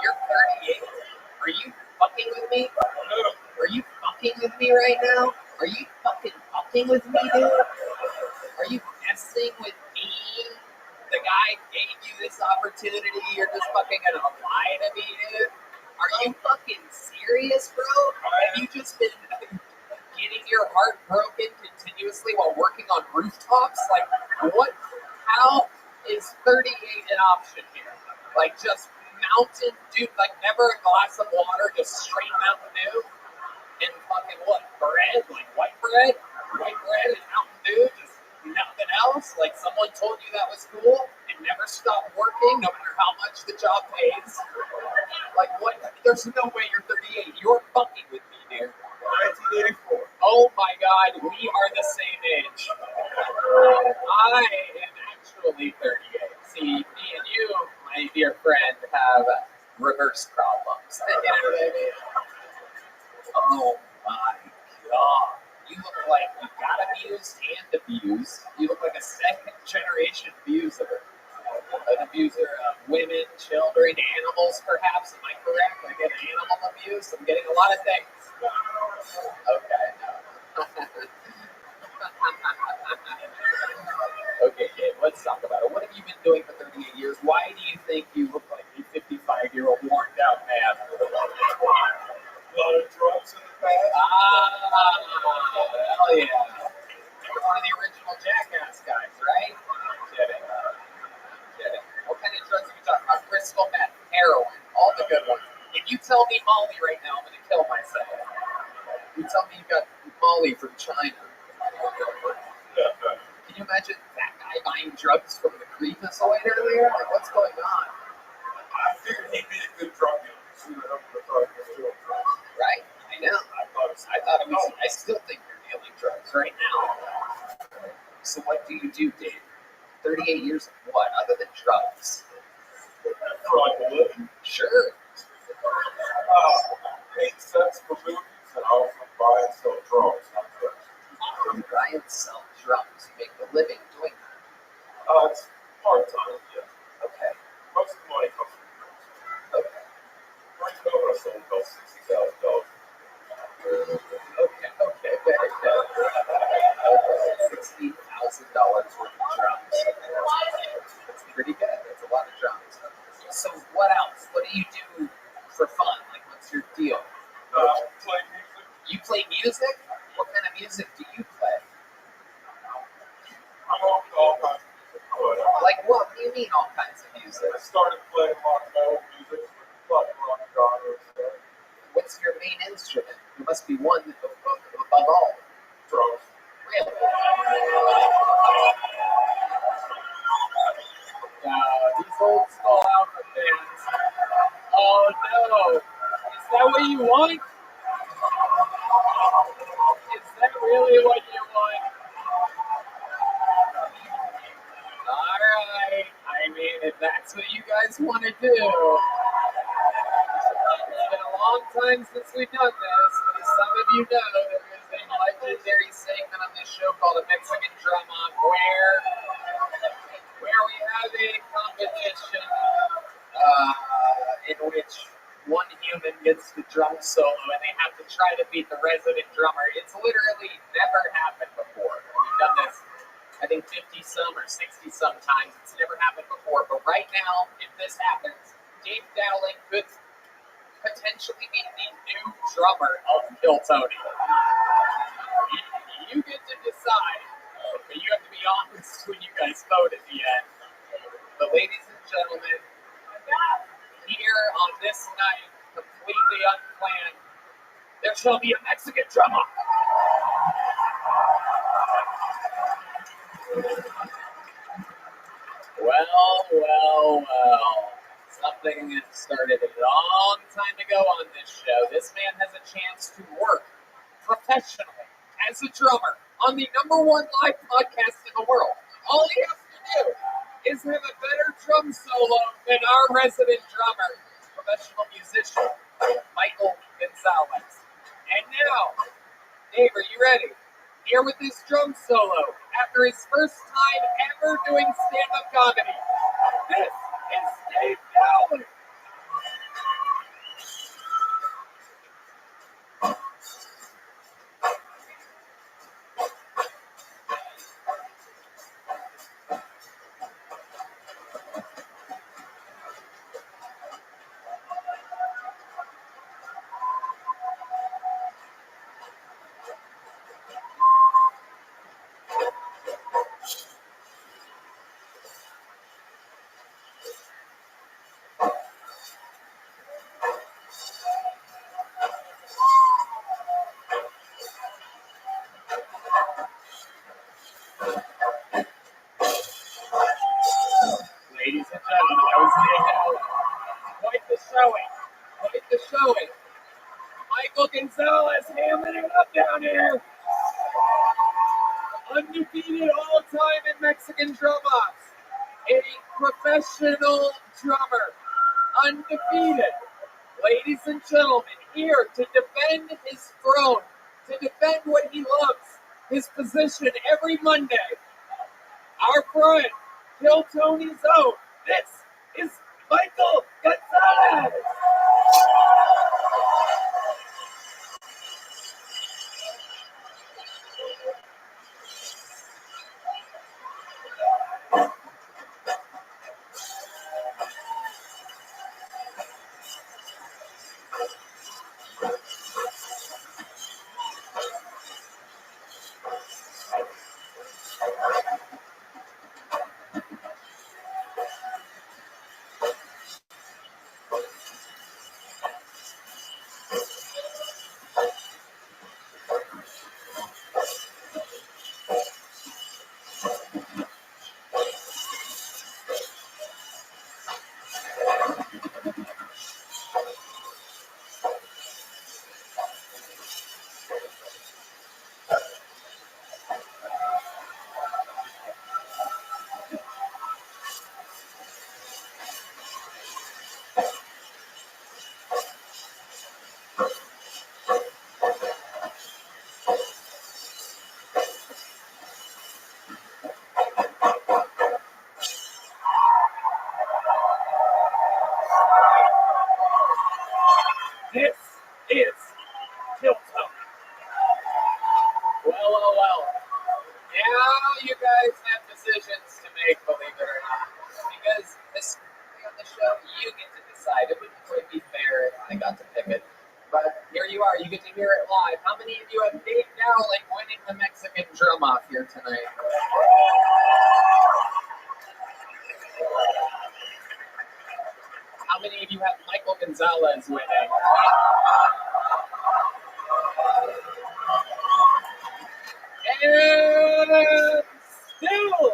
You're 38? Are you fucking with me? Are you fucking with me right now? Are you fucking with me, dude? Are you messing with me? The guy gave you this opportunity, you're just fucking gonna lie to me, dude? Are you fucking serious, bro? Have you just been getting your heart broken continuously while working on rooftops? Like, what? How is 38 an option here? Like, just Mountain Dew, like never a glass of water, just straight Mountain Dew? And fucking what? Bread? Like white bread? White bread and Mountain Dew? Just nothing else? Like someone told you that was cool and never stopped working no matter how much the job pays? Like what? There's no way you're 38. You're fucking with me, dude. 1984. Oh my God, we are the same age. I am actually 38. See, me and you, my dear friend, have reverse problems. You know what I mean? Oh my God. You look like you got abused and abused. You look like a second generation abuser. An abuser of women, children, animals, perhaps. Am I correct? I get animal abuse. I'm getting a lot of things. Okay, no. Okay, Dave, let's talk about it. What have you been doing for 38 years? Why do you think you look like a 55-year-old worn out man? A lot of drugs in the past. Hell yeah. You're one of the original Jackass guys, right? I'm kidding. What kind of drugs are you talking about? Crystal meth, heroin, all the good ones. If you tell me Molly right now, I'm going to kill myself. You tell me you got Molly from China. Can you imagine that guy buying drugs from the Creepazoid earlier? Like, what's going on? I figured he'd be a good drug dealer. See what I'm doing. Right? I know. I thought it was. I still think you're dealing drugs right now. So what do you do, Dave? 38 years of what, other than drugs? For like a living? Sure. paint sets for movies, and I also buy and sell drums, not drugs. You buy and sell drums. You make a living doing that. It's part-time, yeah. Okay. Most of the money comes from drums. Okay. Right now, I sold about $60,000. Okay, very good. $60,000 worth of drums. That's pretty good. That's a lot of drums. So what else? What do you do for fun? Like, what's your deal? Play music. You play music? What kind of music do you play? I'm all kinds of music. Like what? What do you mean all kinds of music? I started playing rock metal music, rock genres. What's your main instrument? There must be one above all. Drums. Really? These old school outfit bands. Oh no! Is that what you want? Is that really what you want? Alright. I mean, if that's what you guys want to do. It's been a long time since we've done this, but as some of you know, there is a legendary segment on this show called a Mexican Drum Off, where we have a competition in which one human gets to drum solo and they have to try to beat the resident drummer. It's literally never happened before. We've done this, I think, 50-some or 60-some times. It's never happened before. But right now, if this happens, Dave Dowling could potentially be the new drummer of Kill Tony. You get to decide, but you have to be honest when you guys vote at the end. But ladies and gentlemen, here on this night, completely unplanned, there shall be a Mexican drummer. Well. Something that started a long time ago on this show. This man has a chance to work professionally as a drummer on the #1 live podcast in the world. All he has to do is have a better drum solo than our resident drummer, professional musician, Michael Gonzalez. And now, Dave, are you ready? Here with his drum solo after his first time ever doing stand-up comedy. This is Dave Dowling. Ladies and gentlemen, that was Dave Dowling. Quite the showing. Michael Gonzalez hamming it up down here. Undefeated all-time in Mexican drum-offs. A professional drummer. Undefeated. Ladies and gentlemen, here to defend his throne, to defend what he loves, his position every Monday. Our friend, Kill Tony's own. This is Michael Gonzalez. you guys have decisions to make, believe it or not. Because this thing on the show, you get to decide. It wouldn't quite be fair if I got to pick it. But here you are, you get to hear it live. How many of you have Dave Dowling winning the Mexican drum off here tonight? How many of you have Michael Gonzalez winning? And still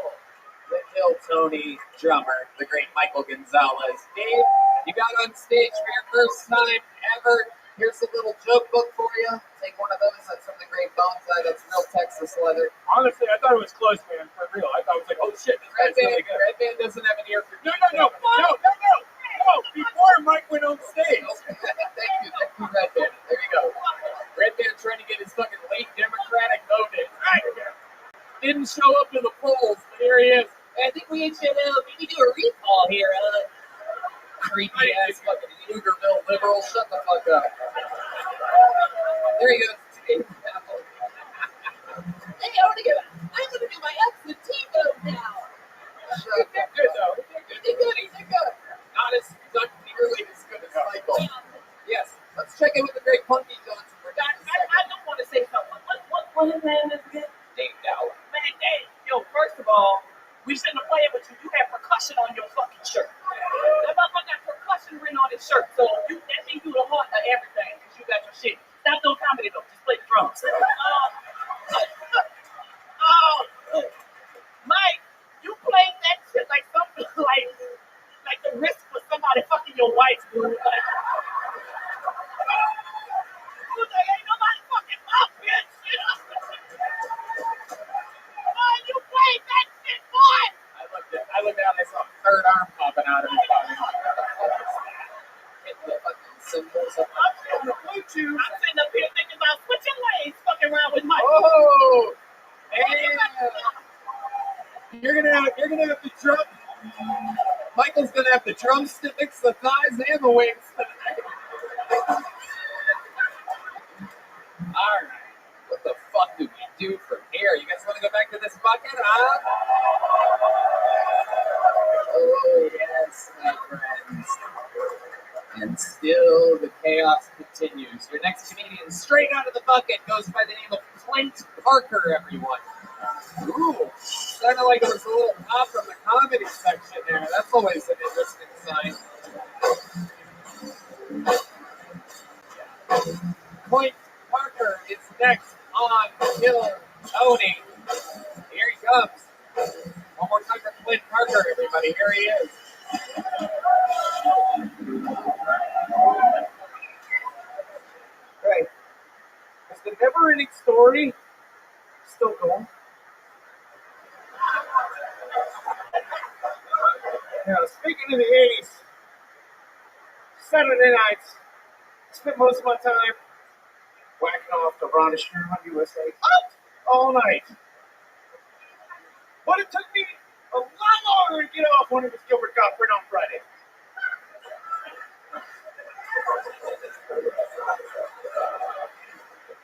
the Kill Tony drummer, the great Michael Gonzalez. Dave, you got on stage for your first time ever. Here's a little joke book for you. Take one of those. That's from the great Bones. That's real Texas leather. Honestly, I thought it was close, man. For real. I thought it was like, oh shit, this guy's really good. Red Band doesn't have an ear for No. Before Mike went on stage. Thank you, Red Band. There you go. Red Band trying to get his fucking late Democratic vote in. Didn't show up in the polls, but here he is. I think we should maybe do a recall here. Creepy ass fucking Pflugerville liberal. Shut the fuck up. There you go. Hey, I'm gonna do my absentee vote now. He did good though. He did good. Not nearly as good as Michael. Yes. Let's check in with the great Punky Johnson. I don't want to say something. What his name is again? Dave Dowling. Man, Dave, yo, first of all, we shouldn't have played with you. You had percussion on your fucking shirt. That motherfucker got percussion written on his shirt. So that means you the heart of everything because you got your shit. Stop doing comedy though. Just play the drums. Mike, you played that shit like something like the risk for somebody fucking your wife, dude. Like, ain't nobody fucking up, bitch. You played that shit, boy. I looked down, I saw a third arm popping out of his body. Hitting the fucking cymbals up. I'm sitting up here thinking about switching lanes, fucking around with Mike. Oh, and you're gonna have the drum. Michael's gonna have the drumsticks, the thighs, and the wings tonight. All right, what the fuck do we do from here? You guys want to go back to this bucket, huh? Oh yes, my friends. And still the chaos continues. Your next comedian, straight out of the bucket, goes by the name of Clint Parker, everyone. Ooh, sounded like there was a little pop from the comedy section there. That's always an interesting sign. Clint Parker is next on Kill Tony. Here he comes. One more time for Clint Parker, everybody. Here he is. Right. Is the never-ending story still going? Yeah, speaking of the 80s, Saturday nights, I spent most of my time whacking off the Ron on USA all night. But it took me a lot longer to get off when it was Gilbert Gottfried on Friday.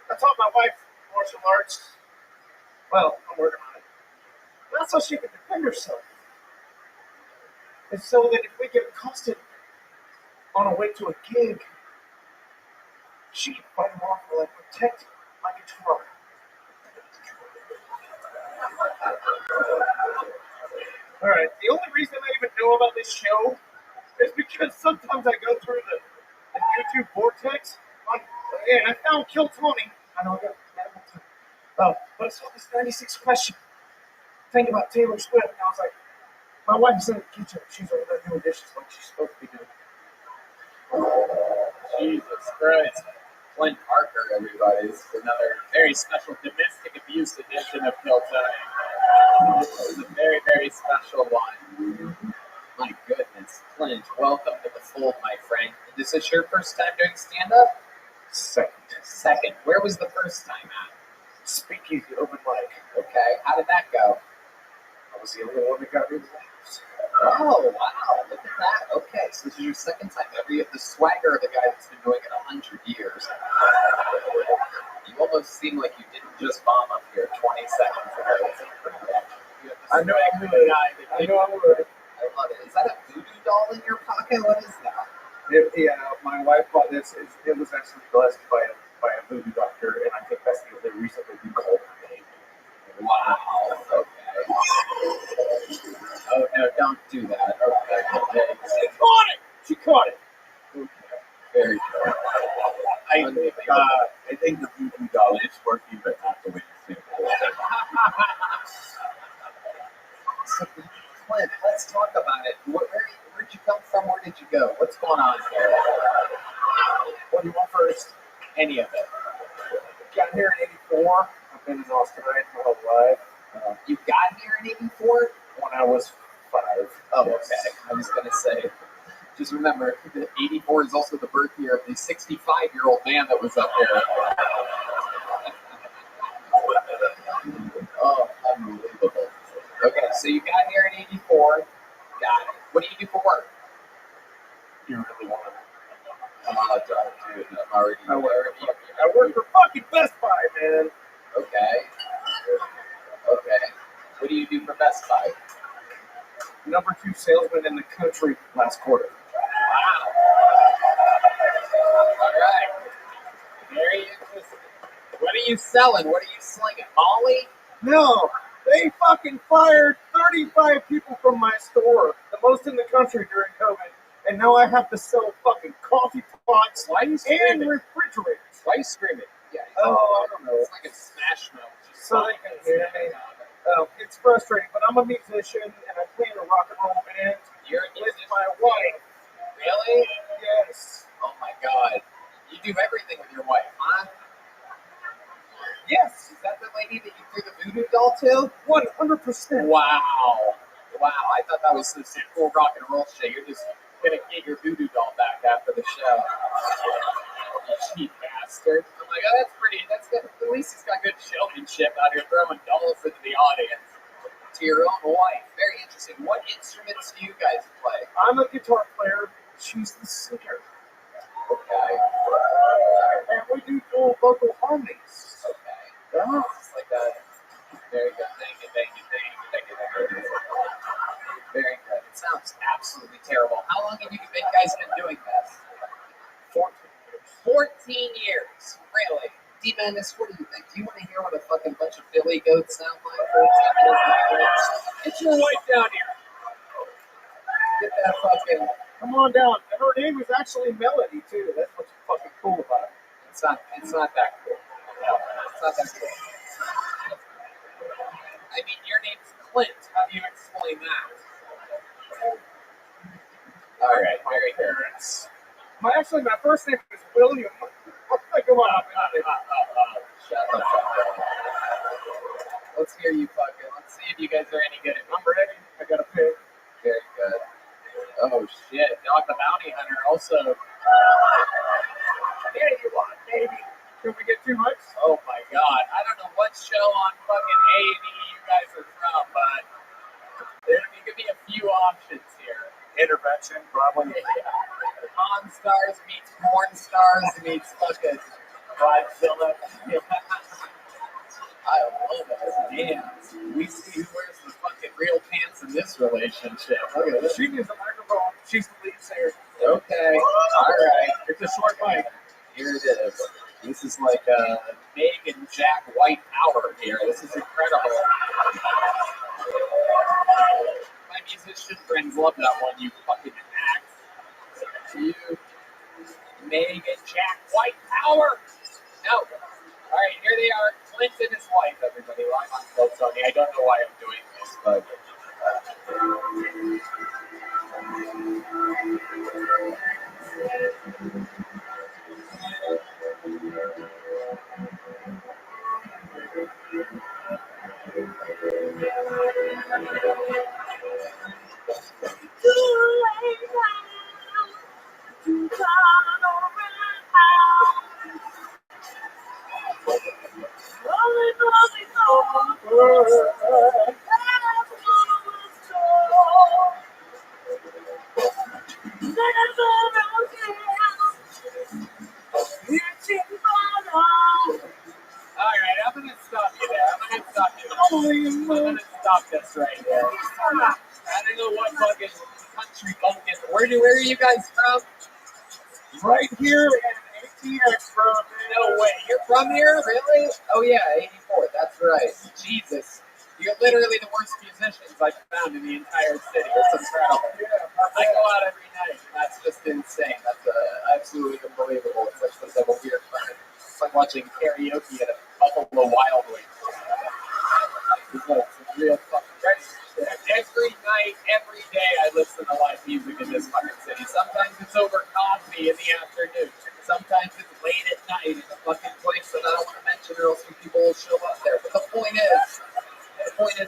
I taught my wife martial arts. Well, I'm working on it. Not so she can defend herself. It's so that if we get accosted on our way to a gig, she can fight them off or protect my guitar. Alright, the only reason I even know about this show is because sometimes I go through the YouTube vortex and I found Kill Tony. I know I got time. But I saw this 96 question thing about Taylor Swift, and I was like, my wife's in the kitchen. She's over there doing dishes like she's supposed to be doing. Jesus Christ. Clint Parker, everybody. This is another very special domestic abuse edition of Kill Tony. This is a very, very special one. My goodness. Clint, welcome to the fold, my friend. Is this your first time doing stand-up? Second. Where was the first time at? Speakeasy open mic. Okay. How did that go? I was the only one that got really laughs. Oh, wow. Look at that. Okay, so this is your second time ever. You have the swagger of the guy that's been doing it 100 years. You almost seem like you didn't just bomb up here 20 seconds ago. I know I would. I know I would. I love it. Is that a voodoo doll in your pocket? What is that? Yeah, my wife bought this. It was actually blessed by a voodoo doctor, and I think that's because they recently recalled her name. Wow. Okay. Oh no! Don't do that. Okay. She caught it. She caught it. Okay. Very good. I think the voodoo doll is working, but not the way you think. So, Clint, let's talk about it. Where'd you come from? Where did you go? What's going on here? What do you want first? Any of it. Got here in '84. I've been in Australian my whole life. You got here in '84? When I was 5. Oh, okay. I was going to say, just remember, that '84 is also the birth year of the 65-year-old man that was up there. Oh, unbelievable. Okay, so you got here in '84. Got it. What do you do for work? You really want to? Dude, I'm already. I work for fucking Best Buy, man. Okay. Okay. What do you do for Best Buy? Number 2 salesman in the country last quarter. Wow. All right. Very interesting. What are you selling? What are you slinging? Molly? No, they fucking fired 35 people from my store, the most in the country during COVID, and now I have to sell fucking coffee pots and refrigerators. Why are you screaming? Yeah. Oh, I don't know. It's like a smash mouth. So they can hear me. It's frustrating, but I'm a musician and I play in a rock and roll band. You're a with musician? my wife. Really? Yes. Oh my God. You do everything with your wife, huh? Yes. Is that the lady that you threw the voodoo doll to? 100%. Wow. Wow. I thought that was some cool rock and roll shit. You're just gonna get your voodoo doll back after the show. You cheap bastard. I'm like, oh, that's pretty. That's good. At least he's got good showmanship out here throwing dolls into the audience. To your own wife. Very interesting. What instruments do you guys play? I'm a guitar player. She's the singer. Okay. And we do dual vocal harmonies. Okay. Oh. It's like that. Very good. Thank you. Very good. It sounds absolutely terrible. How long have you guys been doing this? 14 years. 14 years. Really? D-Madness, what do you think? Do you want to hear what a fucking bunch of Philly goats sound like? Get your wife down here. Get that fucking... Come on down. And her name is actually Melody, too. That's what's fucking cool about it. It's not that cool. No, it's not that cool. I mean, your name's Clint. How do you explain that? All right, very good. Actually, my first name is William. Come on. Shut the fuck up. Let's hear you fucking. Let's see if you guys are any good at. I'm ready. I got a pick. Very good. Oh shit, Dog the Bounty Hunter also. There you are, baby. Can we get 2 mics? Oh my god, I don't know what show on fucking A&E you guys are from, but there could be a few options here. Intervention, probably. Pawn Stars meets Porn Stars meets fucking Godzilla. I love it. Damn. We see who wears the fucking real pants in this relationship. Look at this. She needs a microphone. She's the lead singer. Okay. Alright. It's a short mic. Here it is. This is like Meg and Jack White power here. This is incredible. My musician friends love that one, you fucking act. To you, Meg and Jack White power. No. Alright, here they are. Clint and his wife, everybody. Live on Club Sony. I don't know why I'm doing this, but... That's right. Yeah. I don't know what fucking country bumpkin. Where are you guys from? Right here in ATX, bro. No way. You're from here? Really? Oh yeah, 84. That's right. Jesus. You're literally the worst musicians I've found in the entire city. It's incredible. I go out every night, and that's just insane. That's absolutely unbelievable. It's like such a weird fun. It's like watching karaoke at a Buffalo Wild Wings. It's like some real fucking crazy shit. Every night, every day, I listen to live music in this fucking city. Sometimes it's over coffee in the afternoon. Sometimes it's late at night in a fucking place that I don't want to mention, or else people will show up there. But the point is,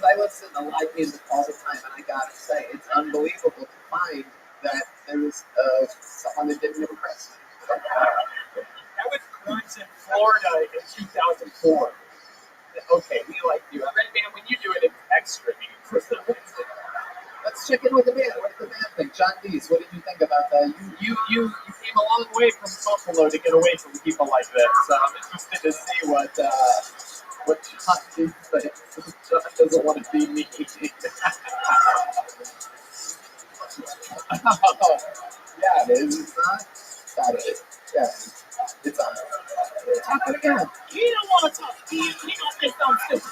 I listen to live music all the time, and I gotta say, it's unbelievable to find that there was someone that didn't impress me. That was grunts in Florida in 2004. Okay, we like you. Red Band, when you do it, it's extra mean for some reason. Let's check in with the band. What did the band think? John Dees, what did you think about that? You came a long way from Buffalo to get away from people like this. I'm interested to see what John Dees thinks. John doesn't want to be me. Oh, yeah, it is. It's on. Got it. Yeah, it's on. Talk it again. You don't want to talk. You don't say something stupid.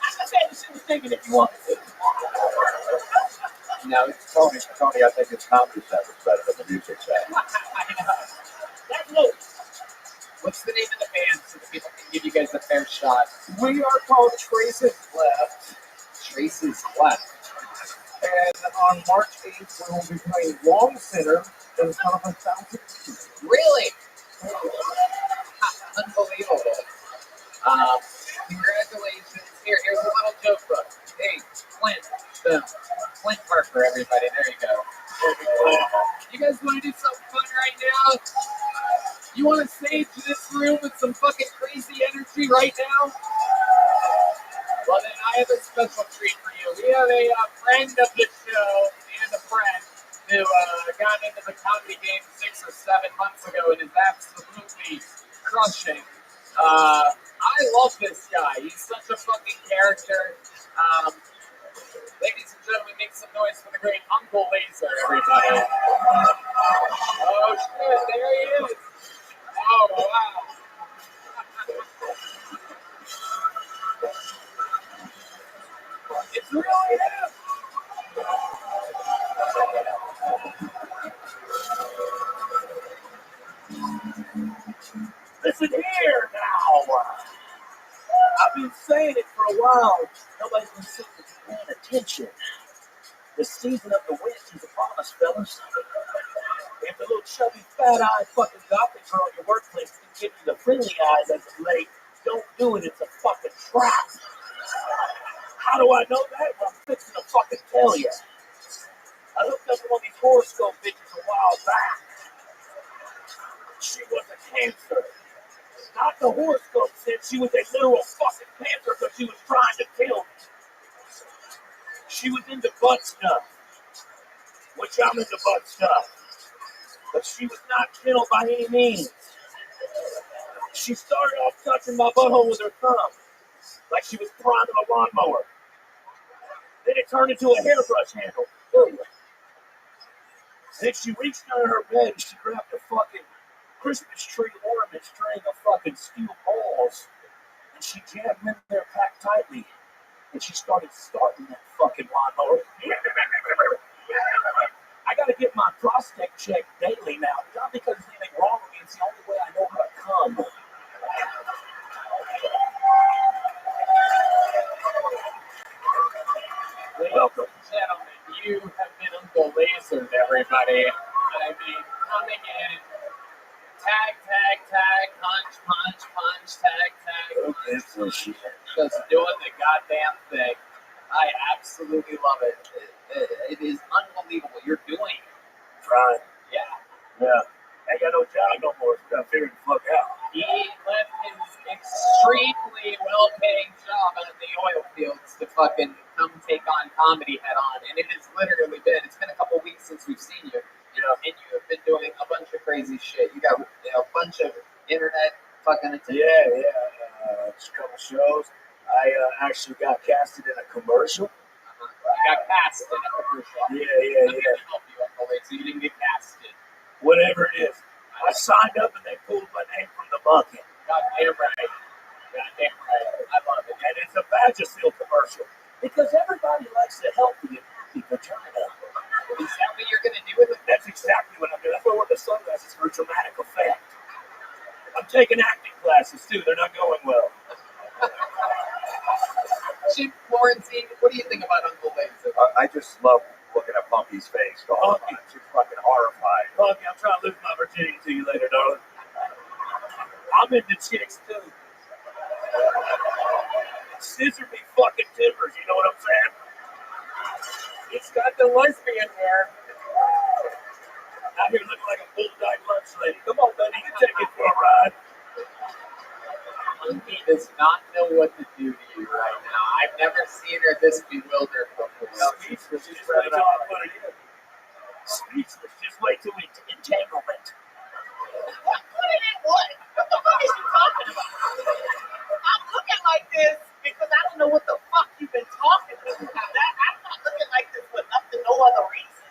I said you should have taken it if you wanted to. No, Tony, I think his comedy set was better than the music set. That's low. What's the name of the band so that people can give you guys a fair shot? We are called Traces Left. Traces Left. And on March 8th, we will be playing Long Center in front of 1,000 people. Really? Unbelievable. Congratulations. Here's a little joke book. Hey, Clint. Boom. Clint Parker, everybody. There you go. You guys want to do something fun right now? You want to sage this room with some fucking crazy energy right now? Well, then I have a special treat for you. We have a friend of the show and a friend who got into the comedy game 6 or 7 months ago and is absolutely crushing. I love this guy. He's such a fucking character. Ladies and gentlemen, make some noise for the great Uncle Laser, everybody. Oh shit, there he is. Oh wow. It's really him. Listen here now. I've been saying it for a while. Nobody's been sitting paying attention. The season of the witch is upon us, fellas. If the little chubby, fat-eyed fucking gothic girl at your workplace can give you the friendly eyes as of late, don't do it. It's a fucking trap. How do I know that? Well, I'm fixing to fucking tell you. I looked up one of these horoscope bitches a while back. She was a Cancer. Not the horoscope said she was a literal fucking Cancer because she was trying to kill me. She was into butt stuff, which I'm into butt stuff. But she was not killed by any means. She started off touching my butthole with her thumb, like she was priming a lawnmower. Then it turned into a hairbrush handle. Ooh. Then she reached under her bed and she grabbed a fucking Christmas tree ornament string of fucking steel balls. And she jammed them in there packed tightly. And she started starting that fucking lawnmower. I gotta get my prostate checked daily now. Not because there's anything wrong with me, it's the only way I know how to come. Welcome, gentlemen. You have been Uncle Lasered, everybody. I mean, coming in, tag, punch, tag, punch. Just doing the goddamn thing. I absolutely love it. It is unbelievable. You're doing it. Right. Yeah. Yeah. I ain't got no job no more, so I'm figuring the fuck out. He left his extremely well-paying job out in the oil fields to fucking come take on comedy head on, and it has literally been. It's been a couple weeks since we've seen you, and you have been doing a bunch of crazy shit. You got a bunch of internet fucking attention. Yeah. Just a couple shows. I actually got casted in a commercial. got cast in a commercial. Yeah. Help you up the way, so you didn't get casted. Whatever it is. I signed up and they pulled my name from the bucket. Goddamn right. Goddamn right. I love it. And it's a Vagisil commercial. Because everybody likes a healthy and happy vagina. Is that what you're going to do with it? That's exactly what I'm doing. That's why I wear the sunglasses for dramatic effect. I'm taking acting classes too. They're not going well. Jim Florentine, what do you think about Uncle Laser? I just love looking at Punky's face. She's fucking horrified. Punky, I'm trying to lose my virginity to you later, darling. I'm into chicks too. Scissor me fucking timbers, you know what I'm saying? It's got the lesbian hair. Out here looking like a bull-dyed lunch lady. Come on, buddy, you can take me for a ride. Punky does not know what to do to you right now. I've never seen her this bewildered before. Speechless, just wait till I put it in. Speechless, just wait till we entanglement. What the fuck is you talking about? I'm looking like this because I don't know what the fuck you've been talking about. I'm not looking like this for nothing, no other reason.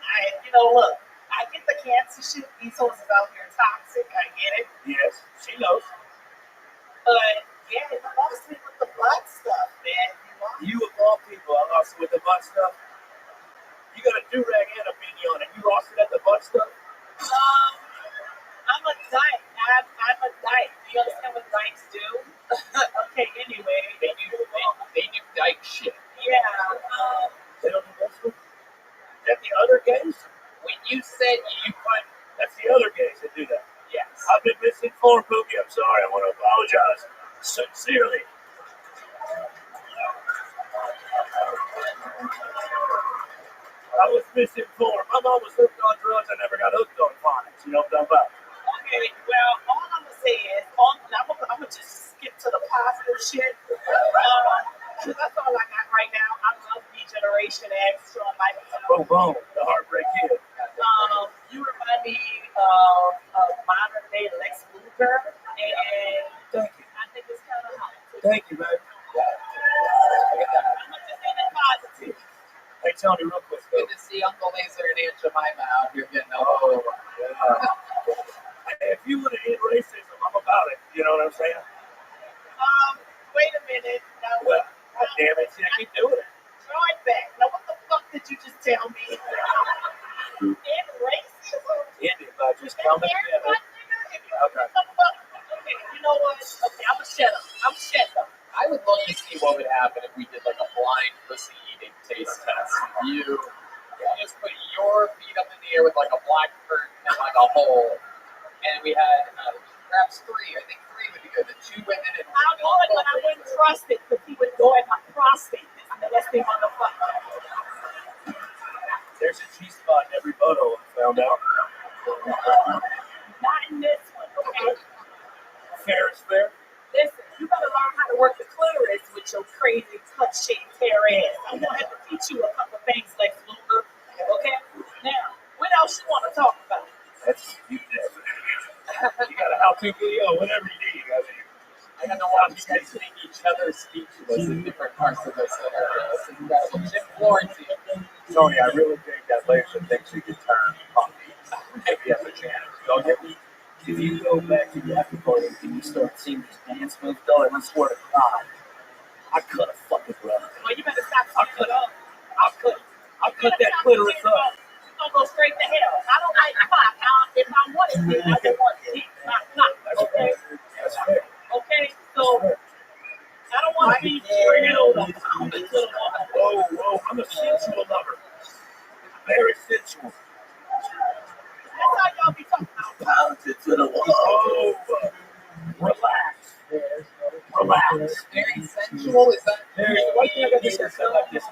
Look, I get the cancer shit. These hoes is out here toxic. I get it. Yes, she knows. But yeah, you lost me with the butt stuff, man. You of all people, I lost it with the butt stuff. You got a do-rag and a beanie on it. You lost it at the butt stuff? I'm a dyke. I'm a dyke. Do you understand what dykes do? Okay, anyway. They do dyke shit. Yeah. They don't do that stuff? Is that the other gays? When you said you put... That's the other gays that do that. Yes. I've been misinformed, Pookie. I'm sorry. I want to apologize sincerely. I was misinformed. My mom was hooked on drugs. I never got hooked on phonics. You know what I'm talking about? Okay, well, all I'm going to say is, I'm going to just skip to the positive shit. That's all I got right now. I love D-Generation X, Shawn Michaels. Boom, boom. The Heartbreak Kid. You remind me of modern day Lex Luthor, and Thank you. I think it's kind of hot. Thank you, baby. I'm just saying it positive. Hey, Tony, real quick. Good to see Uncle Laser and Aunt Jemima out here getting up. If you would have hit racism, I'm about it. You know what I'm saying? Wait a minute. Now, Well, God damn it. See, I keep doing it. throw it back. Now, what the fuck did you just tell me? In racism? Ended by just coming together. Okay. Okay, you know what? Okay, I'm going to shut up. I would love to see what would happen if we did like a blind pussy eating taste test. You just put your feet up in the air with like a black curtain and like a hole, and we had perhaps three. I think three would be good. The two women and I would, but I wouldn't trust it because he would go at my prostate. This nasty motherfucker. There's a G-spot in every butthole, I found out. Not in this one, okay? Fair is fair. Listen, you gotta learn how to work the clitoris with your crazy cut-shaped hair ass. I'm gonna have to teach you a couple things, Lex Luthor. Okay? Now, what else you wanna talk about? That's you. You got a how-to video, whatever you need. I don't know why you guys make each other speechless in different parts of this. It's incredible. Jim Florentine. Tony, I really think that Laser thinks he can turn Punky. If he has a chance. Don't get me. If you go back to the after party and you start seeing these dance moves, though, I swear to God, I cut a fucking brother. Well, you better stop it up. I'll cut that clitoris up. You're gonna go straight to hell. I don't like pop. If I wanted to, I would want to. Not. Okay? Okay? So, I don't want to be real. I'm a little woman. Whoa, I'm a sensual lover. Very sensual. That's how y'all be talking about. Pound it to the wall. Relax. Very sensual. Is that Very, why can't I get this stuff like this?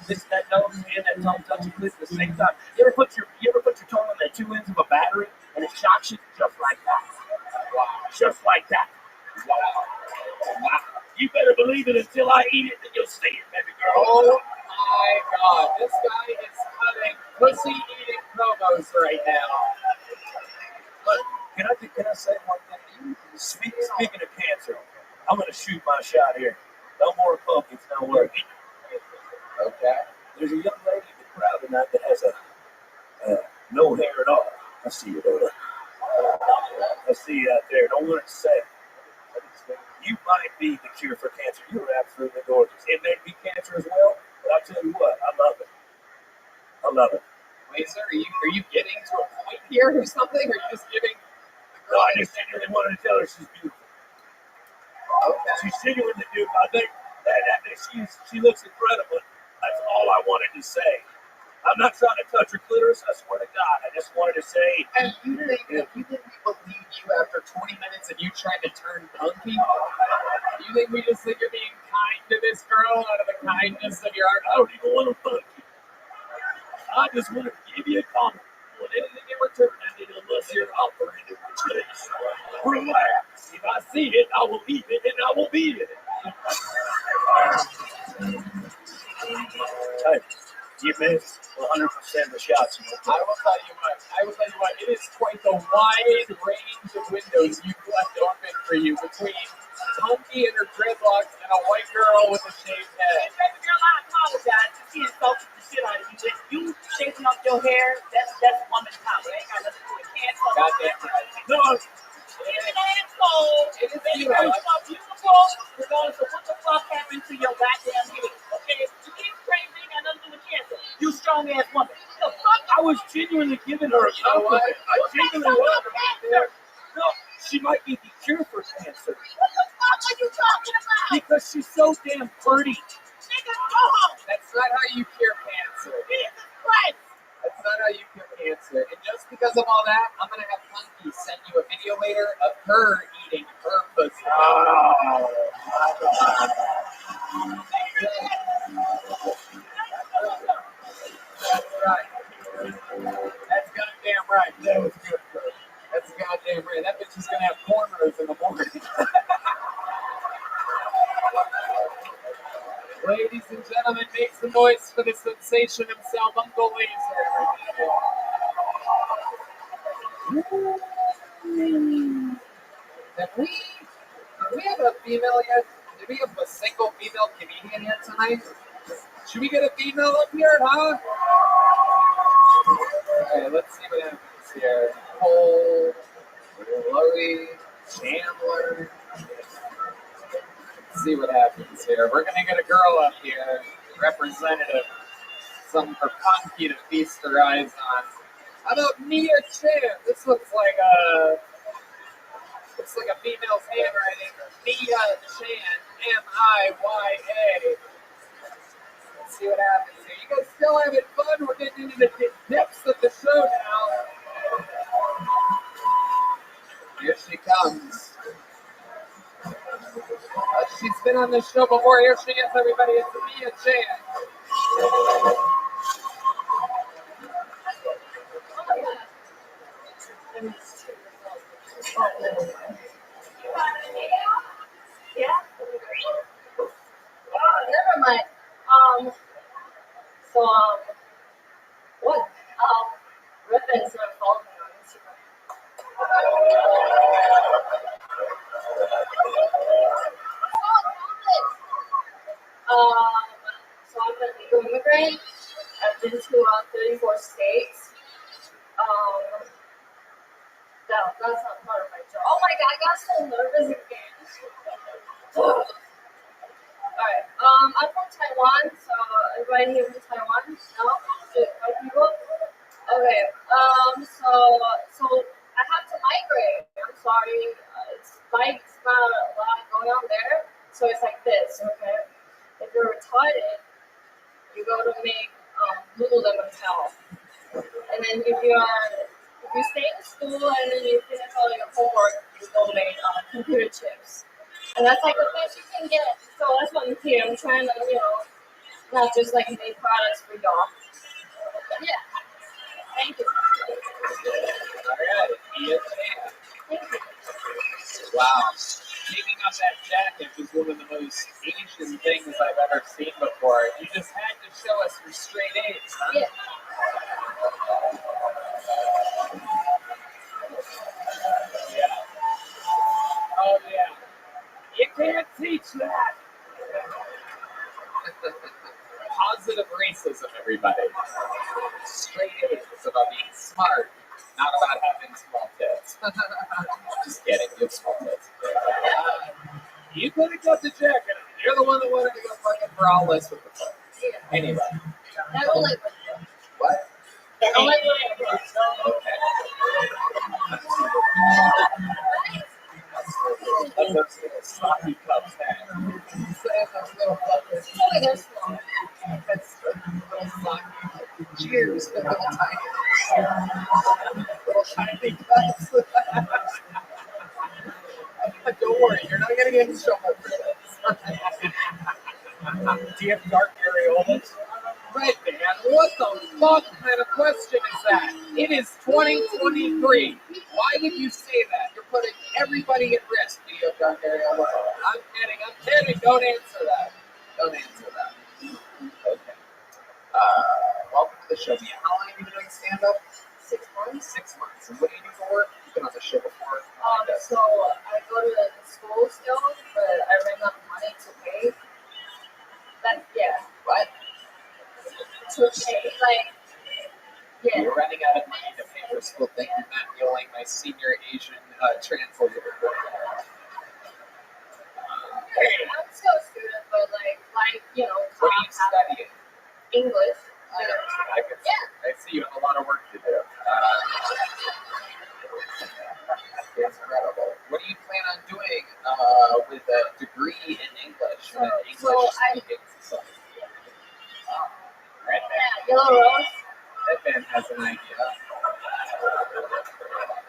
This, that, nose, and that tongue touching this at the same time. You ever put your tongue on the two ends of a battery and it shocks you just like that? wow? Just like that. Wow. You better believe it until I eat it, then you'll see it, baby girl. Oh my God! This guy is cutting pussy eating promos right now. Look, can I say one thing? Speaking of cancer, I'm going to shoot my shot here. No more pumpkins, no worry. Okay. Okay. There's a young lady in the crowd tonight that has no hair at all. I see you, Oda. I see you out there. Don't want to say. You might be the cure for cancer. You're absolutely gorgeous. It may be cancer as well, but I'll tell you what, I love it. I love it. Wait, sir, are you getting to a point here or something? Or are you just giving the No, girl? I just genuinely wanted to tell her she's beautiful. Okay. She's genuinely beautiful. I think that she looks incredible. That's all I wanted to say. I'm not trying to touch her clitoris. I swear to God. I just wanted to say. And you think we believe you after 20 minutes of you trying to turn punky? You think we just think you're being kind to this girl out of the kindness of your heart? I don't even want to fuck you. I just wanted to give you a compliment. I want anything in return. I need unless you're offering it. Relax. If I see it, I will leave it and I will be it. Hey, you missed 100% of the shots. I will tell you what. It is quite the wide range of windows you've left open for you between Punky and her dreadlocks and a white girl with a shaved head. Baby girl, I apologize. She insulted the shit out of you. If you shaving up your hair, that's woman power. It ain't got nothing to do with cancer. Goddamn right. No. She's an asshole. It is Baby beautiful. girl, you are beautiful. Regardless of what the fuck happened to your goddamn head. Okay? You keep crazy, ain't got nothing to do with cancer. You strong ass woman. The fuck? I was genuinely giving her a compliment. I genuinely was. No, she might be the cure for cancer. What the fuck are you talking about? Because she's so damn pretty. Nigga, go home. That's not how you cure cancer. Jesus Christ. That's not how you cure cancer. And just because of all that, I'm going to have Punky send you a video later of her eating her pussy. Oh, That's right. That's goddamn right. That was good, bro. That's goddamn right. That bitch is going to have cornrows in the morning. Ladies and gentlemen, make some noise for the sensation himself, Uncle Laser. Have we have a female yet? Did we have a single female comedian yet tonight? Should we get a female up here, huh? Alright, let's see what happens here. Cole, Chloe, Chandler. Let's see what happens here. We're gonna get a girl up here, representative, some for Punky to feast her eyes on. How about Mia Chan? This looks like a female's handwriting. Mia Chan, M-I-Y-A. Let's see what happens here. You guys still having fun? We're getting into the depths of the show now. Here she comes. She's been on this show before. Here she is, everybody. It's Mia Chan. Yeah. Never mind. So what? Ribbons are following me on Instagram. So I'm a legal immigrant. I've been to 34 states. No, that's not part of my job. Oh my god, I got so nervous again. Alright, I'm from Taiwan, so everybody here from Taiwan? No? White people? Okay, so I have to migrate. I'm sorry. It's not a lot going on there. So it's like this, okay? If you're retarded, you go to make Lululemon towel. And then if you stay in school and then you finish all your homework, you donate computer chips. And that's like the best you can get. So that's what I'm here. I'm trying to, not just like make products for y'all. Yeah. Thank you. Alright, Mia Chan. Thank you. Wow. Taking off that jacket was one of the most Asian things I've ever seen before. You just had to show us your straight A's, huh? Yeah. Oh, yeah. You can't teach that. positive racism, everybody. Straight A's. It's about being smart, not about having small tits. Just kidding. You have small tits. You could have got the jacket. You're the one that wanted to go fucking braless with the foot. Anyway. I don't like What? I don't like Okay. Let those little sloppy cups hang. Those little fuckers. Oh, they're small. That's little sloppy. Cheers, the little tiny cups. Don't worry, you're not gonna get in trouble for this. Do you have dark areolas? Right, man. What the fuck kind of question is that? It is 2023. Why would you say that? You're putting everybody at risk. Do you have dark areola? I'm kidding. Don't answer that. Don't answer that. Okay. Welcome to the show, man. How long have you been doing stand-up? 6 months. 6 months. And what do you do for work? You've been on the show before. So I go to the school still, but I ran out of money to pay. What? To pay, yeah. You're running out of money to pay for school. Thank you, Matt Yoling, my senior Asian translator. I'm still a student, but you know. What are you studying? English. I see you have a lot of work to do. Incredible. What do you plan on doing with a degree in English and an English speaking society? Red Yeah, Yellow Rose. Redman has an idea.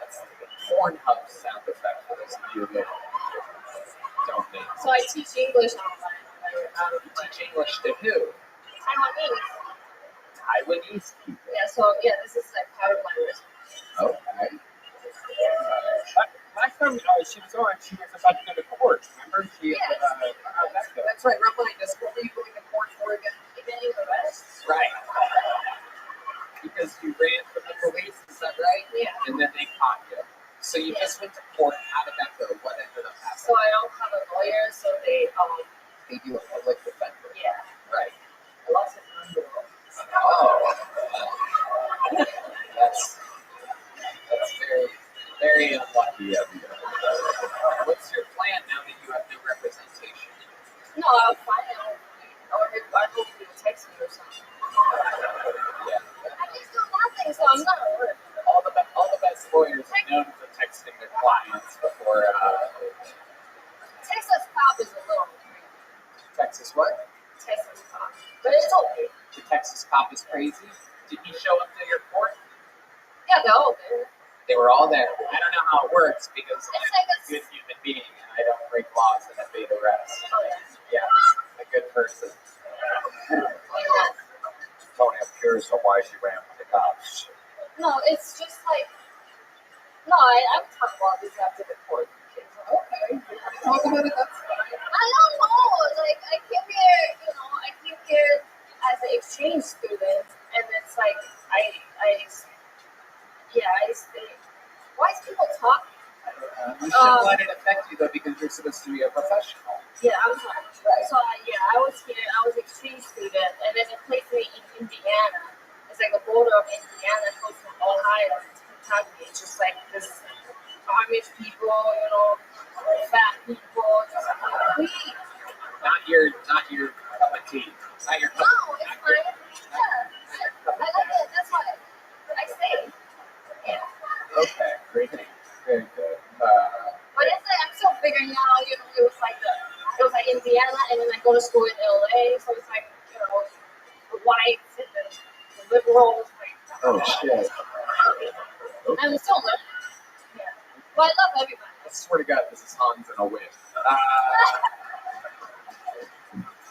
That's the Pornhub sound effect for those of you that don't think. So I teach English online. You teach English to who? Taiwanese. Taiwanese people. Yeah, so this is like part of my business. Okay. Last time she was on, she was about to go to court. Remember? That's right. Remind us, what were you going to court for again? Evading arrest. Right. Because you ran from the police, is that right? Yeah. And then they caught you. So you just went to court. How did that go? What ended up happening? So I don't have a lawyer, so they do a public defender. Yeah. Right. I lost it on the road. Oh. That's very, very unlucky of you. What's your plan now that you have no representation? No, I'll find out. I hope you'll text me or something. Yeah. I just do nothing, so I'm not worried. All the best lawyers are known for texting their clients before. Texas cop is a little crazy. Texas what? Texas cop. But it's okay. The Texas cop is crazy. Did he show up to your court? Yeah, they're all there. They were all there. I don't know how it works because It's I'm like a good human being and I don't break laws and evade arrest. Oh, yeah. Yeah, a good person. Tony, I'm curious on why she ran from the cops. No, it's just like, I'm talking about this after the court. Okay. Talk about it, that's fine. I don't know. Like, I came here as an exchange student, and it's like, why is people talking? You should let it affect you though because you're supposed to be a professional. Yeah, I'm sorry. Right. So, I was here, I was an exchange student, and then they placed me in Indiana. It's like the border of Indiana goes from Ohio to Kentucky. It's just like this Amish people, fat people, just please. Not your cup of tea. Not your cup of tea. No, it's fine. Yeah. I like it. That's why I stay. Yeah. Okay, great. Very good. But it's like I'm still figuring out, it was like Indiana, and then I go to school in LA, so it's like, the whites and the liberals. Oh shit. I'm still living. Yeah. But I love everybody. I swear to God, this is Hans in a wig.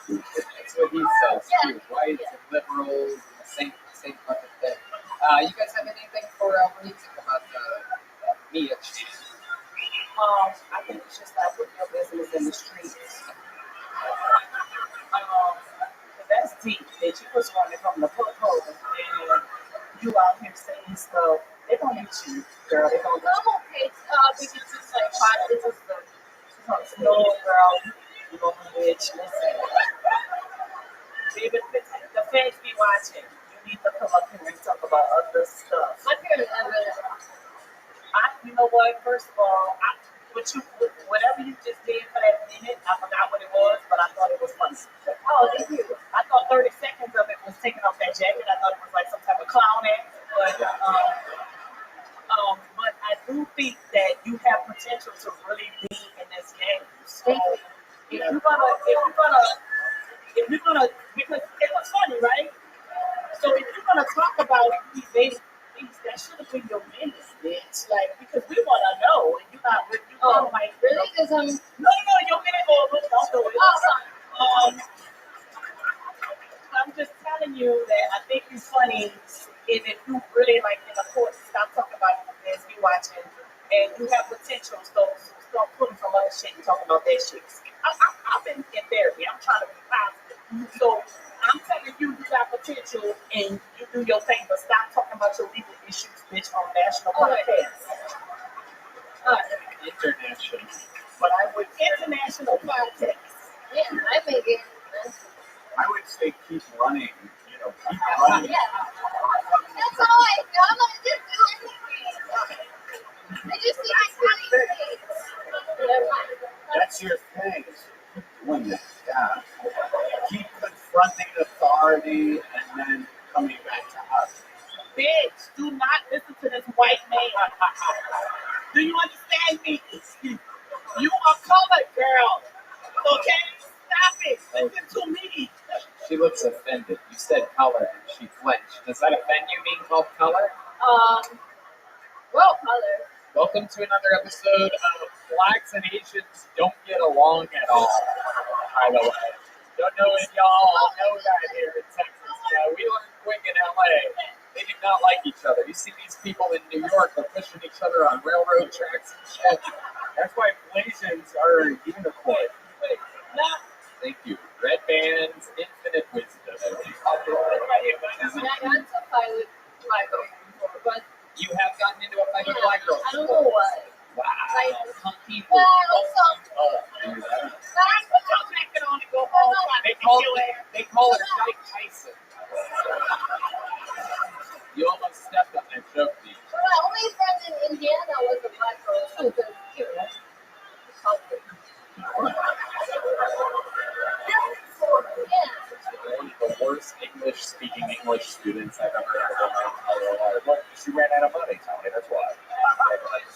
That's what he says too. Whites and liberals and the same fucking thing. You guys have anything for what do you think about the media change? I think it's just like putting your business in the streets. That's deep. That you was running from the foothold and you out here saying stuff. They're gonna hit you, girl. They're gonna I'm okay. Because it's just like it's just no, girl. You know, bitch. Listen. The watching. You need to come up here and talk about other stuff. My parents never. You know what? First of all, whatever you just did for that minute, I forgot what it was, but I thought it was funny. Oh, thank you. I thought 30 seconds of it was taking off that jacket. I thought it was like some type of clown act, but I do think that you have potential to really be in this game. So if you're gonna, because it was funny, right? So if you're gonna talk about these basic things, that should have been your minute, bitch. Like, because we wanna know, and you're not really. Oh, really? Because I'm. No, your minute over. Don't do it. Oh, sorry. I'm just telling you that I think you're funny, and if you really like in the course, stop talking about this, be watching, and you have potential, so stop putting some other shit and talking about that shit. I've been in therapy. I'm trying to be positive. So I'm telling you, you got potential, and you do your thing, but stop talking about your legal issues, bitch, on national podcasts. International. But I would international podcasts. Yeah, I make it. I would say keep running. Keep running. Yeah. That's all I do. I'm not just doing anything. I just see my funny face. That's your thing. Keep doing that. Yeah. Keep confronting authority and then coming back to us. Bitch, do not listen to this white man. Do you understand me? You are colored, girl. Okay? Stop it. Listen to me. She looks offended. You said color and she flinched. Does that offend you being called color? Well, color. Welcome to another episode of Blacks and Asians Don't Get Along at All, by the way. Don't know if y'all know that here in Texas. We learned quick in LA. They do not like each other. You see these people in New York, they're pushing each other on railroad tracks and shit. That's why Blasians are a unicorn. Thank you. Red Band's Infinite Wisdom. I got into a fight with my girlfriend before, but You have gotten into a fight with black girls. I don't know why. Wow. Like, Some people. also, Put your jacket on and go home. They call her Taik Tyson. You almost stepped on that joke, Dee. my only friend in Indiana was a black girl too, because, One of the worst English-speaking English students I've ever had in my entire life. Well, she ran out of money, Tony. That's why.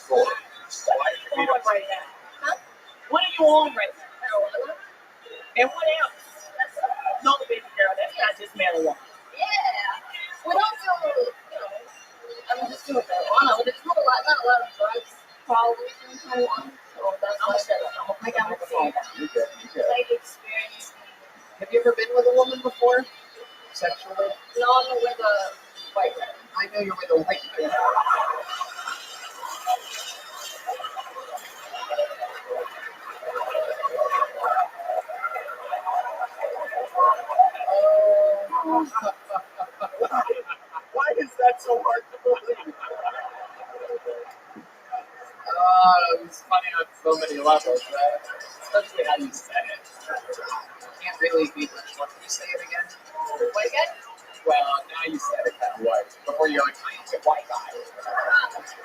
Why are you on right now? Huh? What are you on right now? Marijuana. And what else? No, baby girl, that's not just marijuana. Yeah. We don't do, I'm just doing marijuana, but there's not a lot of drugs problems in Taiwan. So that's why I got my phone. You're good. Like experience. Have you ever been with a woman before? Sexually? No, I'm with a white guy. I know you're with a white guy. Why is that so hard to believe? It was funny on so many levels, right? Especially how you said it. Can't really be much. What did you say it again? White guy? Well, now you said it kind of white. Before you're like, I ain't a white guy.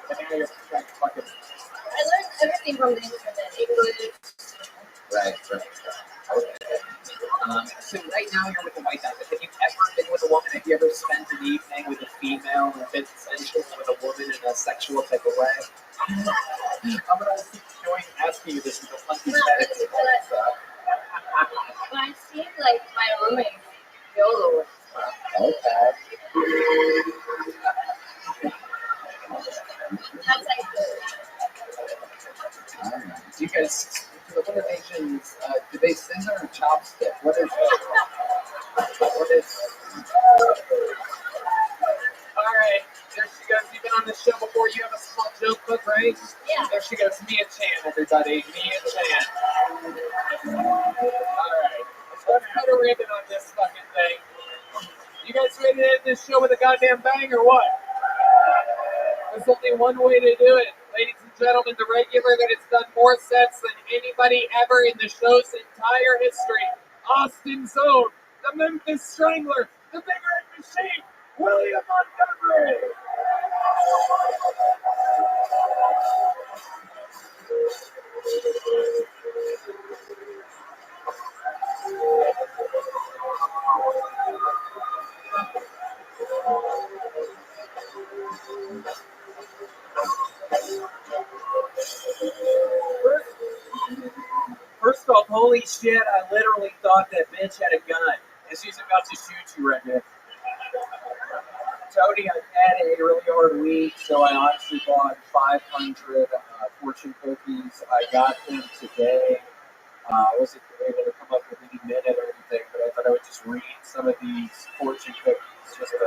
But now you're trying to fucking. I learned everything from the internet. English. Right. Okay. So right now you're with a white guy, but have you ever been with a woman? Have you ever spent an evening with a female and been sensual with a woman in a sexual type of way? I'm gonna keep asking you this until something Really, but I seem like my roommate YOLO. Okay. That's like Do you guys, for the women Asians, do they scissor or chopstick? What is? All right, there she goes. You've been on this show before. You have a small joke book, right? Yeah. There she goes. Mia Chan, everybody. Mia Chan. All right, let's put a ribbon on this fucking thing. You guys ready to end this show with a goddamn bang or what? There's only one way to do it. Ladies and gentlemen, the regular that has done more sets than anybody ever in the show's entire history. Austin's own, the Memphis Strangler, the bigger and William Montgomery. First off, holy shit, I literally thought that bitch had a gun. And she's about to shoot you right now. Tony, I've had a really hard week, so I honestly bought 500 fortune cookies. I got them today. I wasn't able to come up with any minute or anything, but I thought I would just read some of these fortune cookies just to...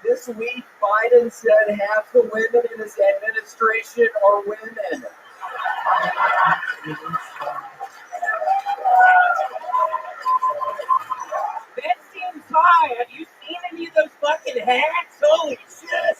This week, Biden said half the women in his administration are women. That seems high. Have you seen any of those fucking hats? Holy shit.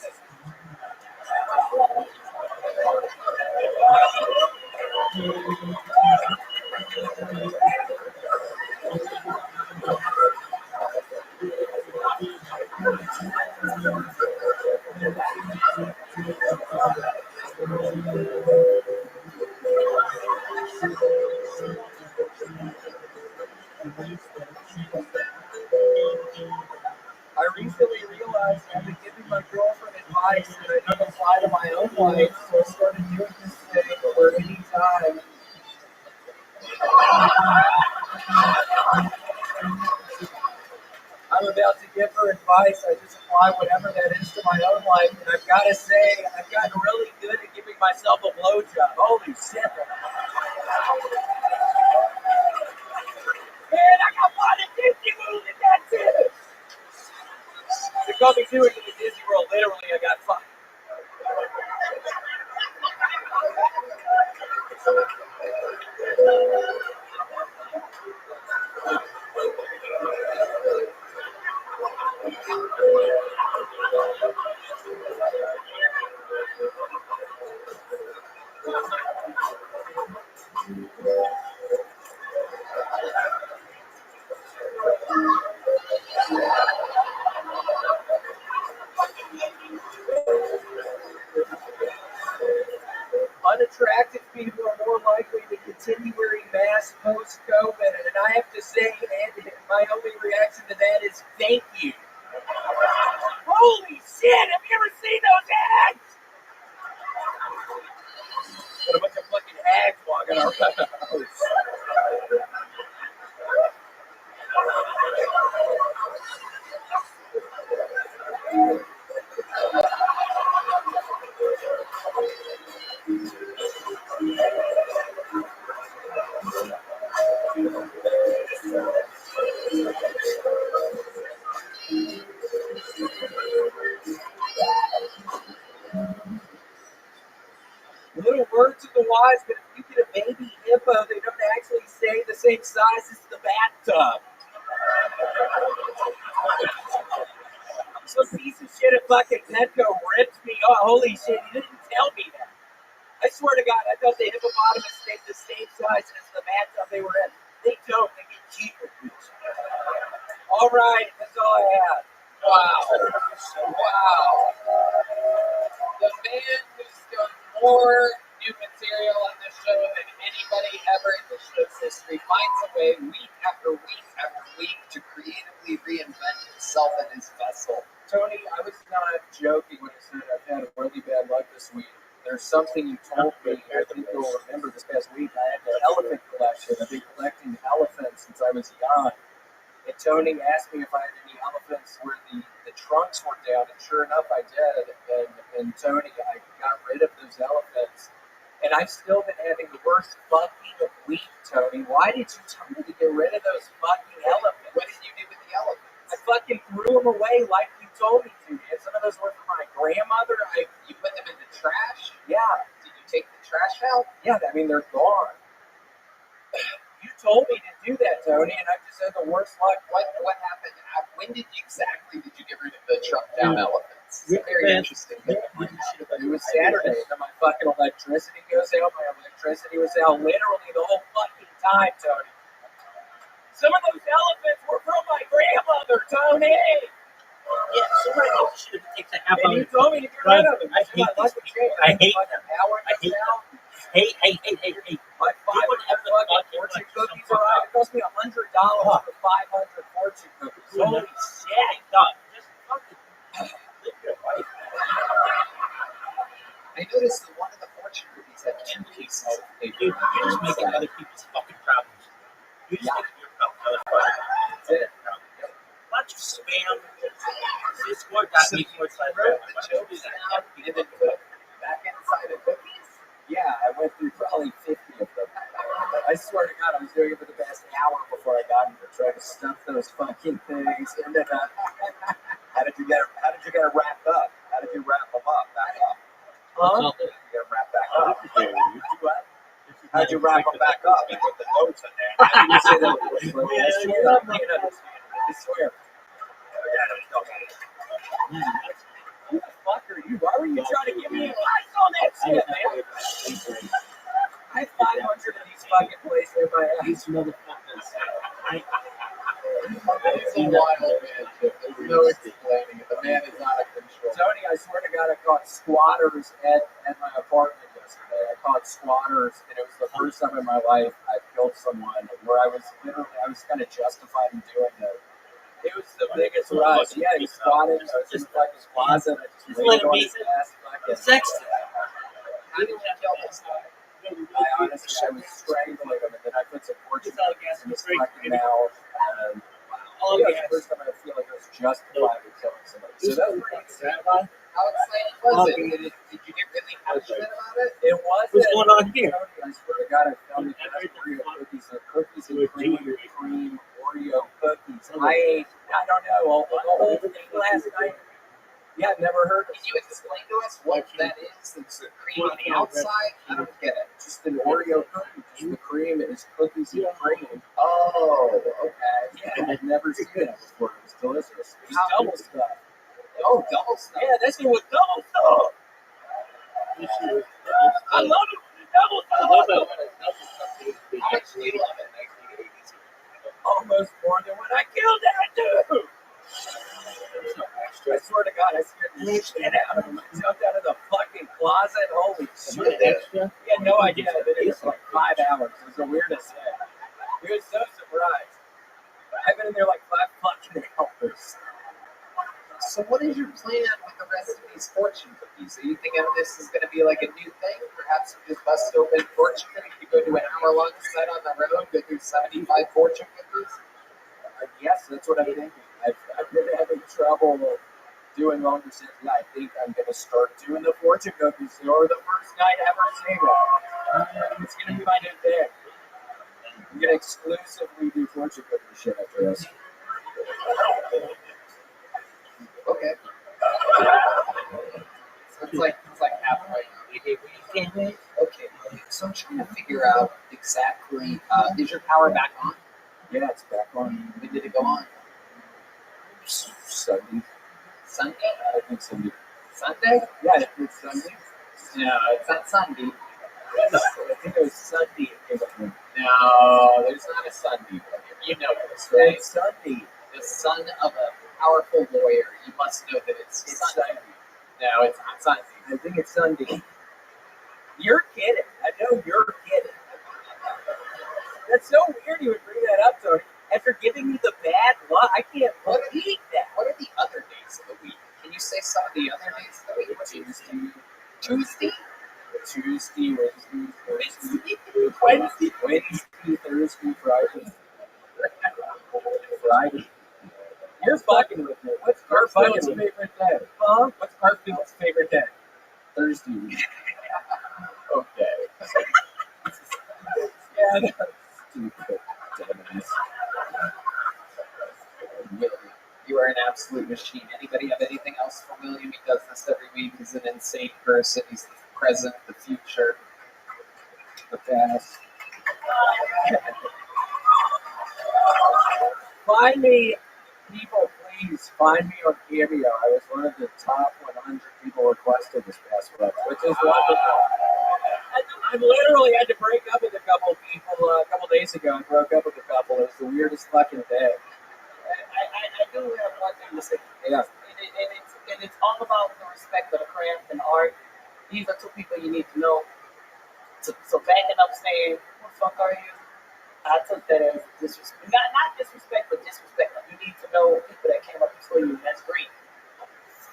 I recently realized I've been giving my girlfriend advice that I don't apply to my own life, so I started doing this thing where anytime I'm about to give her advice, I just apply whatever that is to my own life, and I've got to say, I've gotten really good at giving myself a blowjob. Holy shit. Man, I got one at Disney World and that's it. They called me doing it at Disney World. Literally, I got fucked. Unattractive people are more likely to continue wearing masks post-COVID, and I have to say, and my only reaction to that is thank you. Holy shit, have you ever seen those ads? Got a bunch of fucking hags walking around the house. Little words of the wise, but if you get a baby hippo, they don't actually stay the same size as the bathtub. Some piece of shit at fucking Petco ripped me off. Holy shit, he didn't tell me that. I swear to God, I thought the hippopotamus stayed the same size as the bathtub they were in. They don't. They get cheaper. All right, that's all I have. Wow. The man who's done more new material on this show than anybody ever in the show's history finds a way week after week after week to creatively reinvent himself and his vessel. Tony, I was not joking when I said I've had really bad luck this week. There's something you told me, I think you'll remember this past week. I had an elephant collection. I've been collecting elephants since I was young. And Tony asked me if I had any elephants where the trunks were down, and sure enough, I did. And Tony, I got rid of those elephants. And I've still been having the worst fucking week, Tony. Why did you tell me to get rid of those fucking elephants? What did you do with the elephants? I fucking threw them away like you told me to. And some of those were for my grandmother, You put them in the trash? yeah, Did you take the trash out? yeah, I mean, they're gone. You told me to do that, Tony, and I just had the worst luck. What happened? When did you get rid of the truck down elephants? It's a very interesting thing. It was Saturday, and then my fucking electricity goes out. My electricity was out literally the whole fucking time, Tony. Some of those elephants were from my grandmother, Tony. Yeah, somebody else should take the half And hour. you told me to get rid of them. I hate these people. I hate them. Hey. My 500 fucking fortune cookies are out. It cost me $100 for 500 fortune cookies. Holy shit. Just fucking live your life. I noticed that one of the fortune cookies had 2 pieces of paper. Dude, you're just making other people's fucking problems. You're just making your problems. That's it. Bunch of spam. Discord got me more excited. The children and then put it back inside of cookies? Yeah, I went through probably 50 of them. I swear to God, I was doing it for the past hour before I got into trying to stuff those fucking things. And then, how did you get it wrapped up? How did you wrap them up? Back up? Huh? You get them wrapped back up. How'd you wrap them back up? You put the notes in there. How did you say that? I swear. Who the fuck are you? Why were you trying to give me advice on that shit, man? I have 500 of these fucking places in my house. These motherfuckers. It's a wild man, Chip. There's no explaining it. The man is out of control. Tony, I swear to God, I caught squatters at my apartment yesterday. I caught squatters, and it was the first time in my life I killed someone where I was kind of justified in doing it. It was the biggest rise. Yeah, he squatted. I was in the fucking closet. I just laid on his ass. Sex. How did you kill this guy? I was strangling him, and then I put some fortune in his fucking mouth. And the first time I feel like I was justified in killing somebody. So that was pretty sad. How exciting was it? Did you get really passionate about it? It was. What's going on here? I swear to God, I found the best Oreo cookies. The cookies and cream Oreo cookies. I don't know, the whole thing last night. Yeah, never heard of it. Can you explain to us what that is? It's the cream on the outside? I don't get it. Just an Oreo cookie. Just the cream is cookies and cream. Oh, okay. Yeah, I've never seen that before. It was delicious. It was double stuff. Oh, double stuff. Yeah, this one was double stuff. I love it. Double stuff. How much do you love it? Almost more than when I killed that dude. I swear to God, I scared the shit out of him. I jumped out of the fucking closet. Holy shit. He had no idea I'd been in there for like 5 hours. It was the weirdest thing. He was so surprised. I've been in there like 5 fucking hours. So what is your plan with the rest of these fortune cookies? Are you thinking this is going to be like a new thing? Perhaps you just bust open fortune cookies, you go do an hour-long set on the road, go do 75 fortune cookies? Yes, that's what I'm thinking. I've been having trouble doing longer sets. Yeah, I think I'm going to start doing the fortune cookies or the first night ever single. It's going to be my new thing. I'm going to exclusively do fortune cookie shit after this. Okay. So it's like halfway. Okay. So I'm trying to figure out exactly. Is your power back on? Yeah, it's back on. When did it go on? Sunday. Sunday? I think Sunday. Sunday? Yeah, I think it's Sunday. No, it's not Sunday. I think it was Sunday. No, there's not a Sunday. You know this, right? It's Sunday. The son of a powerful lawyer. You must know that it's Sunday. No, it's not Sunday. I think it's Sunday. You're kidding. I know you're kidding. That's so weird you would bring that up, Tony. After giving me the bad luck, I can't believe that. What are the other days of the week? Can you say some of the other days of the week? Tuesday, Wednesday, Thursday, Friday. Friday. You're fucking with me. What's Garfield's favorite day? Huh? What's Garfield's favorite day? Thursday. Okay. Yeah, no. Stupid dumbass. You are an absolute machine. Anybody have anything else for William? He does this every week. He's an insane person. He's the present, the future, the past. Find me, people, please find me on Cameo. I was one of the top 100 people requested this past month, which is wonderful. I literally had to break up with a couple of people a couple days ago. I broke up with a couple. It was the weirdest fucking day. I do have one thing to say. Yeah. And it's all about the respect of the craft and art. These are two people you need to know. So backing up saying, who the fuck are you? I took that as disrespect. Not disrespect, but disrespect. You need to know people that came up before you, and that's great.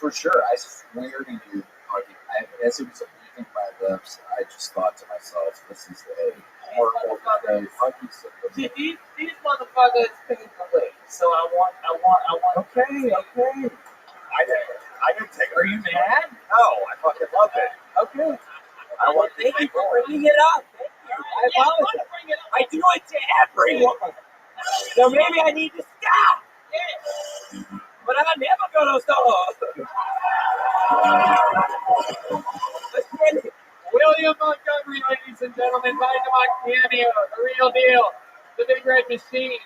For sure, I swear to you, as it was leaving my lips, I just thought to myself, this is a horrible day. These motherfuckers paved the way. So I want. Okay. I didn't take it. Are you mad? No, I fucking loved it. Okay. Thank you for bringing it up. Thank you. I apologize. I do it to everyone. So maybe I need to stop. But I'm never gonna stop. William Montgomery, ladies and gentlemen, find him on Cameo, the real deal, the Big Red Machine.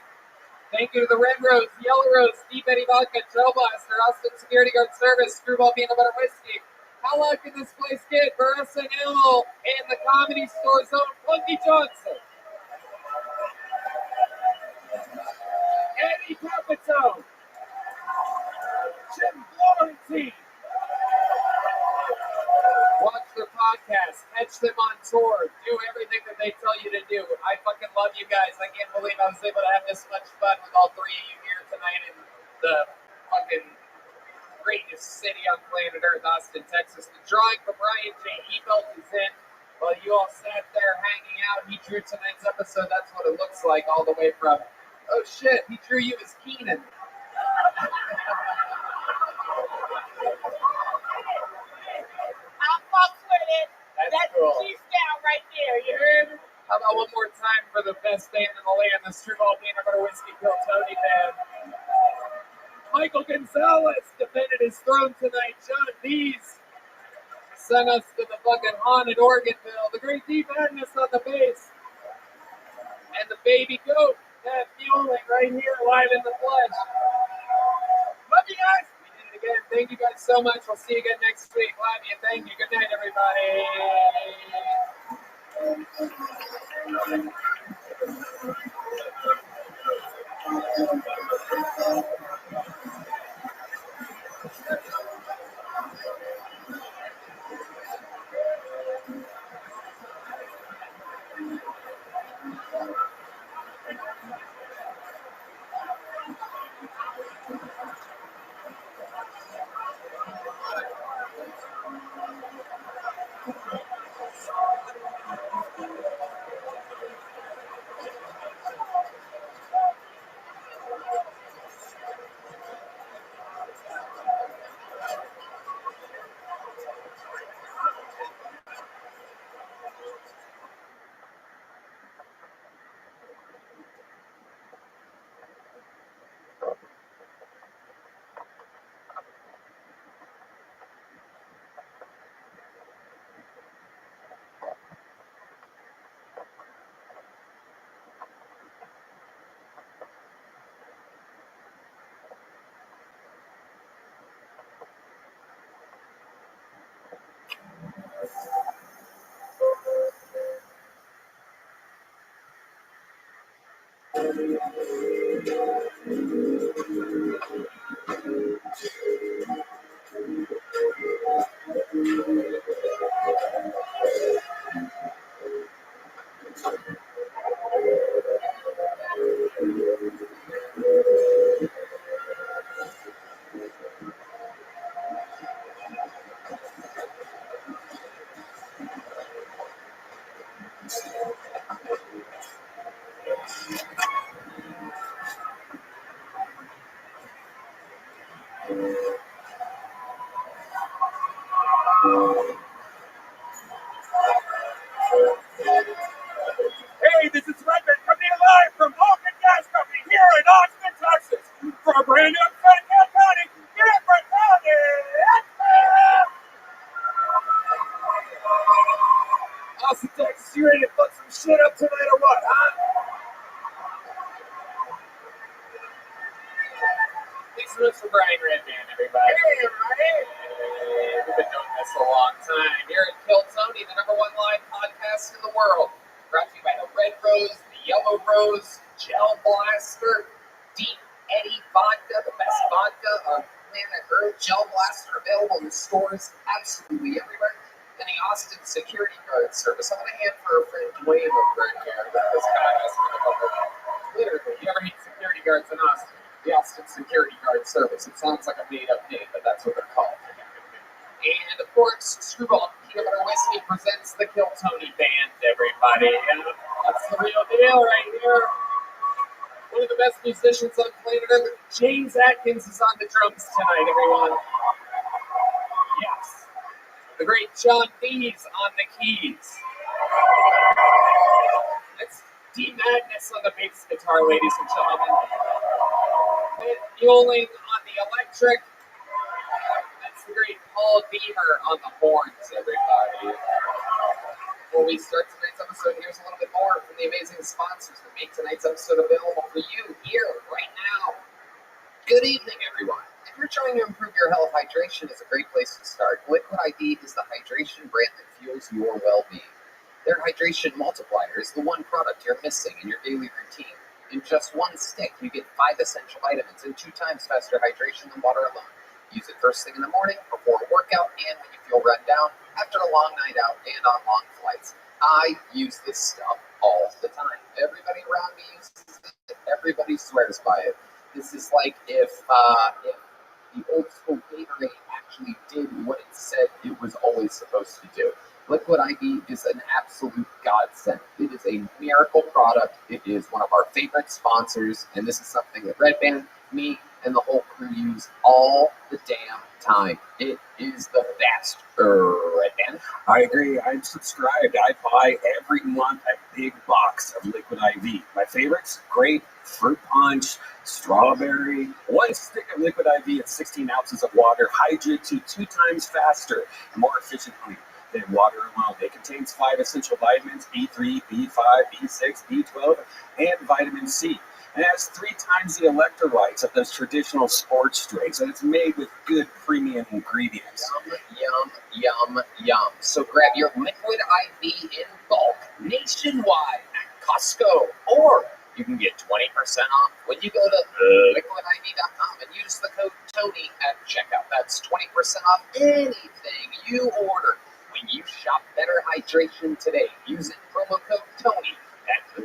Thank you to the Red Rose, Yellow Rose, Deep Eddie Vodka, Trailblaster, Austin Security Guard Service, Screwball Peanut Butter Whiskey. How long can this place get for SNL and the Comedy Store Zone, Punky Johnson? Eddie Capitone, Jim Florentine. Watch their podcast, catch them on tour, do everything that they tell you to do. I fucking love you guys. I can't believe I was able to have this much fun with all three of you here tonight in the fucking greatest city on planet Earth, Austin, Texas. The drawing from Ryan J. Ebelt is in. While you all sat there hanging out, he drew tonight's episode. That's what it looks like all the way from, oh shit, he drew you as Keenan. I fucks with it. That's cool. G style right there. You heard me? How about one more time for the best band in the land, the Screwball Peanut Butter Whiskey Kill Tony band. Michael Gonzalez defended his throne tonight. John Dees sent us to the fucking haunted Organville. The Great Deep Madness on the bass. And the baby goat, Pat Fueling, right here, live in the flesh. Love you guys. We did it again. Thank you guys so much. We'll see you again next week. Love you. Thank you. Good night, everybody. Hey, this is Rabbi coming to you live from Open Gas Company here in Austin, Texas. For a brand new County, here for County. You ready to fuck some shit up tonight or what, huh? Thanks so much for Brian Redman, everybody. Hey, everybody. We've been doing this a long time. Here at Kill Tony, the #1 live podcast in the world. Brought to you by the Red Rose, the Yellow Rose, Gel Blaster, Deep Eddy Vodka, the best vodka on planet Earth. Gel Blaster available in stores absolutely everywhere. And the Austin Security Guard Service. I'm going to hand for a friend Dwayne over here. That was kind of asking. Literally, you ever meet security guards in Austin? The Austin Security Guard Service. It sounds like a made-up name, but that's what they're called. And of course, Screwball Peanut Butter Whiskey presents the Kill Tony Band, everybody. And that's the real deal right here. One of the best musicians on planet Earth, James Atkins, is on the drums tonight, everyone. Yes. The great John Dees on the keys. That's D Madness on the bass guitar, ladies and gentlemen. And Muling on the electric. That's the great Paul Deemer on the horns, everybody. Before we start tonight's episode, here's a little bit more from the amazing sponsors that make tonight's episode available for you here, right now. Good evening, everyone. If you're trying to improve your health, hydration is a great place to start. Liquid IV is the hydration brand that fuels your well-being. Their hydration multiplier is the one product you're missing in your daily routine. In just one stick, you get 5 essential vitamins and 2 times faster hydration than water alone. Use it first thing in the morning, before a workout, and when you feel run down, after a long night out, and on long flights. I use this stuff all the time. Everybody around me uses it. Everybody swears by it. This is like if the old school Gatorade actually did what it said it was always supposed to do. Liquid IV is an absolute godsend. It is a miracle product. It is one of our favorite sponsors, and this is something that Red Band, me, and the whole crew use all the damn time. It is the best, Red Band. I agree. I'm subscribed. I buy every month a big box of Liquid IV. My favorites, grape, fruit punch, strawberry. 1 stick of Liquid IV at 16 ounces of water hydrates you 2 times faster and more efficiently than water alone. It contains 5 essential vitamins, B3, B5, B6, B12, and vitamin C. And it has 3 times the electrolytes of those traditional sports drinks, and it's made with good premium ingredients. Yum, yum, yum, yum. So grab your Liquid IV in bulk nationwide at Costco, or you can get 20% off when you go to liquidiv.com and use the code TONY at checkout. That's 20% off anything you order when you shop Better Hydration today. Using promo code TONY at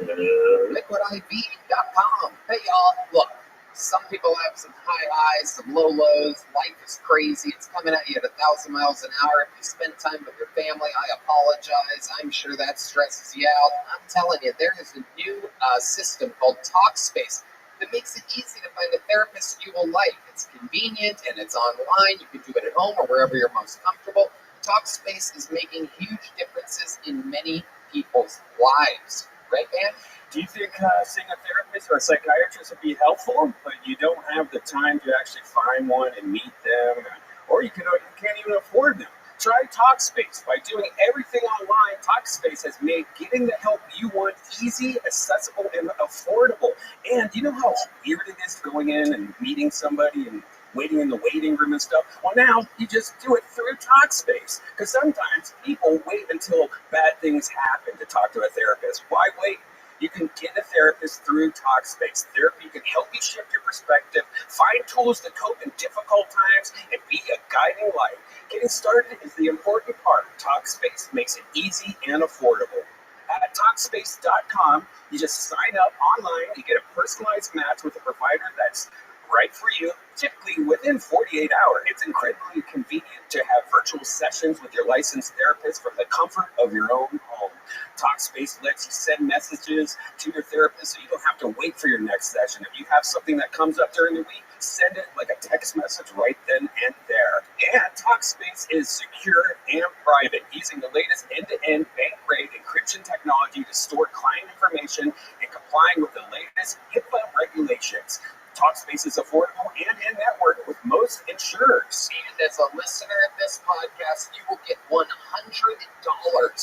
liquidiv.com. Hey, y'all, look, some people have some high highs, some low lows. Life is crazy. It's coming at you at 1,000 miles an hour. If you spend time with your family, I apologize. I'm sure that stresses you out. I'm telling you, there is a new system called TalkSpace that makes it easy to find a therapist you will like. It's convenient and it's online. You can do it at home or wherever you're most comfortable. TalkSpace is making huge differences in many people's lives. Right, man? Do you think seeing a therapist or a psychiatrist would be helpful, but you don't have the time to actually find one and meet them, or you can't even afford them? Try TalkSpace. By doing everything online, TalkSpace has made getting the help you want easy, accessible, and affordable. And you know how weird it is going in and meeting somebody and waiting in the waiting room and stuff? Well, now you just do it through TalkSpace. Because sometimes people wait until bad things happen to talk to a therapist. Why wait? You can get a therapist through TalkSpace. Therapy can help you shift your perspective, find tools to cope in difficult times, and be a guiding light. Getting started is the important part. TalkSpace makes it easy and affordable. At TalkSpace.com, you just sign up online, you get a personalized match with a provider that's right for you, typically within 48 hours. It's incredibly convenient to have virtual sessions with your licensed therapist from the comfort of your own home. TalkSpace lets you send messages to your therapist so you don't have to wait for your next session. If you have something that comes up during the week, send it like a text message right then and there. And TalkSpace is secure and private, using the latest end-to-end bank-grade encryption technology to store client information and complying with the latest HIPAA regulations. TalkSpace is affordable and in-network with most insurers. And as a listener of this podcast, you will get $100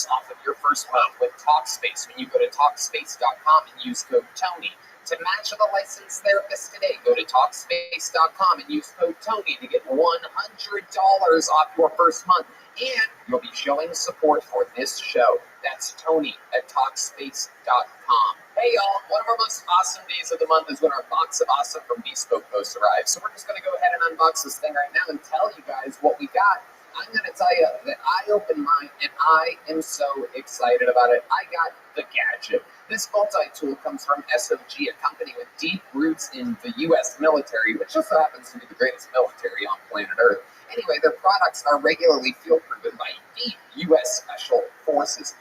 off of your first month with Talkspace when you go to Talkspace.com and use code Tony. To match with a licensed therapist today, go to Talkspace.com and use code Tony to get $100 off your first month. And you'll be showing support for this show. That's Tony at Talkspace.com. Hey y'all, one of our most awesome days of the month is when our box of awesome from Bespoke Post arrives. So we're just going to go ahead and unbox this thing right now and tell you guys what we got. I'm going to tell you that I opened mine and I am so excited about it. I got the gadget. This multi-tool comes from SOG, a company with deep roots in the U.S. military, which just so happens to be the greatest military on planet Earth. Anyway, their products are regularly field-proven by deep U.S. Special Forces.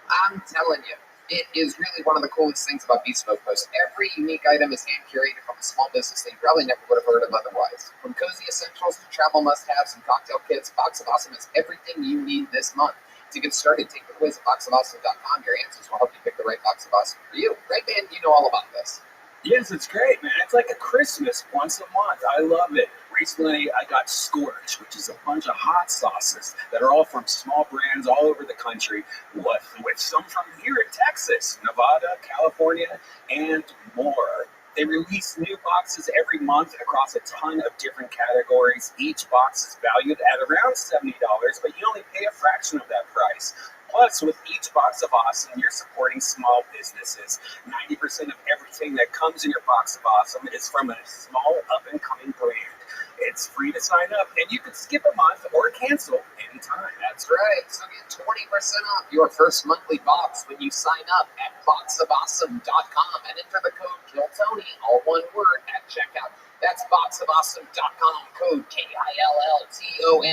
I'm telling you, it is really one of the coolest things about Bespoke Post. Every unique item is hand-curated from a small business that you probably never would have heard of otherwise. From cozy essentials to travel must-haves and cocktail kits, Box of Awesome is everything you need this month. To get started, take the quiz at boxofawesome.com. Your answers will help you pick the right Box of Awesome for you. Right, man? You know all about this. Yes, it's great, man. It's like a Christmas once a month. I love it. Recently, I got Scorch, which is a bunch of hot sauces that are all from small brands all over the country, with some from here in Texas, Nevada, California, and more. They release new boxes every month across a ton of different categories. Each box is valued at around $70, but you only pay a fraction of that price. Plus, with each Box of Awesome, you're supporting small businesses. 90% of everything that comes in your Box of Awesome is from a small up-and-coming brand. It's free to sign up, and you can skip a month or cancel anytime. That's right. So get 20% off your first monthly box when you sign up at boxofawesome.com and enter the code KILLTONY, all one word, at checkout. That's boxofawesome.com, code KILLTONY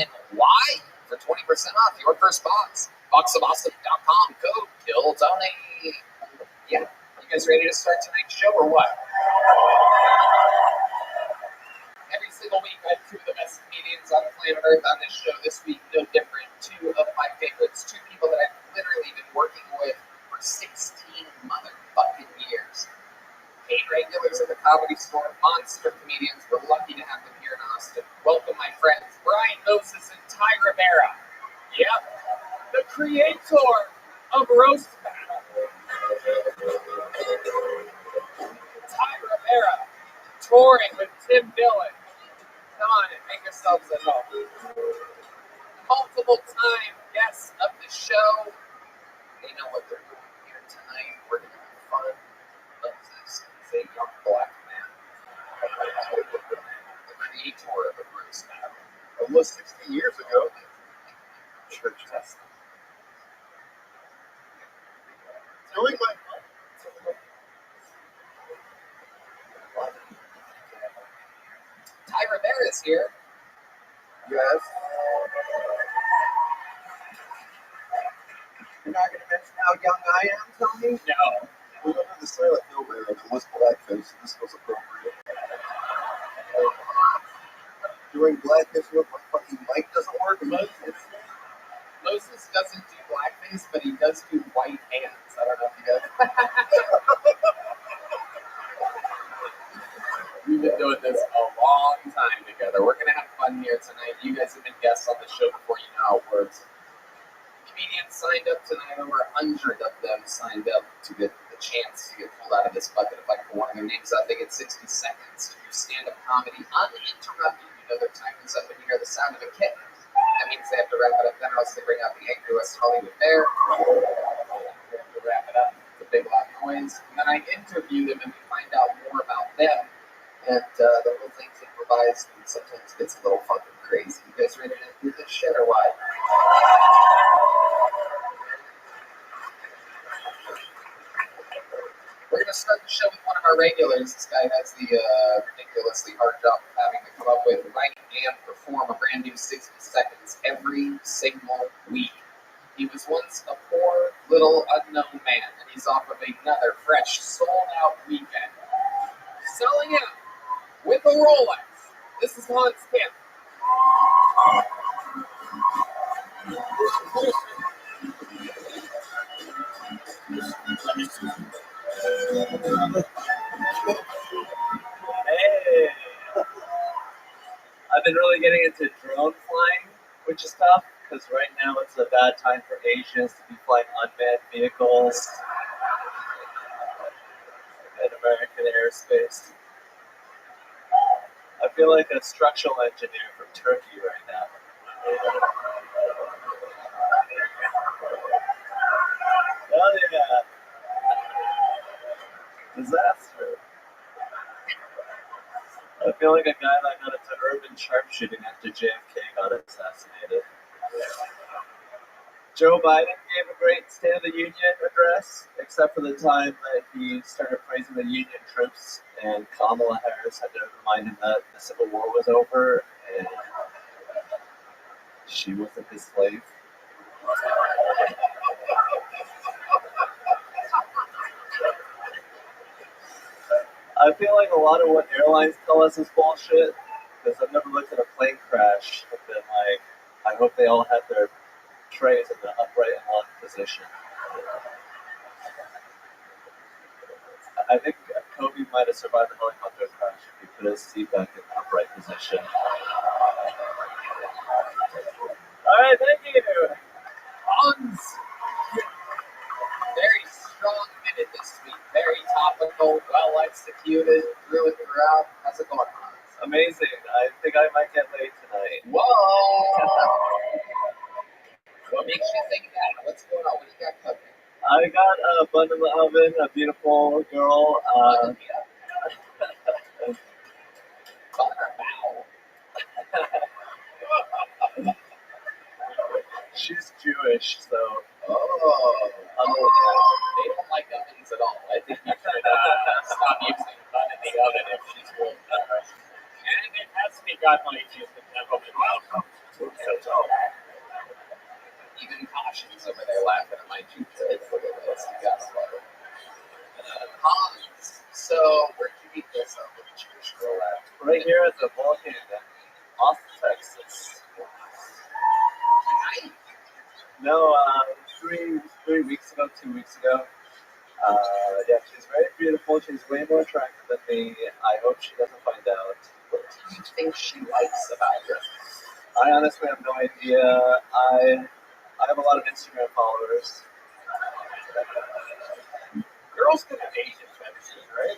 for 20% off your first box. Boxofawesome.com, code KILLTONY. Yeah, you guys ready to start tonight's show or what? Every single week, I have two of the best comedians on planet Earth on this show. This week, no different. Two of my favorites. Two people that I've literally been working with for 16 motherfucking years. Paid regulars at the Comedy Store, monster comedians. We're lucky to have them here in Austin. Welcome, my friends, Brian Moses and Ty Rivera. Yep, the creator of Roast Battle. Ty Rivera, touring with Tim Dillon. Come on and make yourselves at home. Multiple time guests of the show. They know what they're doing here tonight. We're going to have fun. Moses is a young black man. The creator of the Roast Battle. Almost 60 years ago. Church test. Doing my Ty Rivera is here. Yes. You're not going to mention how young I am, Tony? No. We went to the silent film there and it was blackface, and this was appropriate. Doing blackface with my fucking mic doesn't work. Moses doesn't do blackface, but he does do white hands. I don't know if he does. We've been doing this a long time together. We're going to have fun here tonight. You guys have been guests on the show before. You know how it works. Comedians signed up tonight. Over 100 of them signed up to get the chance to get pulled out of this bucket. If I pull one of their names out, they get 60 seconds to do stand-up comedy uninterrupted. You know their time is up when you hear the sound of a kitten. That means they have to wrap it up. Then else they bring out the angry West Hollywood bear. They have to wrap it up. It's a big loud noise. And then I interview them and we find out more about them. And the whole thing's improvised and sometimes gets a little fucking crazy. You guys ready to do this shit or what? We're going to start the show with one of our regulars. This guy has the ridiculously hard job of having to come up with, write, and perform a brand new 60 seconds every single week. He was once a poor, little, unknown man, and he's off of another fresh, sold-out weekend. Selling out with a Rolex. This is Hans Kemp. Hey, I've been really getting into drone flying, which is tough because right now it's a bad time for Asians to be flying unmanned vehicles in American airspace. I feel like a structural engineer from Turkey right now. Oh yeah. Disaster. I feel like a guy that got into urban sharpshooting after JFK got assassinated. Joe Biden gave a great State of the Union address, except for the time that he started praising the Union troops, and Kamala Harris had to remind him that the Civil War was over and she wasn't his slave. I feel like a lot of what airlines tell us is bullshit, because I've never looked at a plane crash and been like, I hope they all had their trays in the upright and locked position. I think Kobe might have survived the helicopter crash if he put his seat back in the upright position. Alright, thank you! Hans! Very strong minute this week. Very topical, well executed, through and throughout. How's it going, Hans? Amazing. I think I might get laid tonight. Whoa! What makes you think that? What's going on? What do you got cooking? I got a bun in the oven, a beautiful girl. She's Jewish, so. Oh. They don't like ovens at all. I think you should stop using bun in the oven if she's good. And it has to be godly to the devil. Welcome to the Even Caution's over there laughing at my Jew trade. Look at this. You got what? Hans. So, where'd you meet this Jewish girl at? Right here at the Vulcan in Austin, Texas. Tonight? No, 3 weeks ago, 2 weeks ago. Yeah, she's very beautiful. She's way more attractive than me. I hope she doesn't find out. What do you think she likes about her? I honestly have no idea. I have a lot of Instagram followers. girls can have Asian fetishes, right?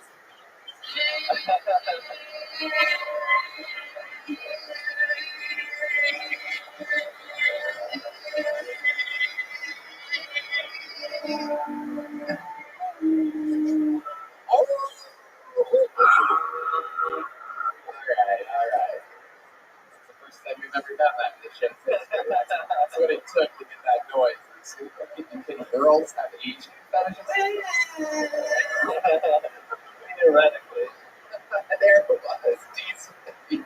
Alright. It's the first time we've ever done that in the show. That's what it took to get that noise. Can girls have Asian fetishes? Theoretically. There it was. Decent. Can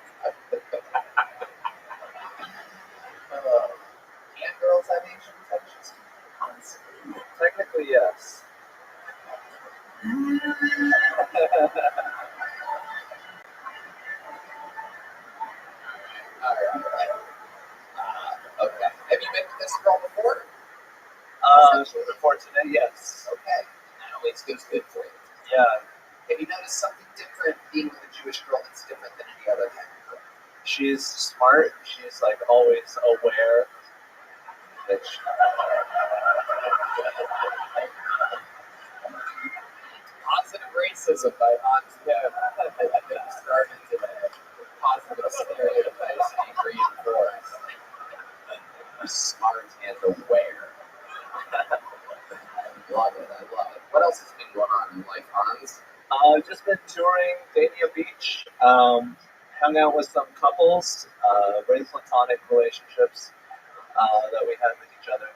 girls have Asian fetishes? Technically, yes. Okay. Have you been with this girl before? Before today, yes. Okay. That always goes good for you. Yeah. Have you noticed something different being with a Jewish girl that's different than any other man? She's smart. She's like always aware. Which Positive racism by Hans Kim. Started today. Positive stereotypes being reinforced. Smart and aware. Love it. What else has been going on in life, Hans? Just been touring Dania Beach. Hung out with some couples. Very platonic relationships that we had with each other.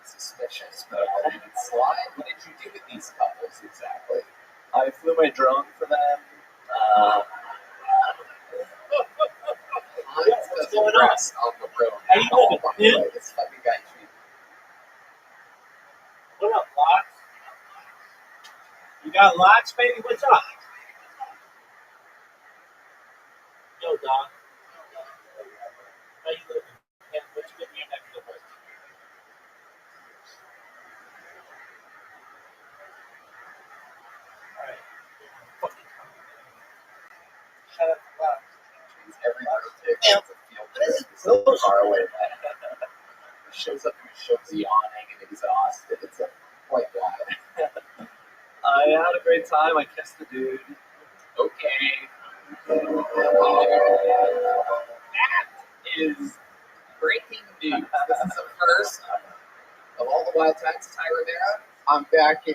Suspicious, but I'll leave it slide. What did you do with these couples exactly? I flew my drone for them. What's going on the road? How you doing, dude? This fucking guy treat. What up, Locks? You got Locks, baby? What's up? Yo, dog. How you living? Yeah, what's good in your neck of the woods? Alright. Fucking shut up, Locks. Every birthday has a feel So far away. He shows up in his show's yawning and exhausted. It's quite wild. I had a great time. I kissed the dude. Okay. That is breaking news. This is the first of all the wild times, Ty Rivera. I'm back in.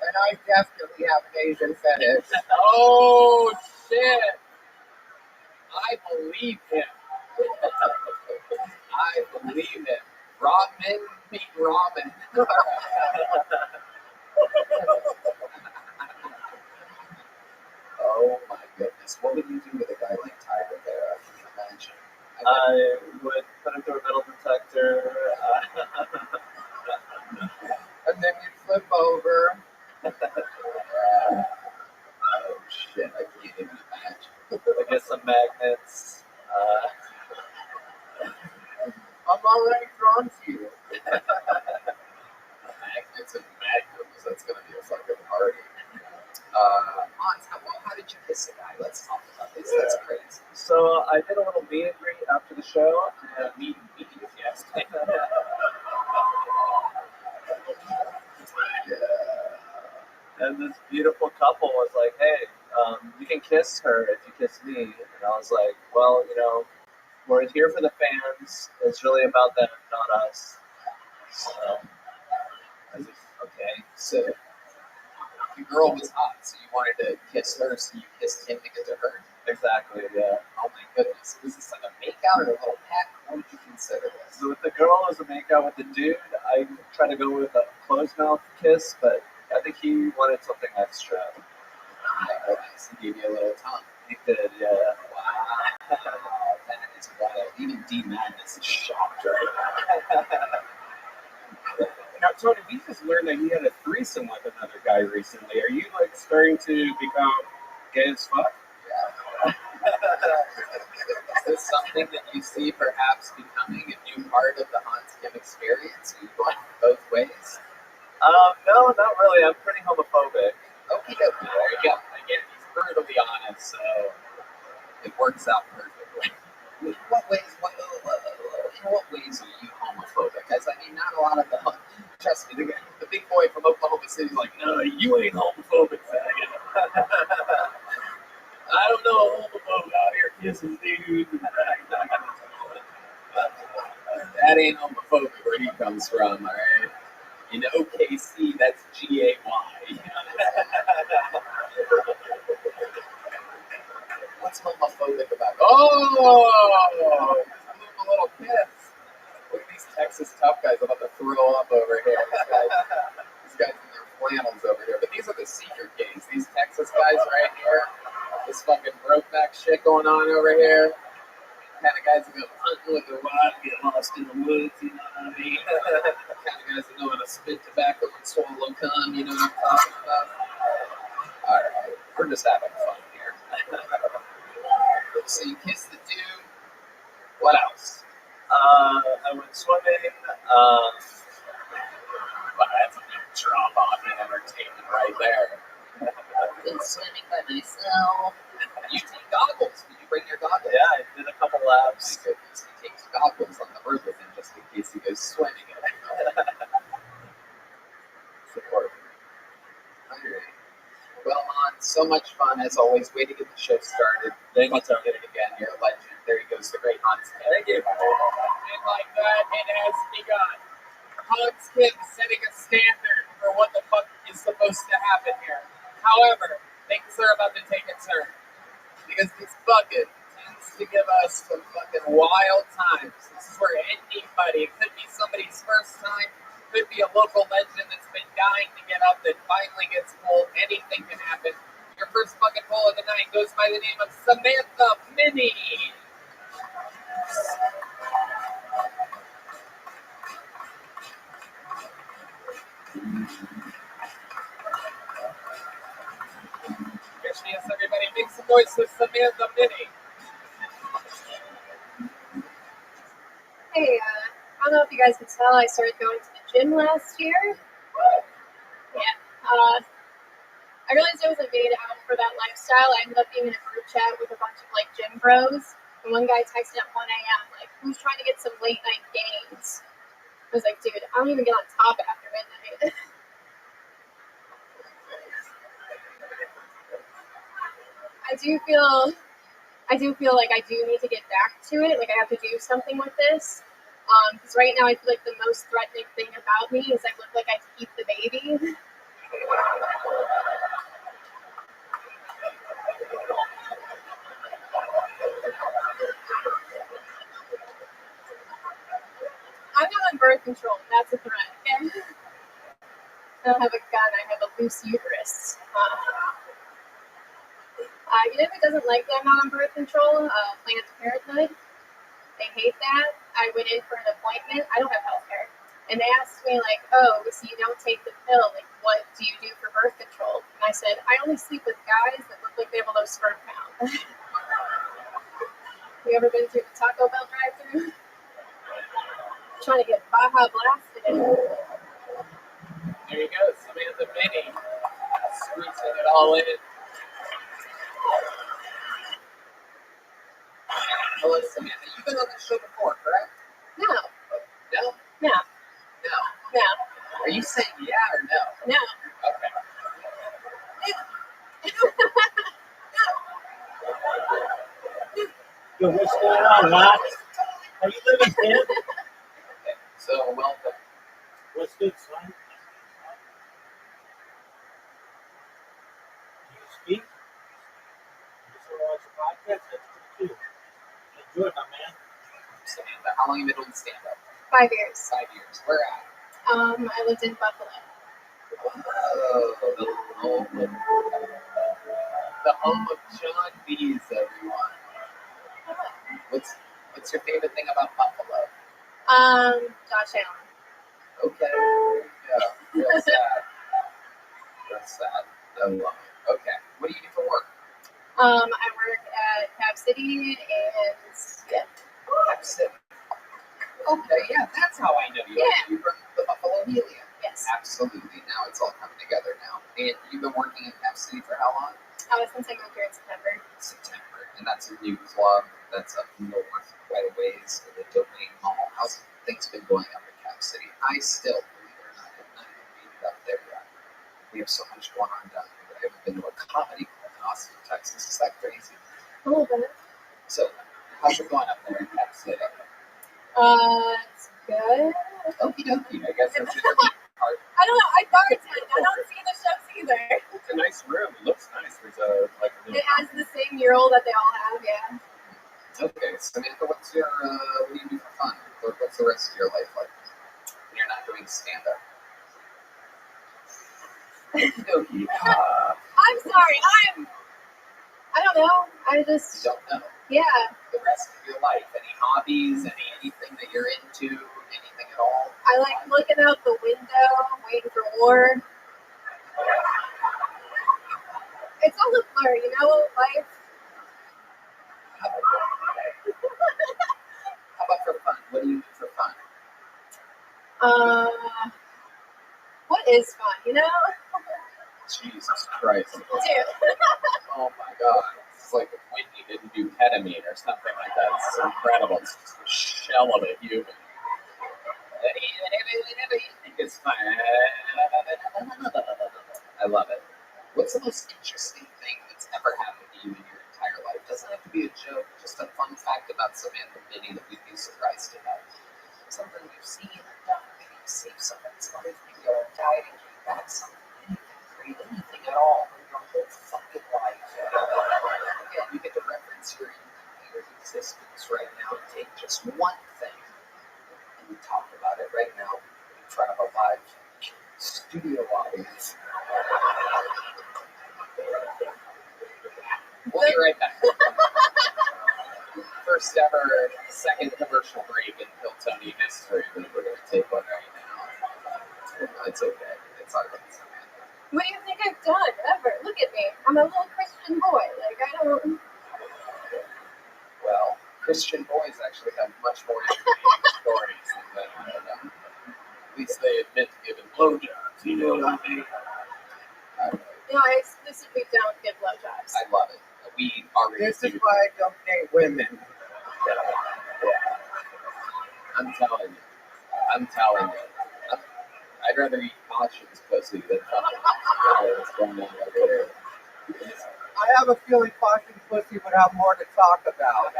And I definitely have an Asian fetish. Oh, shit. I believe him. I believe him. Ramen meet ramen. Oh my goodness. What would you do with a guy like Ty Rivera? Can you imagine? I would put him through a metal detector. And then you flip over. Oh shit, I can't even imagine. I get some magnets. I'm already drawn to you. Magnets and magnums, that's gonna be a fucking party. Hans, how did you kiss a guy? Let's talk about this. That's crazy. So I did a little meet and greet after the show. Meet and greet, yes. And this beautiful couple was like, hey, you can kiss her if you kiss me. And I was like, well, we're here for the fans. It's really about them, not us. So, okay, so the girl was hot, so you wanted to kiss her, so you kissed him to get to her? Exactly, yeah. Oh my goodness. Was this like a makeout or a little peck? What would you consider this? So with the girl, it was a makeout. With the dude, I tried to go with a closed mouth kiss, but I think he wanted something extra. Oh my goodness. He gave you a little tongue. He did, yeah. Wow. That is wild. Even D Madness is shocked right now. Now, Tony, we just learned that you had a threesome with another guy recently. Are you like starting to become gay as fuck? Yeah. Is this something that you see perhaps becoming a new part of the Hans Kim experience? Are you going both ways? No, not really. I'm pretty homophobic. Okay, there you go. Again, he's brutally honest, so it works out perfectly. In what ways are you homophobic? Because, I mean, not a lot of the, trust me, the big boy from Oklahoma City is like, no, you ain't homophobic, faggot. I don't know a homophobe out here kissing dudes. That ain't homophobic where he comes from, all right? In OKC, that's GAY. What's homophobic about? Oh! Just a little piss. Look at these Texas tough guys about to throw up over here. These guys in their flannels over here. But these are the seeker kings. These Texas guys right here. This fucking brokeback shit going on over here. Kind of guys that go hunting with their wife, get lost in the woods, you know what I mean? Kind of guys that know how to spit tobacco and swallow cum, you know what I'm talking about? Alright, we're just having fun here. So you kissed the dude. What else? I went swimming. Wow, that's a big drop off in entertainment right there. I've been swimming by myself. You take goggles. Did you bring your goggles? Yeah, I did a couple laps. My goodness, he takes goggles on the road with him just in case he goes swimming. Support. Alright. Well, Hans, so much fun as always. Way to get the show started. Thank you, Tony. Did it again. You're a legend. There he goes, the great Hans Kim. Thank you. And like that, it has begun. Hans Kim setting a standard for what the fuck is supposed to happen here. However, things are about to take a turn. Because this bucket tends to give us some fucking wild times. This is where anybody, it could be somebody's first time, could be a local legend that's been dying to get up that finally gets pulled. Anything can happen. Your first fucking pull of the night goes by the name of Samantha Minnie. Yes, everybody, make some noise for Samantha Minnie. Hey, I don't know if you guys can tell, I started going to the gym last year. Yeah. I realized I wasn't made out for that lifestyle. I ended up being in a group chat with a bunch of like gym bros, and one guy texted at 1 a.m. like, "Who's trying to get some late night gains?" I was like, "Dude, I don't even get on top after midnight." I do feel like I do need to get back to it. Like I have to do something with this. Because right now I feel like the most threatening thing about me is I look like I keep the baby. I'm not on birth control. That's a threat. Okay? I don't have a gun. I have a loose uterus. You know who doesn't like that I'm not on birth control? Planned Parenthood. They hate that. I went in for an appointment. I don't have health care. And they asked me, like, "Oh, so you don't take the pill. Like, what do you do for birth control?" And I said, "I only sleep with guys that look like they have a low sperm count." You ever been through the Taco Bell drive-thru? Trying to get Baja blasted in. There you go, Samantha Mini. Squeezing it all in. Hello, Samantha. You've been on the show before, correct? No. No? No. No. No. Are you saying yeah or no? No. Okay. Yo, what's going on, Rock? How you living, kid? So, welcome. What's good, son? Do you speak? You just want to watch a podcast? That's pretty cool. Enjoy, my man. Samantha, how long have you been doing stand-up? 5 years. 5 years. Where at? I lived in Buffalo. Oh, the home of John B's, everyone. What's your favorite thing about Buffalo? Josh Allen. Okay, yeah, real sad. Real sad. I love it. Okay, what do you do for work? I work at Cap City and yeah. Cap City. Okay, yeah, that's how I know you. Yeah. You run the Buffalo Helium. Yes. Absolutely. Now it's all coming together now. And you've been working in Cap City for how long? Since I moved here in September. September. And that's a new club that's up north quite a ways in the Domain Mall. How's things been going up in Cap City? I still, believe it or not, have not even made it up there yet. We have so much going on down here. I haven't been to a comedy club in Austin, Texas. Is that crazy? A little bit. So, how's it going up there in Cap City? It's good. Okie dokie. I guess that's the part. I don't know. I bartend. I don't see the shows either. It's a nice room. It looks nice. There's a It has the same mural that they all have. Yeah. Okay, Samantha, what do you do for fun? What's the rest of your life like when you're not doing stand-up? Okie dokie. I'm sorry. I don't know. I just. You don't know. Yeah. The rest of your life, any hobbies, anything that you're into, anything at all? I like looking out the window, waiting for war. It's all a blur, you know, life. How about for fun? What do you do for fun? What is fun, you know? Jesus Christ. Dude. Oh my God. It's like if Whitney didn't do ketamine or something like that. It's incredible. It's just a shell of a human. It's fun. I love it. What's the most interesting thing that's ever happened to you in your entire life? Doesn't have to be a joke, just a fun fact about Samantha Mini that we'd be surprised to know. Something you've seen or done, maybe you saved someone's life, maybe you died and came back, something, anything great, anything at all in your whole fucking life. Again, you get to reference your entire existence right now and take just one thing and talk about it right now in front of a live studio audience. We'll be right back. First ever second commercial break in Hilltony history. We're going to take one right now. It's okay. It's all right, Samantha. What do you think I've done ever? Look at me. I'm a little Christian boy. Like, I don't. Well, Christian boys actually have much more interesting stories than at least they admit to giving blowjobs. You know what I mean? Yeah, No, I explicitly don't give blowjobs. I love it. We already. This is why I don't date women. I'm telling you. I'm telling you. I'd rather eat Caution's pussy than fucking what's going on over there. I have a feeling Caution Pussy would have more to talk about.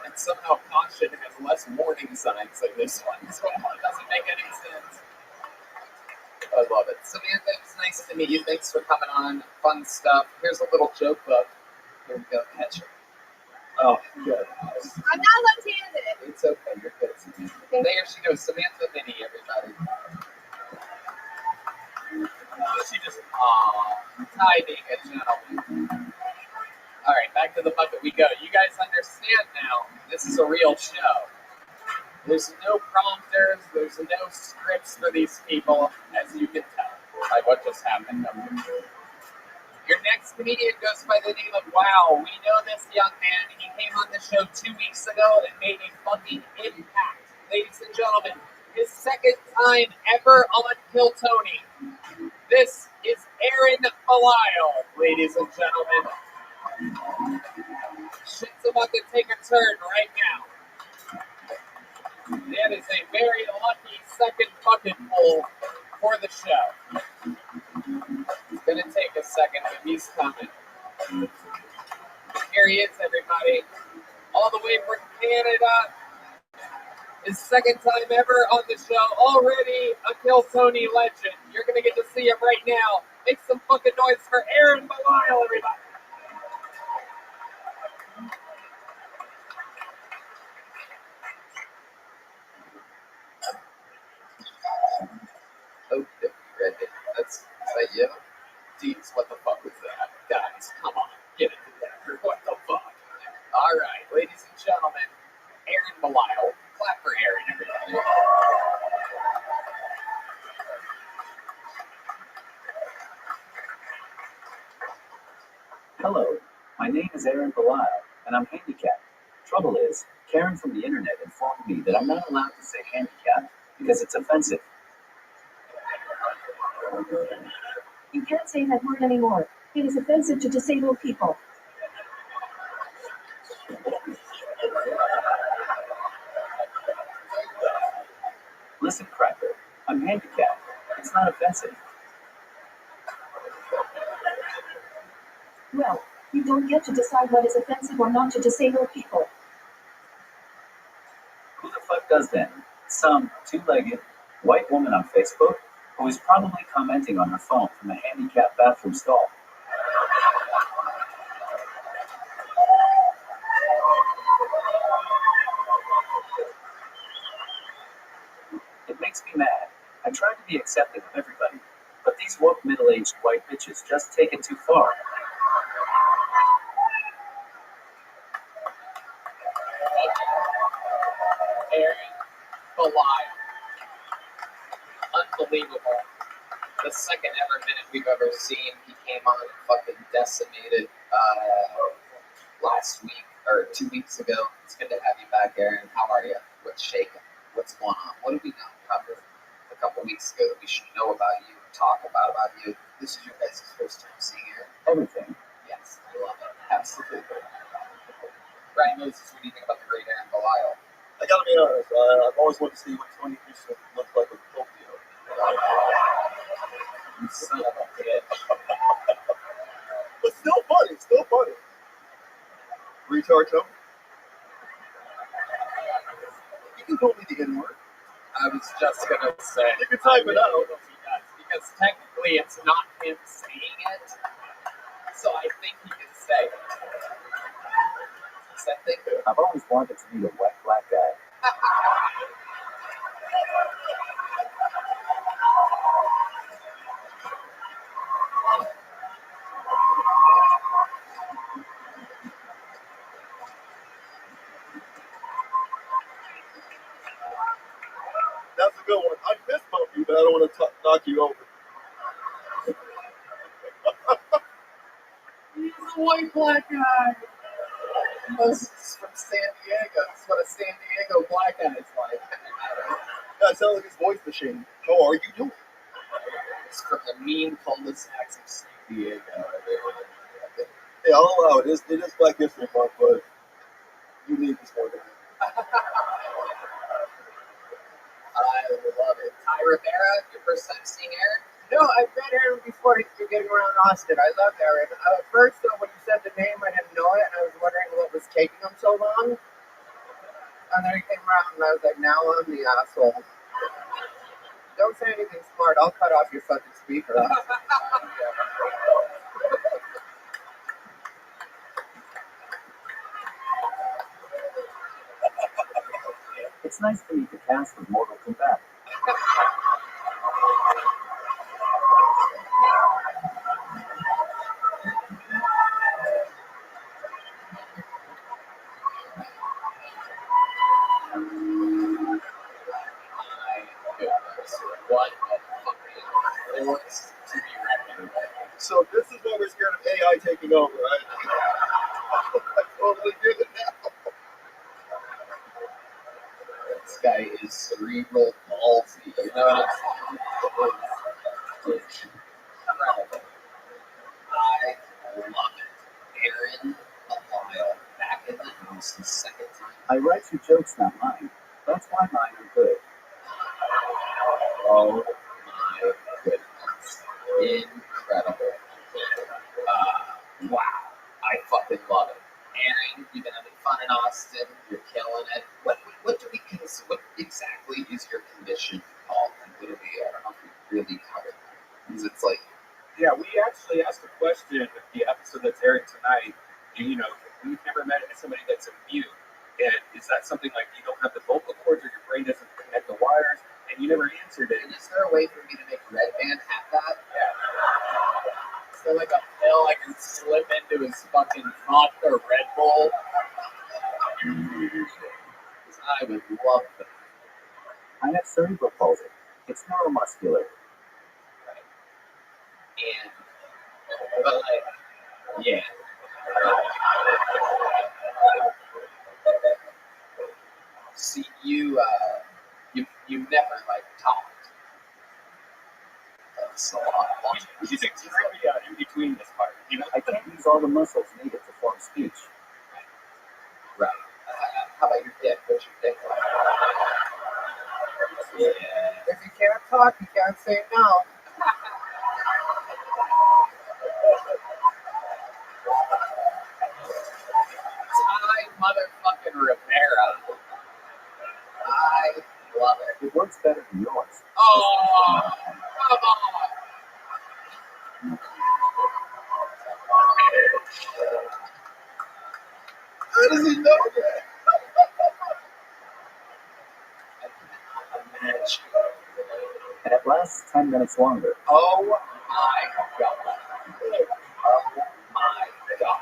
And somehow Caution has less warning signs than this one. So it doesn't make any sense. I love it. Samantha, it was nice to meet you. Thanks for coming on. Fun stuff. Here's a little joke book. Here we go. Catch her. Oh, good. I'm not left-handed. It's okay. You're good, Samantha. There she goes. Samantha Minnie, everybody. She just, hi, being a gentleman. All right, back to the bucket we go. You guys understand now, this is a real show. There's no prompters, there's no scripts for these people, as you can tell by what just happened. Your next comedian goes by the name of Wow. We know this young man. He came on the show 2 weeks ago and made a fucking impact. Ladies and gentlemen, his second time ever on Kill Tony. This is Aaron Belial, ladies and gentlemen. Shit's about to take a turn right now. That is a very lucky second bucket pull for the show. It's going to take a second, but he's coming. Here he is, everybody. All the way from Canada. His second time ever on the show. Already a Kill Tony legend. You're going to get to see him right now. Make some fucking noise for Aaron Belial, everybody. Oh, that's that you? Jeez, what the fuck was that? Guys, come on, get it together. What the fuck? All right, ladies and gentlemen, Aaron Belial. Clap for Aaron, everybody. Hello, my name is Aaron Belial, and I'm handicapped. Trouble is, Karen from the internet informed me that I'm not allowed to say handicapped because it's offensive. You can't say that word anymore. It is offensive to disabled people. Listen, Cracker, I'm handicapped. It's not offensive. Well, you don't get to decide what is offensive or not to disabled people. Who the fuck does then? Some two-legged white woman on Facebook who is probably commenting on her phone from a handicapped bathroom stall. It makes me mad. I try to be accepting of everybody, but these woke middle-aged white bitches just take it too far. Aaron Belial. Unbelievable. The second ever minute we've ever seen. He came on and fucking decimated last week or 2 weeks ago. It's good to have you back, Aaron. How are you? What's shaking? What's going on? What do we not cover a couple weeks ago that we should know about you, talk about you? This is your guys' first time seeing Aaron. Everything. Yes, I love it. Absolutely. Ryan Moses, what do you think about the great Aaron Belial? I gotta be honest, I've always wanted to see what Tony used to look like with Tokyo. You son of a bitch. But still funny, still funny. Retard Tony. You can call me the N-word. I was just gonna say. You can type it out. Because technically it's not him saying it. So I think he can say it. So I think I've always wanted to meet a wet black guy. That's a good one. I fist bump you, but I don't want to knock you over. He's a white black guy. Moses from San Diego. That's what a San Diego black guy is like. I sound like his voice machine. How are you doing? It's from the mean cul-de-sacs of San Diego. Hey, I'll allow it. It is Black History Month, but you need this more than me. I love it. Ty Rivera, your first time seeing Aaron? No, I've met Aaron before. You're getting around Austin. I love Aaron. First, when you said the name, I didn't know it, and I was wondering what was taking him so long. And then he came around, and I was like, now I'm the asshole. Don't say anything smart. I'll cut off your fucking speaker. It's nice to meet the cast of Mortal Kombat. What a fucking force to be reckoned with. So this is why we're scared of AI taking over, right? I totally get it now. This guy is cerebral palsy. You know what I'm saying? It's incredible. I love it. Aaron Lyle back in the house the second time. I write your jokes, not mine. That's why mine are good. Oh my goodness. Incredible. Wow. I fucking love it. Aaron, you've been having fun in Austin. You're killing it. What do we consider? What exactly is your condition called? And what do we, I don't know if we really covered that. Because it's like, Yeah, we actually asked a question in the episode that's airing tonight. You know, we've never met somebody that's a mute. And is that something like you don't have the vocal cords or your brain doesn't connect the wires? And you never answered it. is there a way for me to make Red Band have that? Yeah. Is there like a pill I can slip into his fucking vodka Red Bull? I would love that. I have cerebral palsy. It's neuromuscular. And, but like, yeah. See, you never like talked. That's a lot. We should take trivia in between this part. You know, I can't use all the muscles needed to form speech. Right. How about your dick? What's your dick like? Yeah. If you can't talk, you can't say no. Ty motherfucking Rivera. I love it. It works better than yours. Oh, come on. How does he know that? And it lasts 10 minutes longer. Oh my god. Oh my god.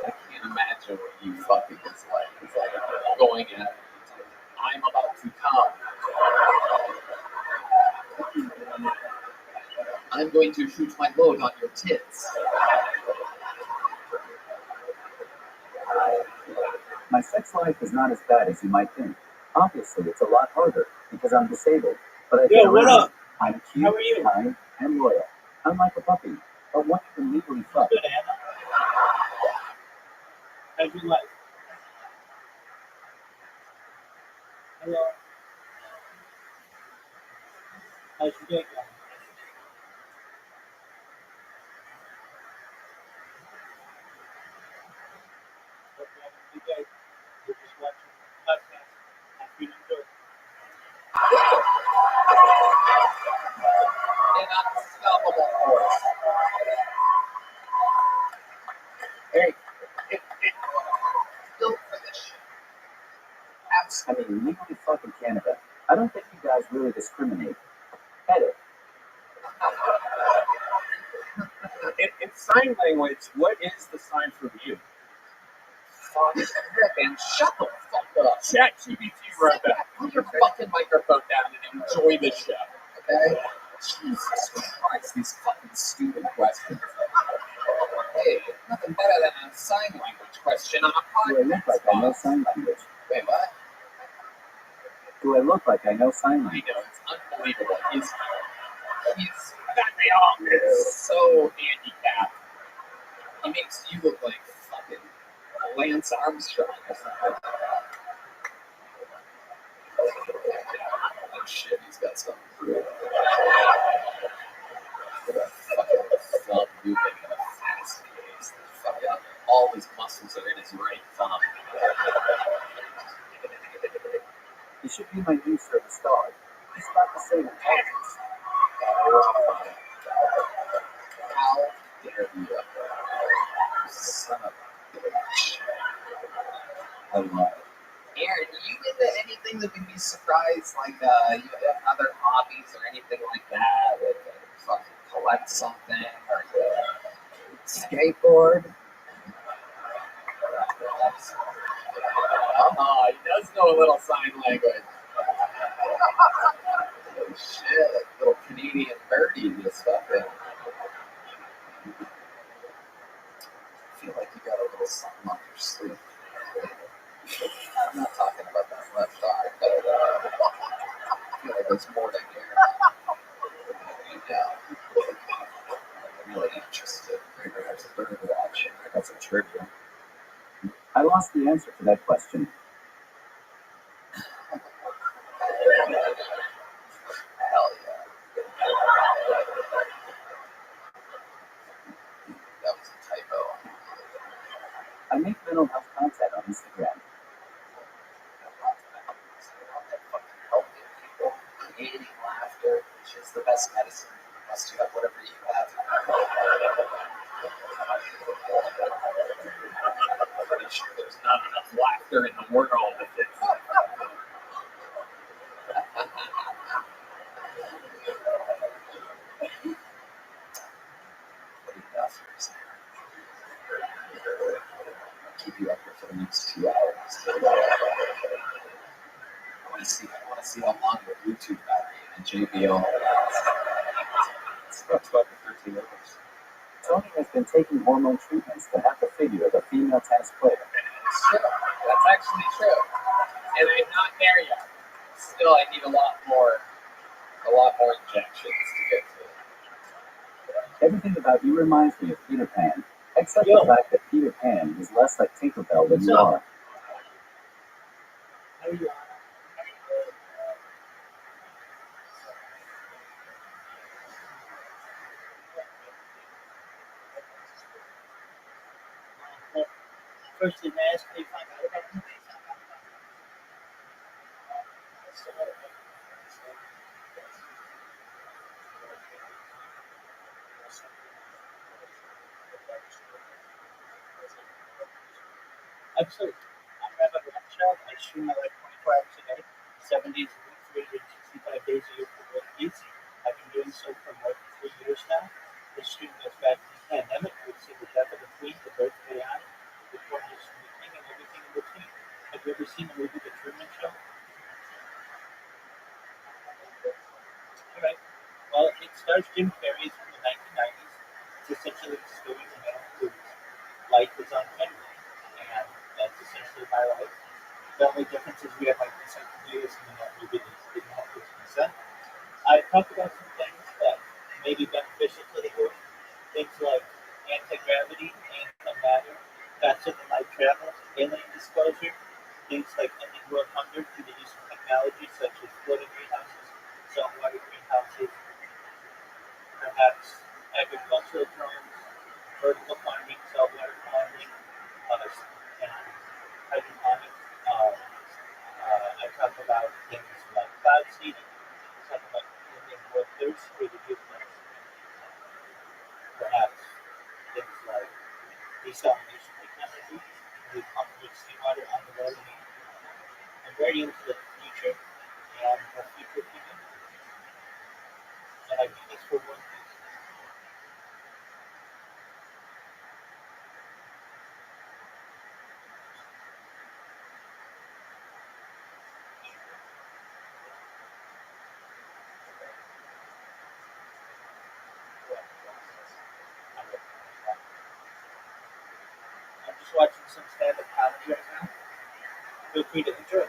I can't imagine what you fucking is like. It's like going at it. It's like, I'm about to come. I'm going to shoot my load on your tits. My sex life is not as bad as you might think. Obviously, it's a lot harder because I'm disabled. But I Yo, what up? I'm cute, How are you? kind, and loyal. I'm like a puppy, but one you can legally fuck. Good, Anna. How's your life? Hello. How's your day going? Hope you're having a good day. We're just watching the podcast. I'm feeling good. An unstoppable force. Hey, it built for this shit. I mean, legally fuck in Canada. I don't think you guys really discriminate. Edit. in sign language, what is the sign for you? And shut the fuck up. Chat GPT right back. Put your fucking microphone down and enjoy the show, okay? Jesus Christ, these fucking stupid questions. Hey, nothing better than a sign language question on a Do I look like I know sign language? Wait, what? Do I look like I know sign I language? know, it's unbelievable. He's got me all so handicapped. He makes you look like fucking Lance Armstrong or something. Oh shit, he's got something. Look at that fucking thumb moving at a fast pace. Fucking all his muscles are in his right thumb. He should be my new service dog. He's about the same intelligence. How dare you? Son of a bitch. I love it. Aaron, you into anything that would be surprised? Like, you have other hobbies or anything like that? Like, fucking collect something or skateboard? Oh, he does know a little sign language. Oh shit, little Canadian birdie just fucking. I feel like you got a little something up your sleeve. I'm not talking about that left eye, but I feel like there's more to hear. Yeah. I'm really interested. Maybe there's a bird watching. I got some trivia. I lost the answer to that question. Hell yeah. That was a typo. I make mental health content on Instagram. Helping people, creating laughter, which is the best medicine. Unless you have whatever you have. I'm pretty sure there's not enough laughter in the world if it's. Keep you up here for the next 2 hours. I want to see how long your Bluetooth battery and JBL. It's about 12 to 13 hours. Tony has been taking hormone treatments to have the figure of a female tennis player. It's true. That's actually true. And I'm not there yet. Still, I need a lot more injections to get to it. Everything about you reminds me of Peter Pan, except the fact that Peter Pan is less like Tinkerbell than you are. How are you? First thing I asked me if I got about it. Absolutely. I'm Rabbi ROTHSCHILD. I stream my life 24 hours a day, 7 days a week, 365 days a year for World Peace. I've been doing so for more than 3 years now. This stream goes back to the pandemic. We've seen the death of the Queen, the birth of AI, the coronation of the King, and everything in between. Have you ever seen the movie The Truman Show? Alright. Well, it stars Jim Carrey from the 1990s. It's essentially the story of a man whose life is unending. And that's essentially my life. The only difference is we have like consent videos and that movie didn't have this consent. I talked about some things that may be beneficial to the world. Things like anti-gravity, antimatter, faster than light travel, alien disclosure, things like ending world hunger through the use of technology such as floating greenhouses, saltwater greenhouses, perhaps agricultural drones, vertical farming, saltwater farming, and hydroponics. I talk about things like cloud seeding. I talk about ending world thirst through the use of perhaps things like desalination technology, we pump rich seawater on the road. I'm very into the future and the future people. And I do this for one reason. watching some stand-up comedy right now. Feel free to enjoy.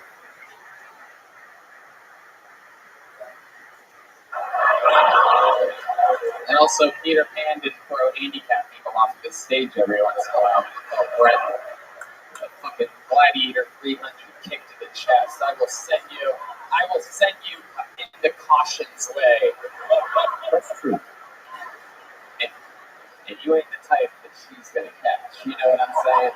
And also, Peter Pan didn't throw handicapped people off of the stage every once in a while. Brett, a fucking gladiator 300 kick to the chest. I will send you into caution's way. That's true. And you ain't the type that she's gonna catch. You know what I'm saying?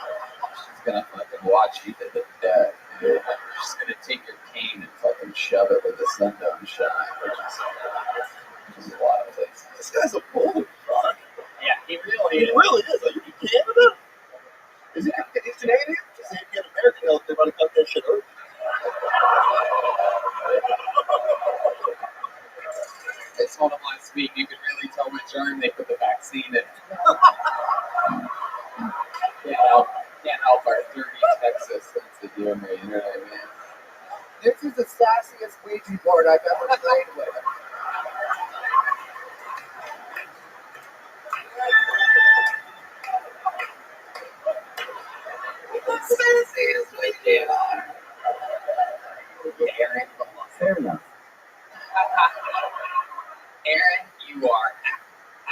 She's gonna fucking watch you to the death. She's gonna take your cane and fucking shove it where the sun don't shine, which is a lot of places. This guy's a bully, fuck. Yeah, he really He really is. Are you from Canada? Is he Canadian? Because if you're American, they're about to cut that shit out. I told him last week you could really tell which arm they put the vaccine in. Can't help our dirty Texas sense of humor, you know what I mean? This is the sassiest Ouija board I've ever played with. The sassiest Ouija board. Aaron, Fair enough. Aaron, you are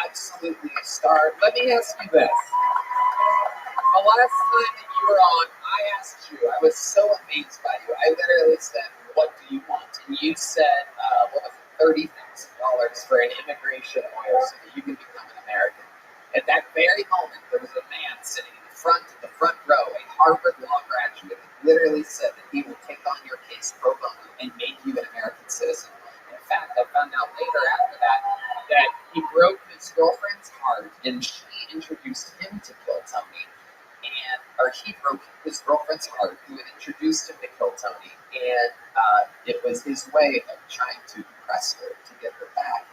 absolutely a star. Let me ask you this. The last time that you were on, I asked you, I was so amazed by you. I literally said, what do you want? And you said, what was it, $30,000 for an immigration lawyer so that you can become an American. At that very moment, there was a man sitting in the front row, a Harvard law graduate, that literally said that he will take on your case pro bono and make you an American citizen. In fact, I found out later after that he broke his girlfriend's heart and she introduced him to Kill Tony. He broke his girlfriend's heart, who had introduced him to Kill Tony, and it was his way of trying to impress her, to get her back.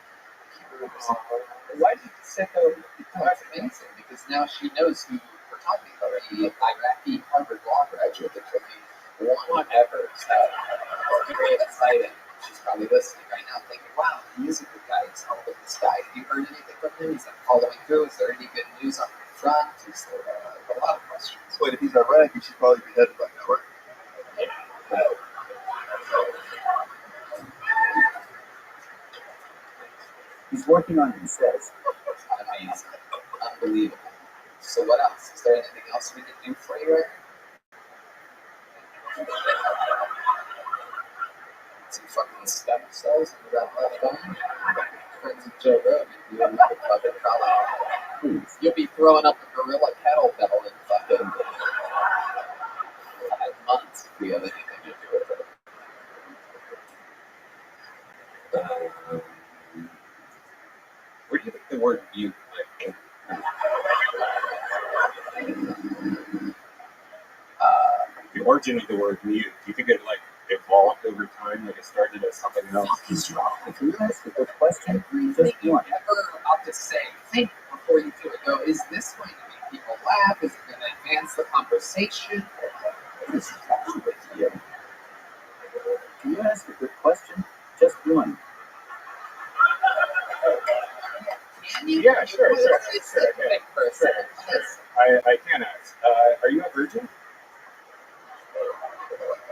Why did you say that? That's amazing, because now she knows who we're talking about, the Iraqi Harvard law graduate that took me one ever. So it's very exciting. She's probably listening right now thinking, wow, he is a good guy. He's helping this guy. Have you heard anything from him? He's like following through. Is there any good news on the front? Is there a lot of questions? Wait, if he's Iraqi, he should probably be headed by now, right? He's working on it, he says. Amazing. Unbelievable. So what else? Is there anything else we can do for you, Aaron? Some fucking stem cells and we got left on. Friends of Joe Rogan, you and the fucking color. You'll be throwing up a gorilla kettlebell in fucking 5 months if we have anything to do with it. Where do you think the word mute might come? The origin of the word mute, do you think it like evolved over time, like it started as something else? If you ask a good question, Everything you ever ought to say, think before you do it. Go, is this going to make people laugh? Is it going to advance the conversation? What is wrong with you? if you ask a good question, just one. Can you? Yeah, sure. Think for a second. Yes. I can ask. Are you a virgin?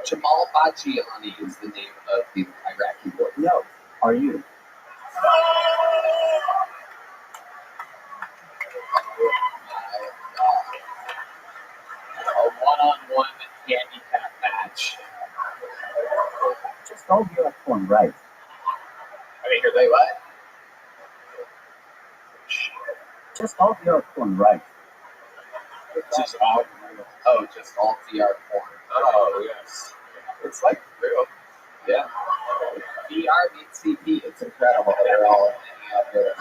Jamal Bajiani is the name of the Iraqi warrior. No. Are you? A one-on-one handicap match. Just hold your phone right. I mean, wait, what? Just hold your phone right. Just all. Oh, just all VR porn. Oh, yes. It's like real. Yeah. VR meets CP. It's incredible. They're all hanging out here.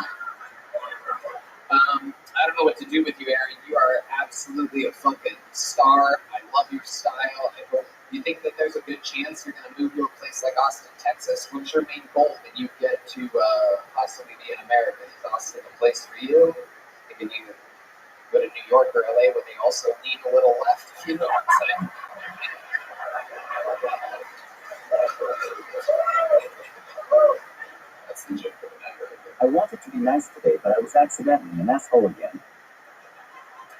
I don't know what to do with you, Aaron. You are absolutely a fucking star. I love your style. I hope you think that there's a good chance you're going to move to a place like Austin, Texas. What's your main goal when you get to possibly be an American? Is Austin a place for you? Can you go to New York or LA where they also lean a little left? You know what I'm saying? That's the joke of the night. I wanted to be nice today, but I was accidentally an asshole again.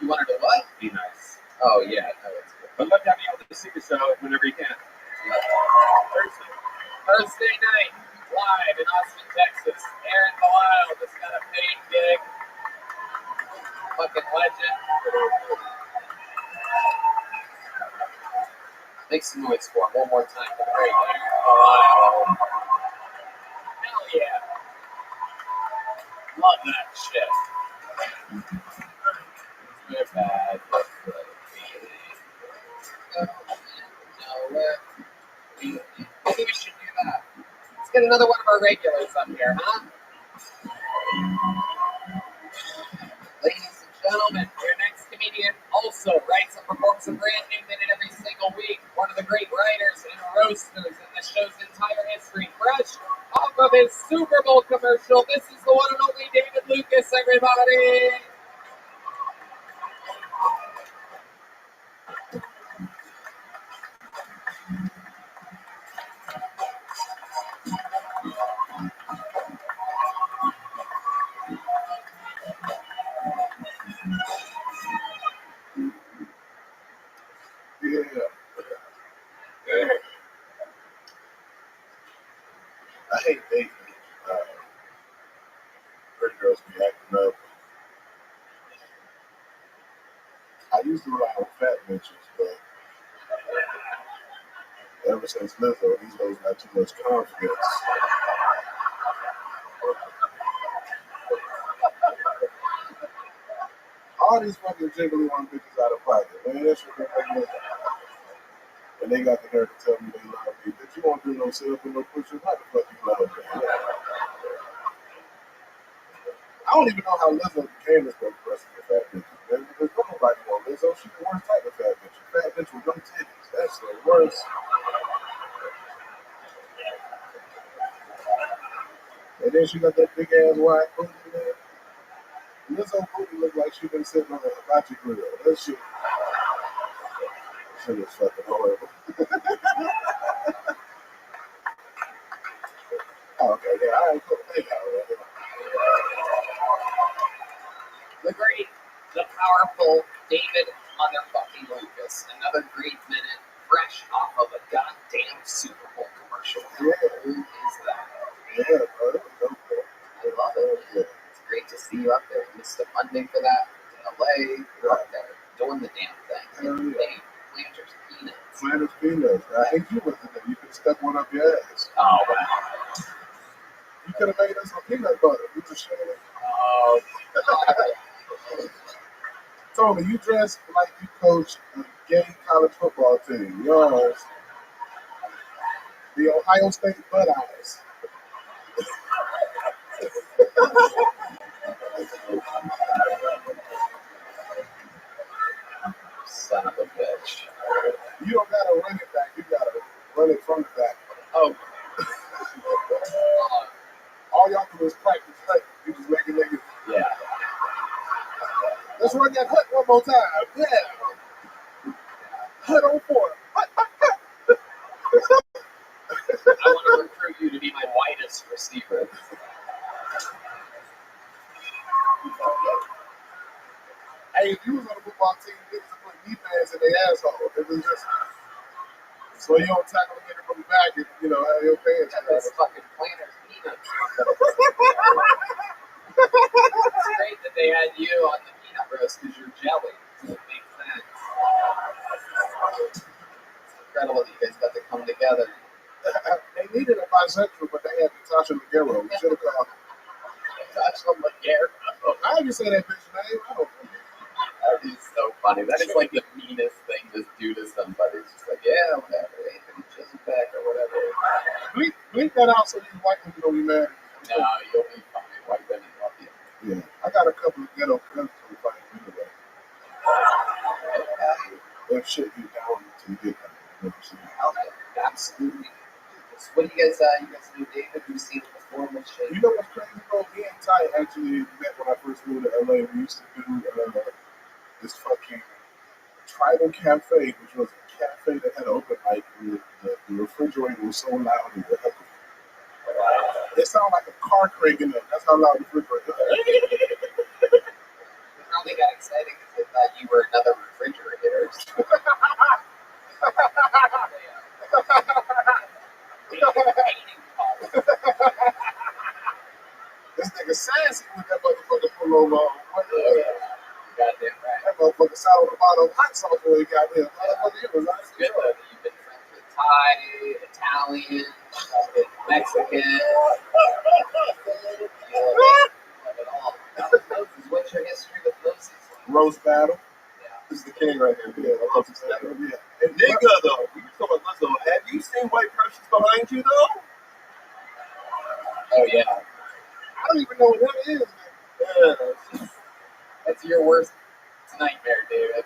You wanted to what? Be nice. Oh yeah, no, it's good. I'd love to have you able to see the show whenever you can. Thursday night, live in Austin, Texas. Aaron the Wild has got a paid gig. Fucking legend. Make some noise for him one more time for the great Aaron the Wild. Hell yeah. Love that shit. We're bad, but good feeling. Nowhere. Maybe we should do that. Let's get another one of our regulars up here, huh? Ladies and gentlemen, your next comedian also writes and performs a brand new minute every single week. One of the great writers and roasters in the show's entire history, fresh off of his Super Bowl commercial. This is the one and only David Lucas, everybody. Yeah. I hate dating. Pretty girls be acting up. I used to rely on fat bitches, but ever since Lizzo, these hoes got too much confidence. All these fucking jiggly one bitches out of pocket, man. That shit look like nothing. And they got the nerve to tell me they love me. Bitch, you won't do no self and no push-ups. How the fuck you love me? I don't even know how Lizzo became this one person for fat bitches, man. Because nobody want Lizzo. She's the worst type of fat bitch. A fat bitch with no titties. That's the worst. And then she got that big ass wide booty, man. Lizzo booty look like she been sitting on a hibachi grill. That shit is fucking horrible. Okay, yeah, all right, cool. Thank you. The great, the powerful David motherfucking Lucas. Another great minute, fresh off of a goddamn Super Bowl commercial. Yeah. Who is that? Yeah, bro. That was dope, bro. I love it. Yeah. It's great to see you up there. You missed the funding for that in LA. You're up there doing the damn thing. Hell yeah. Planters peanuts. Planters peanuts. I hate you with it. You could have stuck one up your ass. Oh, wow. You could have made us some peanut butter. You just should have. Oh, Tony, you dress like you coach a gay college football team. Yours, the Ohio State Bud Eyes. Son of a bitch. You don't got to run it back. You got to run it from the back. Oh. All y'all do is practice hut. You just make it niggas. Yeah. Let's run that hut one more time. Yeah. Hut on four. Hut. I want to recruit you to be my widest receiver. Hey, if you was on a football team, niggas would put knee pads in their asshole. It was just so you don't tackle a nigga from the back and, you know, have your pants. That's fucking Planters peanuts. It's great that they had you on the peanut roast because you're jelly. It makes sense. It's incredible that you guys got to come together. They needed a bisexual, but they had Natasha Leggero. We should have called Natasha Leggero. How do you say that bitch's name? I don't know. That is so funny. That is like the meanest thing to do to somebody. It's just like, yeah, whatever. Anthony Chisholm or whatever. Bleep that out so these white women don't be mad. No, you'll be fine. White women love you. Yeah, I got a couple of ghetto cousins who fight anyway. If shit get down to you get down. Absolutely. So what do you guys know David? You've seen him before? You know what's crazy, bro? Me and Taik actually met when I first moved to LA. We used to do this fucking Tribal Cafe, which was a cafe that had an open mic. The refrigerator was so loud it would echo. It sounded like a car cranking up. That's how loud the refrigerator was. How they got excited because they thought you were another refrigerator. classic with that motherfucker pullover on. Goddamn right. That motherfucker sat on the bottom of hot sauce when he got here. Motherfucker, it was It's good though that you've been friends with Thai, Italian, fucking Mexican. You love it all. Moses, what's your history with Moses? Roast battle. Yeah. This is the king right here. Yeah, I love this guy. Yeah. And nigga though, we talking about this though. Have you seen white persons behind you though? Oh yeah. I don't even know what that is, man. Yeah. That's your worst nightmare, David.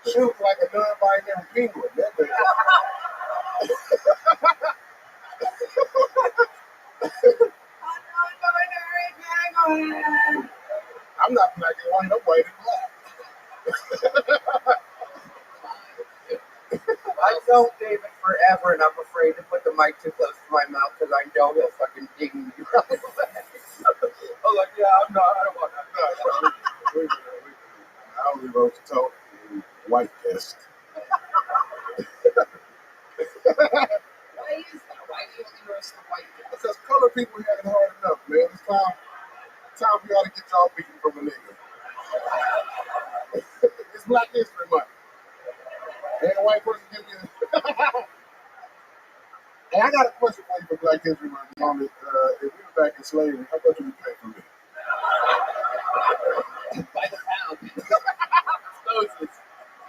Shoot like a non-binary penguin. That thing. I'm not black and white, I'm white and black. I've known David forever, and I'm afraid to put the mic too close to my mouth because I know he'll fucking ding me right away. I'm like, yeah, I don't want that. I only wrote to talk white guest. Why is that? Why do you only roast the white guest? Because color people had it hard enough, man. It's time for y'all to get y'all beaten from a nigga. It's Black History Month. And a white person gives you. Hey, I got a question for you for Black History Month. If we were back in slavery, how much would you pay for me? By the pound. Moses.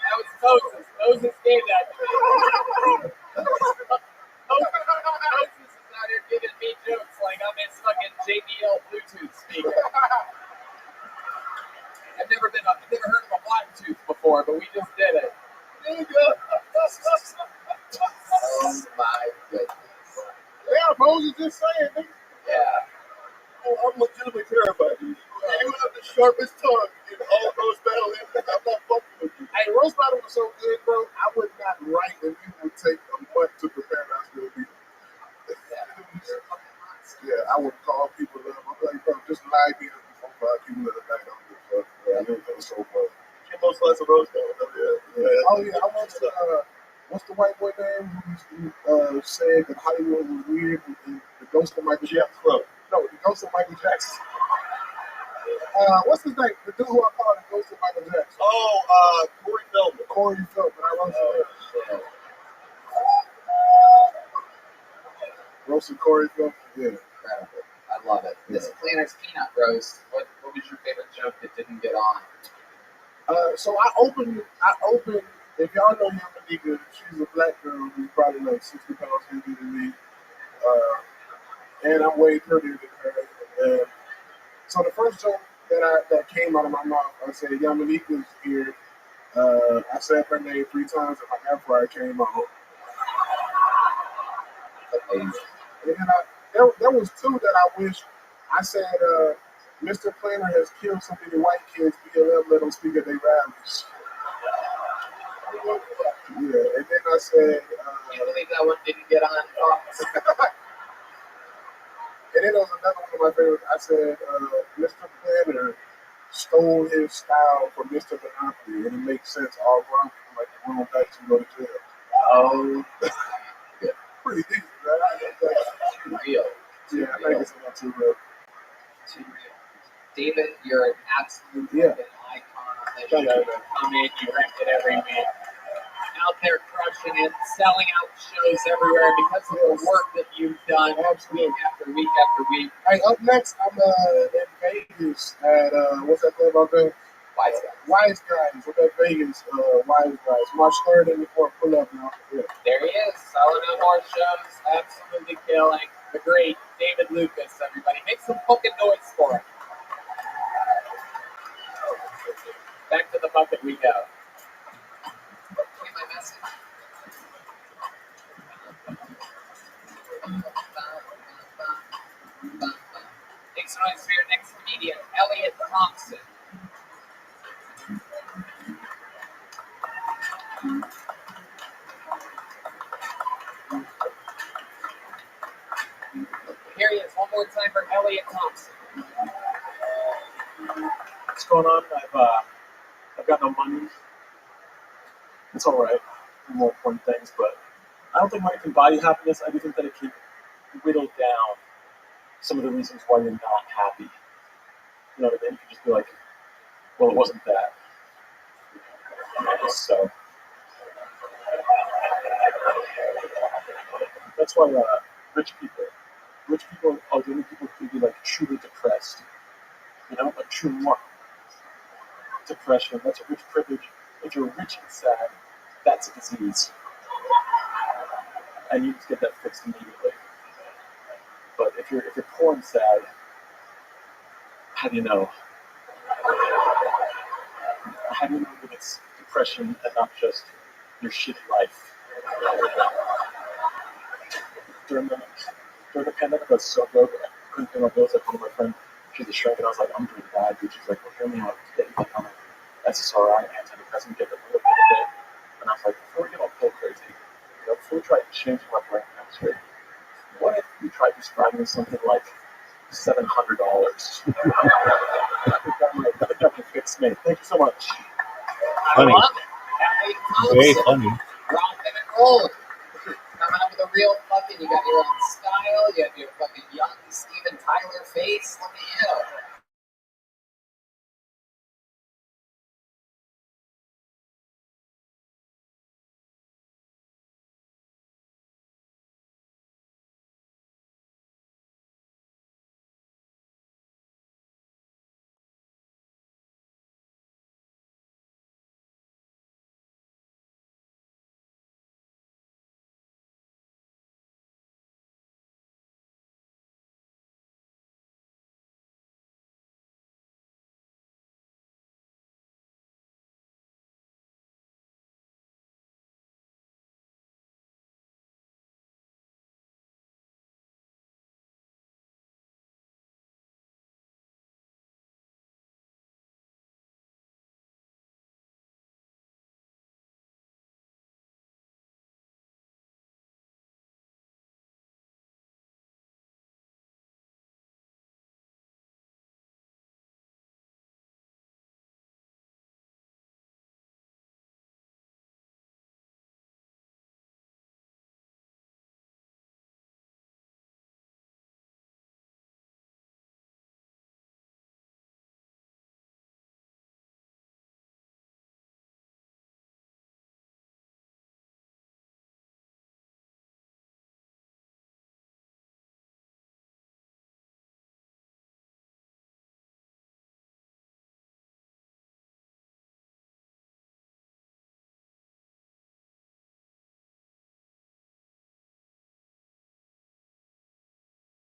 That was Moses. Moses gave that to me. Moses is out here giving me jokes like I'm his fucking JBL Bluetooth speaker. I've never heard of a Bluetooth before, but we just did it. Oh my goodness. Yeah, Moses, just saying, nigga. Yeah. Oh, I'm legitimately terrified of you. You have the sharpest tongue in all roast battle. I'm not fucking with you. Hey, roast battle was so good, bro. I would not write and you would take a month to prepare and I still be. Yeah, I would call people up. I'm like, bro, just lie me before 5 people at a night. I don't give a fuck. Yeah, it was so fun. You most likes a roast battle. Yeah. Oh yeah, I want to. What's the white boy name who said that Hollywood was weird? The ghost of Michael Jackson. No, the ghost of Michael Jackson. What's his name? The dude who I call the ghost of Michael Jackson. Oh, Corey Feldman. Corey Feldman. I wrote that. Roasted Corey Feldman. Yeah. Incredible. I love it. This Planner's Peanut Roast. What was your favorite joke that didn't get on? So I opened. If y'all know Yamanika, she's a black girl who's probably like 60 pounds heavier than me, and I'm way prettier than her. And so the first joke that came out of my mouth, I said Yamanika's here. I said her name 3 times, and my air fryer came on. Amazing. And then there was 2 that I wish I said. Mr. Planner has killed so many white kids. BLM let them speak at their rallies. Yeah, and then I said. Can't believe that one didn't get on Fox. And then there was another one of my favorites. I said, Mr. Planner stole his style from Mr. Monopoly, and it makes sense all around from like the wrong dice and go to jail. Oh, Pretty decent, right? too real. Yeah, I think it's not too real. Too real. David, you're an absolute fucking icon on this show. You come in, you wreck it every week. Out there crushing it, selling out shows everywhere because of the work that you've done week after week after week. Hey, up next, I'm in Vegas at, what's that club out there? Wise Guys. We're at Vegas, Wise Guys. March 3rd and 4th. Pull up now. Yeah. There he is, selling out more shows, absolutely killing. The great David Lucas, everybody. Make some fucking noise for him. Back to the bucket we go. Get my message. Make some noise for your next comedian, Elliot Thompson. Here he is, one more time for Elliot Thompson. What's going on? I've got no money. It's all right. More important things, but I don't think money can buy you happiness. I do think that it can whittle down some of the reasons why you're not happy. You know what I mean? You can just be like, well, it wasn't that. So that's why rich people are the only people who can be like truly depressed. You know, like true depression. That's a rich privilege. If you're rich and sad, that's a disease. And you need to get that fixed immediately. But if you're poor and sad, how do you know? How do you know that it's depression and not just your shitty life? During the pandemic, I was so broke, I couldn't pay my bills. I told my friend, she's a shrink, and I was like, I'm doing bad, dude. She's like, well, hear me out. Get on an SSRI, antidepressant, get the little bit of it. And I was like, before we get all pill crazy, before we try changing my brain chemistry, what if you try prescribing something like $700? I think that might fix me. Thank you so much. Funny. Very funny.